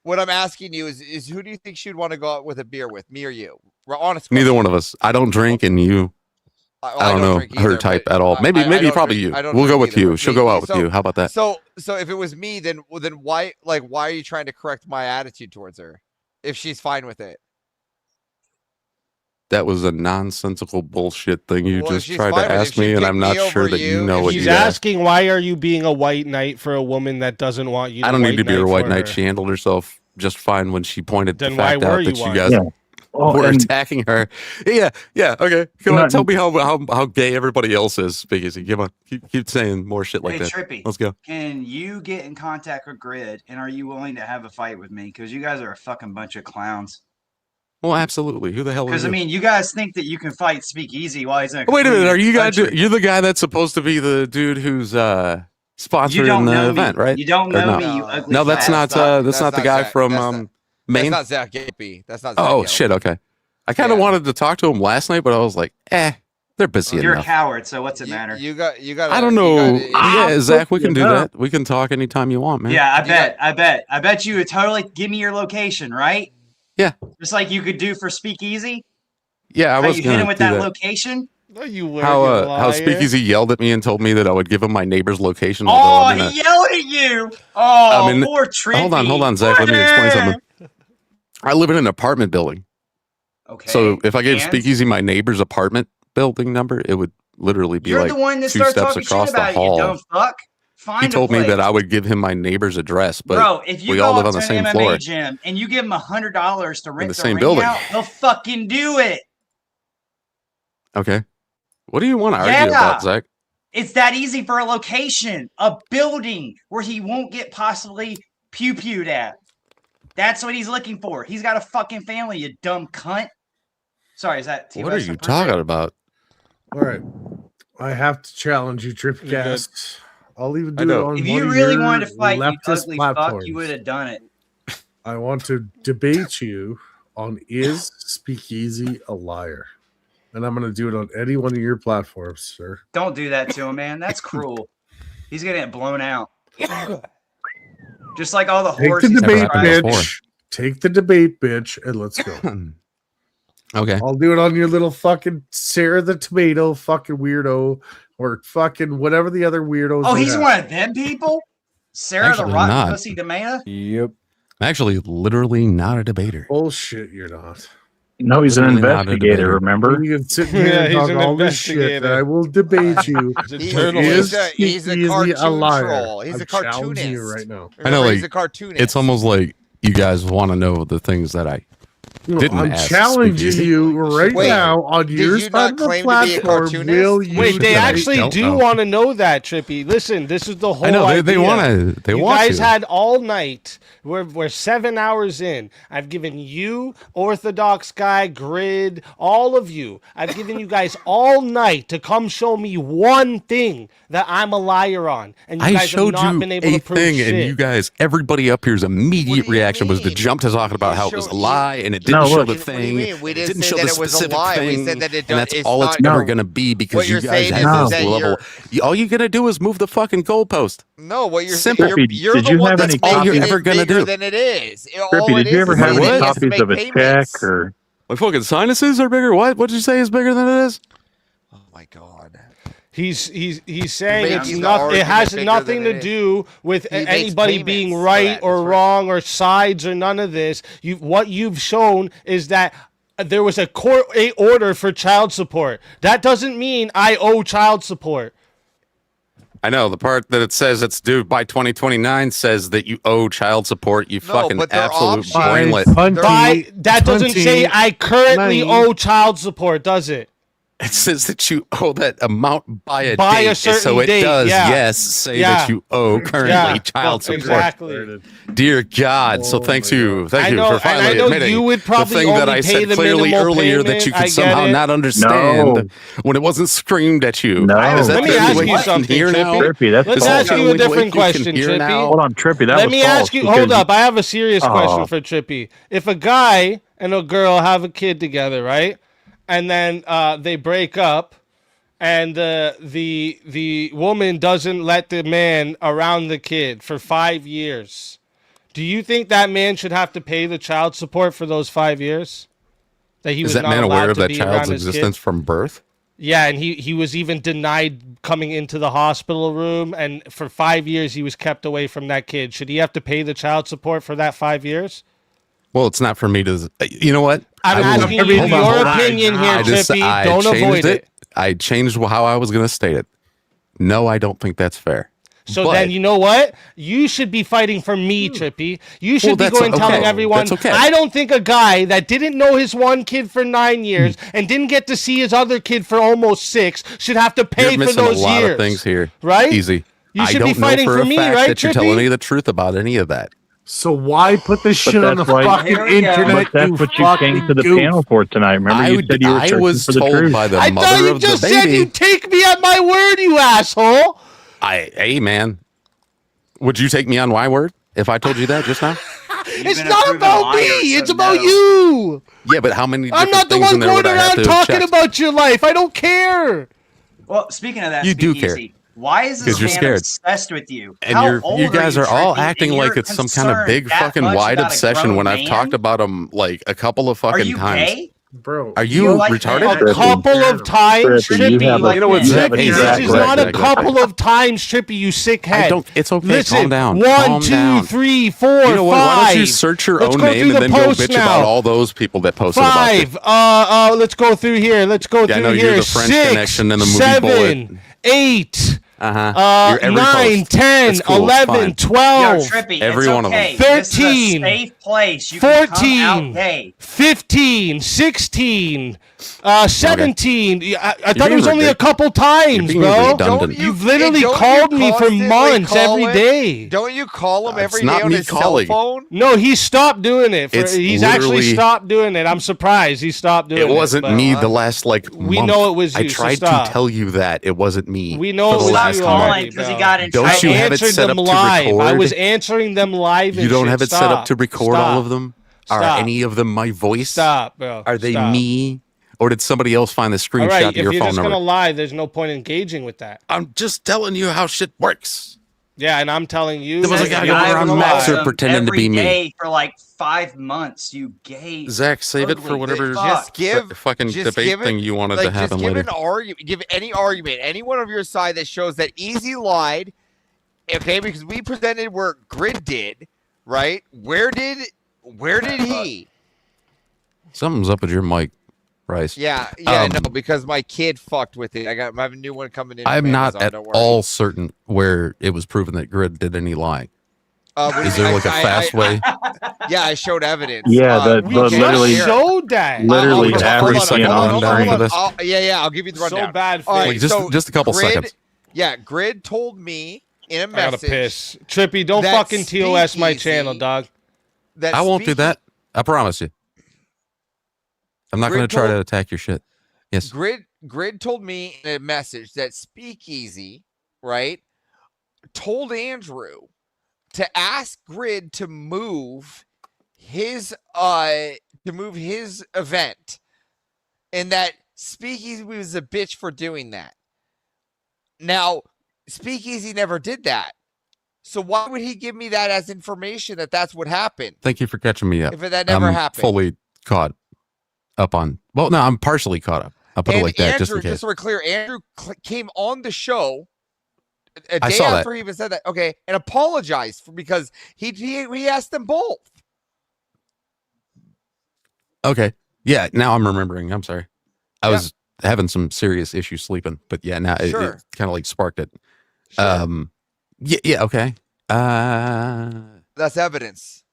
what I'm asking you is who do you think she'd want to go out with a beer with, me or you? Honest. Neither one of us. I don't drink, and you. I don't know drink her either, type but at all. Maybe don't probably drink- you. I don't We'll go drink with either, you. but She'll me- go out with so- you. How about that? So if it was me, then why are you trying to correct my attitude towards her if she's fine with it? That was a nonsensical bullshit thing you Well, if just she's tried fine to with it, ask if she me, and picked I'm not me sure over that you you, know if what He's you asked. asking, why are you being a white knight for a woman that doesn't want you? I don't need to be her white for knight. her? She handled herself just fine when she pointed Then the fact why were out that you you one? guys Yeah. Well, were and- attacking her. Yeah, okay. Come No, on, tell me how gay everybody else is, Big Easy. Come on, keep saying more shit like Hey, that. Trippy, Let's go. can you get in contact with Grid, and are you willing to have a fight with me? Because you guys are a fucking bunch of clowns. Well, absolutely. Who the hell are Because you? I mean, you guys think that you can fight Speakeasy while he's in a Wait a minute. Are you complete guys? country. You're the guy that's supposed to be the dude who's sponsoring the event, right? You don't Or know no? me, you ugly. No, that's not the guy Zach. from That's Maine. not Zach Gapey. That's not Zach Oh Gapey. shit. Okay. I kind of wanted to talk to him last night, but I was like, they're busy You're enough. a coward, so what's it matter? You got. I don't know. Yeah, Zach, we can do that. We can talk anytime you want, man. Yeah, I bet you would totally give me your location, right? Yeah. Just like you could do for Speakeasy. Yeah, I How was you gonna hit him with do that that. location? No, you were. How Speakeasy yelled at me and told me that I would give him my neighbor's location. Oh, although I'm in he yelled at you. Oh, I'm in- poor Trippy. Hold on, Zach. Let me explain something. I live in an apartment building. Okay. So if I gave and? Speakeasy my neighbor's apartment building number, it would literally be You're like the one that 2 started steps talking shit across the about it, you hall. dumb fuck. Find He told a me place. that I would give him my neighbor's address, but Bro, if you we go all live up on the to same an MMA floor. gym and you give them $100 to rent the the same ring building. out, they'll fucking do it. Okay. What do you want to argue about, Zach? It's that easy for a location, a building where he won't get possibly pew-pewed at. That's what he's looking for. He's got a fucking family, you dumb cunt. Sorry, is that What are you talking about? All right. I have to challenge you, TrippyCast. I'll even do it on If one you of really your wanted to fight, you leftist ugly fuck, platforms. you would have done it. I want to debate you on is Speakeasy a liar? And I'm going to do it on any one of your platforms, sir. Don't do that to him, man. That's cruel. He's gonna get blown out. Just like all the Take horses. the debate, bitch. Take the debate, bitch, and let's go. Okay. I'll do it on your little fucking Sarah the Tomato fucking weirdo or fucking whatever the other weirdos. Oh, they he's have. one of them people? Sarah Actually the rotten not. pussy tomato? Yep. I'm actually literally not a debater. Bullshit, you're not. No, he's an Literally not a investigator, debater. remember? You can sit here Yeah, and he's talk an all this shit, investigator. and I will debate you. He's a journalist. He's a Speakeasy cartoon liar? troll. He's I'm a challenging you cartoonist. right now. I know, Remember, like, he's a cartoonist. it's almost like you guys want to know the things that I didn't I'm ask challenging Speakeasy. you right Wait, now on did your you side not of the claim to be a platform. cartoonist? Will you Wait, they debate? actually don't do know. want to know that, Trippy. Listen, this is the whole I know they idea. want to. They you want guys to. had all night. We're 7 hours in. I've given you, Orthodox Guy, Grid, all of you. I've given you guys all night to come show me one thing that I'm a liar on, and you I guys showed have not you been able a to prove thing, shit. and you guys, everybody up here's immediate reaction was to jump to talking about how it was a lie, and it didn't No, show look. the What do you thing. mean? We It didn't didn't say show that the it was a specific lie. We thing, said that and that's it's all it's not- ever No. going to be What because you you're guys saying have is this that level. All you're going to do is move the fucking goalpost. No, what you're Simple. saying, you're Did the you one have that's any all you're making ever it gonna bigger do. than it is. All Trippy, it did you is ever is have that any he has to copies make of his payments. check or? My fucking sinuses are bigger. What? What'd you say is bigger than it is? Oh my god. He's saying Making it's the not. It argument has bigger nothing than to it do with He makes anybody being payments for right that, or that's right. wrong or sides or none of this. What you've shown is that there was a court order for child support. That doesn't mean I owe child support. I know the part that it says it's due by 2029 says that you owe child support. You fucking but they're absolute options. brainlet. That doesn't say I currently 20. owe child support, does it? It says that you owe that amount by a By a date. certain so it date, does, yeah. yes, say Yeah. that you owe currently Yeah, child support. exactly. Dear God. So thank you I for know, and finally I know admitting you would probably the thing that only I pay said the clearly minimal earlier payment. that you I could get somehow it. not understand No. when it wasn't screamed at you. No. Is that Let me the ask only you way can something, hear now? Trippy, that's Let's false. ask you a different question, hear Trippy. now? Hold on, Trippy. That Let was me false ask you. because- Hold up. I have a serious question Oh. for Trippy. If a guy and a girl have a kid together, right, and then they break up, and the woman doesn't let the man around the kid for 5 years, do you think that man should have to pay the child support for those 5 years? That he Is was that not man allowed aware of to that be child's around his kid? existence from birth? Yeah, and he was even denied coming into the hospital room, and for 5 years he was kept away from that kid. Should he have to pay the child support for that 5 years? Well, it's not for me to. You know what? I'm asking you your opinion here, Trippy. Don't avoid it. I changed how I was going to state it. No, I don't think that's fair. So But- then, you know what? You should be fighting for me, Trippy. You should be that's going telling okay. everyone, That's okay. I don't think a guy that didn't know his one kid for 9 years and didn't get to see his other kid for almost 6 should have to pay You're for missing those a lot years. of things here. Right? Easy. You I should don't be fighting know for for a me, fact right, that you're Trippy? telling me the truth about any of that. So why put this shit on the that's why- fucking Here we go. internet? But that's what you fucking came to the goof. panel for tonight. Remember, you said you were I searching was for the told truth. by the I mother thought you of the just said baby. you'd take me at my word, you asshole. Hey man, Would you take me on my word if I told you that just now? It's not about me. It's about you. Yeah, but how many? I'm not the one going around talking about your life. I don't care. Well, speaking of that, You do care. Why is this you're man scared. obsessed with you? And How old you guys are all Trippy, acting and like you're it's some kind of concerned big that fucking much wide about a obsession grown when I've man? talked about them like a couple of Are fucking you times. gay? Bro, Are you retarded? A couple of times, Trippy. You know what? Trippy, this is not a couple of times, Trippy. You sick head. I don't. It's okay. Listen, Calm down. 1, Calm 2, down. 3, 4, You know what? 5. Why don't you search your Let's own go name through and the then go post bitch now. about all those people that posted about 5. it? Let's go through here. Let's go Yeah, I through know here. you're the French 6, Connection and the movie 7, Bullet. 8. You're every 9, post. 10, It's cool, it's 11, fine. 12, Yo, Trippy, Every it's one of them. okay. 13, This is a safe place. You can come 14, out gay. 15, 16, 17. I thought it being was only a couple times, being bro. redundant. You've literally called me for months every day. Don't you call him every It's not day on me his calling. cell phone? No, he stopped doing it. It's He's actually literally- stopped doing it. I'm surprised he stopped doing it. It wasn't but- me the last We month. know it was I you, so tried stop. to tell you that it wasn't me. We know for it the was last you month. already, because he bro. got in Don't trouble. you I have it answered set them up to live. I record? was answering them live. You and don't shit. have it set Stop. up to record Stop. all of them? Are Stop. any of them my voice? Stop, bro. Are they Stop. me? Or did somebody else find the All screenshot right, to if your you're phone just number? gonna lie, there's no point engaging with that. I'm just telling you how shit works. Yeah, and I'm telling you. There was a that guy you're going around gonna Maxer lie. pretending to be me. Gay for like 5 months. You gay. Zach, save it for ugly whatever fuck. fucking debate thing you wanted to happen just give later. an argument. Give any argument, any one of your side that shows that Easy lied. Okay, because we presented where Grid did, right? Where did he? Something's up with your mic, Bryce. Yeah, no, because my kid fucked with it. I have a new one coming in. I'm from not Amazon, at don't worry. all certain where it was proven that Grid did any lying. Is there like a fast way? Yeah, I showed evidence. Yeah, We just showed that. literally Hold on, every hold on, single hold on, rundown hold for on. this. I'll give you the rundown. So bad. All right, Like, just a couple Grid, seconds. Yeah, Grid told me in a I gotta message. piss. Trippy, don't that fucking TOS my Speakeasy- channel, dog. That I won't do that. I promise you. I'm not going to Grid try to told- attack your shit. Yes. Grid told me in a message that Speakeasy, right, told Andrew to ask Grid to move his event, and that Speakeasy was a bitch for doing that. Now, Speakeasy never did that. So why would he give me that as information that that's what happened? Thank you for catching me up. If that never I'm happened. fully caught up on. Well, no, I'm partially caught up. I'll put it And like that, Andrew, just in case. so we're clear, Andrew came on the show a I day saw after he even said that. Okay, and apologized because he asked them both. Okay. Yeah, now I'm remembering. I'm sorry. I was having some serious issues sleeping, but yeah, now it Sure. kind of like sparked it. Yeah, okay. That's evidence.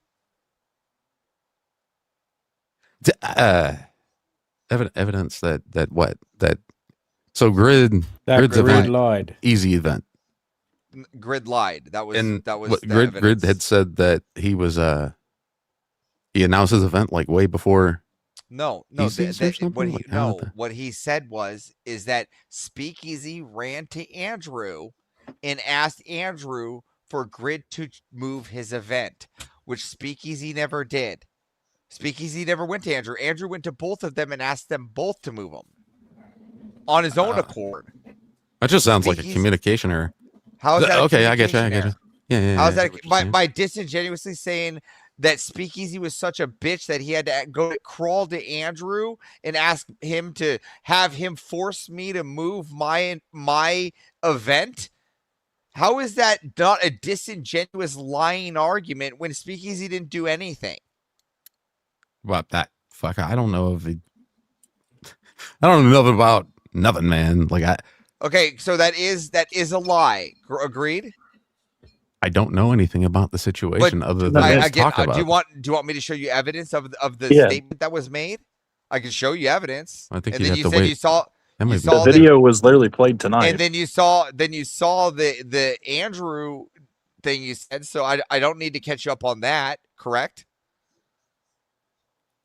Evidence that what? That so Grid's Grid event, lied. easy event. Grid lied. That was And that was what the Grid evidence. had said that he was he announced his event like way before. No, Easy's or something? what he Like, how did that- what he said is that Speakeasy ran to Andrew and asked Andrew for Grid to move his event, which Speakeasy never did. Speakeasy never went to Andrew. Andrew went to both of them and asked them both to move them on his own accord. That just sounds like a Speakeasy- communication error. How is that? a Okay, I get you. communication Yeah, error? yeah. How's yeah, that? By disingenuously saying that Speakeasy was such a bitch that he had to go crawl to Andrew and ask him to have him force me to move my event. How is that not a disingenuous lying argument when Speakeasy didn't do anything? But that fuck, I don't know if he. I don't know about nothing, man. Like Okay, so that is a lie. Agreed? I don't know anything about the situation other than let's talk about. Do you want me to show you evidence of the statement that was made? I can show you evidence. I think and you then have you to said wait. you saw The video was literally played tonight. and then you saw the Andrew thing you said. So I don't need to catch you up on that, correct?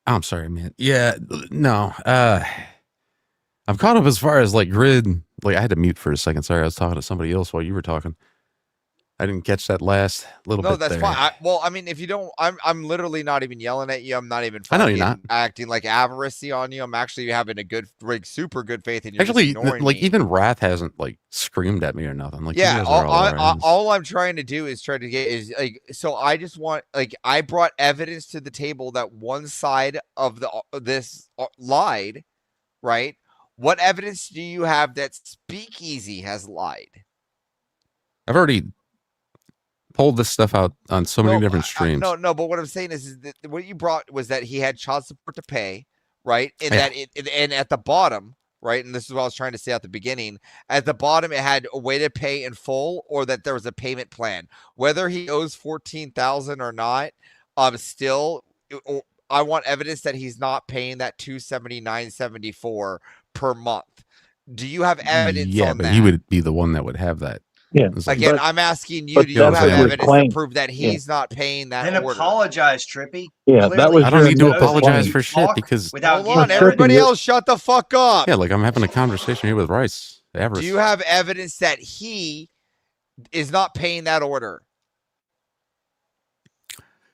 I'm sorry, man. Yeah, no. I'm caught up as far as like Grid. Like I had to mute for a second. Sorry, I was talking to somebody else while you were talking. I didn't catch that last little bit. No, that's there. fine. Well, I mean, if you don't, I'm literally not even yelling at you. I'm not even. I know you're not acting like avarice on you. I'm actually having a good, like, super good faith in you. Actually, like even Wrath hasn't like screamed at me or nothing. Like, yeah, you guys are all I'm trying to do is try to get is like. So I just want, like, I brought evidence to the table that one side of this lied, right? What evidence do you have that Speakeasy has lied? I've already pulled this stuff out on so many different streams. No, but what I'm saying is that what you brought was that he had child support to pay, right? And that and at the bottom, right? And this is what I was trying to say at the beginning. At the bottom, it had a way to pay in full, or that there was a payment plan. Whether he owes $14,000 or not, still, I want evidence that he's not paying that $279.74 per month. Do you have evidence on that? Yeah, but he would be the one that would have that. Yeah. Again, I'm asking you, do you have evidence to prove that he's not paying that Then order? apologize, Trippy. Yeah, that was. I don't need to apologize for shit because. Without Hold on, everybody else, shut the fuck up. Yeah, like I'm having a conversation here with Rice. Do you have evidence that he is not paying that order?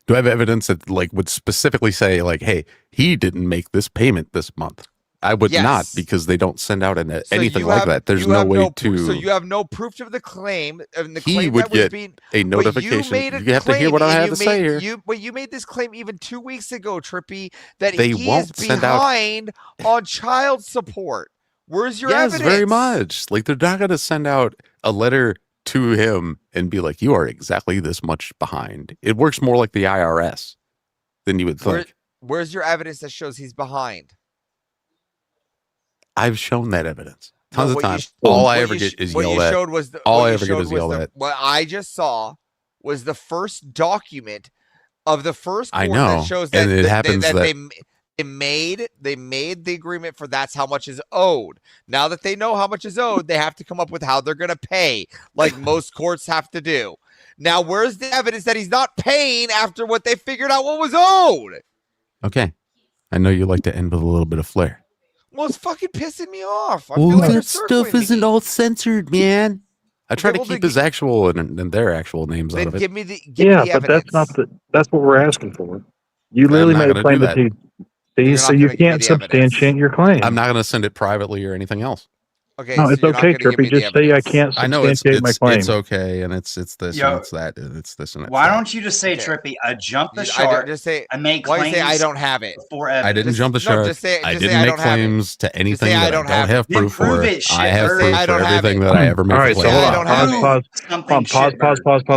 Do I have evidence that like would specifically say like, hey, he didn't make this payment this month? I would not, because they don't send out anything like that. There's no way to. So you have no proof of the claim. And the he claim would that was get being, a notification. You have to hear what I have to say here. You made this claim even 2 weeks ago, Trippy, that They he won't is send out- behind on child support. Where's your evidence? Yes, very much. Like they're not going to send out a letter to him and be like, you are exactly this much behind. It works more like the IRS than you would think. Where's your evidence that shows he's behind? I've shown that evidence tons of times. What All I ever get is yelled at. All I ever get is yelled at. What I just saw was the first document of the first court I know, that shows that, and it happens that they made the agreement for that's how much is owed. Now that they know how much is owed, they have to come up with how they're going to pay, like most courts have to do. Now, where's the evidence that he's not paying after what they figured out what was owed? Okay, I know you like to end with a little bit of flair. Well, it's fucking pissing me off. That stuff isn't all censored, man. I try to keep his actual and their actual names out of it. Give me the but that's what we're asking for. You literally made a claim that so you can't substantiate your claim. I'm not going to send it privately or anything else. Okay, no, it's okay, Trippy. Just say I can't substantiate my claim. It's okay, and it's this, and it's that, and it's this, and it's Why that. don't you just say, Trippy, I jumped the shark. I make why claims. Say I don't have it. I didn't jump the shark. I didn't make claims to anything that I don't have proof for. I have proof for everything that I ever made. All right, so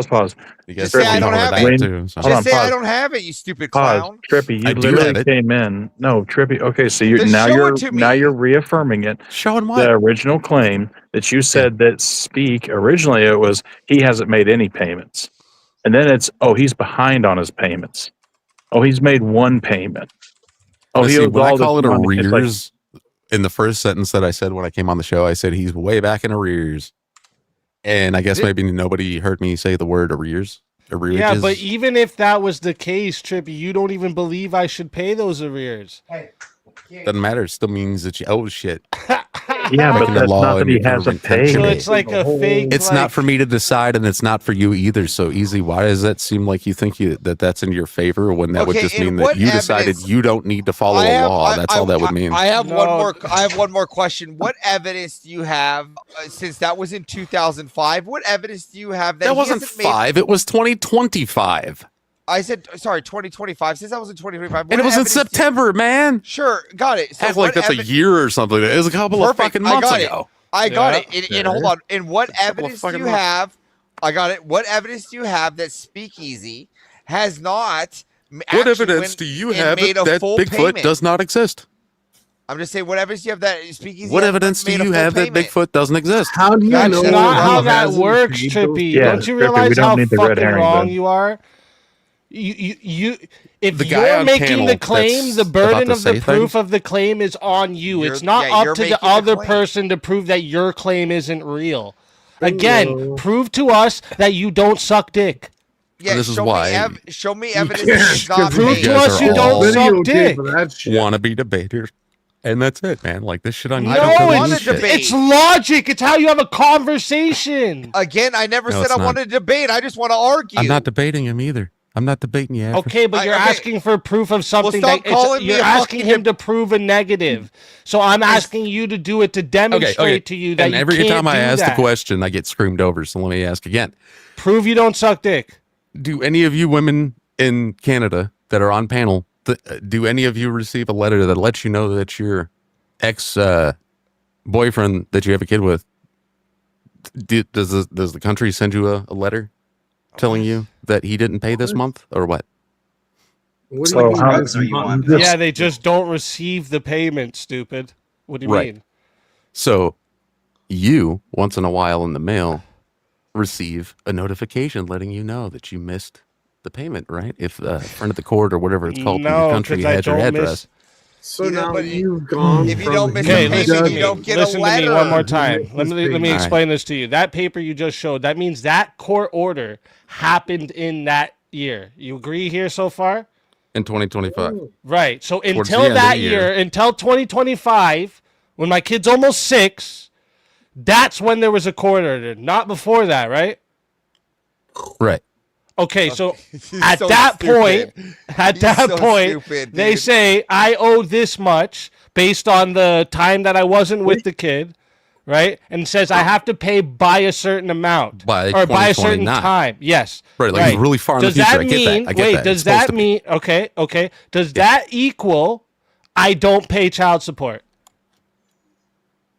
pause. Just say I don't have it. Just say I don't have it, you stupid clown. Trippy, you literally came in. No, Trippy. Okay, so you're reaffirming it. Showing what? The original claim that you said that originally it was he hasn't made any payments, and then it's he's behind on his payments. He's made one payment. When I call it arrears, in the first sentence that I said when I came on the show, I said he's way back in arrears. And I guess maybe nobody heard me say the word arrears. Yeah, but even if that was the case, Trippy, you don't even believe I should pay those arrears. Doesn't matter. It still means that you owe shit. Yeah, but that's not that he hasn't paid. So it's like a fake. It's not for me to decide, and it's not for you either. So easy. Why does that seem like you think that's in your favor when that would just mean that you decided you don't need to follow a law? That's all that would mean. I have one more question. What evidence do you have since that was in 2005? What evidence do you have that wasn't 5? It was 2025. I said, sorry, 2025. Since that was in 2025. And it was in September, man. Sure, got it. So act like that's a year or something. It was a couple of fucking months ago. I got it. And hold on. And what evidence do you have? I got it. What evidence do you have that Speakeasy has not? What evidence do you have that Bigfoot does not exist? I'm just saying, what evidence do you have that Speakeasy? What evidence do you have that Bigfoot doesn't exist? How do you know? That's not how that works, Trippy. Don't you realize how fucking wrong you are? If you're making the claim, the burden of the proof of the claim is on you. It's not up to the other person to prove that your claim isn't real. Again, prove to us that you don't suck dick. Yeah, this is why. Show me evidence. Prove to us you don't suck dick. Want to be debaters? And that's it, man. Like this shit on No, YouTube. it's logic. It's how you have a conversation. Again, I never No, said it's I not. wanted to debate. I just want to argue. I'm not debating him either. I'm not debating you. Okay, but you're asking for proof of something stop calling me you're a asking fucking him to prove a negative. So I'm asking you to do it to demonstrate to you that and you every can't time I do ask that. the question, I get screamed over. So let me ask again. Prove you don't suck dick. Do any of you women in Canada that are on panel, do any of you receive a letter that lets you know that your ex boyfriend that you have a kid with, does the country send you a letter telling you that he didn't pay this month or what? So Yeah, they just don't receive the payment, stupid. What do you mean? So you, once in a while in the mail, receive a notification letting you know that you missed the payment, right? If friend of the court or whatever it's called in your country had your address. So now you've gone. If you don't miss Okay, the listen payment, to you me. don't get Listen a letter. to me one more time. Let me All explain this to you. That paper you just showed, that means that court order happened in that year. You agree here so far? In 2025. Right. So Towards the until end of that the year, until 2025, when my kid's almost 6, that's when there was a court order. Not before that, right? Right. Okay, so He's at so that stupid. point, they say I owe this much based on the time that I wasn't with the kid, right? And it says I have to pay by a certain amount By or by a certain 2029. time. Yes. Right, like it's really far in the Does future. that I get mean, that. I get wait, that. does It's supposed that to be. mean, okay. Does that equal I don't pay child support?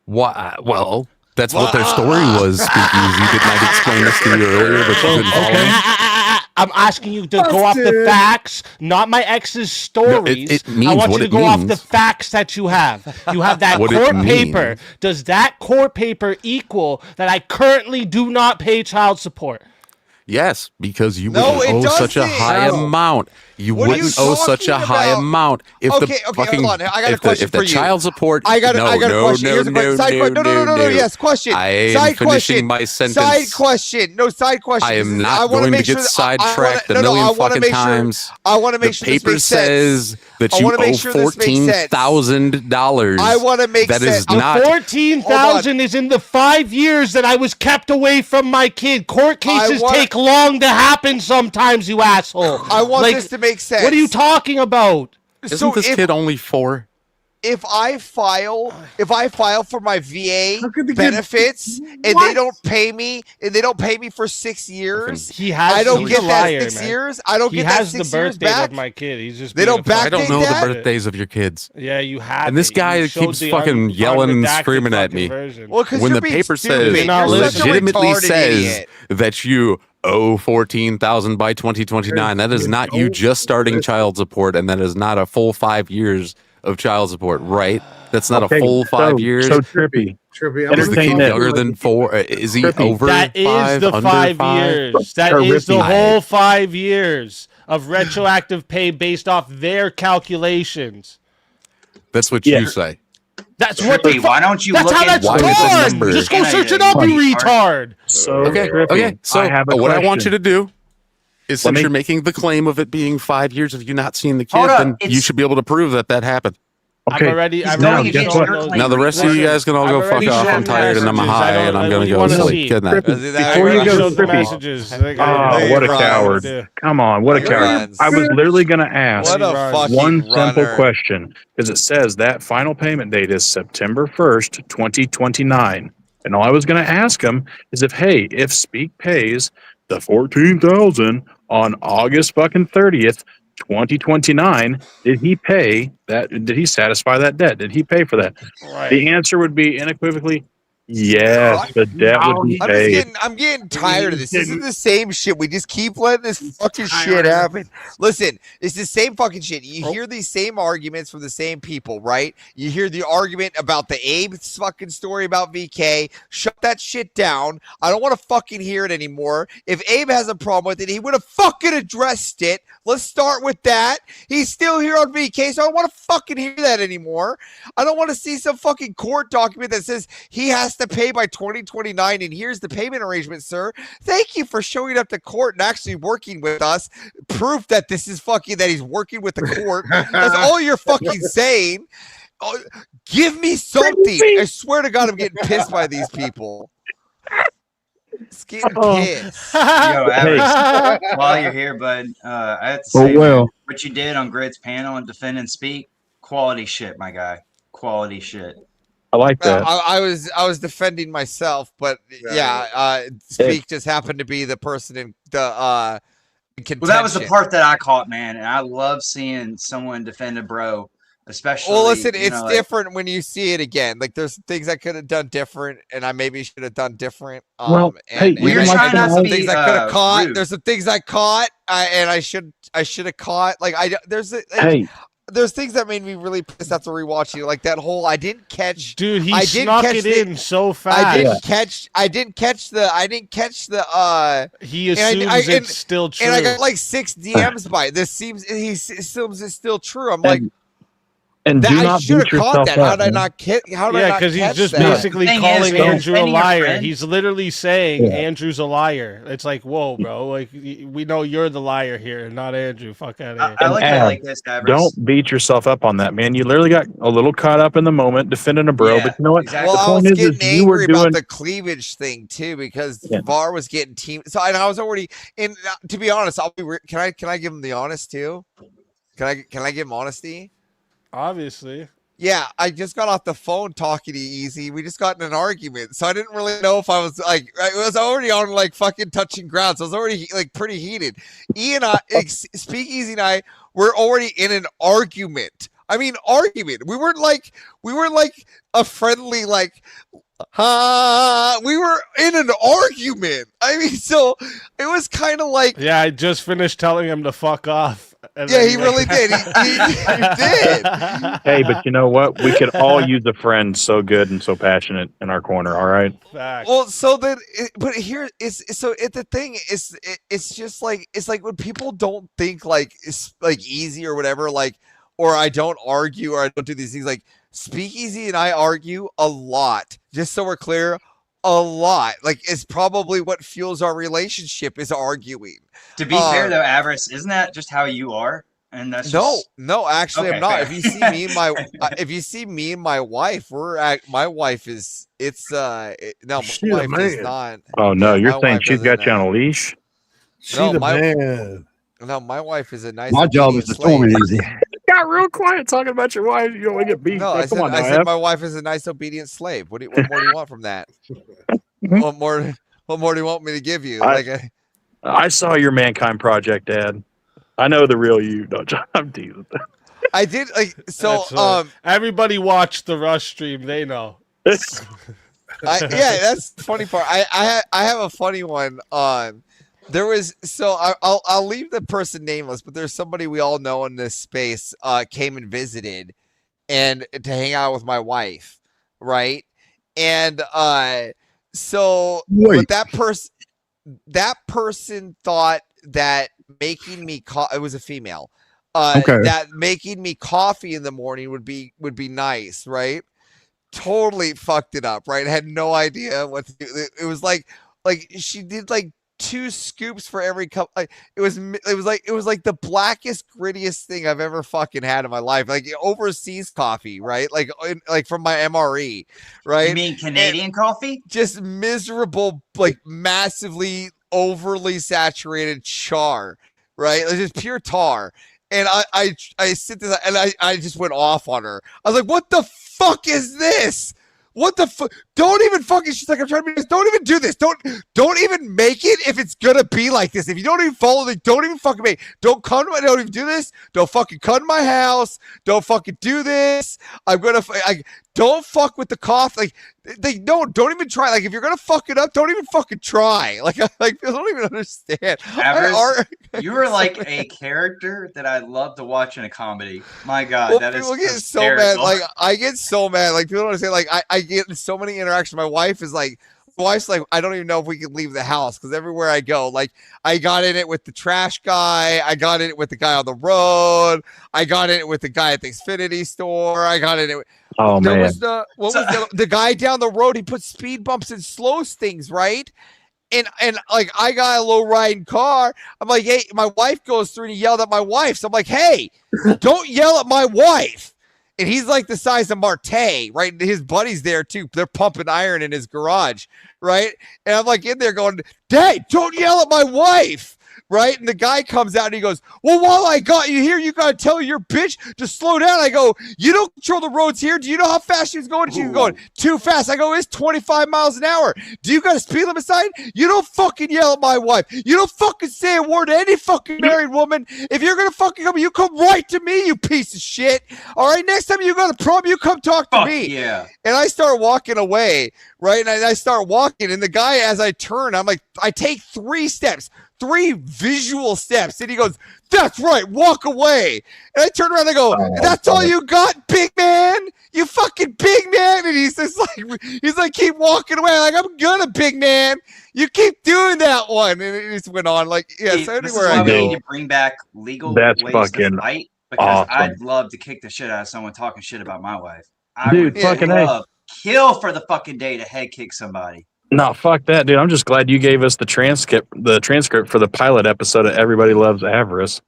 Why? Well, that's what their story was. Speakeasy. Didn't I explain this to you earlier? But you couldn't follow me? I'm asking you to go off the facts, not my ex's stories. it means I want you what to it go off means. the facts that you have. You have that What it court means. paper. Does that court paper equal that I currently do not pay child support? Yes, because you No, wouldn't it owe such a doesn't. high No. amount. You What are you wouldn't owe such a talking high about? amount if Okay, the okay, fucking hold on. I got a question if the for you. child support. I got a question. Here's a question. No, Side question. No. Yes, question. I am Side finishing question. my sentence. Side question. No, side question. I am This is- not wanna going make to get sure that- sidetracked I a million wanna fucking make sure- times. I want to make sure the this paper makes sense. says that I you wanna make owe sure this makes sense. $14,000. I wanna make that sense. is The not. 14,000 is in the 5 years that I was kept away from my kid. Court cases take long to happen sometimes, you asshole. I want this to make sense. What are you talking about? Isn't this kid only 4? If I file for my VA benefits and they don't pay me for 6 years, I don't get that 6 years. I don't get that 6 years He has the birthday back. of my kid. He's just They don't I don't backdate know that? the birthdays of your kids. Yeah, you have. And this it. guy You showed keeps the fucking yelling and unredacted screaming at fucking me. version. Well, 'cause when you're the being paper stupid. says You're such a legitimately retarded says idiot. that you owe 14,000 by 2029, that is not you just starting child support, and that is not a full 5 years of child support, right? That's not Okay, a full 5 years. So Trippy. Trippy, Is the kid younger than 4? Is he over That is 5? the under 5 5? years. That is the whole 5 years of retroactive pay based off their calculations. That's what you say. That's what. Trippy, why don't you That's look how that's Why is the done. number- Just go search it up, you retard. So Okay, Trippy, okay. So I have a what I want question. you to do is, Let since me- you're making the claim of it being 5 years of you not seeing the kid, Hold up, then you it's- should be able to prove that that happened. Okay. I've already now, against guess what? your claim. Now the rest of you guys can all go fuck off. I'm tired and I'm high and I'm gonna go sleep. Good night. Before you go, the Trippy. messages. Oh, what a coward. Come on, what a coward. I was literally going to ask What a fucking one simple runner. question, because it says that final payment date is September 1st, 2029. And all I was going to ask him is if Speak pays the 14,000 on August fucking 30th, 2029, did he pay that? Did he satisfy that debt? Did he pay for that? Right. The answer would be unequivocally yes, the debt would be paid. I'm getting tired of this. This is the same shit. We just keep letting this fucking shit happen. Listen, it's the same fucking shit. You hear these same arguments from the same people, right? You hear the argument about the Abe fucking story about VK. Shut that shit down. I don't want to fucking hear it anymore. If Abe has a problem with it, he would have fucking addressed it. Let's start with that. He's still here on VK, so I don't want to fucking hear that anymore. I don't want to see some fucking court document that says he has to pay by 2029, and here's the payment arrangement, sir. Thank you for showing up to court and actually working with us. Proof that this is fucking, that he's working with the court. That's all you're fucking saying. give me something. I swear to God, I'm getting pissed by these people. It's getting pissed. Yo, Avarice, while you're here, bud, I have to say, man, what you did on Grid's panel and defend and speak, quality shit, my guy. Quality shit. I like that. I was defending myself, but Speak just happened to be the person in the contention. Well, that was the part that I caught, man, and I love seeing someone defend a bro, especially. Well, listen, it's different when you see it again. Like, there's things I could have done different, and I maybe should have done different. We're trying not to be things I could have caught. rude. There's some things I caught, and I should have caught. Like, there's things that made me really pissed after rewatching it. Like that whole I didn't catch. Dude, he snuck it in so fast. I didn't catch the. He assumes it's still true. And I got like 6 DMs by it. He assumes it's still true. I'm like. And do I not should have beat caught yourself that. up, How did I man. not catch? Yeah, because he's just basically calling Andrew a liar. He's literally saying Andrew's a liar. It's like, whoa, bro. Like, we know you're the liar here, not Andrew. Fuck out of here. I look at it like this, Avarice. Don't beat yourself up on that, man. You literally got a little caught up in the moment defending a bro, but you know what? Well, I was getting angry about the cleavage thing too because VAR was getting team. So I was already in. To be honest, can I give him the honest too? Can I give him honesty? Obviously. Yeah, I just got off the phone talking to Easy. We just got in an argument, so I didn't really know if I was like, I was already on like fucking touching ground, so I was already like pretty heated. Speak Easy and I were already in an argument. I mean, argument. We weren't like a friendly like. We were in an argument. I mean, so it was kind of like. Yeah, I just finished telling him to fuck off. Yeah, he really did. He did. Hey, but you know what? We could all use a friend so good and so passionate in our corner. All right. Facts. Well, so then, but here is so the thing is, it's just like when people don't think like it's like easy or whatever, like, or I don't argue or I don't do these things. Like Speakeasy and I argue a lot. Just so we're clear. A lot. Like, it's probably what fuels our relationship is arguing. To be fair, though, Avarice, isn't that just how you are? And that's no, actually, Okay, I'm not. fair. If you see me and my, if you see me and my wife, my wife is. My wife is not. Oh no, you're my saying wife she's isn't got you on a leash? No, man. No, my wife is a nice. My job is to storm it easy. Got real quiet talking about your wife. You don't want to get beat. No, I said my wife is a nice, obedient slave. What more do you want from that? What more do you want me to give you? I saw your Mankind Project, Dad. I know the real you. No, I'm teasing. I did so. Everybody watched the Rush stream. They know. That's the funny part. I have a funny one. There was I'll leave the person nameless, but there's somebody we all know in this space came and visited, and to hang out with my wife, right? And but that person thought that making me it was a female. That making me coffee in the morning would be nice, right? Totally fucked it up, right? I had no idea what to do. It was like she did like 2 scoops for every cup. Like it was like the blackest, grittiest thing I've ever fucking had in my life. Like overseas coffee, right? Like from my MRE, right? You mean Canadian coffee? Just miserable, like massively overly saturated char, right? Like just pure tar. And I sit there and I just went off on her. I was like, what the fuck is this? What the fuck? Don't even fucking. She's like, I'm trying to be this. Don't even do this. Don't even make it if it's gonna be like this. If you don't even follow it, don't even fucking make. Don't come to my. Don't even do this. Don't fucking come to my house. Don't fucking do this. I'm gonna. Don't fuck with the coffee. Like don't even try. Like if you're gonna fuck it up, don't even fucking try. Like I don't even understand. Avarice, you are like a character that I'd love to watch in a comedy. My God, that is people get so hysterical. mad. Like I get so mad. Like people don't understand. Like I get so many interactions. My wife's like, I don't even know if we can leave the house because everywhere I go, like I got in it with the trash guy. I got in it with the guy on the road. I got in it with the guy at the Xfinity store. I got in it with. There was the guy down the road. He put speed bumps and slows things, right? And like I got a low riding car. I'm like, hey, my wife goes through and he yelled at my wife. So I'm like, hey, don't yell at my wife. And he's like the size of Martae, right? His buddy's there too. They're pumping iron in his garage, right? And I'm like in there going, "Dad, don't yell at my wife." Right? And the guy comes out and he goes, "Well, while I got you here, you got to tell your bitch to slow down." I go, "You don't control the roads here. Do you know how fast she was going? She was going too fast." I go, "It's 25 miles an hour. Do you got a speed limit sign? You don't fucking yell at my wife. You don't fucking say a word to any fucking married woman. If you're going to fucking come, you come right to me, you piece of shit. All right? Next time you got a problem, you come talk to me." Yeah. And I start walking away, right? And I start walking. And the guy, as I turn, I'm like, I take 3 steps. 3 visual steps, and he goes, "That's right, walk away." And I turn around and I go, "That's all you got, big man? You fucking big man?" And he's like, "Keep walking away." Like, "I'm gonna, big man. You keep doing that one." And it just went on like, yeah. Hey, So this is anywhere why I we go, need to bring back legal That's ways fucking to fight, because awesome. I'd love to kick the shit out of someone talking shit about my wife. I Dude, would fucking love kill for the fucking day to head kick somebody. No, fuck that, dude. I'm just glad you gave us the transcript for the pilot episode of Everybody Loves Avarice.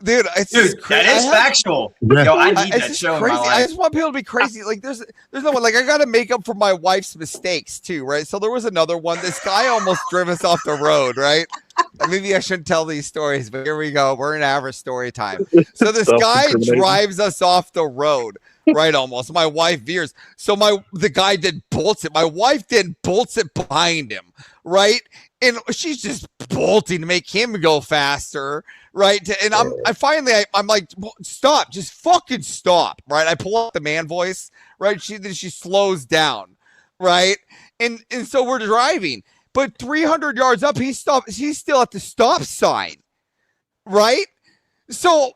dude, it's Dude, that is factual. Yo, I need it's that just show crazy. in my life. I just want people to be crazy. Like, there's no one. Like, I got to make up for my wife's mistakes too, right? So there was another one. This guy almost drove us off the road, right? Maybe I shouldn't tell these stories, but here we go. We're in average story time. So this guy drives us off the road, right? Almost. My wife veers. So the guy then bolts it. My wife then bolts it behind him, right? And she's just bolting to make him go faster, right? And I'm like, stop, just fucking stop, right? I pull out the man voice, right? She slows down, right? And so we're driving, but 300 yards up, he's still at the stop sign, right? So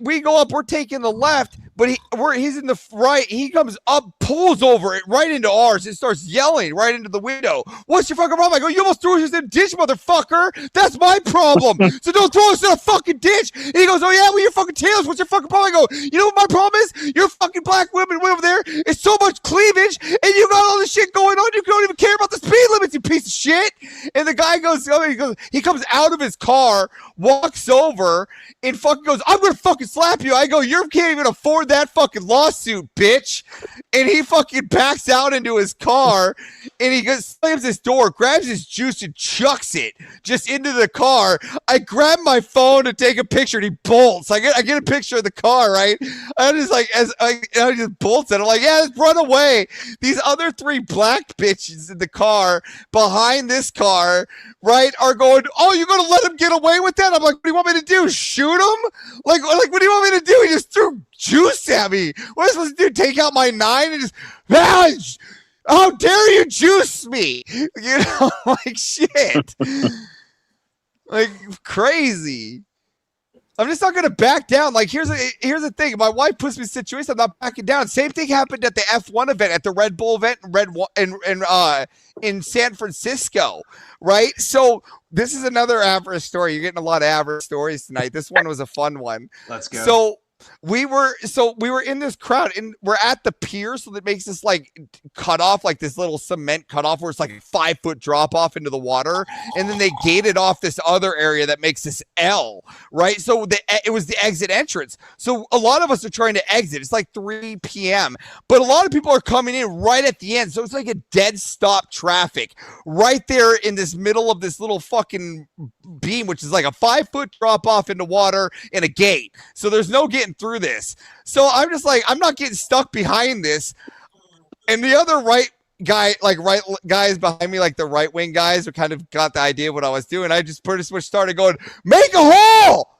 we go up, we're taking the left, but he's in the right. He comes up, pulls over it right into ours, and starts yelling right into the window. "What's your fucking problem?" I go, "You almost threw us in a ditch, motherfucker. That's my problem. So don't throw us in a fucking ditch." And he goes, "Oh yeah, well, you're fucking tailors. What's your fucking problem?" I go, "You know what my problem is? Your fucking black women over there is so much cleavage, and you got all this shit going on. You don't even care about the speed limits, you piece of shit." And the guy goes, he comes out of his car, walks over, and fucking goes, "I'm gonna fucking slap you." I go, "You can't even afford that fucking lawsuit, bitch." And he fucking backs out into his car, and he slams his door, grabs his juice, and chucks it just into the car. I grab my phone to take a picture, and he bolts. I get a picture of the car, right? I'm just like, I just bolts it. I'm like, "Yeah, let's run away." These other 3 black bitches in the car behind this car, right, are going, "Oh, you're gonna let him get away with that?" I'm like, "What do you want me to do? Shoot him? Like, what do you want me to do?" He just threw juice at me. What am I supposed to do? Take out my 9 and just, how dare you juice me? You know, like shit. Like crazy. I'm just not gonna back down. Like, here's the thing. My wife puts me in a situation, I'm not backing down. Same thing happened at the F1 event, at the Red Bull event in San Francisco, right? So this is another Avarice story. You're getting a lot of Avarice stories tonight. This one was a fun one. Let's go. So we were in this crowd, and we're at the pier, so that makes this like cut off, like this little cement cut off where it's like a 5-foot drop off into the water, and then they gated off this other area that makes this L, right? So it was the exit entrance. So a lot of us are trying to exit. It's like 3 p.m., but a lot of people are coming in right at the end, so it's like a dead stop traffic right there in this middle of this little fucking beam, which is like a 5-foot drop off into water and a gate. So there's no getting through this. So I'm just like, I'm not getting stuck behind this. And the other right guys behind me, like the right wing guys, who kind of got the idea of what I was doing. I just pretty much started going, "Make a hole!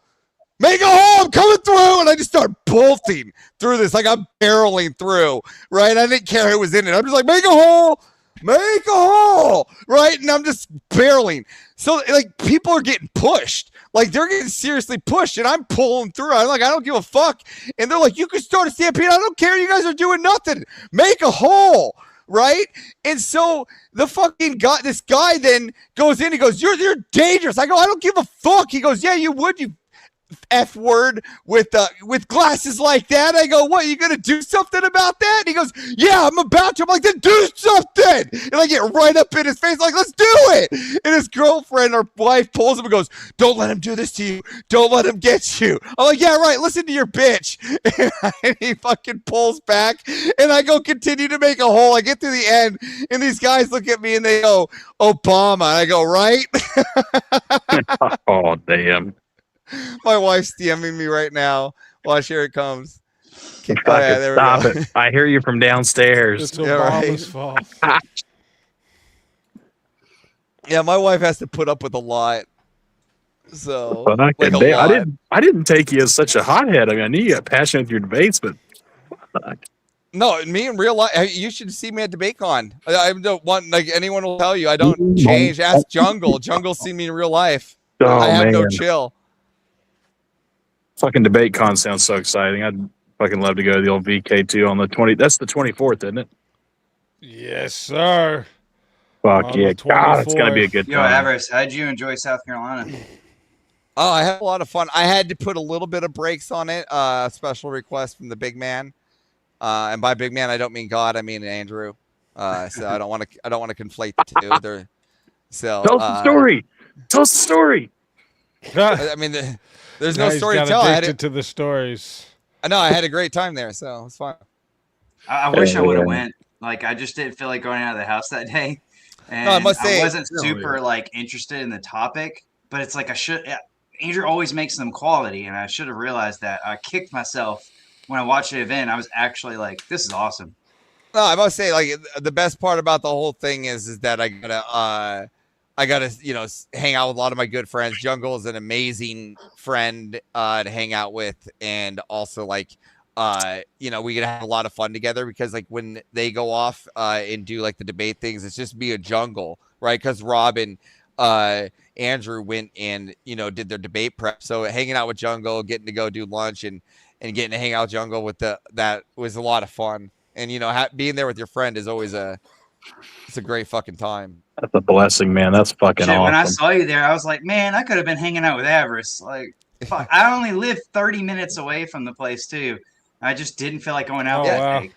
Make a hole! I'm coming through!" And I just start bolting through this, like I'm barreling through, right? I didn't care who was in it. I'm just like, "Make a hole! Make a hole!" Right? And I'm just barreling. So like people are getting pushed. Like they're getting seriously pushed, and I'm pulling through. I'm like, I don't give a fuck. And they're like, "You can start a stampede. I don't care. You guys are doing nothing. Make a hole." Right? And so the fucking guy, this guy then goes in, he goes, you're dangerous. I go, "I don't give a fuck." He goes, "Yeah, you would, you F word with glasses like that. I go, what, you gonna do something about that? And he goes, yeah, I'm about to. I'm like, then do something. And I get right up in his face, like, let's do it. And his girlfriend or wife pulls him and goes, don't let him do this to you. Don't let him get you. I'm like, yeah, right. Listen to your bitch. And he fucking pulls back, and I go continue to make a hole. I get to the end, and these guys look at me and they go, Obama. And I go, right? Oh, damn. My wife's DMing me right now. Watch, here it comes. Oh, yeah, there stop we go. It. I hear you from downstairs. It's Obama's fault. Yeah, my wife has to put up with a lot. So like I didn't take you as such a hothead. I mean, I knew you got passionate with your debates, but no, me in real life, you should see me at DebateCon. I don't want, like, anyone will tell you I don't change. Ask Jungle. Jungle see me in real life. Oh, I have man. no chill. Fucking DebateCon sounds so exciting. I'd fucking love to go to the old VK2 on the 20. That's the 24th, isn't it? Yes, sir. Fuck yeah. God, it's going to be a good time. Yo, Avarice, how'd you enjoy South Carolina? Oh, I had a lot of fun. I had to put a little bit of brakes on it. Special request from the big man. And by big man, I don't mean God. I mean Andrew. So I don't want to conflate the two. Tell us the story. Tell us the story. I mean, there's no story to tell. I addicted to the stories. I know. I had a great time there, so it's fine. I wish I would have went. Like, I just didn't feel like going out of the house that day. And no, I must say, I wasn't super like interested in the topic, but it's like Andrew always makes them quality, and I should have realized that. I kicked myself when I watched the event. I was actually like, this is awesome. No, I must say, like, the best part about the whole thing is that I gotta, hang out with a lot of my good friends. Jungle is an amazing friend to hang out with, and also, like, we can have a lot of fun together because, like, when they go off and do, like, the debate things, it's just me and Jungle, right? Because Rob and Andrew went and did their debate prep, so hanging out with Jungle, getting to go do lunch, and getting to hang out with Jungle that was a lot of fun. And being there with your friend is always it's a great fucking time. That's a blessing, man. That's fucking awesome. When I saw you there, I was like, man, I could have been hanging out with Avarice. Like, fuck, I only live 30 minutes away from the place too. I just didn't feel like going out that day.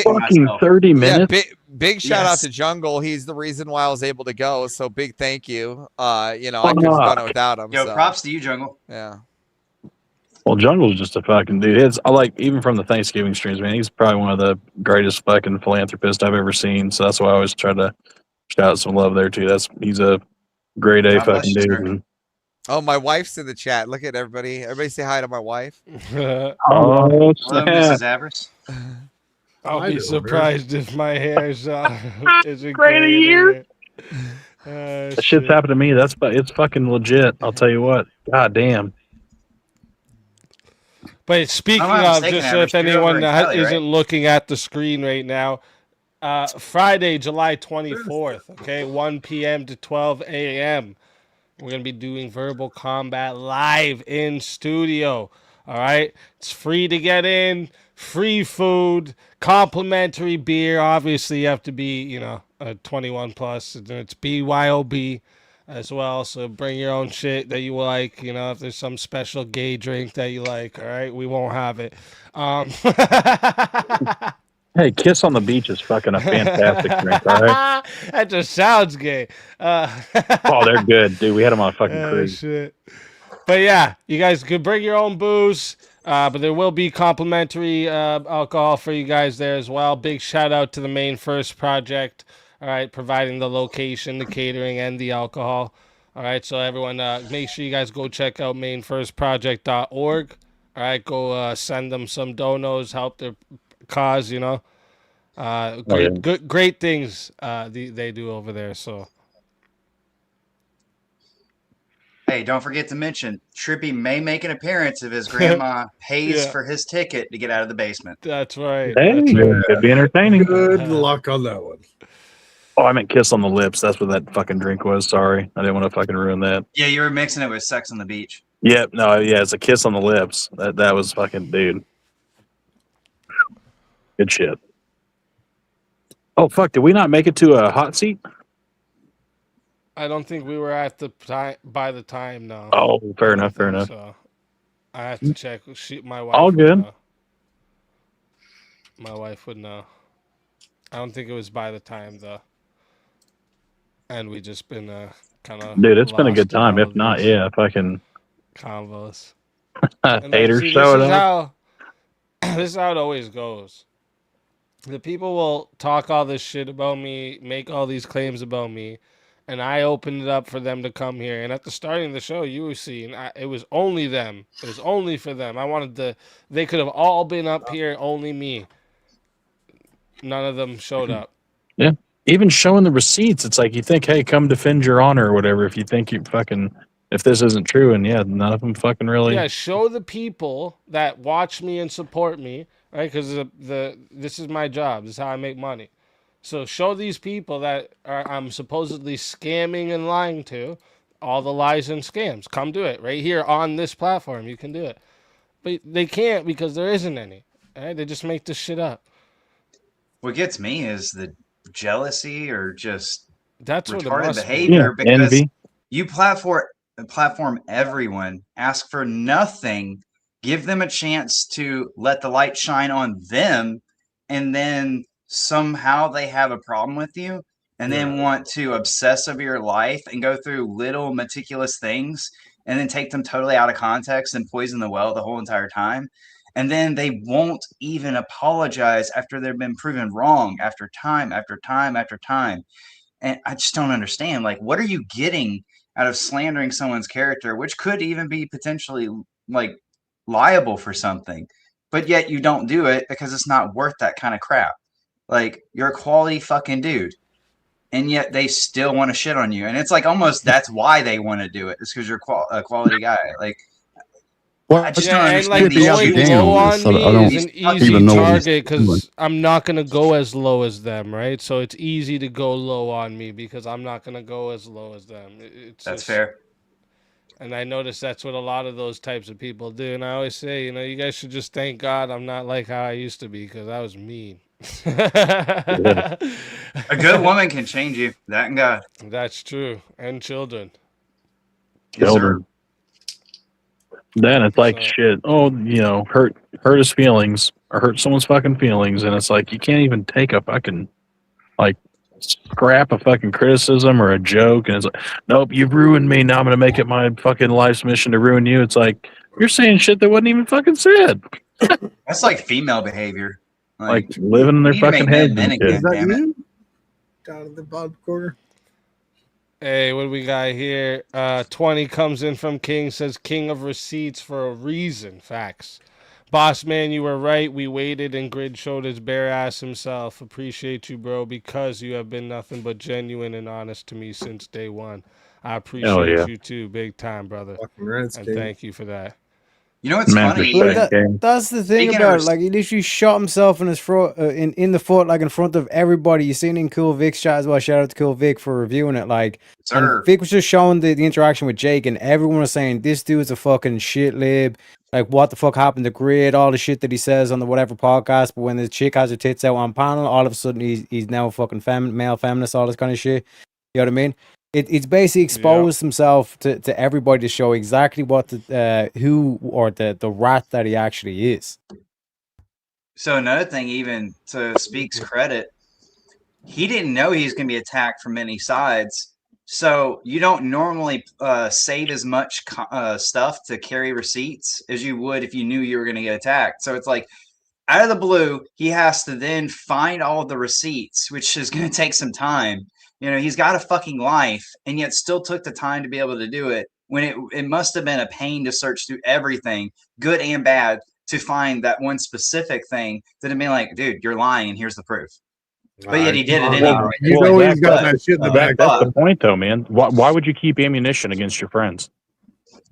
Fucking 30 minutes. Yeah, big shout out to Jungle. He's the reason why I was able to go. So big thank you. I couldn't have done it without him. Yo, props to you, Jungle. Yeah. Well, Jungle's just a fucking dude. I like, even from the Thanksgiving streams, man, he's probably one of the greatest fucking philanthropists I've ever seen. So that's why I always try to shout out some love there too. He's a grade A fucking dude. Oh, my wife's in the chat. Look at everybody. Everybody say hi to my wife. Oh, hello, Mrs. Avarice. I'll be surprised if my hair is a great a year. That shit's happened to me. It's fucking legit. I'll tell you what. God damn. But speaking of, just so if anyone isn't looking at the screen right now, Friday, July 24th, okay, 1 p.m. to 12 a.m., we're going to be doing Verbal Combat live in studio, all right? It's free to get in, free food, complimentary beer. Obviously, you have to be, 21 plus. It's BYOB as well, so bring your own shit that you like. If there's some special gay drink that you like, all right, we won't have it. Hey, Kiss on the Beach is fucking a fantastic drink, all right? That just sounds gay. Oh, they're good, dude. We had them on a fucking cruise. Shit. But yeah, you guys could bring your own booze, but there will be complimentary alcohol for you guys there as well. Big shout out to the Main First Project, all right, providing the location, the catering, and the alcohol. All right, so everyone, make sure you guys go check out mainfirstproject.org. All right, go send them some donos, help their cause, great things they do over there. So, hey, don't forget to mention Trippy may make an appearance if his grandma pays for his ticket to get out of the basement. That's right. Hey, could be entertaining. Good luck on that one. Oh, I meant Kiss on the Lips. That's what that fucking drink was. Sorry, I didn't want to fucking ruin that. Yeah, you were mixing it with Sex on the Beach. Yep. No. Yeah, it's a Kiss on the Lips. That was fucking dude. Good shit. Oh, fuck. Did we not make it to a hot seat? I don't think we were at the time by the time, no. Oh, fair enough. So, I have to check. My wife. All good. Know. My wife would know. I don't think it was by the time though. And we just been kind of. Dude, it's been a good time. If not, yeah, if I can. Combos. Haters showing up. This is how it always goes. The people will talk all this shit about me, make all these claims about me, and I opened it up for them to come here. And at the starting of the show, you were seeing it was only them. It was only for them. They could have all been up here, only me. None of them showed up. Yeah. Even showing the receipts, it's like you think, hey, come defend your honor or whatever. If you think if this isn't true, and yeah, none of them fucking really. Yeah, show the people that watch me and support me, right? Because this is my job. This is how I make money. So show these people that I'm supposedly scamming and lying to, all the lies and scams. Come do it right here on this platform. You can do it, but they can't because there isn't any. Right? They just make this shit up. What gets me is the jealousy or just that's retarded behavior because envy. You platform everyone, ask for nothing, give them a chance to let the light shine on them, and then somehow they have a problem with you and then want to obsess over your life and go through little meticulous things and then take them totally out of context and poison the well the whole entire time. And then they won't even apologize after they've been proven wrong after time after time after time. And I just don't understand. Like, what are you getting out of slandering someone's character, which could even be potentially like liable for something, but yet you don't do it because it's not worth that kind of crap. Like, you're a quality fucking dude, and yet they still want to shit on you. And it's like almost that's why they want to do it. It's because you're a quality guy. Like, I just don't understand. Going low on me is an easy target because I'm not going to go as low as them, right? So it's easy to go low on me because I'm not going to go as low as them. That's fair. And I notice that's what a lot of those types of people do. And I always say, you guys should just thank God I'm not like how I used to be because I was mean. A good woman can change you. That and God. That's true. And children. Children. Then it's like shit. Oh, hurt his feelings or hurt someone's fucking feelings, and it's like you can't even take a fucking scrap a fucking criticism or a joke, and it's like, nope, you've ruined me. Now I'm gonna make it my fucking life's mission to ruin you. It's like you're saying shit that wasn't even fucking said. That's like female behavior. Like living in their fucking heads. Is that you? Down in the bottom corner. Hey, what do we got here? 20 comes in from King, says king of receipts for a reason. Facts. Boss man, you were right. We waited and Grid showed his bare ass himself. Appreciate you, bro, because you have been nothing but genuine and honest to me since day one. I appreciate you too, big time, brother. And thank you for that. You know what's funny? That's the thing about it. Like, he literally shot himself in his front, in the foot, like in front of everybody. You seen it in Cool Vic's chat as well. Shout out to Cool Vic for reviewing it. Like, and Vic was just showing the interaction with Jake, and everyone was saying this dude's a fucking shit lib. Like, what the fuck happened to Grid? All the shit that he says on the whatever podcast. But when the chick has her tits out on panel, all of a sudden he's now a fucking male feminist. All this kind of shit. You know what I mean? It's basically exposed himself to everybody to show exactly what who or the rat that he actually is. So another thing, even to Speak's credit, he didn't know he was going to be attacked from many sides. So you don't normally save as much stuff to carry receipts as you would if you knew you were going to get attacked. So it's like, out of the blue, he has to then find all of the receipts, which is going to take some time. He's got a fucking life, and yet still took the time to be able to do it when it must have been a pain to search through everything, good and bad, to find that one specific thing that had been like, dude, you're lying, and here's the proof. But yet he did it anyway. He's got that shit in the back. That's the point, though, man. Why would you keep ammunition against your friends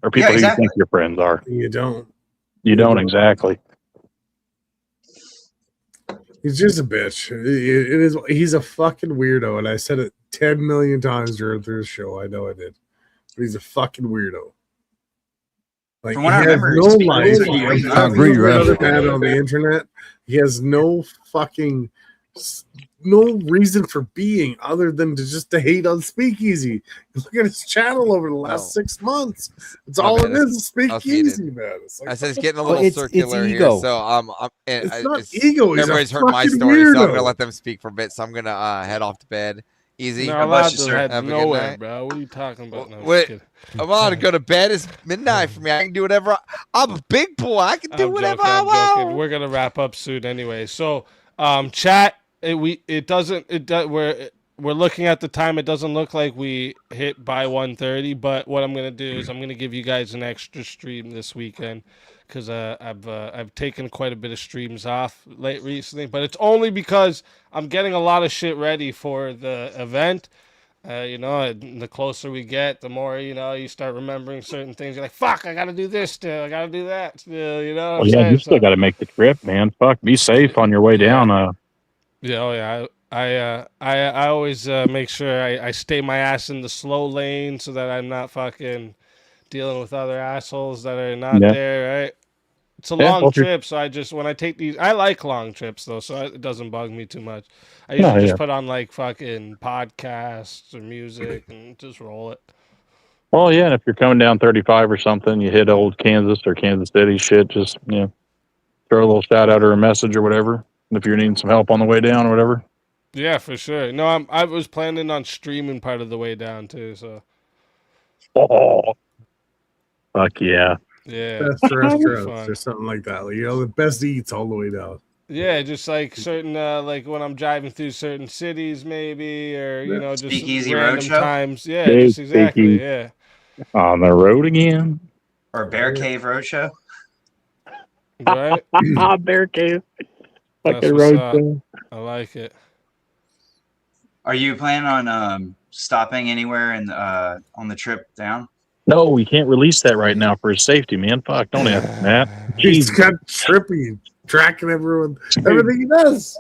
or people who you think your friends are? You don't. You don't, exactly. He's just a bitch. He's a fucking weirdo, and I said it 10 million times during the show. I know I did. But he's a fucking weirdo. Like, From what I remember, no life. I agree, Another man on the internet. He has no fucking no reason for being other than to hate on Speakeasy. Look at his channel over the last 6 months. It's all it is Speakeasy, man. It's like, I said it's getting a little circular here, so it's not ego. He's everybody's a heard my fucking story, so I'm gonna weirdo. let them speak for a bit. So I'm gonna head off to bed. Easy. No, allowed to Have head a good nowhere, night. bro. What are you talking about? No, Wait, I'm allowed to go to bed. It's midnight for me. I can do whatever. I'm a big boy. I can do whatever I I'm want. joking. We're gonna wrap up soon anyway. So, chat. We're looking at the time. It doesn't look like we hit by 1:30. But what I'm gonna do is I'm gonna give you guys an extra stream this weekend because I've taken quite a bit of streams off recently. But it's only because I'm getting a lot of shit ready for the event. The closer we get, the more, you start remembering certain things. You're like, fuck, I got to do this still. I got to do that still, you know what I'm saying? You still got to make the trip, man. Fuck, be safe on your way down. I always make sure I stay my ass in the slow lane so that I'm not fucking dealing with other assholes that are not there, right? It's a long trip, so when I take these, I like long trips though, so it doesn't bug me too much. I usually just put on like fucking podcasts or music and just roll it. Well, yeah, and if you're coming down 35 or something, you hit old Kansas or Kansas City shit, just, throw a little shout out or a message or whatever. And if you're needing some help on the way down or whatever. Yeah, for sure. No, I was planning on streaming part of the way down too, so. Oh, fuck yeah. Yeah. Best restaurants or something like that. Like, the best eats all the way down. Yeah, just like certain, like when I'm driving through certain cities, maybe, or just Speakeasy random Roadshow? times. Yeah, just exactly. Yeah. On the road again. Or Bear Cave Roadshow? Right? Bear Cave. Fucking roadshow. I like it. Are you planning on stopping anywhere on the trip down? No, we can't release that right now for his safety, man. Fuck, don't ask that. He's got Trippy tracking everything he does.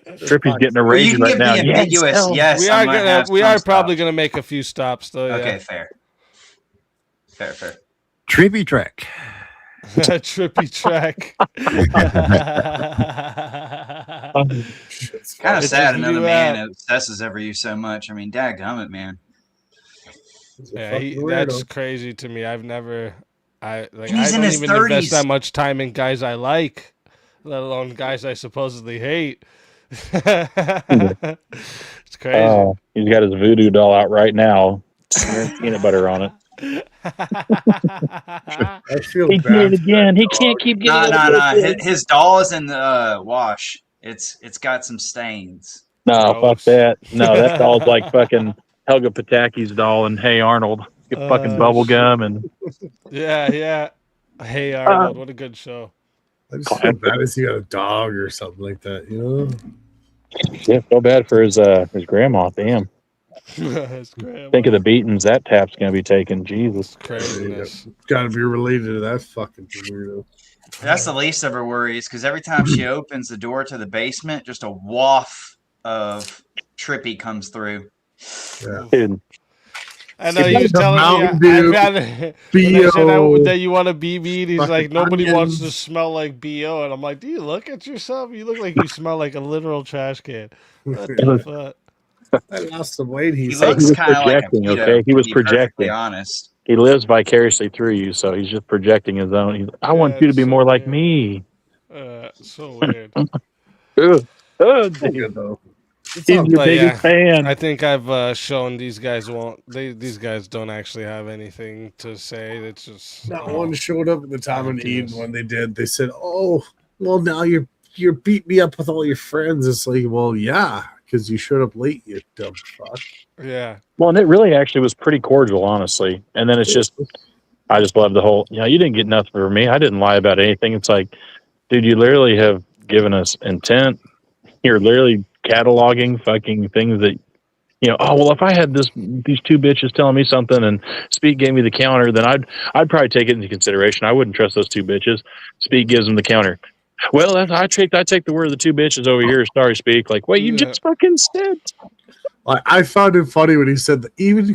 Trippy's getting a raise right now. Yes, we are probably gonna make a few stops though. Okay, yeah. fair. Trippy track. Trippy track. It's kind of sad another man obsesses over you so much. I mean, dadgummit, man. Yeah, that's crazy to me. I've never, I don't even 30s. invest that much time in guys I like, let alone guys I supposedly hate. It's crazy. He's got his voodoo doll out right now. There's peanut butter on it. I feel he bad. did it again. He can't keep getting No. His doll is in the wash. It's got some stains. No, fuck that. No, that doll's like fucking Helga Pataki's doll and Hey Arnold. Get fucking bubble gum and yeah. Hey Arnold, what a good show. I just feel bad as he got a dog or something like that, Yeah, feel bad for his grandma. Damn. His grandma. Think of the beatings that tap's gonna be taking. Jesus. Craziness. Got to be related to that fucking weirdo. That's the least of her worries, because every time she opens the door to the basement, just a waft of Trippy comes through. Yeah. Dude. I know he was telling me I'd rather that you want to be me. He's like, nobody wants to smell like BO. And I'm like, do you look at yourself? You look like you smell like a literal trash can. What the fuck? I lost some weight. He looks kind of like a pedo, okay? He was to be perfectly projecting. honest. He lives vicariously through you, so he's just projecting his own. I want you to be more like me. So weird. He's your biggest fan. I think I've shown these guys these guys don't actually have anything to say. It's just not one showed up at the time of need. When they did, they said, "Oh, well, now you're beating me up with all your friends." It's like, well, yeah, because you showed up late, you dumb fuck. Yeah. Well, and it really actually was pretty cordial, honestly. And then it's just, I just love the whole, you didn't get nothing from me. I didn't lie about anything. It's like, dude, you literally have given us intent. You're literally cataloging fucking things that, oh, well, if I had these two bitches telling me something and Speak gave me the counter, then I'd probably take it into consideration. I wouldn't trust those two bitches. Speak gives them the counter. Well, I take the word of the two bitches over here. Sorry, Speak. Like, wait, you just fucking said. I found it funny when he said that even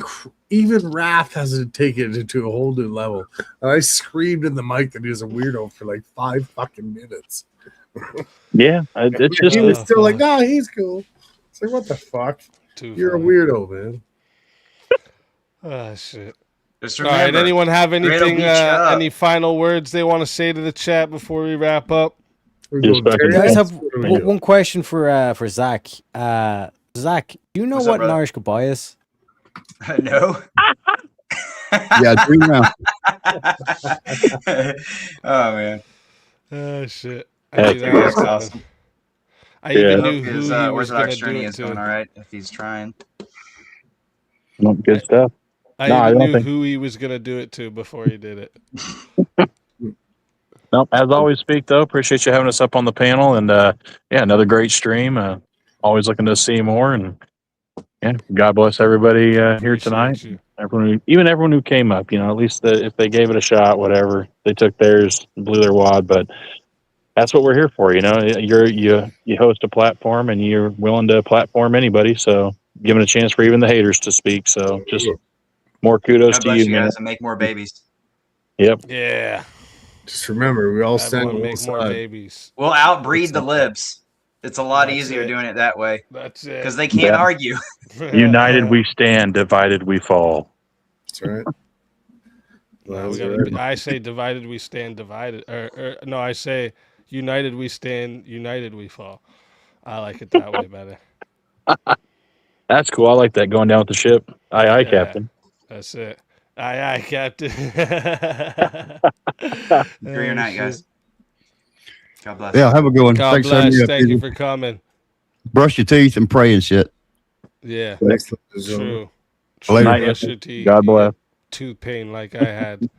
Wrath hasn't taken it to a whole new level. And I screamed in the mic that he was a weirdo for like 5 fucking minutes. Yeah, it's just he was still like, "No, he's cool." It's like, what the fuck? Too You're funny. a weirdo, man. Oh shit. Just All right. remember, Anyone have Grid will anything? beat you up. Any final words they want to say to the chat before we wrap up? You guys have one question for Zach. Zach, do you know What's up, what an brother? Irish goodbye is? No. Yeah, dream now. Oh man. Oh shit. I Heck, knew that was coming. awesome. I even Hope knew who his he was going Orthodox to do journey it is going to. all right if he's trying. Good stuff. I No, I even don't knew think. who he was going to do it to before he did it. No, as always, speak though. Appreciate you having us up on the panel, and yeah, another great stream. Always looking to see more, and yeah, God bless everybody here tonight. you. Even everyone who came up, at least if they gave it a shot, whatever they took theirs, blew their wad, but that's what we're here for. You host a platform, and you're willing to platform anybody, so giving a chance for even the haters to speak. So just more kudos God to bless you, you man. guys and make more babies. Yep. Yeah. Just remember, we all stand Everyone on make one more side. babies. We'll outbreed the libs. It's a lot That's easier it. doing it that way. That's it. Because they can't Yeah. argue. United we stand, divided we fall. That's right. No, I say divided we stand divided. Or no, I say united we stand, united we fall. I like it that way better. That's cool. I like that, going down with the ship. Aye, aye, Yeah, Captain. That's it. Aye, aye, Captain. Enjoy your night, guys. God bless. Yeah, have a good one. God Thanks for having bless. me up, Thank you Peter. for coming. Brush your teeth and pray and shit. Yeah. Excellent. True. Later. Brush your teeth. God bless. Tooth pain like I had.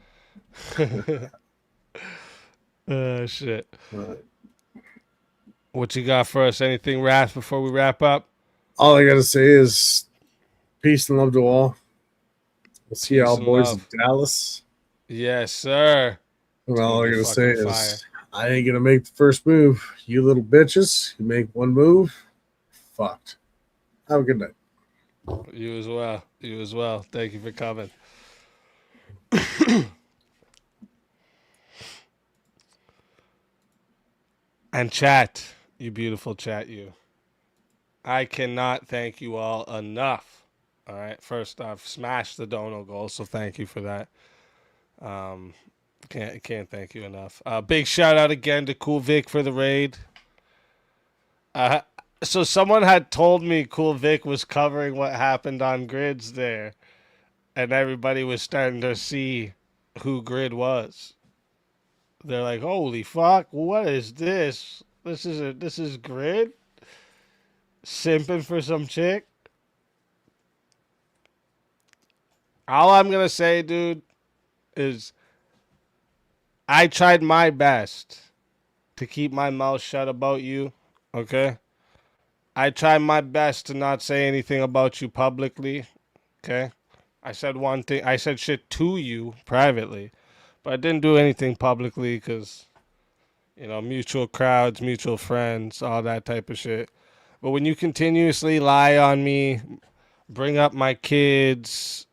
Oh, shit. What you got for us? Anything, Wrath, before we wrap up? All I gotta say is peace and love to all. We'll see y'all and boys love. in Dallas. Yes, sir. And all I It's gonna be gotta say fucking is I ain't gonna make the first move. You little bitches, you make one move, fucked. Have a good night. You as well. You as well. Thank you for coming. And chat, you beautiful chat, you. I cannot thank you all enough. All right. First off, smash the dono goal, so thank you for that. Can't thank you enough. Big shout out again to Cool Vic for the raid. So someone had told me Cool Vic was covering what happened on Grids there, and everybody was starting to see who Grid was. They're like, "Holy fuck, what is this? This is Grid simping for some chick." All I'm gonna say, dude, is I tried my best to keep my mouth shut about you. Okay. I tried my best to not say anything about you publicly. Okay. I said one thing. I said shit to you privately, but I didn't do anything publicly because, mutual crowds, mutual friends, all that type of shit. But when you continuously lie on me, bring up my kids,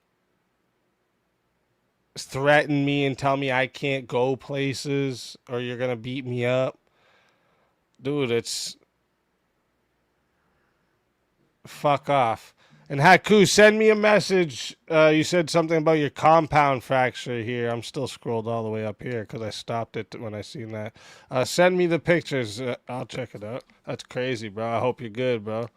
threaten me and tell me I can't go places or you're going to beat me up, dude, it's fuck off. And Haku, send me a message. You said something about your compound fracture here. I'm still scrolled all the way up here because I stopped it when I seen that. Send me the pictures. I'll check it out. That's crazy, bro. I hope you're good, bro.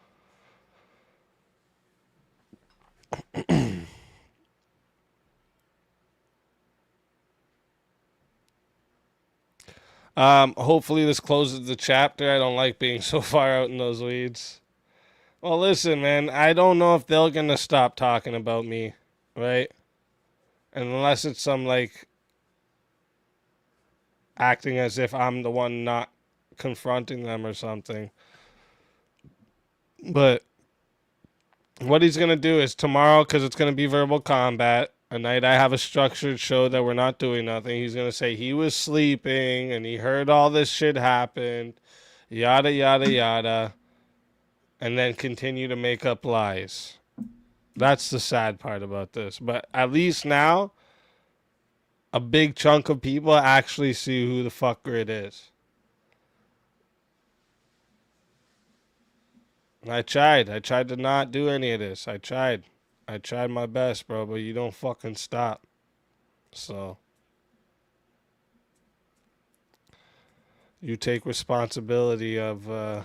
Hopefully this closes the chapter. I don't like being so far out in those weeds. Well, listen, man, I don't know if they're going to stop talking about me, right? And unless it's some, acting as if I'm the one not confronting them or something. But what he's going to do is tomorrow, because it's going to be verbal combat, a night I have a structured show that we're not doing nothing, he's going to say he was sleeping and he heard all this shit happen, yada, yada, yada. And then continue to make up lies. That's the sad part about this. But at least now, a big chunk of people actually see who the fuck Grid is. I tried to not do any of this. I tried my best, bro, but you don't fucking stop. So you take responsibility of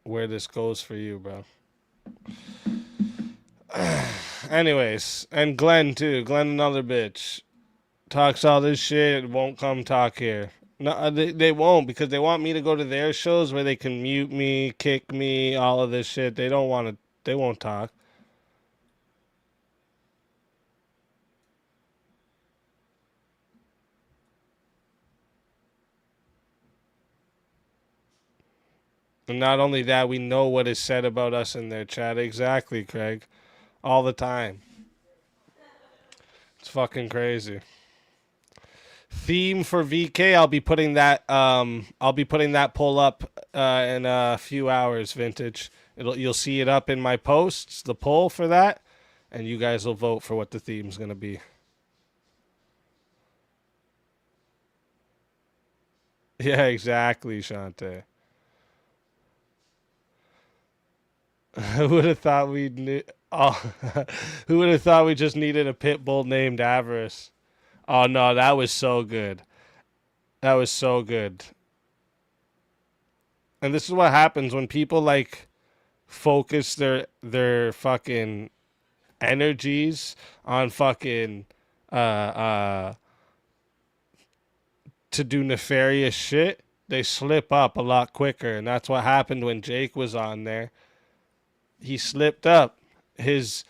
where this goes for you, bro. Anyways, and Glenn too. Glenn, another bitch, talks all this shit. Won't come talk here. No, they won't, because they want me to go to their shows where they can mute me, kick me, all of this shit. They don't want to. They won't talk. And not only that, we know what is said about us in their chat. Exactly, Craig. All the time. It's fucking crazy. Theme for VK, I'll be putting that poll up in a few hours, Vintage. You'll see it up in my posts, the poll for that, and you guys will vote for what the theme's gonna be. Yeah, exactly, Shante. Who would have thought who would have thought we just needed a pit bull named Avarice? Oh no, that was so good. That was so good. And this is what happens when people like focus their fucking energies on fucking to do nefarious shit. They slip up a lot quicker, and that's what happened when Jake was on there. He slipped up. His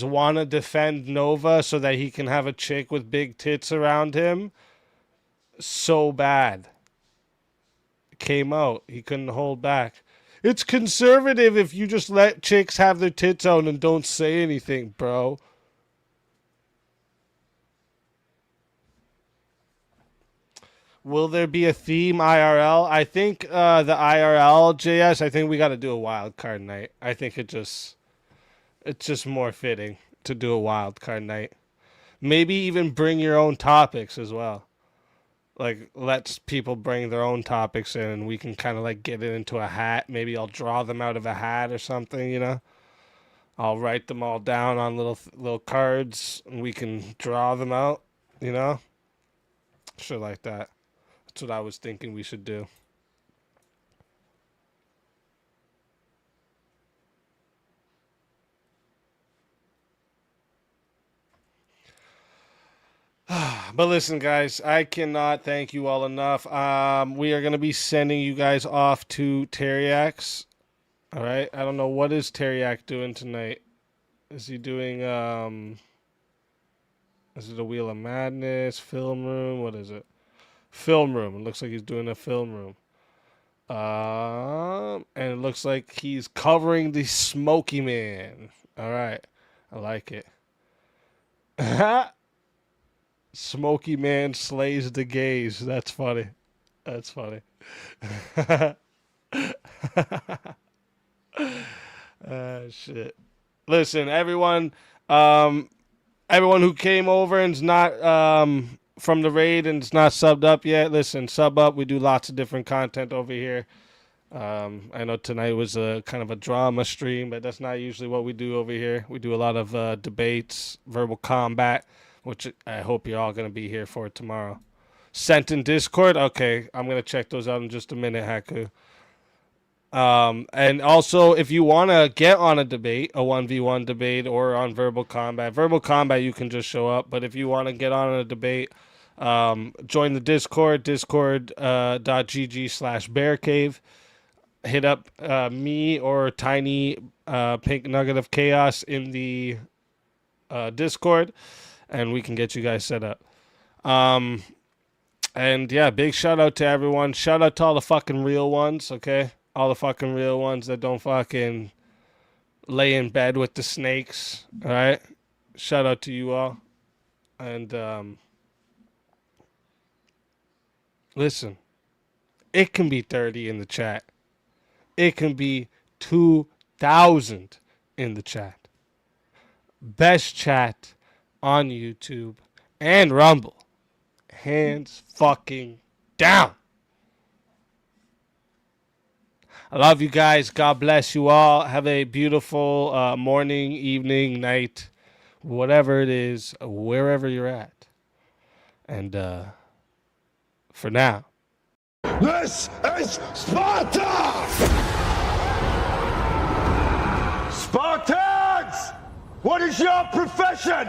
wanna defend Nova so that he can have a chick with big tits around him. So bad. Came out. He couldn't hold back. It's conservative if you just let chicks have their tits out and don't say anything, bro. Will there be a theme IRL? I think the IRL, JS, I think we got to do a wild card night. I think it's just more fitting to do a wild card night. Maybe even bring your own topics as well. Like, let people bring their own topics in, and we can kind of like get it into a hat. Maybe I'll draw them out of a hat or something, you know? I'll write them all down on little cards, and we can draw them out, you know? Shit like that. That's what I was thinking we should do. But listen, guys, I cannot thank you all enough. We are going to be sending you guys off to Teriak's. All right. I don't know, what is Teriak doing tonight. Is he doing, is it a Wheel of Madness, film room? What is it? Film room. It looks like he's doing a film room. And it looks like he's covering the Smoky Man. All right. I like it. Smoky Man slays the gays. That's funny. That's funny. Shit. Listen, everyone who came over and's not from the raid and's not subbed up yet, listen, sub up. We do lots of different content over here. I know tonight was a kind of a drama stream, but that's not usually what we do over here. We do a lot of debates, verbal combat, which I hope you're all going to be here for tomorrow. Sent in Discord? Okay, I'm going to check those out in just a minute, Haku. And also, if you want to get on a debate, a 1v1 debate, or on verbal combat, you can just show up. But if you want to get on a debate, join the Discord, discord.gg/bearcave. Hit up me or Tiny Pink Nugget of Chaos in the Discord, and we can get you guys set up. And yeah, big shout out to everyone. Shout out to all the fucking real ones, okay? All the fucking real ones that don't fucking lay in bed with the snakes, all right? Shout out to you all. And listen, it can be 30 in the chat. It can be 2,000 in the chat. Best chat on YouTube and Rumble. Hands fucking down. I love you guys. God bless you all. Have a beautiful morning, evening, night, whatever it is, wherever you're at. And for now. This is Sparta! Spartans! What is your profession?